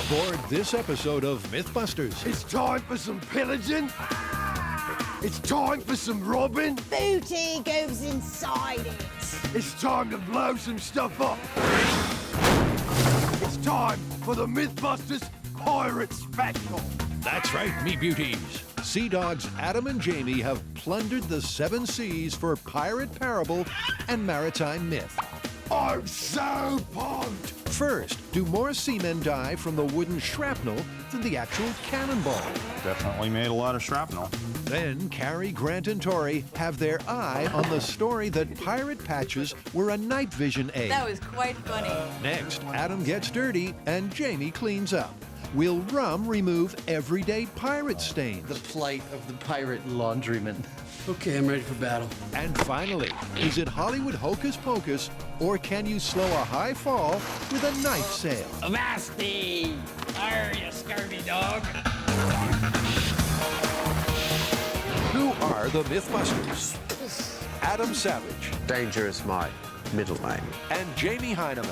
Aboard this episode of MythBusters. It's time for some pillaging. It's time for some robbing. Booty goes inside it. It's time to blow some stuff up. It's time for the MythBusters Pirate Special. That's right, me beauties. Sea Dogs Adam and Jamie have plundered the 7 seas for pirate parable and maritime myth. I'm so pumped. First, do more seamen die from the wooden shrapnel than the actual cannonball? Definitely made a lot of shrapnel. Then Carrie, Grant, and Tori have their eye on the story that pirate patches were a night vision aid. That was quite funny. Next, Adam gets dirty and Jamie cleans up. Will rum remove everyday pirate stains? The plight of the pirate laundryman. Okay, I'm ready for battle. And finally, is it Hollywood hocus pocus, or can you slow a high fall with a knife sale? Avasti! Arr, you scurvy dog! Who are the MythBusters? Adam Savage Danger is my middle name. and Jamie Hyneman.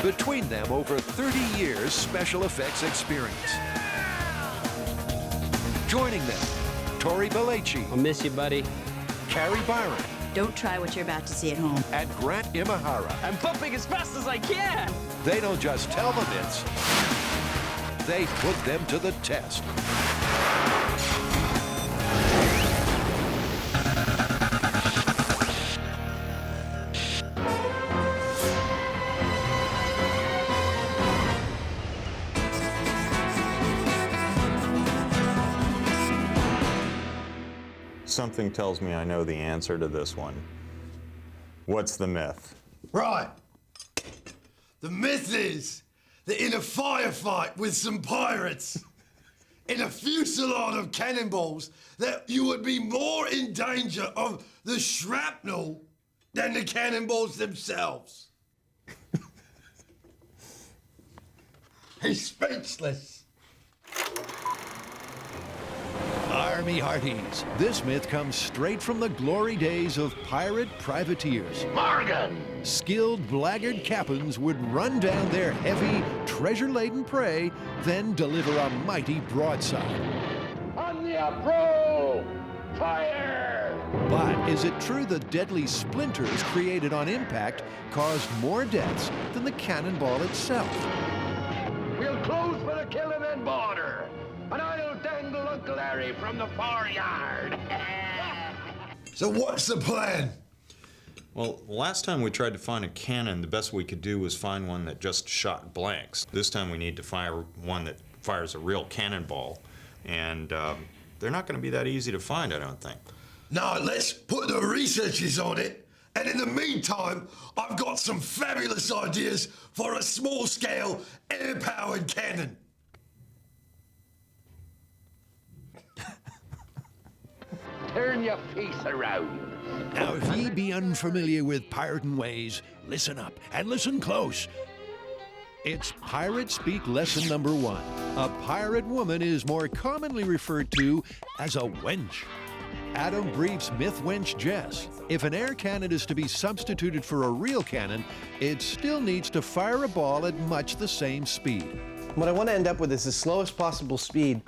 Between them, over 30 years special effects experience. Joining them, Tori Belleci, I'll miss you, buddy. Carrie Byron, Don't try what you're about to see at home. and Grant Imahara. I'm pumping as fast as I can! They don't just tell the myths, they put them to the test. Something tells me I know the answer to this one. What's the myth? Right. The myth is that in a firefight with some pirates, in a fusillade of cannonballs, that you would be more in danger of the shrapnel than the cannonballs themselves. He's speechless. Army Hearties, this myth comes straight from the glory days of pirate privateers. Morgan! Skilled blackguard captains would run down their heavy, treasure-laden prey, then deliver a mighty broadside. On the approach! Fire! But is it true the deadly splinters created on impact caused more deaths than the cannonball itself? We'll close for the killing and border, and I'll dangle Uncle Harry from the far yard. So what's the plan? Well, last time we tried to find a cannon, the best we could do was find one that just shot blanks. This time we need to fire one that fires a real cannonball, and they're not going to be that easy to find, I don't think. Now let's put the researchers on it, and in the meantime, I've got some fabulous ideas for a small-scale, air-powered cannon. Turn your face around. Now, if ye be unfamiliar with pirating ways, listen up and listen close. It's Pirate Speak lesson number 1. A pirate woman is more commonly referred to as a wench. Adam briefs myth wench Jess. If an air cannon is to be substituted for a real cannon, it still needs to fire a ball at much the same speed. What I want to end up with is the slowest possible speed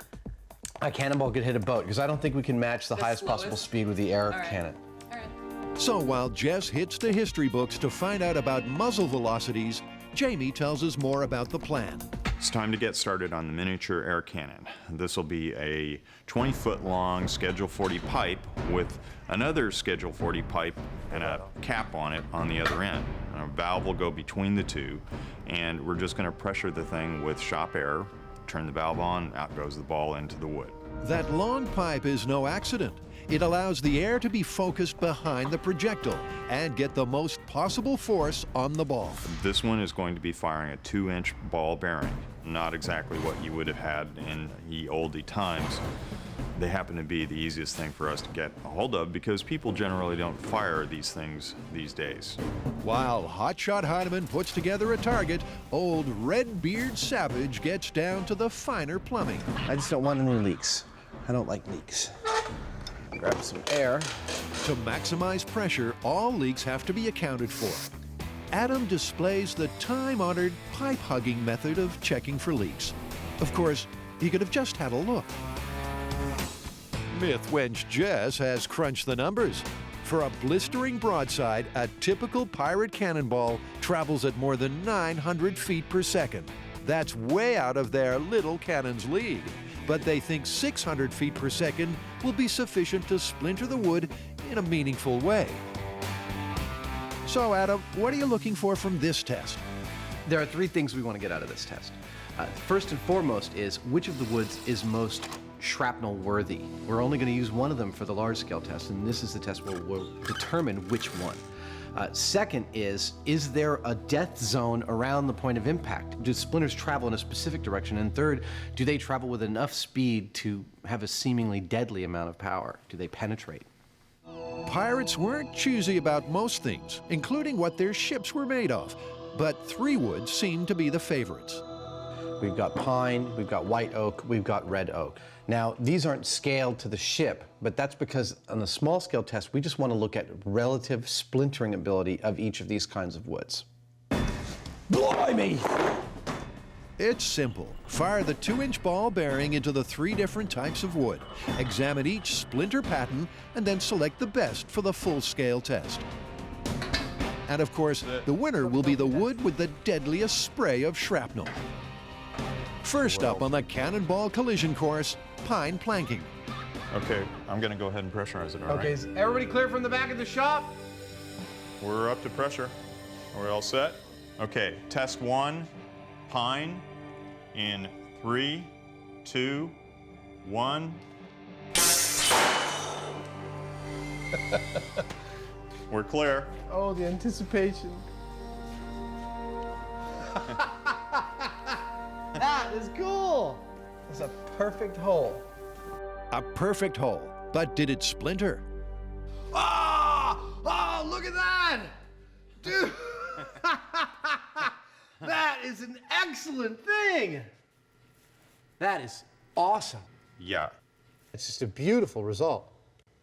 a cannonball could hit a boat, because I don't think we can match the highest slowest? possible speed with the air All right. cannon. All right. So while Jess hits the history books to find out about muzzle velocities, Jamie tells us more about the plan. It's time to get started on the miniature air cannon. This will be a 20-foot long Schedule 40 pipe with another Schedule 40 pipe and a cap on it on the other end. And a valve will go between the two, and we're just going to pressure the thing with shop air, turn the valve on, out goes the ball into the wood. That long pipe is no accident. It allows the air to be focused behind the projectile and get the most possible force on the ball. This one is going to be firing a 2-inch ball bearing. Not exactly what you would have had in ye olde times. They happen to be the easiest thing for us to get a hold of because people generally don't fire these things these days. While Hotshot Hyneman puts together a target, old Redbeard Savage gets down to the finer plumbing. I just don't want any leaks. I don't like leaks. Grab some air. To maximize pressure, all leaks have to be accounted for. Adam displays the time-honored pipe-hugging method of checking for leaks. Of course, he could have just had a look. Myth wench Jess has crunched the numbers. For a blistering broadside, a typical pirate cannonball travels at more than 900 feet per second. That's way out of their little cannon's league. But they think 600 feet per second will be sufficient to splinter the wood in a meaningful way. So, Adam, what are you looking for from this test? There are three things we want to get out of this test. First and foremost is which of the woods is most shrapnel worthy. We're only going to use one of them for the large scale test, and this is the test where we'll determine which one. Second is there a death zone around the point of impact? Do splinters travel in a specific direction? And third, do they travel with enough speed to have a seemingly deadly amount of power? Do they penetrate? Pirates weren't choosy about most things, including what their ships were made of, but three woods seemed to be the favorites. We've got pine, we've got white oak, we've got red oak. Now, these aren't scaled to the ship, but that's because on the small scale test, we just want to look at relative splintering ability of each of these kinds of woods. Blimey! It's simple. Fire the 2-inch ball bearing into the 3 different types of wood. Examine each splinter pattern and then select the best for the full-scale test. And of course, the winner will be the wood with the deadliest spray of shrapnel. First up on the Cannonball collision course, pine planking. Okay, I'm gonna go ahead and pressurize it, all right? Okay, is everybody clear from the back of the shop? We're up to pressure. Are we all set? Okay, test 1, pine, in 3, 2, 1. We're clear. Oh, the anticipation. That is cool. It's a perfect hole. A perfect hole, but did it splinter? Oh, look at that! Dude, that is an excellent thing. That is awesome. Yeah. It's just a beautiful result.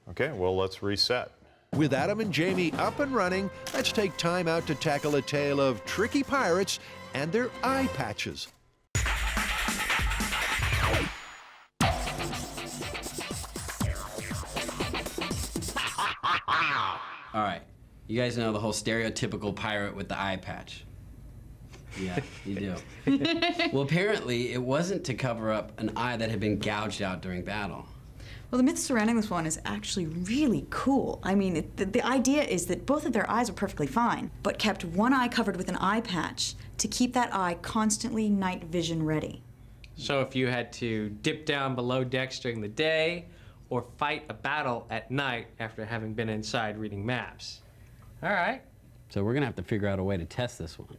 Okay, well, let's reset. With Adam and Jamie up and running, let's take time out to tackle a tale of tricky pirates and their eye patches. All right, you guys know the whole stereotypical pirate with the eye patch. Yeah, you do. Well, apparently, it wasn't to cover up an eye that had been gouged out during battle. Well, the myth surrounding this one is actually really cool. I mean, the idea is that both of their eyes are perfectly fine, but kept one eye covered with an eye patch to keep that eye constantly night vision ready. So if you had to dip down below decks during the day, or fight a battle at night after having been inside reading maps. All right. So we're gonna have to figure out a way to test this one.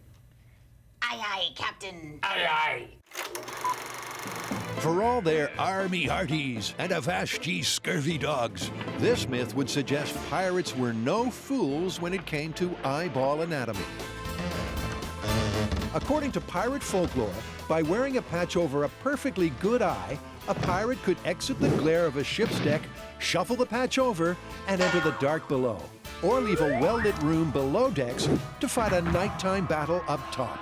Aye, aye, Captain. Aye, aye. For all their army hearties and avast ye scurvy dogs, this myth would suggest pirates were no fools when it came to eyeball anatomy. According to pirate folklore, by wearing a patch over a perfectly good eye, a pirate could exit the glare of a ship's deck, shuffle the patch over, and enter the dark below, or leave a well-lit room below decks to fight a nighttime battle up top.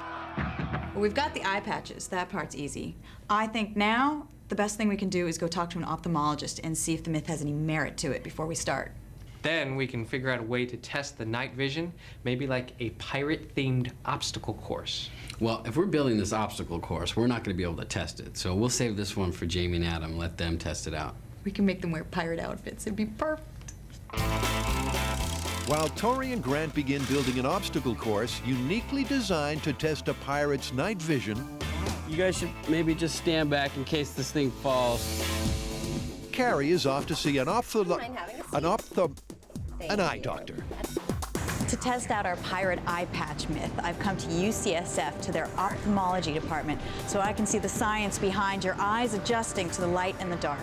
Well, we've got the eye patches. That part's easy. I think now the best thing we can do is go talk to an ophthalmologist and see if the myth has any merit to it before we start. Then we can figure out a way to test the night vision, maybe like a pirate-themed obstacle course. Well, if we're building this obstacle course, we're not gonna be able to test it. So we'll save this one for Jamie and Adam, let them test it out. We can make them wear pirate outfits. It'd be perfect. While Tori and Grant begin building an obstacle course uniquely designed to test a pirate's night vision, You guys should maybe just stand back in case this thing falls. Carrie is off to see an eye doctor. To test out our pirate eye patch myth, I've come to UCSF to their ophthalmology department so I can see the science behind your eyes adjusting to the light and the dark.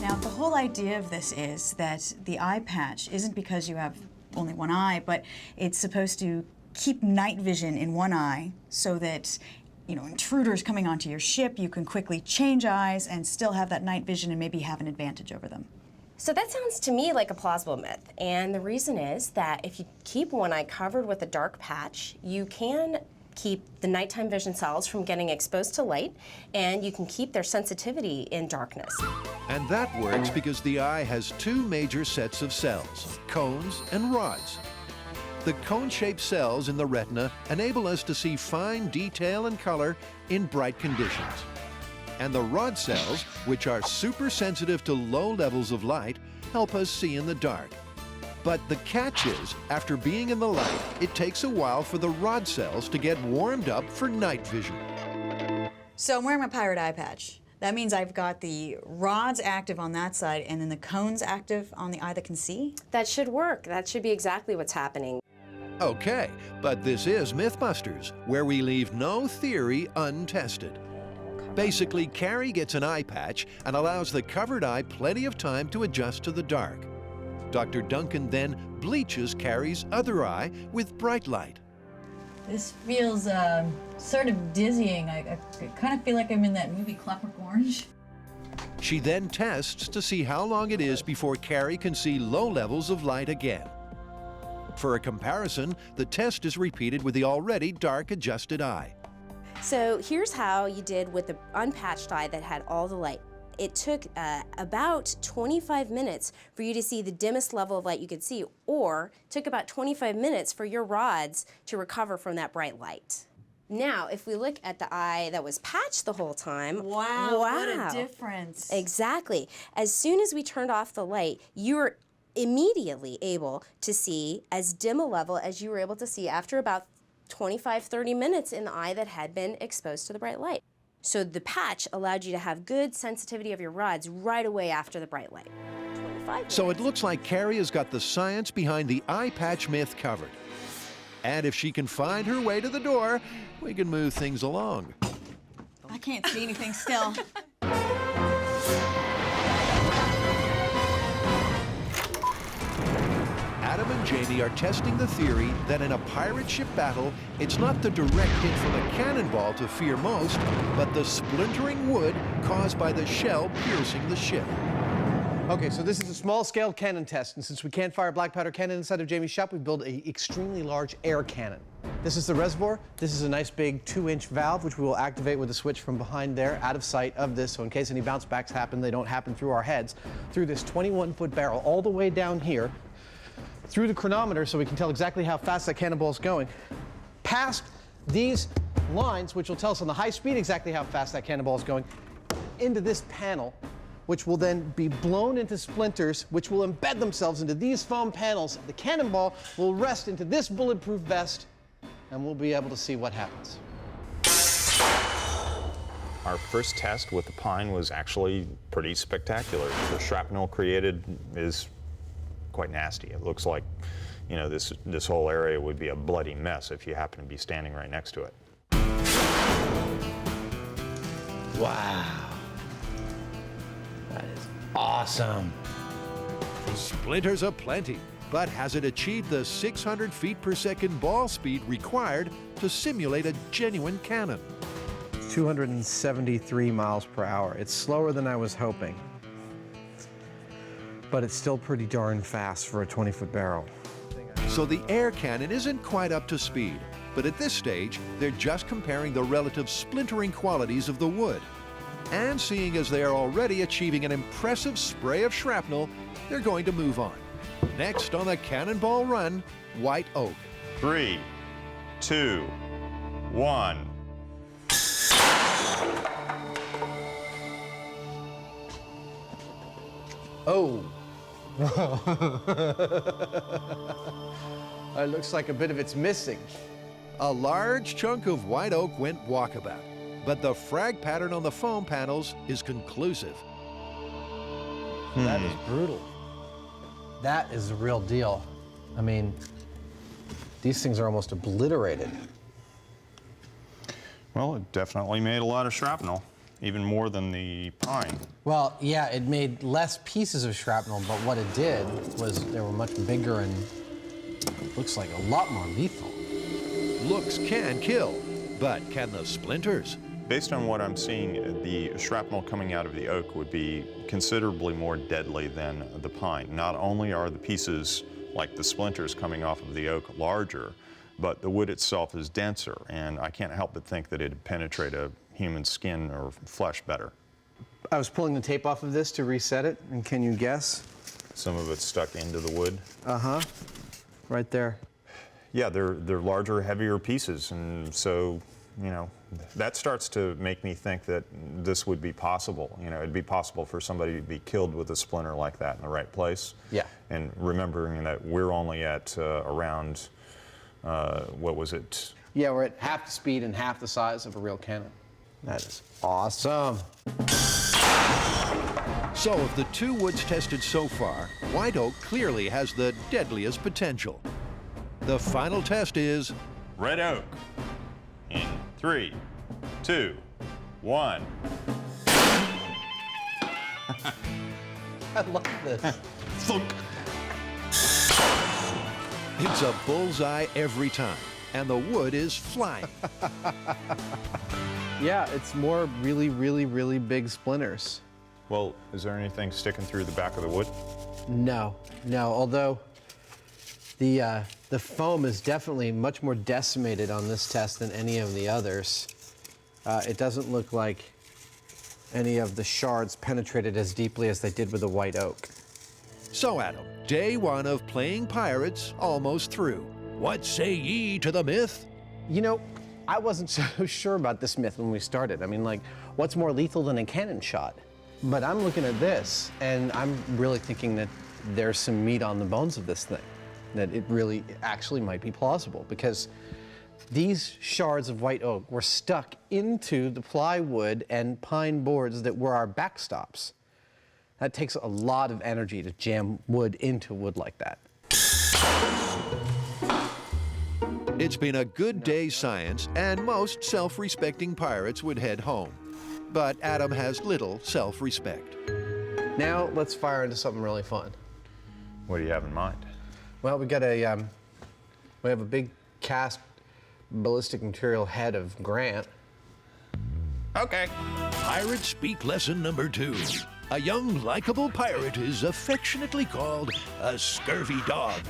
Now, the whole idea of this is that the eye patch isn't because you have only one eye, but it's supposed to keep night vision in one eye so that, you know, intruders coming onto your ship, you can quickly change eyes and still have that night vision and maybe have an advantage over them. So that sounds to me like a plausible myth, and the reason is that if you keep one eye covered with a dark patch, you can keep the nighttime vision cells from getting exposed to light, and you can keep their sensitivity in darkness. And that works because the eye has two major sets of cells, cones and rods. The cone-shaped cells in the retina enable us to see fine detail and color in bright conditions. And the rod cells, which are super sensitive to low levels of light, help us see in the dark. But the catch is, after being in the light, it takes a while for the rod cells to get warmed up for night vision. So I'm wearing my pirate eye patch. That means I've got the rods active on that side and then the cones active on the eye that can see? That should work. That should be exactly what's happening. Okay, but this is MythBusters, where we leave no theory untested. Basically, Carrie gets an eye patch and allows the covered eye plenty of time to adjust to the dark. Dr. Duncan then bleaches Carrie's other eye with bright light. This feels sort of dizzying. I kind of feel like I'm in that movie Clockwork Orange. She then tests to see how long it is before Carrie can see low levels of light again. For a comparison, the test is repeated with the already dark adjusted eye. So here's how you did with the unpatched eye that had all the light. It took about 25 minutes for you to see the dimmest level of light you could see, or took about 25 minutes for your rods to recover from that bright light. Now, if we look at the eye that was patched the whole time, wow, what a difference. Exactly. As soon as we turned off the light, you were immediately able to see as dim a level as you were able to see after about 25-30 minutes in the eye that had been exposed to the bright light. So the patch allowed you to have good sensitivity of your rods right away after the bright light. So it looks like Carrie has got the science behind the eye patch myth covered. And if she can find her way to the door, we can move things along. I can't see anything still. Adam and Jamie are testing the theory that in a pirate ship battle, it's not the direct hit from a cannonball to fear most, but the splintering wood caused by the shell piercing the ship. Okay, so this is a small-scale cannon test, and since we can't fire black powder cannon inside of Jamie's shop, we build an extremely large air cannon. This is the reservoir. This is a nice big 2-inch valve, which we will activate with a switch from behind there, out of sight of this, so in case any bounce backs happen, they don't happen through our heads, through this 21-foot barrel, all the way down here, through the chronometer so we can tell exactly how fast that cannonball is going, past these lines, which will tell us on the high speed exactly how fast that cannonball is going, into this panel, which will then be blown into splinters, which will embed themselves into these foam panels. The cannonball will rest into this bulletproof vest, and we'll be able to see what happens. Our first test with the pine was actually pretty spectacular. The shrapnel created is quite nasty. It looks like, you know, this whole area would be a bloody mess if you happen to be standing right next to it. Wow. That is awesome. Splinters aplenty, but has it achieved the 600 feet per second ball speed required to simulate a genuine cannon? 273 miles per hour. It's slower than I was hoping, but it's still pretty darn fast for a 20-foot barrel. So the air cannon isn't quite up to speed, but at this stage, they're just comparing the relative splintering qualities of the wood. And seeing as they are already achieving an impressive spray of shrapnel, they're going to move on. Next on the Cannonball Run, White Oak. 3, 2, 1. Oh. It looks like a bit of it's missing. A large chunk of white oak went walkabout, but the frag pattern on the foam panels is conclusive. That is brutal. That is the real deal. I mean, these things are almost obliterated. Well, it definitely made a lot of shrapnel, even more than the pine. Well, yeah, it made less pieces of shrapnel, but what it did was they were much bigger and looks like a lot more lethal. Looks can kill, but can the splinters? Based on what I'm seeing, the shrapnel coming out of the oak would be considerably more deadly than the pine. Not only are the pieces, like the splinters coming off of the oak, larger, but the wood itself is denser, and I can't help but think that it'd penetrate a human skin or flesh better. I was pulling the tape off of this to reset it, and can you guess? Some of it's stuck into the wood. Uh-huh. Right there. Yeah, they're larger, heavier pieces, and so, you know, that starts to make me think that this would be possible. You know, it'd be possible for somebody to be killed with a splinter like that in the right place. Yeah. And remembering that we're only at around, what was it? Yeah, we're at half the speed and half the size of a real cannon. That is awesome. So of the two woods tested so far, white oak clearly has the deadliest potential. The final test is red oak. In 3, 2, 1. I love this. Thunk. It's a bullseye every time, and the wood is flying. Yeah, it's more really, really, really big splinters. Well, is there anything sticking through the back of the wood? No, although the foam is definitely much more decimated on this test than any of the others. It doesn't look like any of the shards penetrated as deeply as they did with the white oak. So, Adam, day one of playing pirates almost through. What say ye to the myth? You know, I wasn't so sure about this myth when we started. I mean, like, what's more lethal than a cannon shot? But I'm looking at this, and I'm really thinking that there's some meat on the bones of this thing, that it really actually might be plausible, because these shards of white oak were stuck into the plywood and pine boards that were our backstops. That takes a lot of energy to jam wood into wood like that. It's been a good day's science, and most self-respecting pirates would head home. But Adam has little self-respect. Now let's fire into something really fun. What do you have in mind? Well, we have a big cast ballistic material head of Grant. Okay. Pirate Speak lesson number 2. A young, likable pirate is affectionately called a scurvy dog.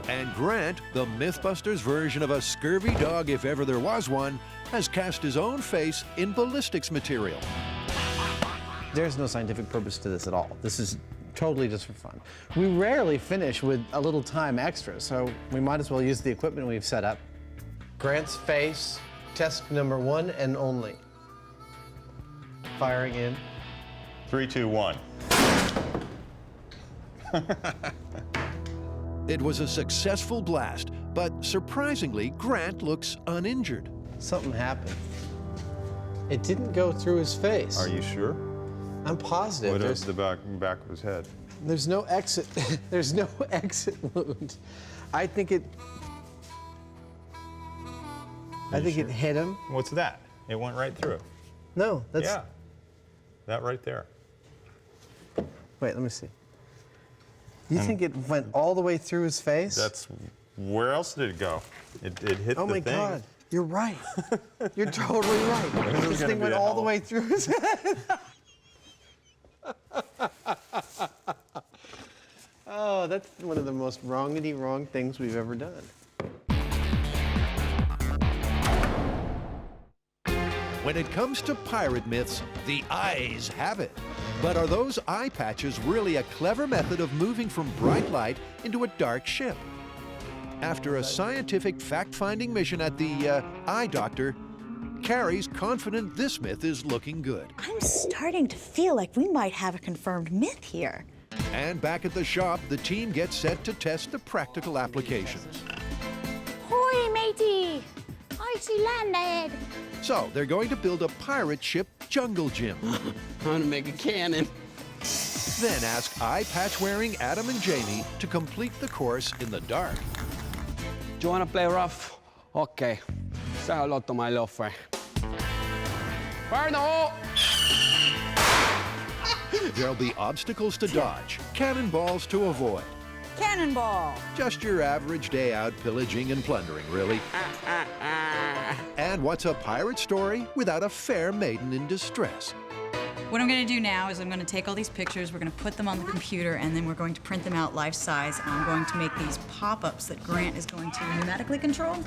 And Grant, the MythBusters version of a scurvy dog if ever there was one, has cast his own face in ballistics material. There's no scientific purpose to this at all. This is totally just for fun. We rarely finish with a little time extra, so we might as well use the equipment we've set up. Grant's face, test number 1 and only. Firing in. 3, 2, 1. It was a successful blast, but surprisingly, Grant looks uninjured. Something happened. It didn't go through his face. Are you sure? I'm positive. What is the back of his head? There's no exit. There's no exit wound. I think it it hit him. What's that? It went right through. No, that's... Yeah, that right there. Wait, let me see. You think it went all the way through his face? That's... Where else did it go? It hit the thing. Oh my God, you're right. You're totally right. This thing went all the way through his head. Oh, that's one of the most wrong things we've ever done. When it comes to pirate myths, the eyes have it. But are those eye patches really a clever method of moving from bright light into a dark ship? After a scientific fact-finding mission at the eye doctor, Carrie's confident this myth is looking good. I'm starting to feel like we might have a confirmed myth here. And back at the shop, the team gets set to test the practical applications. Hoi, matey! I see land ahead. So they're going to build a pirate ship jungle gym. I'm gonna make a cannon. Then ask eye patch wearing Adam and Jamie to complete the course in the dark. Do you wanna play rough? Okay. Say hello to my little friend. Barno! There'll be obstacles to dodge, cannonballs to avoid. Cannonball! Just your average day out pillaging and plundering, really. And what's a pirate story without a fair maiden in distress? What I'm gonna do now is I'm gonna take all these pictures, we're gonna put them on the computer, and then we're going to print them out life-size, and I'm going to make these pop-ups that Grant is going to pneumatically control,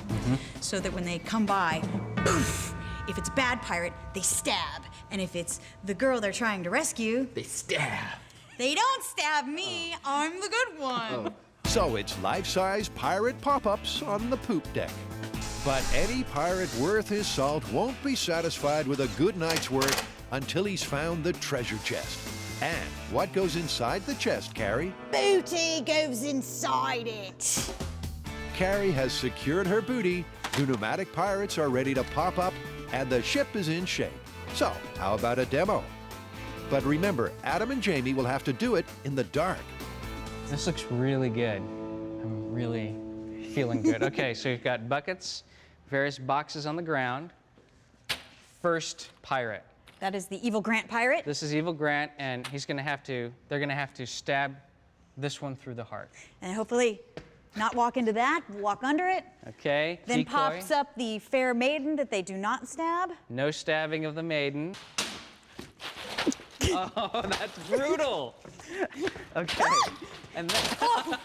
so that when they come by, poof! If it's a bad pirate, they stab. And if it's the girl they're trying to rescue, They stab. they don't stab me, I'm the good one. So it's life-size pirate pop-ups on the poop deck. But any pirate worth his salt won't be satisfied with a good night's work until he's found the treasure chest. And what goes inside the chest, Carrie? Booty goes inside it. Carrie has secured her booty, the pneumatic pirates are ready to pop up, and the ship is in shape. So, how about a demo? But remember, Adam and Jamie will have to do it in the dark. This looks really good. I'm really feeling good. Okay, so you've got buckets, various boxes on the ground. First pirate. That is the evil Grant pirate. This is evil Grant, and they're gonna have to stab this one through the heart. And hopefully not walk into that, walk under it. Okay, Then decoy. pops up the fair maiden that they do not stab. No stabbing of the maiden. Oh, that's brutal. Okay, and then,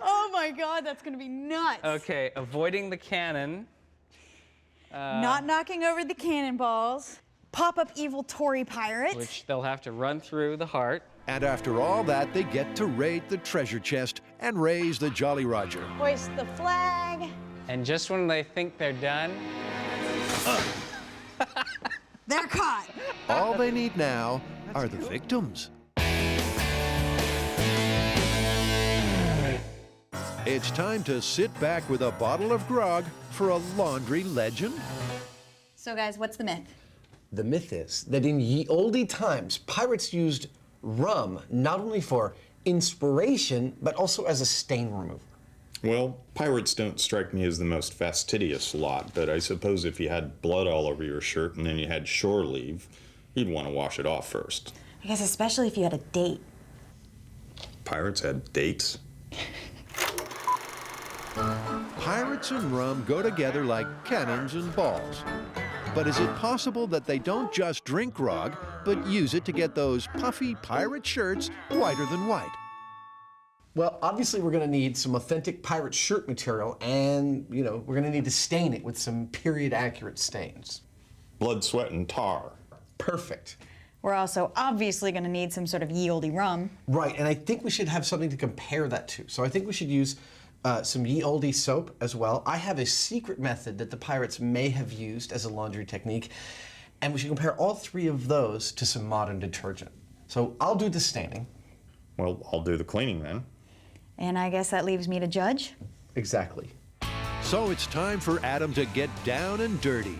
Oh my God, that's gonna be nuts. okay, avoiding the cannon. Not knocking over the cannonballs. Pop up evil Tory pirate. Which they'll have to run through the heart. And after all that, they get to raid the treasure chest and raise the Jolly Roger. Hoist the flag. And just when they think they're done, They're caught. All they need now are the victims. It's time to sit back with a bottle of grog for a laundry legend. So guys, what's the myth? The myth is that in ye olde times, pirates used rum not only for inspiration, but also as a stain remover. Well, pirates don't strike me as the most fastidious lot, but I suppose if you had blood all over your shirt and then you had shore leave, you'd want to wash it off first. I guess especially if you had a date. Pirates had dates? Pirates and rum go together like cannons and balls. But is it possible that they don't just drink grog, but use it to get those puffy pirate shirts whiter than white? Well, obviously we're gonna need some authentic pirate shirt material and, we're gonna need to stain it with some period-accurate stains. Blood, sweat, and tar. Perfect. We're also obviously gonna need some sort of ye olde rum. Right, and I think we should have something to compare that to. So I think we should use some ye olde soap as well. I have a secret method that the pirates may have used as a laundry technique, and we should compare all three of those to some modern detergent. So I'll do the staining. Well, I'll do the cleaning then. And I guess that leaves me to judge. Exactly. So it's time for Adam to get down and dirty.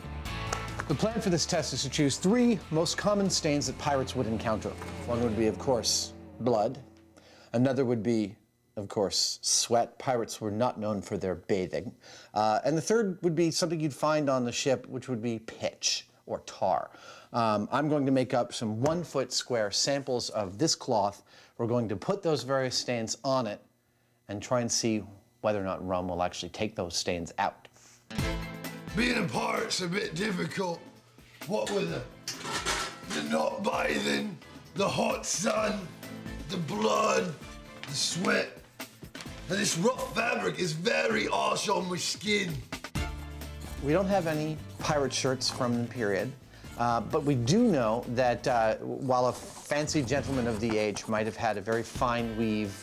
The plan for this test is to choose three most common stains that pirates would encounter. One would be, of course, blood. Another would be, of course, sweat. Pirates were not known for their bathing. And the third would be something you'd find on the ship, which would be pitch or tar. I'm going to make up some 1 foot square samples of this cloth. We're going to put those various stains on it and try and see whether or not rum will actually take those stains out. Being a pirate's a bit difficult. What with the not bathing, the hot sun, the blood, the sweat. And this rough fabric is very harsh on my skin. We don't have any pirate shirts from the period, but we do know that while a fancy gentleman of the age might have had a very fine weave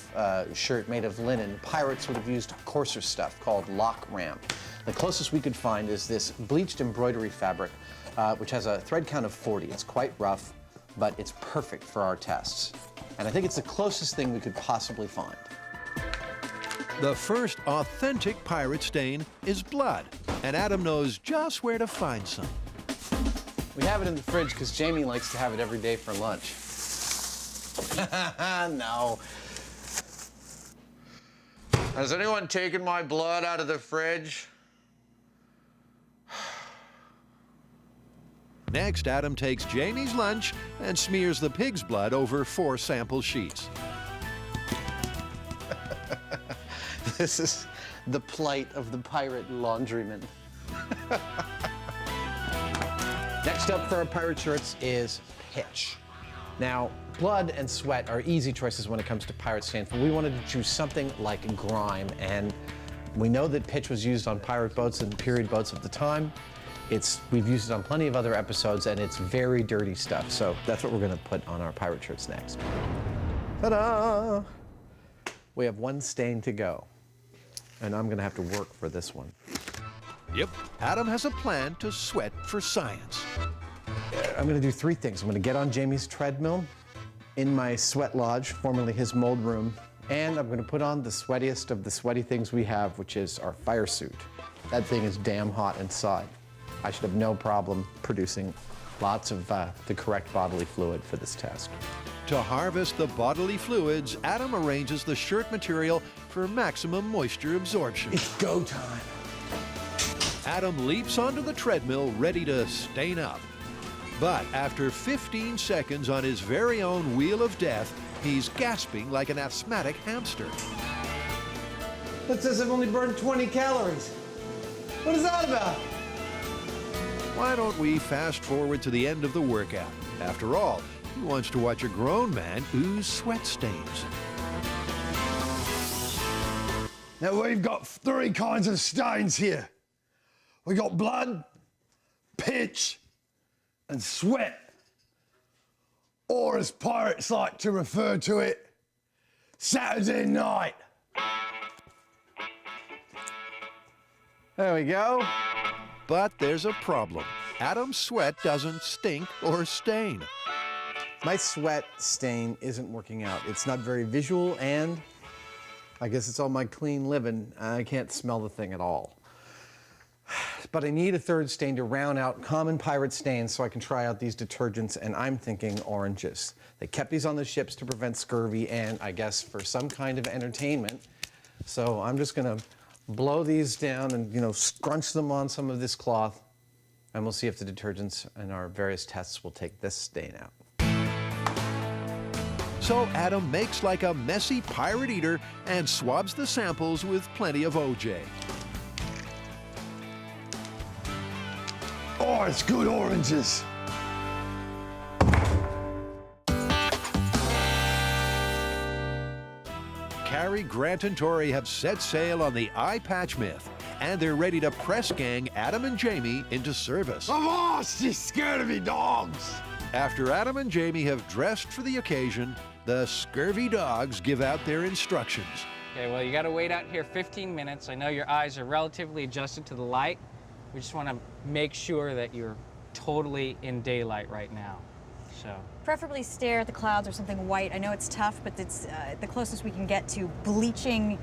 shirt made of linen, pirates would have used coarser stuff called lock ram. The closest we could find is this bleached embroidery fabric, which has a thread count of 40. It's quite rough, but it's perfect for our tests. And I think it's the closest thing we could possibly find. The first authentic pirate stain is blood, and Adam knows just where to find some. We have it in the fridge because Jamie likes to have it every day for lunch. No. Has anyone taken my blood out of the fridge? Next, Adam takes Jamie's lunch and smears the pig's blood over 4 sample sheets. This is the plight of the pirate laundryman. Next up for our pirate shirts is pitch. Now, blood and sweat are easy choices when it comes to pirate stains, but we wanted to choose something like grime, and we know that pitch was used on pirate boats and period boats of the time. We've used it on plenty of other episodes, and it's very dirty stuff, so that's what we're gonna put on our pirate shirts next. Ta-da! We have one stain to go, and I'm gonna have to work for this one. Yep, Adam has a plan to sweat for science. I'm gonna do three things. I'm gonna get on Jamie's treadmill in my sweat lodge, formerly his mold room, and I'm gonna put on the sweatiest of the sweaty things we have, which is our fire suit. That thing is damn hot inside. I should have no problem producing lots of the correct bodily fluid for this test. To harvest the bodily fluids, Adam arranges the shirt material for maximum moisture absorption. It's go time. Adam leaps onto the treadmill, ready to stain up. But after 15 seconds on his very own wheel of death, he's gasping like an asthmatic hamster. That says I've only burned 20 calories. What is that about? Why don't we fast forward to the end of the workout? After all, who wants to watch a grown man ooze sweat stains? Now we've got three kinds of stains here. We got blood, pitch, and sweat. Or as pirates like to refer to it, Saturday night. There we go. But there's a problem. Adam's sweat doesn't stink or stain. My sweat stain isn't working out. It's not very visual, and I guess it's all my clean living. I can't smell the thing at all. But I need a third stain to round out common pirate stains so I can try out these detergents, and I'm thinking oranges. They kept these on the ships to prevent scurvy and, I guess, for some kind of entertainment. So I'm just gonna blow these down and, scrunch them on some of this cloth, and we'll see if the detergents in our various tests will take this stain out. So Adam makes like a messy pirate eater and swabs the samples with plenty of OJ. Oh, it's good oranges. Carrie, Grant, and Tori have set sail on the eye patch myth, and they're ready to press gang Adam and Jamie into service. Oh, she's scared of me dogs. After Adam and Jamie have dressed for the occasion, the scurvy dogs give out their instructions. Okay, well, you got to wait out here 15 minutes. I know your eyes are relatively adjusted to the light. We just want to make sure that you're totally in daylight right now. So. Preferably stare at the clouds or something white. I know it's tough, but it's the closest we can get to bleaching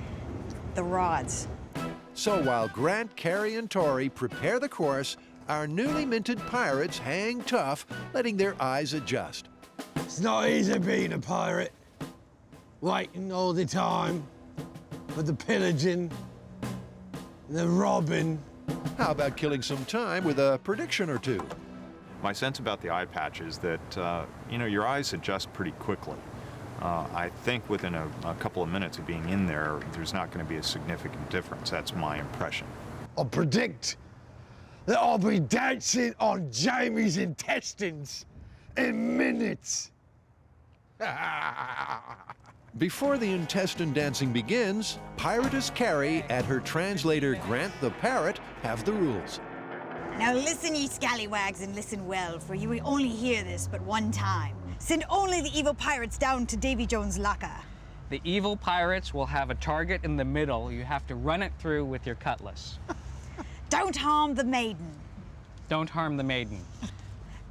the rods. So while Grant, Carrie, and Tori prepare the course, our newly minted pirates hang tough, letting their eyes adjust. It's not easy being a pirate. Waiting all the time for the pillaging and the robbing. How about killing some time with a prediction or two? My sense about the eye patch is that, your eyes adjust pretty quickly. I think within a couple of minutes of being in there, there's not going to be a significant difference. That's my impression. I predict that I'll be dancing on Jamie's intestines in minutes. Before the intestine dancing begins, Piratess Carrie and her translator Grant the Parrot have the rules. Now listen, ye scallywags, and listen well, for you will only hear this but one time. Send only the evil pirates down to Davy Jones' locker. The evil pirates will have a target in the middle. You have to run it through with your cutlass. Don't harm the maiden. Don't harm the maiden.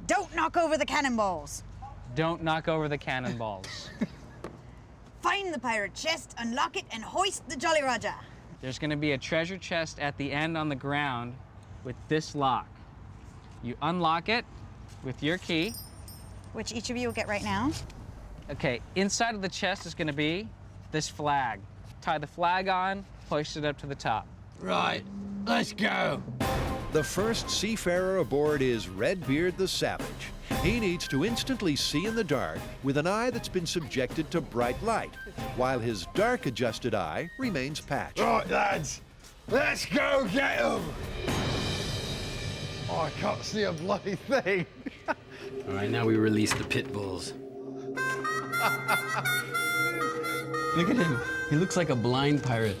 Don't knock over the cannonballs. Don't knock over the cannonballs. Find the pirate chest, unlock it, and hoist the Jolly Roger. There's going to be a treasure chest at the end on the ground with this lock. You unlock it with your key. Which each of you will get right now. Okay, inside of the chest is going to be this flag. Tie the flag on, hoist it up to the top. Right, let's go. The first seafarer aboard is Redbeard the Savage. He needs to instantly see in the dark with an eye that's been subjected to bright light, while his dark-adjusted eye remains patched. Right, lads, let's go get him. Oh, I can't see a bloody thing. All right, now we release the pit bulls. Look at him. He looks like a blind pirate.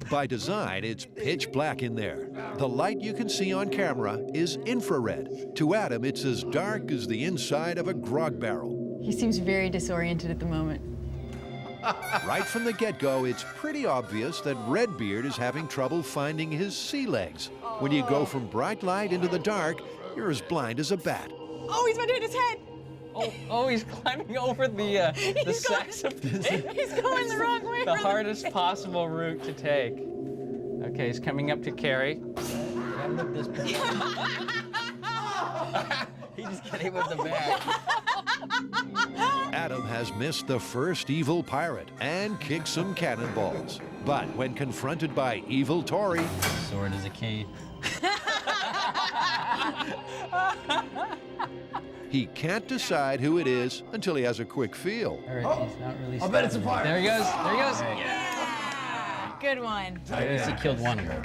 By design, it's pitch black in there. The light you can see on camera is infrared. To Adam, it's as dark as the inside of a grog barrel. He seems very disoriented at the moment. Right from the get-go, it's pretty obvious that Redbeard is having trouble finding his sea legs. When you go from bright light into the dark, you're as blind as a bat. Oh, he's about to hit his head. Oh, he's climbing over the saxophone. He's going the wrong way. The hardest possible route to take. Okay, he's coming up to Carrie. He just got hit with the bag. Adam has missed the first evil pirate and kicked some cannonballs. But when confronted by evil Tori, Sword is a key. he can't decide who it is until he has a quick feel. All right, he's not really. I bet it's a pirate. There he goes. There he goes. Good one. At least he killed one of them.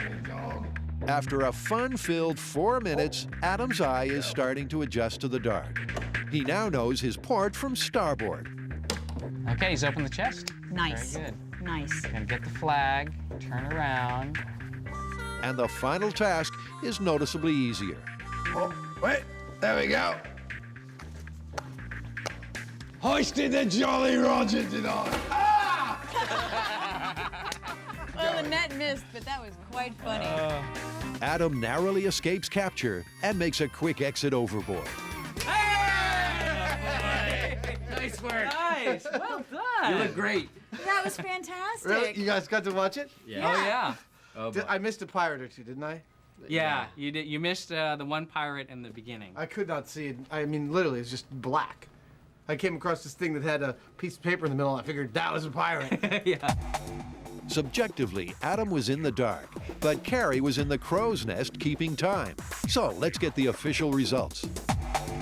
After a fun-filled 4 minutes, Adam's eye is starting to adjust to the dark. He now knows his port from starboard. Okay, he's opened the chest. Nice. Very good. Nice. Gonna get the flag, turn around. And the final task is noticeably easier. Oh, wait, there we go. Hoisted the Jolly Roger tonight. Well, the net missed, but that was quite funny. Adam narrowly escapes capture and makes a quick exit overboard. Nice work. Nice. Well done. You look great. That was fantastic. Really? You guys got to watch it? Yeah. Oh yeah. Oh, boy. I missed a pirate or two, didn't I? Yeah, you did. You missed the one pirate in the beginning. I could not see it. I mean, literally, it's just black. I came across this thing that had a piece of paper in the middle, and I figured that was a pirate. Yeah. Subjectively, Adam was in the dark, but Carrie was in the crow's nest keeping time. So let's get the official results.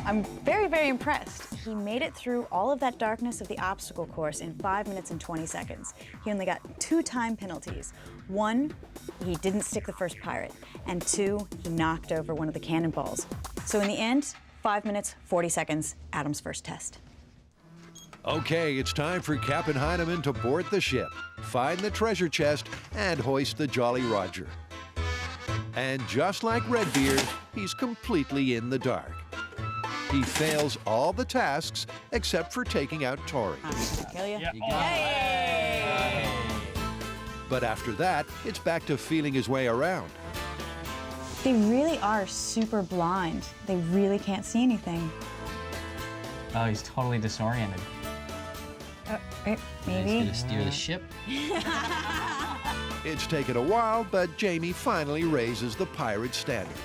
I'm very, very impressed. He made it through all of that darkness of the obstacle course in 5 minutes and 20 seconds. He only got 2 time penalties. 1, he didn't stick the first pirate, and 2, he knocked over one of the cannonballs. So in the end, 5 minutes, 40 seconds, Adam's first test. Okay, it's time for Captain Hyneman to board the ship, find the treasure chest, and hoist the Jolly Roger. And just like Redbeard, he's completely in the dark. He fails all the tasks except for taking out Tori. Kill you? You got it. But after that, it's back to feeling his way around. They really are super blind. They really can't see anything. Oh, he's totally disoriented. Maybe. He's gonna steer the ship. It's taken a while, but Jamie finally raises the pirate standard.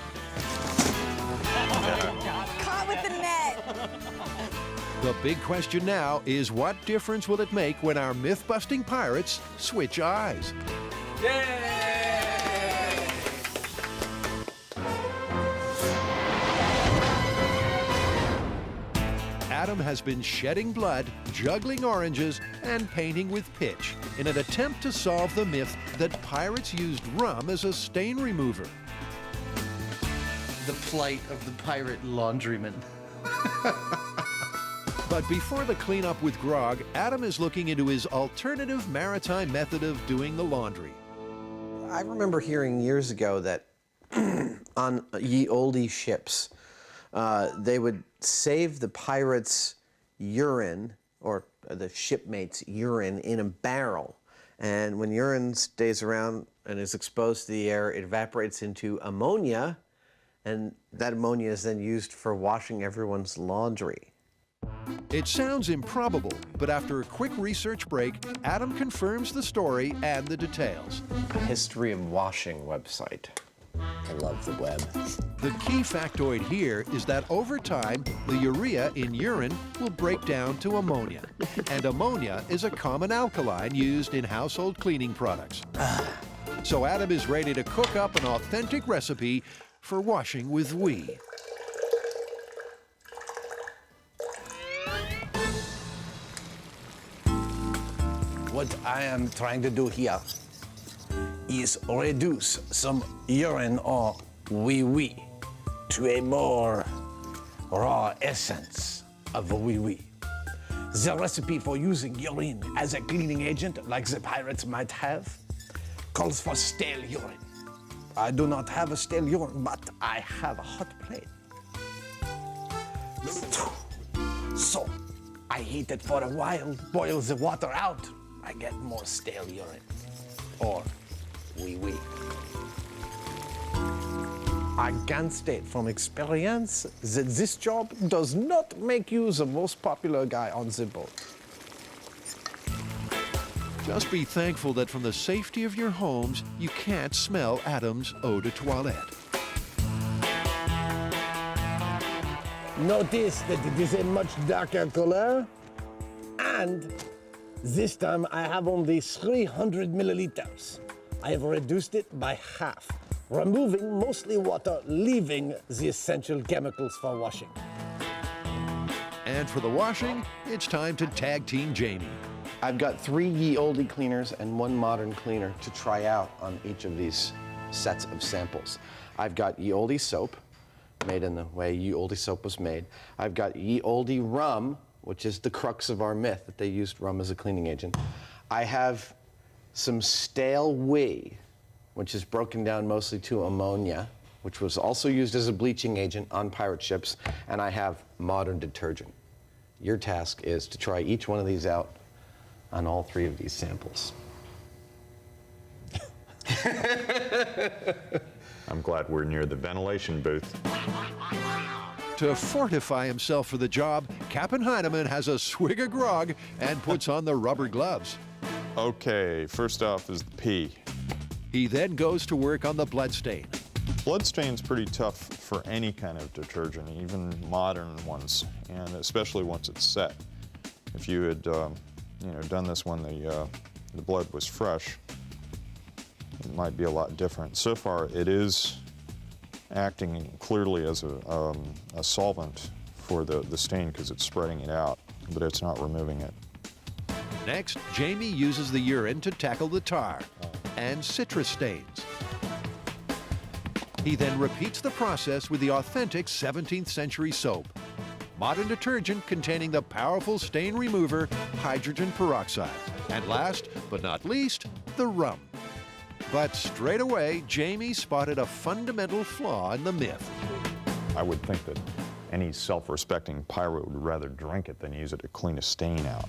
Caught with the net! The big question now is, what difference will it make when our myth-busting pirates switch eyes? Adam has been shedding blood, juggling oranges, and painting with pitch in an attempt to solve the myth that pirates used rum as a stain remover. The plight of the pirate laundryman. But before the cleanup with grog, Adam is looking into his alternative maritime method of doing the laundry. I remember hearing years ago that on ye olde ships, they would save the pirates' urine, or the shipmates' urine, in a barrel. And when urine stays around and is exposed to the air, it evaporates into ammonia, and that ammonia is then used for washing everyone's laundry. It sounds improbable, but after a quick research break, Adam confirms the story and the details. History of washing website. I love the web. The key factoid here is that over time, the urea in urine will break down to ammonia. And ammonia is a common alkaline used in household cleaning products. So Adam is ready to cook up an authentic recipe for washing with we. What I am trying to do here is reduce some urine or wee-wee to a more raw essence of wee-wee. The recipe for using urine as a cleaning agent, like the pirates might have, calls for stale urine. I do not have a stale urine, but I have a hot plate. So, I heat it for a while, boil the water out. I get more stale urine, or wee-wee. I can state from experience that this job does not make you the most popular guy on the boat. Just be thankful that from the safety of your homes, you can't smell Adam's eau de toilette. Notice that it is a much darker color, and this time I have only 300 milliliters. I have reduced it by half, removing mostly water, leaving the essential chemicals for washing. And for the washing, it's time to tag team Jamie. I've got 3 ye olde cleaners and 1 modern cleaner to try out on each of these sets of samples. I've got ye olde soap, made in the way ye olde soap was made. I've got ye olde rum, which is the crux of our myth, that they used rum as a cleaning agent. I have some stale wee, which is broken down mostly to ammonia, which was also used as a bleaching agent on pirate ships, and I have modern detergent. Your task is to try each one of these out on all 3 of these samples. I'm glad we're near the ventilation booth. To fortify himself for the job, Captain Hyneman has a swig of grog and puts on the rubber gloves. Okay, first off is the P. He then goes to work on the bloodstain. Bloodstain's pretty tough for any kind of detergent, even modern ones, and especially once it's set. If you had done this when the blood was fresh, it might be a lot different. So far, it is acting clearly as a solvent for the stain because it's spreading it out, but it's not removing it. Next, Jamie uses the urine to tackle the tar and citrus stains. He then repeats the process with the authentic 17th century soap, modern detergent containing the powerful stain remover, hydrogen peroxide, and last but not least, the rum. But straight away, Jamie spotted a fundamental flaw in the myth. I would think that any self-respecting pirate would rather drink it than use it to clean a stain out.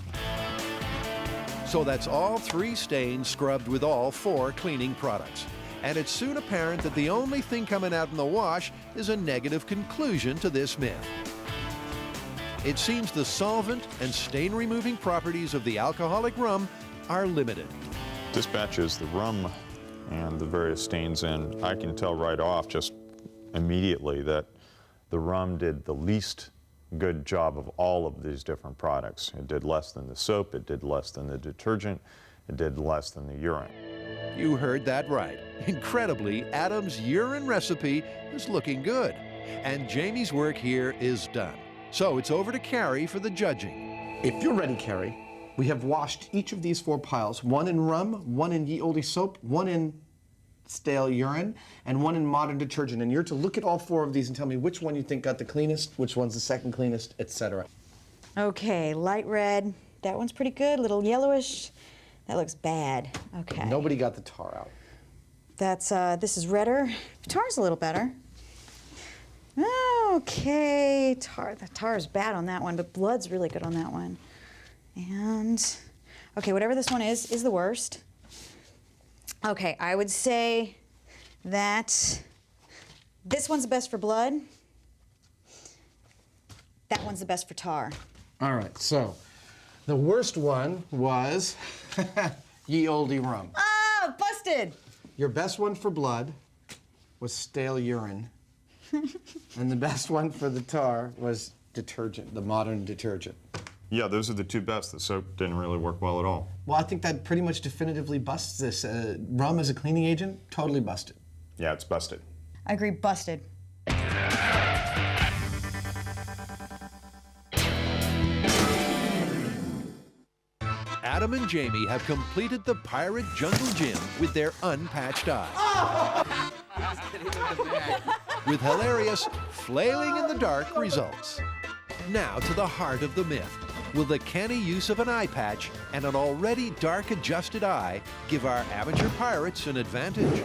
So that's all 3 stains scrubbed with all 4 cleaning products. And it's soon apparent that the only thing coming out in the wash is a negative conclusion to this myth. It seems the solvent and stain-removing properties of the alcoholic rum are limited. Dispatches the rum and the various stains in. I can tell right off, just immediately, that the rum did the least good job of all of these different products. It did less than the soap, it did less than the detergent, it did less than the urine. You heard that right. Incredibly, Adam's urine recipe is looking good. And Jamie's work here is done. So it's over to Carrie for the judging. If you're ready, Carrie, we have washed each of these 4 piles, 1 in rum, 1 in ye olde soap, 1 in stale urine, and 1 in modern detergent. And you're to look at all 4 of these and tell me which one you think got the cleanest, which one's the second cleanest, etc. Okay, light red. That one's pretty good. Little yellowish. That looks bad. Okay. Nobody got the tar out. That's, this is redder. Tar's a little better. Okay, the tar is bad on that one, but blood's really good on that one. And, okay, whatever this one is the worst. Okay, I would say that this one's the best for blood. That one's the best for tar. All right, so the worst one was ye olde rum. Ah, busted! Your best one for blood was stale urine. And the best one for the tar was detergent, the modern detergent. Yeah, those are the 2 best. The soap didn't really work well at all. Well, I think that pretty much definitively busts this. Rum as a cleaning agent, totally busted. Yeah, it's busted. I agree, busted. Adam Adam and Jamie have completed the pirate jungle gym with their unpatched eye. With hilarious flailing in the dark results. Now to the heart of the myth. Will the canny use of an eye patch and an already dark adjusted eye give our amateur pirates an advantage?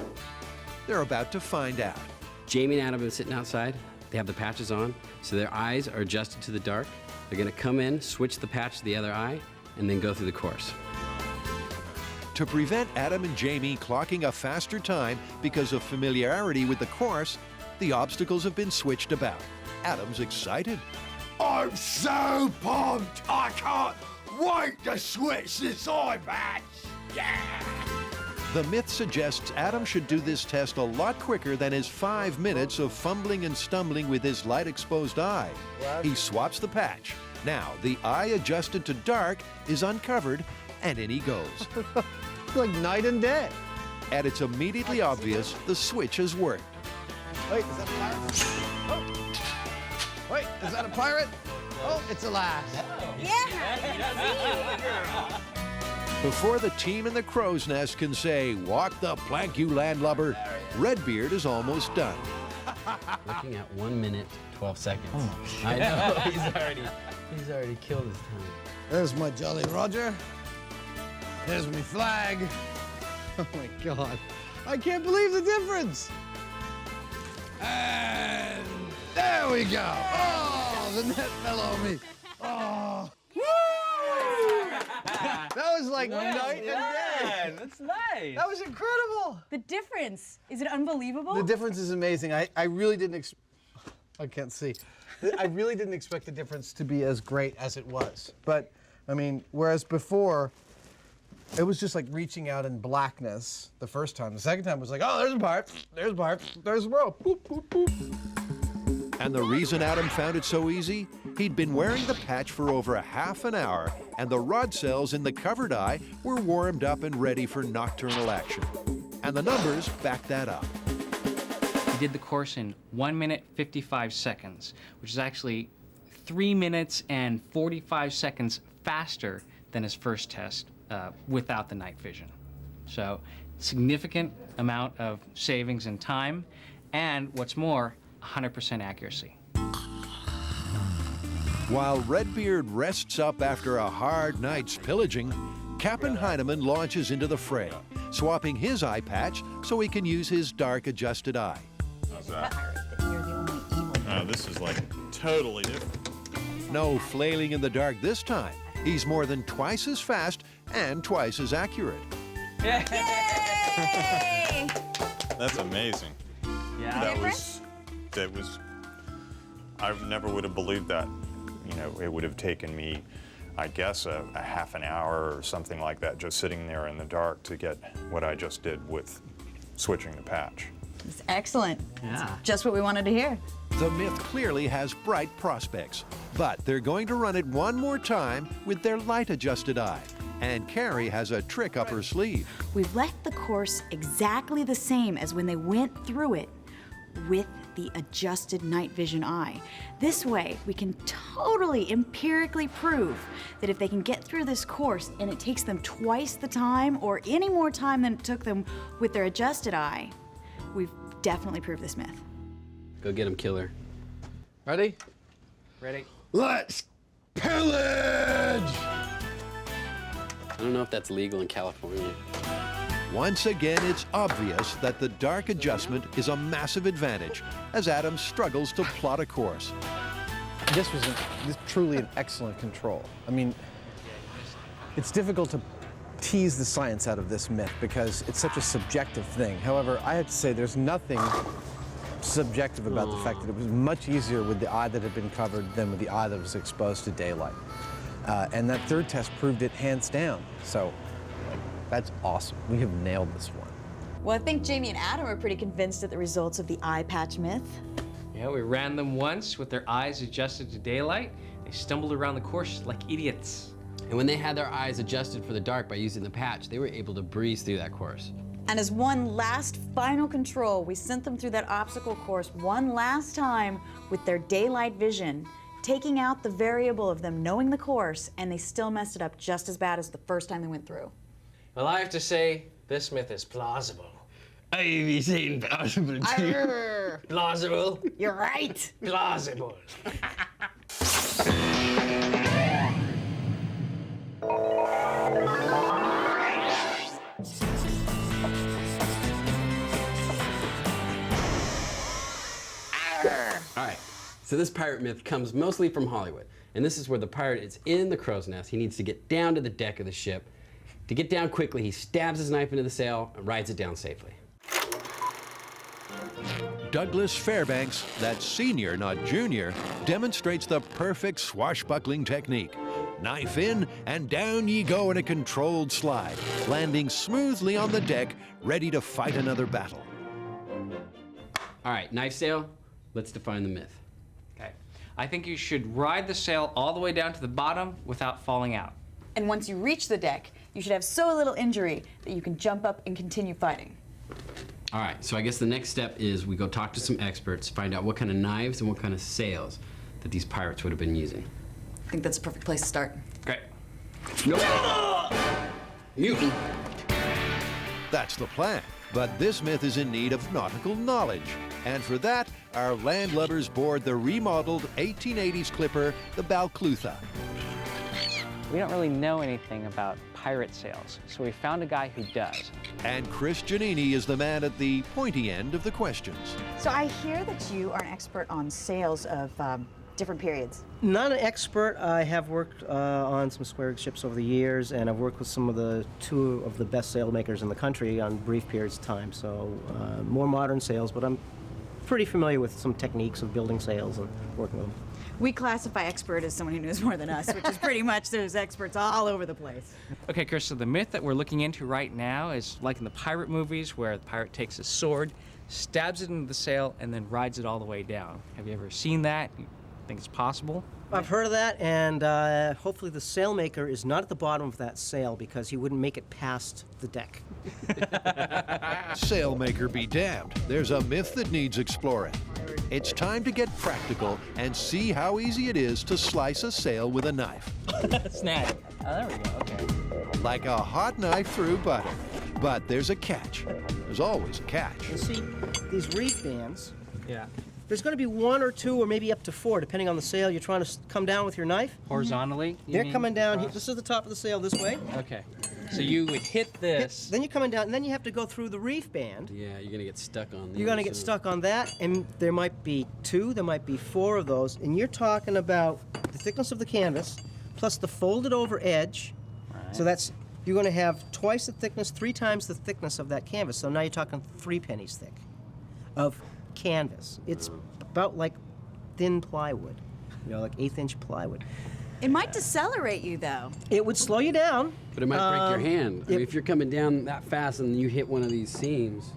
They're about to find out. Jamie and Adam have been sitting outside. They have the patches on, so their eyes are adjusted to the dark. They're gonna come in, switch the patch to the other eye, and then go through the course. To prevent Adam and Jamie clocking a faster time because of familiarity with the course, the obstacles have been switched about. Adam's excited. I'm so pumped! I can't wait to switch this eye patch! Yeah! The myth suggests Adam should do this test a lot quicker than his 5 minutes of fumbling and stumbling with his light-exposed eye. He swaps the patch. Now, the eye adjusted to dark is uncovered, and in he goes. It's like night and day. And it's immediately obvious the switch has worked. Wait, is that a pirate? Oh. Wait, is that a pirate? Oh, it's a lass. Before the team in the crow's nest can say, "Walk the plank, you landlubber," Redbeard is almost done. Looking at 1 minute, 12 seconds. Oh, I know, he's already killed his time. There's my Jolly Roger. There's my flag. Oh my God. I can't believe the difference. And there we go. Oh, the net fell on me. Oh. That was like night and day. That's nice. That was incredible. The difference, is it unbelievable? The difference is amazing. I really didn't I can't see. I really didn't expect the difference to be as great as it was. But, I mean, whereas before, it was just like reaching out in blackness the first time. The second time was like, oh, there's a pirate, there's a pirate, there's a rope. Boop, boop, boop. And the reason Adam found it so easy? He'd been wearing the patch for over a half an hour, and the rod cells in the covered eye were warmed up and ready for nocturnal action. And the numbers back that up. He did the course in 1 minute, 55 seconds, which is actually 3 minutes and 45 seconds faster than his first test without the night vision. So, significant amount of savings in time, and what's more, 100% accuracy. While Redbeard rests up after a hard night's pillaging, Captain Hyneman launches into the fray, swapping his eye patch so he can use his dark adjusted eye. How's that? This is like totally different. No flailing in the dark this time. He's more than twice as fast and twice as accurate. Yay! That's amazing. Yeah. That was, I never would have believed that. You know, it would have taken me, I guess, a half an hour or something like that, just sitting there in the dark to get what I just did with switching the patch. It's excellent. Yeah. It's just what we wanted to hear. The myth clearly has bright prospects, but they're going to run it one more time with their light-adjusted eye. And Carrie has a trick up her sleeve. We've left the course exactly the same as when they went through it with the adjusted night vision eye. This way, we can totally empirically prove that if they can get through this course and it takes them twice the time or any more time than it took them with their adjusted eye, we've definitely proved this myth. Go get him, killer. Ready? Ready? Let's pillage! I don't know if that's legal in California. Once again, it's obvious that the dark adjustment is a massive advantage as Adam struggles to plot a course. This was truly an excellent control. I mean, it's difficult to tease the science out of this myth because it's such a subjective thing. However, I have to say there's nothing subjective about the fact that it was much easier with the eye that had been covered than with the eye that was exposed to daylight. And that third test proved it hands down. So that's awesome. We have nailed this one. Well, I think Jamie and Adam are pretty convinced at the results of the eye patch myth. Yeah, we ran them once with their eyes adjusted to daylight. They stumbled around the course like idiots. And when they had their eyes adjusted for the dark by using the patch, they were able to breeze through that course. And as one last final control, we sent them through that obstacle course one last time with their daylight vision. taking out the variable of them knowing the course, and they still messed it up just as bad as the first time they went through. Well, I have to say, this myth is plausible. I've seen plausible too. Plausible? You're right. Plausible. All right, so this pirate myth comes mostly from Hollywood. And this is where the pirate is in the crow's nest. He needs to get down to the deck of the ship. To get down quickly, he stabs his knife into the sail and rides it down safely. Douglas Fairbanks, that's senior, not junior, demonstrates the perfect swashbuckling technique. Knife in, and down ye go in a controlled slide, landing smoothly on the deck, ready to fight another battle. All right, knife sail, let's define the myth. Okay. I think you should ride the sail all the way down to the bottom without falling out. And once you reach the deck, you should have so little injury that you can jump up and continue fighting. All right, so I guess the next step is we go talk to some experts, find out what kind of knives and what kind of sails that these pirates would have been using. I think that's a perfect place to start. Great. Nope. Mutant. That's the plan, but this myth is in need of nautical knowledge. And for that, our landlubbers board the remodeled 1880s clipper, the Balclutha. We don't really know anything about pirate sails, so we found a guy who does. And Chris Giannini is the man at the pointy end of the questions. So I hear that you are an expert on sails of different periods. Not an expert. I have worked on some square rig ships over the years, and I've worked with two of the best sailmakers in the country on brief periods of time. So more modern sails, but I'm pretty familiar with some techniques of building sails and working with them. We classify expert as someone who knows more than us, which is pretty much there's experts all over the place. Okay, Chris, so the myth that we're looking into right now is like in the pirate movies where the pirate takes a sword, stabs it into the sail, and then rides it all the way down. Have you ever seen that? You think it's possible? I've heard of that, and hopefully the sailmaker is not at the bottom of that sail because he wouldn't make it past the deck. Sailmaker be damned. There's a myth that needs exploring. It's time to get practical and see how easy it is to slice a sail with a knife. Snap. Oh, there we go, okay. Like a hot knife through butter. But there's a catch. There's always a catch. You see, these reef bands, Yeah. there's going to be one or two or maybe up to four, depending on the sail you're trying to come down with your knife. Horizontally? you They're mean? coming down here. Across? This is the top of the sail this way. Okay. So you would hit this. Then you're coming down, and then you have to go through the reef band. Yeah, you're gonna get stuck on these. You're going to get stuck on that, and there might be two, there might be four of those, and you're talking about the thickness of the canvas plus the folded over edge. Right. So that's, you're going to have twice the thickness, 3 times the thickness of that canvas. So now you're talking 3 pennies thick of canvas. It's about like thin plywood, like 1/8-inch plywood. It might decelerate you, though. It would slow you down. But it might break your hand. I mean, if you're coming down that fast and you hit one of these seams,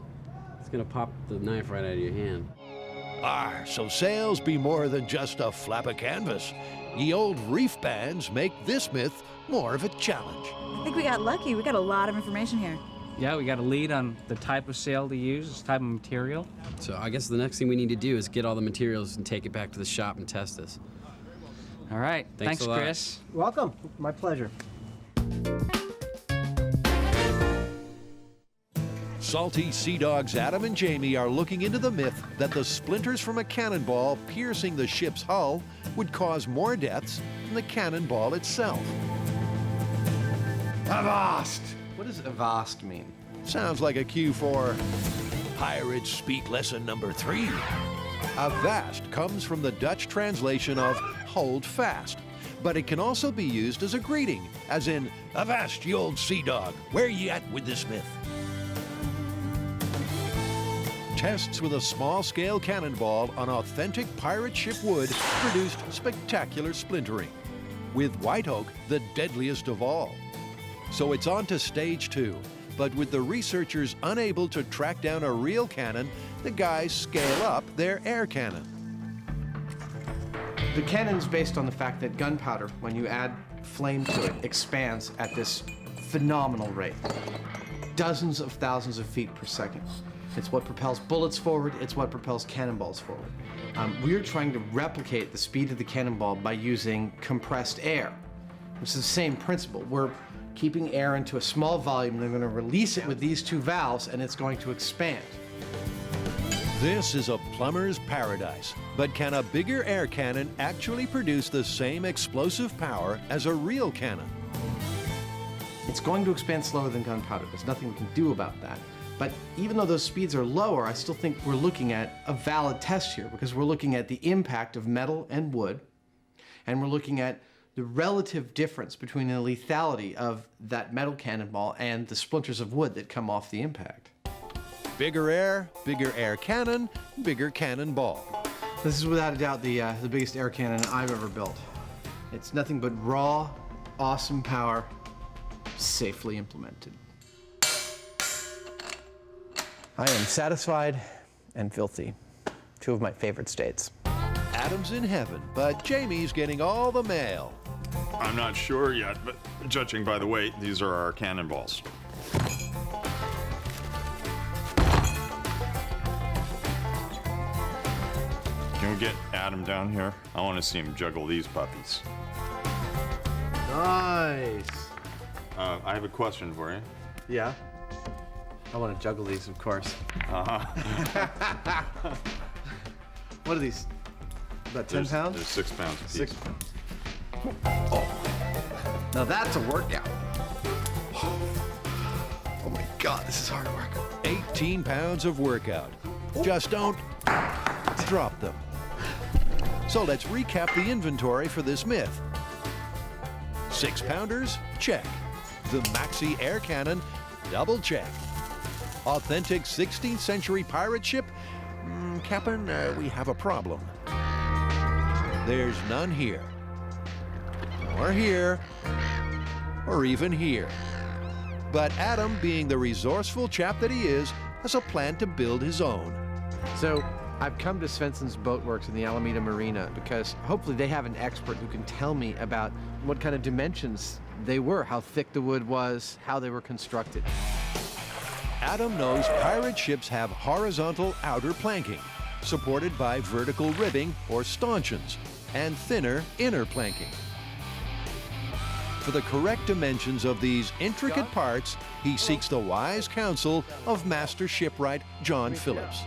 it's gonna pop the knife right out of your hand. So sails be more than just a flap of canvas. Ye old reef bands make this myth more of a challenge. I think we got lucky. We got a lot of information here. Yeah, we got a lead on the type of sail to use, this type of material. So I guess the next thing we need to do is get all the materials and take it back to the shop and test this. All right. Thanks a lot. Chris. Welcome. My pleasure. Salty Sea Dogs Adam and Jamie are looking into the myth that the splinters from a cannonball piercing the ship's hull would cause more deaths than the cannonball itself. Avast! What does avast mean? Sounds like a cue for Pirates Speak Lesson number 3. Avast comes from the Dutch translation of hold fast, but it can also be used as a greeting, as in, Avast, ye old sea dog, where ye at with this myth? Tests with a small-scale cannonball on authentic pirate ship wood produced spectacular splintering, with white oak the deadliest of all. So it's on to stage 2, but with the researchers unable to track down a real cannon, the guys scale up their air cannon. The cannon's based on the fact that gunpowder, when you add flame to it, expands at this phenomenal rate. dozens of thousands of feet per second. It's what propels bullets forward, it's what propels cannonballs forward. We are trying to replicate the speed of the cannonball by using compressed air, which is the same principle. We're keeping air into a small volume, and they're going to release it with these two valves, and it's going to expand. This is a plumber's paradise, but can a bigger air cannon actually produce the same explosive power as a real cannon? It's going to expand slower than gunpowder. There's nothing we can do about that. But even though those speeds are lower, I still think we're looking at a valid test here, because we're looking at the impact of metal and wood, and we're looking at the relative difference between the lethality of that metal cannonball and the splinters of wood that come off the impact. Bigger air cannon, bigger cannonball. This is without a doubt the biggest air cannon I've ever built. It's nothing but raw, awesome power, safely implemented. I am satisfied and filthy. Two of my favorite states. Adam's in heaven, but Jamie's getting all the mail. I'm not sure yet, but judging by the weight, these are our cannonballs. Can we get Adam down here? I want to see him juggle these puppies. Nice. I have a question for you. Yeah? I want to juggle these, of course. What are these? About 10 pounds? They're 6 pounds a piece. 6 pounds. Oh. Now that's a workout. Oh my God, this is hard work. 18 pounds of workout. Just don't drop them. So let's recap the inventory for this myth. 6-pounders, check. The Maxi air cannon, double check. Authentic 16th century pirate ship? Captain, we have a problem. There's none here. Or here. Or even here. But Adam, being the resourceful chap that he is, has a plan to build his own. So I've come to Svensson's Boat Works in the Alameda Marina because hopefully they have an expert who can tell me about what kind of dimensions they were, how thick the wood was, how they were constructed. Adam knows pirate ships have horizontal outer planking, supported by vertical ribbing or stanchions, and thinner inner planking. For the correct dimensions of these intricate parts, he seeks the wise counsel of master shipwright John Phillips.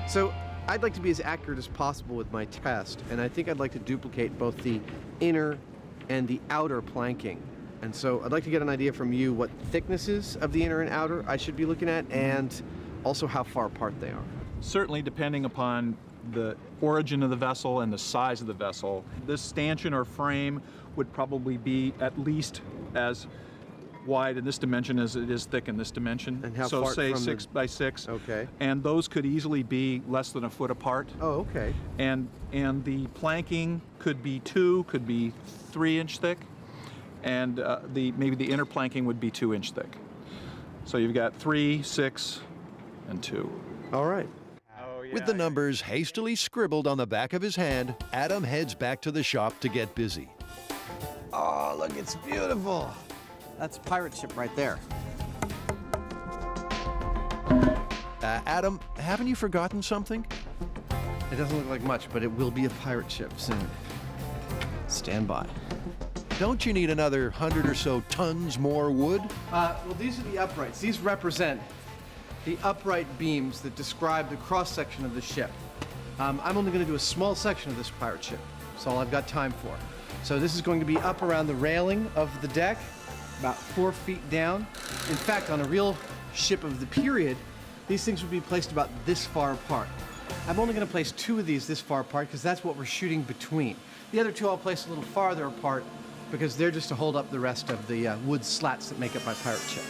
So I'd like to be as accurate as possible with my test, and I think I'd like to duplicate both the inner and the outer planking. And so I'd like to get an idea from you what thicknesses of the inner and outer I should be looking at, and also how far apart they are. Certainly depending upon the origin of the vessel and the size of the vessel. This stanchion or frame would probably be at least as wide in this dimension as it is thick in this dimension. And how so far say from 6 by 6. Okay. And those could easily be less than a foot apart. Oh, okay. And the planking could be 2, could be 3-inch thick, and maybe the inner planking would be 2-inch thick. So you've got 3, 6, and 2. All right. With the numbers hastily scribbled on the back of his hand, Adam heads back to the shop to get busy. Oh, look, it's beautiful. That's a pirate ship right there. Adam, haven't you forgotten something? It doesn't look like much, but it will be a pirate ship soon. Stand by. Don't you need another 100 or so tons more wood? Well, these are the uprights. These represent the upright beams that describe the cross-section of the ship. I'm only going to do a small section of this pirate ship. That's all I've got time for. So this is going to be up around the railing of the deck, about 4 feet down. In fact, on a real ship of the period, these things would be placed about this far apart. I'm only going to place 2 of these this far apart because that's what we're shooting between. The other 2 I'll place a little farther apart because they're just to hold up the rest of the wood slats that make up my pirate ship.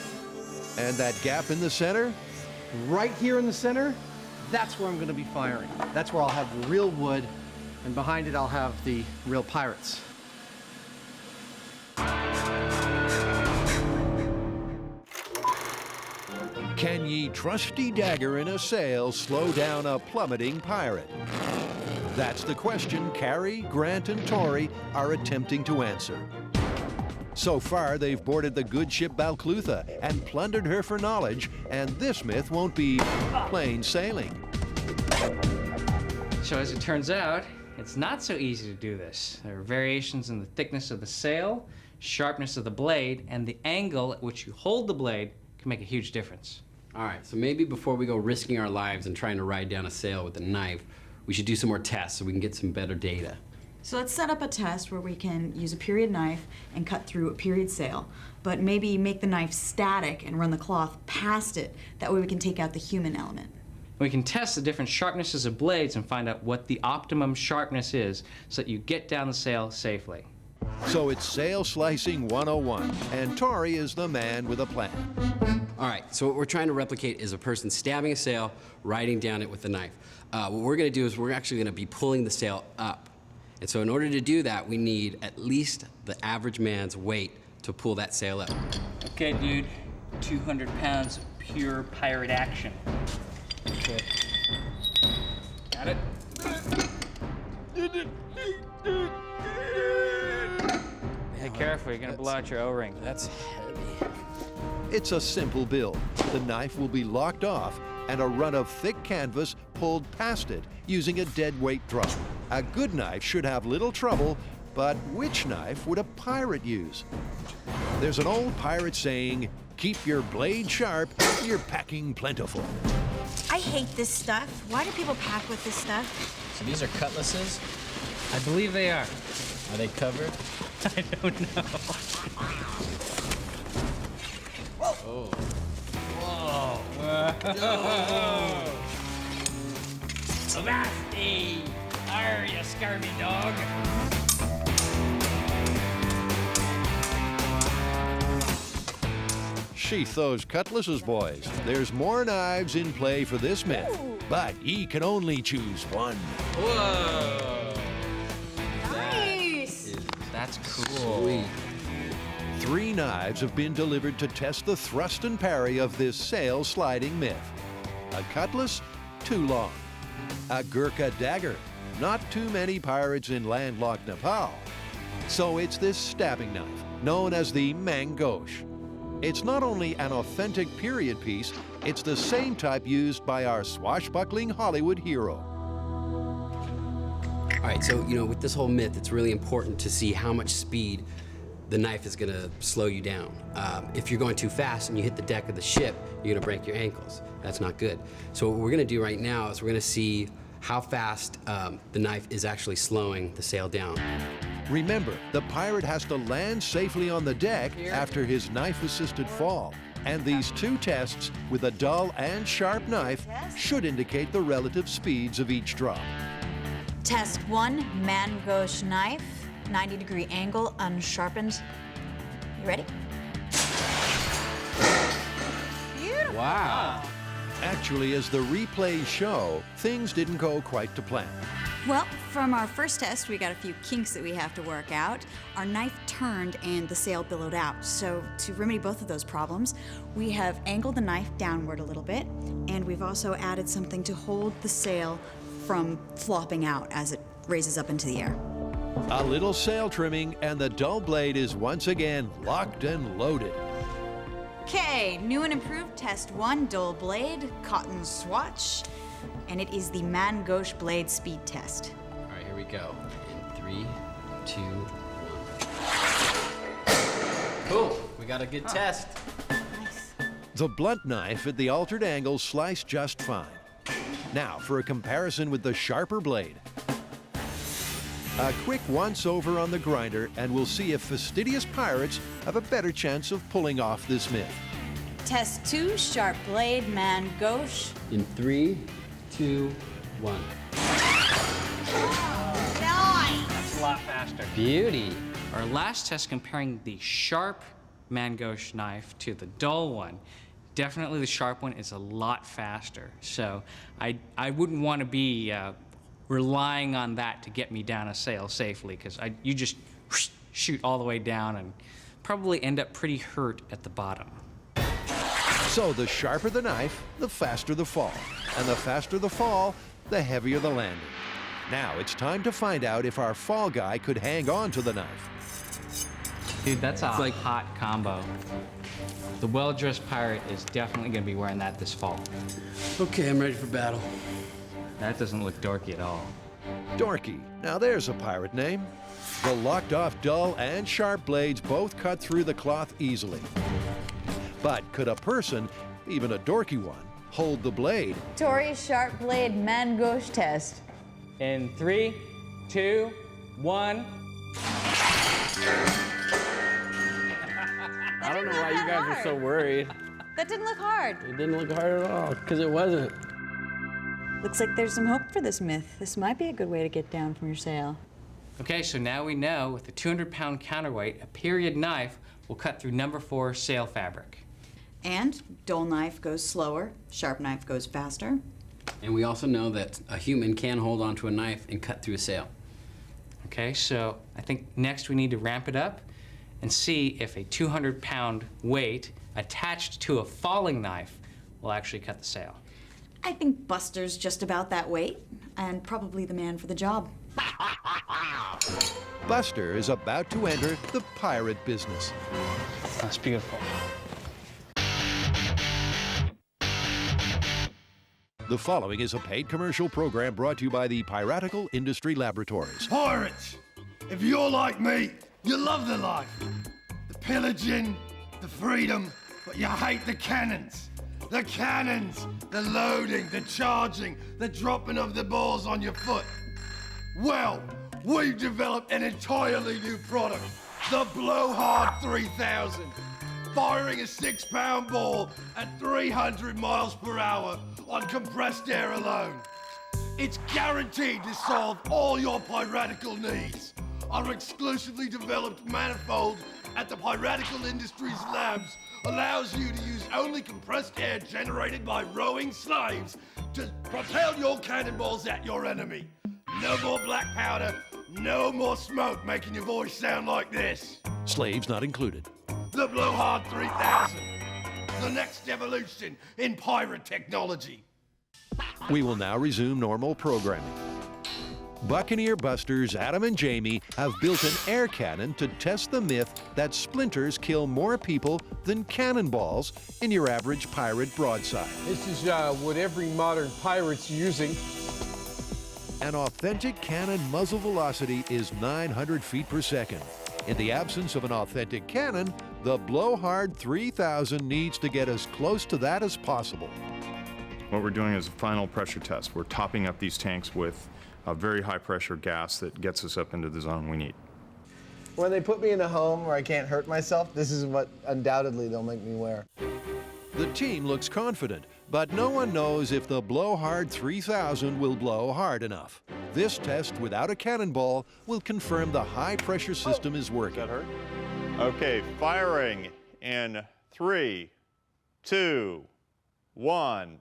And that gap in the center? Right here in the center, that's where I'm going to be firing. That's where I'll have the real wood, and behind it I'll have the real pirates. Can ye trusty dagger in a sail slow down a plummeting pirate? That's the question Carrie, Grant, and Tori are attempting to answer. So far, they've boarded the good ship Balclutha and plundered her for knowledge, and this myth won't be plain sailing. So as it turns out, it's not so easy to do this. There are variations in the thickness of the sail, sharpness of the blade, and the angle at which you hold the blade can make a huge difference. All right, so maybe before we go risking our lives and trying to ride down a sail with a knife, we should do some more tests so we can get some better data. So let's set up a test where we can use a period knife and cut through a period sail, but maybe make the knife static and run the cloth past it. That way we can take out the human element. We can test the different sharpnesses of blades and find out what the optimum sharpness is so that you get down the sail safely. So it's sail slicing 101, and Tori is the man with a plan. All right, so what we're trying to replicate is a person stabbing a sail, riding down it with a knife. What we're gonna do is we're actually gonna be pulling the sail up. And so in order to do that, we need at least the average man's weight to pull that sail up. Okay, dude, 200 pounds of pure pirate action. Okay. Got it? Hey, careful, you're gonna blow out your O-ring. That's heavy. It's a simple build. The knife will be locked off and a run of thick canvas pulled past it using a dead weight drum. A good knife should have little trouble, but which knife would a pirate use? There's an old pirate saying, keep your blade sharp, you're packing plentiful. I hate this stuff. Why do people pack with this stuff? So these are cutlasses? I believe they are. Are they covered? I don't know. Oh. Whoa. Avasti! Arr, you scurvy dog! Sheath those cutlasses, boys. There's more knives in play for this myth, but ye can only choose one. Whoa. Nice! That's cool. Sweet. 3 knives have been delivered to test the thrust and parry of this sail sliding myth. A cutlass, too long. A Gurkha dagger, not too many pirates in landlocked Nepal. So it's this stabbing knife, known as the mangosh. It's not only an authentic period piece, it's the same type used by our swashbuckling Hollywood hero. All right, so, with this whole myth, it's really important to see how much speed the knife is gonna slow you down. If you're going too fast and you hit the deck of the ship, you're gonna break your ankles. That's not good. So what we're gonna do right now is we're gonna see how fast the knife is actually slowing the sail down. Remember, the pirate has to land safely on the deck after his knife-assisted fall. And these 2 tests with a dull and sharp knife should indicate the relative speeds of each drop. Test 1, mangosh knife, 90-degree angle, unsharpened. You ready? Beautiful. Wow. Actually, as the replays show, things didn't go quite to plan. Well, from our first test, we got a few kinks that we have to work out. Our knife turned and the sail billowed out. So to remedy both of those problems, we have angled the knife downward a little bit, and we've also added something to hold the sail from flopping out as it raises up into the air. A little sail trimming, and the dull blade is once again locked and loaded. Okay, new and improved test 1, dull blade, cotton swatch, and it is the mangosh blade speed test. All right, here we go. In 3, 2, 1. Cool, we got a good test. Nice. The blunt knife at the altered angle sliced just fine. Now for a comparison with the sharper blade. A quick once-over on the grinder, and we'll see if fastidious pirates have a better chance of pulling off this myth. Test 2, sharp blade, mangosh. In 3, 2, 1. That's a lot faster. Beauty. Our last test comparing the sharp mangosh knife to the dull one, definitely the sharp one is a lot faster. So I wouldn't want to be relying on that to get me down a sail safely, because you just shoot all the way down and probably end up pretty hurt at the bottom. So the sharper the knife, the faster the fall. And the faster the fall, the heavier the landing. Now it's time to find out if our fall guy could hang on to the knife. Dude, that's a hot combo. The well-dressed pirate is definitely gonna be wearing that this fall. Okay, I'm ready for battle. That doesn't look dorky at all. Dorky. Now there's a pirate name. The locked-off dull and sharp blades both cut through the cloth easily. But could a person, even a dorky one, hold the blade? Tori's sharp blade man gauche test. In 3, 2, 1. I don't know why you guys are so worried. That didn't look hard. It didn't look hard at all, because it wasn't. Looks like there's some hope for this myth. This might be a good way to get down from your sail. Okay, so now we know with a 200-pound counterweight, a period knife will cut through number 4 sail fabric. And dull knife goes slower, sharp knife goes faster. And we also know that a human can hold onto a knife and cut through a sail. Okay, so I think next we need to ramp it up and see if a 200-pound weight attached to a falling knife will actually cut the sail. I think Buster's just about that weight, and probably the man for the job. Buster is about to enter the pirate business. That's beautiful. The following is a paid commercial program brought to you by the Piratical Industry Laboratories. Pirates! If you're like me, you love the life. The pillaging, the freedom, but you hate the cannons. The cannons, the loading, the charging, the dropping of the balls on your foot. Well, we've developed an entirely new product, the Blowhard 3000. Firing a 6-pound ball at 300 miles per hour on compressed air alone. It's guaranteed to solve all your piratical needs. Our exclusively developed manifold at the Piratical Industries Labs allows you to use only compressed air generated by rowing slaves to propel your cannonballs at your enemy. No more black powder, no more smoke making your voice sound like this. Slaves not included. The Blowhard 3000, the next evolution in pirate technology. We will now resume normal programming. Buccaneer Busters Adam and Jamie have built an air cannon to test the myth that splinters kill more people than cannonballs in your average pirate broadside. This is what every modern pirate's using. An authentic cannon muzzle velocity is 900 feet per second. In the absence of an authentic cannon, the Blowhard 3000 needs to get as close to that as possible. What we're doing is a final pressure test. We're topping up these tanks with a very high pressure gas that gets us up into the zone we need. When they put me in a home where I can't hurt myself, this is what undoubtedly they'll make me wear. The team looks confident, but no one knows if the Blowhard 3000 will blow hard enough. This test without a cannonball will confirm the high pressure system is working. Does that hurt? Okay, firing in 3, 2, 1.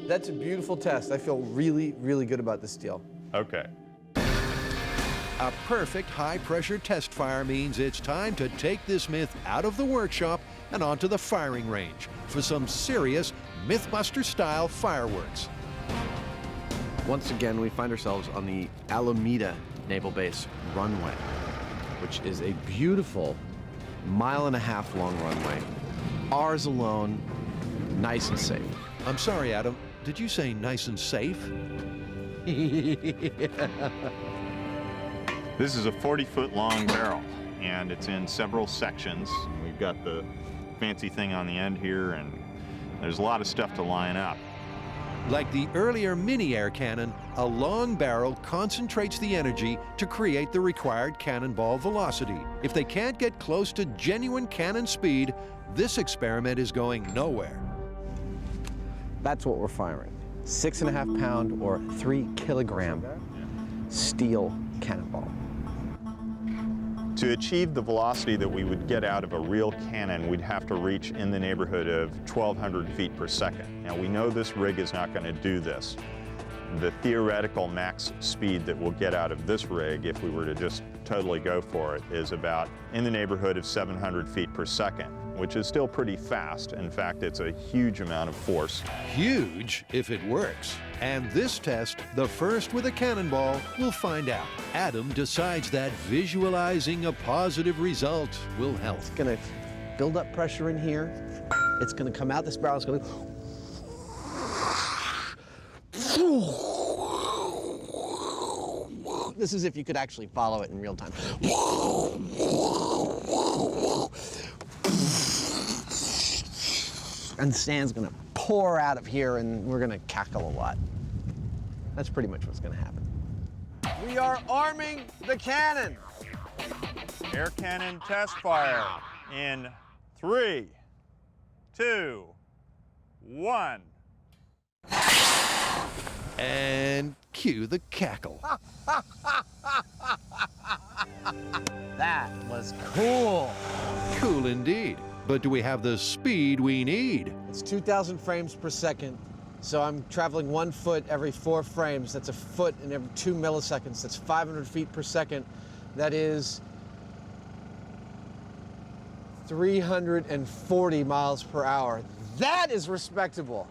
That's a beautiful test. I feel really, really good about this deal. Okay. A perfect high-pressure test fire means it's time to take this myth out of the workshop and onto the firing range for some serious MythBusters-style fireworks. Once again, we find ourselves on the Alameda Naval Base runway, which is a beautiful 1.5 mile long runway. Ours alone, nice and safe. I'm sorry, Adam. Did you say nice and safe? This is a 40-foot long barrel, and it's in several sections. We've got the fancy thing on the end here, and there's a lot of stuff to line up. Like the earlier mini air cannon, a long barrel concentrates the energy to create the required cannonball velocity. If they can't get close to genuine cannon speed, this experiment is going nowhere. That's what we're firing. 6.5 pound or 3 kilogram steel cannonball. To achieve the velocity that we would get out of a real cannon, we'd have to reach in the neighborhood of 1,200 feet per second. Now, we know this rig is not going to do this. The theoretical max speed that we'll get out of this rig, if we were to just totally go for it, is about in the neighborhood of 700 feet per second. which is still pretty fast. In fact, it's a huge amount of force. Huge if it works. And this test, the first with a cannonball, will find out. Adam decides that visualizing a positive result will help. It's gonna build up pressure in here. It's gonna come out this barrel. It's gonna This is if you could actually follow it in real time. And sand's gonna pour out of here and we're gonna cackle a lot. That's pretty much what's gonna happen. We are arming the cannon. Air cannon test fire in 3, 2, 1. And cue the cackle. That was cool. Cool indeed. But do we have the speed we need? It's 2,000 frames per second. So I'm traveling 1 foot every 4 frames. That's a foot in every 2 milliseconds. That's 500 feet per second. That is 340 miles per hour. That is respectable.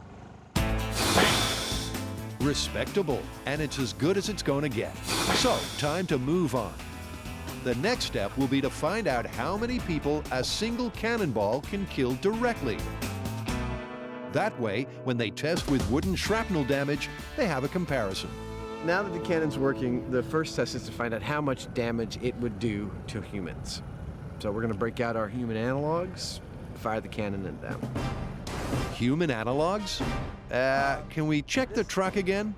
Respectable, and it's as good as it's going to get. So, time to move on. The next step will be to find out how many people a single cannonball can kill directly. That way, when they test with wooden shrapnel damage, they have a comparison. Now that the cannon's working, the first test is to find out how much damage it would do to humans. So we're going to break out our human analogs, fire the cannon at them. Human analogs? Can we check the truck again?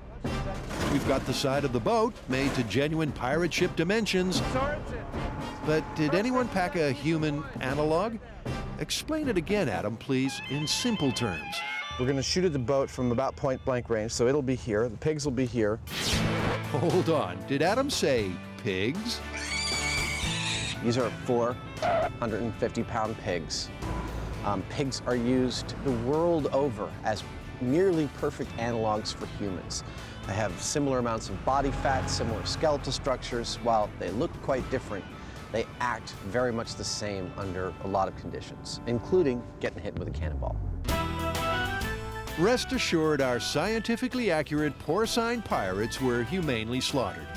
We've got the side of the boat made to genuine pirate ship dimensions. But did anyone pack a human analog? Explain it again, Adam, please, in simple terms. We're going to shoot at the boat from about point blank range, so it'll be here. The pigs will be here. Hold on. Did Adam say pigs? These are 450-pound pigs. Pigs are used the world over as nearly perfect analogs for humans. They have similar amounts of body fat, similar skeletal structures. While they look quite different, they act very much the same under a lot of conditions, including getting hit with a cannonball. Rest assured, our scientifically accurate porcine pirates were humanely slaughtered.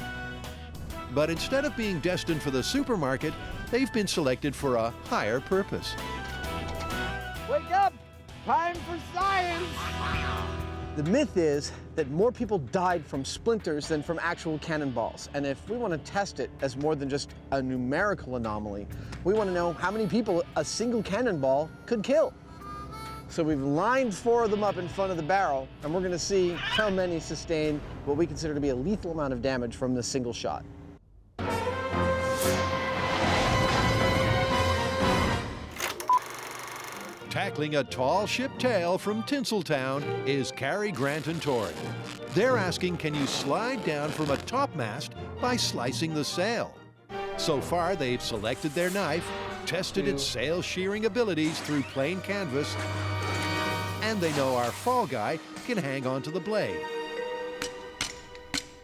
But instead of being destined for the supermarket, they've been selected for a higher purpose. Wake up! Time for science! The myth is that more people died from splinters than from actual cannonballs. And if we want to test it as more than just a numerical anomaly, we want to know how many people a single cannonball could kill. So we've lined 4 of them up in front of the barrel, and we're going to see how many sustain what we consider to be a lethal amount of damage from the single shot. Tackling a tall ship tail from Tinseltown is Cary, Grant, and Tori. They're asking, can you slide down from a topmast by slicing the sail? So far, they've selected their knife, tested its sail shearing abilities through plain canvas, and they know our fall guy can hang on to the blade.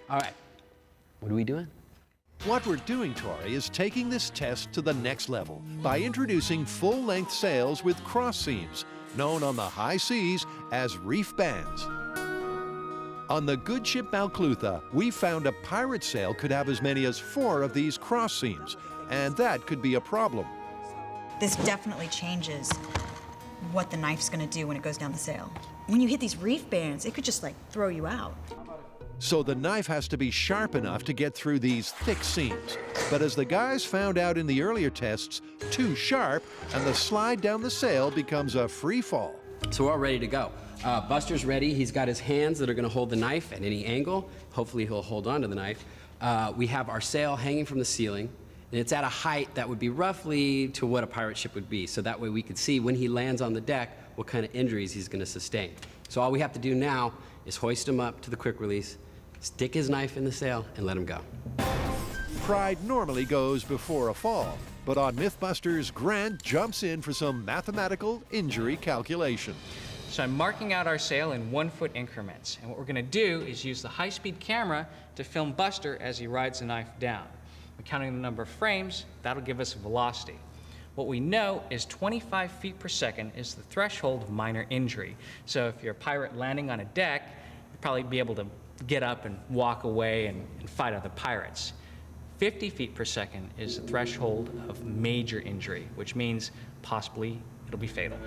All right, what are we doing? What we're doing, Tori, is taking this test to the next level by introducing full-length sails with cross seams, known on the high seas as reef bands. On the good ship Balclutha, we found a pirate sail could have as many as 4 of these cross seams, and that could be a problem. This definitely changes what the knife's gonna do when it goes down the sail. When you hit these reef bands, it could just like throw you out. So the knife has to be sharp enough to get through these thick seams. But as the guys found out in the earlier tests, too sharp, and the slide down the sail becomes a free fall. So we're all ready to go. Buster's ready. He's got his hands that are gonna hold the knife at any angle. Hopefully he'll hold on to the knife. We have our sail hanging from the ceiling, and it's at a height that would be roughly to what a pirate ship would be. So that way we could see when he lands on the deck what kind of injuries he's gonna sustain. So all we have to do now is hoist him up to the quick release, stick his knife in the sail, and let him go. Pride normally goes before a fall, but on MythBusters, Grant jumps in for some mathematical injury calculation. So I'm marking out our sail in 1-foot increments, and what we're gonna do is use the high-speed camera to film Buster as he rides the knife down. We're counting the number of frames, that'll give us a velocity. What we know is 25 feet per second is the threshold of minor injury. So if you're a pirate landing on a deck, you'll probably be able to get up and walk away and fight other pirates. 50 feet per second is the threshold of major injury, which means possibly it'll be fatal.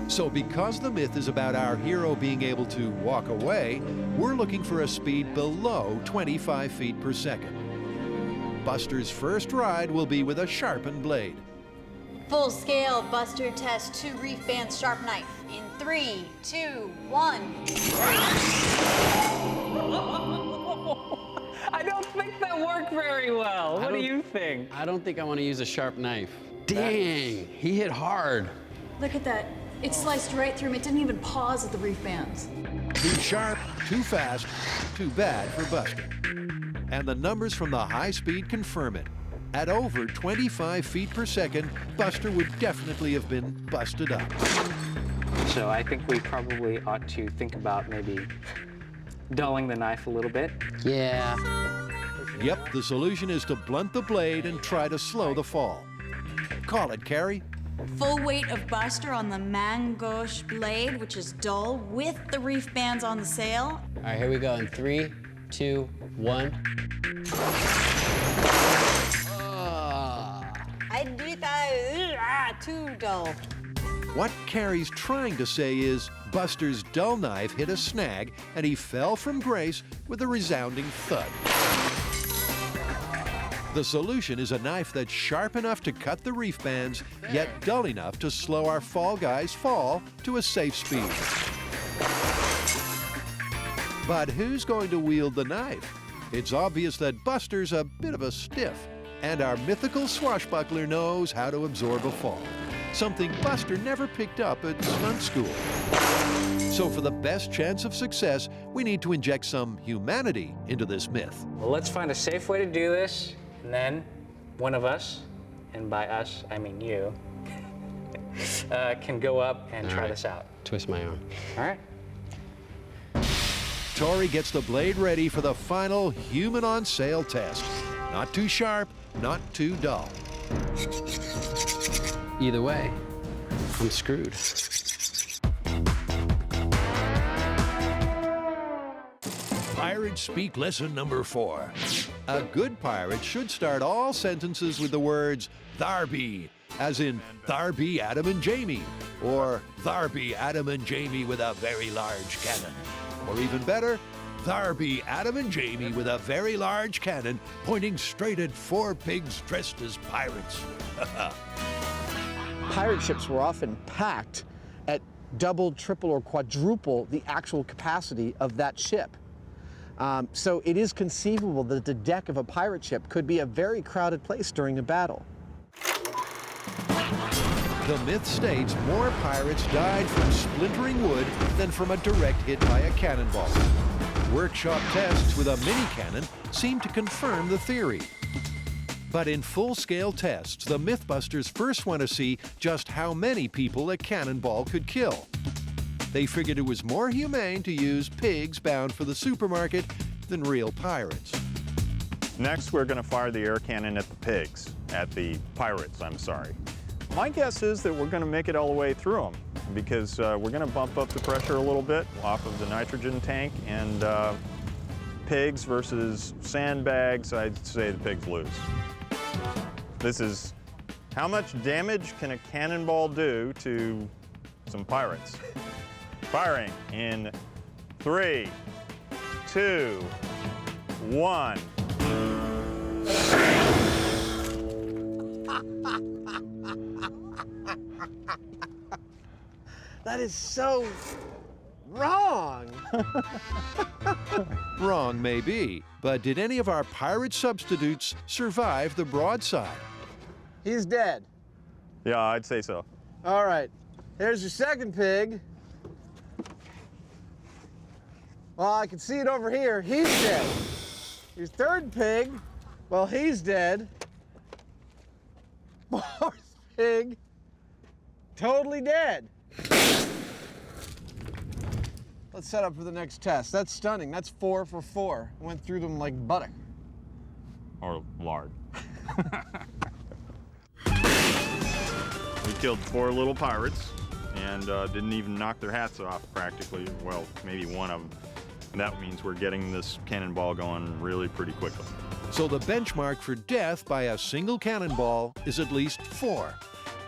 So because the myth is about our hero being able to walk away, we're looking for a speed below 25 feet per second. Buster's first ride will be with a sharpened blade. Full scale Buster test 2 reef bands sharp knife in 3, 2, 1. I don't think that worked very well. What do you think? I don't think I want to use a sharp knife. Dang, he hit hard. Look at that. It sliced right through him. It didn't even pause at the reef bands. Too sharp, too fast, too bad for Buster. And the numbers from the high speed confirm it. At over 25 feet per second, Buster would definitely have been busted up. So I think we probably ought to think about maybe dulling the knife a little bit. Yeah. Yep, the solution is to blunt the blade and try to slow the fall. Call it, Carrie. Full weight of Buster on the main gauche blade, which is dull, with the reef bands on the sail. All right, here we go in 3, 2, 1. Too dull. What Carrie's trying to say is Buster's dull knife hit a snag and he fell from grace with a resounding thud. The solution is a knife that's sharp enough to cut the reef bands, yet dull enough to slow our fall guy's fall to a safe speed. But who's going to wield the knife? It's obvious that Buster's a bit of a stiff, and our mythical swashbuckler knows how to absorb a fall, something Buster never picked up at stunt school. So for the best chance of success, we need to inject some humanity into this myth. Well, let's find a safe way to do this, and then one of us, and by us, I mean you, can go up and try this out. Twist my arm. All right. Tori gets the blade ready for the final human on sail test. Not too sharp, not too dull. Either way, I'm screwed. Pirate Speak lesson number 4. A good pirate should start all sentences with the words "thar be," as in "thar be Adam and Jamie," or "thar be Adam and Jamie with a very large cannon," or even better, "Thar be Adam and Jamie with a very large cannon pointing straight at 4 pigs dressed as pirates." Pirate ships were often packed at double, triple, or quadruple the actual capacity of that ship. So it is conceivable that the deck of a pirate ship could be a very crowded place during a battle. The myth states more pirates died from splintering wood than from a direct hit by a cannonball. Workshop tests with a mini cannon seem to confirm the theory. But in full-scale tests, the MythBusters first want to see just how many people a cannonball could kill. They figured it was more humane to use pigs bound for the supermarket than real pirates. Next, we're going to fire the air cannon at the pigs, at the pirates, I'm sorry. My guess is that we're going to make it all the way through them because we're going to bump up the pressure a little bit off of the nitrogen tank, and pigs versus sandbags, I'd say the pigs lose. This is how much damage can a cannonball do to some pirates? Firing in 3, 2, 1. That is so wrong. Wrong maybe, but did any of our pirate substitutes survive the broadside? He's dead. Yeah, I'd say so. All right, here's your second pig. Well, I can see it over here. He's dead. Your third pig, well, he's dead. Fourth pig, totally dead. Let's set up for the next test. That's stunning. That's 4 for 4. Went through them like butter. Or lard. killed 4 little pirates and didn't even knock their hats off practically. Well, maybe one of them. That means we're getting this cannonball going really pretty quickly. So the benchmark for death by a single cannonball is at least 4.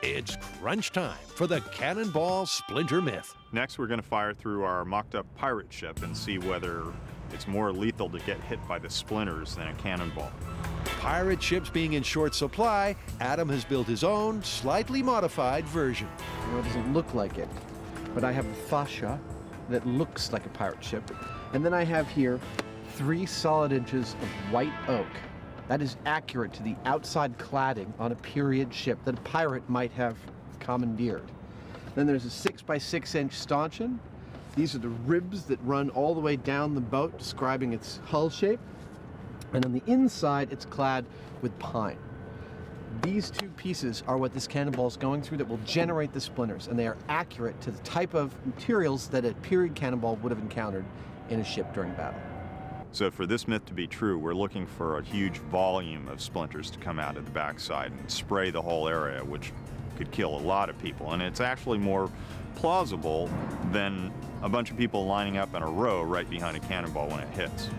It's crunch time for the Cannonball Splinter myth. Next, we're going to fire through our mocked-up pirate ship and see whether it's more lethal to get hit by the splinters than a cannonball. Pirate ships being in short supply, Adam has built his own, slightly modified version. Well, it doesn't look like it, but I have a fascia that looks like a pirate ship. And then I have here 3 solid inches of white oak. That is accurate to the outside cladding on a period ship that a pirate might have commandeered. Then there's a 6 by 6 inch stanchion. These are the ribs that run all the way down the boat, describing its hull shape. And on the inside, it's clad with pine. These 2 pieces are what this cannonball is going through that will generate the splinters, and they are accurate to the type of materials that a period cannonball would have encountered in a ship during battle. So for this myth to be true, we're looking for a huge volume of splinters to come out of the backside and spray the whole area, which could kill a lot of people. And it's actually more plausible than a bunch of people lining up in a row right behind a cannonball when it hits.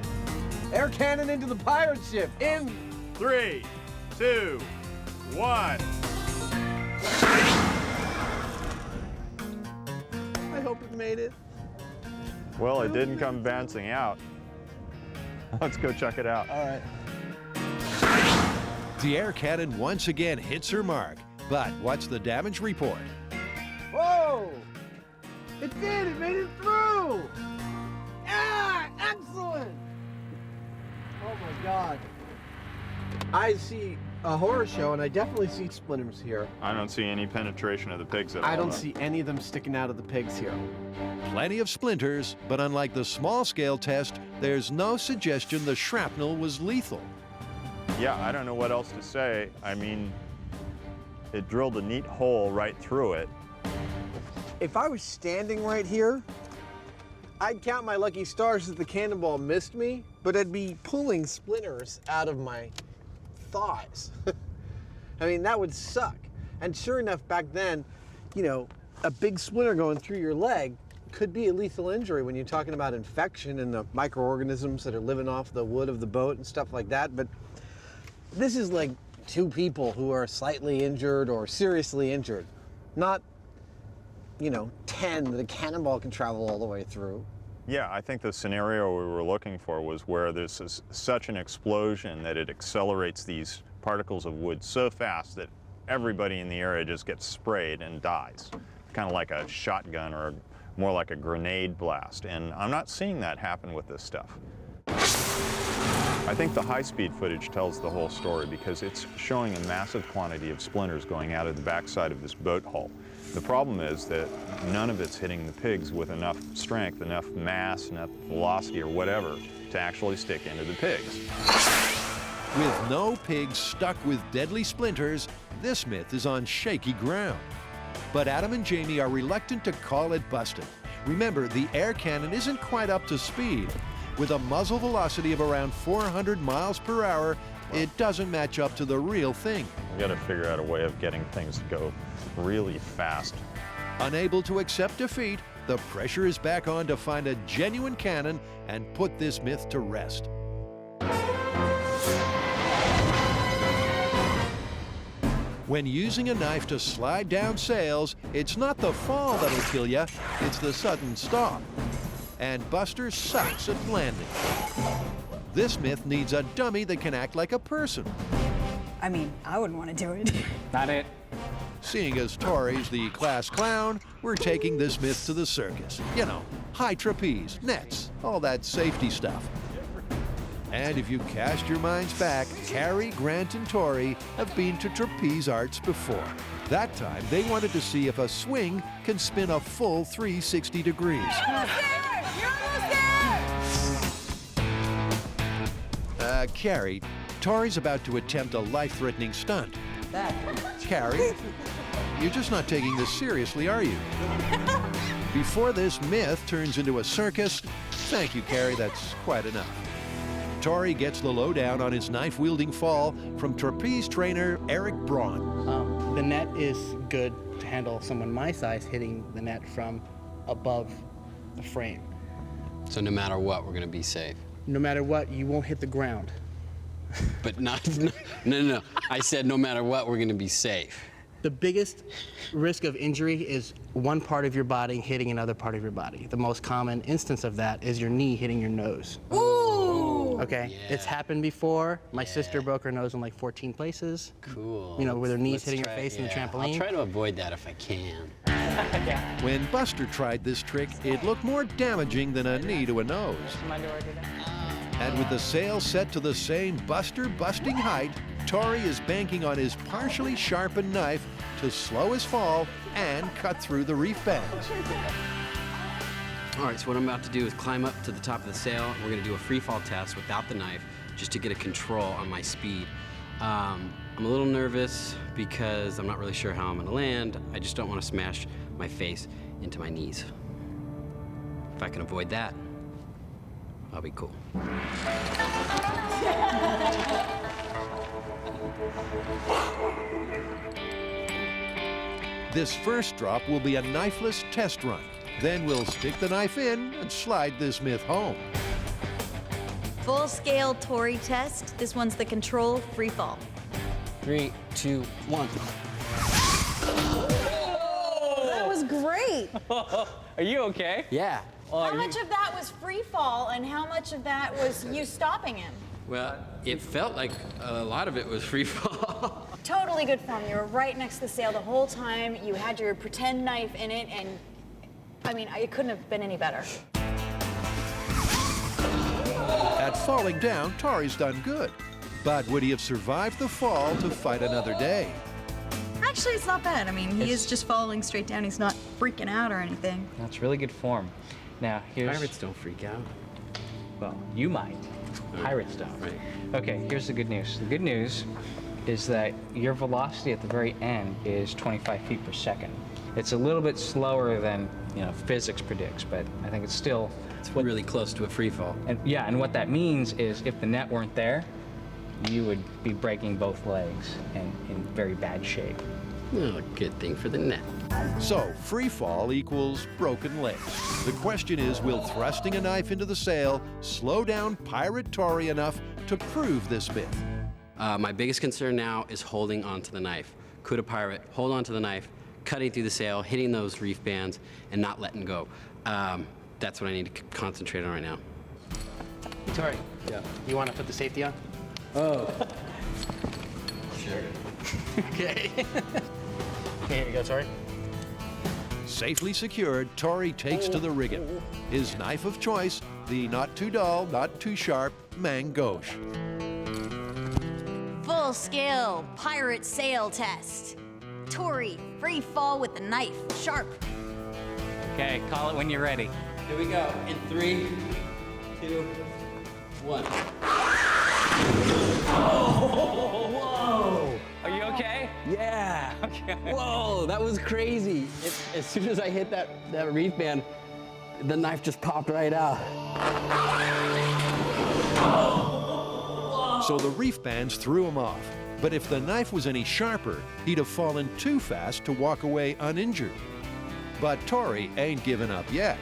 Air cannon into the pirate ship, in 3, 2, 1. I hope it made it. Well, it didn't come bouncing out. Let's go check it out. All right. The air cannon once again hits her mark. But what's the damage report? Whoa! It did! It made it through! Yeah! Excellent! Oh my God. I see a horror show, and I definitely see splinters here. I don't see any penetration of the pigs at all. I don't see any of them sticking out of the pigs here. Plenty of splinters, but unlike the small-scale test, there's no suggestion the shrapnel was lethal. Yeah, I don't know what else to say. I mean, it drilled a neat hole right through it. If I was standing right here, I'd count my lucky stars that the cannonball missed me, but I'd be pulling splinters out of my thighs. I mean, that would suck. And sure enough, back then, you know, a big splinter going through your leg could be a lethal injury when you're talking about infection and the microorganisms that are living off the wood of the boat and stuff like that. But this is like 2 people who are slightly injured or seriously injured, not, you know, 10 that a cannonball can travel all the way through. Yeah, I think the scenario we were looking for was where this is such an explosion that it accelerates these particles of wood so fast that everybody in the area just gets sprayed and dies. Kind of like a shotgun or more like a grenade blast. And I'm not seeing that happen with this stuff. I think the high-speed footage tells the whole story because it's showing a massive quantity of splinters going out of the backside of this boat hull. The problem is that none of it's hitting the pigs with enough strength, enough mass, enough velocity or whatever to actually stick into the pigs. With no pigs stuck with deadly splinters, this myth is on shaky ground. But Adam and Jamie are reluctant to call it busted. Remember, the air cannon isn't quite up to speed. With a muzzle velocity of around 400 miles per hour, it doesn't match up to the real thing. We gotta figure out a way of getting things to go really fast. Unable to accept defeat, the pressure is back on to find a genuine cannon and put this myth to rest. When using a knife to slide down sails, it's not the fall that'll kill you, it's the sudden stop. And Buster sucks at landing. This myth needs a dummy that can act like a person. I mean, I wouldn't want to do it. Not it. Seeing as Tori's the class clown, we're taking this myth to the circus. You know, high trapeze, nets, all that safety stuff. And if you cast your minds back, Carrie, Grant, and Tori have been to trapeze arts before. That time, they wanted to see if a swing can spin a full 360 degrees. Carrie, Tori's about to attempt a life-threatening stunt. Carrie, you're just not taking this seriously, are you? Before this myth turns into a circus, thank you, Carrie, that's quite enough. Tori gets the lowdown on his knife-wielding fall from trapeze trainer Eric Braun. The net is good to handle someone my size hitting the net from above the frame. So no matter what, we're gonna be safe. No matter what, you won't hit the ground. But not, no. I said no matter what, we're gonna be safe. The biggest risk of injury is one part of your body hitting another part of your body. The most common instance of that is your knee hitting your nose. Ooh! Okay, Yeah. it's happened before. My sister broke her nose in like 14 places. Cool. You know, with her knees Let's hitting try- her face in the yeah, trampoline. I'll try to avoid that if I can. When Buster tried this trick, it looked more damaging than a knee to a nose. And with the sail set to the same Buster-busting height, Tori is banking on his partially sharpened knife to slow his fall and cut through the reef bands. All right, so what I'm about to do is climb up to the top of the sail. We're gonna do a free fall test without the knife, just to get a control on my speed. I'm a little nervous because I'm not really sure how I'm gonna land. I just don't wanna smash my face into my knees. If I can avoid that, I'll be cool. This first drop will be a knifeless test run. Then we'll stick the knife in and slide this myth home. Full-scale Tori test. This one's the control free fall. 3, 2, 1. That was great. Are you okay? Yeah. How much of that was free fall and how much of that was you stopping him? Well, it felt like a lot of it was free fall. Totally good form. You were right next to the sail the whole time. You had your pretend knife in it, and I mean, it couldn't have been any better. At falling down, Tori's done good. But would he have survived the fall to fight another day? Actually, it's not bad. I mean, he is just following straight down. He's not freaking out or anything. That's really good form. Now, here's... Pirates don't freak out. Well, you might. Pirates don't. Right. Okay, here's the good news. The good news is that your velocity at the very end is 25 feet per second. It's a little bit slower than, you know, physics predicts, but I think it's still... It's really close to a free fall. And yeah, and what that means is if the net weren't there, you would be breaking both legs and in very bad shape. Oh, good thing for the net. So, free fall equals broken legs. The question is, will thrusting a knife into the sail slow down Pirate Tori enough to prove this myth? My biggest concern now is holding onto the knife. Could a pirate hold onto the knife, cutting through the sail, hitting those reef bands, and not letting go? That's what I need to concentrate on right now. Tori, yeah. You want to put the safety on? Oh. Sure. Okay. Okay, here you go, Tori. Safely secured, Tori takes to the rigging. His knife of choice, the not too dull, not too sharp Mangoche. Full-scale pirate sail test. Tori, free fall with the knife, sharp. Okay, call it when you're ready. Here we go. In 3, 2, 1. Whoa! Are you okay? Yeah. Okay. Whoa, that was crazy. As soon as I hit that reef band, the knife just popped right out. So the reef bands threw him off. But if the knife was any sharper, he'd have fallen too fast to walk away uninjured. But Tori ain't given up yet.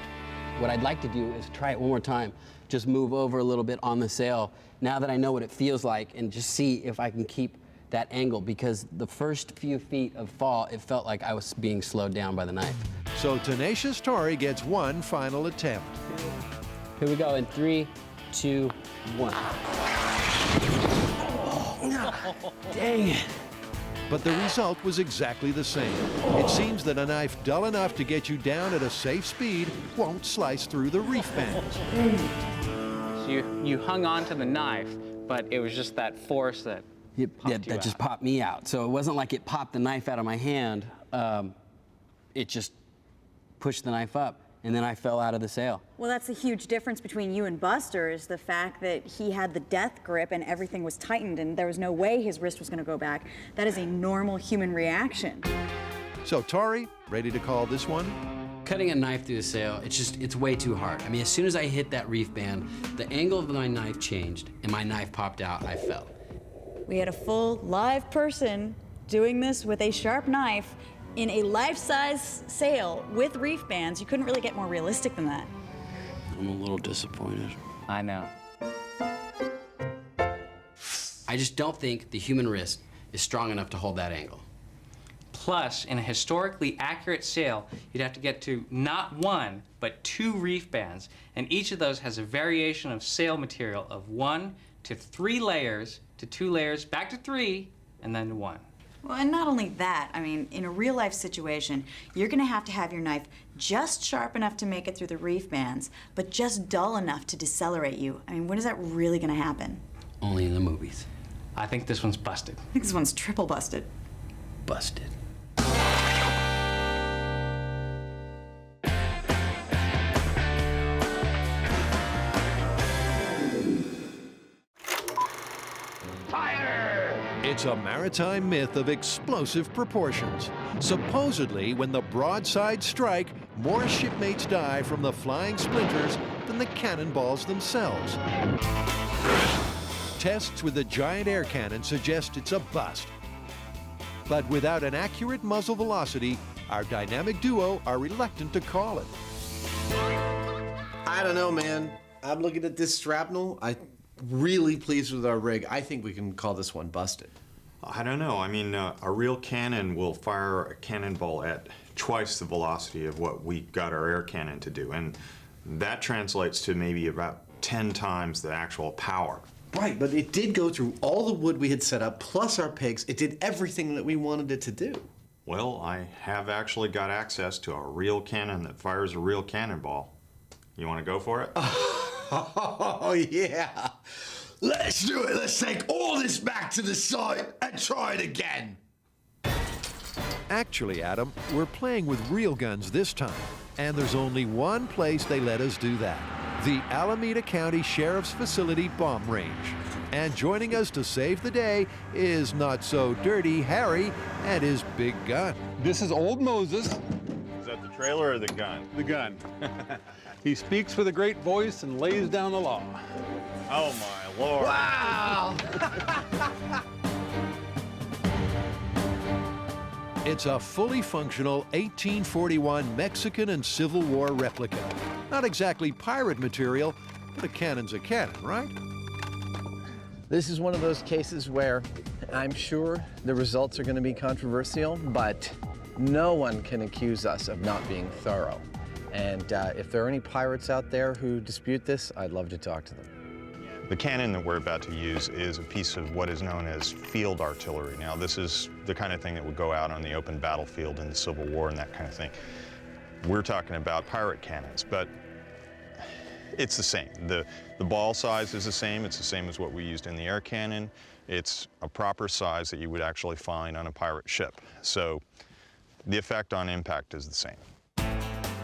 What I'd like to do is try it one more time. Just move over a little bit on the sail, now that I know what it feels like, and just see if I can keep that angle, because the first few feet of fall, it felt like I was being slowed down by the knife. So tenacious Tori gets one final attempt. Here we go in 3, 2, 1. Dang it. But the result was exactly the same. It seems that a knife dull enough to get you down at a safe speed won't slice through the reef bands. So you hung on to the knife, but it was just that force that that just popped me out. So it wasn't like it popped the knife out of my hand. It just pushed the knife up, and then I fell out of the sail. Well, that's a huge difference between you and Buster, is the fact that he had the death grip and everything was tightened and there was no way his wrist was going to go back. That is a normal human reaction. So Tori, ready to call this one? Cutting a knife through the sail, it's way too hard. I mean, as soon as I hit that reef band, the angle of my knife changed and my knife popped out, I fell. We had a full live person doing this with a sharp knife in a life-size sail with reef bands. You couldn't really get more realistic than that. I'm a little disappointed. I know. I just don't think the human wrist is strong enough to hold that angle. Plus, in a historically accurate sail, you'd have to get to not one, but 2 reef bands, and each of those has a variation of sail material of 1 to 3 layers, to 2 layers, back to 3, and then to 1. Well, and not only that, I mean, in a real-life situation, you're gonna have to have your knife just sharp enough to make it through the reef bands, but just dull enough to decelerate you. I mean, when is that really gonna happen? Only in the movies. I think this one's busted. I think this one's triple busted. Busted. It's a maritime myth of explosive proportions. Supposedly, when the broadsides strike, more shipmates die from the flying splinters than the cannonballs themselves. Tests with the giant air cannon suggest it's a bust. But without an accurate muzzle velocity, our dynamic duo are reluctant to call it. I don't know, man. I'm looking at this shrapnel. I'm really pleased with our rig. I think we can call this one busted. I don't know. I mean, a real cannon will fire a cannonball at twice the velocity of what we got our air cannon to do, and that translates to maybe about 10 times the actual power. Right, but it did go through all the wood we had set up, plus our pegs. It did everything that we wanted it to do. Well, I have actually got access to a real cannon that fires a real cannonball. You want to go for it? Oh, yeah. Let's do it. Let's take all this back to the site and try it again. Actually, Adam, we're playing with real guns this time, and there's only one place they let us do that. The Alameda County Sheriff's Facility Bomb Range. And joining us to save the day is not-so-dirty Harry and his big gun. This is Old Moses. Is that the trailer or the gun? The gun. He speaks with a great voice and lays down the law. Oh, my Lord. Wow! It's a fully functional 1841 Mexican and Civil War replica. Not exactly pirate material, but a cannon's a cannon, right? This is one of those cases where I'm sure the results are going to be controversial, but no one can accuse us of not being thorough. And if there are any pirates out there who dispute this, I'd love to talk to them. The cannon that we're about to use is a piece of what is known as field artillery. Now, this is the kind of thing that would go out on the open battlefield in the Civil War and that kind of thing. We're talking about pirate cannons, but it's the same. The ball size is the same. It's the same as what we used in the air cannon. It's a proper size that you would actually find on a pirate ship. So the effect on impact is the same.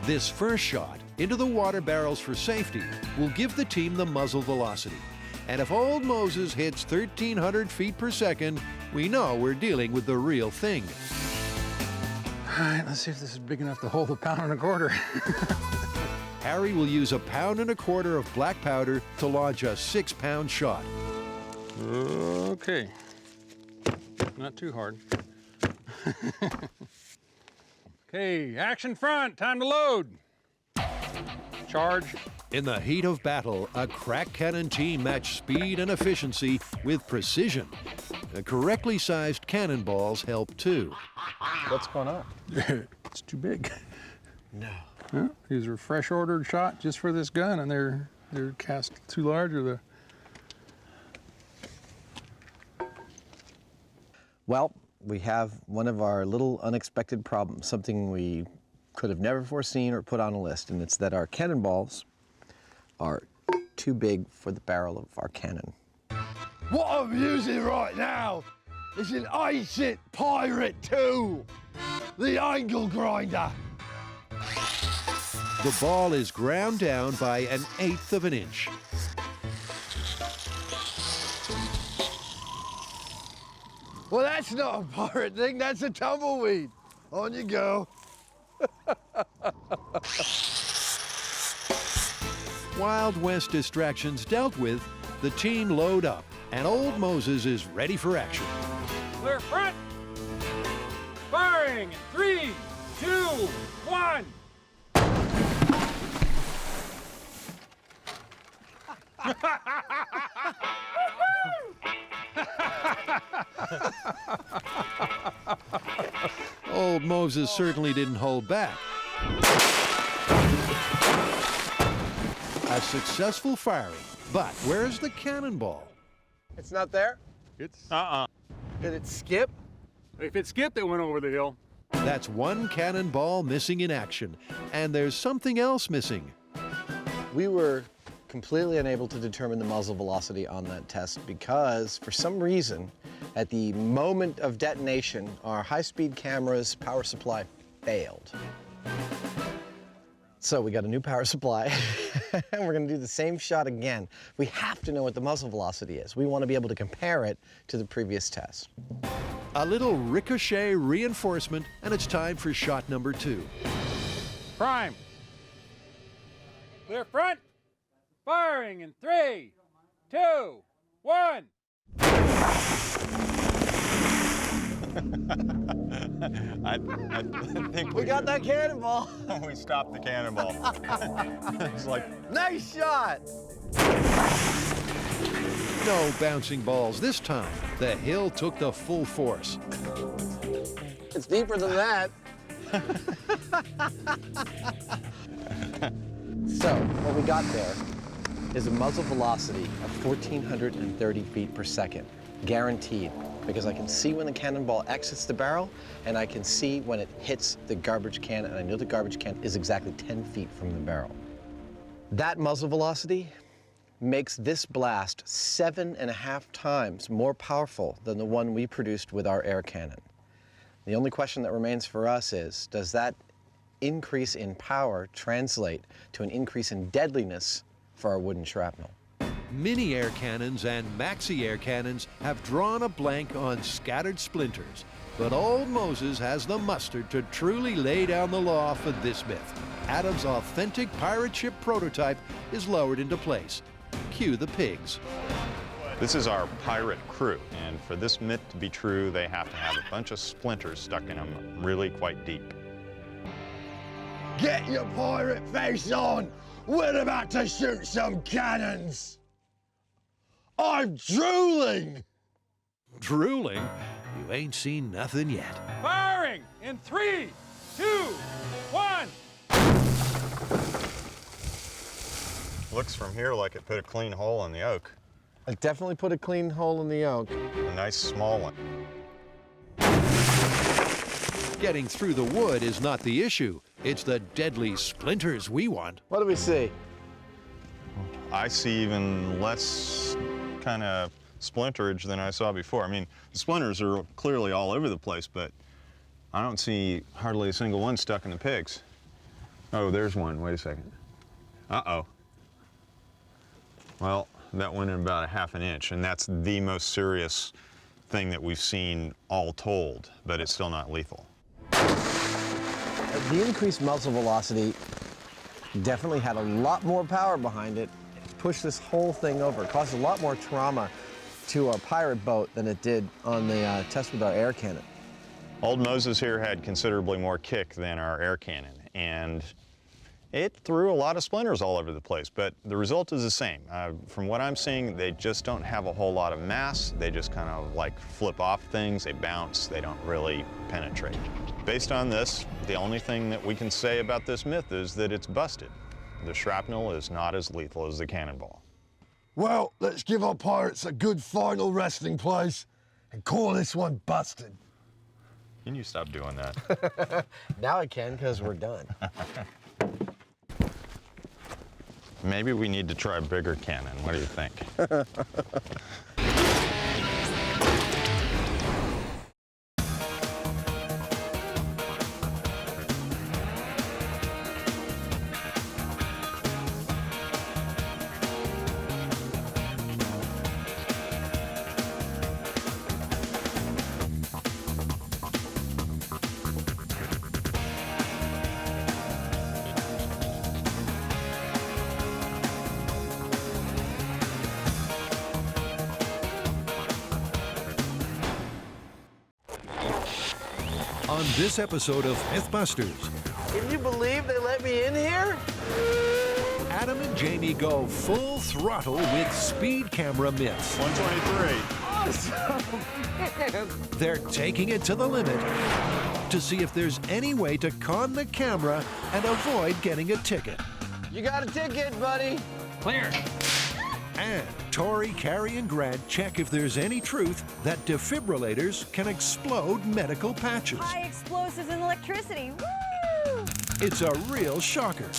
This first shot into the water barrels for safety will give the team the muzzle velocity. And if Old Moses hits 1,300 feet per second, we know we're dealing with the real thing. All right, let's see if this is big enough to hold a pound and a quarter. Harry will use a 1.25 pounds of black powder to launch a 6-pound shot. Okay, not too hard. Okay, action front, time to load. Charge. In the heat of battle, a crack cannon team match speed and efficiency with precision. The correctly sized cannonballs help too. What's going on? It's too big. No. Huh? These are fresh ordered shot just for this gun, and they're cast too large, or the. Well, we have one of our little unexpected problems, something we could have never foreseen or put on a list, and it's that our cannonballs are too big for the barrel of our cannon. What I'm using right now is an ancient pirate tool, the angle grinder. The ball is ground down by 1/8 of an inch. Well, that's not a pirate thing, that's a tumbleweed. On you go. Wild West distractions dealt with, the team load up, and Old Moses is ready for action. Clear front. Firing in 3, 2, 1. Old Moses certainly didn't hold back. A successful firing, but where's the cannonball? It's not there? It's Did it skip? If it skipped, it went over the hill. That's one cannonball missing in action, and there's something else missing. We were completely unable to determine the muzzle velocity on that test because, for some reason, at the moment of detonation, our high-speed camera's power supply failed. So we got a new power supply, and we're gonna do the same shot again. We have to know what the muzzle velocity is. We want to be able to compare it to the previous test. A little ricochet reinforcement, and it's time for shot number 2. Prime. Clear front. Firing in 3, 2, 1. I think We got that cannonball. we stopped the cannonball. It's like, Nice shot. No bouncing balls this time. The hill took the full force. It's deeper than that. So, what we got there is a muzzle velocity of 1,430 feet per second, guaranteed, because I can see when the cannonball exits the barrel, and I can see when it hits the garbage can, and I know the garbage can is exactly 10 feet from the barrel. That muzzle velocity makes this blast 7.5 times more powerful than the one we produced with our air cannon. The only question that remains for us is, does that increase in power translate to an increase in deadliness for our wooden shrapnel? Mini air cannons and maxi air cannons have drawn a blank on scattered splinters, but old Moses has the mustard to truly lay down the law for this myth. Adam's authentic pirate ship prototype is lowered into place. Cue the pigs. this is our pirate crew, and for this myth to be true, they have to have a bunch of splinters stuck in them really quite deep. Get your pirate face on! We're about to shoot some cannons! I'm drooling! Drooling? You ain't seen nothing yet. Firing in 3, 2, 1. Looks from here like it put a clean hole in the oak. It definitely put a clean hole in the oak. A nice small one. Getting through the wood is not the issue. It's the deadly splinters we want. What do we see? I see even less kind of splinterage than I saw before. I mean, the splinters are clearly all over the place, but I don't see hardly a single one stuck in the pigs. Oh, there's one. Wait a second. Uh-oh. Well, that went in about 1/2 inch, and that's the most serious thing that we've seen all told, but it's still not lethal. The increased muzzle velocity definitely had a lot more power behind it. It pushed this whole thing over. It caused a lot more trauma to our pirate boat than it did on the test with our air cannon. Old Moses here had considerably more kick than our air cannon, and it threw a lot of splinters all over the place, but the result is the same. From what I'm seeing, they just don't have a whole lot of mass. They just kind of like flip off things, they bounce, they don't really penetrate. Based on this, the only thing that we can say about this myth is that it's busted. The shrapnel is not as lethal as the cannonball. Well, let's give our pirates a good final resting place and call this one busted. Can you stop doing that? Now I can, because we're done. Maybe we need to try a bigger cannon. What do you think? On this episode of MythBusters, Can you believe they let me in here? Adam and Jamie go full throttle with speed camera myths. 123. Awesome. They're taking it to the limit to see if there's any way to con the camera and avoid getting a ticket. You got a ticket, buddy. Clear. And Tori, Carrie, and Grant check if there's any truth that defibrillators can explode medical patches. High explosives and electricity. Woo! It's a real shocker.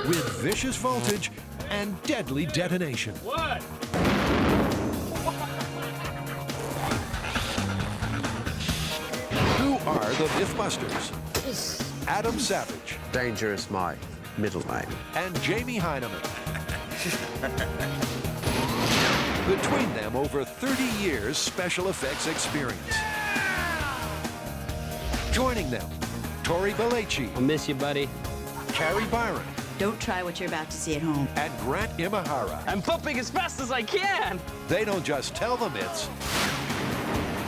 With vicious voltage and deadly detonation. What? Who are the MythBusters? Adam Savage. Danger is my middle name. And Jamie Hyneman. Between them, over 30 years special effects experience. Joining them, Tori Belleci. I'll miss you, buddy. Carrie Byron. Don't try what you're about to see at home. And Grant Imahara. I'm pooping as fast as I can. They don't just tell the myths,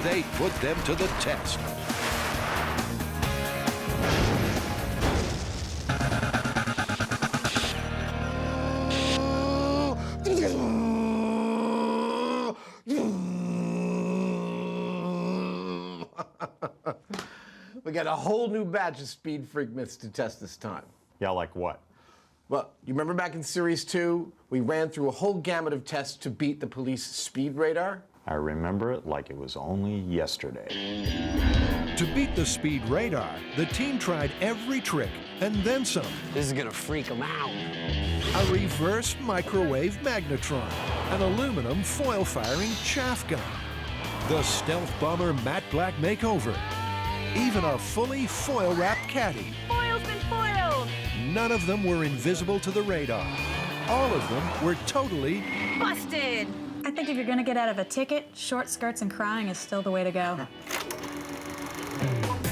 they put them to the test. We got a whole new batch of Speed Freak myths to test this time. Yeah, like what? Well, you remember back in Series 2, we ran through a whole gamut of tests to beat the police speed radar? I remember it like it was only yesterday. To beat the speed radar, the team tried every trick and then some. This is gonna freak them out. A reverse microwave magnetron, an aluminum foil-firing chaff gun, the stealth bomber matte black makeover, even a fully foil-wrapped caddy. Foil's been foiled! None of them were invisible to the radar. All of them were totally Busted! I think if you're gonna get out of a ticket, short skirts and crying is still the way to go.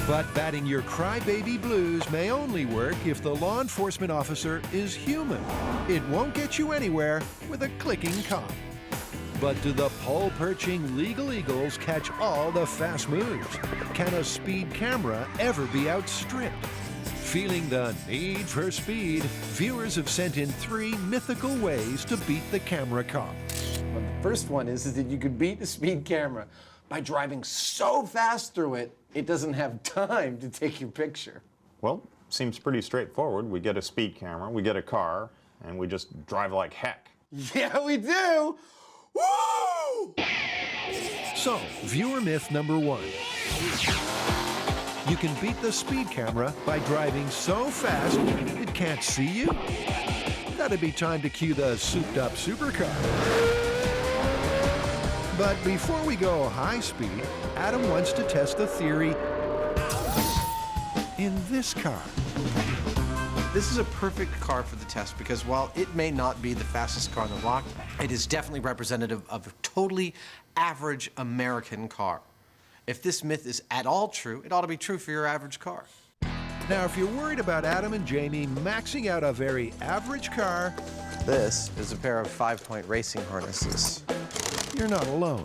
But batting your crybaby blues may only work if the law enforcement officer is human. It won't get you anywhere with a clicking cop. But do the pole-perching legal eagles catch all the fast moves? Can a speed camera ever be outstripped? Feeling the need for speed, viewers have sent in 3 mythical ways to beat the camera cop. Well, the first one is that you could beat the speed camera by driving so fast through it, it doesn't have time to take your picture. Well, seems pretty straightforward. We get a speed camera, we get a car, and we just drive like heck. Yeah, we do! Woo! So, viewer myth number 1. You can beat the speed camera by driving so fast it can't see you? That'd be time to cue the souped-up supercar. But before we go high speed, Adam wants to test the theory in this car. This is a perfect car for the test because while it may not be the fastest car on the block, it is definitely representative of a totally average American car. If this myth is at all true, it ought to be true for your average car. Now, if you're worried about Adam and Jamie maxing out a very average car, This is a pair of 5-point racing harnesses. You're not alone.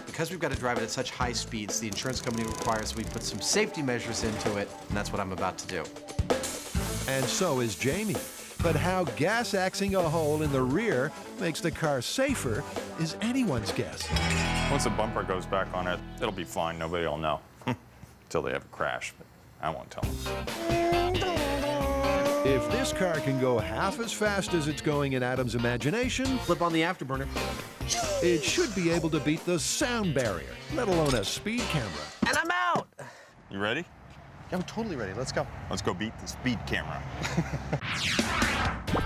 Because we've got to drive it at such high speeds, the insurance company requires we put some safety measures into it, and that's what I'm about to do. And so is Jamie. But how gas-axing a hole in the rear makes the car safer is anyone's guess. Once the bumper goes back on it, it'll be fine. Nobody will know. Until they have a crash, but I won't tell them. If this car can go half as fast as it's going in Adam's imagination, flip on the afterburner. It should be able to beat the sound barrier, let alone a speed camera. And I'm out! You ready? Yeah, I'm totally ready. Let's go. Let's go beat the speed camera.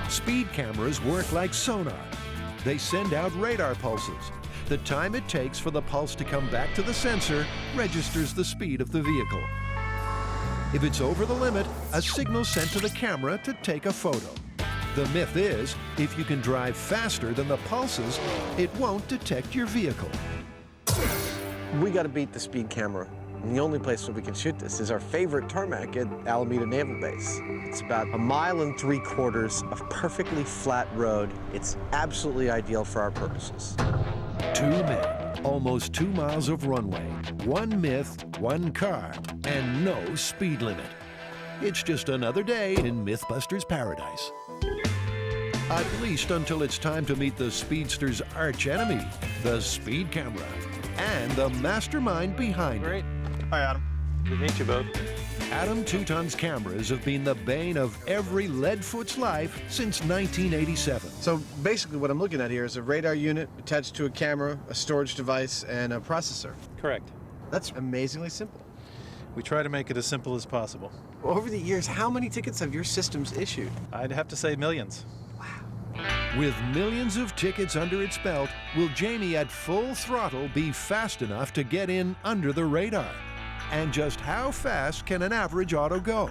Speed cameras work like sonar. They send out radar pulses. The time it takes for the pulse to come back to the sensor registers the speed of the vehicle. If it's over the limit, a signal's sent to the camera to take a photo. The myth is, if you can drive faster than the pulses, it won't detect your vehicle. We got to beat the speed camera. And the only place where we can shoot this is our favorite tarmac at Alameda Naval Base. It's about 1.75 miles of perfectly flat road. It's absolutely ideal for our purposes. 2 men, Almost 2 miles of runway, one myth, one car, and no speed limit. It's just another day in MythBusters paradise. At least until it's time to meet the speedster's arch enemy, the speed camera, and the mastermind behind it. Great. Hi, Adam. Good to meet you both. Adam Teuton's cameras have been the bane of every leadfoot's life since 1987. So basically what I'm looking at here is a radar unit attached to a camera, a storage device, and a processor. Correct. That's amazingly simple. We try to make it as simple as possible. Over the years, how many tickets have your systems issued? I'd have to say millions. With millions of tickets under its belt, will Jamie at full throttle be fast enough to get in under the radar? And just how fast can an average auto go?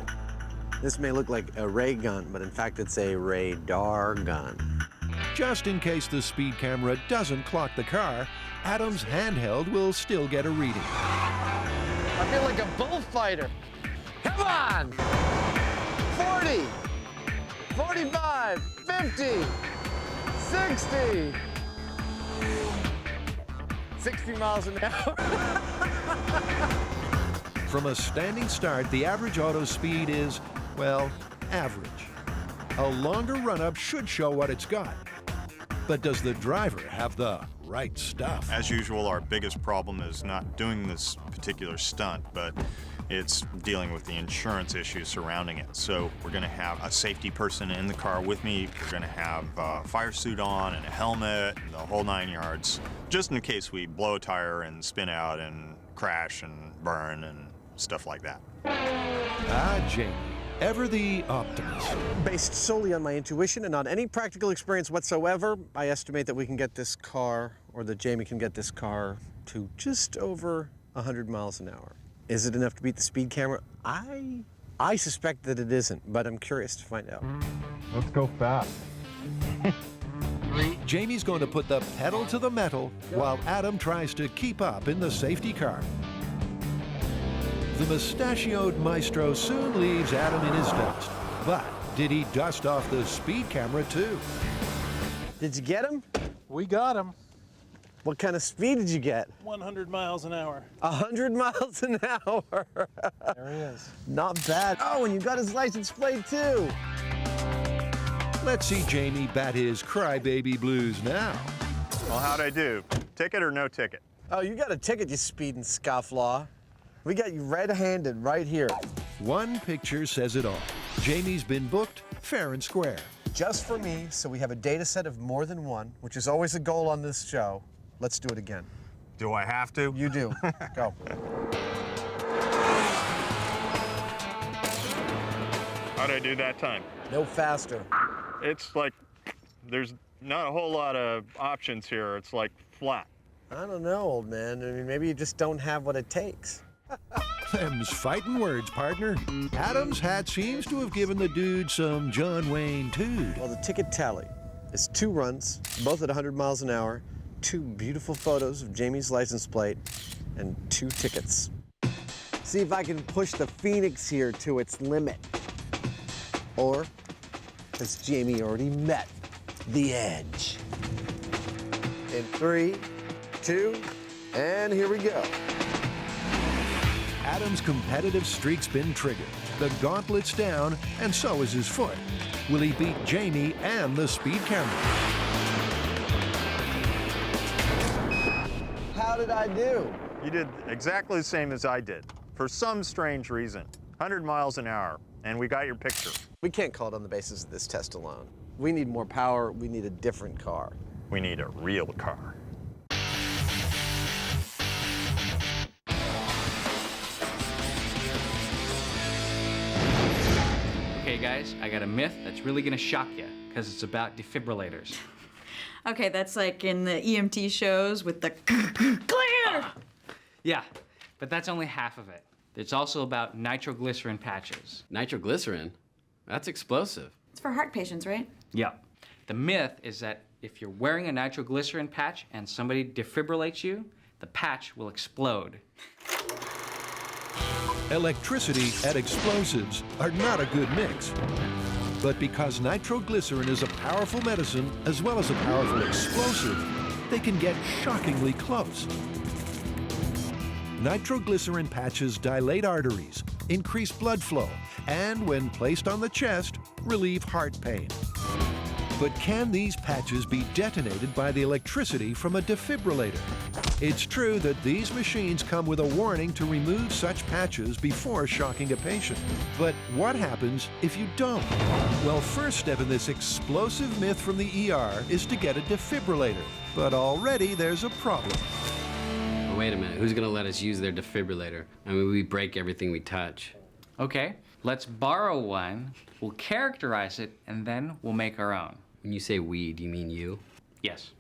This may look like a ray gun, but in fact it's a radar gun. Just in case the speed camera doesn't clock the car, Adam's handheld will still get a reading. I feel like a bullfighter. Come on! 40, 45, 50, 60, 60 miles an hour. From a standing start, the average auto speed is, well, average. A longer run-up should show what it's got. But does the driver have the right stuff? As usual, our biggest problem is not doing this particular stunt, but it's dealing with the insurance issues surrounding it. So we're going to have a safety person in the car with me. We're going to have a fire suit on and a helmet and the whole 9 yards, just in case we blow a tire and spin out and crash and burn and stuff like that. Ah, Jamie, ever the optimist. Based solely on my intuition and not any practical experience whatsoever, I estimate that we can get this car, or that Jamie can get this car, to just over 100 miles an hour. Is it enough to beat the speed camera? I suspect that it isn't, but I'm curious to find out. Let's go fast. Jamie's going to put the pedal to the metal while Adam tries to keep up in the safety car. The mustachioed maestro soon leaves Adam in his dust. But did he dust off the speed camera too? Did you get him? We got him. What kind of speed did you get? 100 miles an hour. 100 miles an hour. There he is. Not bad. Oh, and you got his license plate too. Let's see Jamie bat his crybaby blues now. Well, how'd I do? Ticket or no ticket? Oh, you got a ticket, you speeding scofflaw. We got you red-handed right here. One picture says it all. Jamie's been booked fair and square. Just for me, so we have a data set of more than one, which is always a goal on this show. Let's do it again. Do I have to? You do. Go. How'd I do that time? No faster. It's like there's not a whole lot of options here. It's like flat. I don't know, old man. I mean, maybe you just don't have what it takes. Them's fighting words, partner. Adam's hat seems to have given the dude some John Wayne tood. Well, the ticket tally is 2 runs, both at 100 miles an hour, 2 beautiful photos of Jamie's license plate, and 2 tickets. See if I can push the Phoenix here to its limit. Or has Jamie already met the edge? In 3, 2, and here we go. Adam's competitive streak's been triggered. The gauntlet's down, and so is his foot. Will he beat Jamie and the speed camera? How did I do? You did exactly the same as I did, for some strange reason. 100 miles an hour, and we got your picture. We can't call it on the basis of this test alone. We need more power. We need a different car. We need a real car. Okay, guys, I got a myth that's really gonna shock you, because it's about defibrillators. Okay, that's like in the EMT shows with the clear. Yeah, but that's only half of it. It's also about nitroglycerin patches. Nitroglycerin? That's explosive. It's for heart patients, right? Yeah. The myth is that if you're wearing a nitroglycerin patch and somebody defibrillates you, the patch will explode. Electricity and explosives are not a good mix. But because nitroglycerin is a powerful medicine as well as a powerful explosive, they can get shockingly close. Nitroglycerin patches dilate arteries, increase blood flow, and when placed on the chest, relieve heart pain. But can these patches be detonated by the electricity from a defibrillator? It's true that these machines come with a warning to remove such patches before shocking a patient. But what happens if you don't? Well, first step in this explosive myth from the ER is to get a defibrillator. But already there's a problem. Oh, wait a minute, who's gonna let us use their defibrillator? I mean, we break everything we touch. Okay, let's borrow one, we'll characterize it, and then we'll make our own. When you say we, do you mean you? Yes.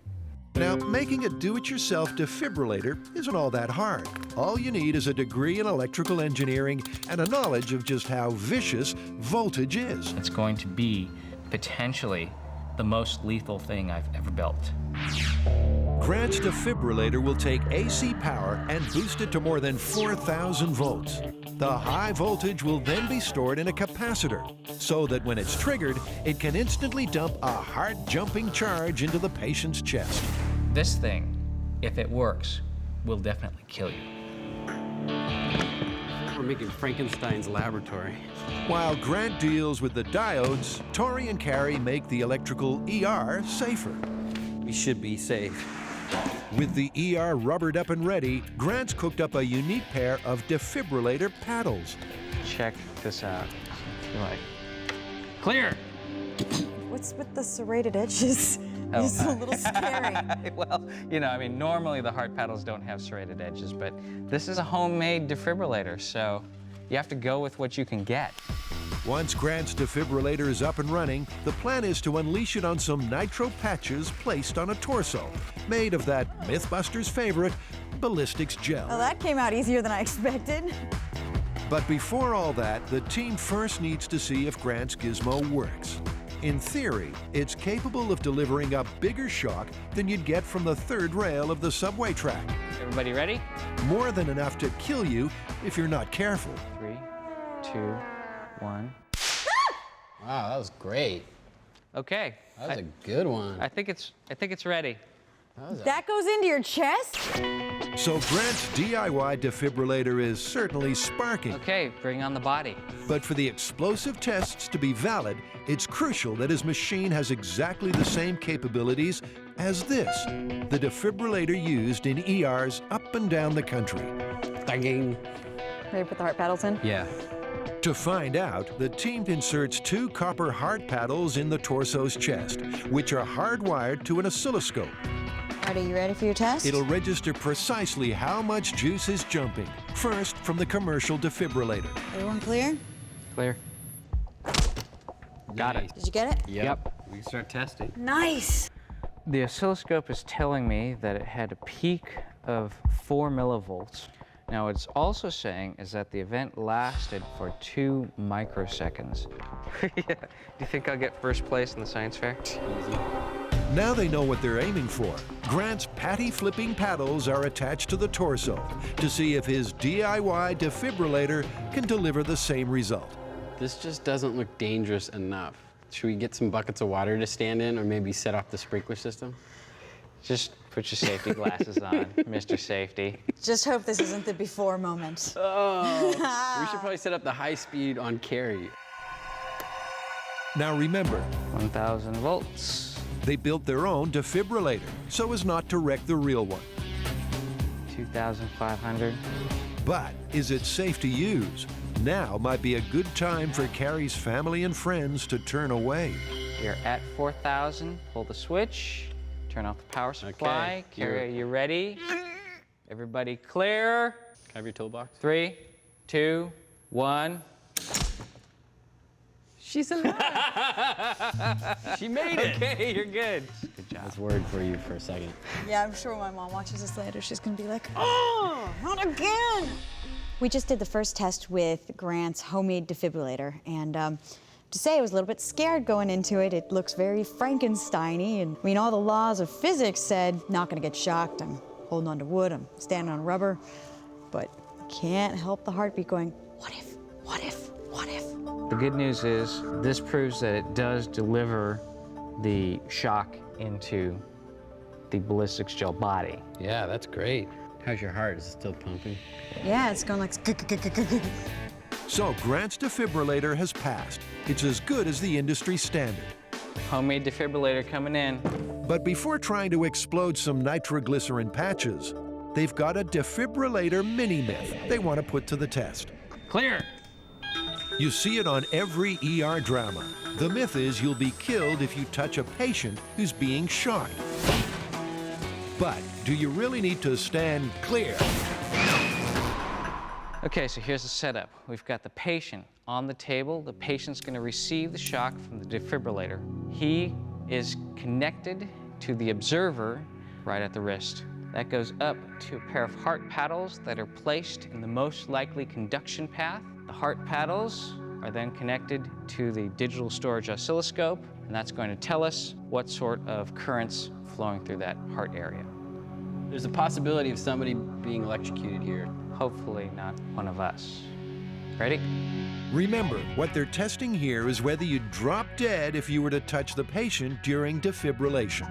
Now, making a do-it-yourself defibrillator isn't all that hard. All you need is a degree in electrical engineering and a knowledge of just how vicious voltage is. It's going to be potentially the most lethal thing I've ever built. Grant's defibrillator will take AC power and boost it to more than 4,000 volts. The high voltage will then be stored in a capacitor, so that when it's triggered, it can instantly dump a heart-jumping charge into the patient's chest. This thing, if it works, will definitely kill you. We're making Frankenstein's laboratory. While Grant deals with the diodes, Tori and Carrie make the electrical ER safer. We should be safe. With the ER rubbered up and ready, Grant's cooked up a unique pair of defibrillator paddles. Check this out. Like, clear! What's with the serrated edges? Oh, It's a little scary. Well, you know, I mean, normally the heart paddles don't have serrated edges, but this is a homemade defibrillator, so you have to go with what you can get. Once Grant's defibrillator is up and running, the plan is to unleash it on some nitro patches placed on a torso, made of that MythBusters favorite, ballistics gel. Well, that came out easier than I expected. But before all that, the team first needs to see if Grant's gizmo works. In theory, it's capable of delivering a bigger shock than you'd get from the third rail of the subway track. Everybody ready? More than enough to kill you if you're not careful. 3, 2, 1. Wow, that was great. Okay. That was a good one. I think it's ready. That goes into your chest? So Grant's DIY defibrillator is certainly sparking. Okay, bring on the body. But for the explosive tests to be valid, it's crucial that his machine has exactly the same capabilities as this, the defibrillator used in ERs up and down the country. Dang. Ready to put the heart paddles in? Yeah. To find out, the team inserts 2 copper heart paddles in the torso's chest, which are hardwired to an oscilloscope. Are you ready for your test? It'll register precisely how much juice is jumping, first from the commercial defibrillator. Everyone clear? Clear. Got it. Did you get it? Yep. We can start testing. Nice. The oscilloscope is telling me that it had a peak of 4 millivolts. Now, it's also saying is that the event lasted for 2 microseconds. Yeah. Do you think I'll get first place in the science fair? Easy. Now they know what they're aiming for. Grant's patty-flipping paddles are attached to the torso to see if his DIY defibrillator can deliver the same result. This just doesn't look dangerous enough. Should we get some buckets of water to stand in or maybe set off the sprinkler system? Just put your safety glasses on, Mr. Safety. Just hope this isn't the before moment. Oh, we should probably set up the high speed on Carrie. Now remember, 1,000 volts. They built their own defibrillator so as not to wreck the real one. 2,500. But is it safe to use? Now might be a good time for Carrie's family and friends to turn away. You're at 4,000. Pull the switch. Turn off the power supply. Okay, Carrie, are you ready? Everybody clear? Can I have your toolbox? 3, 2, 1. She's alive. She made it. Okay, you're good. Good job. I was worried for you for a second. Yeah, I'm sure when my mom watches this later, she's gonna be like, oh, not again. We just did the first test with Grant's homemade defibrillator, and to say I was a little bit scared going into it. It looks very Frankenstein-y, and I mean, all the laws of physics said, not gonna get shocked. I'm holding on to wood, I'm standing on rubber, but I can't help the heartbeat going, what if, what if, what if? The good news is this proves that it does deliver the shock into the ballistics gel body. Yeah, that's great. How's your heart? Is it still pumping? Yeah, it's going like. So Grant's defibrillator has passed. It's as good as the industry standard. Homemade defibrillator coming in. But before trying to explode some nitroglycerin patches, they've got a defibrillator mini-myth they want to put to the test. Clear. You see it on every ER drama. The myth is you'll be killed if you touch a patient who's being shocked. But do you really need to stand clear? Okay, so here's the setup. We've got the patient on the table. The patient's going to receive the shock from the defibrillator. He is connected to the observer right at the wrist. That goes up to a pair of heart paddles that are placed in the most likely conduction path. The heart paddles are then connected to the digital storage oscilloscope, and that's going to tell us what sort of currents flowing through that heart area. There's a possibility of somebody being electrocuted here. Hopefully not one of us. Ready? Remember, what they're testing here is whether you'd drop dead if you were to touch the patient during defibrillation.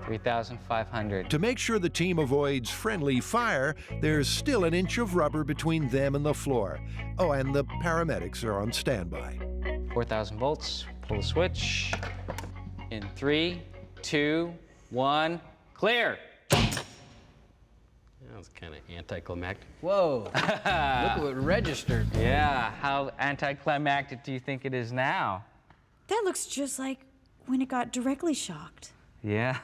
3,500. To make sure the team avoids friendly fire, there's still an inch of rubber between them and the floor. Oh, and the paramedics are on standby. 4,000 volts. Pull the switch. In 3, 2, 1, clear. That was kind of anticlimactic. Whoa, look what registered. Yeah, how anticlimactic do you think it is now? That looks just like when it got directly shocked. Yeah.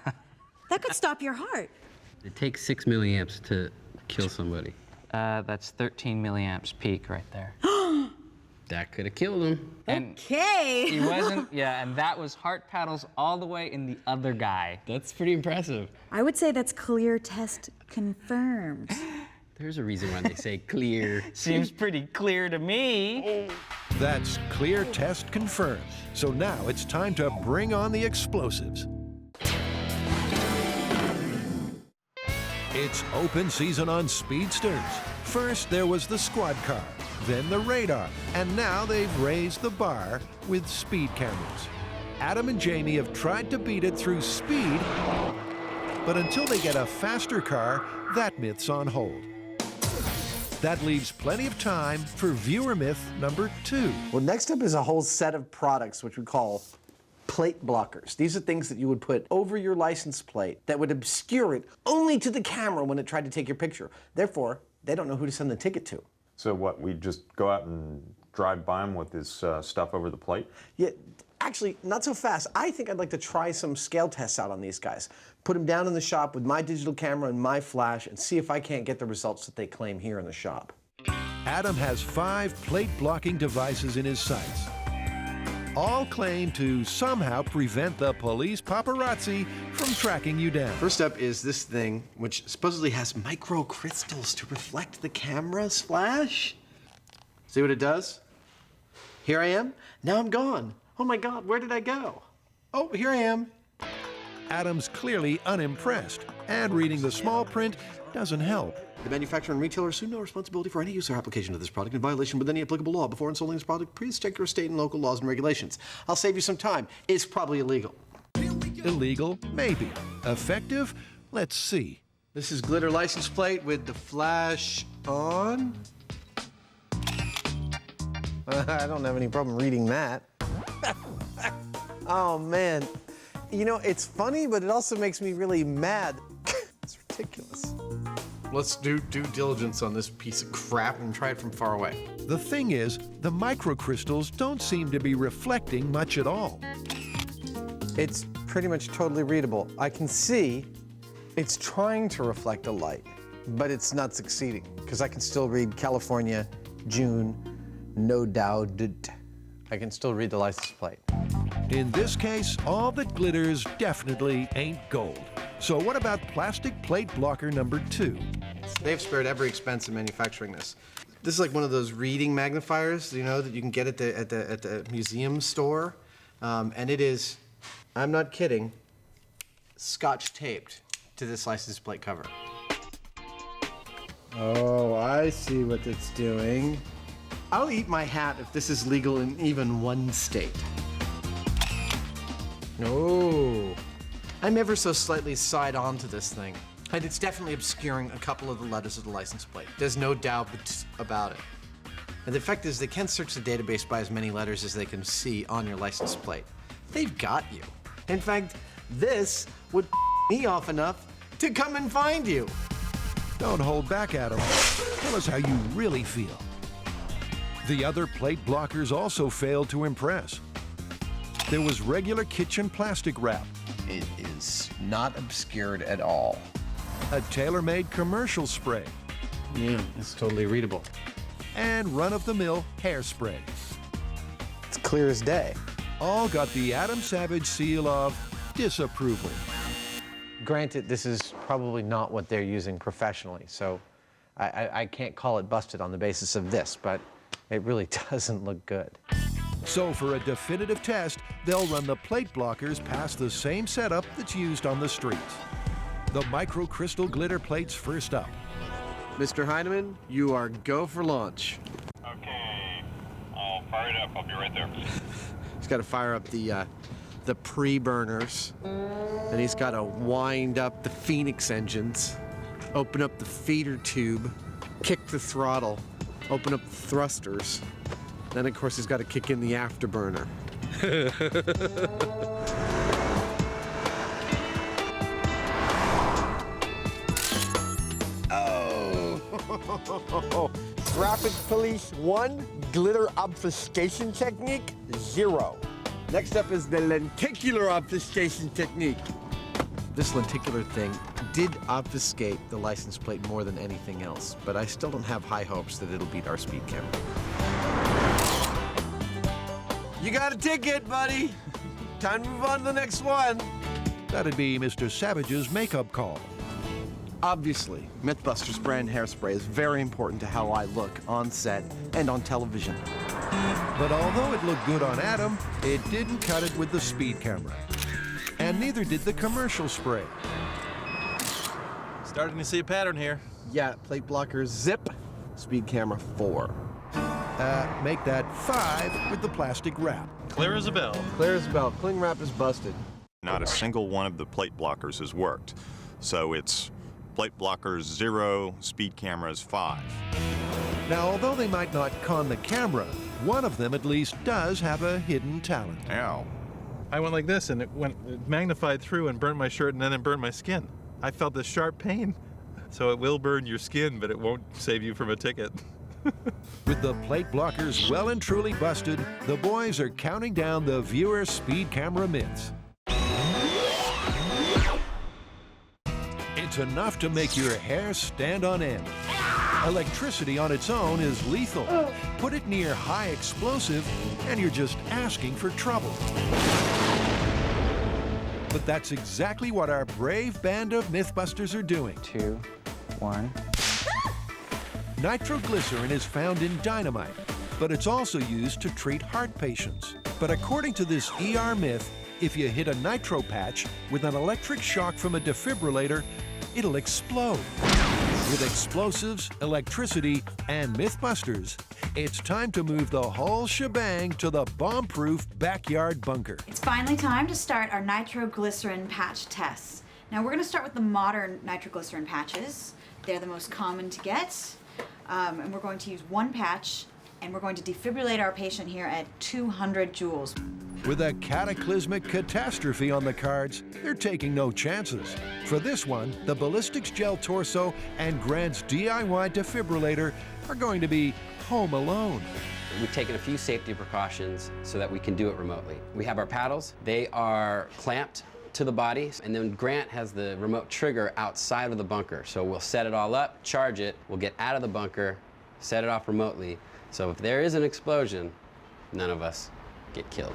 That could stop your heart. It takes 6 milliamps to kill somebody. That's 13 milliamps peak right there. That could have killed him. And okay. He wasn't, yeah, and that was heart paddles all the way in the other guy. That's pretty impressive. I would say that's clear test confirmed. There's a reason why they say clear. Seems pretty clear to me. That's clear test confirmed. So now it's time to bring on the explosives. It's open season on speedsters. First, there was the squad car, then the radar, and now they've raised the bar with speed cameras. Adam and Jamie have tried to beat it through speed, but until they get a faster car, that myth's on hold. That leaves plenty of time for viewer myth number 2. Well, next up is a whole set of products which we call plate blockers. These are things that you would put over your license plate that would obscure it only to the camera when it tried to take your picture. Therefore, they don't know who to send the ticket to. So what, we just go out and drive by them with this stuff over the plate? Yeah, actually, not so fast. I think I'd like to try some scale tests out on these guys. Put them down in the shop with my digital camera and my flash and see if I can't get the results that they claim here in the shop. Adam has 5 plate blocking devices in his sights. All claim to somehow prevent the police paparazzi from tracking you down. First up is this thing, which supposedly has microcrystals to reflect the camera's flash. See what it does? Here I am. Now I'm gone. Oh my God, where did I go? Oh, here I am. Adam's clearly unimpressed, and reading the small print doesn't help. The manufacturer and retailer assume no responsibility for any use or application of this product in violation with any applicable law. Before installing this product, please check your state and local laws and regulations. I'll save you some time. It's probably illegal. Illegal? Maybe. Effective? Let's see. This is glitter license plate with the flash on. I don't have any problem reading that. Oh, man. You know, it's funny, but it also makes me really mad. It's ridiculous. Let's do due diligence on this piece of crap and try it from far away. The thing is, the microcrystals don't seem to be reflecting much at all. It's pretty much totally readable. I can see it's trying to reflect a light, but it's not succeeding because I can still read California, June, no doubt. I can still read the license plate. In this case, all that glitters definitely ain't gold. So what about plastic plate blocker number 2? They've spared every expense in manufacturing this. This is like one of those reading magnifiers, you know, that you can get at the museum store. And it is, I'm not kidding, scotch taped to this license plate cover. Oh, I see what it's doing. I'll eat my hat if this is legal in even one state. Oh. I'm ever so slightly side on to this thing, and it's definitely obscuring a couple of the letters of the license plate. There's no doubt about it. And the fact is, they can't search the database by as many letters as they can see on your license plate. They've got you. In fact, this would me off enough to come and find you. Don't hold back, Adam. Tell us how you really feel. The other plate blockers also failed to impress. There was regular kitchen plastic wrap. It is not obscured at all. A tailor-made commercial spray. Yeah, it's totally readable. And run-of-the-mill hairspray. It's clear as day. All got the Adam Savage seal of disapproval. Granted, this is probably not what they're using professionally, so I can't call it busted on the basis of this, but it really doesn't look good. So for a definitive test, they'll run the plate blockers past the same setup that's used on the streets. The microcrystal glitter plates first up. Mr. Hyneman, you are go for launch. Okay, I'll fire it up. I'll be right there. He's got to fire up the pre-burners, and he's got to wind up the Phoenix engines, open up the feeder tube, kick the throttle, open up the thrusters. Then, of course, he's got to kick in the afterburner. Oh! Traffic Police 1, glitter obfuscation technique 0. Next up is the lenticular obfuscation technique. This lenticular thing did obfuscate the license plate more than anything else, but I still don't have high hopes that it'll beat our speed camera. You got a ticket, buddy. Time to move on to the next one. That'd be Mr. Savage's makeup call. Obviously, MythBusters brand hairspray is very important to how I look on set and on television. But although it looked good on Adam, it didn't cut it with the speed camera. And neither did the commercial spray. Starting to see a pattern here. Yeah, plate blocker zip, speed camera 4. Make that 5 with the plastic wrap. Clear as a bell. Clear as a bell. Cling wrap is busted. Not a single one of the plate blockers has worked. So it's plate blockers 0, speed cameras 5. Now, although they might not con the camera, one of them at least does have a hidden talent. Ow. I went like this, and it magnified through and burnt my shirt, and then it burnt my skin. I felt this sharp pain. So it will burn your skin, but it won't save you from a ticket. With the plate blockers well and truly busted, the boys are counting down the viewer speed camera minutes. It's enough to make your hair stand on end. Electricity on its own is lethal. Put it near high explosive, and you're just asking for trouble. But that's exactly what our brave band of Mythbusters are doing. 2, 1. Nitroglycerin is found in dynamite, but it's also used to treat heart patients. But according to this ER myth, if you hit a nitro patch with an electric shock from a defibrillator, it'll explode. With explosives, electricity, and Mythbusters, it's time to move the whole shebang to the bomb-proof backyard bunker. It's finally time to start our nitroglycerin patch tests. Now we're going to start with the modern nitroglycerin patches. They're the most common to get. And we're going to use one patch, and we're going to defibrillate our patient here at 200 joules. With a cataclysmic catastrophe on the cards, they're taking no chances. For this one, the ballistics gel torso and Grant's DIY defibrillator are going to be home alone. We've taken a few safety precautions so that we can do it remotely. We have our paddles. They are clamped to the body, and then Grant has the remote trigger outside of the bunker. So we'll set it all up, charge it, we'll get out of the bunker, set it off remotely. So if there is an explosion, none of us get killed.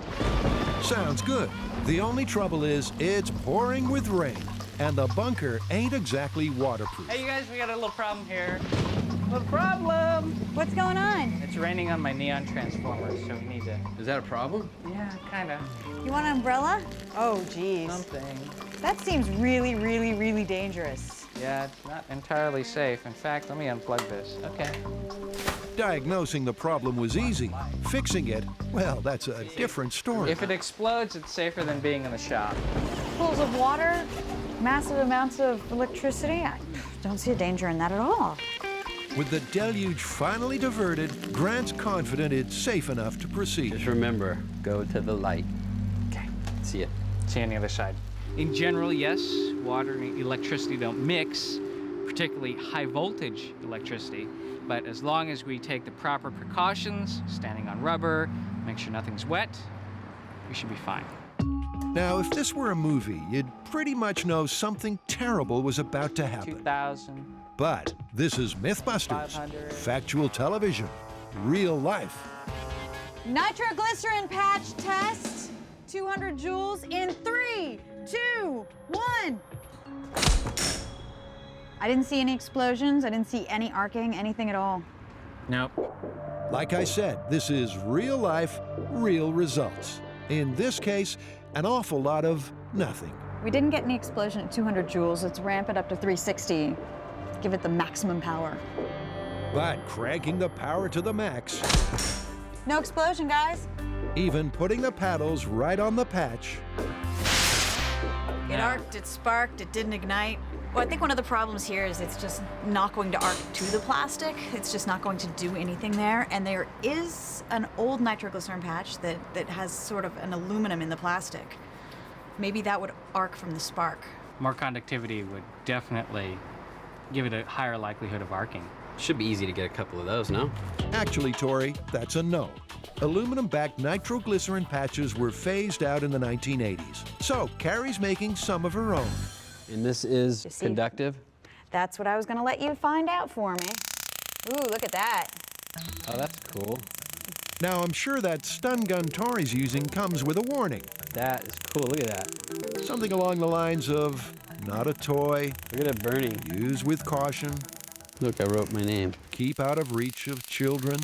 Sounds good. The only trouble is it's pouring with rain, and the bunker ain't exactly waterproof. Hey, you guys, we got a little problem here. Little problem. What's going on? It's raining on my neon transformers, so we need to... Is that a problem? Yeah, kind of. You want an umbrella? Oh, geez. Something. That seems really, really, really dangerous. Yeah, it's not entirely safe. In fact, let me unplug this. Okay. Diagnosing the problem was easy. Fixing it, well, that's a different story. If it explodes, it's safer than being in the shop. handfuls of water, massive amounts of electricity. I don't see a danger in that at all. With the deluge finally diverted, Grant's confident it's safe enough to proceed. Just remember, go to the light. Okay, see ya. See you on the other side. In general, yes, water and electricity don't mix, particularly high voltage electricity. But as long as we take the proper precautions, standing on rubber, make sure nothing's wet, we should be fine. Now, if this were a movie, you'd pretty much know something terrible was about to happen. 2,000. But this is MythBusters, factual television, real life. Nitroglycerin patch test. 200 joules in 3, 2, 1. I didn't see any explosions. I didn't see any arcing, anything at all. Nope. Like I said, this is real life, real results. In this case, an awful lot of nothing. We didn't get any explosion at 200 joules. Let's ramp it up to 360. Give it the maximum power. But cranking the power to the max, No explosion, guys. even putting the paddles right on the patch, It arced, it sparked, it didn't ignite. Well, I think one of the problems here is it's just not going to arc to the plastic. It's just not going to do anything there. And there is an old nitroglycerin patch that has sort of an aluminum in the plastic. Maybe that would arc from the spark. More conductivity would definitely give it a higher likelihood of arcing. Should be easy to get a couple of those, no? Actually, Tori, that's a no. Aluminum-backed nitroglycerin patches were phased out in the 1980s. So Carrie's making some of her own. And this is see? conductive? That's what I was gonna let you find out for me. Ooh, look at that. Oh, that's cool. Now, I'm sure that stun gun Tori's using comes with a warning. That is cool, look at that. Something along the lines of, not a toy. Look at it burning. Use with caution. Look, I wrote my name. Keep out of reach of children.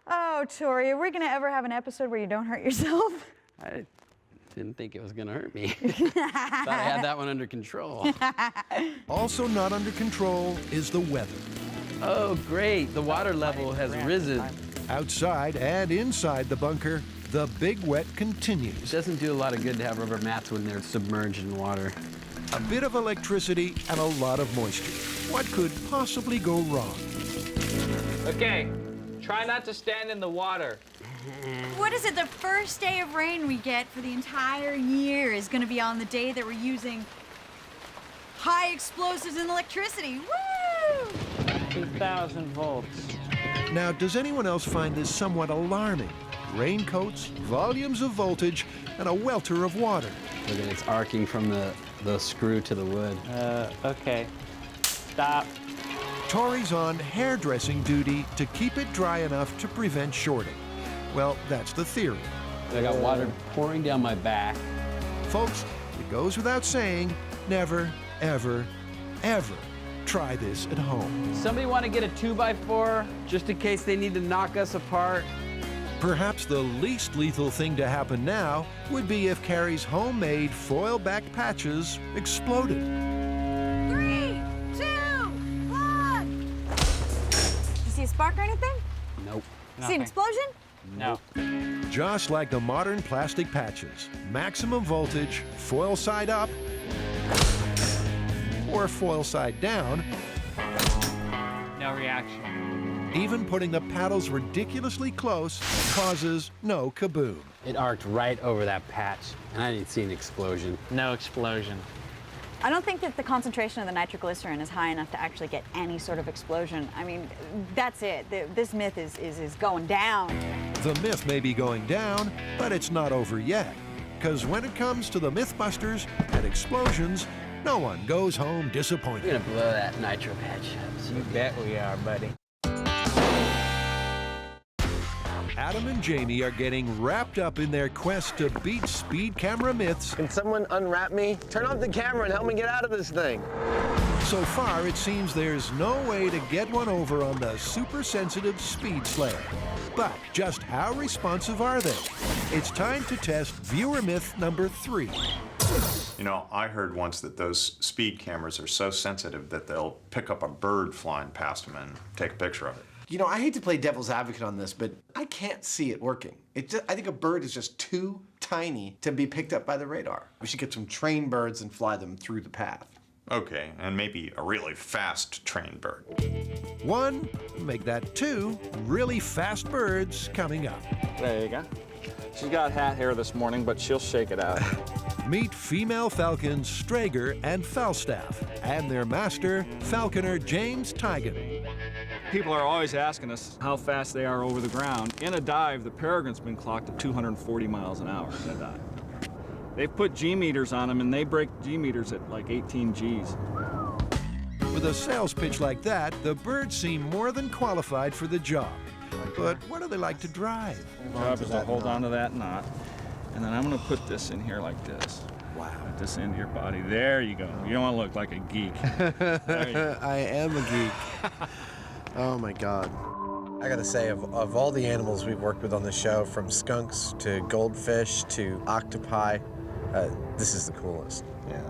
Oh, Tori, are we gonna ever have an episode where you don't hurt yourself? I didn't think it was gonna hurt me. Thought I had that one under control. Also not under control is the weather. Oh, great. The water level has risen. Outside and inside the bunker, the big wet continues. It doesn't do a lot of good to have rubber mats when they're submerged in water. A bit of electricity and a lot of moisture. What could possibly go wrong? Okay, try not to stand in the water. What is it? The first day of rain we get for the entire year is going to be on the day that we're using high explosives and electricity. Woo! 2,000 volts. Now, does anyone else find this somewhat alarming? Raincoats, volumes of voltage, and a welter of water. Look at it, it's arcing from the screw to the wood. Okay. Stop. Tori's on hairdressing duty to keep it dry enough to prevent shorting. Well, that's the theory. I got water pouring down my back. Folks, it goes without saying, never, ever, ever try this at home. Somebody want to get a 2x4 just in case they need to knock us apart? Perhaps the least lethal thing to happen now would be if Carrie's homemade foil-back patches exploded. 3, 2, 1. You see a spark or anything? Nope. See an explosion? No. Just like the modern plastic patches, maximum voltage, foil side up, or foil side down. No reaction. Even putting the paddles ridiculously close causes no kaboom. It arced right over that patch, and I didn't see an explosion. No explosion. I don't think that the concentration of the nitroglycerin is high enough to actually get any sort of explosion. I mean, that's it. This myth is going down. The myth may be going down, but it's not over yet. Because when it comes to the MythBusters and explosions, no one goes home disappointed. We're gonna blow that nitro patch up. You bet we are, buddy. Adam and Jamie are getting wrapped up in their quest to beat speed camera myths. Can someone unwrap me? Turn off the camera and help me get out of this thing. So far, it seems there's no way to get one over on the super sensitive Speed Slayer. But just how responsive are they? It's time to test viewer myth number 3. You know, I heard once that those speed cameras are so sensitive that they'll pick up a bird flying past them and take a picture of it. You know, I hate to play devil's advocate on this, but I can't see it working. I think a bird is just too tiny to be picked up by the radar. We should get some trained birds and fly them through the path. Okay, and maybe a really fast trained bird. 1, make that 2 really fast birds coming up. There you go. She's got hat hair this morning, but she'll shake it out. Meet female falcons Strager and Falstaff, and their master, falconer James Tigan. People are always asking us how fast they are over the ground. In a dive, the peregrine's been clocked at 240 miles an hour in a dive. They've put G meters on them, and they break G meters at like 18 Gs. With a sales pitch like that, the birds seem more than qualified for the job. But what do they like to drive? The job is to hold on to that knot, and then I'm going to put this in here like this. Wow. Put this into your body. There you go. You don't want to look like a geek. I am a geek. Oh my God. I gotta say, of all the animals we've worked with on the show, from skunks to goldfish to octopi, this is the coolest. Yeah,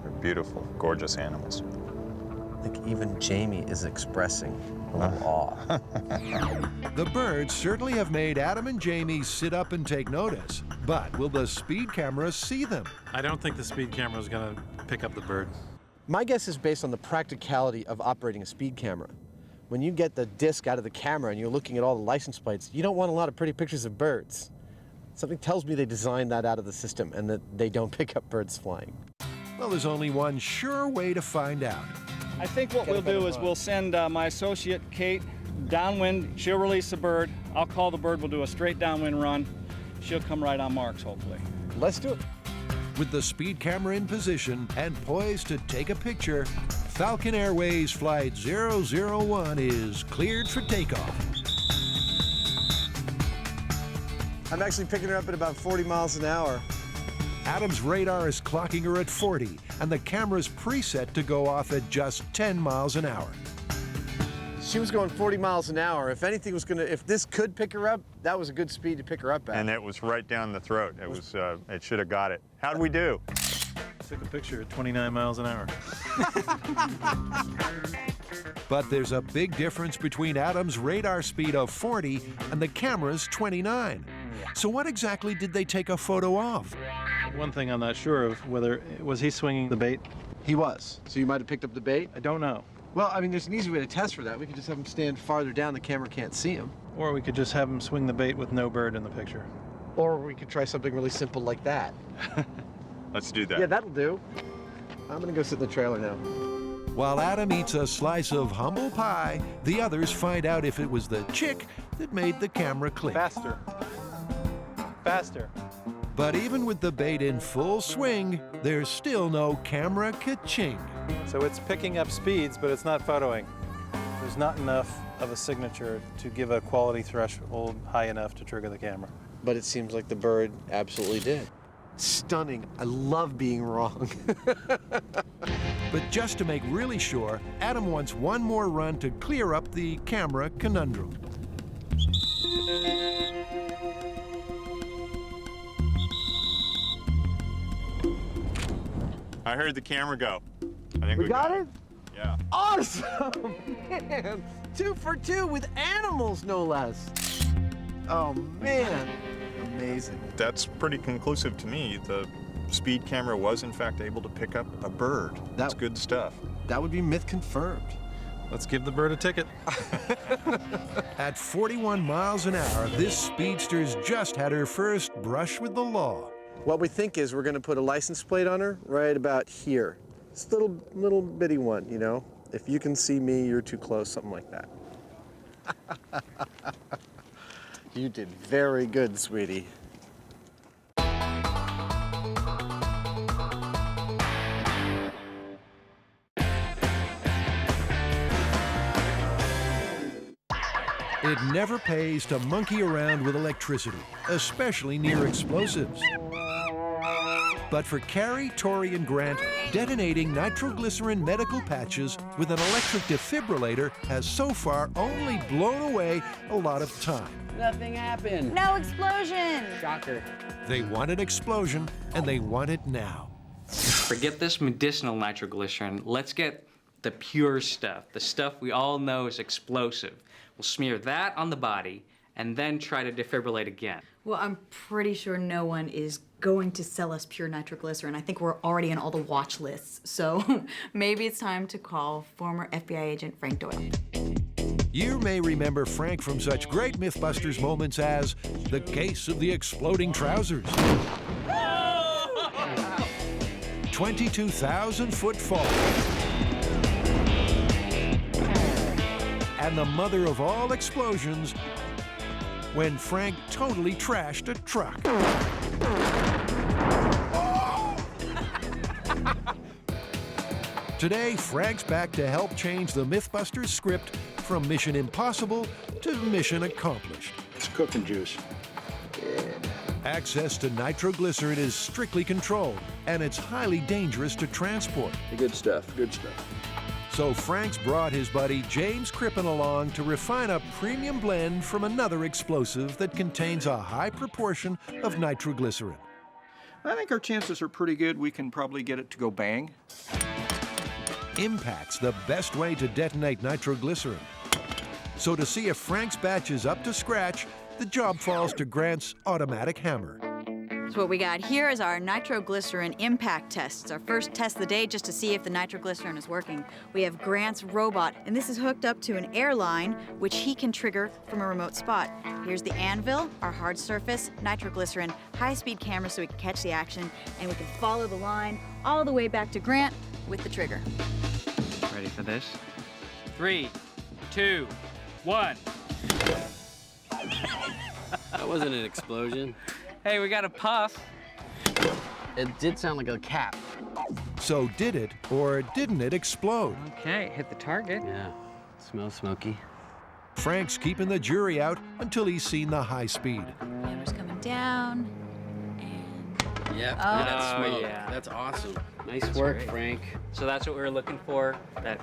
they're beautiful, gorgeous animals. Like even Jamie is expressing a little awe. The birds certainly have made Adam and Jamie sit up and take notice, but will the speed cameras see them? I don't think the speed camera is going to pick up the bird. My guess is based on the practicality of operating a speed camera. When you get the disc out of the camera and you're looking at all the license plates, you don't want a lot of pretty pictures of birds. Something tells me they designed that out of the system and that they don't pick up birds flying. Well, there's only one sure way to find out. I think what we'll do is we'll send my associate, Kate, downwind. She'll release the bird. I'll call the bird. We'll do a straight downwind run. She'll come right on marks, hopefully. Let's do it. With the speed camera in position and poised to take a picture, Falcon Airways Flight 001 is cleared for takeoff. I'm actually picking her up at about 40 miles an hour. Adam's radar is clocking her at 40, and the camera's preset to go off at just 10 miles an hour. She was going 40 miles an hour. If anything was gonna, if this could pick her up, that was a good speed to pick her up at. And it was right down the throat. It was, it should have got it. How'd we do? Took a picture at 29 miles an hour. But there's a big difference between Adam's radar speed of 40 and the camera's 29. So what exactly did they take a photo of? One thing I'm not sure of, whether, was he swinging the bait? He was. So you might have picked up the bait? I don't know. Well, I mean, there's an easy way to test for that. We could just have him stand farther down, the camera can't see him. Or we could just have him swing the bait with no bird in the picture. Or we could try something really simple like that. Let's do that. Yeah, that'll do. I'm gonna go sit in the trailer now. While Adam eats a slice of humble pie, the others find out if it was the chick that made the camera click. Faster. Faster. But even with the bait in full swing, there's still no camera ka-ching. So it's picking up speeds, but it's not photoing. There's not enough of a signature to give a quality threshold high enough to trigger the camera. But it seems like the bird absolutely did. Stunning. I love being wrong. But just to make really sure, Adam wants one more run to clear up the camera conundrum. I heard the camera go. I think We got it? Yeah. Awesome! Man, 2 for 2 with animals, no less. Oh, man. Amazing. That's pretty conclusive to me. The speed camera was, in fact, able to pick up a bird. That's good stuff. That would be myth confirmed. Let's give the bird a ticket. At 41 miles an hour, this speedster's just had her first brush with the law. What we think is we're going to put a license plate on her right about here. It's a little bitty one, you know? If you can see me, you're too close, something like that. You did very good, sweetie. It never pays to monkey around with electricity, especially near explosives. But for Carrie, Tori, and Grant, detonating nitroglycerin medical patches with an electric defibrillator has so far only blown away a lot of time. Nothing happened. No explosion. Shocker. They want an explosion, and they want it now. Forget this medicinal nitroglycerin. Let's get the pure stuff, the stuff we all know is explosive. We'll smear that on the body, and then try to defibrillate again. Well, I'm pretty sure no one is going to sell us pure nitroglycerin. I think we're already on all the watch lists. So maybe it's time to call former FBI agent Frank Doyle. You may remember Frank from such great MythBusters moments as the case of the exploding trousers, 22,000-foot fall, and the mother of all explosions, when Frank totally trashed a truck. Today, Frank's back to help change the MythBusters script from Mission Impossible to Mission Accomplished. It's cooking juice. Access to nitroglycerin is strictly controlled, and it's highly dangerous to transport. Good stuff, good stuff. So Frank's brought his buddy James Crippen along to refine a premium blend from another explosive that contains a high proportion of nitroglycerin. I think our chances are pretty good. We can probably get it to go bang. Impact's the best way to detonate nitroglycerin. So to see if Frank's batch is up to scratch, the job falls to Grant's automatic hammer. So what we got here is our nitroglycerin impact test. It's our first test of the day just to see if the nitroglycerin is working. We have Grant's robot, and this is hooked up to an air line, which he can trigger from a remote spot. Here's the anvil, our hard surface, nitroglycerin, high-speed camera so we can catch the action, and we can follow the line all the way back to Grant with the trigger. Ready for this? 3, 2, 1. That wasn't an explosion. Hey, we got a puff. It did sound like a cap. So did it or didn't it explode? Okay, hit the target. Yeah, smells smoky. Frank's keeping the jury out until he's seen the high speed. Camera's coming down. Yep, Oh. that's smoke. Yeah. That's awesome. Nice That's work, great. Frank. So that's what we were looking for. That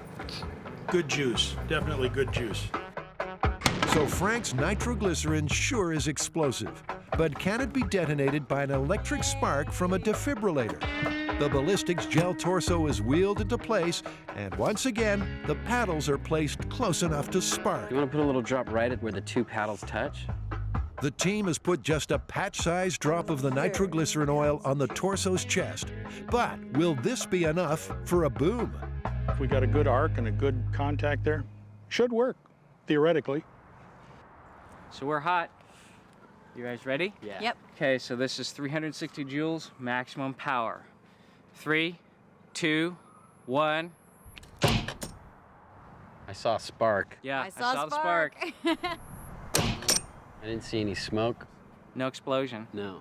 Good juice, definitely good juice. So Frank's nitroglycerin sure is explosive, but can it be detonated by an electric spark from a defibrillator? The ballistics gel torso is wheeled into place, and once again, the paddles are placed close enough to spark. You want to put a little drop right at where the two paddles touch? The team has put just a patch-sized drop of the nitroglycerin oil on the torso's chest. But will this be enough for a boom? If we got a good arc and a good contact there, should work, theoretically. So we're hot. You guys ready? Yeah. Yep. Okay, so this is 360 joules maximum power. 3, 2, 1. I saw a spark. Yeah, I saw the spark. I didn't see any smoke. No explosion. No.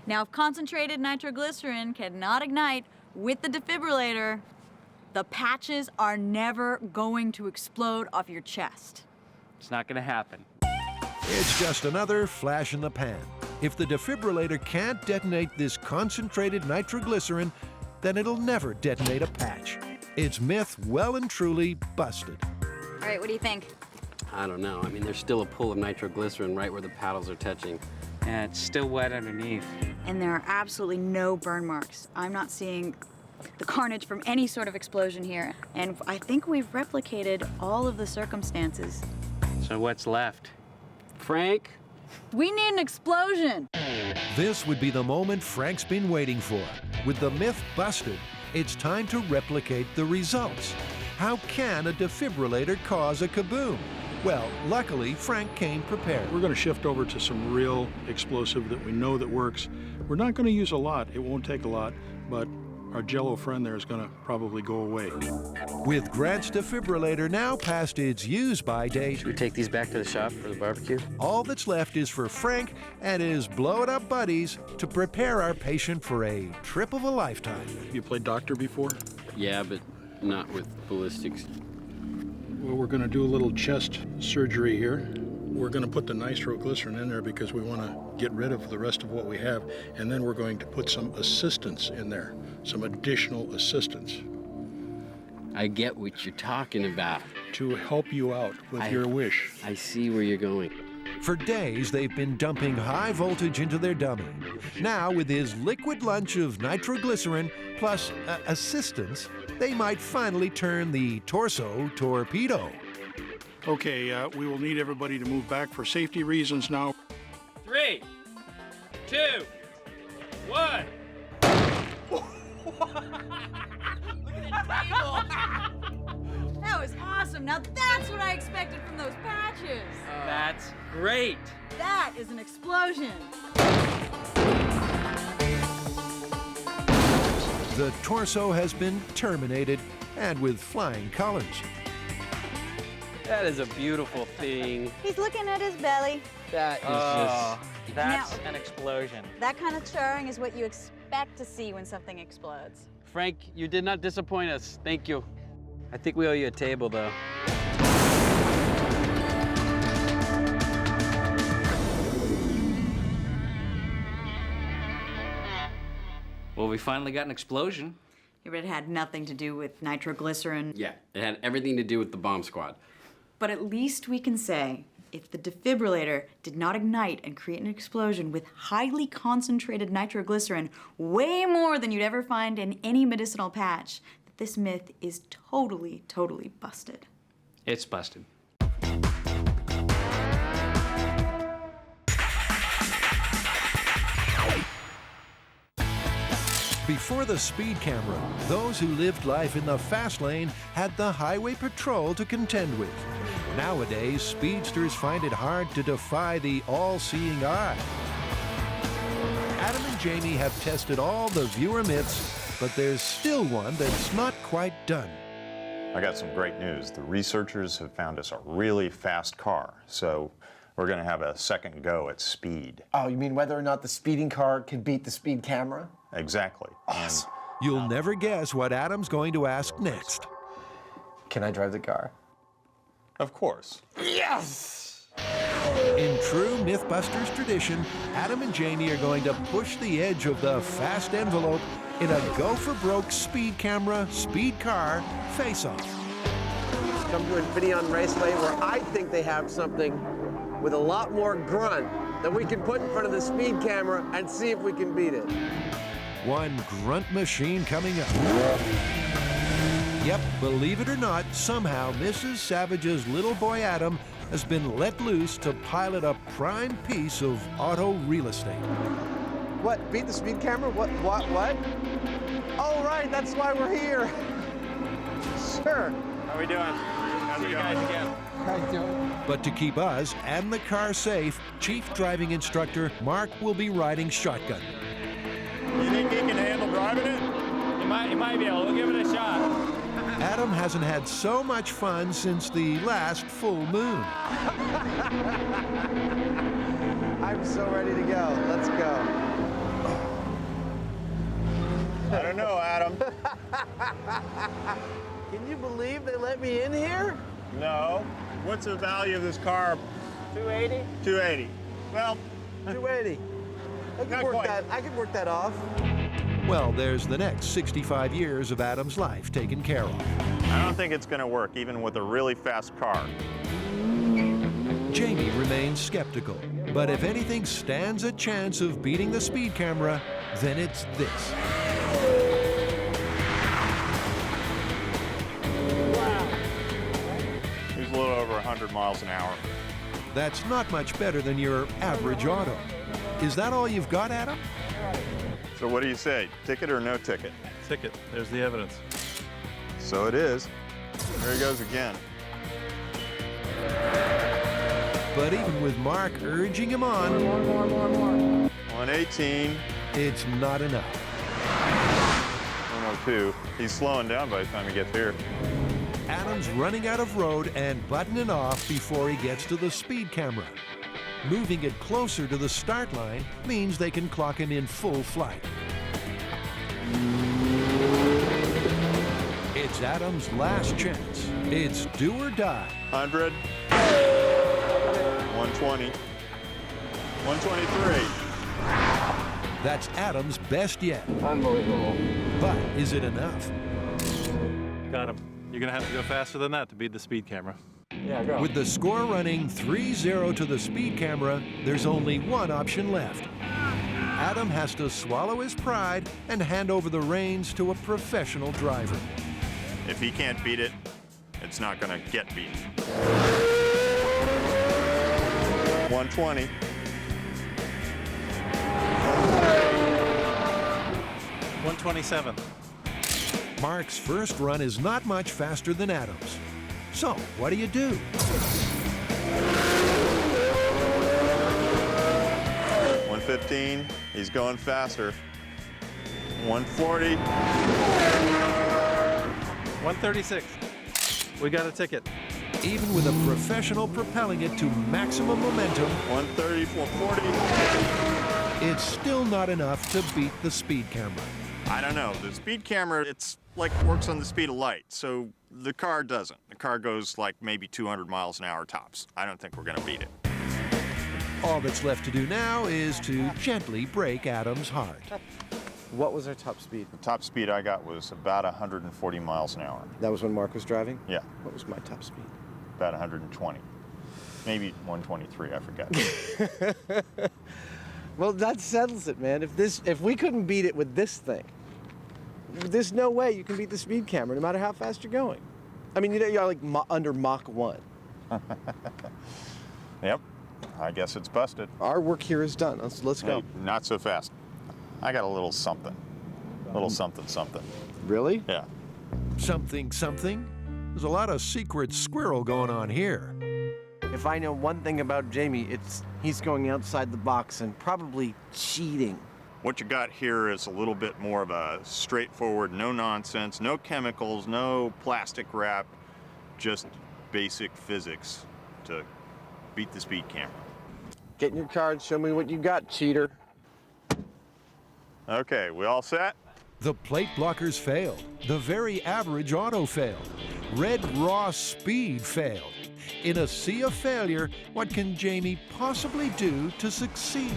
Now, if concentrated nitroglycerin cannot ignite with the defibrillator, the patches are never going to explode off your chest. It's not gonna happen. It's just another flash in the pan. If the defibrillator can't detonate this concentrated nitroglycerin, then it'll never detonate a patch. It's myth well and truly busted. All right, what do you think? I don't know. I mean, there's still a pool of nitroglycerin right where the paddles are touching. And it's still wet underneath. And there are absolutely no burn marks. I'm not seeing the carnage from any sort of explosion here. And I think we've replicated all of the circumstances. So what's left? Frank? We need an explosion. This would be the moment Frank's been waiting for. With the myth busted, it's time to replicate the results. How can a defibrillator cause a kaboom? Well, luckily, Frank came prepared. We're going to shift over to some real explosive that we know that works. We're not going to use a lot. It won't take a lot, but our Jello friend there is going to probably go away. With Grant's defibrillator now past its use-by date, Should we take these back to the shop for the barbecue? all that's left is for Frank and his blow-it-up buddies to prepare our patient for a trip of a lifetime. You played doctor before? Yeah, but not with ballistics. Well, we're going to do a little chest surgery here. We're going to put the nitroglycerin in there because we want to get rid of the rest of what we have, and then we're going to put some assistance in there, some additional assistance. I get what you're talking about. To help you out with your wish. I see where you're going. For days, they've been dumping high voltage into their dummy. Now, with his liquid lunch of nitroglycerin plus assistance, they might finally turn the torso torpedo. Okay, we will need everybody to move back for safety reasons now. 3, 2, 1. That was awesome. Now that's what I expected from those patches. That's great. That is an explosion. The torso has been terminated, and with flying colors. That is a beautiful thing. He's looking at his belly. That is just... That's an explosion. That kind of charring is what you expect to see when something explodes. Frank, you did not disappoint us. Thank you. I think we owe you a table, though. Well, we finally got an explosion. But it had nothing to do with nitroglycerin. Yeah, it had everything to do with the bomb squad. But at least we can say, if the defibrillator did not ignite and create an explosion with highly concentrated nitroglycerin, way more than you'd ever find in any medicinal patch, that this myth is totally, totally busted. It's busted. Before the speed camera, those who lived life in the fast lane had the highway patrol to contend with. Nowadays, speedsters find it hard to defy the all-seeing eye. Adam and Jamie have tested all the viewer myths, but there's still one that's not quite done. I got some great news. The researchers have found us a really fast car, so we're going to have a second go at speed. Oh, you mean whether or not the speeding car can beat the speed camera? Exactly. Awesome. You'll never guess what Adam's going to ask next. Can I drive the car? Of course. Yes! In true MythBusters tradition, Adam and Jamie are going to push the edge of the fast envelope in a go-for-broke speed camera, speed car face-off. Come to Infineon Raceway, where I think they have something with a lot more grunt that we can put in front of the speed camera and see if we can beat it. One grunt machine coming up. Yep, believe it or not, somehow Mrs. Savage's little boy Adam has been let loose to pilot a prime piece of auto real estate. What, beat the speed camera? What? Oh, right, that's why we're here. Sure. How we doing? How's it going? How you doing? But to keep us and the car safe, Chief Driving Instructor Mark will be riding shotgun. You think he can handle driving it? He might be able to. Give it a shot. Adam hasn't had so much fun since the last full moon. I'm so ready to go. Let's go. I don't know, Adam. Can you believe they let me in here? No. What's the value of this car? 280? 280. Well, 280. I can work that off. Well, there's the next 65 years of Adam's life taken care of. I don't think it's going to work, even with a really fast car. Jamie remains skeptical, but if anything stands a chance of beating the speed camera, then it's this. He's a little over 100 miles an hour. That's not much better than your average auto. Is that all you've got, Adam? So what do you say, ticket or no ticket? Ticket. There's the evidence. So it is. There he goes again. But even with Mark urging him on, More. 118. it's not enough. 102. He's slowing down by the time he gets here. Adam's running out of road and buttoning off before he gets to the speed camera. Moving it closer to the start line means they can clock him in full flight. It's Adam's last chance. It's do or die. 100. 120. 123. That's Adam's best yet. Unbelievable. But is it enough? Got him. You're going to have to go faster than that to beat the speed camera. Yeah, go. With the score running 3-0 to the speed camera, there's only one option left. Adam has to swallow his pride and hand over the reins to a professional driver. If he can't beat it, it's not going to get beaten. 120. 127. Mark's first run is not much faster than Adam's. So, what do you do? 115. He's going faster. 140. 136. We got a ticket. Even with a professional propelling it to maximum momentum, 130, 440. It's still not enough to beat the speed camera. I don't know. The speed camera, it's like works on the speed of light, so the car doesn't. The car goes like maybe 200 miles an hour tops. I don't think we're going to beat it. All that's left to do now is to gently break Adam's heart. What was our top speed? The top speed I got was about 140 miles an hour. That was when Mark was driving? Yeah. What was my top speed? About 120. Maybe 123, I forgot. Well, that settles it, man. If we couldn't beat it with this thing, there's no way you can beat the speed camera, no matter how fast you're going. I mean, you're like under Mach 1. Yep. I guess it's busted. Our work here is done. Let's go. Hey, not so fast. I got a little something. A little something, something. Really? Yeah. Something, something? There's a lot of secret squirrel going on here. If I know one thing about Jamie, it's he's going outside the box and probably cheating. What you got here is a little bit more of a straightforward, no nonsense, no chemicals, no plastic wrap, just basic physics to beat the speed camera. Get in your car and show me what you got, cheater. Okay, we all set? The plate blockers failed. The very average auto failed. Red raw speed failed. In a sea of failure, what can Jamie possibly do to succeed?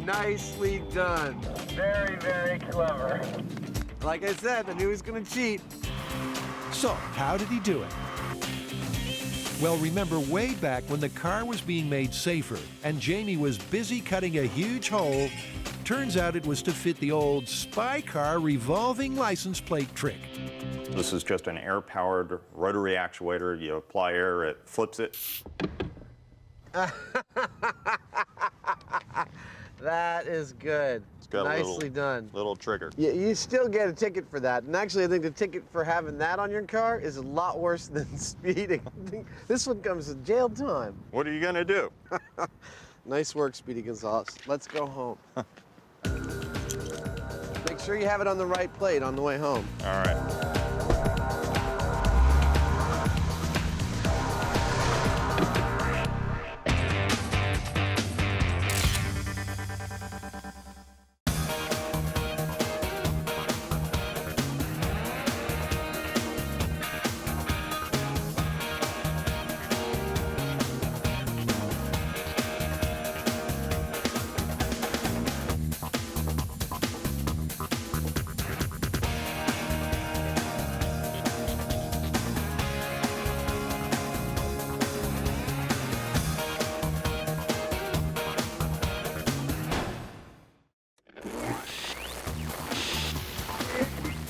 Nicely done. Very, very clever. Like I said, I knew he was going to cheat. So, how did he do it? Well, remember way back when the car was being made safer and Jamie was busy cutting a huge hole, turns out it was to fit the old spy car revolving license plate trick. This is just an air-powered rotary actuator. You apply air, it flips it. That is good. It's got Nicely done. Little trigger. You still get a ticket for that. And actually, I think the ticket for having that on your car is a lot worse than speeding. This one comes with jail time. What are you gonna do? Nice work, Speedy Gonzales. Let's go home. Make sure you have it on the right plate on the way home. All right.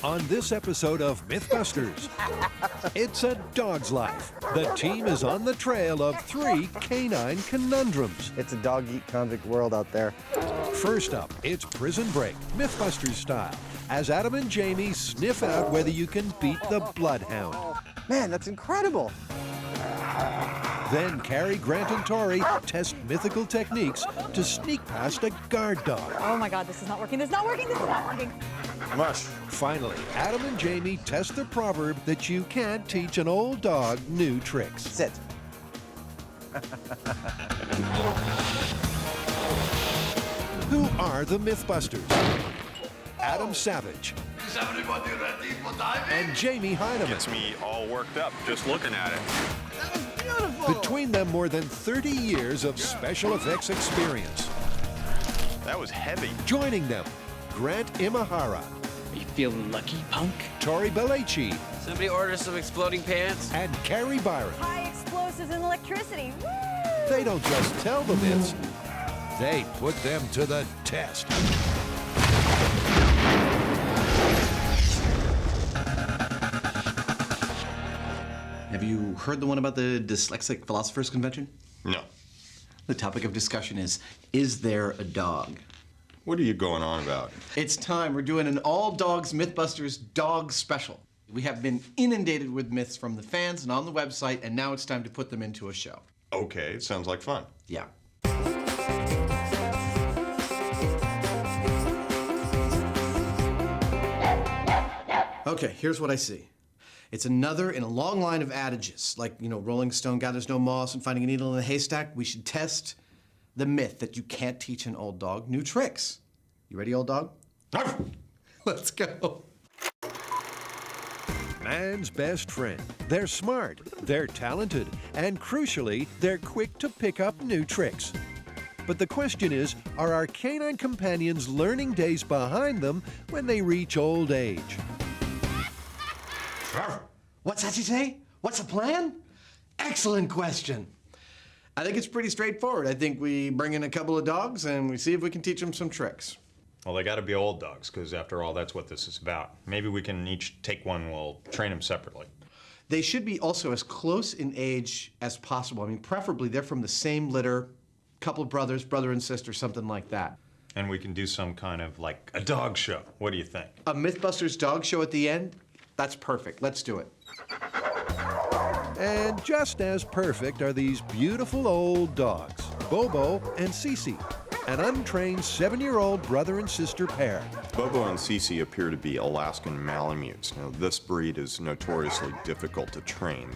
On this episode of MythBusters, it's a dog's life. The team is on the trail of 3 canine conundrums. It's a dog-eat-convict world out there. First up, it's Prison Break, MythBusters style, as Adam and Jamie sniff out whether you can beat the bloodhound. Man, that's incredible. Then Carrie, Grant, and Tori test mythical techniques to sneak past a guard dog. Oh my God, this is not working. This is not working. This is not working. Mush. Finally, Adam and Jamie test the proverb that you can't teach an old dog new tricks. Sit. Who are the MythBusters? Adam Savage. Is everybody ready for diving? And Jamie Hyneman. Gets me all worked up just looking at it. Between them, more than 30 years of special effects experience. That was heavy. Joining them, Grant Imahara. Are you feeling lucky, punk? Tori Belleci. Somebody order some exploding pants? And Carrie Byron. High explosives and electricity. Woo! They don't just tell the myths, They put them to the test. Have you heard the one about the Dyslexic Philosophers Convention? No. The topic of discussion is there a dog? What are you going on about? It's time. We're doing an all dogs MythBusters dog special. We have been inundated with myths from the fans and on the website, and now it's time to put them into a show. Okay, sounds like fun. Yeah. Okay, here's what I see. It's another in a long line of adages, like, Rolling Stone gathers no moss and finding a needle in a haystack. We should test the myth that you can't teach an old dog new tricks. You ready, old dog? Let's go. Man's best friend. They're smart, they're talented, and crucially, they're quick to pick up new tricks. But the question is, are our canine companions' learning days behind them when they reach old age? What's that you say? What's the plan? Excellent question. I think it's pretty straightforward. I think we bring in a couple of dogs and we see if we can teach them some tricks. Well, they got to be old dogs, because after all, that's what this is about. Maybe we can each take one, we'll train them separately. They should be also as close in age as possible. I mean, preferably they're from the same litter, couple of brothers, brother and sister, something like that. And we can do some kind of, like, a dog show. What do you think? A MythBusters dog show at the end? That's perfect. Let's do it. And just as perfect are these beautiful old dogs, Bobo and Cece, an untrained 7-year-old brother and sister pair. Bobo and Cece appear to be Alaskan Malamutes. Now, this breed is notoriously difficult to train.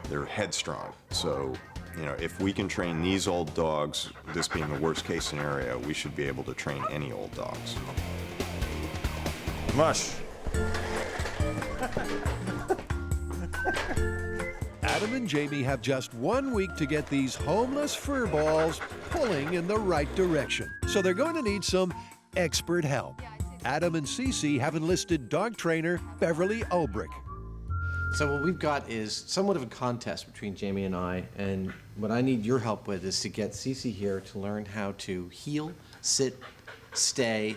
They're headstrong. So, if we can train these old dogs, this being the worst case scenario, we should be able to train any old dogs. Mush. Adam and Jamie have just 1 week to get these homeless fur balls pulling in the right direction. So they're going to need some expert help. Adam and Cece have enlisted dog trainer Beverly Ulbrich. So what we've got is somewhat of a contest between Jamie and I, and what I need your help with is to get Cece here to learn how to heel, sit, stay,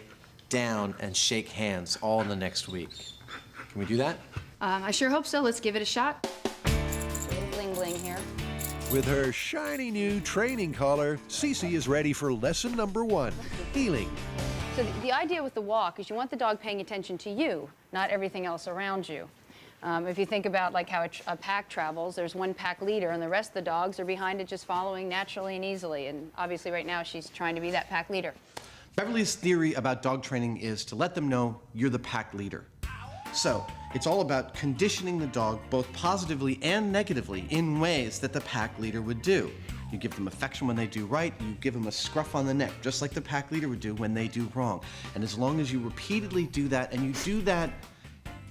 down, and shake hands all in the next week. Can we do that? I sure hope so. Let's give it a shot. Bling bling here. With her shiny new training collar, Cece is ready for lesson number 1, heeling. So the idea with the walk is you want the dog paying attention to you, not everything else around you. If you think about like how a pack travels, there's one pack leader and the rest of the dogs are behind it just following naturally and easily. And obviously right now she's trying to be that pack leader. Beverly's theory about dog training is to let them know you're the pack leader. So it's all about conditioning the dog both positively and negatively in ways that the pack leader would do. You give them affection when they do right, you give them a scruff on the neck, just like the pack leader would do when they do wrong. And as long as you repeatedly do that, and you do that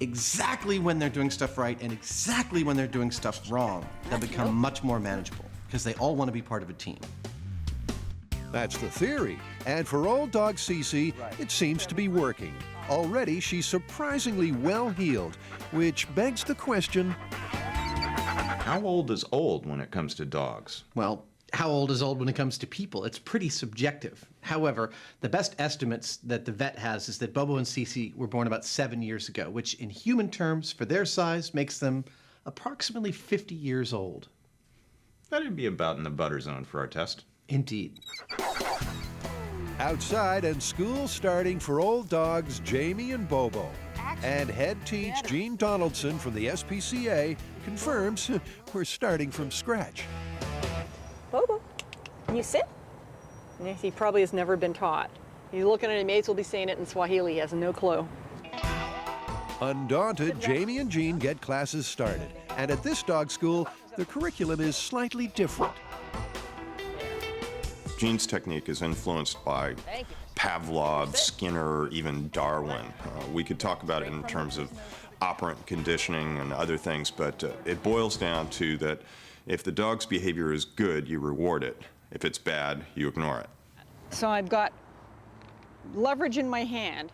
exactly when they're doing stuff right and exactly when they're doing stuff wrong, they'll become much more manageable, because they all want to be part of a team. That's the theory. And for old dog Cece, it seems to be working. Already, she's surprisingly well-heeled, which begs the question, how old is old when it comes to dogs? Well, how old is old when it comes to people? It's pretty subjective. However, the best estimates that the vet has is that Bobo and Cece were born about 7 years ago, which in human terms, for their size, makes them approximately 50 years old. That'd be about in the butter zone for our test. Indeed. Outside and school starting for old dogs Jamie and Bobo. And head teach Gene Donaldson from the SPCA confirms we're starting from scratch. Bobo, can you sit? Yes, he probably has never been taught. He's looking at him, mates will be saying it in Swahili, he has no clue. Undaunted, Jamie and Gene get classes started. And at this dog school, the curriculum is slightly different. Gene's technique is influenced by Pavlov, Skinner, even Darwin. We could talk about it in terms of operant conditioning and other things, but it boils down to that if the dog's behavior is good, you reward it. If it's bad, you ignore it. So I've got leverage in my hand,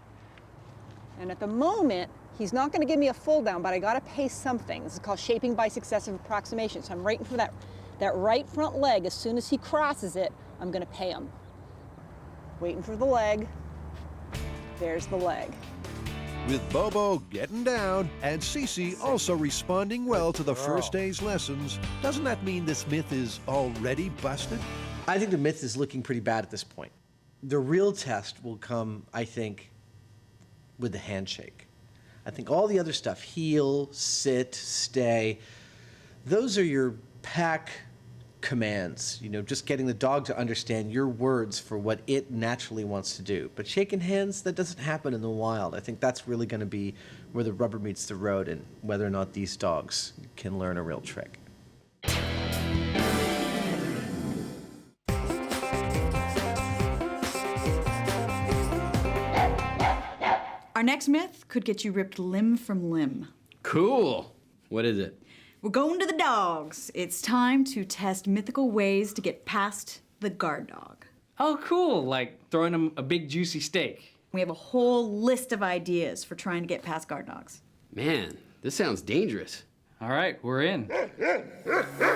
and at the moment, he's not going to give me a full down, but I got to pay something. This is called shaping by successive approximation. So I'm waiting for that right front leg. As soon as he crosses it, I'm going to pay him. waiting for the leg. There's the leg. With Bobo getting down and Cece also responding well to the first day's lessons, doesn't that mean this myth is already busted? I think the myth is looking pretty bad at this point. The real test will come, I think, with the handshake. I think all the other stuff, heel, sit, stay, those are your pack commands, you know, just getting the dog to understand your words for what it naturally wants to do. But shaking hands, that doesn't happen in the wild. I think that's really going to be where the rubber meets the road and whether or not these dogs can learn a real trick. Our next myth could get you ripped limb from limb. Cool. What is it? We're going to the dogs. It's time to test mythical ways to get past the guard dog. Oh, cool. Like throwing them a big juicy steak. We have a whole list of ideas for trying to get past guard dogs. Man, this sounds dangerous. All right, we're in.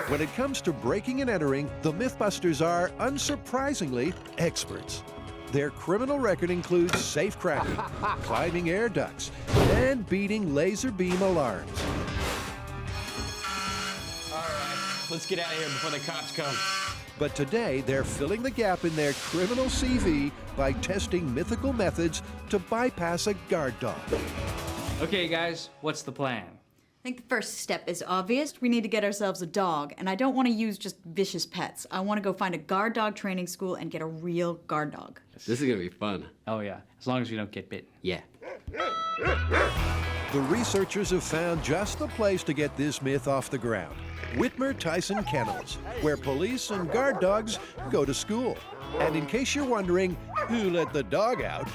When it comes to breaking and entering, the MythBusters are, unsurprisingly, experts. Their criminal record includes safe cracking, climbing air ducts, and beating laser beam alarms. Let's get out of here before the cops come. But today, they're filling the gap in their criminal CV by testing mythical methods to bypass a guard dog. Okay, guys, what's the plan? I think the first step is obvious. We need to get ourselves a dog, and I don't want to use just vicious pets. I want to go find a guard dog training school and get a real guard dog. This is gonna be fun. Oh yeah, as long as we don't get bitten. Yeah. The researchers have found just the place to get this myth off the ground. Whitmer Tyson Kennels, where police and guard dogs go to school. And in case you're wondering who let the dog out,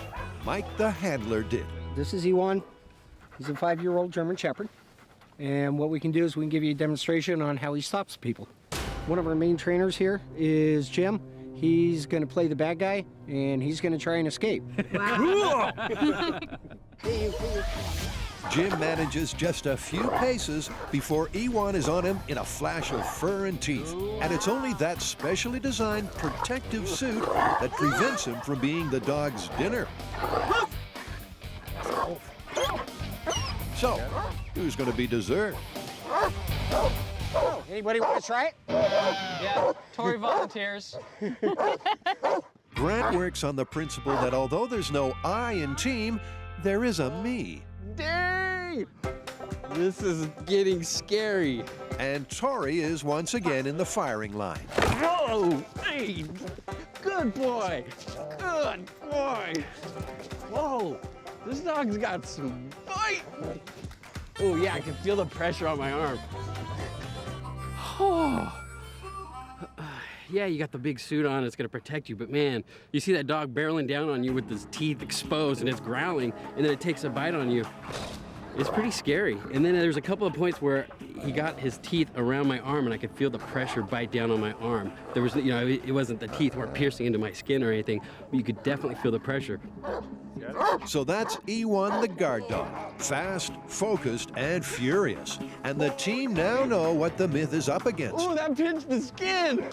Mike the handler did. This is Iwan. He's a 5-year-old German Shepherd. And what we can do is we can give you a demonstration on how he stops people. One of our main trainers here is Jim. He's going to play the bad guy, and he's going to try and escape. Wow. Jim manages just a few paces before Ewan is on him in a flash of fur and teeth. And it's only that specially designed protective suit that prevents him from being the dog's dinner. So, who's going to be dessert? Anybody want to try it? Yeah, Tori volunteers. Grant works on the principle that although there's no I in team, there is a me. Dang! This is getting scary. And Tori is once again in the firing line. Whoa! Hey! Good boy! Good boy! Whoa! This dog's got some bite! Oh yeah, I can feel the pressure on my arm. Oh. Yeah, you got the big suit on, it's gonna protect you, but man, you see that dog barreling down on you with his teeth exposed and it's growling, and then it takes a bite on you. It's pretty scary. And then there's a couple of points where he got his teeth around my arm and I could feel the pressure bite down on my arm. There was, you know, it wasn't the teeth weren't piercing into my skin or anything, but you could definitely feel the pressure. So that's Ewan the guard dog. Fast, focused, and furious. And the team now know what the myth is up against. Oh, that pinched the skin!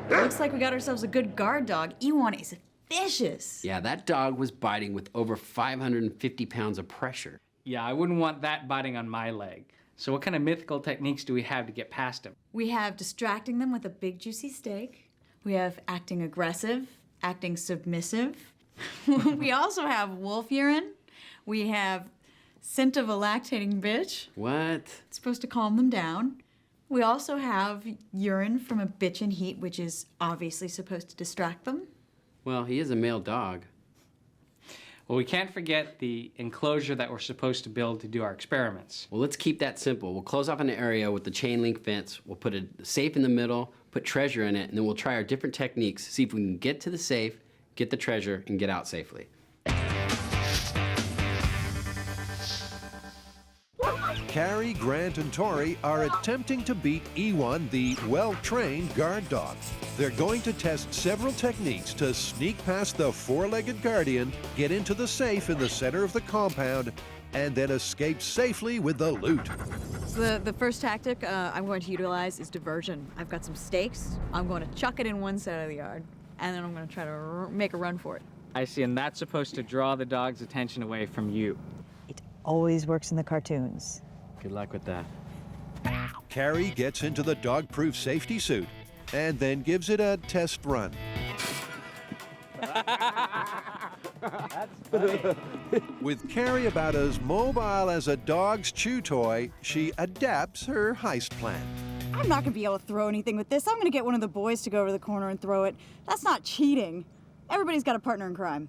Looks like we got ourselves a good guard dog. Ewan is vicious. Yeah, that dog was biting with over 550 pounds of pressure. Yeah, I wouldn't want that biting on my leg. So what kind of mythical techniques do we have to get past him? We have distracting them with a big juicy steak. We have acting aggressive, acting submissive. We also have wolf urine. We have scent of a lactating bitch. What? It's supposed to calm them down. We also have urine from a bitch in heat, which is obviously supposed to distract them. Well, he is a male dog. Well, we can't forget the enclosure that we're supposed to build to do our experiments. Well, let's keep that simple. We'll close off an area with the chain link fence. We'll put a safe in the middle, put treasure in it, and then we'll try our different techniques, see if we can get to the safe, get the treasure, and get out safely. Carrie, Grant, and Tori are attempting to beat Ewan, the well-trained guard dog. They're going to test several techniques to sneak past the four-legged guardian, get into the safe in the center of the compound, and then escape safely with the loot. So the first tactic I'm going to utilize is diversion. I've got some stakes. I'm going to chuck it in one side of the yard. and then I'm going to try to make a run for it. I see, and that's supposed to draw the dog's attention away from you. Always works in the cartoons. Good luck with that. Carrie gets into the dog-proof safety suit and then gives it a test run. With Carrie about as mobile as a dog's chew toy, she adapts her heist plan. I'm not going to be able to throw anything with this. I'm going to get one of the boys to go over the corner and throw it. That's not cheating. Everybody's got a partner in crime.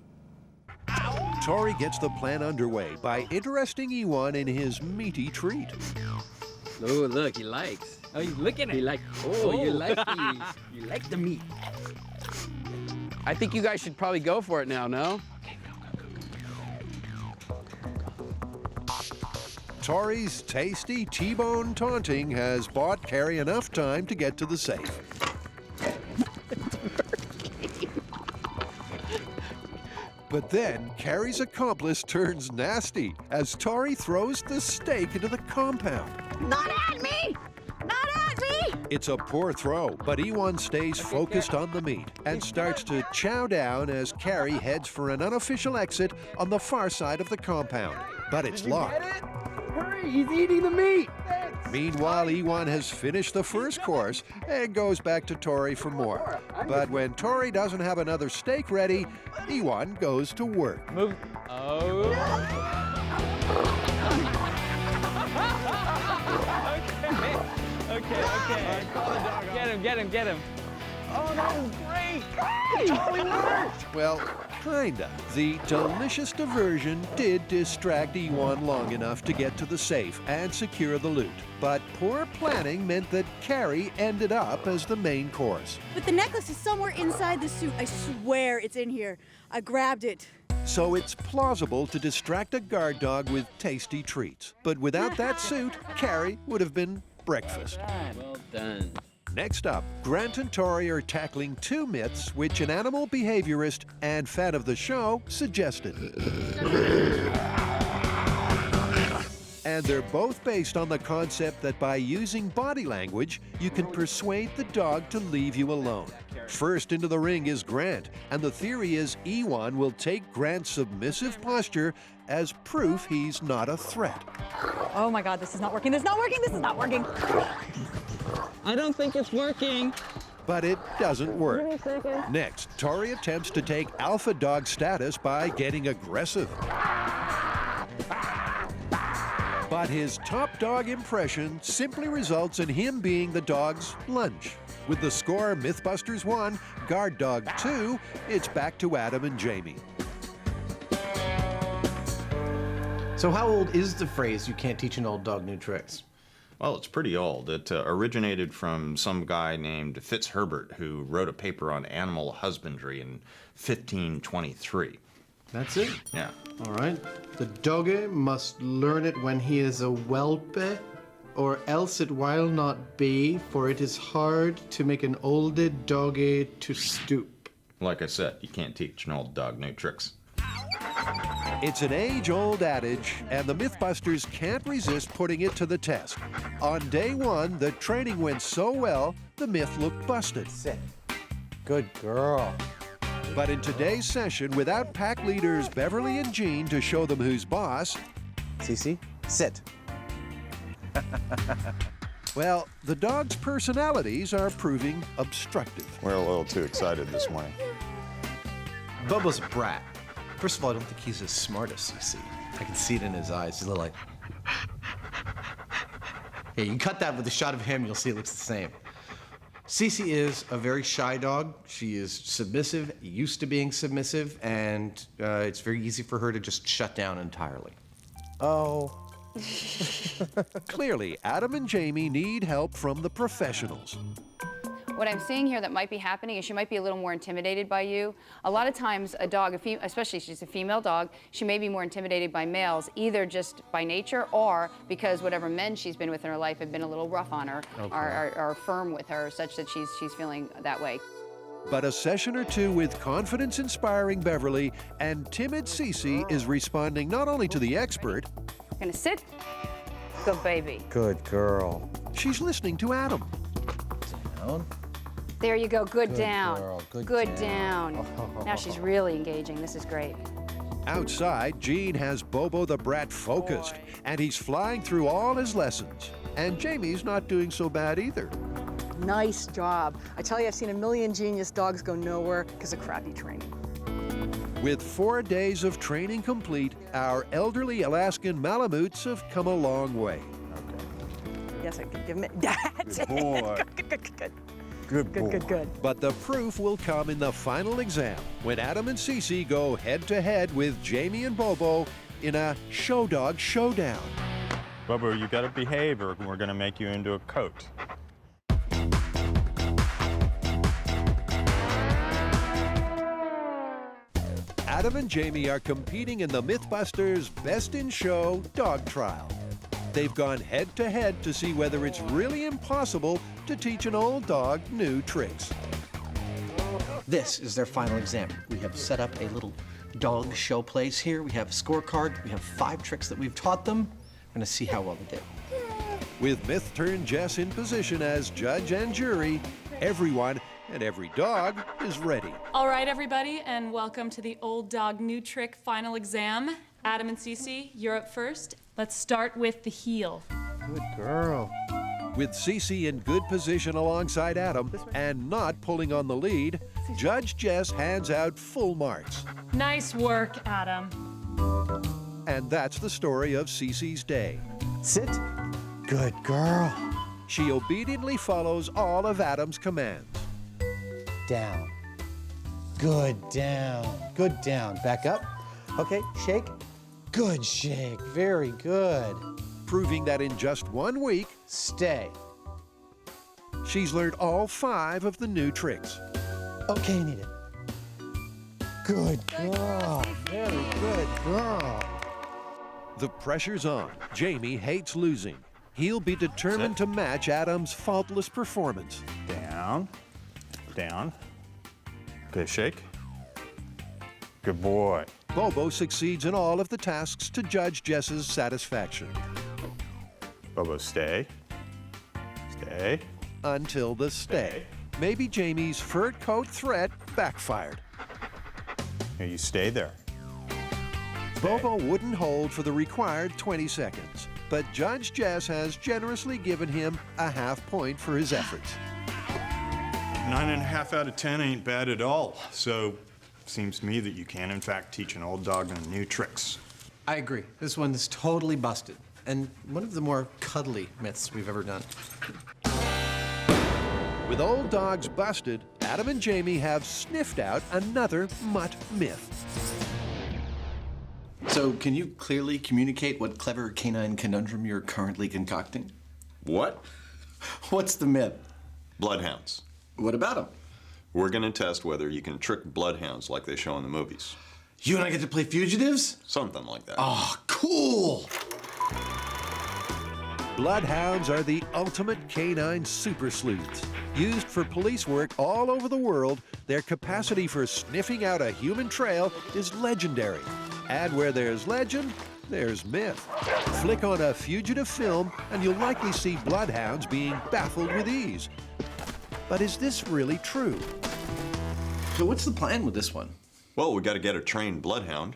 Tori gets the plan underway by interesting Ewan in his meaty treat. Oh, look, he likes. Oh, you looking at it? You like, you like these. You like the meat. I think you guys should probably go for it now, no? Tori's tasty T-bone taunting has bought Carrie enough time to get to the safe. But then Carrie's accomplice turns nasty as Tori throws the steak into the compound. Not at me! Not at me! It's a poor throw, but Ewan stays focused on the meat and starts to chow down as Carrie heads for an unofficial exit on the far side of the compound. But it's locked. Hurry, he's eating the meat! Meanwhile, Ewan has finished the first course and goes back to Tori for more. But when Tori doesn't have another steak ready, Ewan goes to work. Move. Oh. Okay. Get him. Oh, that was great! It totally worked! Well, kinda. The delicious diversion did distract Ewan long enough to get to the safe and secure the loot. But poor planning meant that Carrie ended up as the main course. But the necklace is somewhere inside the suit. I swear it's in here. I grabbed it. So it's plausible to distract a guard dog with tasty treats. But without that suit, Carrie would have been breakfast. Well done. Next up, Grant and Tori are tackling two myths which an animal behaviorist and fan of the show suggested. And they're both based on the concept that by using body language, you can persuade the dog to leave you alone. First into the ring is Grant, and the theory is Ewan will take Grant's submissive posture as proof he's not a threat. Oh my God, this is not working. This is not working. This is not working. I don't think it's working. But it doesn't work. Next, Tori attempts to take alpha dog status by getting aggressive. But his top dog impression simply results in him being the dog's lunch. With the score MythBusters 1, Guard Dog 2, it's back to Adam and Jamie. So how old is the phrase, "you can't teach an old dog new tricks"? Well, it's pretty old. It originated from some guy named Fitzherbert who wrote a paper on animal husbandry in 1523. That's it? Yeah. All right. The dogge must learn it when he is a whelpe, or else it will not be, for it is hard to make an olde dogge to stoop. Like I said, you can't teach an old dog new tricks. It's an age-old adage, and the MythBusters can't resist putting it to the test. On day one, the training went so well, the myth looked busted. Sit. Good girl. But in today's session, without pack leaders Beverly and Jean to show them who's boss, Cece, sit. well, the dog's personalities are proving obstructive. We're a little too excited this morning. Bubba's a brat. First of all, I don't think he's as smart as CC. I can see it in his eyes. He's a little like... Yeah, you can cut that with a shot of him, you'll see it looks the same. Cece is a very shy dog. She is submissive, used to being submissive, and it's very easy for her to just shut down entirely. Oh. Clearly, Adam and Jamie need help from the professionals. What I'm seeing here that might be happening is she might be a little more intimidated by you. A lot of times a dog, especially if she's a female dog, she may be more intimidated by males, either just by nature or because whatever men she's been with in her life have been a little rough on her, Okay. are firm with her, such that she's feeling that way. But a session or two with confidence-inspiring Beverly and timid Cece is responding not only to the expert, Gonna sit, good baby. Good girl. She's listening to Adam. Down. There you go. Good down. Girl, good down. Now she's really engaging. This is great. Outside, Gene has Bobo the Brat focused, and he's flying through all his lessons. And Jamie's not doing so bad either. Nice job. I tell you, I've seen a million genius dogs go nowhere because of crappy training. With 4 days of training complete, our elderly Alaskan Malamutes have come a long way. Yes, I could give him it. That's Good boy. Good, good, good, good. Good boy. Good. But the proof will come in the final exam when Adam and Cece go head-to-head with Jamie and Bobo in a show dog showdown. Bobo, you gotta behave or we're gonna make you into a coat. Adam and Jamie are competing in the MythBusters Best in Show Dog Trial. They've gone head-to-head to see whether it's really impossible to teach an old dog new tricks. This is their final exam. We have set up a little dog show place here. We have a scorecard. We have 5 tricks that we've taught them. We're gonna see how well they did. With Myth-Turn Jess in position as judge and jury, everyone and every dog is ready. All right, everybody, and welcome to the Old Dog New Trick final exam. Adam and Cece, you're up first. Let's start with the heel. Good girl. With Cece in good position alongside Adam and not pulling on the lead, Judge Jess hands out full marks. Nice work, Adam. And that's the story of Cece's day. Sit. Good girl. She obediently follows all of Adam's commands. Down. Good down. Good down. Back up. Okay, shake. Good shake. Very good. Proving that in just 1 week, stay. She's learned all 5 of the new tricks. Okay, Anita. Good girl. Very good girl. The pressure's on. Jamie hates losing. He'll be determined to match Adam's faultless performance. Down, down. Good shake. Good boy. Bobo succeeds in all of the tasks to Judge Jess's satisfaction. Bobo, stay. Stay. Until the stay. Maybe Jamie's fur coat threat backfired. Here, you stay there. Bobo wouldn't hold for the required 20 seconds, but Judge Jess has generously given him a half point for his efforts. 9.5 out of 10 ain't bad at all. So, seems to me that you can, in fact, teach an old dog new tricks. I agree. This one is totally busted. And one of the more cuddly myths we've ever done. With old dogs busted, Adam and Jamie have sniffed out another mutt myth. So, can you clearly communicate what clever canine conundrum you're currently concocting? What? What's the myth? Bloodhounds. What about them? We're gonna test whether you can trick bloodhounds like they show in the movies. You and I get to play fugitives? Something like that. Oh, cool! Bloodhounds are the ultimate canine super sleuths. Used for police work all over the world, their capacity for sniffing out a human trail is legendary. And where there's legend, there's myth. Flick on a fugitive film and you'll likely see bloodhounds being baffled with ease. But is this really true? So what's the plan with this one? Well, we gotta get a trained bloodhound.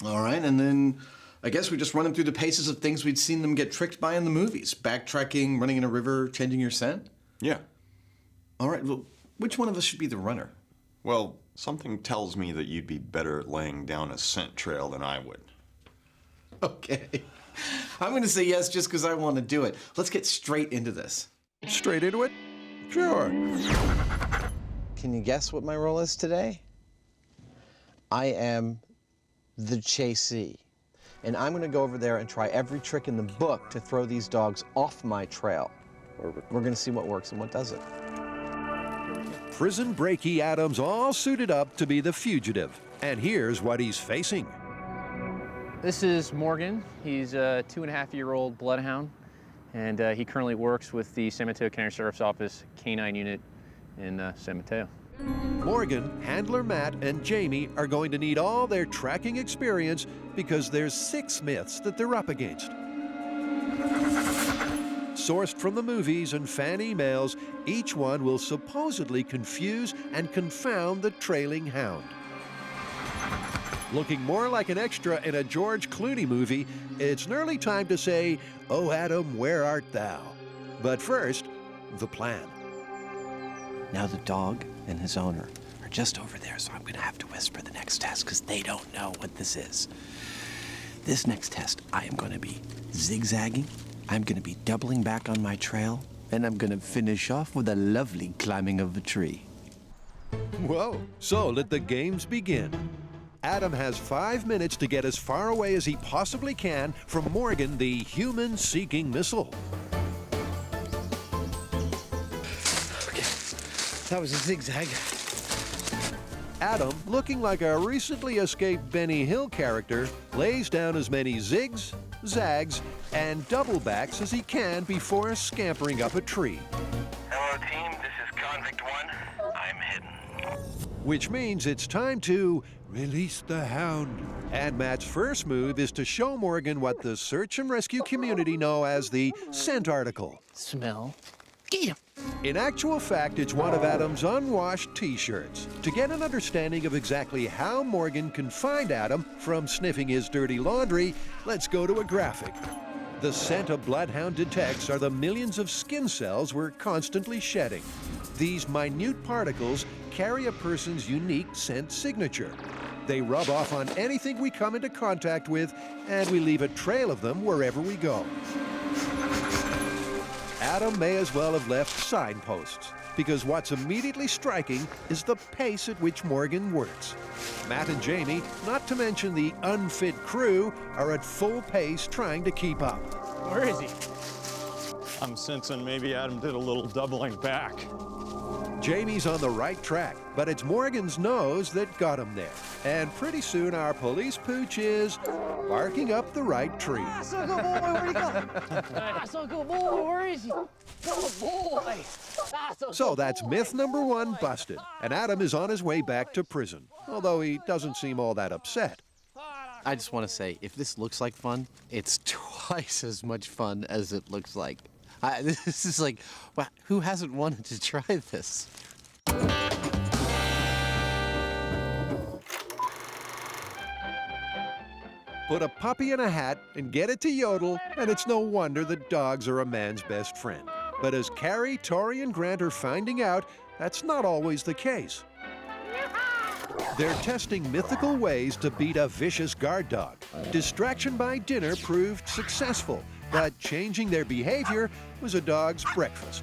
All right, and then I guess we just run them through the paces of things we'd seen them get tricked by in the movies. Backtracking, running in a river, changing your scent? Yeah. All right, well, which one of us should be the runner? Well, something tells me that you'd be better at laying down a scent trail than I would. Okay. I'm gonna say yes just because I want to do it. Let's get straight into this. Straight into it? Sure. Can you guess what my role is today? I am the chasee. And I'm gonna go over there and try every trick in the book to throw these dogs off my trail. We're gonna see what works and what doesn't. Prison breaky Adam's all suited up to be the fugitive. And here's what he's facing. This is Morgan. He's a 2.5-year-old bloodhound, and he currently works with the San Mateo County Sheriff's Office Canine Unit in San Mateo. Morgan, Handler Matt, and Jamie are going to need all their tracking experience because there's 6 myths that they're up against. sourced from the movies and fan emails, each one will supposedly confuse and confound the trailing hound. Looking more like an extra in a George Clooney movie, it's nearly time to say, "Oh, Adam, where art thou?" But first, the plan. Now the dog and his owner are just over there, so I'm going to have to whisper the next test because they don't know what this is. This next test, I am going to be zigzagging, I'm going to be doubling back on my trail, and I'm going to finish off with a lovely climbing of a tree. Whoa, so let the games begin. Adam has 5 minutes to get as far away as he possibly can from Morgan, the human-seeking missile. Okay, that was a zigzag. Adam, looking like a recently escaped Benny Hill character, lays down as many zigs, zags, and double backs as he can before scampering up a tree. Hello, team. This is Convict 1. I'm hidden. Which means it's time to release the hound. And Matt's first move is to show Morgan what the search and rescue community know as the scent article. Smell. In actual fact, it's one of Adam's unwashed t-shirts. To get an understanding of exactly how Morgan can find Adam from sniffing his dirty laundry, let's go to a graphic. The scent a bloodhound detects are the millions of skin cells we're constantly shedding. These minute particles carry a person's unique scent signature. They rub off on anything we come into contact with, and we leave a trail of them wherever we go. Adam may as well have left signposts, because what's immediately striking is the pace at which Morgan works. Matt and Jamie, not to mention the unfit crew, are at full pace trying to keep up. Where is he? I'm sensing maybe Adam did a little doubling back. Jamie's on the right track, but it's Morgan's nose that got him there. And pretty soon our police pooch is barking up the right tree. I saw a good boy, where'd he go? I saw a good boy, where is he? Good boy. So that's myth number 1 busted, and Adam is on his way back to prison, although he doesn't seem all that upset. I just want to say, if this looks like fun, it's twice as much fun as it looks like. This is like, wow, who hasn't wanted to try this? Put a puppy in a hat and get it to yodel, and it's no wonder that dogs are a man's best friend. But as Carrie, Tori, and Grant are finding out, that's not always the case. They're testing mythical ways to beat a vicious guard dog. Distraction by dinner proved successful, but changing their behavior was a dog's breakfast.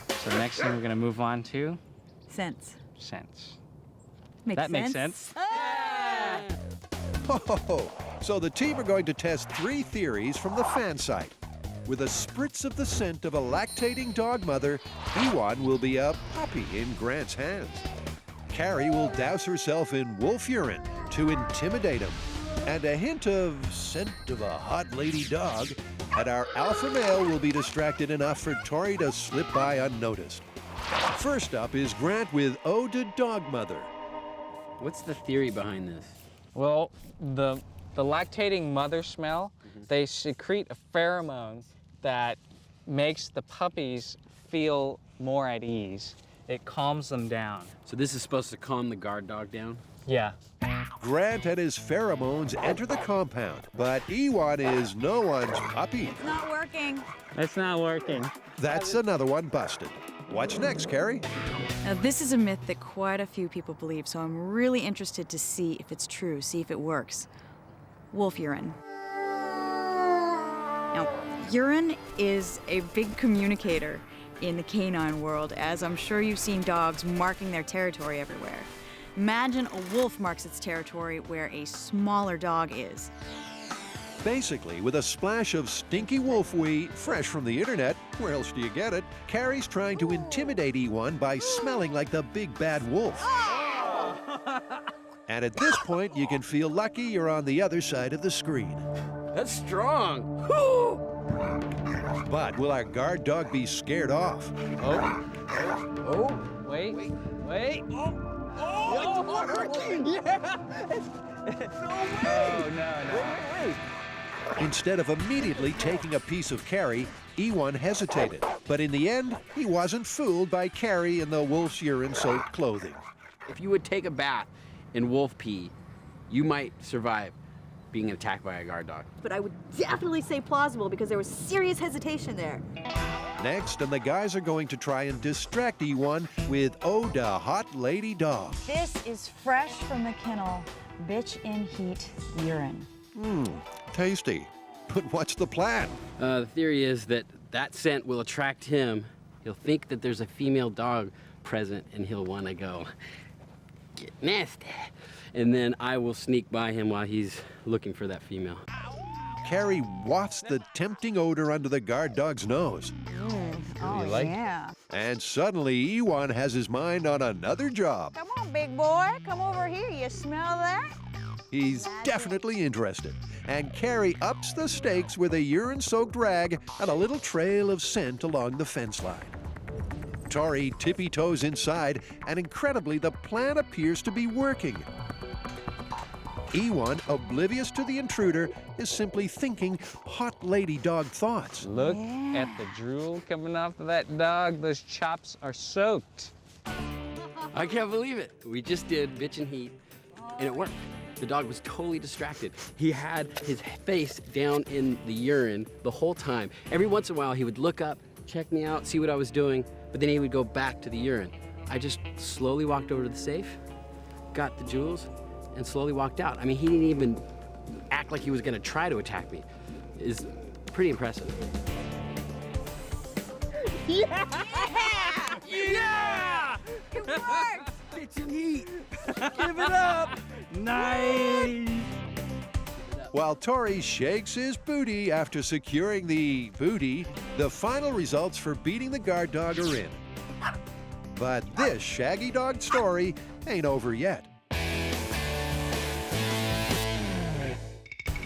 So next thing we're going to move on to? Scents. Scents. Makes Makes sense. Oh, so the team are going to test 3 theories from the fan site. With a spritz of the scent of a lactating dog mother, Ewan will be a puppy in Grant's hands. Carrie will douse herself in wolf urine to intimidate him. And a hint of scent of a hot lady dog, and our alpha male will be distracted enough for Tori to slip by unnoticed. First up is Grant with Ode to Dog Mother. What's the theory behind this? Well, the lactating mother smell, they secrete a pheromone that makes the puppies feel more at ease. It calms them down. So this is supposed to calm the guard dog down? Yeah. Grant and his pheromones enter the compound, but Ewan is no one's puppy. It's not working. It's not working. That's another one busted. What's next, Carrie? Now, this is a myth that quite a few people believe, so I'm really interested to see if it's true, see if it works. Wolf urine. Now, urine is a big communicator in the canine world, as I'm sure you've seen dogs marking their territory everywhere. Imagine a wolf marks its territory where a smaller dog is. Basically, with a splash of stinky wolf wee, fresh from the internet, where else do you get it? Carrie's trying to intimidate E1 by smelling like the big bad wolf. And at this point, you can feel lucky you're on the other side of the screen. That's strong. But will our guard dog be scared off? Oh, wait. Oh, working! Yeah! Oh, no. Instead of immediately taking a piece of Carrie, Ewan hesitated, but in the end, he wasn't fooled by Carrie in the wolf's urine-soaked clothing. If you would take a bath in wolf pee, you might survive being attacked by a guard dog. But I would definitely say plausible because there was serious hesitation there. Next, and the guys are going to try and distract Ewan with Ode to Hot Lady Dog. This is fresh from the kennel, bitch in heat urine. Tasty. But what's the plan? The theory is that that scent will attract him. He'll think that there's a female dog present and he'll want to go get nasty. And then I will sneak by him while he's looking for that female. Carrie wafts the tempting odor under the guard dog's nose. Oh, you like? yeah. And suddenly, Ewan has his mind on another job. Come on, big boy. Come over here. You smell that? He's definitely interested. And Carrie ups the stakes with a urine-soaked rag and a little trail of scent along the fence line. Tori tippy-toes inside, and incredibly, the plan appears to be working. Ewan, oblivious to the intruder, is simply thinking hot lady dog thoughts. Look at the drool coming off of that dog. Those chops are soaked. I can't believe it. We just did bitch and heat, and it worked. The dog was totally distracted. He had his face down in the urine the whole time. Every once in a while, he would look up, check me out, see what I was doing, but then he would go back to the urine. I just slowly walked over to the safe, got the jewels, and slowly walked out. I mean, he didn't even act like he was gonna try to attack me. It's pretty impressive. Yeah! Yeah! It worked! Bitch and heat. Give it up. Nice. While Tori shakes his booty after securing the booty, the final results for beating the guard dog are in. But this shaggy dog story ain't over yet.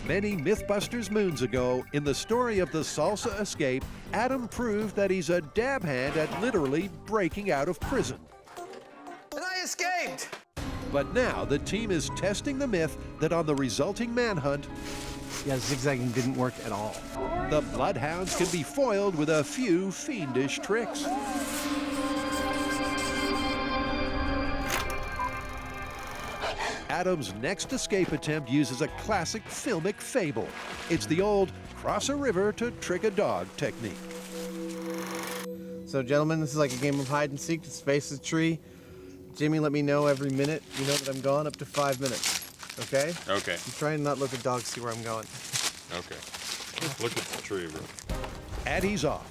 Many MythBusters moons ago, in the story of the salsa escape, Adam proved that he's a dab hand at literally breaking out of prison. And I escaped! But now the team is testing the myth that on the resulting manhunt, Yeah, zigzagging didn't work at all. the bloodhounds can be foiled with a few fiendish tricks. Adam's next escape attempt uses a classic filmic fable. It's the old cross a river to trick a dog technique. So, gentlemen, this is like a game of hide and seek to space the tree. Jimmy, let me know every minute you know that I'm gone, up to 5 minutes. Okay? Okay. I'm trying to not let the dogs see where I'm going. Okay. Look at the tree, bro. And he's off.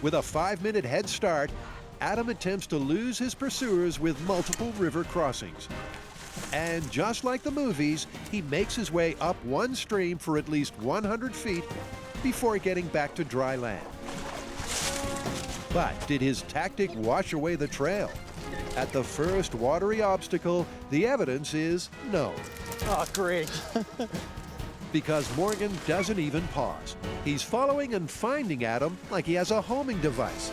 With a 5-minute head start, Adam attempts to lose his pursuers with multiple river crossings. And just like the movies, he makes his way up one stream for at least 100 feet before getting back to dry land. But did his tactic wash away the trail? At the first watery obstacle, the evidence is no. Oh, great. Because Morgan doesn't even pause. He's following and finding Adam like he has a homing device.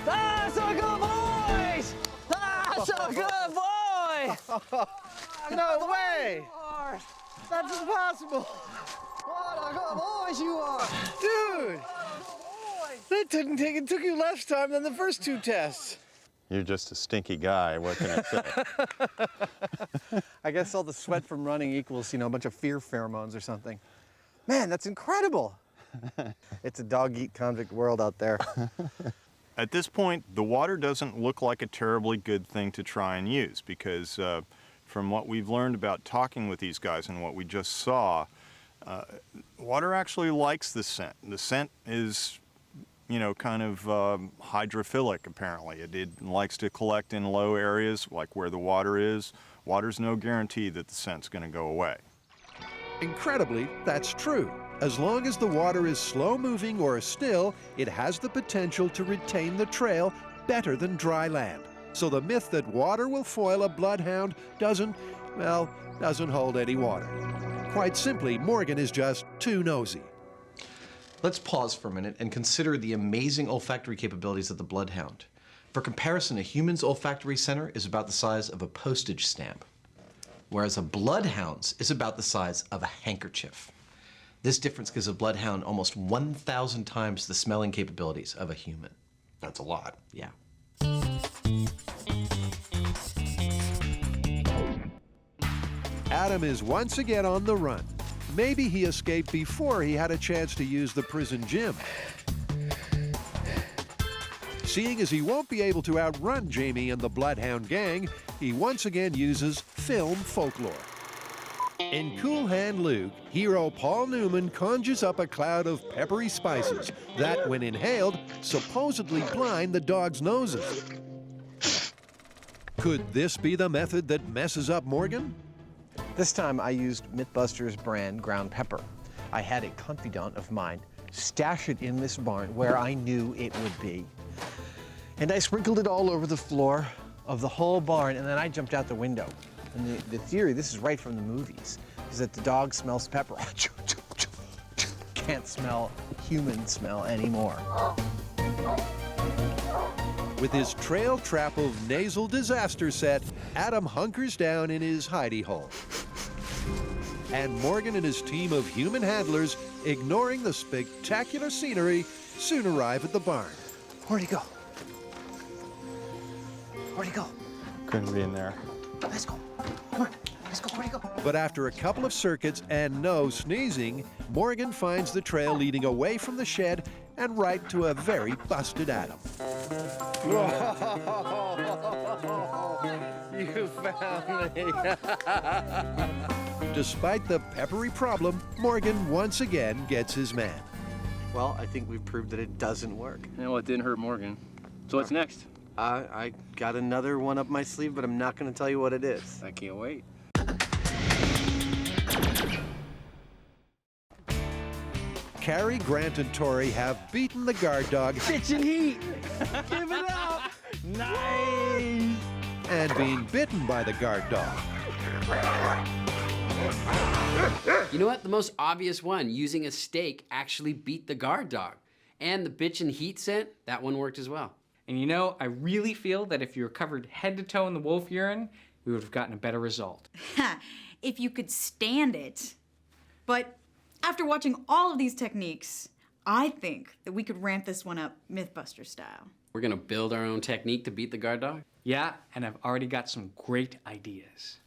Ah, so good, boys! Ah, so good, boy! No way! That's impossible! What a good boys you are! Dude! That didn't take, it took you less time than the first 2 tests. You're just a stinky guy. What can I say? I guess all the sweat from running equals, a bunch of fear pheromones or something. Man, that's incredible. It's a dog-eat convict world out there. At this point, the water doesn't look like a terribly good thing to try and use because from what we've learned about talking with these guys and what we just saw, water actually likes the scent. The scent is, kind of hydrophilic, apparently. It likes to collect in low areas, like where the water is. Water's no guarantee that the scent's going to go away. Incredibly, that's true. As long as the water is slow-moving or still, it has the potential to retain the trail better than dry land. So the myth that water will foil a bloodhound doesn't hold any water. Quite simply, Morgan is just too nosy. Let's pause for a minute and consider the amazing olfactory capabilities of the bloodhound. For comparison, a human's olfactory center is about the size of a postage stamp, whereas a bloodhound's is about the size of a handkerchief. This difference gives a bloodhound almost 1,000 times the smelling capabilities of a human. That's a lot. Yeah. Adam is once again on the run. Maybe he escaped before he had a chance to use the prison gym. Seeing as he won't be able to outrun Jamie and the Bloodhound gang, he once again uses film folklore. In Cool Hand Luke, hero Paul Newman conjures up a cloud of peppery spices that, when inhaled, supposedly blind the dog's noses. Could this be the method that messes up Morgan? This time I used MythBusters brand ground pepper. I had a confidant of mine stash it in this barn where I knew it would be. And I sprinkled it all over the floor of the whole barn, and then I jumped out the window. And the theory, this is right from the movies, is that the dog smells pepper. Can't smell human smell anymore. With his trail trap of nasal disaster set, Adam hunkers down in his hidey hole. And Morgan and his team of human handlers, ignoring the spectacular scenery, soon arrive at the barn. Where'd he go? Where'd he go? Couldn't be in there. Let's go. Come on. Let's go. Where'd he go? But after a couple of circuits and no sneezing, Morgan finds the trail leading away from the shed and right to a very busted Adam. You found me. Despite the peppery problem, Morgan once again gets his man. Well, I think we've proved that it doesn't work. Yeah, well, it didn't hurt Morgan. So what's next? I got another one up my sleeve, but I'm not going to tell you what it is. I can't wait. Carrie, Grant, and Tori have beaten the guard dog. Bitchin' heat! Give it up! Nice! And being bitten by the guard dog. You know what? The most obvious one, using a stake, actually beat the guard dog. And the bitchin' heat scent, that one worked as well. And you know, I really feel that if you were covered head to toe in the wolf urine, we would have gotten a better result. If you could stand it. But after watching all of these techniques, I think that we could ramp this one up MythBusters style. We're gonna build our own technique to beat the guard dog? Yeah, and I've already got some great ideas.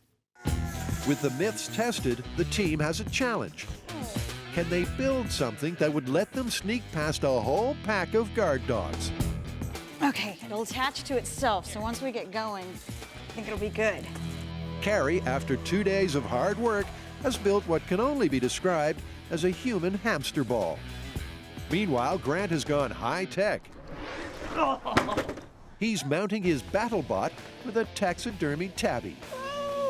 With the myths tested, the team has a challenge. Can they build something that would let them sneak past a whole pack of guard dogs? Okay, it'll attach to itself, so once we get going, I think it'll be good. Carrie, after 2 days of hard work, has built what can only be described as a human hamster ball. Meanwhile, Grant has gone high-tech. He's mounting his BattleBot with a taxidermy tabby.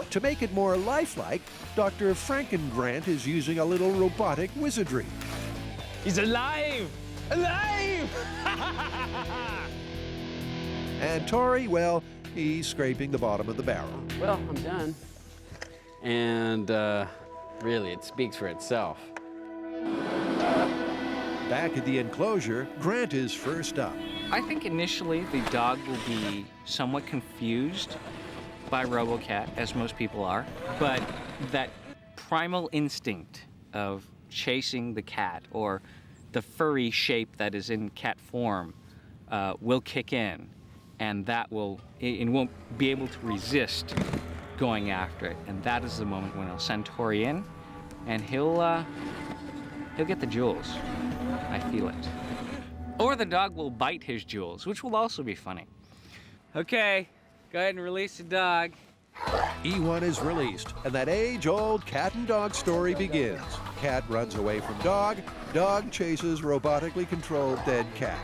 To make it more lifelike, Dr. Frankengrant is using a little robotic wizardry. He's alive! Alive! And Tori, well, he's scraping the bottom of the barrel. Well, I'm done. And really, it speaks for itself. Back at the enclosure, Grant is first up. I think initially the dog will be somewhat confused by RoboCat, as most people are, but that primal instinct of chasing the cat, or the furry shape that is in cat form, will kick in, and that will, it won't be able to resist going after it. And that is the moment when I'll send Tori in, and he'll get the jewels. I feel it. Or the dog will bite his jewels, which will also be funny. Okay, go ahead and release the dog. E1 is released, and that age-old cat and dog story begins. Cat runs away from dog, dog chases robotically controlled dead cat.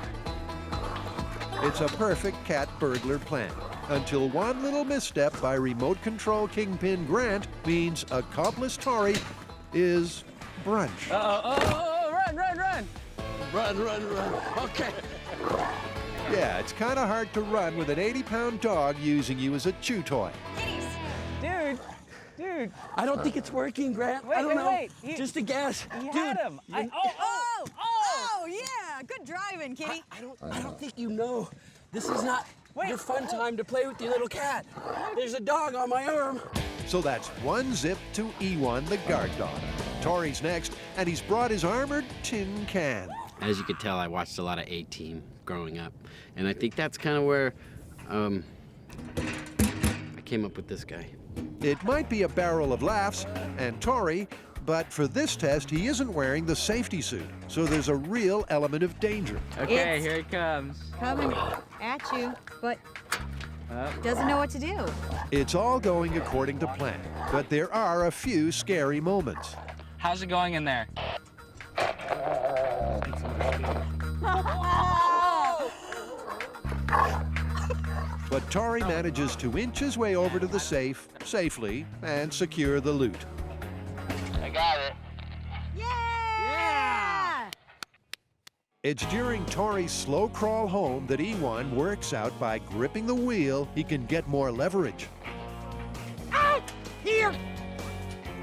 It's a perfect cat burglar plan, until one little misstep by remote control kingpin Grant means accomplice Tori is brunch. Run, run, run! Run, run, run. Okay. Yeah, it's kind of hard to run with an 80-pound dog using you as a chew toy. Dude. I don't think it's working, Grant. Wait, I don't know. wait. Just a guess. You Dude, had him. Oh, yeah, good driving, kitty. I don't think you know. This is not Your fun time to play with your little cat. There's a dog on my arm. So that's 1 zip to Ewan the guard dog. Tori's next, and he's brought his armored tin can. As you could tell, I watched a lot of A-Team growing up, and I think that's kind of where I came up with this guy. It might be a barrel of laughs, and Tori, but for this test, he isn't wearing the safety suit, so there's a real element of danger. Okay, here he comes. Coming at you, but doesn't know what to do. It's all going according to plan, but there are a few scary moments. How's it going in there? But Tori manages to inch his way over to the safe safely and secure the loot. I got it. Yeah! It's during Tori's slow crawl home that Ewan works out by gripping the wheel, he can get more leverage. Out! Here!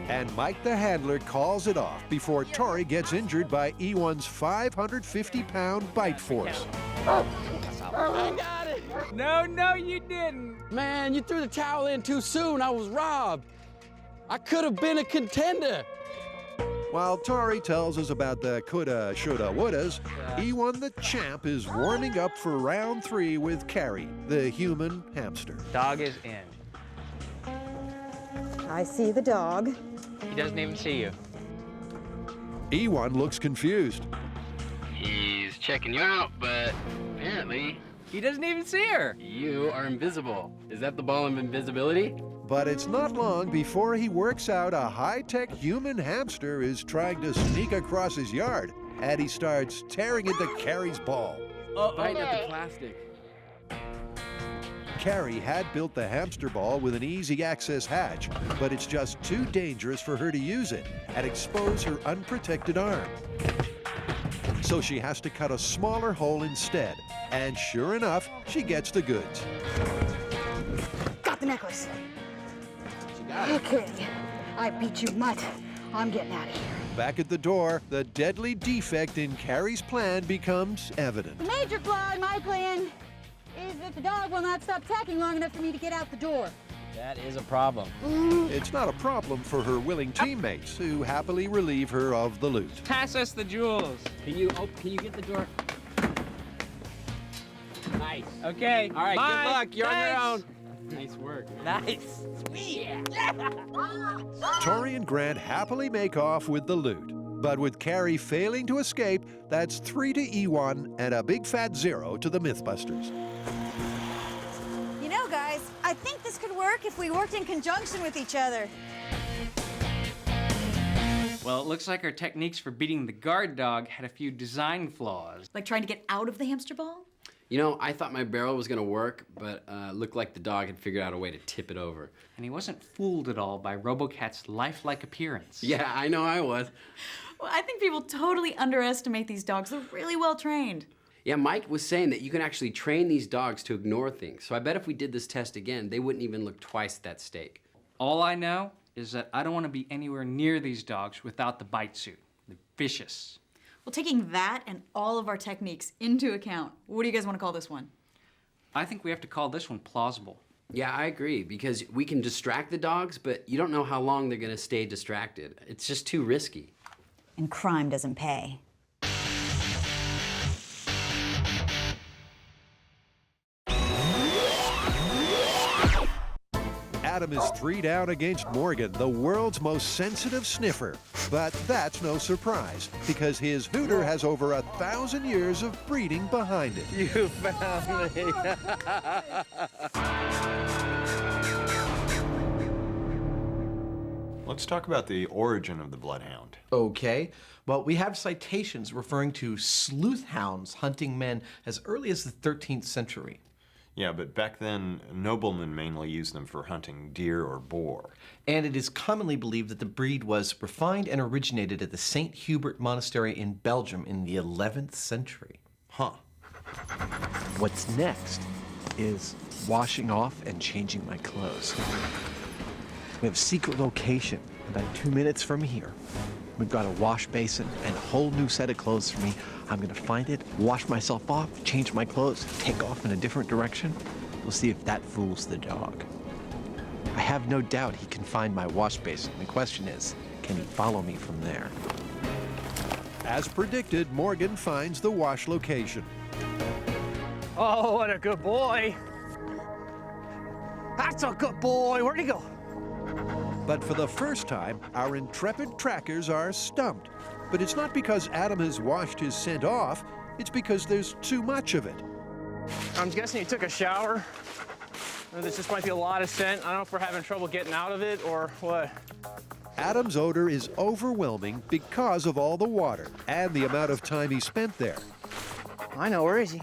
And Mike the handler calls it off before Tori gets injured by Ewan's 550-pound bite force. I got it! No, you didn't. Man, you threw the towel in too soon. I was robbed. I could have been a contender. While Tori tells us about the coulda, shoulda, wouldas, Ewan the champ is warming up for round 3 with Carrie, the human hamster. Dog is in. I see the dog. He doesn't even see you. Ewan looks confused. He's checking you out, but apparently he doesn't even see her. You are invisible. Is that the ball of invisibility? But it's not long before he works out a high-tech human hamster is trying to sneak across his yard, and he starts tearing into Carrie's ball. Biting at the plastic. Carrie had built the hamster ball with an easy access hatch, but it's just too dangerous for her to use it and expose her unprotected arm. So she has to cut a smaller hole instead, and sure enough, she gets the goods. Got the necklace. She got it. Okay, I beat you, mutt. I'm getting out of here. Back at the door, the deadly defect in Carrie's plan becomes evident. The major flaw in my plan is that the dog will not stop tacking long enough for me to get out the door. That is a problem. It's not a problem for her willing teammates, who happily relieve her of the loot. Pass us the jewels. Can you get the door? Nice. Okay. All right, Mike, good luck. You're on your thanks. own. Nice work. Nice. Sweet. Tori and Grant happily make off with the loot. But with Carrie failing to escape, that's 3 to Ewan and a big fat 0 to the MythBusters. You know, guys, I think this could work if we worked in conjunction with each other. Well, it looks like our techniques for beating the guard dog had a few design flaws. Like trying to get out of the hamster ball? You know, I thought my barrel was gonna work, but looked like the dog had figured out a way to tip it over. And he wasn't fooled at all by RoboCat's lifelike appearance. Yeah, I know I was. Well, I think people totally underestimate these dogs. They're really well trained. Yeah, Mike was saying that you can actually train these dogs to ignore things. So I bet if we did this test again, they wouldn't even look twice at that steak. All I know is that I don't want to be anywhere near these dogs without the bite suit. They're vicious. Well, taking that and all of our techniques into account, what do you guys want to call this one? I think we have to call this one plausible. Yeah, I agree, because we can distract the dogs, but you don't know how long they're gonna stay distracted. It's just too risky. And crime doesn't pay. Adam is 3 down against Morgan, the world's most sensitive sniffer. But that's no surprise, because his hooter has over 1,000 years of breeding behind it. You found me. Let's talk about the origin of the bloodhound. Okay. Well, we have citations referring to sleuth hounds hunting men as early as the 13th century. Yeah, but back then, noblemen mainly used them for hunting deer or boar. And it is commonly believed that the breed was refined and originated at the St. Hubert Monastery in Belgium in the 11th century. Huh. What's next is washing off and changing my clothes. We have a secret location about 2 minutes from here. We've got a wash basin and a whole new set of clothes for me. I'm gonna find it, wash myself off, change my clothes, take off in a different direction, We'll see if that fools the dog. I have no doubt he can find my wash basin. The question is, can he follow me from there? As predicted, Morgan finds the wash location. Oh, what a good boy. That's a good boy. Where'd he go? But for the first time, our intrepid trackers are stumped. But it's not because Adam has washed his scent off, it's because there's too much of it. I'm guessing he took a shower. This just might be a lot of scent. I don't know if we're having trouble getting out of it or what. Adam's odor is overwhelming because of all the water and the amount of time he spent there. I know, where is he?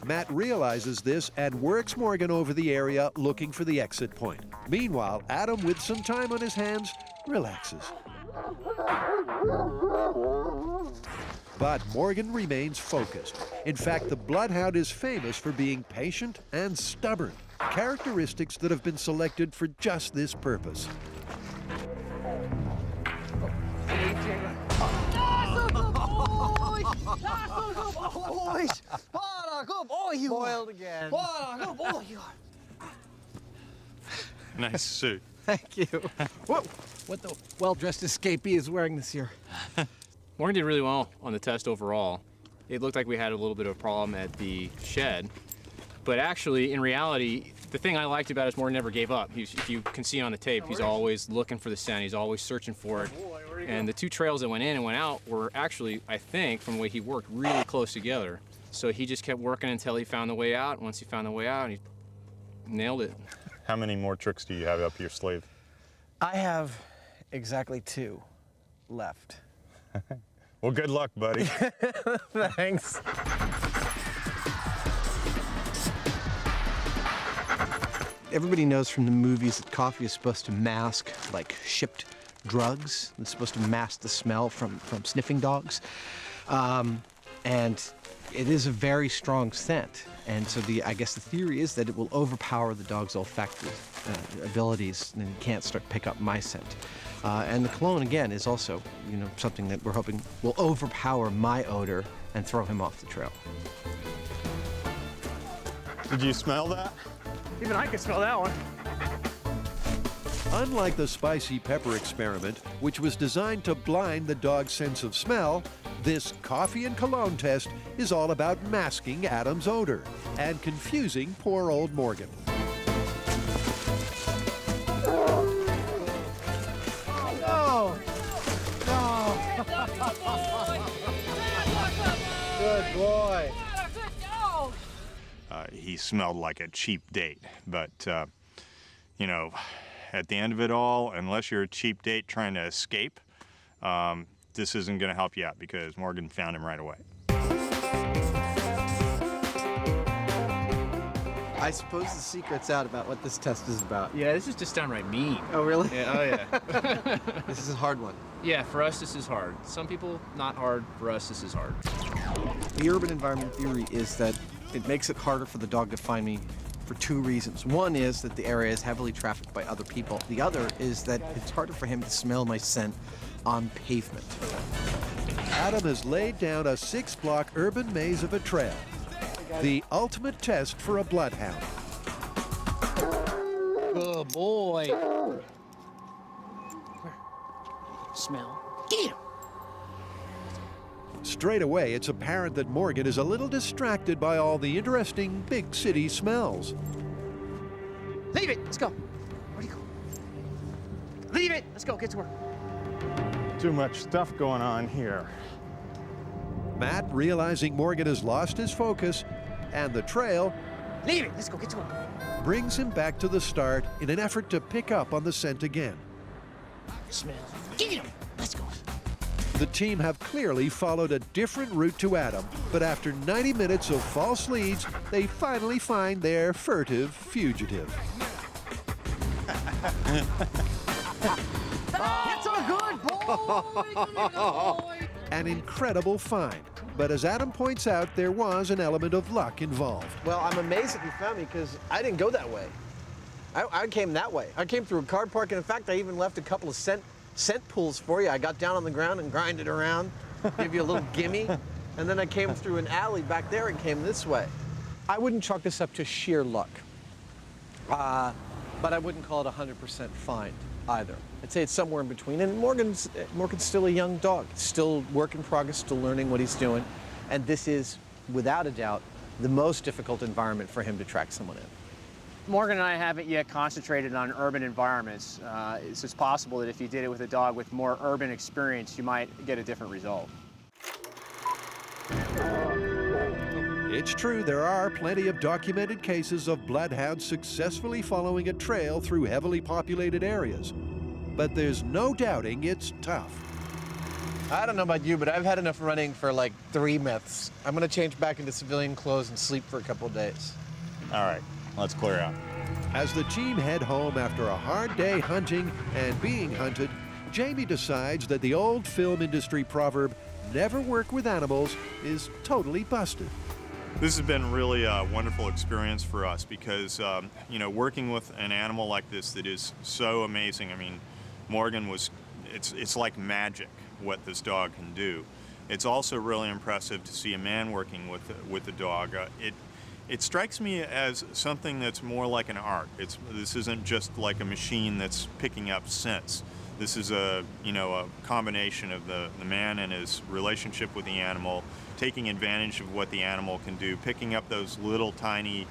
Matt realizes this and works Morgan over the area looking for the exit point. Meanwhile, Adam, with some time on his hands, relaxes. But Morgan remains focused. In fact, the bloodhound is famous for being patient and stubborn, characteristics that have been selected for just this purpose. Spoiled again. Nice suit. Thank you. Whoa! What the well-dressed escapee is wearing this year? Morgan did really well on the test overall. It looked like we had a little bit of a problem at the shed, but actually, in reality, the thing I liked about it is Morgan never gave up. If you can see on the tape, he's always looking for the scent. He's always searching for it. And the two trails that went in and went out were actually, I think, from the way he worked, really close together. So he just kept working until he found the way out. Once he found the way out, he nailed it. How many more tricks do you have up your sleeve? I have exactly 2 left. Well, good luck, buddy. Thanks. Everybody knows from the movies that coffee is supposed to mask, like, shipped drugs. It's supposed to mask the smell from sniffing dogs. And it is a very strong scent. And so I guess the theory is that it will overpower the dog's olfactory abilities and he can't start to pick up my scent. And the cologne, again, is also, something that we're hoping will overpower my odor and throw him off the trail. Did you smell that? Even I can smell that one. Unlike the spicy pepper experiment, which was designed to blind the dog's sense of smell, this coffee and cologne test is all about masking Adam's odor and confusing poor old Morgan. No! Good boy. He smelled like a cheap date, but, at the end of it all, unless you're a cheap date trying to escape, this isn't going to help you out because Morgan found him right away. I suppose the secret's out about what this test is about. Yeah, this is just downright mean. Oh, really? Yeah, oh, yeah. This is a hard one. Yeah, for us, this is hard. Some people, not hard. For us, this is hard. The urban environment theory is that it makes it harder for the dog to find me for 2 reasons. One is that the area is heavily trafficked by other people. The other is that it's harder for him to smell my scent on pavement. Adam has laid down a 6-block urban maze of a trail. The ultimate test for a bloodhound. Good boy. Smell. Get him. Straight away, it's apparent that Morgan is a little distracted by all the interesting big city smells. Leave it. Let's go. Where'd he go? Leave it. Let's go. Get to work. Too much stuff going on here. Matt, realizing Morgan has lost his focus and the trail, Leave it. Let's go. Get to work. brings him back to the start in an effort to pick up on the scent again. Smell. Get him. Let's go. The team have clearly followed a different route to Adam, but after 90 minutes of false leads, they finally find their furtive fugitive. It's a good boy. An incredible find, but as Adam points out, there was an element of luck involved. Well, I'm amazed that you found me because I didn't go that way. I came that way. I came through a car park, and in fact, I even left a couple of scent pools for you. I got down on the ground and grinded around, give you a little gimme, and then I came through an alley back there and came this way. I wouldn't chalk this up to sheer luck, but I wouldn't call it 100% find either. I'd say it's somewhere in between. And Morgan's still a young dog, still work in progress, still learning what he's doing. And this is, without a doubt, the most difficult environment for him to track someone in. Morgan and I haven't yet concentrated on urban environments. It's possible that if you did it with a dog with more urban experience, you might get a different result. It's true, there are plenty of documented cases of bloodhounds successfully following a trail through heavily populated areas. But there's no doubting it's tough. I don't know about you, but I've had enough running for like 3 myths. I'm gonna change back into civilian clothes and sleep for a couple of days. All right, let's clear out. As the team head home after a hard day hunting and being hunted, Jamie decides that the old film industry proverb, never work with animals, is totally busted. This has been really a wonderful experience for us because, you know, working with an animal like this that is so amazing. I mean, Morgan was, it's like magic what this dog can do. It's also really impressive to see a man working with a dog. It strikes me as something that's more like an art. This isn't just like a machine that's picking up scents. This is a combination of the man and his relationship with the animal, taking advantage of what the animal can do, picking up those little tiny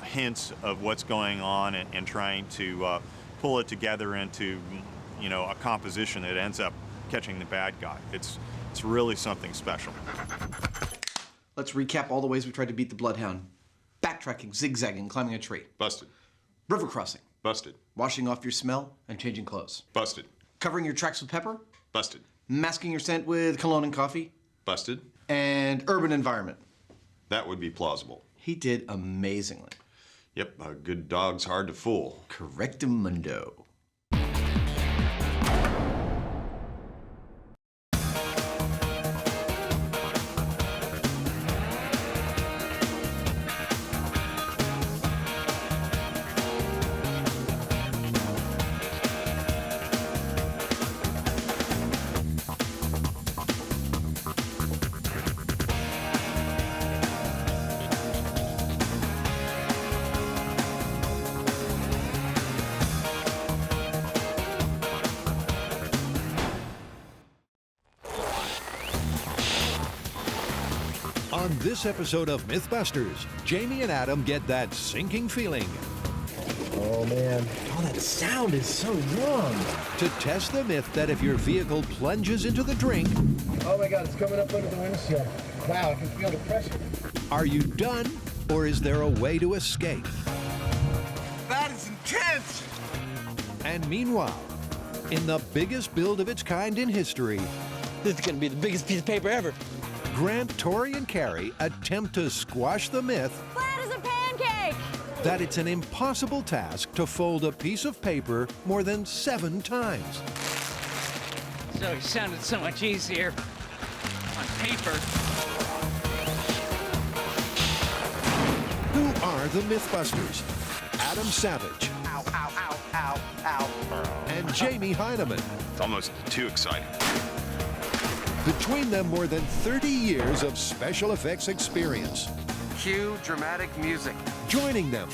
hints of what's going on and trying to pull it together into, a composition that ends up catching the bad guy. It's really something special. Let's recap all the ways we tried to beat the bloodhound. Backtracking, zigzagging, climbing a tree. Busted. River crossing. Busted. Washing off your smell and changing clothes. Busted. Covering your tracks with pepper. Busted. Masking your scent with cologne and coffee. Busted. And urban environment. That would be plausible. He did amazingly. Yep, a good dog's hard to fool. Correctamundo. On this episode of MythBusters, Jamie and Adam get that sinking feeling. Oh man, that sound is so wrong. To test the myth that if your vehicle plunges into the drink, Oh my God, it's coming up under the windshield. Wow, I can feel the pressure. are you done, or is there a way to escape? That is intense. And meanwhile, in the biggest build of its kind in history, This is gonna be the biggest piece of paper ever. Grant, Tori, and Carrie attempt to squash the myth Flat as a pancake! that it's an impossible task to fold a piece of paper more than 7 times. So it sounded so much easier on paper. Who are the MythBusters? Adam Savage. Ow, ow, ow, ow, ow. And Jamie Hyneman. It's almost too exciting. Between them, more than 30 years of special effects experience. Cue dramatic music. Joining them,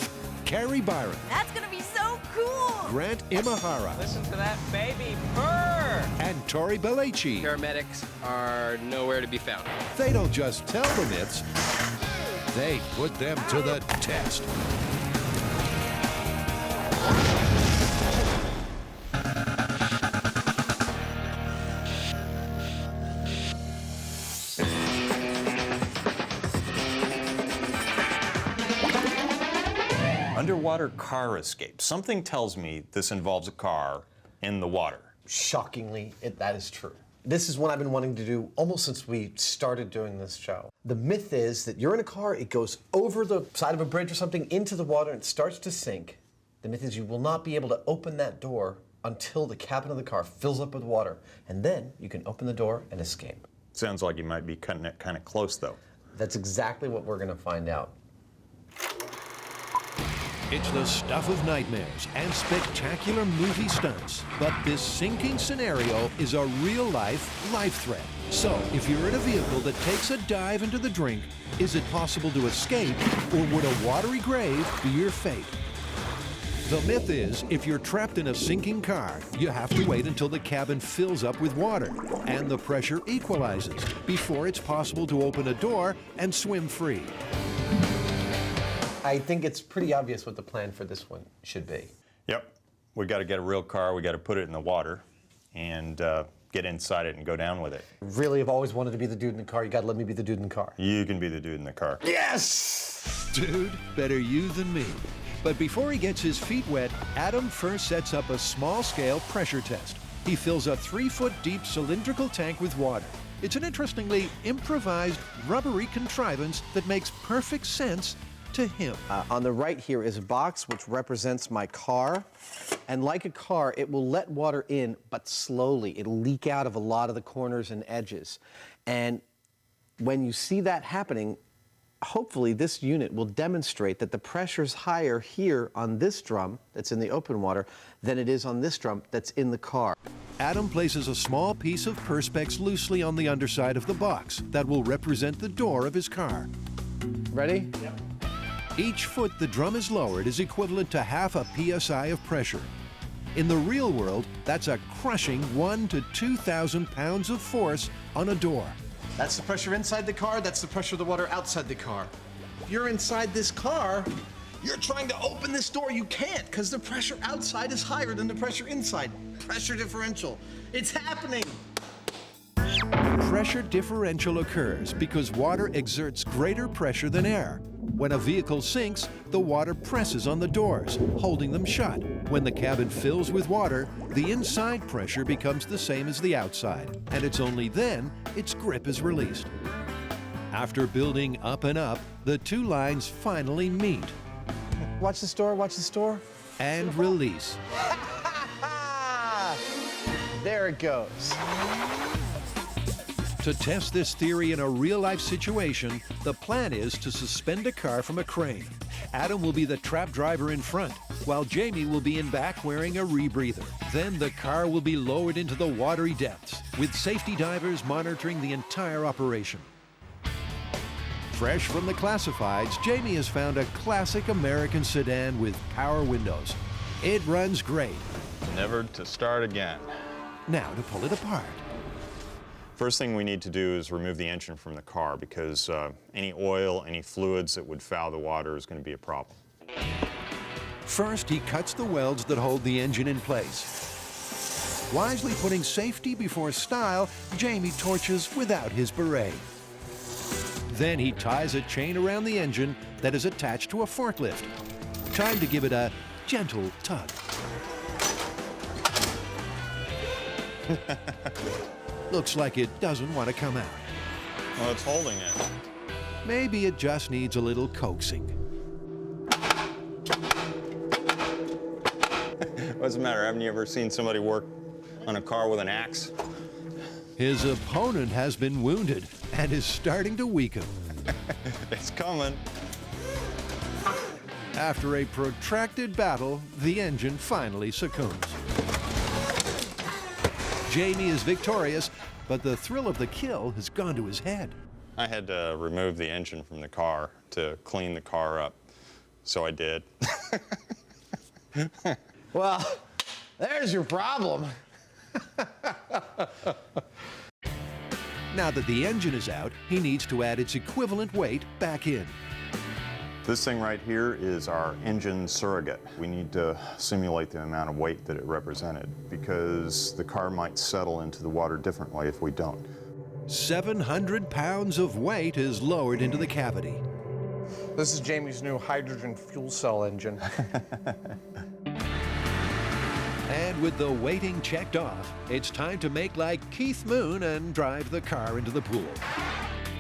Carrie Byron, That's gonna be so cool! Grant Imahara, Listen to that baby purr! and Tori Belleci. Paramedics are nowhere to be found. They don't just tell the myths, they put them to the test. Underwater car escape. Something tells me this involves a car in the water. Shockingly, that is true. This is one I've been wanting to do almost since we started doing this show. The myth is that you're in a car, it goes over the side of a bridge or something into the water and it starts to sink. The myth is you will not be able to open that door until the cabin of the car fills up with water, and then you can open the door and escape. Sounds like you might be cutting it kind of close, though. That's exactly what we're going to find out. It's the stuff of nightmares and spectacular movie stunts. But this sinking scenario is a real-life life threat. So, if you're in a vehicle that takes a dive into the drink, is it possible to escape, or would a watery grave be your fate? The myth is, if you're trapped in a sinking car, you have to wait until the cabin fills up with water and the pressure equalizes before it's possible to open a door and swim free. I think it's pretty obvious what the plan for this one should be. Yep. We got to get a real car, we got to put it in the water, and get inside it and go down with it. Really have always wanted to be the dude in the car. You got to let me be the dude in the car. You can be the dude in the car. Yes! Dude, better you than me. But before he gets his feet wet, Adam first sets up a small-scale pressure test. He fills a 3-foot-deep cylindrical tank with water. It's an interestingly improvised, rubbery contrivance that makes perfect sense to him. On the right here is a box which represents my car. And like a car, it will let water in, but slowly. It'll leak out of a lot of the corners and edges. And when you see that happening, hopefully this unit will demonstrate that the pressure's higher here on this drum that's in the open water than it is on this drum that's in the car. Adam places a small piece of Perspex loosely on the underside of the box that will represent the door of his car. Ready? Yep. Each foot the drum is lowered is equivalent to half a PSI of pressure. In the real world, that's a crushing 1,000 to 2,000 pounds of force on a door. That's the pressure inside the car, that's the pressure of the water outside the car. If you're inside this car, you're trying to open this door, you can't, because the pressure outside is higher than the pressure inside. Pressure differential. It's happening. Pressure differential occurs because water exerts greater pressure than air. When a vehicle sinks, the water presses on the doors, holding them shut. When the cabin fills with water, the inside pressure becomes the same as the outside, and it's only then its grip is released. After building up and up, the two lines finally meet. Watch this door, watch this door. And release. There it goes. To test this theory in a real-life situation, the plan is to suspend a car from a crane. Adam will be the trap driver in front, while Jamie will be in back wearing a rebreather. Then the car will be lowered into the watery depths, with safety divers monitoring the entire operation. Fresh from the classifieds, Jamie has found a classic American sedan with power windows. It runs great. Never to start again. Now to pull it apart. First thing we need to do is remove the engine from the car because any oil, any fluids that would foul the water is going to be a problem. First, he cuts the welds that hold the engine in place. Wisely putting safety before style, Jamie torches without his beret. Then he ties a chain around the engine that is attached to a forklift. Time to give it a gentle tug. Looks like it doesn't want to come out. Well, it's holding it. Maybe it just needs a little coaxing. What's the matter? Haven't you ever seen somebody work on a car with an axe? His opponent has been wounded and is starting to weaken. It's coming. After a protracted battle, the engine finally succumbs. Jamie is victorious, but the thrill of the kill has gone to his head. I had to remove the engine from the car to clean the car up, so I did. Well, there's your problem. Now that the engine is out, he needs to add its equivalent weight back in. This thing right here is our engine surrogate. We need to simulate the amount of weight that it represented because the car might settle into the water differently if we don't. 700 pounds of weight is lowered into the cavity. This is Jamie's new hydrogen fuel cell engine. And with the weighting checked off, it's time to make like Keith Moon and drive the car into the pool.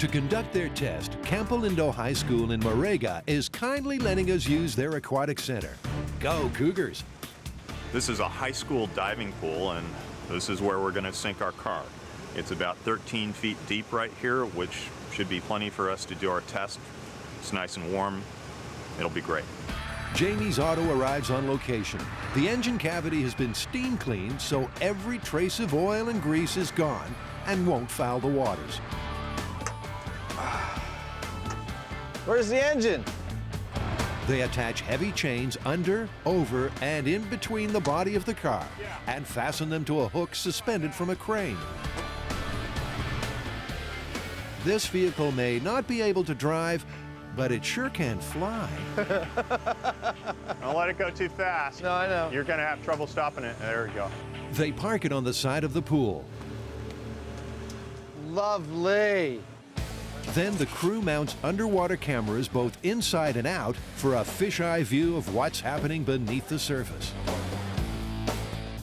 To conduct their test, Campo Lindo High School in Morelia is kindly letting us use their aquatic center. Go Cougars! This is a high school diving pool, and this is where we're going to sink our car. It's about 13 feet deep right here, which should be plenty for us to do our test. It's nice and warm. It'll be great. Jamie's auto arrives on location. The engine cavity has been steam cleaned, so every trace of oil and grease is gone and won't foul the waters. Where's the engine? They attach heavy chains under, over, and in between the body of the car and fasten them to a hook suspended from a crane. This vehicle may not be able to drive, but it sure can fly. Don't let it go too fast. No, I know. You're going to have trouble stopping it. There we go. They park it on the side of the pool. Lovely. Then the crew mounts underwater cameras both inside and out for a fisheye view of what's happening beneath the surface.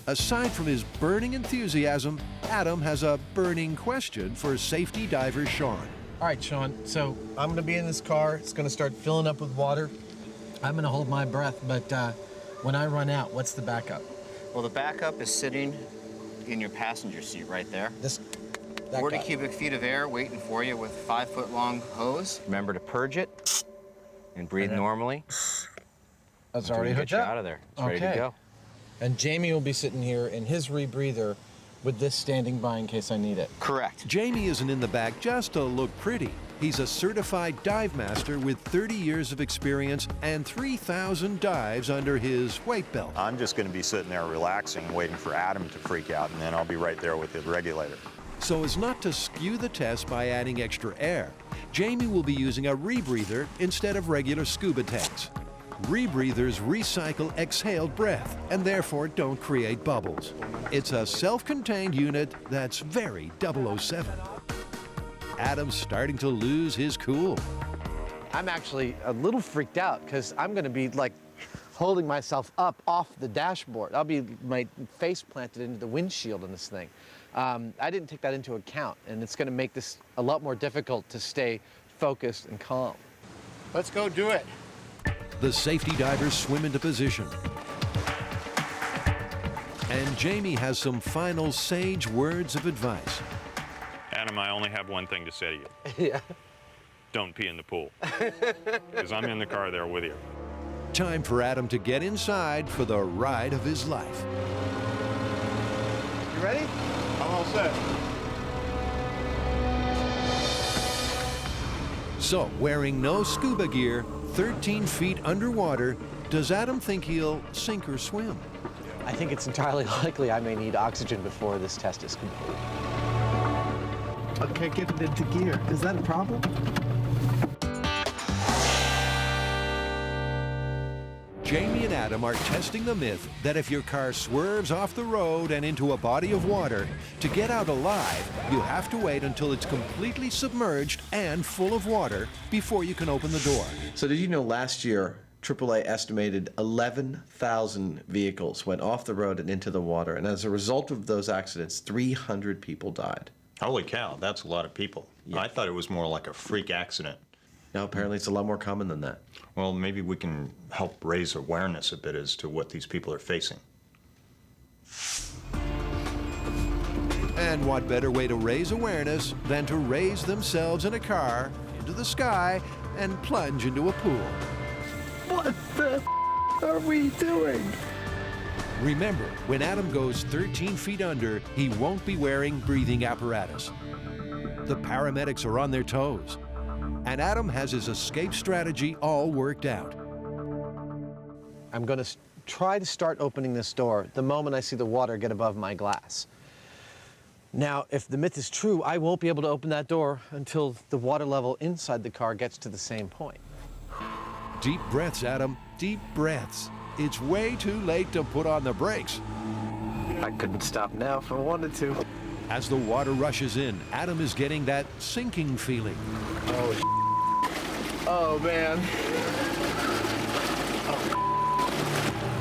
Aside from his burning enthusiasm, Adam has a burning question for safety diver Sean. All right, Sean, so I'm gonna be in this car. It's gonna start filling up with water. I'm gonna hold my breath, but when I run out, what's the backup? Well, the backup is sitting in your passenger seat right there. That 40 guy. cubic feet of air waiting for you with a 5-foot-long hose. Remember to purge it and breathe normally. That's Until already we hooked get you up? out of there. It's ready to go. And Jamie will be sitting here in his rebreather with this standing by in case I need it. Correct. Jamie isn't in the back just to look pretty. He's a certified dive master with 30 years of experience and 3,000 dives under his weight belt. I'm just going to be sitting there relaxing, waiting for Adam to freak out, and then I'll be right there with the regulator. So as not to skew the test by adding extra air, Jamie will be using a rebreather instead of regular scuba tanks. Rebreathers recycle exhaled breath and therefore don't create bubbles. It's a self-contained unit that's very 007. Adam's starting to lose his cool. I'm actually a little freaked out because I'm going to be like holding myself up off the dashboard. I'll be my face planted into the windshield in this thing. I didn't take that into account, and it's going to make this a lot more difficult to stay focused and calm. Let's go do it. The safety divers swim into position. And Jamie has some final sage words of advice. Adam, I only have one thing to say to you. Yeah. Don't pee in the pool. Because I'm in the car there with you. Time for Adam to get inside for the ride of his life. You ready? I'm all set. So, wearing no scuba gear, 13 feet underwater, does Adam think he'll sink or swim? I think it's entirely likely I may need oxygen before this test is complete. Okay, get it into gear. Is that a problem? Jamie and Adam are testing the myth that if your car swerves off the road and into a body of water, to get out alive, you have to wait until it's completely submerged and full of water before you can open the door. So did you know last year, AAA estimated 11,000 vehicles went off the road and into the water, and as a result of those accidents, 300 people died. Holy cow, that's a lot of people. Yeah. I thought it was more like a freak accident. No, apparently it's a lot more common than that. Well, maybe we can help raise awareness a bit as to what these people are facing. And what better way to raise awareness than to raise themselves in a car into the sky and plunge into a pool? What the are we doing? Remember, when Adam goes 13 feet under, he won't be wearing breathing apparatus. The paramedics are on their toes, and Adam has his escape strategy all worked out. I'm going to try to start opening this door the moment I see the water get above my glass. Now, if the myth is true, I won't be able to open that door until the water level inside the car gets to the same point. Deep breaths, Adam, deep breaths. It's way too late to put on the brakes. I couldn't stop now if I wanted to. As the water rushes in, Adam is getting that sinking feeling. Oh, man.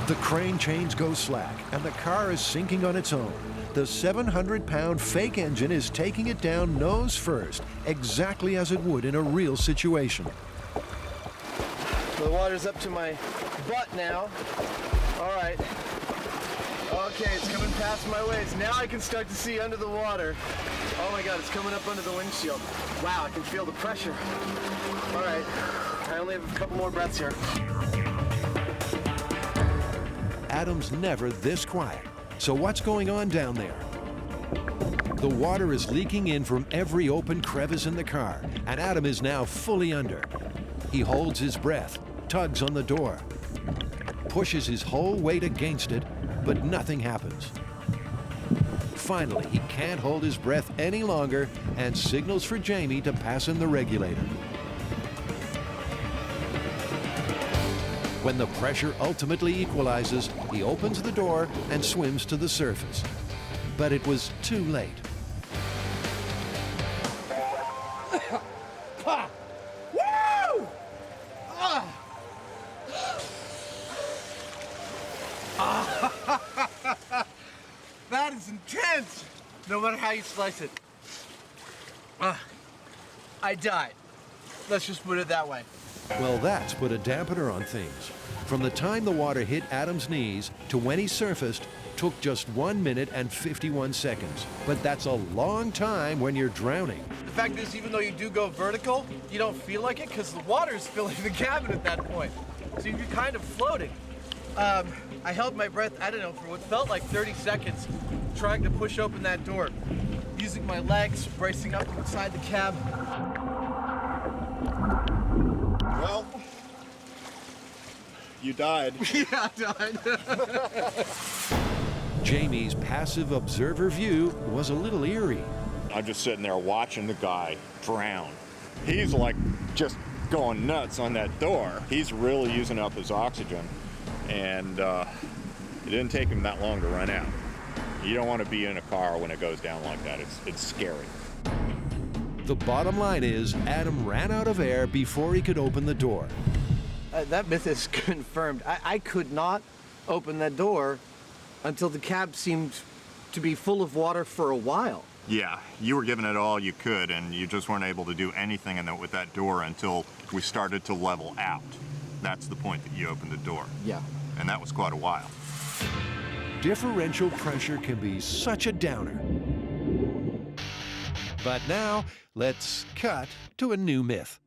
The crane chains go slack, and the car is sinking on its own. The 700-pound fake engine is taking it down nose first, exactly as it would in a real situation. The water's up to my butt now. All right. Okay, it's coming past my waist. Now I can start to see under the water. Oh my God, it's coming up under the windshield. Wow, I can feel the pressure. All right, I only have a couple more breaths here. Adam's never this quiet. So what's going on down there? The water is leaking in from every open crevice in the car, and Adam is now fully under. He holds his breath, tugs on the door, pushes his whole weight against it, but nothing happens. Finally, he can't hold his breath any longer and signals for Jamie to pass in the regulator. When the pressure ultimately equalizes, he opens the door and swims to the surface. But it was too late. Woo! That is intense, no matter how you slice it. I died. Let's just put it that way. Well, that's put a dampener on things. From the time the water hit Adam's knees to when he surfaced took just 1 minute and 51 seconds. But that's a long time when you're drowning. The fact is, even though you do go vertical, you don't feel like it because the water's filling the cabin at that point. So you're kind of floating. I held my breath, I don't know, for what felt like 30 seconds, trying to push open that door, using my legs, bracing up inside the cab. Well, you died. Yeah, I died. Jamie's passive observer view was a little eerie. I'm just sitting there watching the guy drown. He's like just going nuts on that door. He's really using up his oxygen, and it didn't take him that long to run out. You don't want to be in a car when it goes down like that. It's scary. The bottom line is Adam ran out of air before he could open the door. That myth is confirmed. I could not open that door until the cab seemed to be full of water for a while. Yeah, you were giving it all you could, and you just weren't able to do anything with that door until we started to level out. That's the point that you opened the door. Yeah. And that was quite a while. Differential pressure can be such a downer. But now, let's cut to a new myth.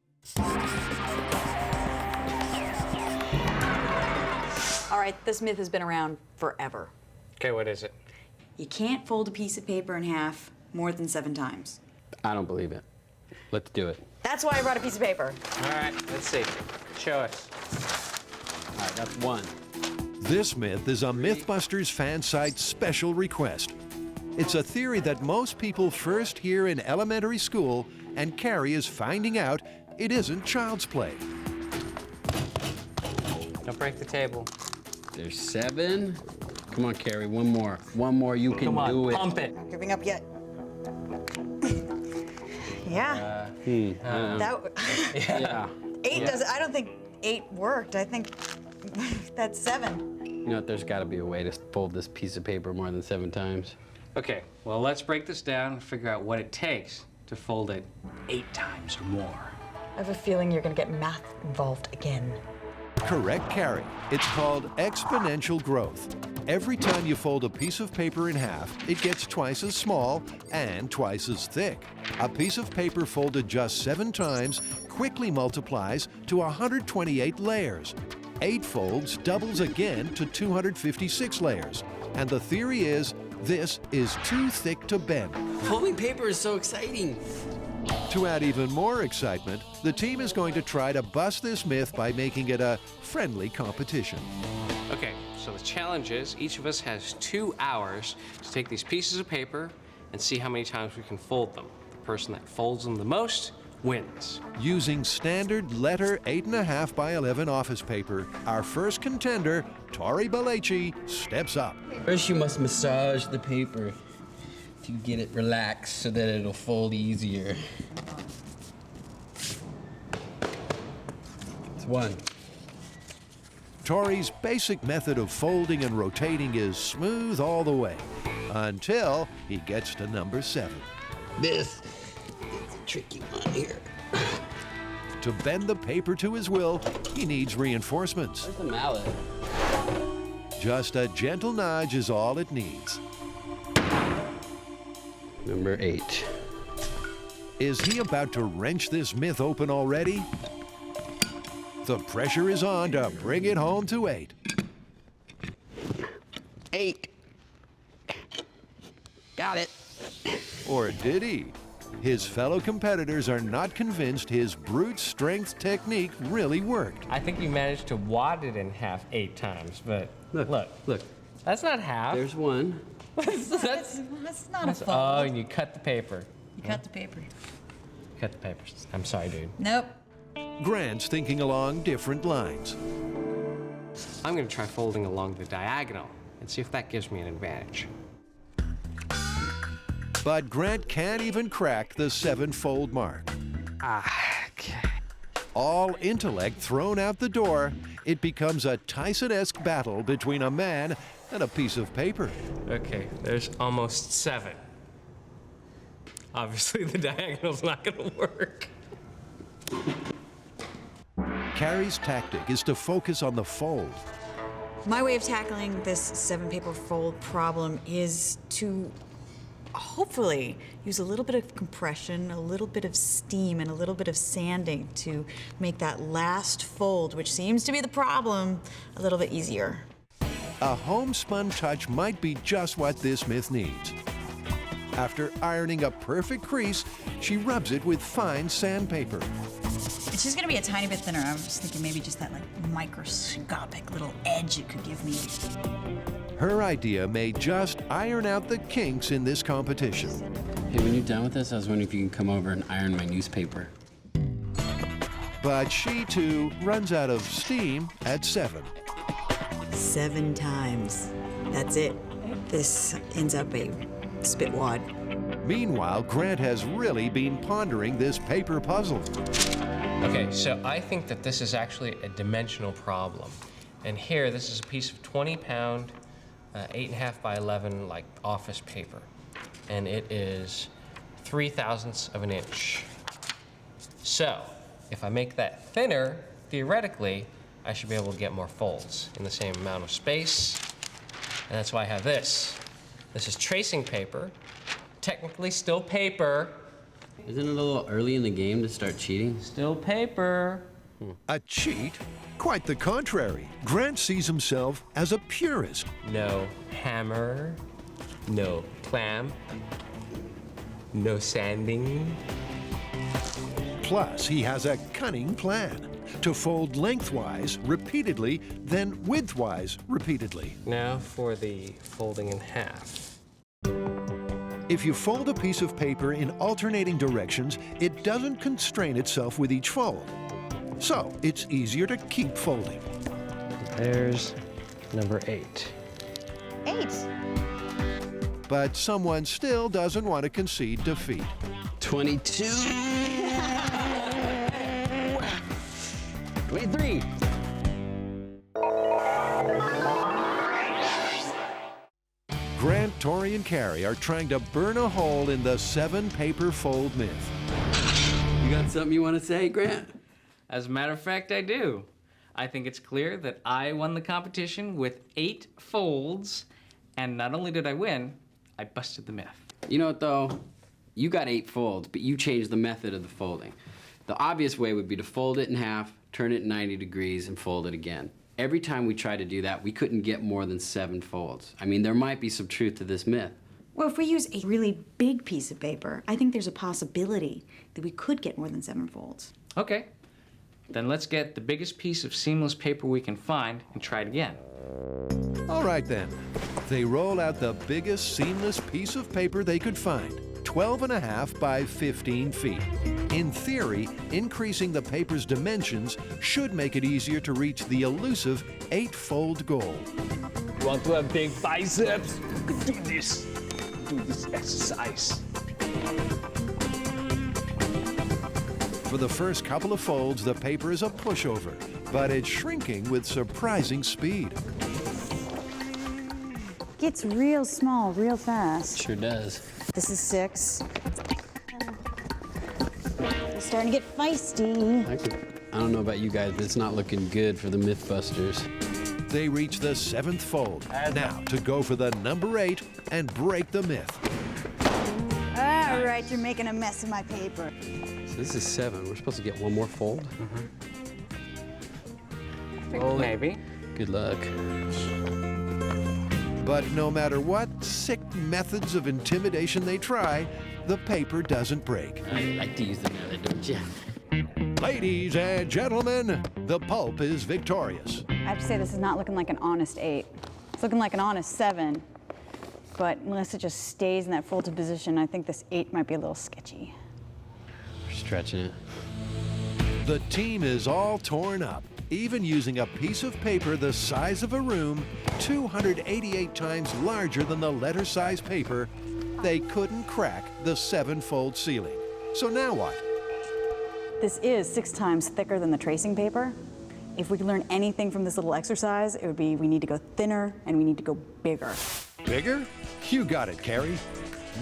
All right, this myth has been around forever. Okay, what is it? You can't fold a piece of paper in half more than 7 times. I don't believe it. Let's do it. That's why I brought a piece of paper. All right, let's see. Show us. All right, that's 1. This myth is a MythBusters fan site special request. It's a theory that most people first hear in elementary school, and Carrie is finding out it isn't child's play. Don't break the table. There's 7. Come on, Carrie, 1 more. 1 more, you can do it. Pump it. Not giving up yet. Yeah. Yeah. 8 does. I don't think 8 worked. I think that's 7. You know what, there's got to be a way to fold this piece of paper more than 7 times. Okay, well, let's break this down and figure out what it takes to fold it 8 times or more. I have a feeling you're going to get math involved again. Correct, Carrie. It's called exponential growth. Every time you fold a piece of paper in half, it gets twice as small and twice as thick. A piece of paper folded just 7 times quickly multiplies to 128 layers. 8 folds doubles again to 256 layers. And the theory is, this is too thick to bend. Folding paper is so exciting. To add even more excitement, the team is going to try to bust this myth by making it a friendly competition. Okay, so the challenge is each of us has 2 hours to take these pieces of paper and see how many times we can fold them. The person that folds them the most wins. Using standard letter 8.5 by 11 office paper, our first contender, Tori Balachi, steps up. First, you must massage the paper to get it relaxed so that it'll fold easier. It's 1. Tori's basic method of folding and rotating is smooth all the way, until he gets to number 7. This is a tricky one here. To bend the paper to his will, he needs reinforcements. Where's the mallet? Just a gentle nudge is all it needs. Number 8. Is he about to wrench this myth open already? The pressure is on to bring it home to 8. 8. Got it. Or did he? His fellow competitors are not convinced his brute strength technique really worked. I think you managed to wad it in half 8 times, but look. That's not half. There's one. That's not a fold. Oh, and you cut the paper. You cut the paper. Cut the papers. I'm sorry, dude. Nope. Grant's thinking along different lines. I'm going to try folding along the diagonal and see if that gives me an advantage. But Grant can't even crack the 7-fold mark. Okay. All intellect thrown out the door, it becomes a Tyson-esque battle between a man and a piece of paper. Okay, there's almost 7. Obviously, the diagonal's not going to work. Carrie's tactic is to focus on the fold. My way of tackling this 7-paper fold problem is to hopefully use a little bit of compression, a little bit of steam, and a little bit of sanding to make that last fold, which seems to be the problem, a little bit easier. A homespun touch might be just what this myth needs. After ironing a perfect crease, she rubs it with fine sandpaper. It's just gonna be a tiny bit thinner. I was just thinking maybe just that like microscopic little edge it could give me. Her idea may just iron out the kinks in this competition. Hey, when you're done with this, I was wondering if you can come over and iron my newspaper. But she too runs out of steam at 7. 7 times. That's it. This ends up a spit wad. Meanwhile, Grant has really been pondering this paper puzzle. Okay, so I think that this is actually a dimensional problem. And here, this is a piece of 20-pound, 8.5 by 11, like office paper. And it is 3/1000ths of an inch. So, if I make that thinner, theoretically, I should be able to get more folds in the same amount of space. And that's why I have this. This is tracing paper, technically still paper. Isn't it a little early in the game to start cheating? Still paper. A cheat? Quite the contrary. Grant sees himself as a purist. No hammer, no clamp, no sanding. Plus, he has a cunning plan to fold lengthwise repeatedly, then widthwise repeatedly. Now for the folding in half. If you fold a piece of paper in alternating directions, it doesn't constrain itself with each fold. So it's easier to keep folding. There's number 8. 8. But someone still doesn't want to concede defeat. 22. 23. Grant, Tori, and Carrie are trying to burn a hole in the 7-paper fold myth. You got something you want to say, Grant? As a matter of fact, I do. I think it's clear that I won the competition with 8 folds, and not only did I win, I busted the myth. You know what, though? You got 8 folds, but you changed the method of the folding. The obvious way would be to fold it in half, turn it 90 degrees, and fold it again. Every time we tried to do that, we couldn't get more than 7 folds. I mean, there might be some truth to this myth. Well, if we use a really big piece of paper, I think there's a possibility that we could get more than 7 folds. Okay, then let's get the biggest piece of seamless paper we can find and try it again. All right then. They roll out the biggest seamless piece of paper they could find, 12.5 by 15 feet. In theory, increasing the paper's dimensions should make it easier to reach the elusive 8-fold goal. You want to have big biceps? Do this. Do this exercise. For the first couple of folds, the paper is a pushover, but it's shrinking with surprising speed. Gets real small real fast. Sure does. This is 6. It's starting to get feisty. I don't know about you guys, but it's not looking good for the MythBusters. They reach the 7th fold. Now to go for the number 8 and break the myth. All right, you're making a mess of my paper. So this is 7. We're supposed to get one more fold? I think maybe. Good luck. But no matter what sick methods of intimidation they try, the paper doesn't break. I like to use the method, don't you? Ladies and gentlemen, the pulp is victorious. I have to say this is not looking like an honest 8. It's looking like an honest 7. But unless it just stays in that folded position, I think this 8 might be a little sketchy. We're stretching it. The team is all torn up, even using a piece of paper the size of a room, 288 times larger than the letter-size paper. They couldn't crack the 7-fold ceiling. So now what? This is 6 times thicker than the tracing paper. If we could learn anything from this little exercise, it would be we need to go thinner and we need to go bigger. Bigger? You got it, Carrie.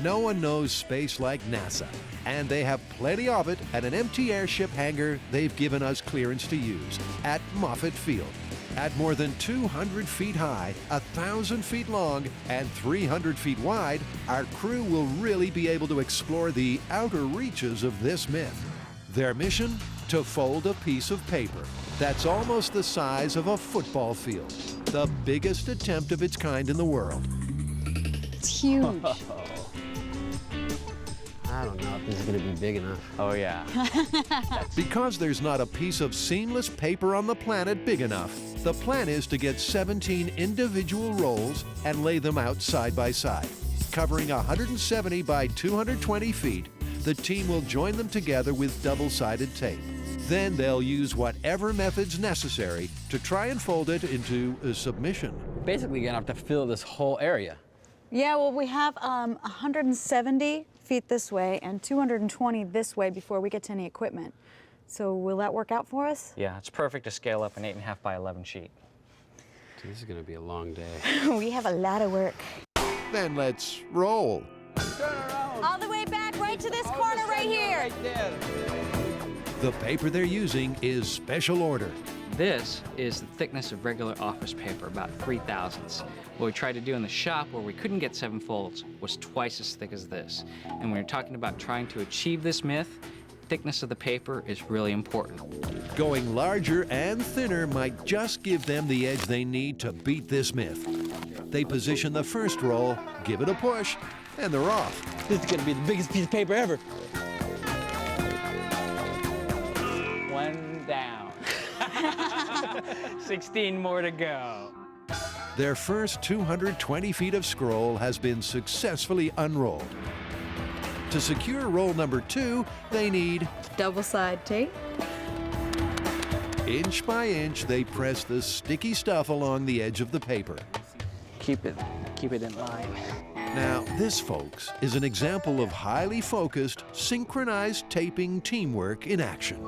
No one knows space like NASA, and they have plenty of it at an empty airship hangar they've given us clearance to use at Moffett Field. At more than 200 feet high, 1,000 feet long, and 300 feet wide, our crew will really be able to explore the outer reaches of this myth. Their mission? To fold a piece of paper that's almost the size of a football field. The biggest attempt of its kind in the world. It's huge. I don't know if this is going to be big enough. Oh, yeah. Because there's not a piece of seamless paper on the planet big enough, the plan is to get 17 individual rolls and lay them out side by side. Covering 170 by 220 feet, the team will join them together with double-sided tape. Then they'll use whatever methods necessary to try and fold it into a submission. Basically, you're going to have to fill this whole area. Yeah, well, we have 170 feet this way and 220 this way before we get to any equipment. So will that work out for us? Yeah, it's perfect to scale up an 8.5 by 11 sheet. This is going to be a long day. We have a lot of work. Then let's roll. All the way back right to this corner right here. Right there. The paper they're using is special order. This is the thickness of regular office paper, about 3 thousandths. What we tried to do in the shop, where we couldn't get 7 folds, was twice as thick as this. And when you're talking about trying to achieve this myth, thickness of the paper is really important. Going larger and thinner might just give them the edge they need to beat this myth. They position the first roll, give it a push, and they're off. This is going to be the biggest piece of paper ever. One down. 16 more to go. Their first 220 feet of scroll has been successfully unrolled. To secure roll number 2, they need double-side tape. Inch by inch, they press the sticky stuff along the edge of the paper. Keep it in line. Now, this, folks, is an example of highly focused, synchronized taping teamwork in action.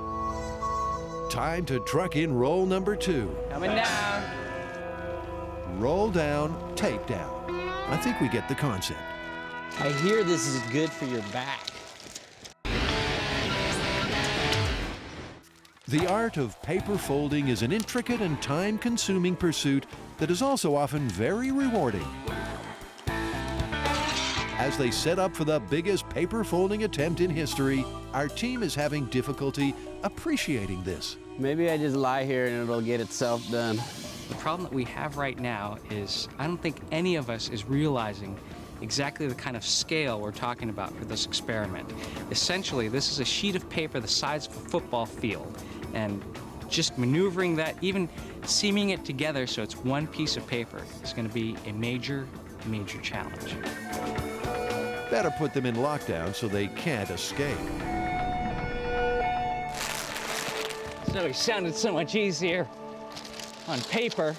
Time to truck in roll number 2. Coming down. Roll down, tape down. I think we get the concept. I hear this is good for your back. The art of paper folding is an intricate and time-consuming pursuit that is also often very rewarding. As they set up for the biggest paper folding attempt in history, our team is having difficulty appreciating this. Maybe I just lie here and it'll get itself done. The problem that we have right now is I don't think any of us is realizing exactly the kind of scale we're talking about for this experiment. Essentially, this is a sheet of paper the size of a football field, and just maneuvering that, even seaming it together so it's one piece of paper, is going to be a major, major challenge. Better put them in lockdown so they can't escape. So it sounded so much easier on paper.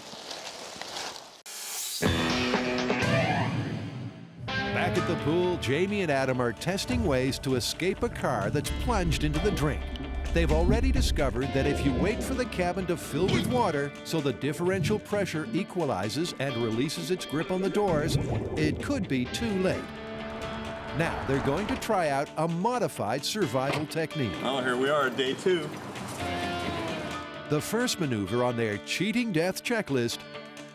Back at the pool, Jamie and Adam are testing ways to escape a car that's plunged into the drink. They've already discovered that if you wait for the cabin to fill with water so the differential pressure equalizes and releases its grip on the doors, it could be too late. Now they're going to try out a modified survival technique. Oh, here we are, day 2. The first maneuver on their cheating death checklist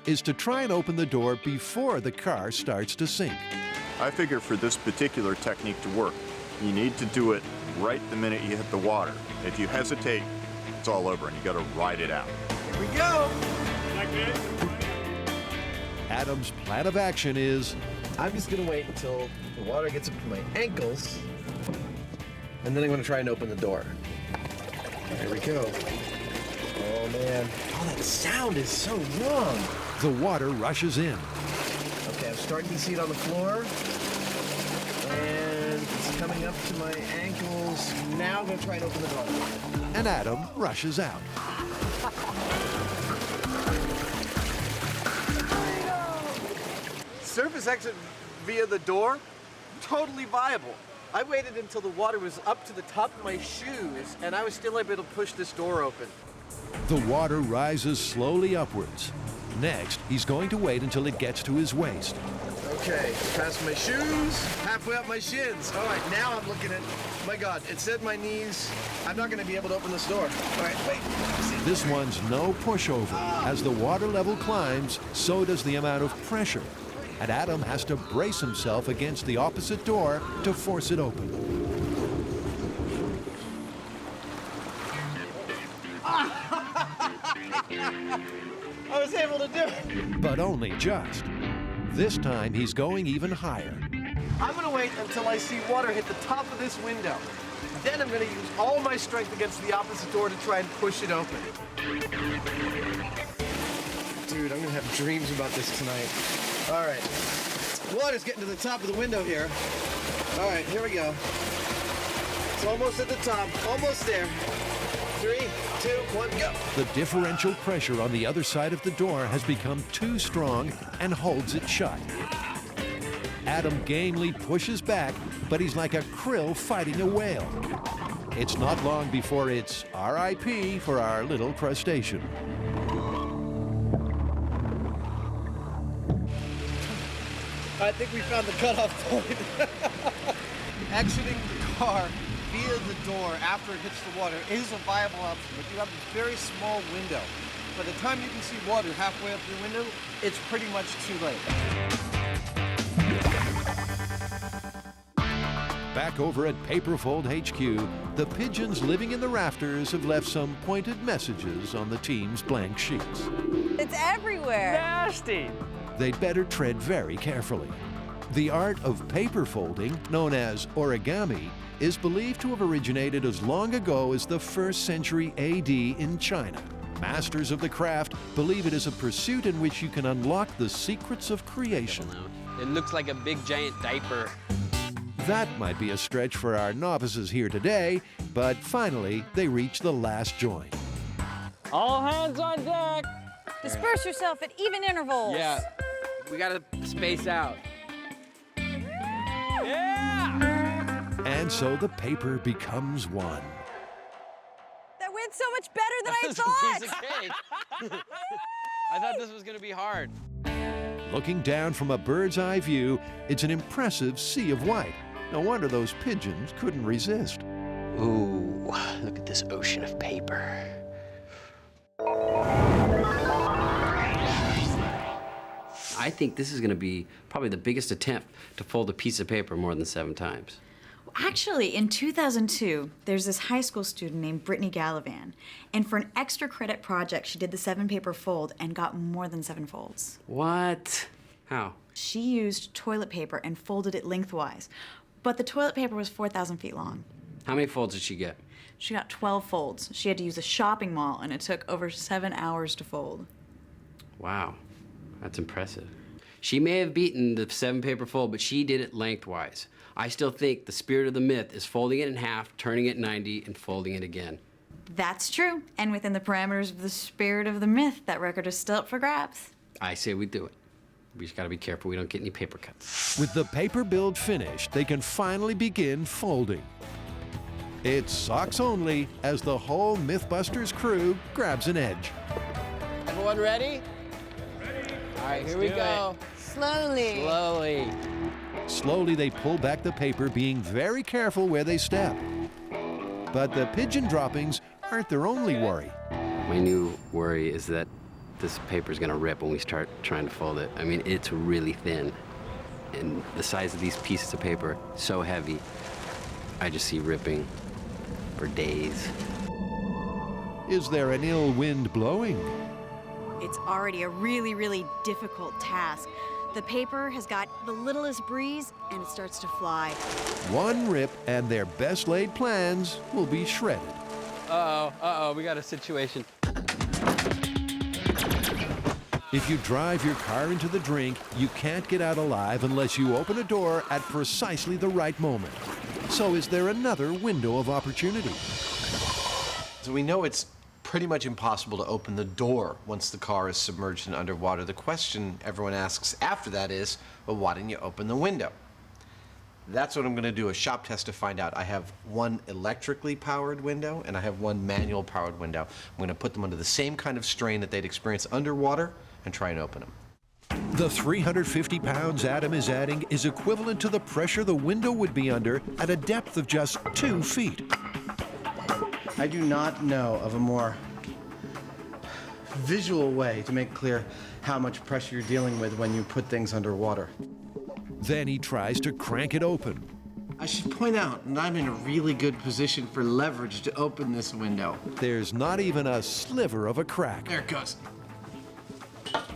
is to try and open the door before the car starts to sink. I figure for this particular technique to work, you need to do it right the minute you hit the water. If you hesitate, it's all over and you got to ride it out. Here we go! Adam's plan of action is... I'm just gonna wait until the water gets up to my ankles, and then I'm gonna try and open the door. There we go. Oh man, oh that sound is so wrong. The water rushes in. Okay, I'm starting to see it on the floor, and it's coming up to my ankles. Now I'm gonna try and open the door. And Adam rushes out. Surface exit via the door, totally viable. I waited until the water was up to the top of my shoes, and I was still able to push this door open. The water rises slowly upwards. Next, he's going to wait until it gets to his waist. Okay, past my shoes, halfway up my shins. All right, now I'm looking at, my God, it's at my knees. I'm not gonna be able to open this door. All right, wait. This one's no pushover. As the water level climbs, so does the amount of pressure. And Adam has to brace himself against the opposite door to force it open. I was able to do it. But only just. This time, he's going even higher. I'm gonna wait until I see water hit the top of this window. Then I'm gonna use all my strength against the opposite door to try and push it open. Dude, I'm gonna have dreams about this tonight. All right, water's getting to the top of the window here. All right, here we go. It's almost at the top, almost there. 3, 2, 1, go. The differential pressure on the other side of the door has become too strong and holds it shut. Adam gamely pushes back, but he's like a krill fighting a whale. It's not long before it's RIP for our little crustacean. I think we found the cutoff point. Exiting the car via the door after it hits the water is a viable option, but you have this very small window. By the time you can see water halfway up your window, it's pretty much too late. Back over at Paperfold HQ, the pigeons living in the rafters have left some pointed messages on the team's blank sheets. It's everywhere. Nasty. They'd better tread very carefully. The art of paper folding, known as origami, is believed to have originated as long ago as the 1st century AD in China. Masters of the craft believe it is a pursuit in which you can unlock the secrets of creation. It looks like a big giant diaper. That might be a stretch for our novices here today, but finally they reach the last joint. All hands on deck. Disperse yourself at even intervals. Yeah, we gotta space out. Yeah! And so the paper becomes one. That went so much better than I Piece thought. of cake. I thought this was gonna be hard. Looking down from a bird's eye view, it's an impressive sea of white. No wonder those pigeons couldn't resist. Ooh, look at this ocean of paper. I think this is going to be probably the biggest attempt to fold a piece of paper more than 7 times. Actually, in 2002, there's this high school student named Brittany Gallivan, and for an extra credit project, she did the 7-paper fold and got more than 7 folds. What? How? She used toilet paper and folded it lengthwise, but the toilet paper was 4,000 feet long. How many folds did she get? She got 12 folds. She had to use a shopping mall, and it took over 7 hours to fold. Wow, that's impressive. She may have beaten the 7-paper fold, but she did it lengthwise. I still think the spirit of the myth is folding it in half, turning it 90, and folding it again. That's true, and within the parameters of the spirit of the myth, that record is still up for grabs. I say we do it. We just gotta be careful we don't get any paper cuts. With the paper build finished, they can finally begin folding. It's socks only as the whole MythBusters crew grabs an edge. Everyone ready? Ready. All right, here we go. Slowly. Slowly. Slowly, they pull back the paper, being very careful where they step. But the pigeon droppings aren't their only worry. My new worry is that this paper's gonna rip when we start trying to fold it. I mean, it's really thin. And the size of these pieces of paper, so heavy, I just see ripping for days. Is there an ill wind blowing? It's already a really, really difficult task. The paper has got the littlest breeze and it starts to fly. One rip and their best laid plans will be shredded. We got a situation. If you drive your car into the drink, you can't get out alive unless you open a door at precisely the right moment. So is there another window of opportunity? So we know it's pretty much impossible to open the door once the car is submerged in underwater. The question everyone asks after that is, well, why didn't you open the window? That's what I'm going to do, a shop test to find out. I have one electrically powered window and I have one manual powered window. I'm going to put them under the same kind of strain that they'd experience underwater and try and open them. The 350 pounds Adam is adding is equivalent to the pressure the window would be under at a depth of just 2 feet. I do not know of a more visual way to make clear how much pressure you're dealing with when you put things underwater. Then he tries to crank it open. I should point out that I'm in a really good position for leverage to open this window. There's not even a sliver of a crack. There it goes.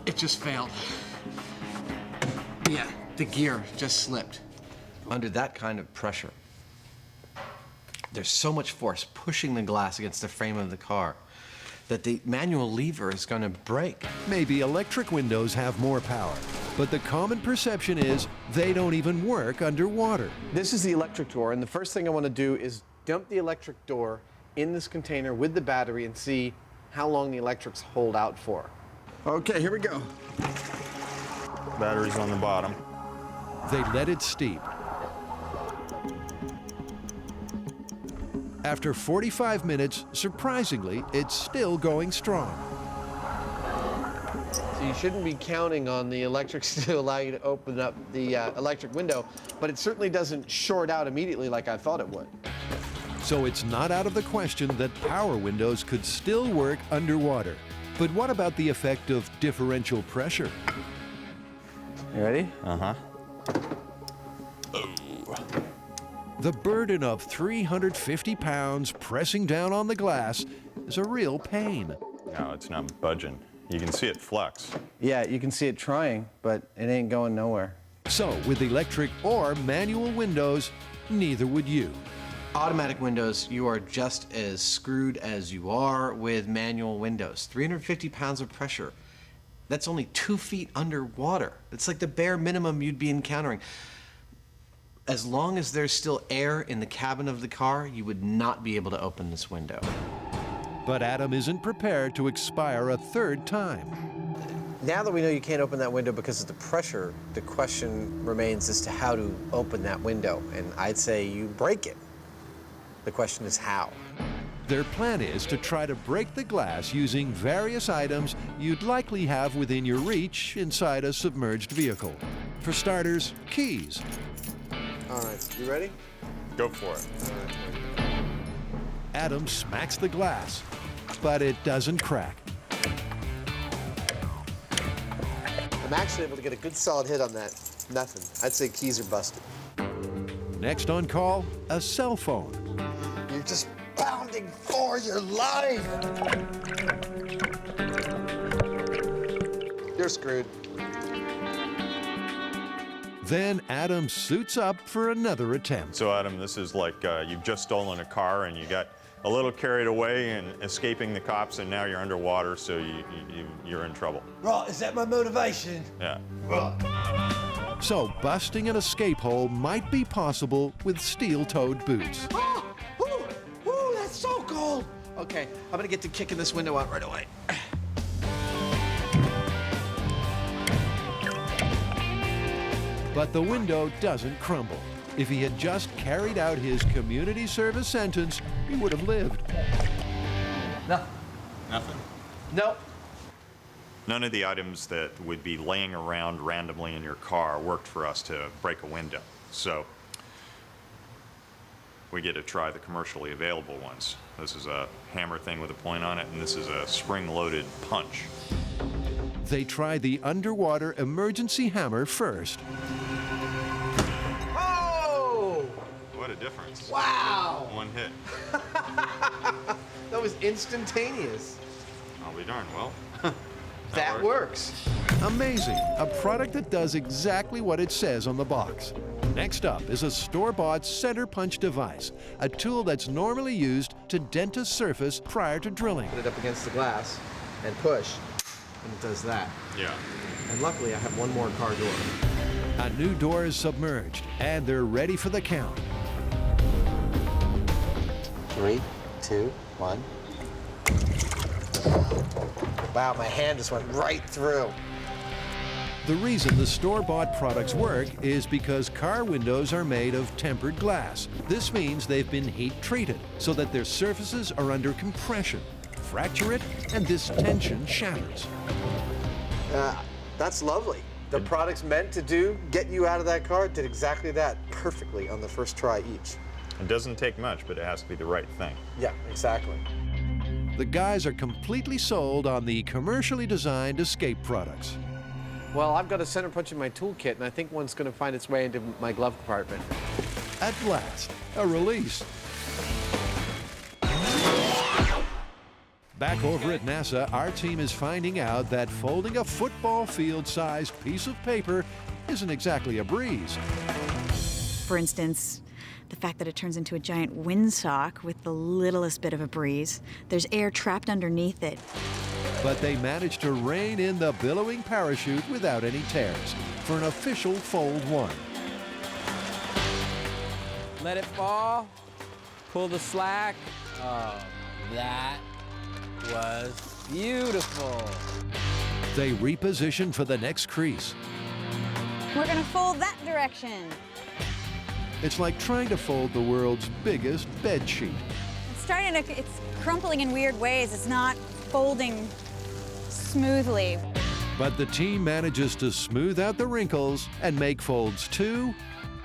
It just failed. Yeah, the gear just slipped. Under that kind of pressure, there's so much force pushing the glass against the frame of the car that the manual lever is going to break. Maybe electric windows have more power, but the common perception is they don't even work underwater. This is the electric door, and the first thing I want to do is dump the electric door in this container with the battery and see how long the electrics hold out for. Okay, here we go. Battery's on the bottom. They let it steep. After 45 minutes, surprisingly, it's still going strong. So you shouldn't be counting on the electrics to allow you to open up the electric window, but it certainly doesn't short out immediately like I thought it would. So it's not out of the question that power windows could still work underwater. But what about the effect of differential pressure? You ready? Uh-huh. The burden of 350 pounds pressing down on the glass is a real pain. No, it's not budging. You can see it flex. Yeah, you can see it trying, but it ain't going nowhere. So with electric or manual windows, neither would you. Automatic windows, you are just as screwed as you are with manual windows. 350 pounds of pressure. That's only 2 feet underwater. It's like the bare minimum you'd be encountering. As long as there's still air in the cabin of the car, you would not be able to open this window. But Adam isn't prepared to expire a third time. Now that we know you can't open that window because of the pressure, the question remains as to how to open that window. And I'd say you break it. The question is how. Their plan is to try to break the glass using various items you'd likely have within your reach inside a submerged vehicle. For starters, keys. All right, you ready? Go for it. Adam smacks the glass, but it doesn't crack. I'm actually able to get a good solid hit on that. Nothing. I'd say keys are busted. Next on call, a cell phone. You're just pounding for your life. You're screwed. Then Adam suits up for another attempt. So Adam, this is like you've just stolen a car and you got a little carried away and escaping the cops, and now you're underwater, so you're in trouble. Right, is that my motivation? Yeah. Right. So busting an escape hole might be possible with steel-toed boots. Oh, ooh, that's so cold. Okay, I'm gonna get to kicking this window out right away. But the window doesn't crumble. If he had just carried out his community service sentence, he would have lived. No. Nothing. Nope. None of the items that would be laying around randomly in your car worked for us to break a window. So we get to try the commercially available ones. This is a hammer thing with a point on it, and this is a spring-loaded punch. They try the underwater emergency hammer first. Oh! What a difference. Wow! One hit. That was instantaneous. I'll be darned. Well, That works. Amazing, a product that does exactly what it says on the box. Next up is a store-bought center punch device, a tool that's normally used to dent a surface prior to drilling. Put it up against the glass and push, and it does that. Yeah. And luckily, I have one more car door. A new door is submerged, and they're ready for the count. 3, 2, 1. Wow, my hand just went right through. The reason the store-bought products work is because car windows are made of tempered glass. This means they've been heat-treated so that their surfaces are under compression. Fracture it, and this tension shatters. That's lovely. The products meant to get you out of that car did exactly that perfectly on the first try each. It doesn't take much, but it has to be the right thing. Yeah, exactly. The guys are completely sold on the commercially designed escape products. Well, I've got a center punch in my toolkit, and I think one's going to find its way into my glove compartment. At last, a release. Back over at NASA, our team is finding out that folding a football field-sized piece of paper isn't exactly a breeze. For instance, the fact that it turns into a giant windsock with the littlest bit of a breeze. There's air trapped underneath it. But they managed to rein in the billowing parachute without any tears for an official Fold 1. Let it fall. Pull the slack. Oh, that was beautiful. They reposition for the next crease. We're gonna fold that direction. It's like trying to fold the world's biggest bed sheet. It's crumpling in weird ways. It's not folding smoothly. But the team manages to smooth out the wrinkles and make folds 2,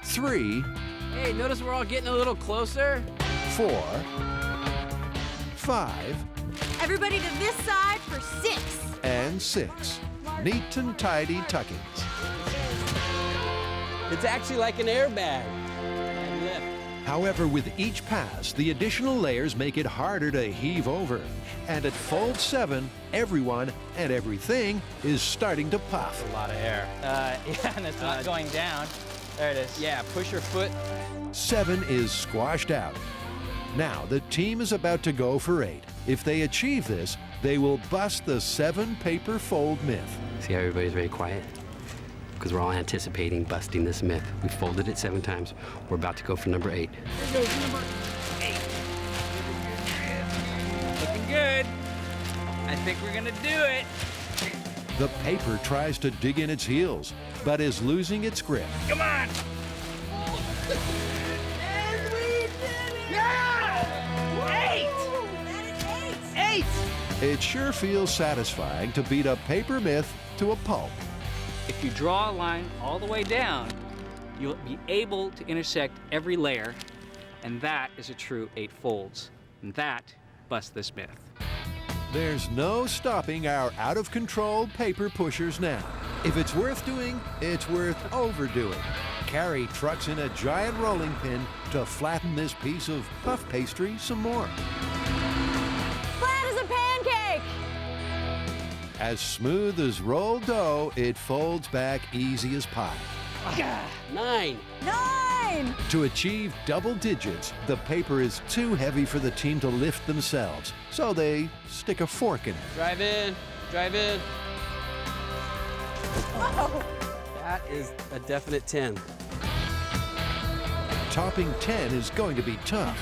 3, Hey, notice we're all getting a little closer? 4, 5, Everybody to this side for 6. and 6. Neat and tidy tuckings. It's actually like an airbag. However, with each pass, the additional layers make it harder to heave over. And at Fold 7, everyone and everything is starting to puff. A lot of air. Yeah, and it's not going down. There it is. Yeah, push your foot. 7 is squashed out. Now, the team is about to go for 8. If they achieve this, they will bust the 7 paper fold myth. See how everybody's very quiet? Because we're all anticipating busting this myth. We folded it 7 times. We're about to go for number 8. Here goes number 8. Looking good. I think we're gonna do it. The paper tries to dig in its heels, but is losing its grip. Come on. And we did it! Yeah! 8! That is 8! 8! It sure feels satisfying to beat a paper myth to a pulp. If you draw a line all the way down, you'll be able to intersect every layer, and that is a true 8 folds. And that busts this myth. There's no stopping our out-of-control paper pushers now. If it's worth doing, it's worth overdoing. Carrie trucks in a giant rolling pin to flatten this piece of puff pastry some more. Flat as a pancake! As smooth as rolled dough, it folds back easy as pie. 9. 9! To achieve double digits, the paper is too heavy for the team to lift themselves, so they stick a fork in it. Drive in. Drive in. Oh. That is a definite 10. Topping 10 is going to be tough.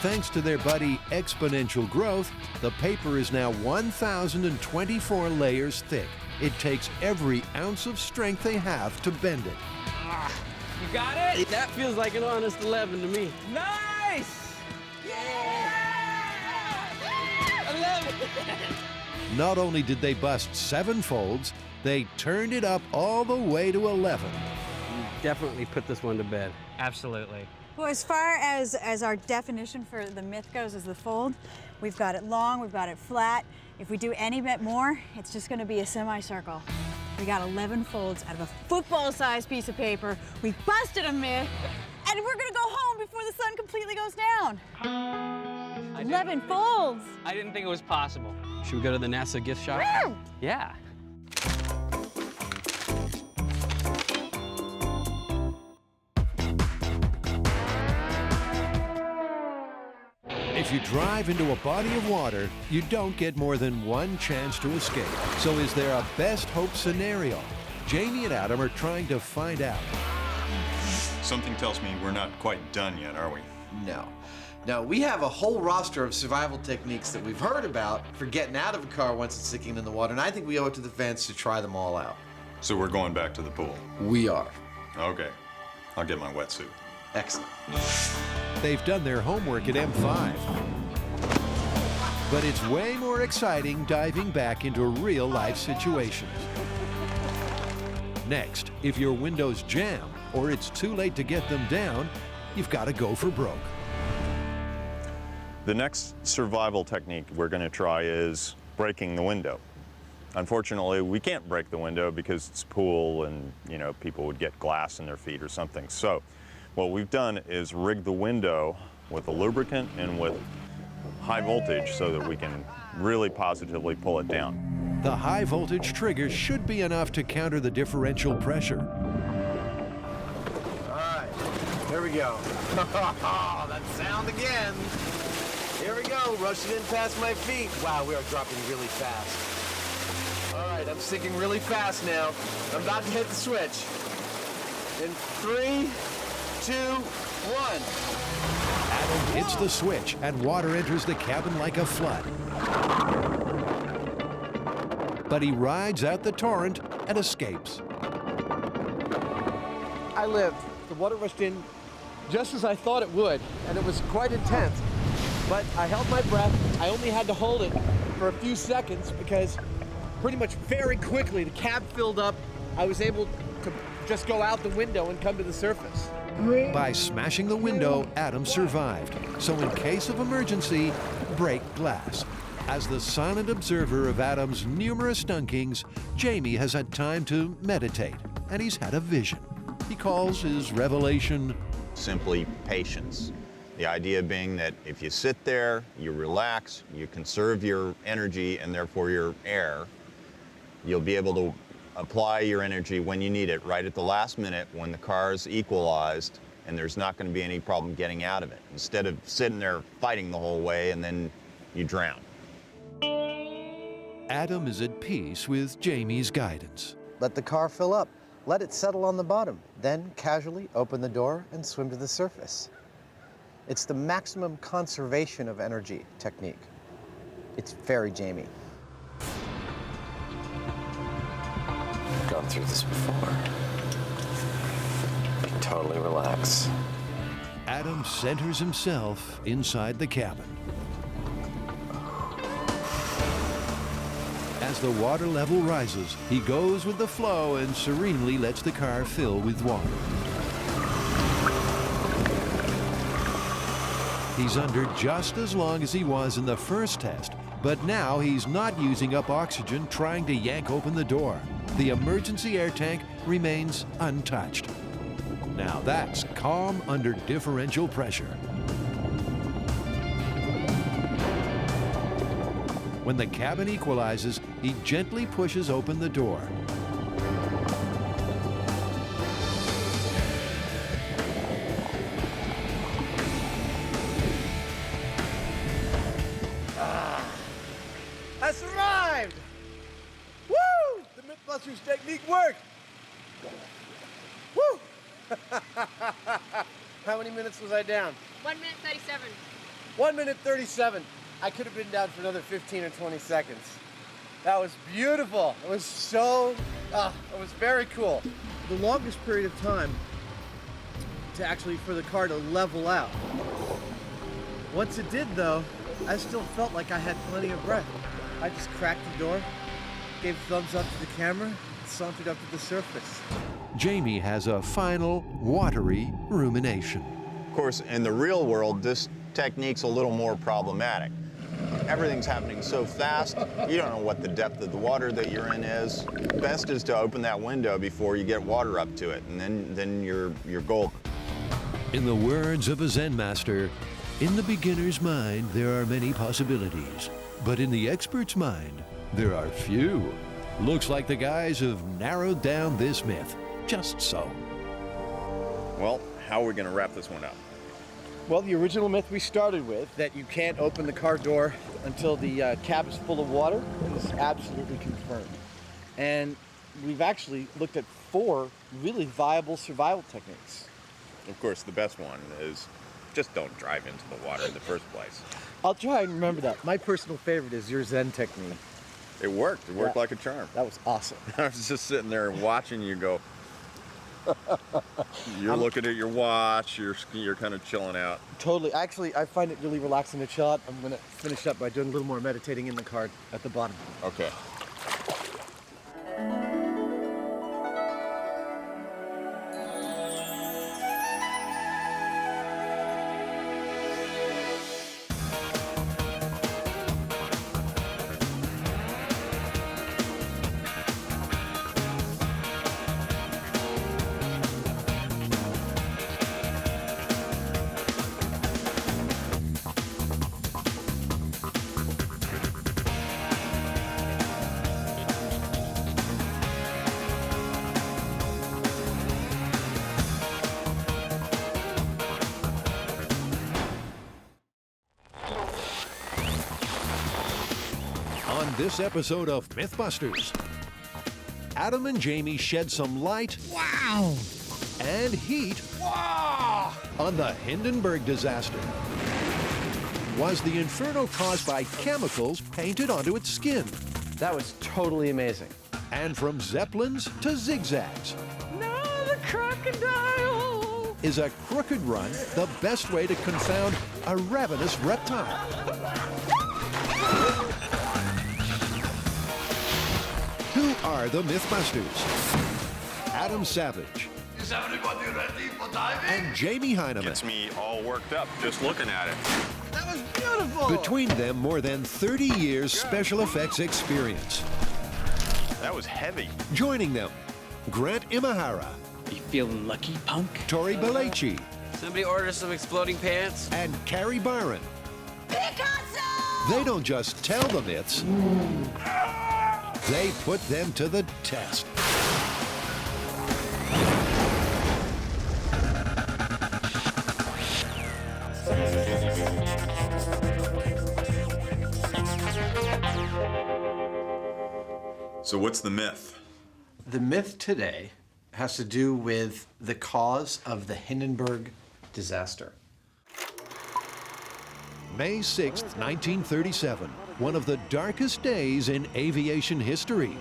Thanks to their buddy Exponential Growth, the paper is now 1,024 layers thick. It takes every ounce of strength they have to bend it. You got it? That feels like an honest 11 to me. Nice! Yeah! 11! Not only did they bust 7 folds, they turned it up all the way to 11. You definitely put this one to bed. Absolutely. Well, as far as our definition for the myth goes as the fold, we've got it long, we've got it flat. If we do any bit more, it's just gonna be a semicircle. We got 11 folds out of a football-sized piece of paper. We busted a myth, and we're gonna go home before the sun completely goes down. 11 folds. I didn't think it was possible. Should we go to the NASA gift shop? Yeah. If you drive into a body of water, you don't get more than one chance to escape. So is there a best hope scenario? Jamie and Adam are trying to find out. Something tells me we're not quite done yet, are we? No. Now, we have a whole roster of survival techniques that we've heard about for getting out of a car once it's sinking in the water, and I think we owe it to the fans to try them all out. So we're going back to the pool? We are. Okay. I'll get my wetsuit. Excellent. They've done their homework at M5. But it's way more exciting diving back into real-life situations. Next, if your windows jam or it's too late to get them down, you've got to go for broke. The next survival technique we're going to try is breaking the window. Unfortunately, we can't break the window because it's a pool and, you know, people would get glass in their feet or something. So what we've done is rig the window with a lubricant and with high voltage so that we can really positively pull it down. The high voltage trigger should be enough to counter the differential pressure. All right, here we go. That sound again. Here we go, rushing in past my feet. Wow, we are dropping really fast. All right, I'm sinking really fast now. I'm about to hit the switch. In 3, 2, 1. Adam hits the switch and water enters the cabin like a flood. But he rides out the torrent and escapes. I lived. The water rushed in just as I thought it would, and it was quite intense. But I held my breath. I only had to hold it for a few seconds because pretty much very quickly the cab filled up. I was able to just go out the window and come to the surface. By smashing the window, Adam survived. So in case of emergency, break glass. As the silent observer of Adam's numerous dunkings, Jamie has had time to meditate, and he's had a vision. He calls his revelation simply patience. The idea being that if you sit there, you relax, you conserve your energy and therefore your air, you'll be able to apply your energy when you need it, right at the last minute when the car's equalized and there's not going to be any problem getting out of it, instead of sitting there fighting the whole way and then you drown. Adam is at peace with Jamie's guidance. Let the car fill up. Let it settle on the bottom. Then casually open the door and swim to the surface. It's the maximum conservation of energy technique. It's very Jamie. Gone through this before. You can totally relax. Adam centers himself inside the cabin. As the water level rises, he goes with the flow and serenely lets the car fill with water. He's under just as long as he was in the first test, but now he's not using up oxygen trying to yank open the door. The emergency air tank remains untouched. Now that's calm under differential pressure. When the cabin equalizes, he gently pushes open the door. I survived! Woo! The MythBusters technique worked! Woo! How many minutes was I down? 1 minute 37. 1 minute 37. I could have been down for another 15 or 20 seconds. That was beautiful. It was so, it was very cool. The longest period of time for the car to level out. Once it did though, I still felt like I had plenty of breath. I just cracked the door, gave a thumbs up to the camera, and sauntered up to the surface. Jamie has a final, watery rumination. Of course, in the real world, this technique's a little more problematic. Everything's happening so fast, you don't know what the depth of the water that you're in is. Best is to open that window before you get water up to it, and then you're golden. In the words of a Zen master, In the beginner's mind, there are many possibilities, but in the expert's mind, there are few. Looks like the guys have narrowed down this myth. Just so. Well, how are we going to wrap this one up? Well, the original myth we started with, that you can't open the car door until the cab is full of water, is absolutely confirmed. And we've actually looked at 4 really viable survival techniques. Of course, the best one is just don't drive into the water in the first place. I'll try and remember that. My personal favorite is your Zen technique. It worked. It worked like a charm. That was awesome. I was just sitting there watching you go. You're looking at your watch. You're kind of chilling out. Totally. Actually, I find it really relaxing to chill out. I'm going to finish up by doing a little more meditating in the car at the bottom. Okay. On this episode of MythBusters, Adam and Jamie shed some light and heat on the Hindenburg disaster. Was the inferno caused by chemicals painted onto its skin? That was totally amazing. And from zeppelins to zigzags, No, the crocodile! is a crooked run the best way to confound a ravenous reptile? Who are the MythBusters? Adam Savage Is everybody ready for diving? and Jamie Hyneman. Gets me all worked up just looking at it. That was beautiful! Between them, more than 30 years special effects experience. That was heavy. Joining them, Grant Imahara. You feeling lucky, punk? Tori Belleci. Somebody order some exploding pants? And Carrie Byron. Picasso! They don't just tell the myths, they put them to the test. So what's the myth? The myth today has to do with the cause of the Hindenburg disaster. May 6th, 1937, one of the darkest days in aviation history.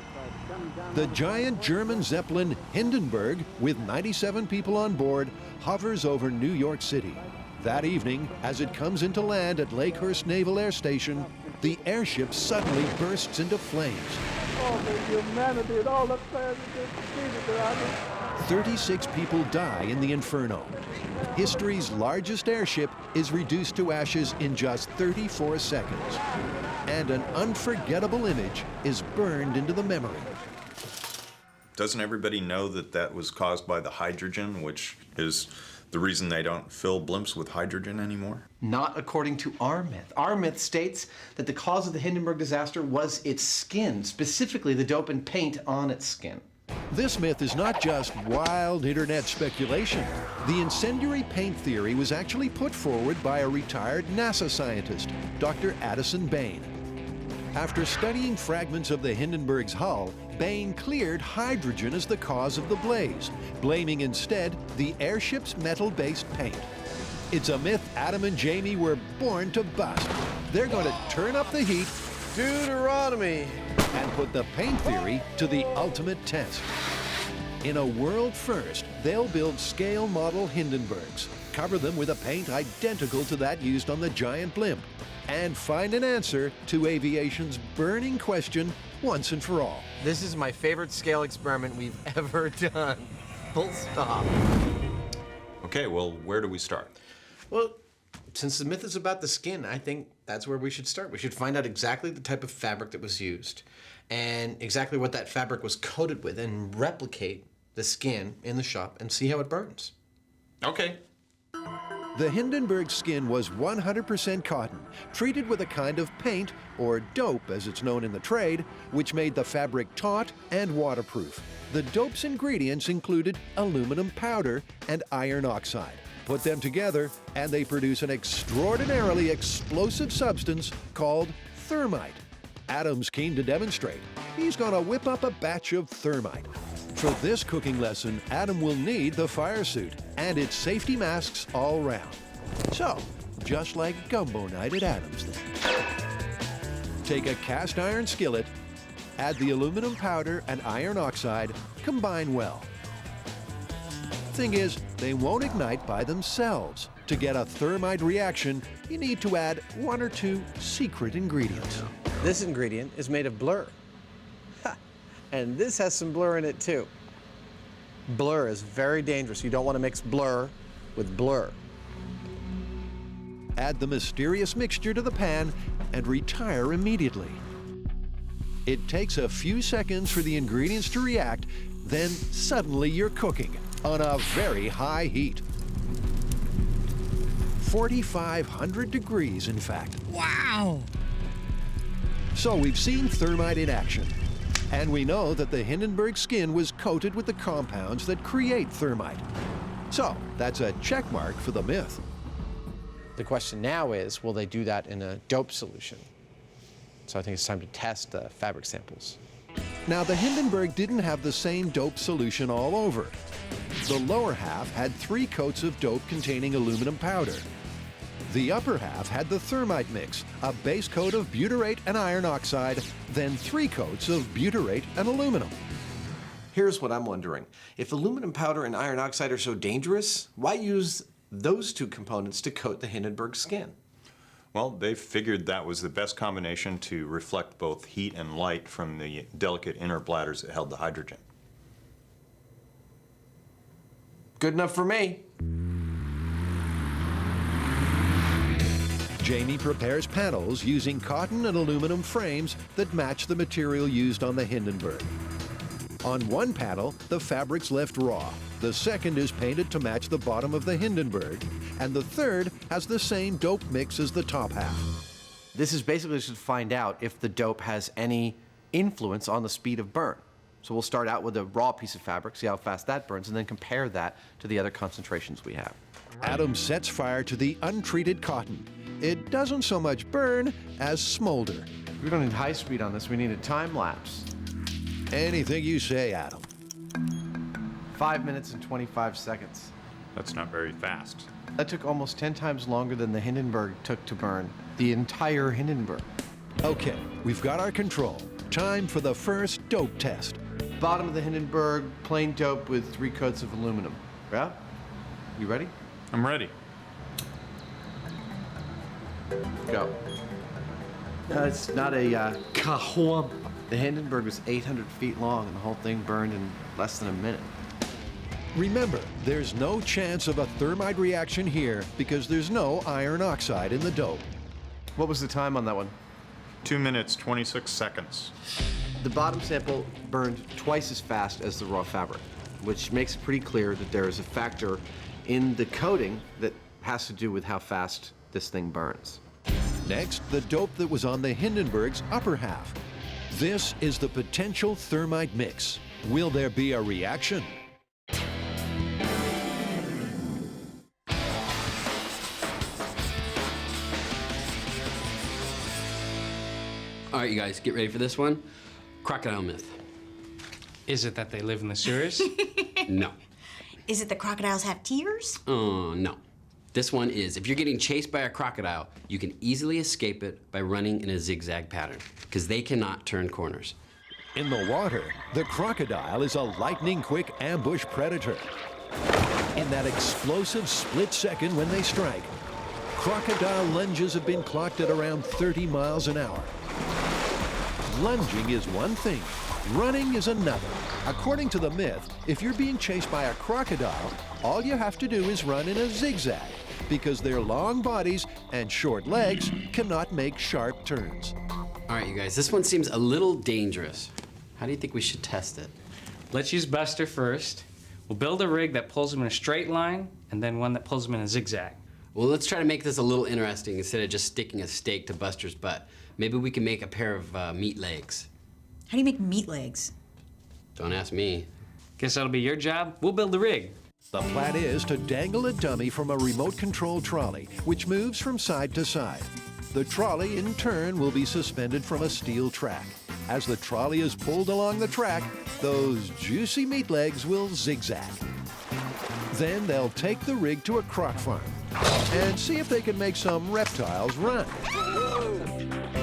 The giant German Zeppelin Hindenburg, with 97 people on board, hovers over New York City. That evening, as it comes into land at Lakehurst Naval Air Station, the airship suddenly bursts into flames. Oh, the humanity and all the plans are 36 people die in the inferno. History's largest airship is reduced to ashes in just 34 seconds. And an unforgettable image is burned into the memory. Doesn't everybody know that that was caused by the hydrogen, which is the reason they don't fill blimps with hydrogen anymore? Not according to our myth. Our myth states that the cause of the Hindenburg disaster was its skin, specifically the dope and paint on its skin. This myth is not just wild internet speculation. The incendiary paint theory was actually put forward by a retired NASA scientist, Dr. Addison Bain. After studying fragments of the Hindenburg's hull, Bain cleared hydrogen as the cause of the blaze, blaming instead the airship's metal-based paint. It's a myth Adam and Jamie were born to bust. They're going to turn up the heat, Deuteronomy, and put the paint theory to the ultimate test. In a world first, they'll build scale model Hindenburgs, cover them with a paint identical to that used on the giant blimp, and find an answer to aviation's burning question once and for all. This is my favorite scale experiment we've ever done. Full stop. Okay, well, where do we start? Well, since the myth is about the skin, I think that's where we should start. We should find out exactly the type of fabric that was used and exactly what that fabric was coated with and replicate the skin in the shop and see how it burns. Okay. The Hindenburg skin was 100% cotton, treated with a kind of paint, or dope as it's known in the trade, which made the fabric taut and waterproof. The dope's ingredients included aluminum powder and iron oxide. Put them together, and they produce an extraordinarily explosive substance called thermite. Adam's keen to demonstrate. He's gonna whip up a batch of thermite. For this cooking lesson, Adam will need the fire suit and its safety masks all round. So, just like gumbo night at Adam's then. Take a cast iron skillet, add the aluminum powder and iron oxide, combine well. Thing is, they won't ignite by themselves. To get a thermite reaction, you need to add 1 or 2 secret ingredients. This ingredient is made of blur. Ha. And this has some blur in it too. Blur is very dangerous. You don't want to mix blur with blur. Add the mysterious mixture to the pan and retire immediately. It takes a few seconds for the ingredients to react, then suddenly you're cooking on a very high heat. 4,500 degrees, in fact. Wow! So we've seen thermite in action, and we know that the Hindenburg skin was coated with the compounds that create thermite. So that's a check mark for the myth. The question now is, will they do that in a dope solution? So I think it's time to test the fabric samples. Now, the Hindenburg didn't have the same dope solution all over. The lower half had 3 coats of dope containing aluminum powder. The upper half had the thermite mix, a base coat of butyrate and iron oxide, then 3 coats of butyrate and aluminum. Here's what I'm wondering. If aluminum powder and iron oxide are so dangerous, why use those 2 components to coat the Hindenburg skin? Well, they figured that was the best combination to reflect both heat and light from the delicate inner bladders that held the hydrogen. Good enough for me. Jamie prepares panels using cotton and aluminum frames that match the material used on the Hindenburg. On one panel, the fabric's left raw. The second is painted to match the bottom of the Hindenburg, and the third has the same dope mix as the top half. This is basically just to find out if the dope has any influence on the speed of burn. So we'll start out with a raw piece of fabric, see how fast that burns, and then compare that to the other concentrations we have. Adam sets fire to the untreated cotton. It doesn't so much burn as smolder. We don't need high speed on this, we need a time lapse. Anything you say, Adam. 5 minutes and 25 seconds. That's not very fast. That took almost 10 times longer than the Hindenburg took to burn. The entire Hindenburg. Okay, we've got our control. Time for the first dope test. Bottom of the Hindenburg, plain dope with 3 coats of aluminum. Yeah? You ready? I'm ready. Go. It's not a cajon. The Hindenburg was 800 feet long, and the whole thing burned in less than a minute. Remember, there's no chance of a thermite reaction here because there's no iron oxide in the dope. What was the time on that one? 2 minutes, 26 seconds. The bottom sample burned twice as fast as the raw fabric, which makes it pretty clear that there is a factor in the coating that has to do with how fast this thing burns. Next, the dope that was on the Hindenburg's upper half. This is the potential thermite mix. Will there be a reaction? All right, you guys, get ready for this one. Crocodile myth. Is it that they live in the sewers? No. Is it that crocodiles have tears? No. This one is, if you're getting chased by a crocodile, you can easily escape it by running in a zigzag pattern, because they cannot turn corners. In the water, the crocodile is a lightning-quick ambush predator. In that explosive split second when they strike, crocodile lunges have been clocked at around 30 miles an hour. Lunging is one thing, running is another. According to the myth, if you're being chased by a crocodile, all you have to do is run in a zigzag, because their long bodies and short legs cannot make sharp turns. All right, you guys, this one seems a little dangerous. How do you think we should test it? Let's use Buster first. We'll build a rig that pulls him in a straight line, and then one that pulls him in a zigzag. Well, let's try to make this a little interesting instead of just sticking a stake to Buster's butt. Maybe we can make a pair of meat legs. How do you make meat legs? Don't ask me. Guess that'll be your job. We'll build the rig. The plan is to dangle a dummy from a remote-controlled trolley, which moves from side to side. The trolley, in turn, will be suspended from a steel track. As the trolley is pulled along the track, those juicy meat legs will zigzag. Then they'll take the rig to a croc farm and see if they can make some reptiles run.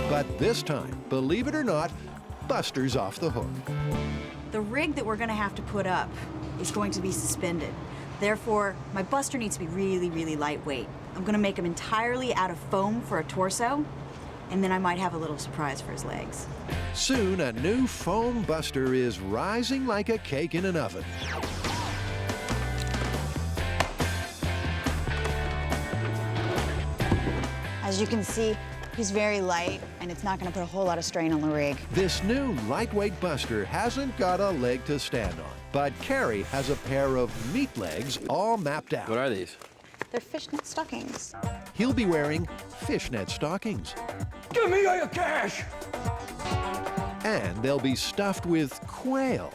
But this time, believe it or not, Buster's off the hook. The rig that we're gonna have to put up is going to be suspended. Therefore, my Buster needs to be really, really lightweight. I'm gonna make him entirely out of foam for a torso, and then I might have a little surprise for his legs. Soon, a new foam Buster is rising like a cake in an oven. As you can see, he's very light, and it's not gonna put a whole lot of strain on the rig. This new lightweight Buster hasn't got a leg to stand on, but Carrie has a pair of meat legs all mapped out. What are these? They're fishnet stockings. He'll be wearing fishnet stockings. Give me all your cash! And they'll be stuffed with quail.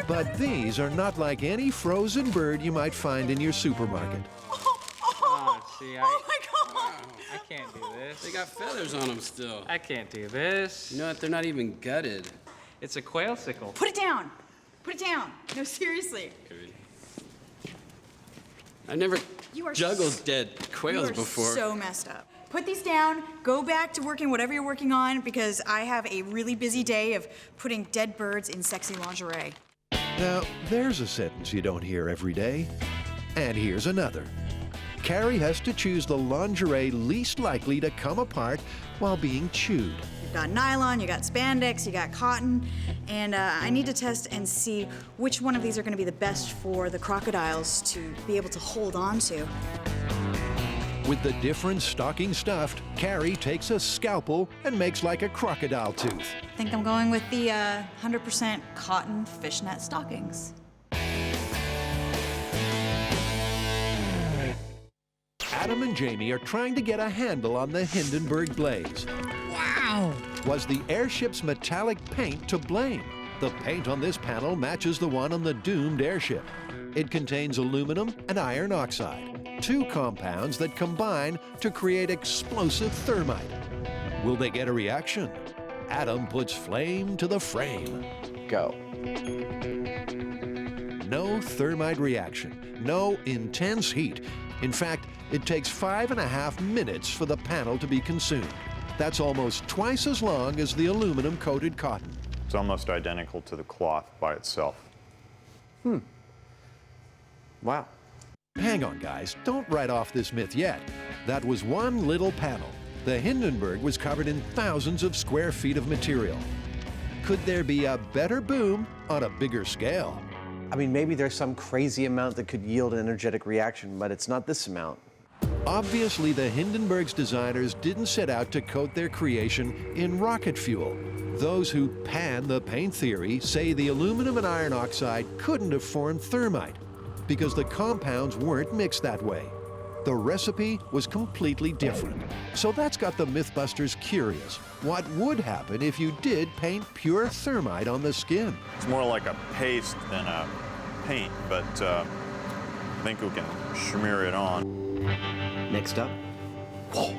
But these are not like any frozen bird you might find in your supermarket. Oh, see, Oh my God! I can't do this. They got feathers on them still. I can't do this. You know what? They're not even gutted. It's a quail sickle. Put it down! Put it down! No, seriously. I've never You are juggled dead quails You are before. so messed up. Put these down, go back to working whatever you're working on, because I have a really busy day of putting dead birds in sexy lingerie. Now, there's a sentence you don't hear every day. And here's another. Carrie has to choose the lingerie least likely to come apart while being chewed. You've got nylon, you got spandex, you got cotton, and I need to test and see which one of these are going to be the best for the crocodiles to be able to hold on to. With the different stocking stuffed, Carrie takes a scalpel and makes like a crocodile tooth. I think I'm going with the 100% cotton fishnet stockings. Adam and Jamie are trying to get a handle on the Hindenburg blaze. Wow! Was the airship's metallic paint to blame? The paint on this panel matches the one on the doomed airship. It contains aluminum and iron oxide, two compounds that combine to create explosive thermite. Will they get a reaction? Adam puts flame to the frame. Go. No thermite reaction, no intense heat. In fact, it takes 5.5 minutes for the panel to be consumed. That's almost twice as long as the aluminum-coated cotton. It's almost identical to the cloth by itself. Wow. Hang on, guys. Don't write off this myth yet. That was one little panel. The Hindenburg was covered in thousands of square feet of material. Could there be a better boom on a bigger scale? I mean, maybe there's some crazy amount that could yield an energetic reaction, but it's not this amount. Obviously, the Hindenburg's designers didn't set out to coat their creation in rocket fuel. Those who pan the paint theory say the aluminum and iron oxide couldn't have formed thermite because the compounds weren't mixed that way. The recipe was completely different. So that's got the Mythbusters curious. What would happen if you did paint pure thermite on the skin? It's more like a paste than a paint, but I think we can smear it on. Next up. Whoa.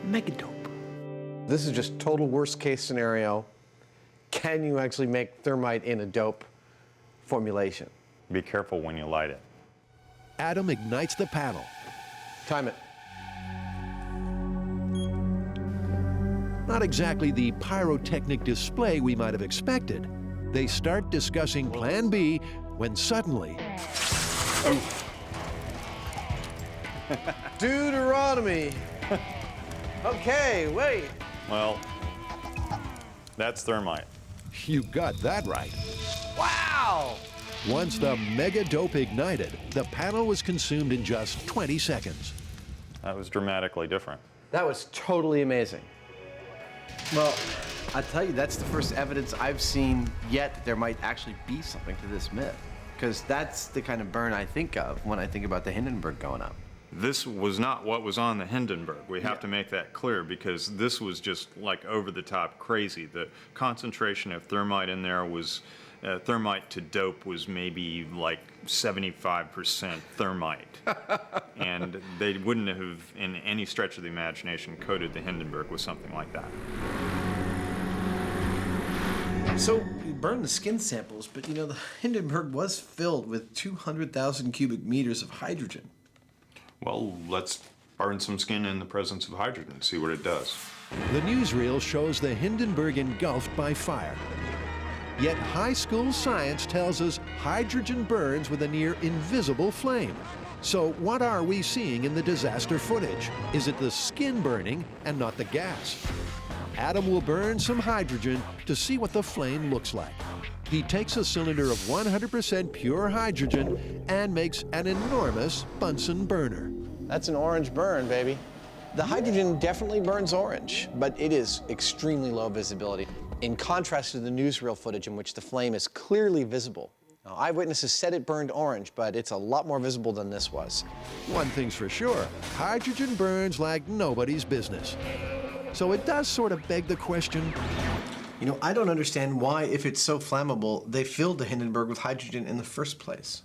Mega dope. This is just total worst case scenario. Can you actually make thermite in a dope formulation? Be careful when you light it. Adam ignites the panel. Time it. Not exactly the pyrotechnic display we might have expected. They start discussing Plan B when suddenly... Deuteronomy. Okay, wait. Well, that's thermite. You got that right. Wow! Once the mega dope ignited, the panel was consumed in just 20 seconds. That was dramatically different. That was totally amazing. Well, I tell you, that's the first evidence I've seen yet that there might actually be something to this myth. Because that's the kind of burn I think of when I think about the Hindenburg going up. This was not what was on the Hindenburg. We have to make that clear, because this was just like over the top crazy. The concentration of thermite in there was, thermite to dope was maybe like 75% thermite. And they wouldn't have, in any stretch of the imagination, coated the Hindenburg with something like that. So we burned the skin samples, but you know, the Hindenburg was filled with 200,000 cubic meters of hydrogen. Well, let's burn some skin in the presence of hydrogen and see what it does. The newsreel shows the Hindenburg engulfed by fire. Yet high school science tells us hydrogen burns with a near invisible flame. So what are we seeing in the disaster footage? Is it the skin burning and not the gas? Adam will burn some hydrogen to see what the flame looks like. He takes a cylinder of 100% pure hydrogen and makes an enormous Bunsen burner. That's an orange burn, baby. The hydrogen definitely burns orange, but it is extremely low visibility, in contrast to the newsreel footage in which the flame is clearly visible. Now, eyewitnesses said it burned orange, but it's a lot more visible than this was. One thing's for sure, hydrogen burns like nobody's business. So it does sort of beg the question. You know, I don't understand why, if it's so flammable, they filled the Hindenburg with hydrogen in the first place.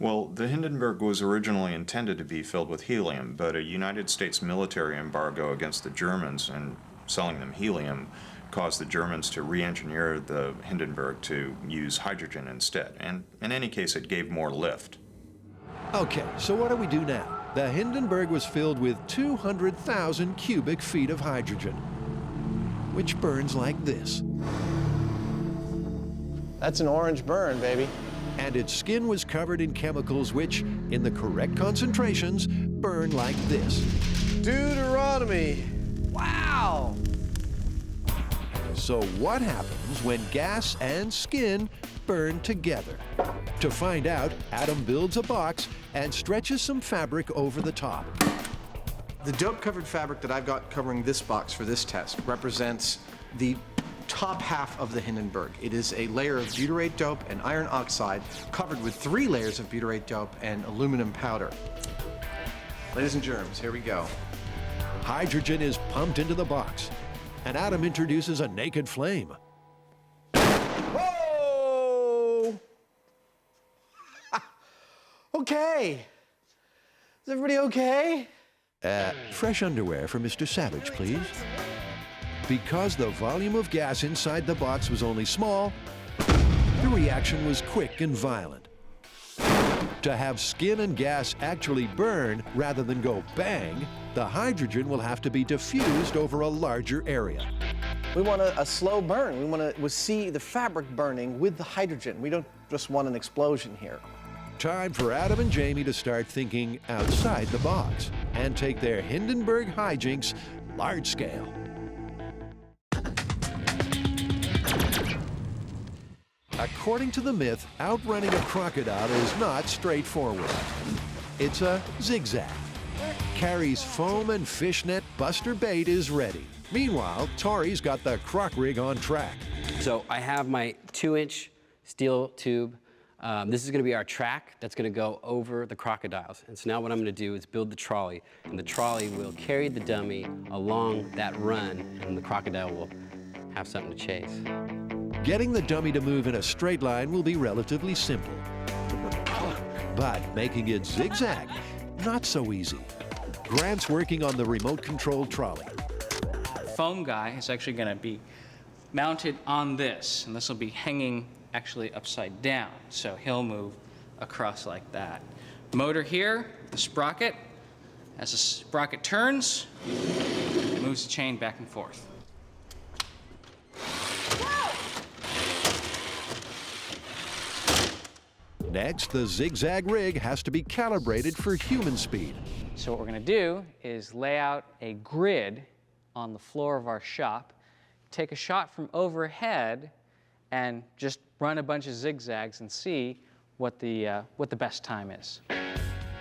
Well, the Hindenburg was originally intended to be filled with helium, but a United States military embargo against the Germans and selling them helium caused the Germans to re-engineer the Hindenburg to use hydrogen instead. And in any case, it gave more lift. Okay, so what do we do now? The Hindenburg was filled with 200,000 cubic feet of hydrogen, which burns like this. That's an orange burn, baby. And its skin was covered in chemicals which, in the correct concentrations, burn like this. Deuteronomy. Wow! So what happens when gas and skin burn together? To find out, Adam builds a box and stretches some fabric over the top. The dope-covered fabric that I've got covering this box for this test represents the top half of the Hindenburg. It is a layer of butyrate dope and iron oxide covered with 3 layers of butyrate dope and aluminum powder. Ladies and germs, here we go. Hydrogen is pumped into the box, and Adam introduces a naked flame. Whoa! Okay. Is everybody okay? Fresh underwear for Mr. Savage, please. Because the volume of gas inside the box was only small, the reaction was quick and violent. To have skin and gas actually burn rather than go bang, the hydrogen will have to be diffused over a larger area. We want a slow burn. We want to see the fabric burning with the hydrogen. We don't just want an explosion here. Time for Adam and Jamie to start thinking outside the box and take their Hindenburg hijinks large scale. According to the myth, outrunning a crocodile is not straightforward. It's a zigzag. Carrie's foam and fishnet buster bait is ready. Meanwhile, Tori's got the croc rig on track. So I have my 2-inch steel tube. This is going to be our track that's going to go over the crocodiles. And so now what I'm going to do is build the trolley, and the trolley will carry the dummy along that run, and the crocodile will have something to chase. Getting the dummy to move in a straight line will be relatively simple. But making it zigzag, not so easy. Grant's working on the remote-controlled trolley. Foam guy is actually going to be mounted on this, and this will be hanging actually upside down, so he'll move across like that. Motor here, the sprocket. As the sprocket turns, it moves the chain back and forth. Next, the zigzag rig has to be calibrated for human speed. So what we're going to do is lay out a grid on the floor of our shop, take a shot from overhead, and just run a bunch of zigzags and see what the best time is.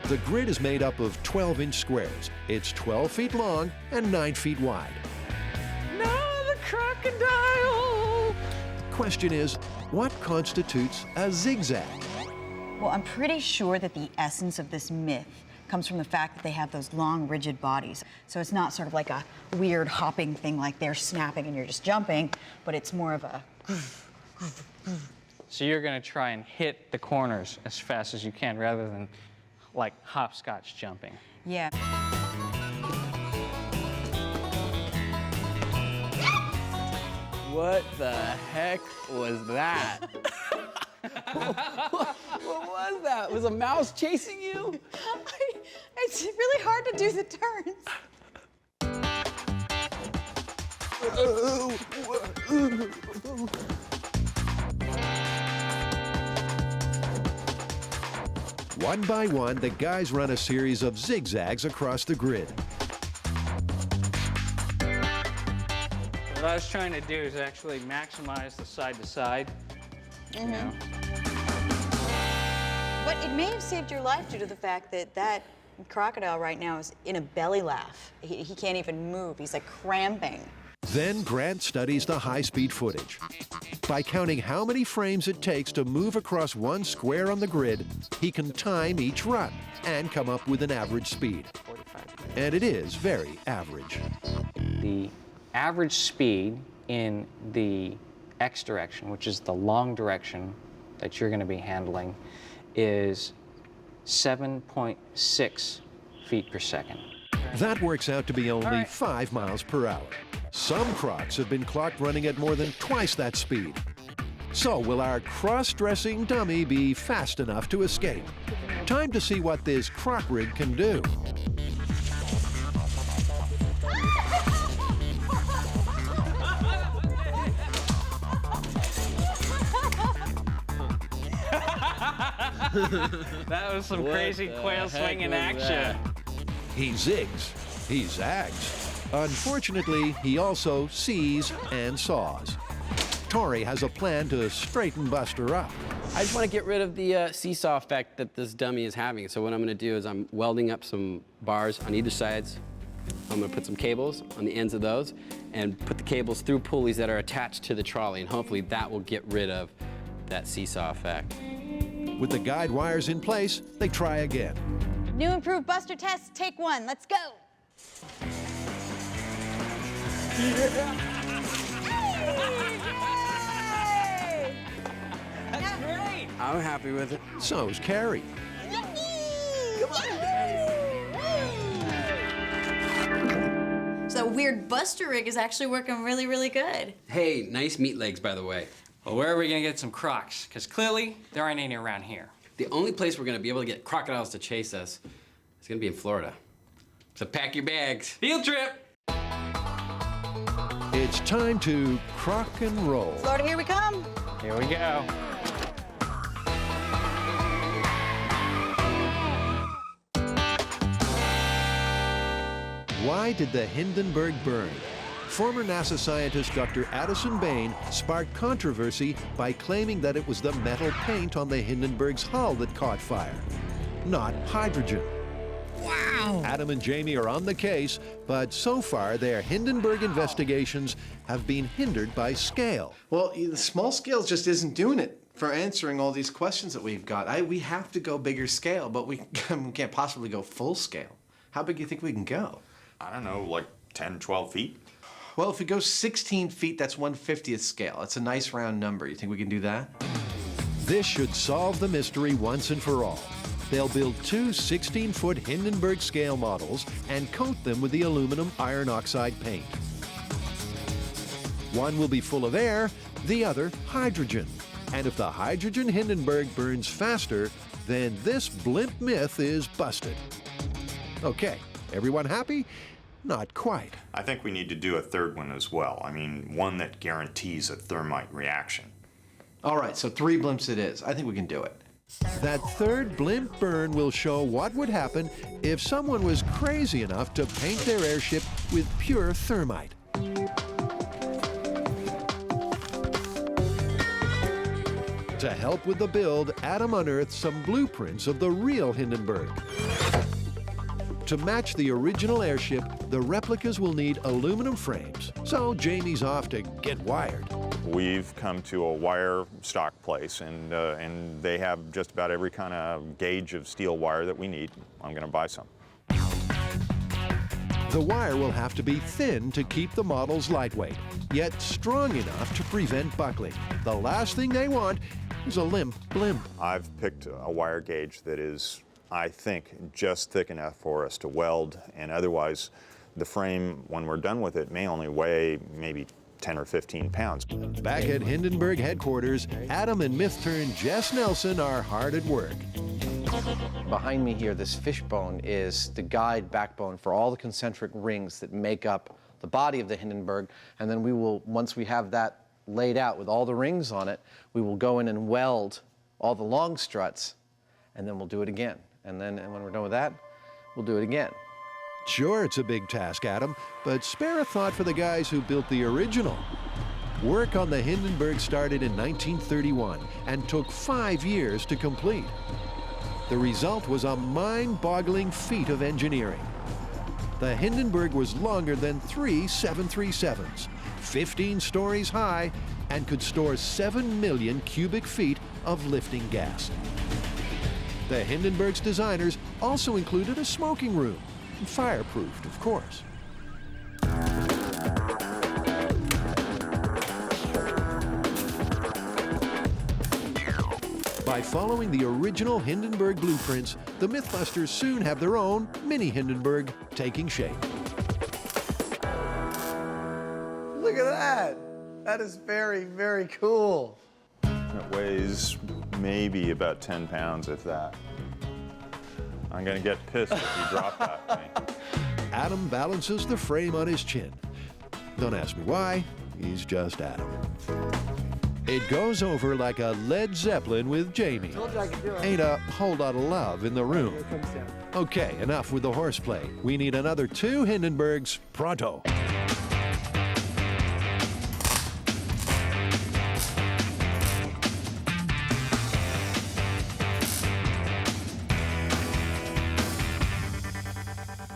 The grid is made up of 12-inch squares. It's 12 feet long and 9 feet wide. No, the crocodile! Question is, what constitutes a zigzag? Well, I'm pretty sure that the essence of this myth comes from the fact that they have those long, rigid bodies. So it's not sort of like a weird hopping thing like they're snapping and you're just jumping, but it's more of a... So you're going to try and hit the corners as fast as you can rather than like hopscotch jumping. Yeah. What the heck was that? What was that? Was a mouse chasing you? It's really hard to do the turns. One by one, the guys run a series of zigzags across the grid. What I was trying to do is actually maximize the side-to-side. You know? But it may have saved your life due to the fact that that crocodile right now is in a belly laugh. He can't even move. He's like cramping. Then Grant studies the high-speed footage. By counting how many frames it takes to move across one square on the grid, he can time each run and come up with an average speed. And it is very average. The average speed in the X direction, which is the long direction that you're going to be handling, is 7.6 feet per second. That works out to be only 5 miles per hour. Some crocs have been clocked running at more than twice that speed. So will our cross-dressing dummy be fast enough to escape? Time to see what this croc rig can do. That was some crazy quail swing in action. He zigs, he zags. Unfortunately, he also sees and saws. Tori has a plan to straighten Buster up. I just want to get rid of the seesaw effect that this dummy is having. So what I'm going to do is I'm welding up some bars on either sides. I'm going to put some cables on the ends of those and put the cables through pulleys that are attached to the trolley, and hopefully that will get rid of that seesaw effect. With the guide wires in place, they try again. New improved Buster test, take one. Let's go. That's great. I'm happy with it. So's Carrie. So that weird Buster rig is actually working really, really good. Hey, nice meat legs, by the way. Well, where are we going to get some crocs? Because clearly, there aren't any around here. The only place we're going to be able to get crocodiles to chase us is going to be in Florida. So pack your bags. Field trip! It's time to croc and roll. Florida, here we come. Here we go. Why did the Hindenburg burn? Former NASA scientist Dr. Addison Bain sparked controversy by claiming that it was the metal paint on the Hindenburg's hull that caught fire, not hydrogen. Wow! Adam and Jamie are on the case, but so far their Hindenburg investigations have been hindered by scale. Well, the small scale just isn't doing it for answering all these questions that we've got. We have to go bigger scale, but we can't possibly go full scale. How big do you think we can go? I don't know, like 10, 12 feet? Well, if we go 16 feet, that's 1/50th scale. That's a nice round number. You think we can do that? This should solve the mystery once and for all. They'll build two 16-foot Hindenburg scale models and coat them with the aluminum iron oxide paint. One will be full of air, the other hydrogen. And if the hydrogen Hindenburg burns faster, then this blimp myth is busted. Okay, everyone happy? Not quite. I think we need to do a third one as well. I mean, one that guarantees a thermite reaction. All right, so 3 blimps it is. I think we can do it. That third blimp burn will show what would happen if someone was crazy enough to paint their airship with pure thermite. To help with the build, Adam unearthed some blueprints of the real Hindenburg. To match the original airship, the replicas will need aluminum frames, so Jamie's off to get wired. We've come to a wire stock place, and they have just about every kind of gauge of steel wire that we need. I'm going to buy some. The wire will have to be thin to keep the models lightweight, yet strong enough to prevent buckling. The last thing they want is a limp blimp. I've picked a wire gauge that is, I think, just thick enough for us to weld, and otherwise the frame, when we're done with it, may only weigh maybe 10 or 15 pounds. Back at Hindenburg headquarters, Adam and Myth-turned Jess Nelson are hard at work. Behind me here, this fishbone is the guide backbone for all the concentric rings that make up the body of the Hindenburg. And then we will, once we have that laid out with all the rings on it, we will go in and weld all the long struts, and then we'll do it again. And when we're done with that, we'll do it again. Sure, it's a big task, Adam, but spare a thought for the guys who built the original. Work on the Hindenburg started in 1931 and took 5 years to complete. The result was a mind-boggling feat of engineering. The Hindenburg was longer than 3 737s, 15 stories high, and could store 7 million cubic feet of lifting gas. The Hindenburg's designers also included a smoking room, fireproofed, of course. By following the original Hindenburg blueprints, the MythBusters soon have their own mini Hindenburg taking shape. Look at that. That is very, very cool. It weighs maybe about 10 pounds, if that. I'm going to get pissed if you drop that thing. Adam balances the frame on his chin. Don't ask me why, he's just Adam. It goes over like a Led Zeppelin with Jamie. Told you I could do it. Ain't a whole lot of love in the room. Here it comes down. Okay, enough with the horseplay. We need another 2 Hindenburgs pronto.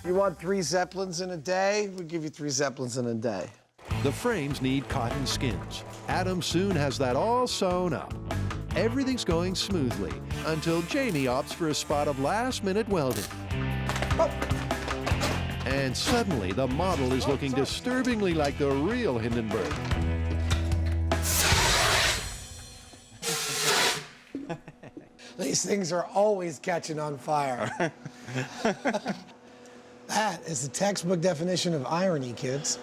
You want 3 Zeppelins in a day? We'll give you 3 Zeppelins in a day. The frames need cotton skins. Adam soon has that all sewn up. Everything's going smoothly until Jamie opts for a spot of last-minute welding. And suddenly, the model is looking disturbingly like the real Hindenburg. These things are always catching on fire. That is the textbook definition of irony, kids.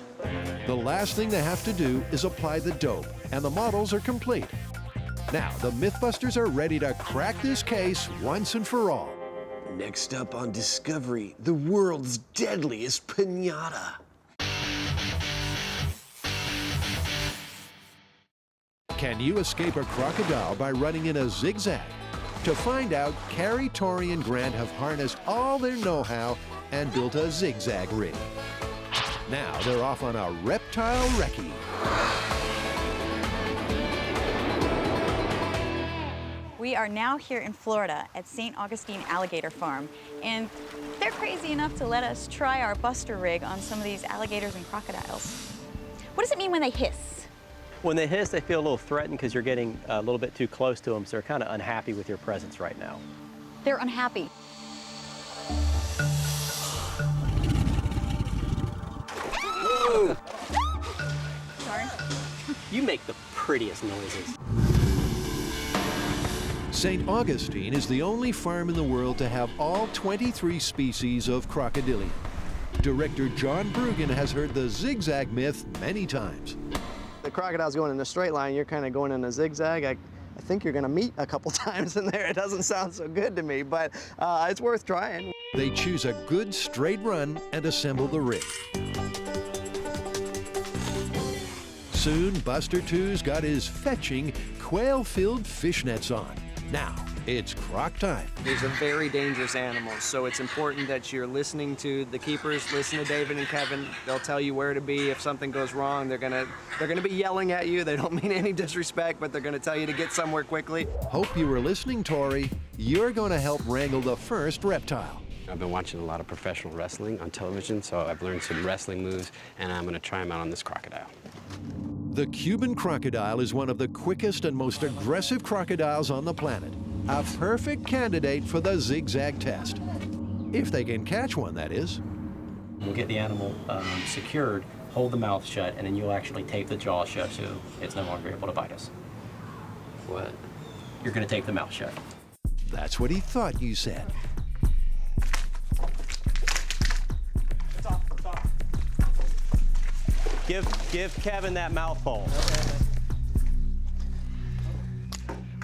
The last thing they have to do is apply the dope, and the models are complete. Now, the MythBusters are ready to crack this case once and for all. Next up on Discovery, the world's deadliest piñata. Can you escape a crocodile by running in a zigzag? To find out, Carrie, Tori, and Grant have harnessed all their know-how and built a zigzag rig. Now they're off on a reptile recce. We are now here in Florida at St. Augustine Alligator Farm, and they're crazy enough to let us try our buster rig on some of these alligators and crocodiles. What does it mean when they hiss? When they hiss, they feel a little threatened because you're getting a little bit too close to them, so they're kind of unhappy with your presence right now. They're unhappy. Whoa! Sorry. You make the prettiest noises. St. Augustine is the only farm in the world to have all 23 species of crocodilian. Director John Brugan has heard the zigzag myth many times. The crocodile's going in a straight line, you're kind of going in a zigzag. I think you're going to meet a couple times in there. It doesn't sound so good to me, but it's worth trying. They choose a good straight run and assemble the rig. Soon, Buster 2's got his fetching, quail-filled fishnets on. Now, it's croc time. These are very dangerous animals, so it's important that you're listening to the keepers. Listen to David and Kevin. They'll tell you where to be if something goes wrong. They're gonna be yelling at you. They don't mean any disrespect, but they're gonna tell you to get somewhere quickly. Hope you were listening, Tori. You're going to help wrangle the first reptile. I've been watching a lot of professional wrestling on television, so I've learned some wrestling moves, and I'm gonna try them out on this crocodile. The Cuban crocodile is one of the quickest and most aggressive crocodiles on the planet. A perfect candidate for the zigzag test. If they can catch one, that is. We'll get the animal secured, hold the mouth shut, and then you'll actually tape the jaw shut so it's no longer able to bite us. What? You're gonna tape the mouth shut. That's what he thought you said. Give Kevin that mouthful.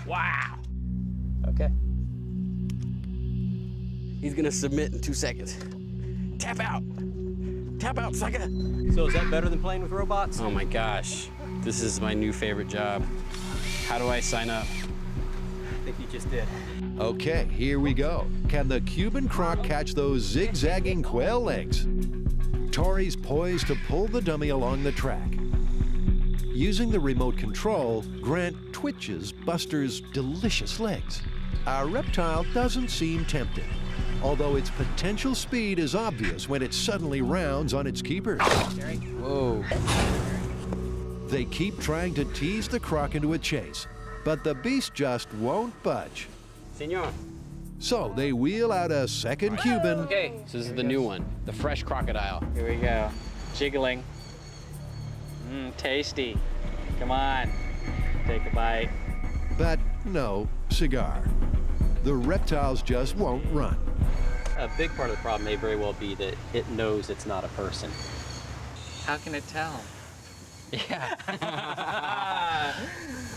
Wow. Okay. He's gonna submit in 2 seconds. Tap out. Tap out, sucker. So is that better than playing with robots? Oh my gosh. This is my new favorite job. How do I sign up? I think you just did. Okay, here we go. Can the Cuban croc catch those zigzagging quail legs? Tori's poised to pull the dummy along the track. Using the remote control, Grant twitches Buster's delicious legs. Our reptile doesn't seem tempted, although its potential speed is obvious when it suddenly rounds on its keepers. Whoa. They keep trying to tease the croc into a chase, but the beast just won't budge. Senor. So they wheel out a second Cuban. Okay, so this is the new one, the fresh crocodile. Here we go. Jiggling. Tasty. Come on. Take a bite. But no cigar. The reptiles just won't run. A big part of the problem may very well be that it knows it's not a person. How can it tell? Yeah.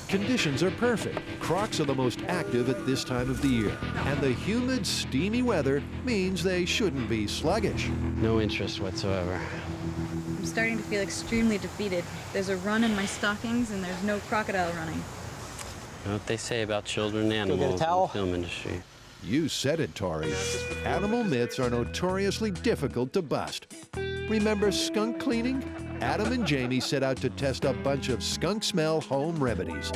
Conditions are perfect. Crocs are the most active at this time of the year, and the humid, steamy weather means they shouldn't be sluggish. No interest whatsoever. I'm starting to feel extremely defeated. There's a run in my stockings, and there's no crocodile running. You know what they say about children and animals in the film industry. You said it, Tori. Animal myths are notoriously difficult to bust. Remember skunk cleaning? Adam and Jamie set out to test a bunch of skunk smell home remedies.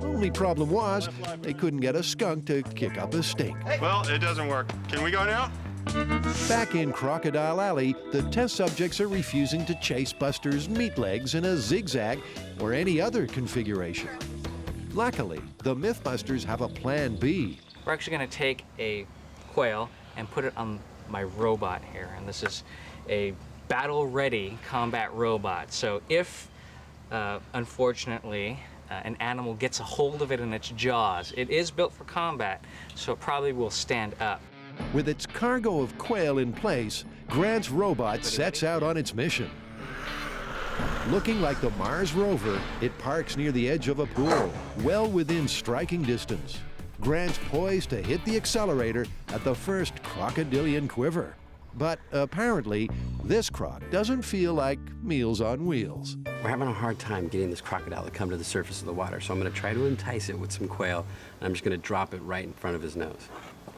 Only problem was, they couldn't get a skunk to kick up a stink. Well, it doesn't work. Can we go now? Back in Crocodile Alley, the test subjects are refusing to chase Buster's meat legs in a zigzag or any other configuration. Luckily, the MythBusters have a plan B. We're actually going to take a quail and put it on my robot here, and this is a battle-ready combat robot. So if, unfortunately, an animal gets a hold of it in its jaws, it is built for combat, so it probably will stand up. With its cargo of quail in place, Grant's robot sets out on its mission. Looking like the Mars rover, it parks near the edge of a pool, well within striking distance. Grant's poised to hit the accelerator at the first crocodilian quiver. But apparently, this croc doesn't feel like Meals on Wheels. We're having a hard time getting this crocodile to come to the surface of the water, so I'm going to try to entice it with some quail, and I'm just going to drop it right in front of his nose,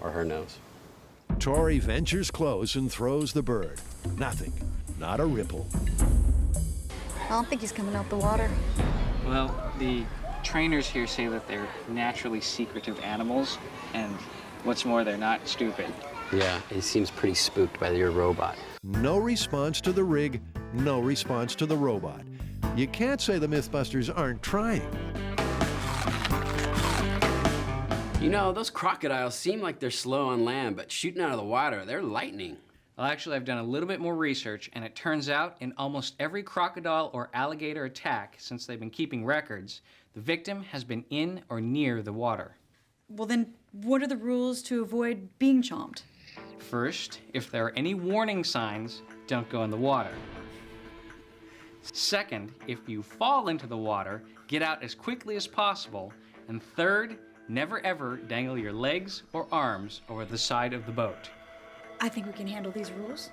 or her nose. Tori ventures close and throws the bird. Nothing, not a ripple. I don't think he's coming out the water. Well, the trainers here say that they're naturally secretive animals, and what's more, they're not stupid. Yeah, he seems pretty spooked by your robot. No response to the rig, no response to the robot. You can't say the MythBusters aren't trying. You know, those crocodiles seem like they're slow on land, but shooting out of the water, they're lightning. Well, actually, I've done a little bit more research, and it turns out in almost every crocodile or alligator attack since they've been keeping records, the victim has been in or near the water. Well, then what are the rules to avoid being chomped? First, if there are any warning signs, don't go in the water. Second, if you fall into the water, get out as quickly as possible. And third, never ever dangle your legs or arms over the side of the boat. I think we can handle these rules.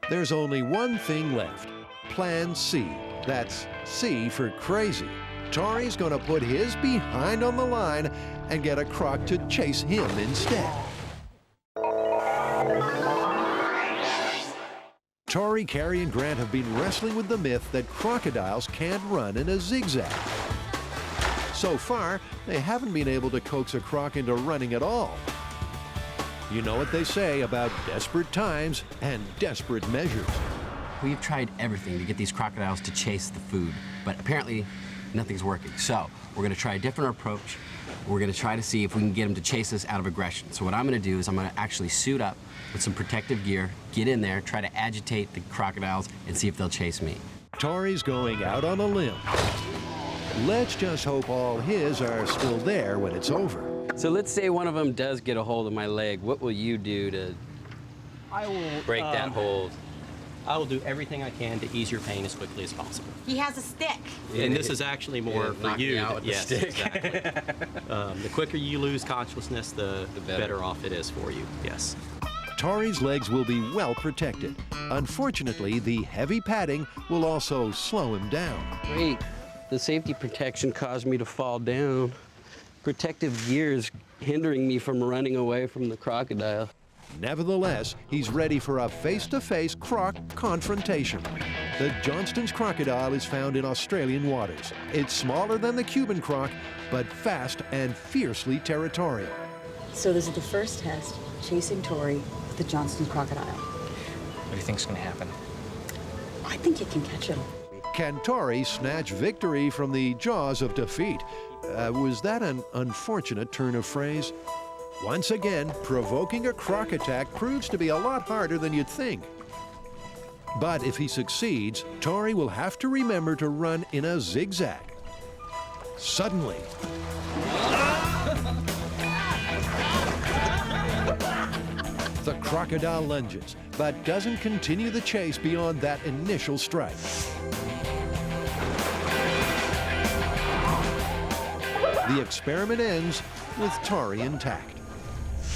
There's only one thing left. Plan C. That's C for crazy. Tori's gonna put his behind on the line and get a croc to chase him instead. Tori, Carrie, and Grant have been wrestling with the myth that crocodiles can't run in a zigzag. So far, they haven't been able to coax a croc into running at all. You know what they say about desperate times and desperate measures. We've tried everything to get these crocodiles to chase the food, but apparently nothing's working. So we're gonna try a different approach. We're gonna try to see if we can get them to chase us out of aggression. So what I'm gonna do is I'm gonna actually suit up with some protective gear, get in there, try to agitate the crocodiles, and see if they'll chase me. Tori's going out on a limb. Let's just hope all his are still there when it's over. So let's say one of them does get a hold of my leg. What will you do to I will break that hold? I will do everything I can to ease your pain as quickly as possible. He has a stick. And this is actually more for knock me you. out with the Yes, stick. exactly. The quicker you lose consciousness, the better off it is for you. Yes. Tori's legs will be well protected. Unfortunately, the heavy padding will also slow him down. Wait, the safety protection caused me to fall down. Protective gear is hindering me from running away from the crocodile. Nevertheless, he's ready for a face-to-face croc confrontation. The Johnston's crocodile is found in Australian waters. It's smaller than the Cuban croc, but fast and fiercely territorial. So this is the first test, chasing Tori with the Johnston's crocodile. What do you think's gonna happen? I think you can catch him. Can Tori snatch victory from the jaws of defeat? Was that an unfortunate turn of phrase? Once again, provoking a croc attack proves to be a lot harder than you'd think. But if he succeeds, Tori will have to remember to run in a zigzag. Suddenly, the crocodile lunges, but doesn't continue the chase beyond that initial strike. The experiment ends with Tori intact.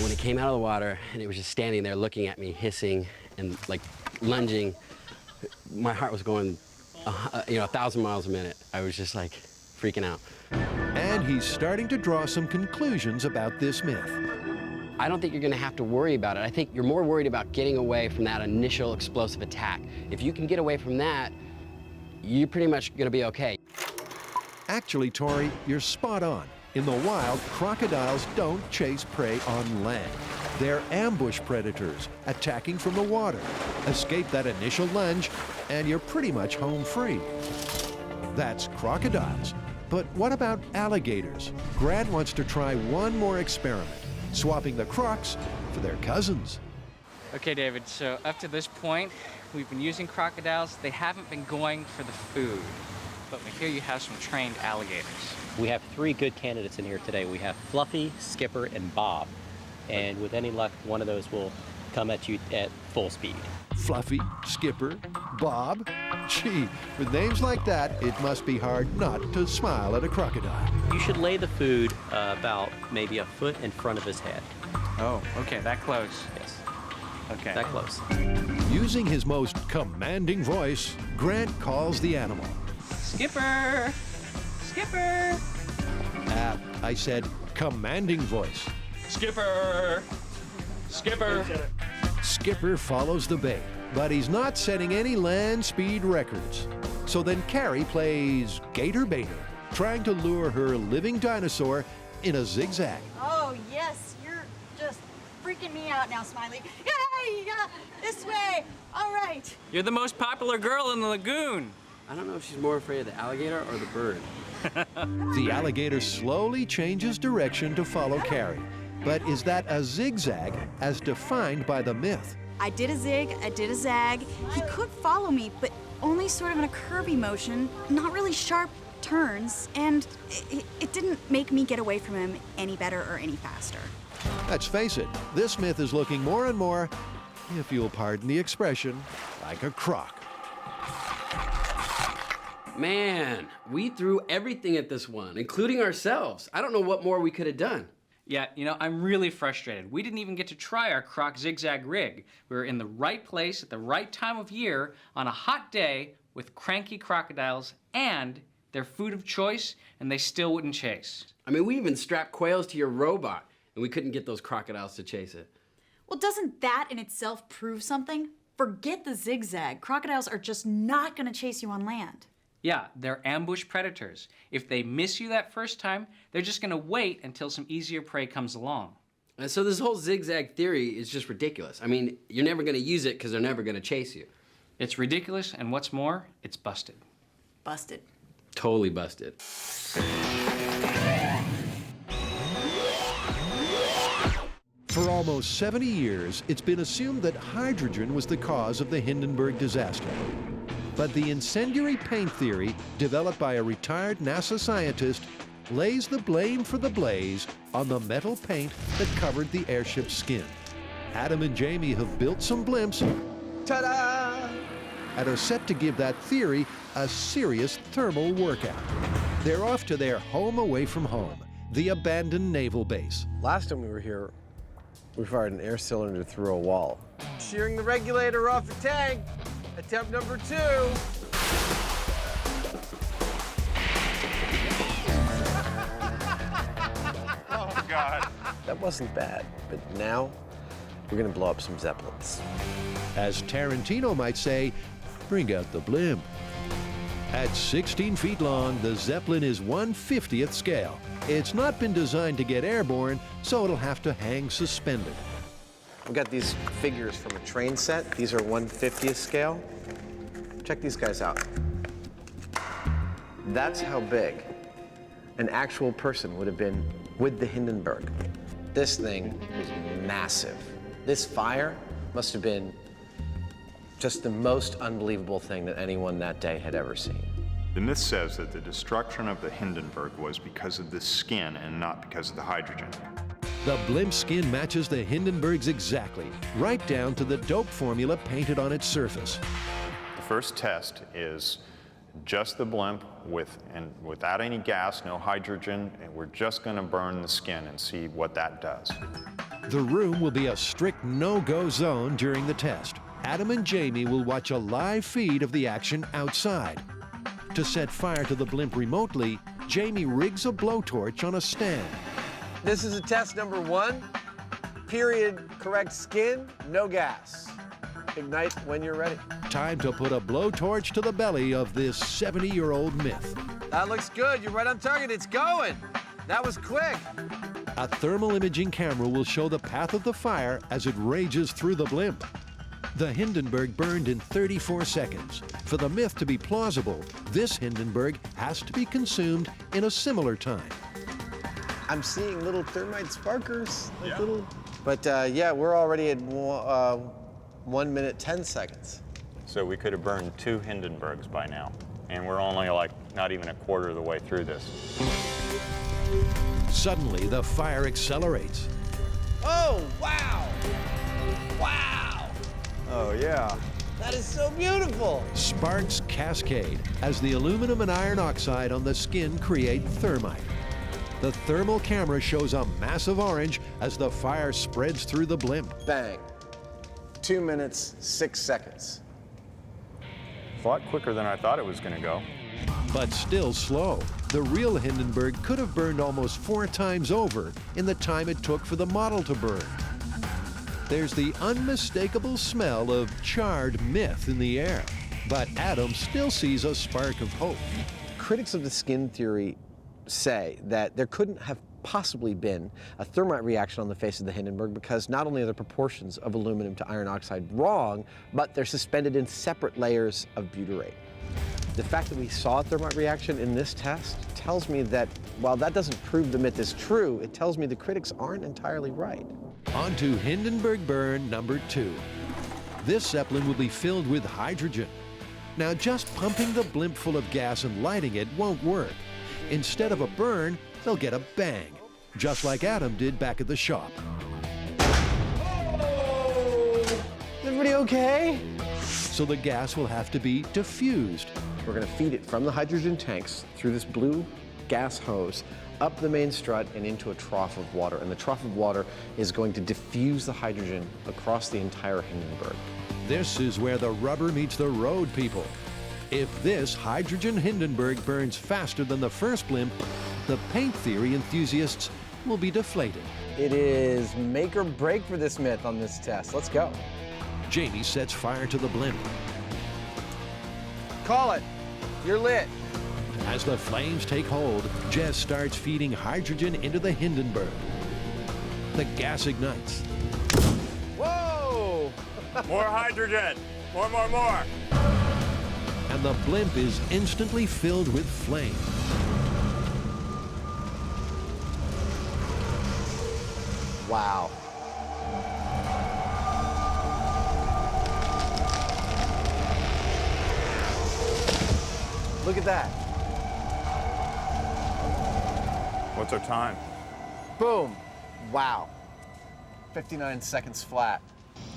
When it came out of the water and it was just standing there looking at me, hissing and like lunging, my heart was going, 1,000 miles a minute. I was just like freaking out. And he's starting to draw some conclusions about this myth. I don't think you're gonna have to worry about it. I think you're more worried about getting away from that initial explosive attack. If you can get away from that, you're pretty much gonna be okay. Actually, Tori, you're spot on. In the wild, crocodiles don't chase prey on land. They're ambush predators, attacking from the water. Escape that initial lunge, and you're pretty much home free. That's crocodiles. But what about alligators? Grant wants to try one more experiment, swapping the crocs for their cousins. Okay, David, so up to this point, we've been using crocodiles. They haven't been going for the food. But we hear you have some trained alligators. We have 3 good candidates in here today. We have Fluffy, Skipper, and Bob. And with any luck, one of those will come at you at full speed. Fluffy, Skipper, Bob. Gee, with names like that, it must be hard not to smile at a crocodile. You should lay the food about maybe a foot in front of his head. Oh, okay, that close. Yes. Okay. That close. Using his most commanding voice, Grant calls the animal. Skipper! Skipper! I said commanding voice. Skipper! Skipper! Skipper follows the bait, but he's not setting any land speed records. So then Carrie plays Gator Baiter, trying to lure her living dinosaur in a zigzag. Oh, yes, you're just freaking me out now, Smiley. Yay! This way! All right. You're the most popular girl in the lagoon. I don't know if she's more afraid of the alligator or the bird. The alligator slowly changes direction to follow Carrie. But is that a zigzag as defined by the myth? I did a zig, I did a zag. He could follow me, but only sort of in a curvy motion, not really sharp turns, and it didn't make me get away from him any better or any faster. Let's face it, this myth is looking more and more, if you'll pardon the expression, like a crock. Man, we threw everything at this one, including ourselves. I don't know what more we could have done. Yeah, I'm really frustrated. We didn't even get to try our croc zigzag rig. We were in the right place at the right time of year on a hot day with cranky crocodiles and their food of choice, and they still wouldn't chase. I mean, we even strapped quails to your robot, and we couldn't get those crocodiles to chase it. Well, doesn't that in itself prove something? Forget the zigzag. Crocodiles are just not gonna chase you on land. Yeah, they're ambush predators. If they miss you that first time, they're just gonna wait until some easier prey comes along. So this whole zigzag theory is just ridiculous. I mean, you're never going to use it because they're never going to chase you. It's ridiculous, and what's more, it's busted. Busted. Totally busted. For almost 70 years, it's been assumed that hydrogen was the cause of the Hindenburg disaster. But the incendiary paint theory, developed by a retired NASA scientist, lays the blame for the blaze on the metal paint that covered the airship's skin. Adam and Jamie have built some blimps Ta-da! and are set to give that theory a serious thermal workout. They're off to their home away from home, the abandoned naval base. Last time we were here, we fired an air cylinder through a wall. Shearing the regulator off the tank. Attempt number 2. Oh, God. That wasn't bad, but now we're gonna blow up some Zeppelins. As Tarantino might say, bring out the blimp. At 16 feet long, the Zeppelin is 1/50th scale. It's not been designed to get airborne, so it'll have to hang suspended. I've got these figures from a train set. These are 1/50th scale. Check these guys out. That's how big an actual person would have been with the Hindenburg. This thing was massive. This fire must have been just the most unbelievable thing that anyone that day had ever seen. The myth says that the destruction of the Hindenburg was because of the skin and not because of the hydrogen. The blimp skin matches the Hindenburg's exactly, right down to the dope formula painted on its surface. The first test is just the blimp without any gas, no hydrogen, and we're just going to burn the skin and see what that does. The room will be a strict no-go zone during the test. Adam and Jamie will watch a live feed of the action outside. To set fire to the blimp remotely, Jamie rigs a blowtorch on a stand. This is a test number 1. Period, correct skin, no gas. Ignite when you're ready. Time to put a blowtorch to the belly of this 70-year-old myth. That looks good. You're right on target. It's going. That was quick. A thermal imaging camera will show the path of the fire as it rages through the blimp. The Hindenburg burned in 34 seconds. For the myth to be plausible, this Hindenburg has to be consumed in a similar time. I'm seeing little thermite sparkers. Like little. But yeah, we're already at 1 minute 10 seconds. So we could have burned 2 Hindenburgs by now, and we're only like not even a quarter of the way through this. Suddenly, the fire accelerates. Oh, wow! Wow! Oh, yeah. That is so beautiful! Sparks cascade as the aluminum and iron oxide on the skin create thermite. The thermal camera shows a massive orange as the fire spreads through the blimp. Bang. 2 minutes, 6 seconds. It's a lot quicker than I thought it was going to go. But still slow. The real Hindenburg could have burned almost 4 times over in the time it took for the model to burn. There's the unmistakable smell of charred myth in the air, but Adam still sees a spark of hope. Critics of the skin theory say that there couldn't have possibly been a thermite reaction on the face of the Hindenburg because not only are the proportions of aluminum to iron oxide wrong, but they're suspended in separate layers of butyrate. The fact that we saw a thermite reaction in this test tells me that while that doesn't prove the myth is true, it tells me the critics aren't entirely right. On to Hindenburg burn number 2. This Zeppelin will be filled with hydrogen. Now, just pumping the blimp full of gas and lighting it won't work. Instead of a burn, they'll get a bang, just like Adam did back at the shop. Is everybody okay? So the gas will have to be diffused. We're going to feed it from the hydrogen tanks through this blue gas hose up the main strut and into a trough of water. And the trough of water is going to diffuse the hydrogen across the entire Hindenburg. This is where the rubber meets the road, people. If this hydrogen Hindenburg burns faster than the first blimp, the paint theory enthusiasts will be deflated. It is make or break for this myth on this test. Let's go. Jamie sets fire to the blimp. Call it. You're lit. As the flames take hold, Jess starts feeding hydrogen into the Hindenburg. the gas ignites. Whoa! More hydrogen. More. And the blimp is instantly filled with flame. Wow. Look at that. What's our time? Boom. Wow. 59 seconds flat.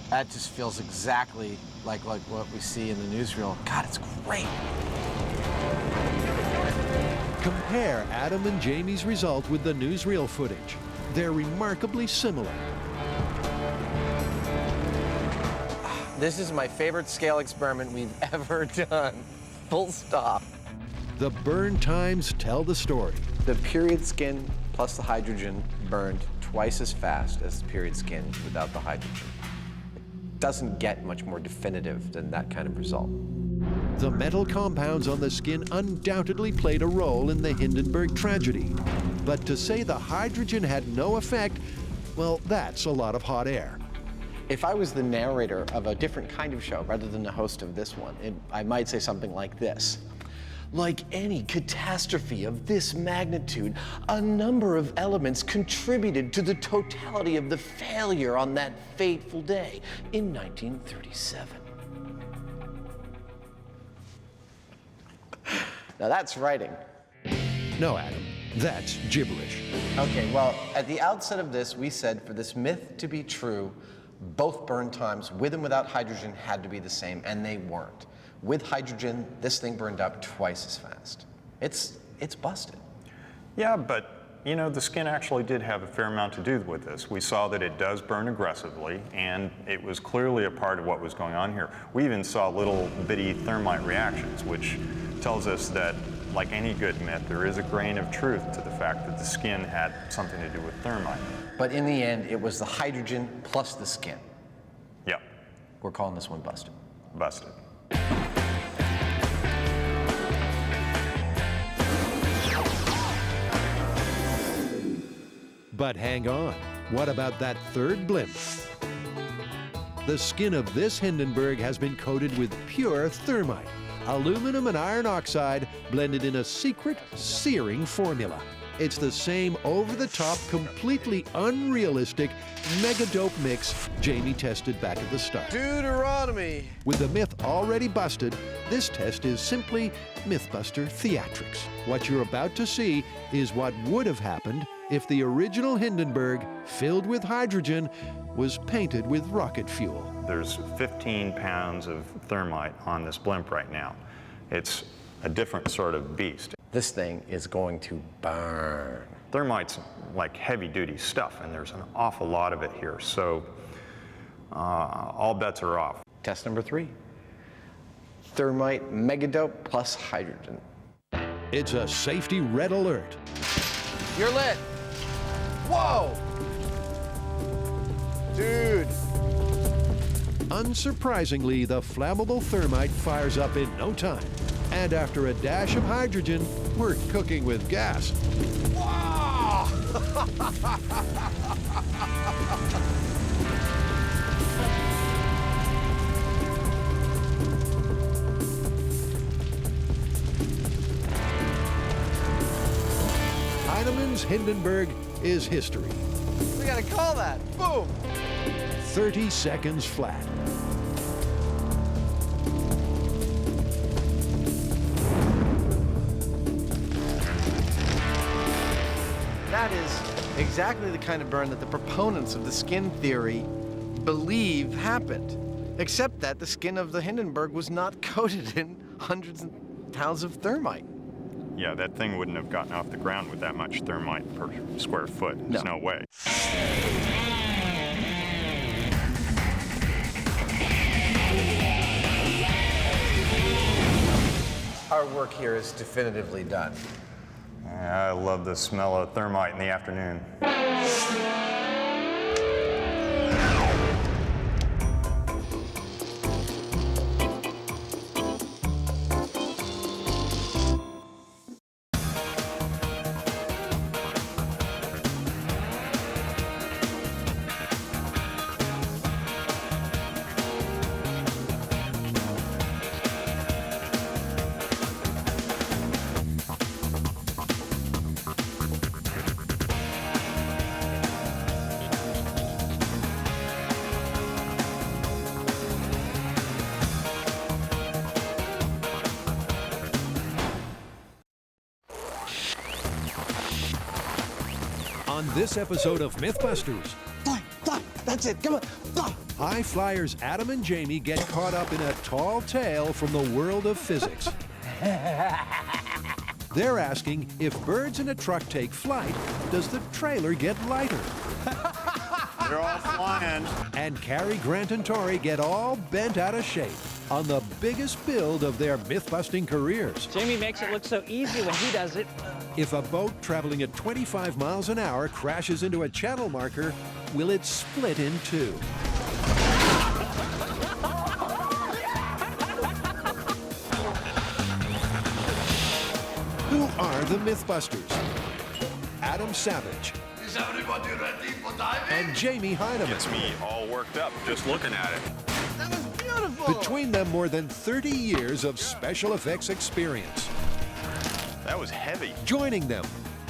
That just feels exactly like what we see in the newsreel. God, it's great. Compare Adam and Jamie's result with the newsreel footage. They're remarkably similar. This is my favorite scale experiment we've ever done. Full stop. The burn times tell the story. The period skin plus the hydrogen burned twice as fast as the period skin without the hydrogen. It doesn't get much more definitive than that kind of result. The metal compounds on the skin undoubtedly played a role in the Hindenburg tragedy. But to say the hydrogen had no effect, well, that's a lot of hot air. If I was the narrator of a different kind of show rather than the host of this one, I might say something like this. Like any catastrophe of this magnitude, a number of elements contributed to the totality of the failure on that fateful day in 1937. Now that's writing. No, Adam, that's gibberish. Okay, well, at the outset of this, we said for this myth to be true, both burn times with and without hydrogen had to be the same, and they weren't. With hydrogen, this thing burned up twice as fast. It's busted. Yeah, but you know, the skin actually did have a fair amount to do with this. We saw that it does burn aggressively, and it was clearly a part of what was going on here. We even saw little bitty thermite reactions, which tells us that, like any good myth, there is a grain of truth to the fact that the skin had something to do with thermite. But in the end, it was the hydrogen plus the skin. Yep. We're calling this one busted. Busted. But hang on, what about that third blimp? The skin of this Hindenburg has been coated with pure thermite, aluminum and iron oxide blended in a secret, searing formula. It's the same over-the-top, completely unrealistic mega-dope mix Jamie tested back at the start. Deuteronomy! With the myth already busted, this test is simply MythBuster theatrics. What you're about to see is what would have happened if the original Hindenburg, filled with hydrogen, was painted with rocket fuel. There's 15 pounds of thermite on this blimp right now. It's a different sort of beast. This thing is going to burn. Thermite's like heavy-duty stuff, and there's an awful lot of it here, so all bets are off. Test number 3. Thermite megadope plus hydrogen. It's a safety red alert. You're lit. Whoa! Dude. Unsurprisingly, the flammable thermite fires up in no time. And after a dash of hydrogen, we're cooking with gas. Wow! Hyneman's Hindenburg is history. We gotta call that. Boom! 30 seconds flat. That is exactly the kind of burn that the proponents of the skin theory believe happened, except that the skin of the Hindenburg was not coated in hundreds of pounds of thermite. Yeah, that thing wouldn't have gotten off the ground with that much thermite per square foot. There's no way. Our work here is definitively done. I love the smell of thermite in the afternoon. On this episode of MythBusters, Fly, fly, that's it, come on, fly. high flyers Adam and Jamie get caught up in a tall tale from the world of physics. They're asking, if birds in a truck take flight, does the trailer get lighter? They're all flying. And Cary, Grant, and Tori get all bent out of shape on the biggest build of their myth-busting careers. Jamie makes it look so easy when he does it. If a boat traveling at 25 miles an hour crashes into a channel marker, will it split in two? Who are the Mythbusters? Adam Savage Is everybody ready for diving? and Jamie Hyneman. Gets me all worked up just looking at it. That was beautiful. Between them, more than 30 years of special effects experience. That was heavy. Joining them,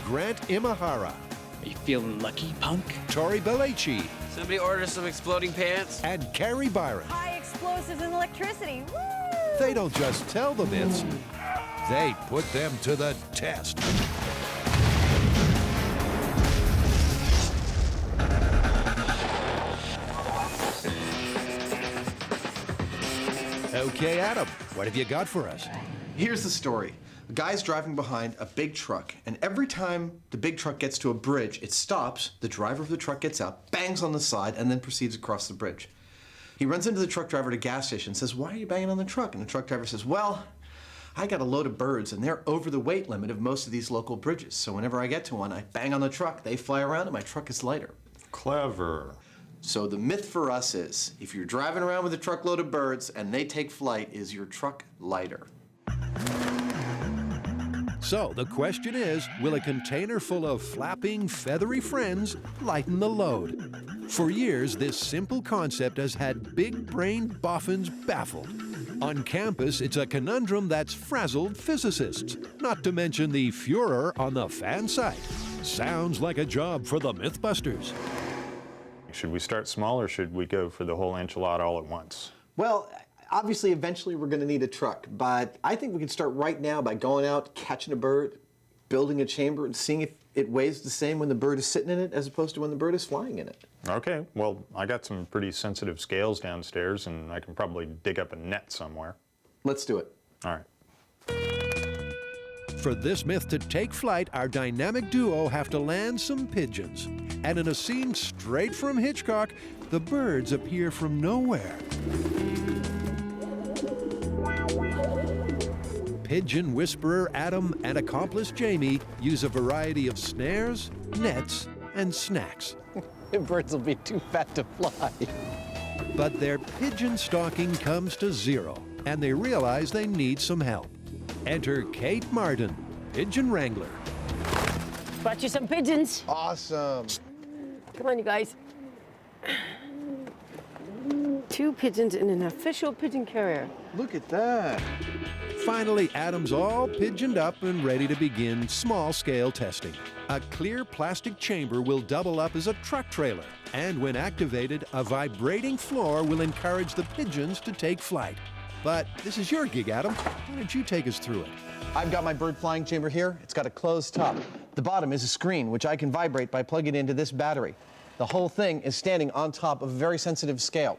Grant Imahara. Are you feeling lucky, punk? Tori Belleci. Somebody order some exploding pants. And Carrie Byron. High explosives and electricity. Woo! They don't just tell the myths, they put them to the test. Okay, Adam, what have you got for us? Here's the story. A guy's driving behind a big truck, and every time the big truck gets to a bridge, it stops, the driver of the truck gets out, bangs on the side, and then proceeds across the bridge. He runs into the truck driver at a gas station and says, "Why are you banging on the truck?" And the truck driver says, "Well, I got a load of birds, and they're over the weight limit of most of these local bridges. So whenever I get to one, I bang on the truck, they fly around, and my truck is lighter." Clever. So the myth for us is, if you're driving around with a truckload of birds and they take flight, is your truck lighter? So the question is, will a container full of flapping, feathery friends lighten the load? For years, this simple concept has had big-brained boffins baffled. On campus, it's a conundrum that's frazzled physicists, not to mention the furor on the fan site. Sounds like a job for the Mythbusters. Should we start small or should we go for the whole enchilada all at once? Well, obviously, eventually we're going to need a truck, but I think we can start right now by going out, catching a bird, building a chamber, and seeing if it weighs the same when the bird is sitting in it as opposed to when the bird is flying in it. Okay, well, I got some pretty sensitive scales downstairs and I can probably dig up a net somewhere. Let's do it. All right. For this myth to take flight, our dynamic duo have to land some pigeons. And in a scene straight from Hitchcock, the birds appear from nowhere. Pigeon whisperer Adam and accomplice Jamie use a variety of snares, nets, and snacks. The birds will be too fat to fly. But their pigeon stalking comes to zero, and they realize they need some help. Enter Kate Martin, pigeon wrangler. Brought you some pigeons. Awesome. Come on, you guys. 2 pigeons in an official pigeon carrier. Look at that. Finally, Adam's all pigeoned up and ready to begin small-scale testing. A clear plastic chamber will double up as a truck trailer, and when activated, a vibrating floor will encourage the pigeons to take flight. But this is your gig, Adam. Why don't you take us through it? I've got my bird flying chamber here. It's got a closed top. The bottom is a screen, which I can vibrate by plugging it into this battery. The whole thing is standing on top of a very sensitive scale.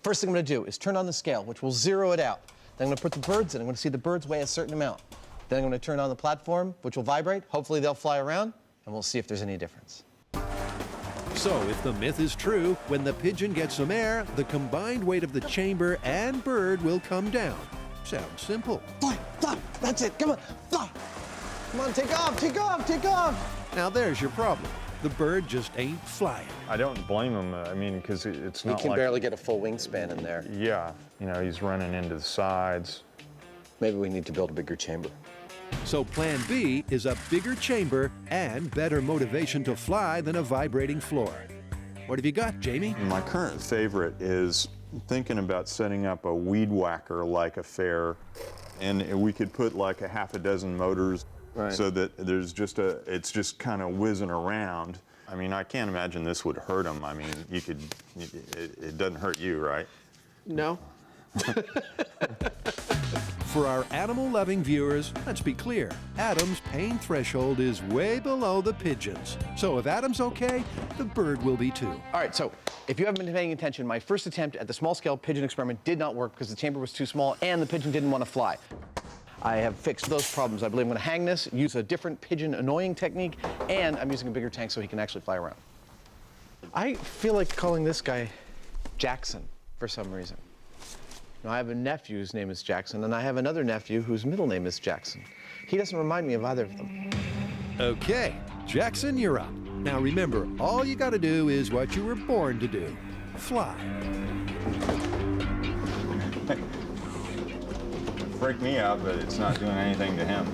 First thing I'm going to do is turn on the scale, which will zero it out. Then I'm going to put the birds in. I'm going to see the birds weigh a certain amount. Then I'm going to turn on the platform, which will vibrate. Hopefully they'll fly around, and we'll see if there's any difference. So, if the myth is true, when the pigeon gets some air, the combined weight of the chamber and bird will come down. Sounds simple. Fly, fly, that's it, come on, fly. Come on, take off, take off, take off. Now there's your problem. The bird just ain't flying. I don't blame him, I mean, because it's not He can like... barely get a full wingspan in there. Yeah, you know, he's running into the sides. Maybe we need to build a bigger chamber. So plan B is a bigger chamber and better motivation to fly than a vibrating floor. What have you got, Jamie? My current favorite is thinking about setting up a weed whacker-like affair, and we could put like a half a dozen motors so that there's just it's just kind of whizzing around. I mean, I can't imagine this would hurt him. I mean, it doesn't hurt you, right? No. For our animal-loving viewers, let's be clear. Adam's pain threshold is way below the pigeon's. So if Adam's okay, the bird will be too. All right, so if you haven't been paying attention, my first attempt at the small-scale pigeon experiment did not work because the chamber was too small and the pigeon didn't want to fly. I have fixed those problems. I believe I'm going to hang this, use a different pigeon annoying technique, and I'm using a bigger tank so he can actually fly around. I feel like calling this guy Jackson for some reason. Now, I have a nephew whose name is Jackson, and I have another nephew whose middle name is Jackson. He doesn't remind me of either of them. Okay, Jackson, you're up. Now remember, all you gotta do is what you were born to do. Fly. Freak me out, but it's not doing anything to him.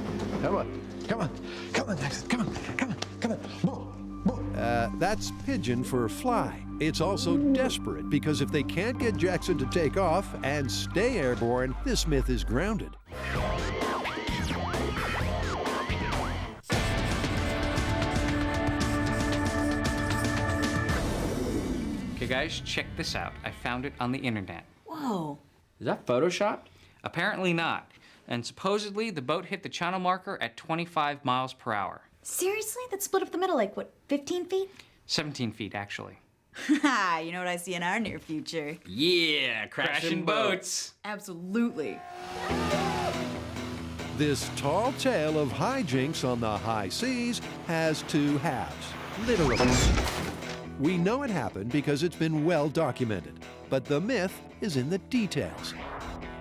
Come on, come on, come on, Jackson, come on, come on, come on. That's pigeon for fly. It's also desperate because if they can't get Jackson to take off and stay airborne, this myth is grounded. Okay, guys, check this out. I found it on the internet. Whoa. Is that photoshopped? Apparently not. And supposedly, the boat hit the channel marker at 25 miles per hour. Seriously? That split up the middle, like what, 15 feet? 17 feet, actually. Ha! You know what I see in our near future? Yeah, crashing boats. Absolutely. This tall tale of hijinks on the high seas has two halves, literally. We know it happened because it's been well documented, but the myth is in the details.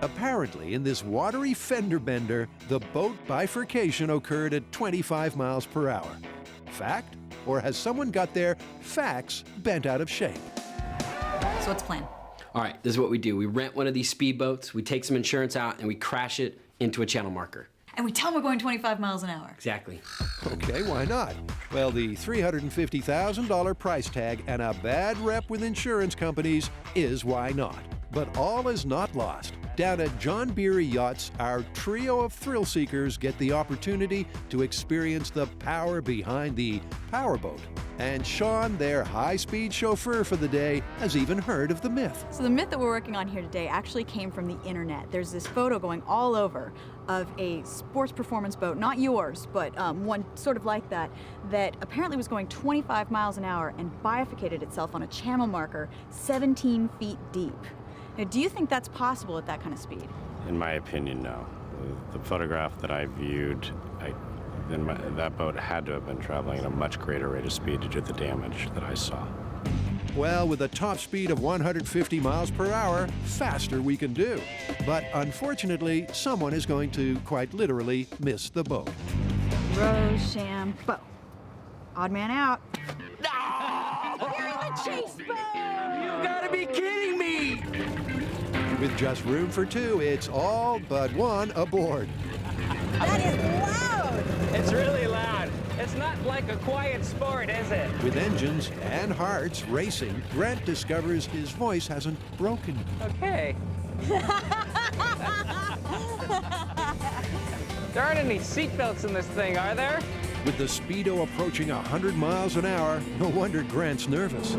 Apparently, in this watery fender bender, the boat bifurcation occurred at 25 miles per hour. Fact? Or has someone got their facts bent out of shape? So what's the plan? All right, this is what we do. We rent one of these speedboats, we take some insurance out, and we crash it into a channel marker. And we tell them we're going 25 miles an hour. Exactly. Okay, why not? Well, the $350,000 price tag and a bad rep with insurance companies is why not. But all is not lost. Down at John Beery Yachts, our trio of thrill seekers get the opportunity to experience the power behind the powerboat. And Sean, their high-speed chauffeur for the day, has even heard of the myth. So the myth that we're working on here today actually came from the internet. There's this photo going all over of a sports performance boat, not yours, but one sort of like that, that apparently was going 25 miles an hour and bifurcated itself on a channel marker 17 feet deep. Now, do you think that's possible at that kind of speed? In my opinion, no. The photograph that I viewed, that boat had to have been traveling at a much greater rate of speed to do the damage that I saw. Well, with a top speed of 150 miles per hour, faster we can do. But unfortunately, someone is going to quite literally miss the boat. Rochambeau. Odd man out. You're in the chase boat! You gotta be kidding me! With just room for two, it's all but one aboard. That is loud! It's really loud. It's not like a quiet sport, is it? With engines and hearts racing, Grant discovers his voice hasn't broken. Okay. There aren't any seatbelts in this thing, are there? With the speedo approaching 100 miles an hour, no wonder Grant's nervous.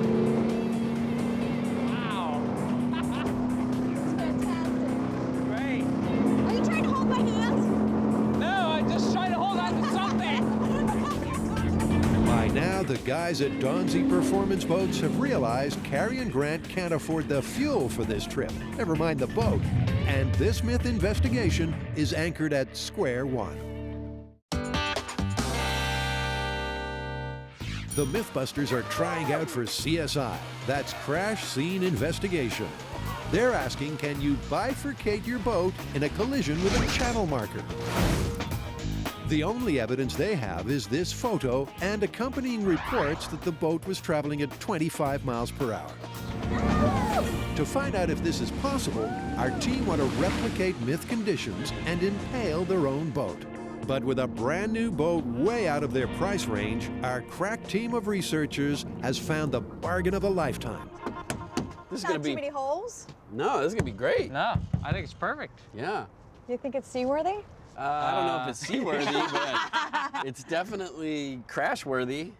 Wow. Great. Are you trying to hold my hand? No, I'm just trying to hold on to something. By now, the guys at Donzi Performance Boats have realized Carrie and Grant can't afford the fuel for this trip, never mind the boat. And this myth investigation is anchored at square one. The MythBusters are trying out for CSI. That's Crash Scene Investigation. They're asking, can you bifurcate your boat in a collision with a channel marker? The only evidence they have is this photo and accompanying reports that the boat was traveling at 25 miles per hour. To find out if this is possible, our team want to replicate myth conditions and impale their own boat. But with a brand new boat way out of their price range, our crack team of researchers has found the bargain of a lifetime. This is Not gonna be too many holes? No, this is gonna be great. No, I think it's perfect. Yeah. You think it's seaworthy? I don't know if it's seaworthy, but it's definitely crash worthy.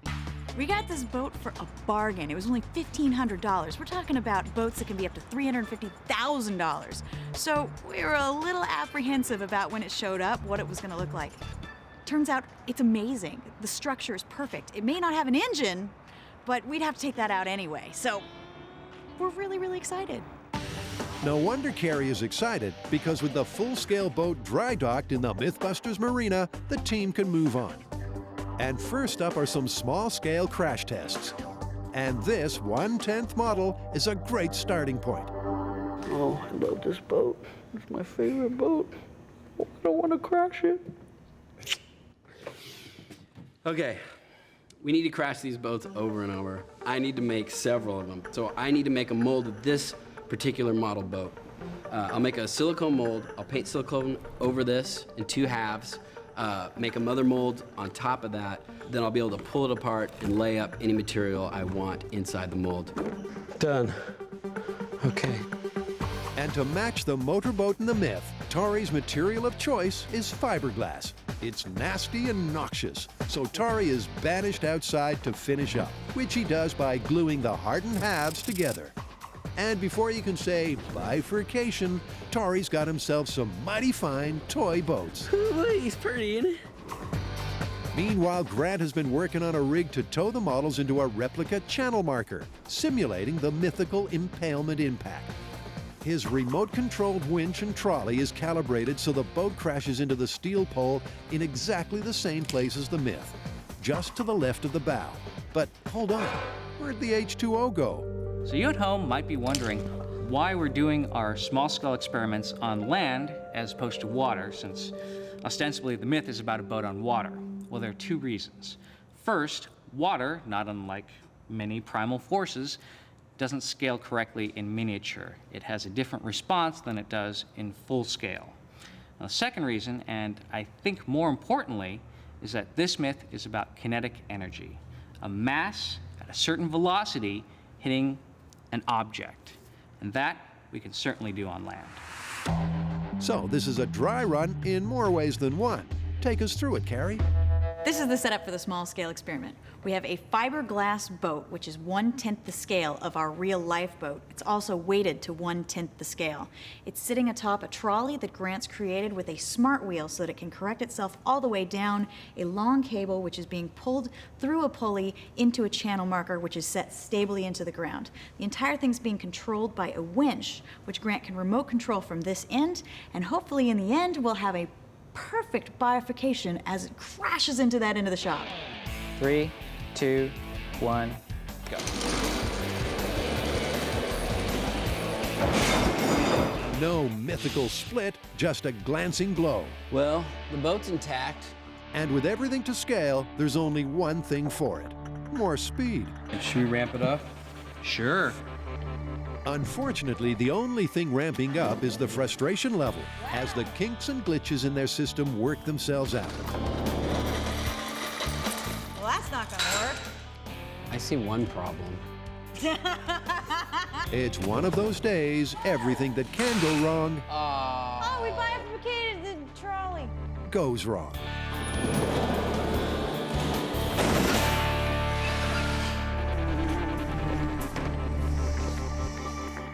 We got this boat for a bargain. It was only $1,500. We're talking about boats that can be up to $350,000. So we were a little apprehensive about when it showed up, what it was gonna look like. Turns out it's amazing. The structure is perfect. It may not have an engine, but we'd have to take that out anyway. So we're really, really excited. No wonder Carrie is excited, because with the full-scale boat dry docked in the MythBusters Marina, the team can move on. And first up are some small-scale crash tests. And this 1/10 model is a great starting point. Oh, I love this boat. It's my favorite boat. I don't want to crash it. Okay, we need to crash these boats over and over. I need to make several of them. So I need to make a mold of this particular model boat. I'll make a silicone mold. I'll paint silicone over this in 2 halves. Make a mother mold on top of that. Then I'll be able to pull it apart and lay up any material I want inside the mold. Done. Okay. And to match the motorboat in the myth, Tari's material of choice is fiberglass. It's nasty and noxious, so Tari is banished outside to finish up, which he does by gluing the hardened halves together. And before you can say bifurcation, Tari's got himself some mighty fine toy boats. He's pretty, isn't it? Meanwhile, Grant has been working on a rig to tow the models into a replica channel marker, simulating the mythical impalement impact. His remote-controlled winch and trolley is calibrated so the boat crashes into the steel pole in exactly the same place as the myth, just to the left of the bow. But hold on, where'd the H2O go? So you at home might be wondering why we're doing our small-scale experiments on land as opposed to water, since ostensibly the myth is about a boat on water. Well, there are 2 reasons. First, water, not unlike many primal forces, doesn't scale correctly in miniature. It has a different response than it does in full scale. Now, the second reason, and I think more importantly, is that this myth is about kinetic energy, a mass at a certain velocity hitting an object. And that we can certainly do on land. So this is a dry run in more ways than one. Take us through it, Carrie. This is the setup for the small-scale experiment. We have a fiberglass boat, which is 1/10 the scale of our real-life boat. It's also weighted to 1/10 the scale. It's sitting atop a trolley that Grant's created with a smart wheel so that it can correct itself all the way down a long cable, which is being pulled through a pulley into a channel marker, which is set stably into the ground. The entire thing's being controlled by a winch, which Grant can remote control from this end, and hopefully in the end we'll have a perfect bifurcation as it crashes into that end of the shop. 3, 2, 1, go. No mythical split, just a glancing blow. Well, the boat's intact. And with everything to scale, there's only one thing for it: more speed. Should we ramp it up? Sure. Unfortunately, the only thing ramping up is the frustration level, as the kinks and glitches in their system work themselves out. Well, that's not gonna work. I see one problem. It's one of those days, everything that can go wrong Oh, we bifurcated the trolley. goes wrong.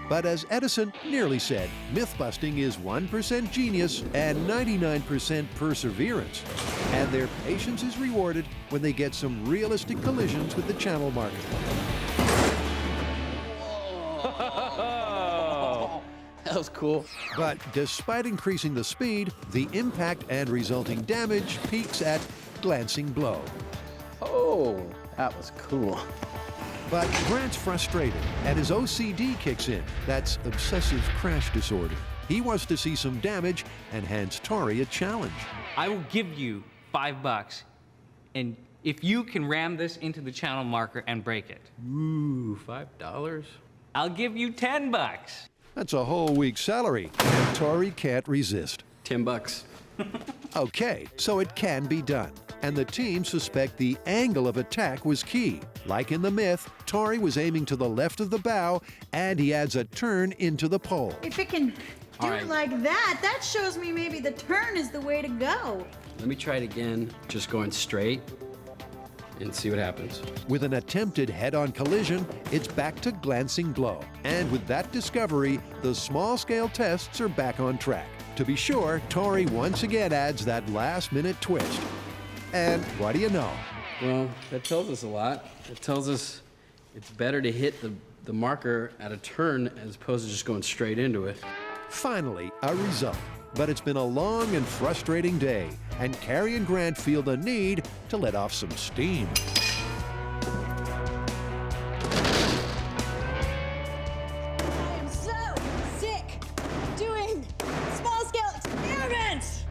But as Edison nearly said, myth-busting is 1% genius and 99% perseverance. And their patience is rewarded when they get some realistic collisions with the channel marker. That was cool. But despite increasing the speed, the impact and resulting damage peaks at glancing blow. Oh, that was cool. But Grant's frustrated, and his OCD kicks in. That's obsessive crash disorder. He wants to see some damage and hands Tari a challenge. I will give you $5, and if you can ram this into the channel marker and break it. Ooh, $5? I'll give you $10. That's a whole week's salary, and Tari can't resist. $10. Okay, so it can be done. And the team suspect the angle of attack was key. Like in the myth, Tari was aiming to the left of the bow, and he adds a turn into the pole. If it can do right. it like that, that shows me maybe the turn is the way to go. Let me try it again, just going straight. and see what happens. With an attempted head-on collision, it's back to glancing blow. And with that discovery, the small-scale tests are back on track. To be sure, Tori once again adds that last-minute twist. And what do you know? Well, that tells us a lot. It tells us it's better to hit the marker at a turn as opposed to just going straight into it. Finally, a result. But it's been a long and frustrating day, and Carrie and Grant feel the need to let off some steam. I am so sick doing small-scale experiments.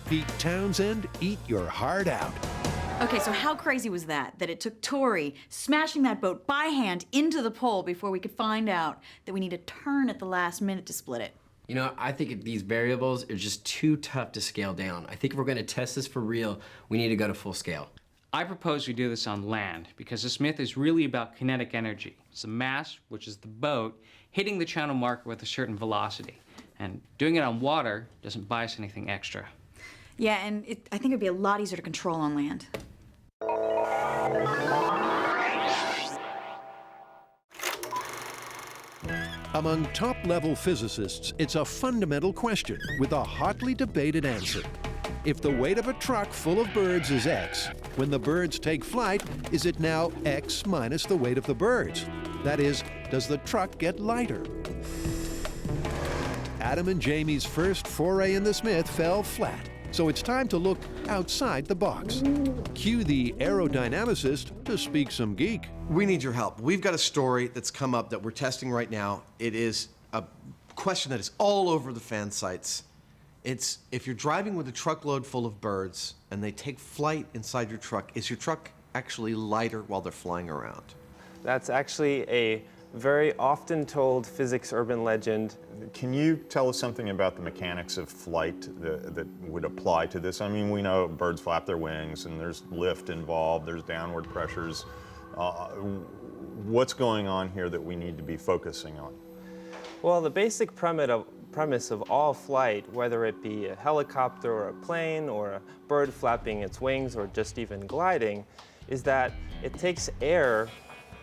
Pete Townsend, eat your heart out. Okay, so how crazy was that it took Tori smashing that boat by hand into the pole before we could find out that we need to turn at the last minute to split it? You know, I think these variables are just too tough to scale down. I think if we're going to test this for real, we need to go to full scale. I propose we do this on land because this myth is really about kinetic energy. It's the mass, which is the boat, hitting the channel marker with a certain velocity. And doing it on water doesn't buy us anything extra. Yeah, and I think it'd be a lot easier to control on land. Among top-level physicists, it's a fundamental question with a hotly debated answer. If the weight of a truck full of birds is X, when the birds take flight, is it now X minus the weight of the birds? That is, does the truck get lighter? Adam and Jamie's first foray in this myth fell flat. So it's time to look outside the box. Cue the aerodynamicist to speak some geek. We need your help. We've got a story that's come up that we're testing right now. It is a question that is all over the fan sites. It's if you're driving with a truckload full of birds and they take flight inside your truck, is your truck actually lighter while they're flying around? That's actually a very often told physics urban legend. Can you tell us something about the mechanics of flight that would apply to this? I mean, we know birds flap their wings and there's lift involved, there's downward pressures. What's going on here that we need to be focusing on? Well, the basic premise of all flight, whether it be a helicopter or a plane or a bird flapping its wings or just even gliding, is that it takes air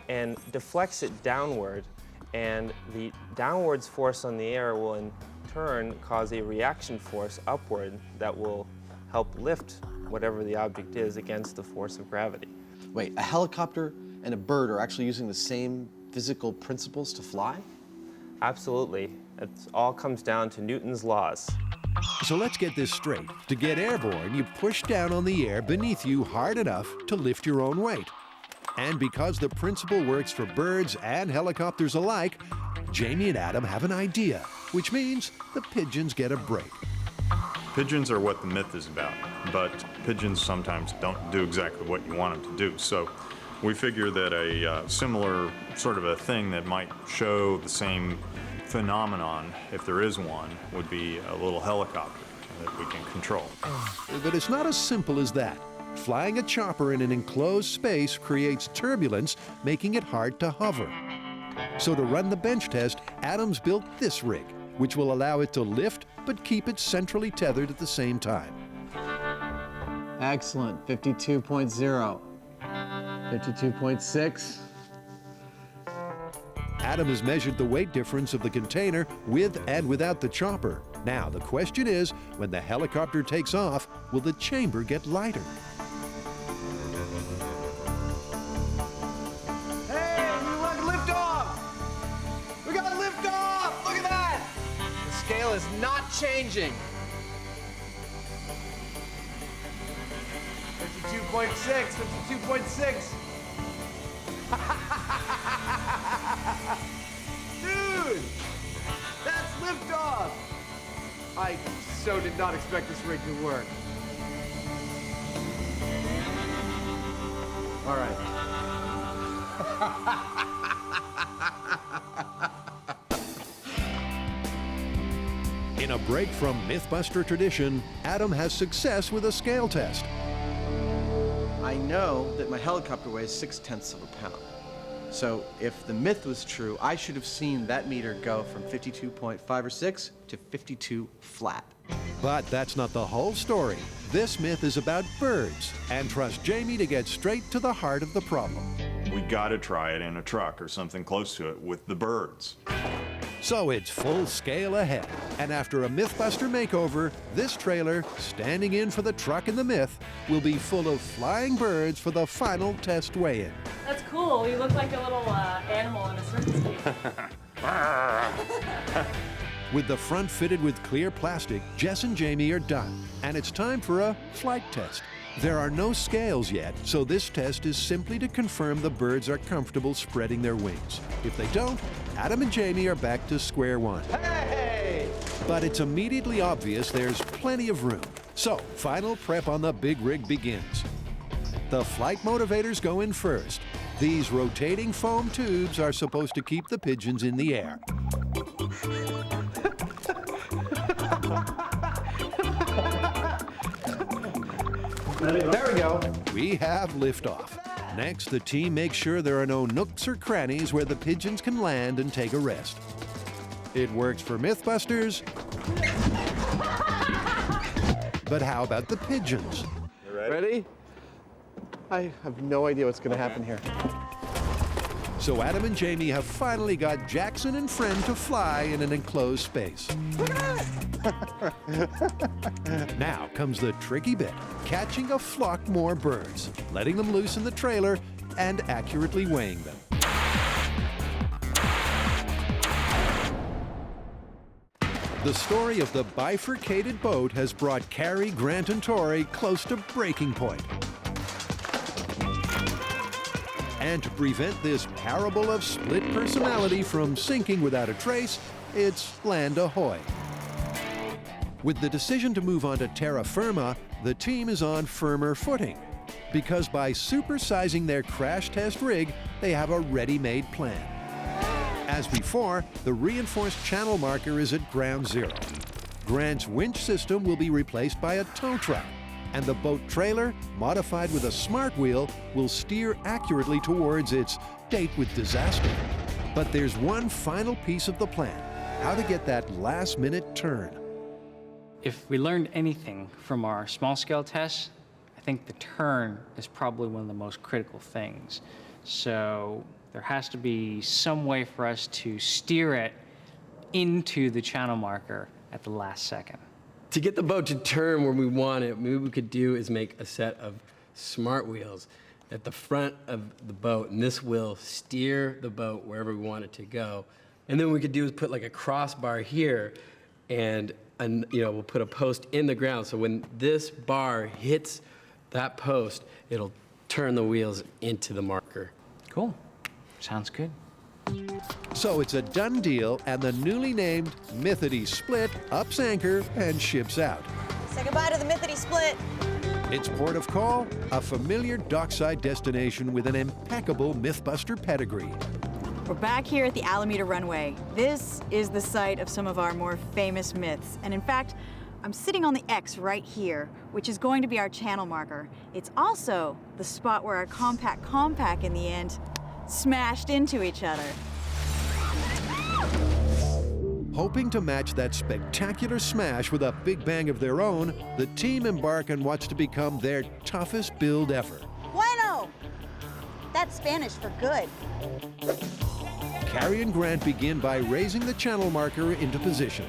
and deflects it downward, and the downwards force on the air will in turn cause a reaction force upward that will help lift whatever the object is against the force of gravity. Wait, a helicopter and a bird are actually using the same physical principles to fly? Absolutely. It all comes down to Newton's laws. So let's get this straight. To get airborne, you push down on the air beneath you hard enough to lift your own weight. And because the principle works for birds and helicopters alike, Jamie and Adam have an idea, which means the pigeons get a break. Pigeons are what the myth is about, but pigeons sometimes don't do exactly what you want them to do. So we figure that a similar sort of a thing that might show the same phenomenon, if there is one, would be a little helicopter that we can control. But it's not as simple as that. Flying a chopper in an enclosed space creates turbulence, making it hard to hover. So to run the bench test, Adam's built this rig, which will allow it to lift but keep it centrally tethered at the same time. Excellent. 52.0. 52.6. Adam has measured the weight difference of the container with and without the chopper. Now, the question is, when the helicopter takes off, will the chamber get lighter? Hey, look, lift off! We got lift off! Look at that! The scale is not changing. 52.6, 52.6. Dude, that's liftoff. I so did not expect this rig to work. All right. In a break from Mythbuster tradition, Adam has success with a scale test. I know that my helicopter weighs 0.6 of a pound. So if the myth was true, I should have seen that meter go from 52.5 or 6 to 52 flat. But that's not the whole story. This myth is about birds, and trust Jamie to get straight to the heart of the problem. We gotta try it in a truck or something close to it with the birds. So it's full scale ahead, and after a MythBuster makeover, this trailer, standing in for the truck and the myth, will be full of flying birds for the final test weigh-in. That's cool. You look like a little animal in a circus cage. With the front fitted with clear plastic, Jess and Jamie are done, and it's time for a flight test. There are no scales yet, so this test is simply to confirm the birds are comfortable spreading their wings. If they don't, Adam and Jamie are back to square one. Hey! But it's immediately obvious there's plenty of room. So, final prep on the big rig begins. The flight motivators go in first. These rotating foam tubes are supposed to keep the pigeons in the air. There we go. We have liftoff. Next, the team makes sure there are no nooks or crannies where the pigeons can land and take a rest. It works for MythBusters, but how about the pigeons? You ready? I have no idea what's going to happen here. So Adam and Jamie have finally got Jackson and Friend to fly in an enclosed space. Now comes the tricky bit, catching a flock more birds, letting them loose in the trailer, and accurately weighing them. The story of the bifurcated boat has brought Carrie, Grant, and Tori close to breaking point. And to prevent this parable of split personality from sinking without a trace, it's land ahoy. With the decision to move on to terra firma, the team is on firmer footing, because by supersizing their crash test rig, they have a ready-made plan. As before, the reinforced channel marker is at ground zero. Grant's winch system will be replaced by a tow truck, and the boat trailer, modified with a smart wheel, will steer accurately towards its date with disaster. But there's one final piece of the plan, how to get that last-minute turn. If we learned anything from our small-scale tests, I think the turn is probably one of the most critical things. So there has to be some way for us to steer it into the channel marker at the last second. To get the boat to turn where we want it, maybe what we could do is make a set of smart wheels at the front of the boat, and this will steer the boat wherever we want it to go. And then what we could do is put like a crossbar here, and we'll put a post in the ground, so when this bar hits that post, it'll turn the wheels into the marker. Cool. Sounds good. So it's a done deal, and the newly named Mythity Split ups anchor and ships out. Say goodbye to the Mythity Split. Its port of call, a familiar dockside destination with an impeccable MythBuster pedigree. We're back here at the Alameda runway. This is the site of some of our more famous myths. And in fact, I'm sitting on the X right here, which is going to be our channel marker. It's also the spot where our compact in the end smashed into each other. Hoping to match that spectacular smash with a big bang of their own, the team embark on what's to become their toughest build ever. Bueno! That's Spanish for good. Carrie and Grant begin by raising the channel marker into position.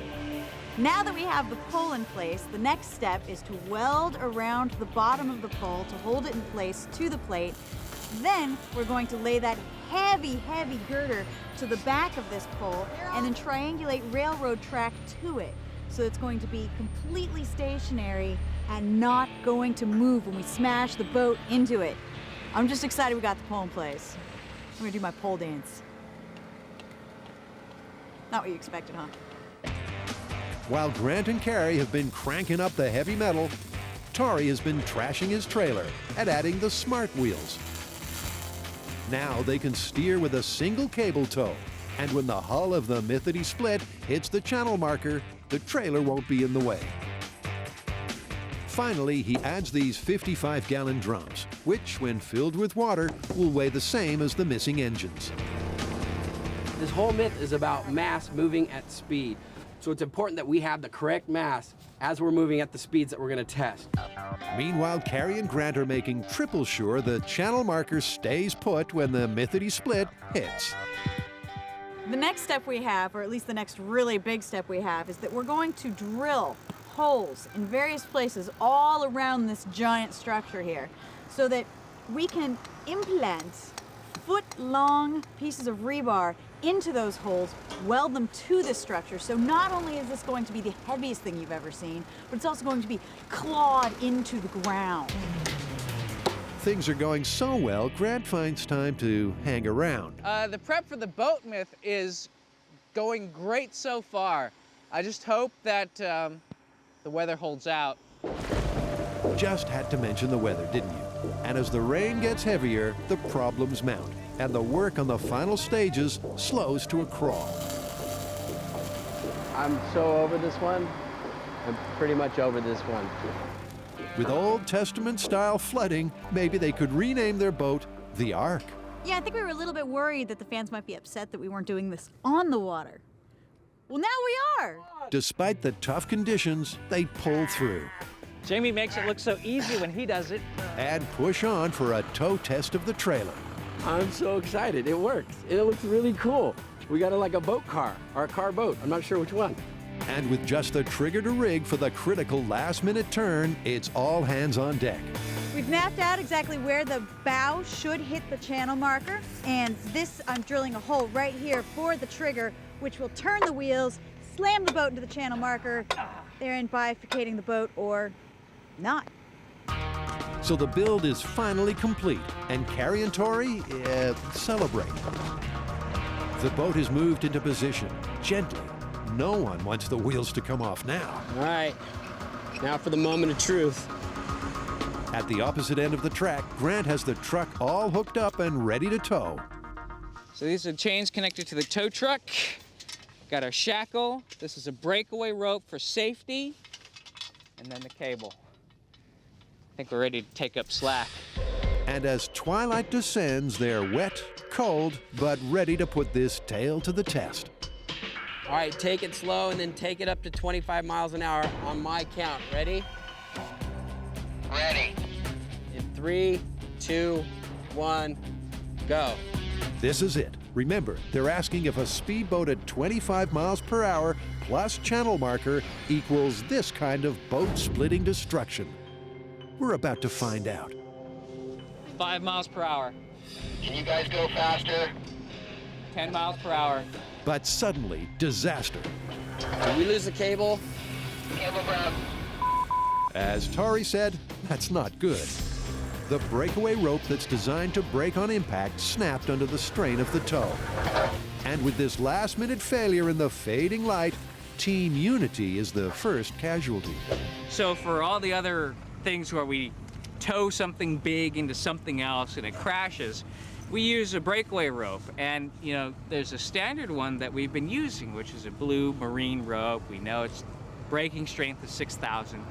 Now that we have the pole in place, the next step is to weld around the bottom of the pole to hold it in place to the plate. Then we're going to lay that heavy, heavy girder to the back of this pole and then triangulate railroad track to it. So it's going to be completely stationary and not going to move when we smash the boat into it. I'm just excited we got the pole in place. I'm gonna do my pole dance. Not what you expected, huh? While Grant and Carrie have been cranking up the heavy metal, Tori has been trashing his trailer and adding the smart wheels. Now they can steer with a single cable tow, and when the hull of the Mythity Split hits the channel marker, the trailer won't be in the way. Finally, he adds these 55-gallon drums, which, when filled with water, will weigh the same as the missing engines. This whole myth is about mass moving at speed. So it's important that we have the correct mass as we're moving at the speeds that we're going to test. Meanwhile, Carrie and Grant are making triple sure the channel marker stays put when the mythity split hits. The next step we have, or at least the next really big step we have, is that we're going to drill holes in various places all around this giant structure here so that we can implant foot-long pieces of rebar into those holes, weld them to this structure. So not only is this going to be the heaviest thing you've ever seen, but it's also going to be clawed into the ground. Things are going so well, Grant finds time to hang around. The prep for the boat myth is going great so far. I just hope that the weather holds out. Just had to mention the weather, didn't you? And as the rain gets heavier, the problems mount, and the work on the final stages slows to a crawl. I'm so over this one. I'm pretty much over this one. With Old Testament-style flooding, maybe they could rename their boat the Ark. Yeah, I think we were a little bit worried that the fans might be upset that we weren't doing this on the water. Well, now we are. Despite the tough conditions, they pull through. Jamie makes it look so easy when he does it. And push on for a tow test of the trailer. I'm so excited. It works. It looks really cool. We got like a boat car, or a car boat. I'm not sure which one. And with just the trigger to rig for the critical last-minute turn, it's all hands on deck. We've mapped out exactly where the bow should hit the channel marker, and this, I'm drilling a hole right here for the trigger, which will turn the wheels, slam the boat into the channel marker, therein bifurcating the boat, or not. So the build is finally complete, and Carrie and Tori celebrate. The boat is moved into position, gently. No one wants the wheels to come off now. All right, now for the moment of truth. At the opposite end of the track, Grant has the truck all hooked up and ready to tow. So these are chains connected to the tow truck. Got our shackle. This is a breakaway rope for safety. And then the cable. I think we're ready to take up slack. And as twilight descends, they're wet, cold, but ready to put this tale to the test. All right, take it slow and then take it up to 25 miles an hour on my count. Ready? Ready. In 3, 2, 1, go. This is it. Remember, they're asking if a speedboat at 25 miles per hour plus channel marker equals this kind of boat-splitting destruction. We're about to find out. 5 miles per hour. Can you guys go faster? 10 miles per hour. But suddenly, disaster. Did we lose the cable? Cable broke. As Tori said, that's not good. The breakaway rope that's designed to break on impact snapped under the strain of the tow. And with this last-minute failure in the fading light, Team Unity is the first casualty. So for all the other things where we tow something big into something else and it crashes, we use a breakaway rope. And, you know, there's a standard one that we've been using, which is a blue marine rope. We know its breaking strength is 6,000.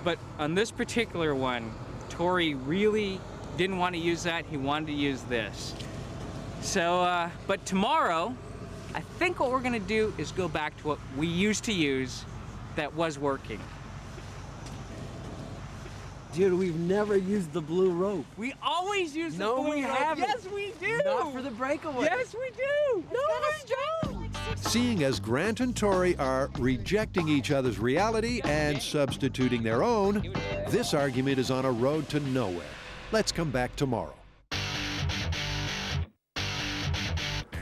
But on this particular one, Tori really didn't want to use that. He wanted to use this. So, but tomorrow, I think what we're going to do is go back to what we used to use that was working. Dude, we've never used the blue rope. We always use the No, blue we rope. haven't. Yes, we do. Not for the breakaway. Yes, we do. No, we don't. Seeing as Grant and Tori are rejecting each other's reality and substituting their own, this argument is on a road to nowhere. Let's come back tomorrow.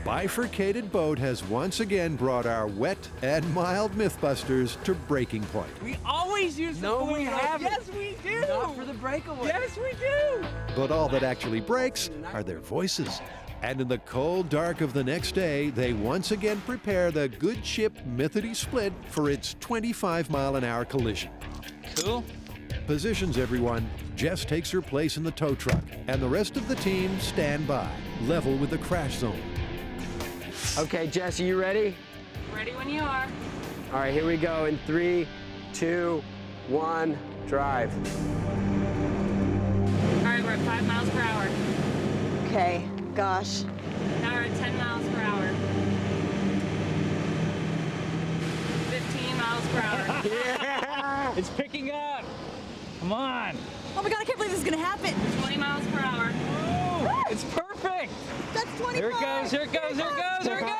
Bifurcated Boat has once again brought our wet and mild Mythbusters to breaking point. We always use the blue we rope. haven't. Yes, we do. Not for the breakaway. Yes, we do. But all that actually breaks are their voices. And in the cold dark of the next day, they once again prepare the good ship Mythity Split for its 25-mile-an-hour collision. Cool. Positions, everyone. Jess takes her place in the tow truck, and the rest of the team stand by, level with the crash zone. Okay, Jess, are you ready? Ready when you are. All right, here we go in 3, 2, 1, drive. All right, we're at 5 miles per hour. Okay, gosh. Now we're at 10 miles per hour. 15 miles per hour. Yeah! It's picking up. Come on. Oh my God, I can't believe this is gonna happen. 20 miles per hour. Oh, it's perfect. That's 25. Here it goes, here it goes, here it goes, here it goes.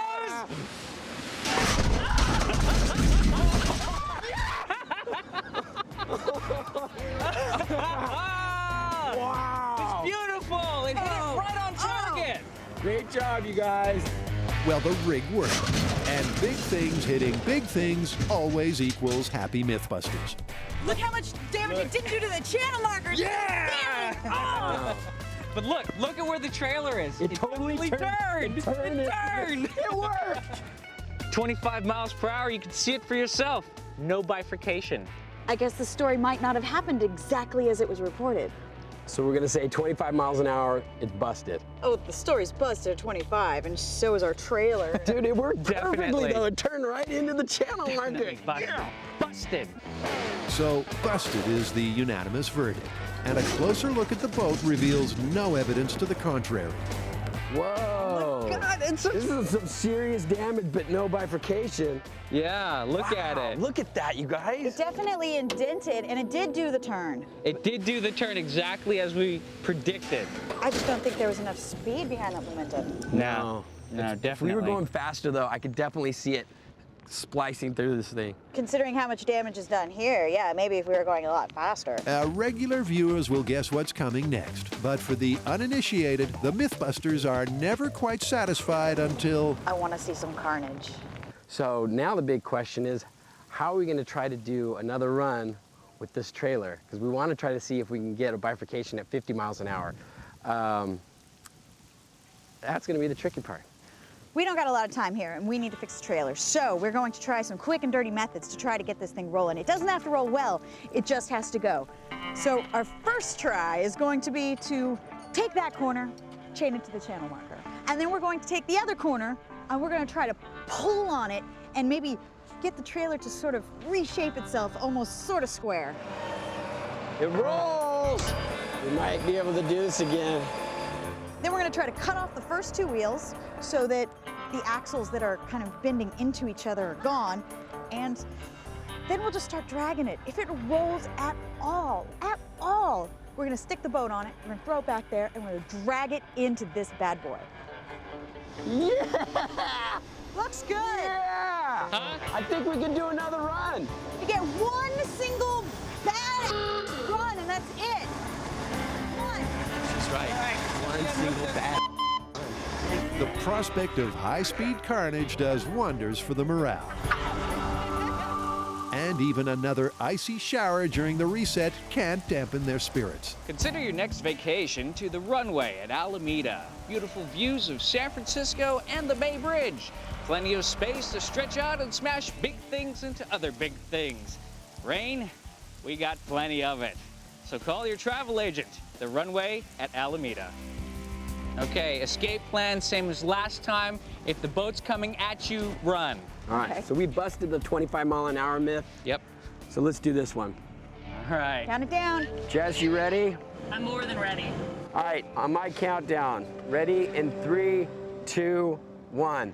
Wow! It's beautiful. It hit it right on target. Great job, you guys. Well, the rig worked. And big things hitting big things always equals happy Mythbusters. Look how much damage it didn't do to the channel markers. Yeah! Damn it. Oh. But look at where the trailer is. It totally turned. It turned. It worked. 25 miles per hour, you can see it for yourself. No bifurcation. I guess the story might not have happened exactly as it was reported. So we're gonna say 25 miles an hour, it's busted. Oh, the story's busted at 25, and so is our trailer. Dude, it worked perfectly Definitely. though. It turned right into the channel marker. Yeah. Busted. So, busted is the unanimous verdict. And a closer look at the boat reveals no evidence to the contrary. Whoa. God, it's This is some serious damage, but no bifurcation. Yeah, look at it. Look at that, you guys. It definitely indented, and it did do the turn. It did do the turn exactly as we predicted. I just don't think there was enough speed behind that momentum. No, definitely. If we were going faster, though, I could definitely see it splicing through this thing. Considering how much damage is done here, yeah, maybe if we were going a lot faster. Regular viewers will guess what's coming next. But for the uninitiated, the Mythbusters are never quite satisfied until... I want to see some carnage. So now the big question is, how are we going to try to do another run with this trailer? Because we want to try to see if we can get a bifurcation at 50 miles an hour. That's going to be the tricky part. We don't got a lot of time here, and we need to fix the trailer. So we're going to try some quick and dirty methods to try to get this thing rolling. It doesn't have to roll well, it just has to go. So our first try is going to be to take that corner, chain it to the channel marker. And then we're going to take the other corner, and we're going to try to pull on it and maybe get the trailer to sort of reshape itself, almost sort of square. It rolls! We might be able to do this again. Then we're going to try to cut off the first two wheels so that the axles that are kind of bending into each other are gone. And then we'll just start dragging it. If it rolls at all, we're going to stick the boat on it, we're going to throw it back there, and we're going to drag it into this bad boy. Yeah! Looks good. Yeah! Huh? I think we can do another run. You get one single bad run, and that's it. One. That's right. One single bad. The prospect of high-speed carnage does wonders for the morale. And even another icy shower during the reset can't dampen their spirits. Consider your next vacation to the runway at Alameda. Beautiful views of San Francisco and the Bay Bridge. Plenty of space to stretch out and smash big things into other big things. Rain? We got plenty of it. So call your travel agent. The runway at Alameda. Okay, escape plan, same as last time. If the boat's coming at you, run. All right, so we busted the 25-mile-an-hour myth. Yep. So let's do this one. All right. Count it down. Jess, you ready? I'm more than ready. All right, on my countdown. Ready in 3, 2, 1.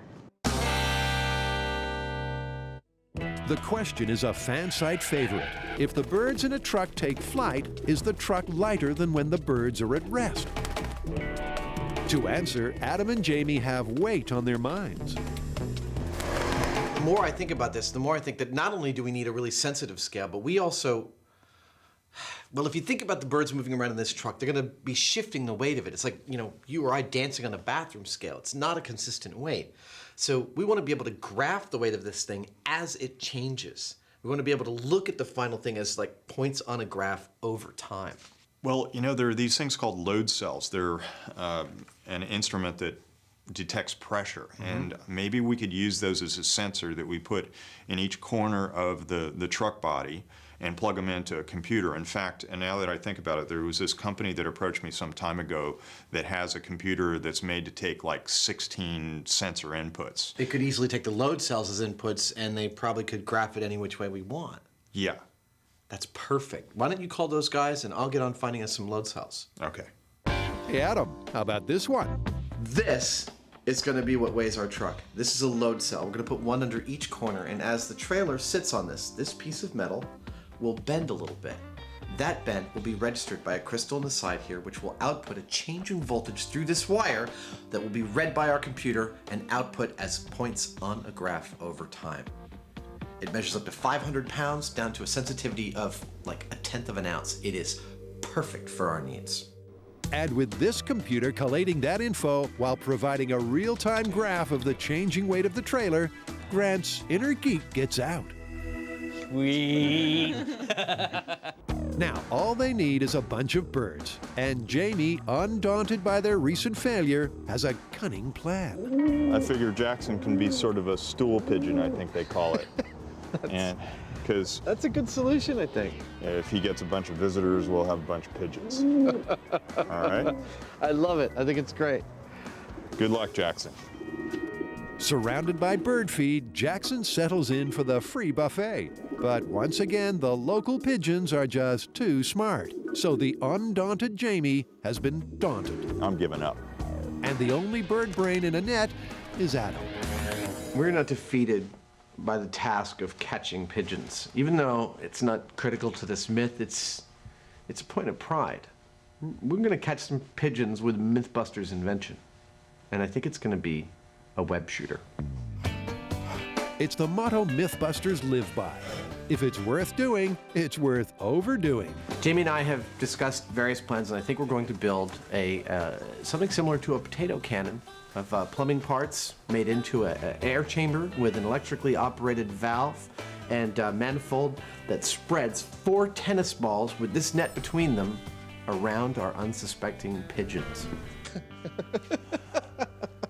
The question is a fan site favorite. If the birds in a truck take flight, is the truck lighter than when the birds are at rest? To answer, Adam and Jamie have weight on their minds. The more I think about this, the more I think that not only do we need a really sensitive scale, but we also, well, if you think about the birds moving around in this truck, they're going to be shifting the weight of it. It's like, you know, you or I dancing on a bathroom scale. It's not a consistent weight. So we want to be able to graph the weight of this thing as it changes. We want to be able to look at the final thing as like points on a graph over time. Well, you know, there are these things called load cells. They're an instrument that detects pressure, and maybe we could use those as a sensor that we put in each corner of the truck body and plug them into a computer. In fact, and now that I think about it, there was this company that approached me some time ago that has a computer that's made to take like 16 sensor inputs. It could easily take the load cells as inputs, and they probably could graph it any which way we want. Yeah. That's perfect. Why don't you call those guys and I'll get on finding us some load cells. Okay. Hey, Adam, how about this one? This is going to be what weighs our truck. This is a load cell. We're going to put one under each corner, and as the trailer sits on this piece of metal will bend a little bit. That bend will be registered by a crystal on the side here, which will output a change in voltage through this wire that will be read by our computer and output as points on a graph over time. It measures up to 500 pounds down to a sensitivity of like 1/10 of an ounce. It is perfect for our needs. And with this computer collating that info while providing a real-time graph of the changing weight of the trailer, Grant's inner geek gets out. Sweet. Now, all they need is a bunch of birds, and Jamie, undaunted by their recent failure, has a cunning plan. I figure Jackson can be sort of a stool pigeon, I think they call it. And because That's a good solution, I think. if he gets a bunch of visitors, we'll have a bunch of pigeons. All right? I love it. I think it's great. Good luck, Jackson. Surrounded by bird feed, Jackson settles in for the free buffet. But once again, the local pigeons are just too smart. So the undaunted Jamie has been daunted. I'm giving up. And the only bird brain in a net is Adam. We're not defeated by the task of catching pigeons. Even though it's not critical to this myth, it's a point of pride. We're gonna catch some pigeons with MythBusters' invention. And I think it's gonna be a web shooter. It's the motto MythBusters live by. If it's worth doing, it's worth overdoing. Jamie and I have discussed various plans, and I think we're going to build something similar to a potato cannon of plumbing parts made into an air chamber with an electrically operated valve and manifold that spreads 4 tennis balls with this net between them around our unsuspecting pigeons.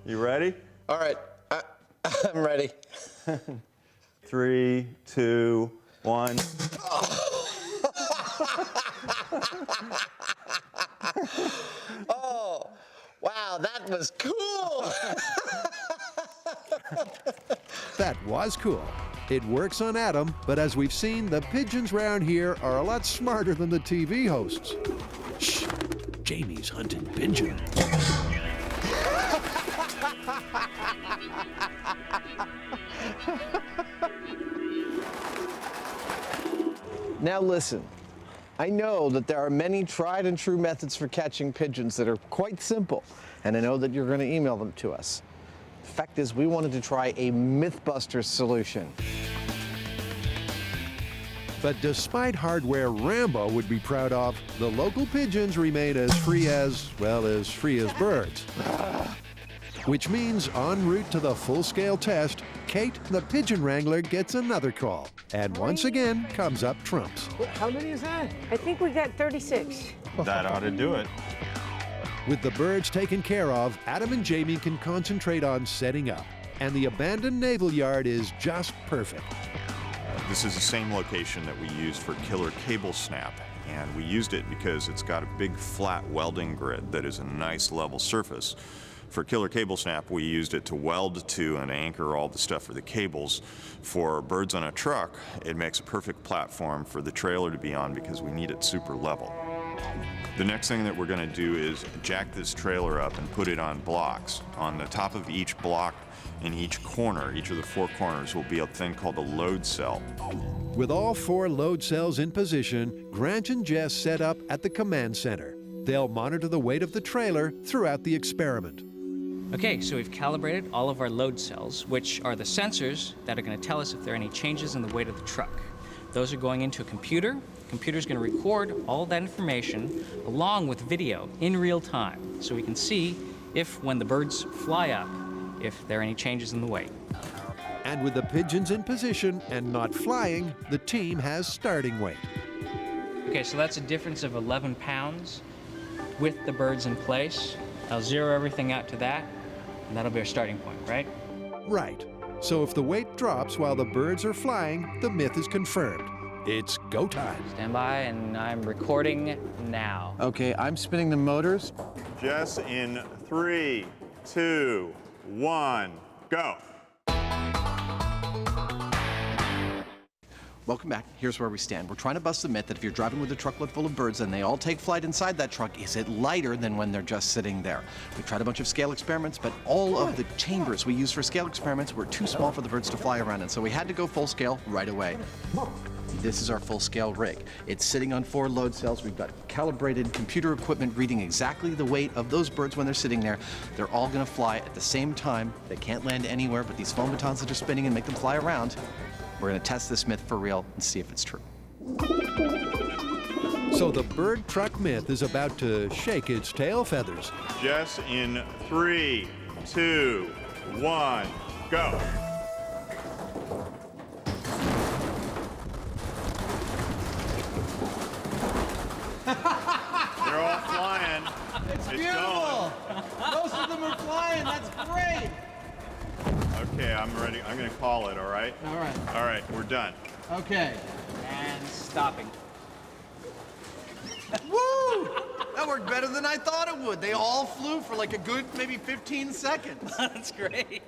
You ready? All right, I'm ready. 3, 2, 1. Oh, wow, that was cool. That was cool. It works on Adam, but as we've seen, the pigeons round here are a lot smarter than the TV hosts. Shh, Jamie's hunting pigeons. Now listen, I know that there are many tried and true methods for catching pigeons that are quite simple, and I know that you're going to email them to us. The fact is, we wanted to try a MythBusters solution. But despite hardware Rambo would be proud of, the local pigeons remain as free as birds. Which means en route to the full-scale test, Kate, the pigeon wrangler, gets another call. And once again comes up trumps. How many is that? I think we got 36. That ought to do it. With the birds taken care of, Adam and Jamie can concentrate on setting up. And the abandoned naval yard is just perfect. This is the same location that we used for Killer Cable Snap, and we used it because it's got a big flat welding grid that is a nice level surface. For Killer Cable Snap, we used it to weld to and anchor all the stuff for the cables. For birds on a truck, it makes a perfect platform for the trailer to be on because we need it super level. The next thing that we're going to do is jack this trailer up and put it on blocks. On the top of each block, in each corner, each of the 4 corners, will be a thing called a load cell. With all 4 load cells in position, Grant and Jess set up at the command center. They'll monitor the weight of the trailer throughout the experiment. Okay, so we've calibrated all of our load cells, which are the sensors that are going to tell us if there are any changes in the weight of the truck. Those are going into a computer. The computer's going to record all that information along with video in real time, so we can see if, when the birds fly up, if there are any changes in the weight. And with the pigeons in position and not flying, the team has starting weight. Okay, so that's a difference of 11 pounds with the birds in place. I'll zero everything out to that, and that'll be our starting point, right? Right. So if the weight drops while the birds are flying, the myth is confirmed. It's go time. Stand by, and I'm recording now. Okay, I'm spinning the motors. Jess, in 3, 2, 1, go. welcome back. Here's where we stand. We're trying to bust the myth that if you're driving with a truckload full of birds and they all take flight inside that truck, is it lighter than when they're just sitting there? We've tried a bunch of scale experiments, but all of the chambers we use for scale experiments were too small for the birds to fly around in, so we had to go full scale right away. This is our full-scale rig. It's sitting on 4 load cells. We've got calibrated computer equipment reading exactly the weight of those birds when they're sitting there. They're all going to fly at the same time. They can't land anywhere, but these foam batons that are spinning and make them fly around. We're going to test this myth for real and see if it's true. So the bird truck myth is about to shake its tail feathers. Jess, in 3, 2, 1, go. They're all flying. It's beautiful. Most of them are flying. That's great. Okay, I'm ready. I'm going to call it, all right? All right. All right, we're done. Okay. And stopping. Woo! That worked better than I thought it would. They all flew for like a good maybe 15 seconds. That's great.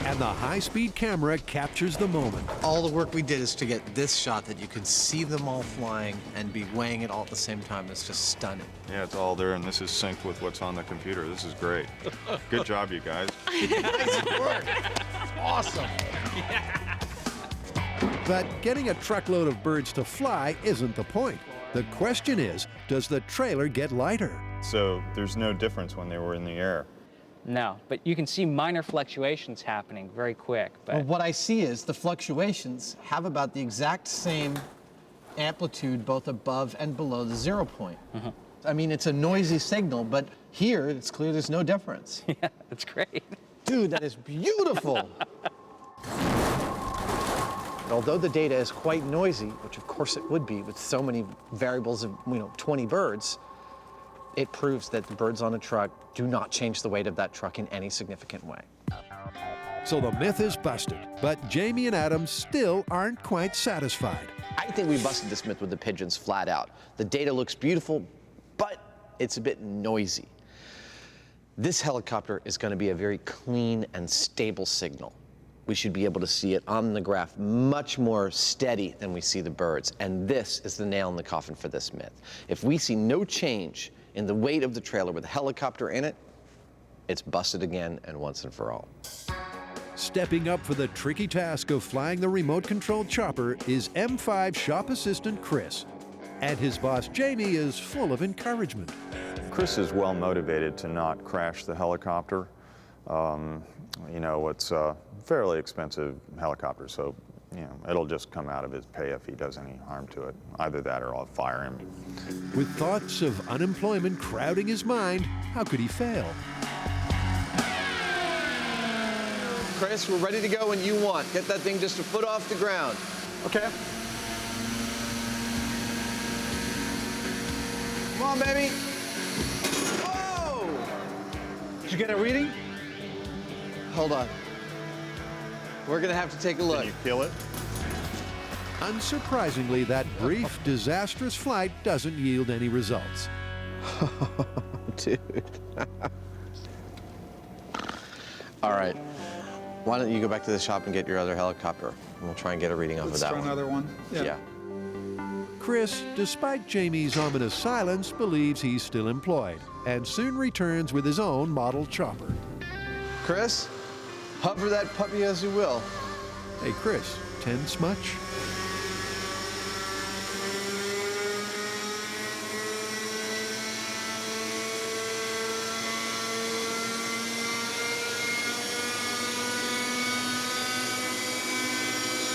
And the high-speed camera captures the moment. All the work we did is to get this shot that you can see them all flying and be weighing it all at the same time. It's just stunning. Yeah, it's all there, and this is synced with what's on the computer. This is great. Good job, you guys. Nice work. Awesome. But getting a truckload of birds to fly isn't the point. The question is, does the trailer get lighter? So there's no difference when they were in the air. No, but you can see minor fluctuations happening very quick. But Well, what I see is the fluctuations have about the exact same amplitude both above and below the 0 point. I mean, it's a noisy signal, but here it's clear there's no difference. Yeah, that's great. Dude, that is beautiful. Although the data is quite noisy, which of course it would be with so many variables of 20 birds, it proves that the birds on a truck do not change the weight of that truck in any significant way. So the myth is busted, but Jamie and Adam still aren't quite satisfied. I think we busted this myth with the pigeons flat out. The data looks beautiful, but it's a bit noisy. This helicopter is going to be a very clean and stable signal. We should be able to see it on the graph much more steady than we see the birds. And this is the nail in the coffin for this myth. If we see no change in the weight of the trailer with a helicopter in it, it's busted again and once and for all. Stepping up for the tricky task of flying the remote-controlled chopper is M5 shop assistant Chris. And his boss Jamie is full of encouragement. Chris is well motivated to not crash the helicopter. It's a fairly expensive helicopter, so it'll just come out of his pay if he does any harm to it. Either that or I'll fire him. With thoughts of unemployment crowding his mind, how could he fail? Chris, we're ready to go when you want. Get that thing just a foot off the ground. Okay. Come on, baby. Whoa! Did you get a reading? Hold on. We're gonna have to take a look. Can you kill it? Unsurprisingly, that brief, disastrous flight doesn't yield any results. Dude. All right. Why don't you go back to the shop and get your other helicopter, and we'll try and get a reading off of that one. Another one. Yeah. Chris, despite Jamie's ominous silence, believes he's still employed and soon returns with his own model chopper. Chris, hover that puppy as you will. Hey, Chris, tense much?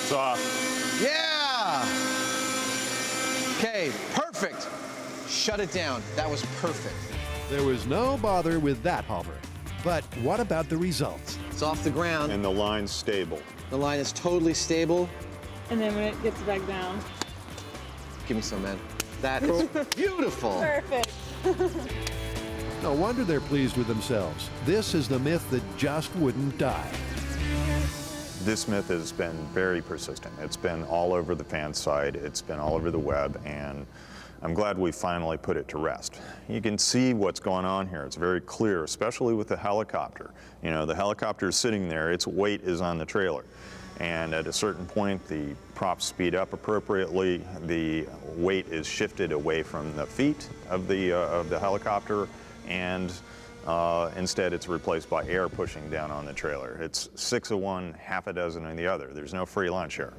It's off. Yeah! Okay, perfect. Shut it down. That was perfect. There was no bother with that hover. But what about the results? It's off the ground. And the line's stable. The line is totally stable. And then when it gets back down. Give me some, man. That is beautiful. Perfect. No wonder they're pleased with themselves. This is the myth that just wouldn't die. This myth has been very persistent. It's been all over the fan site, it's been all over the web, and I'm glad we finally put it to rest. You can see what's going on here. It's very clear, especially with the helicopter. The helicopter is sitting there, its weight is on the trailer. And at a certain point, the props speed up appropriately. The weight is shifted away from the feet of the helicopter, and instead it's replaced by air pushing down on the trailer. It's 6 of one, half a dozen of the other. There's no free lunch here.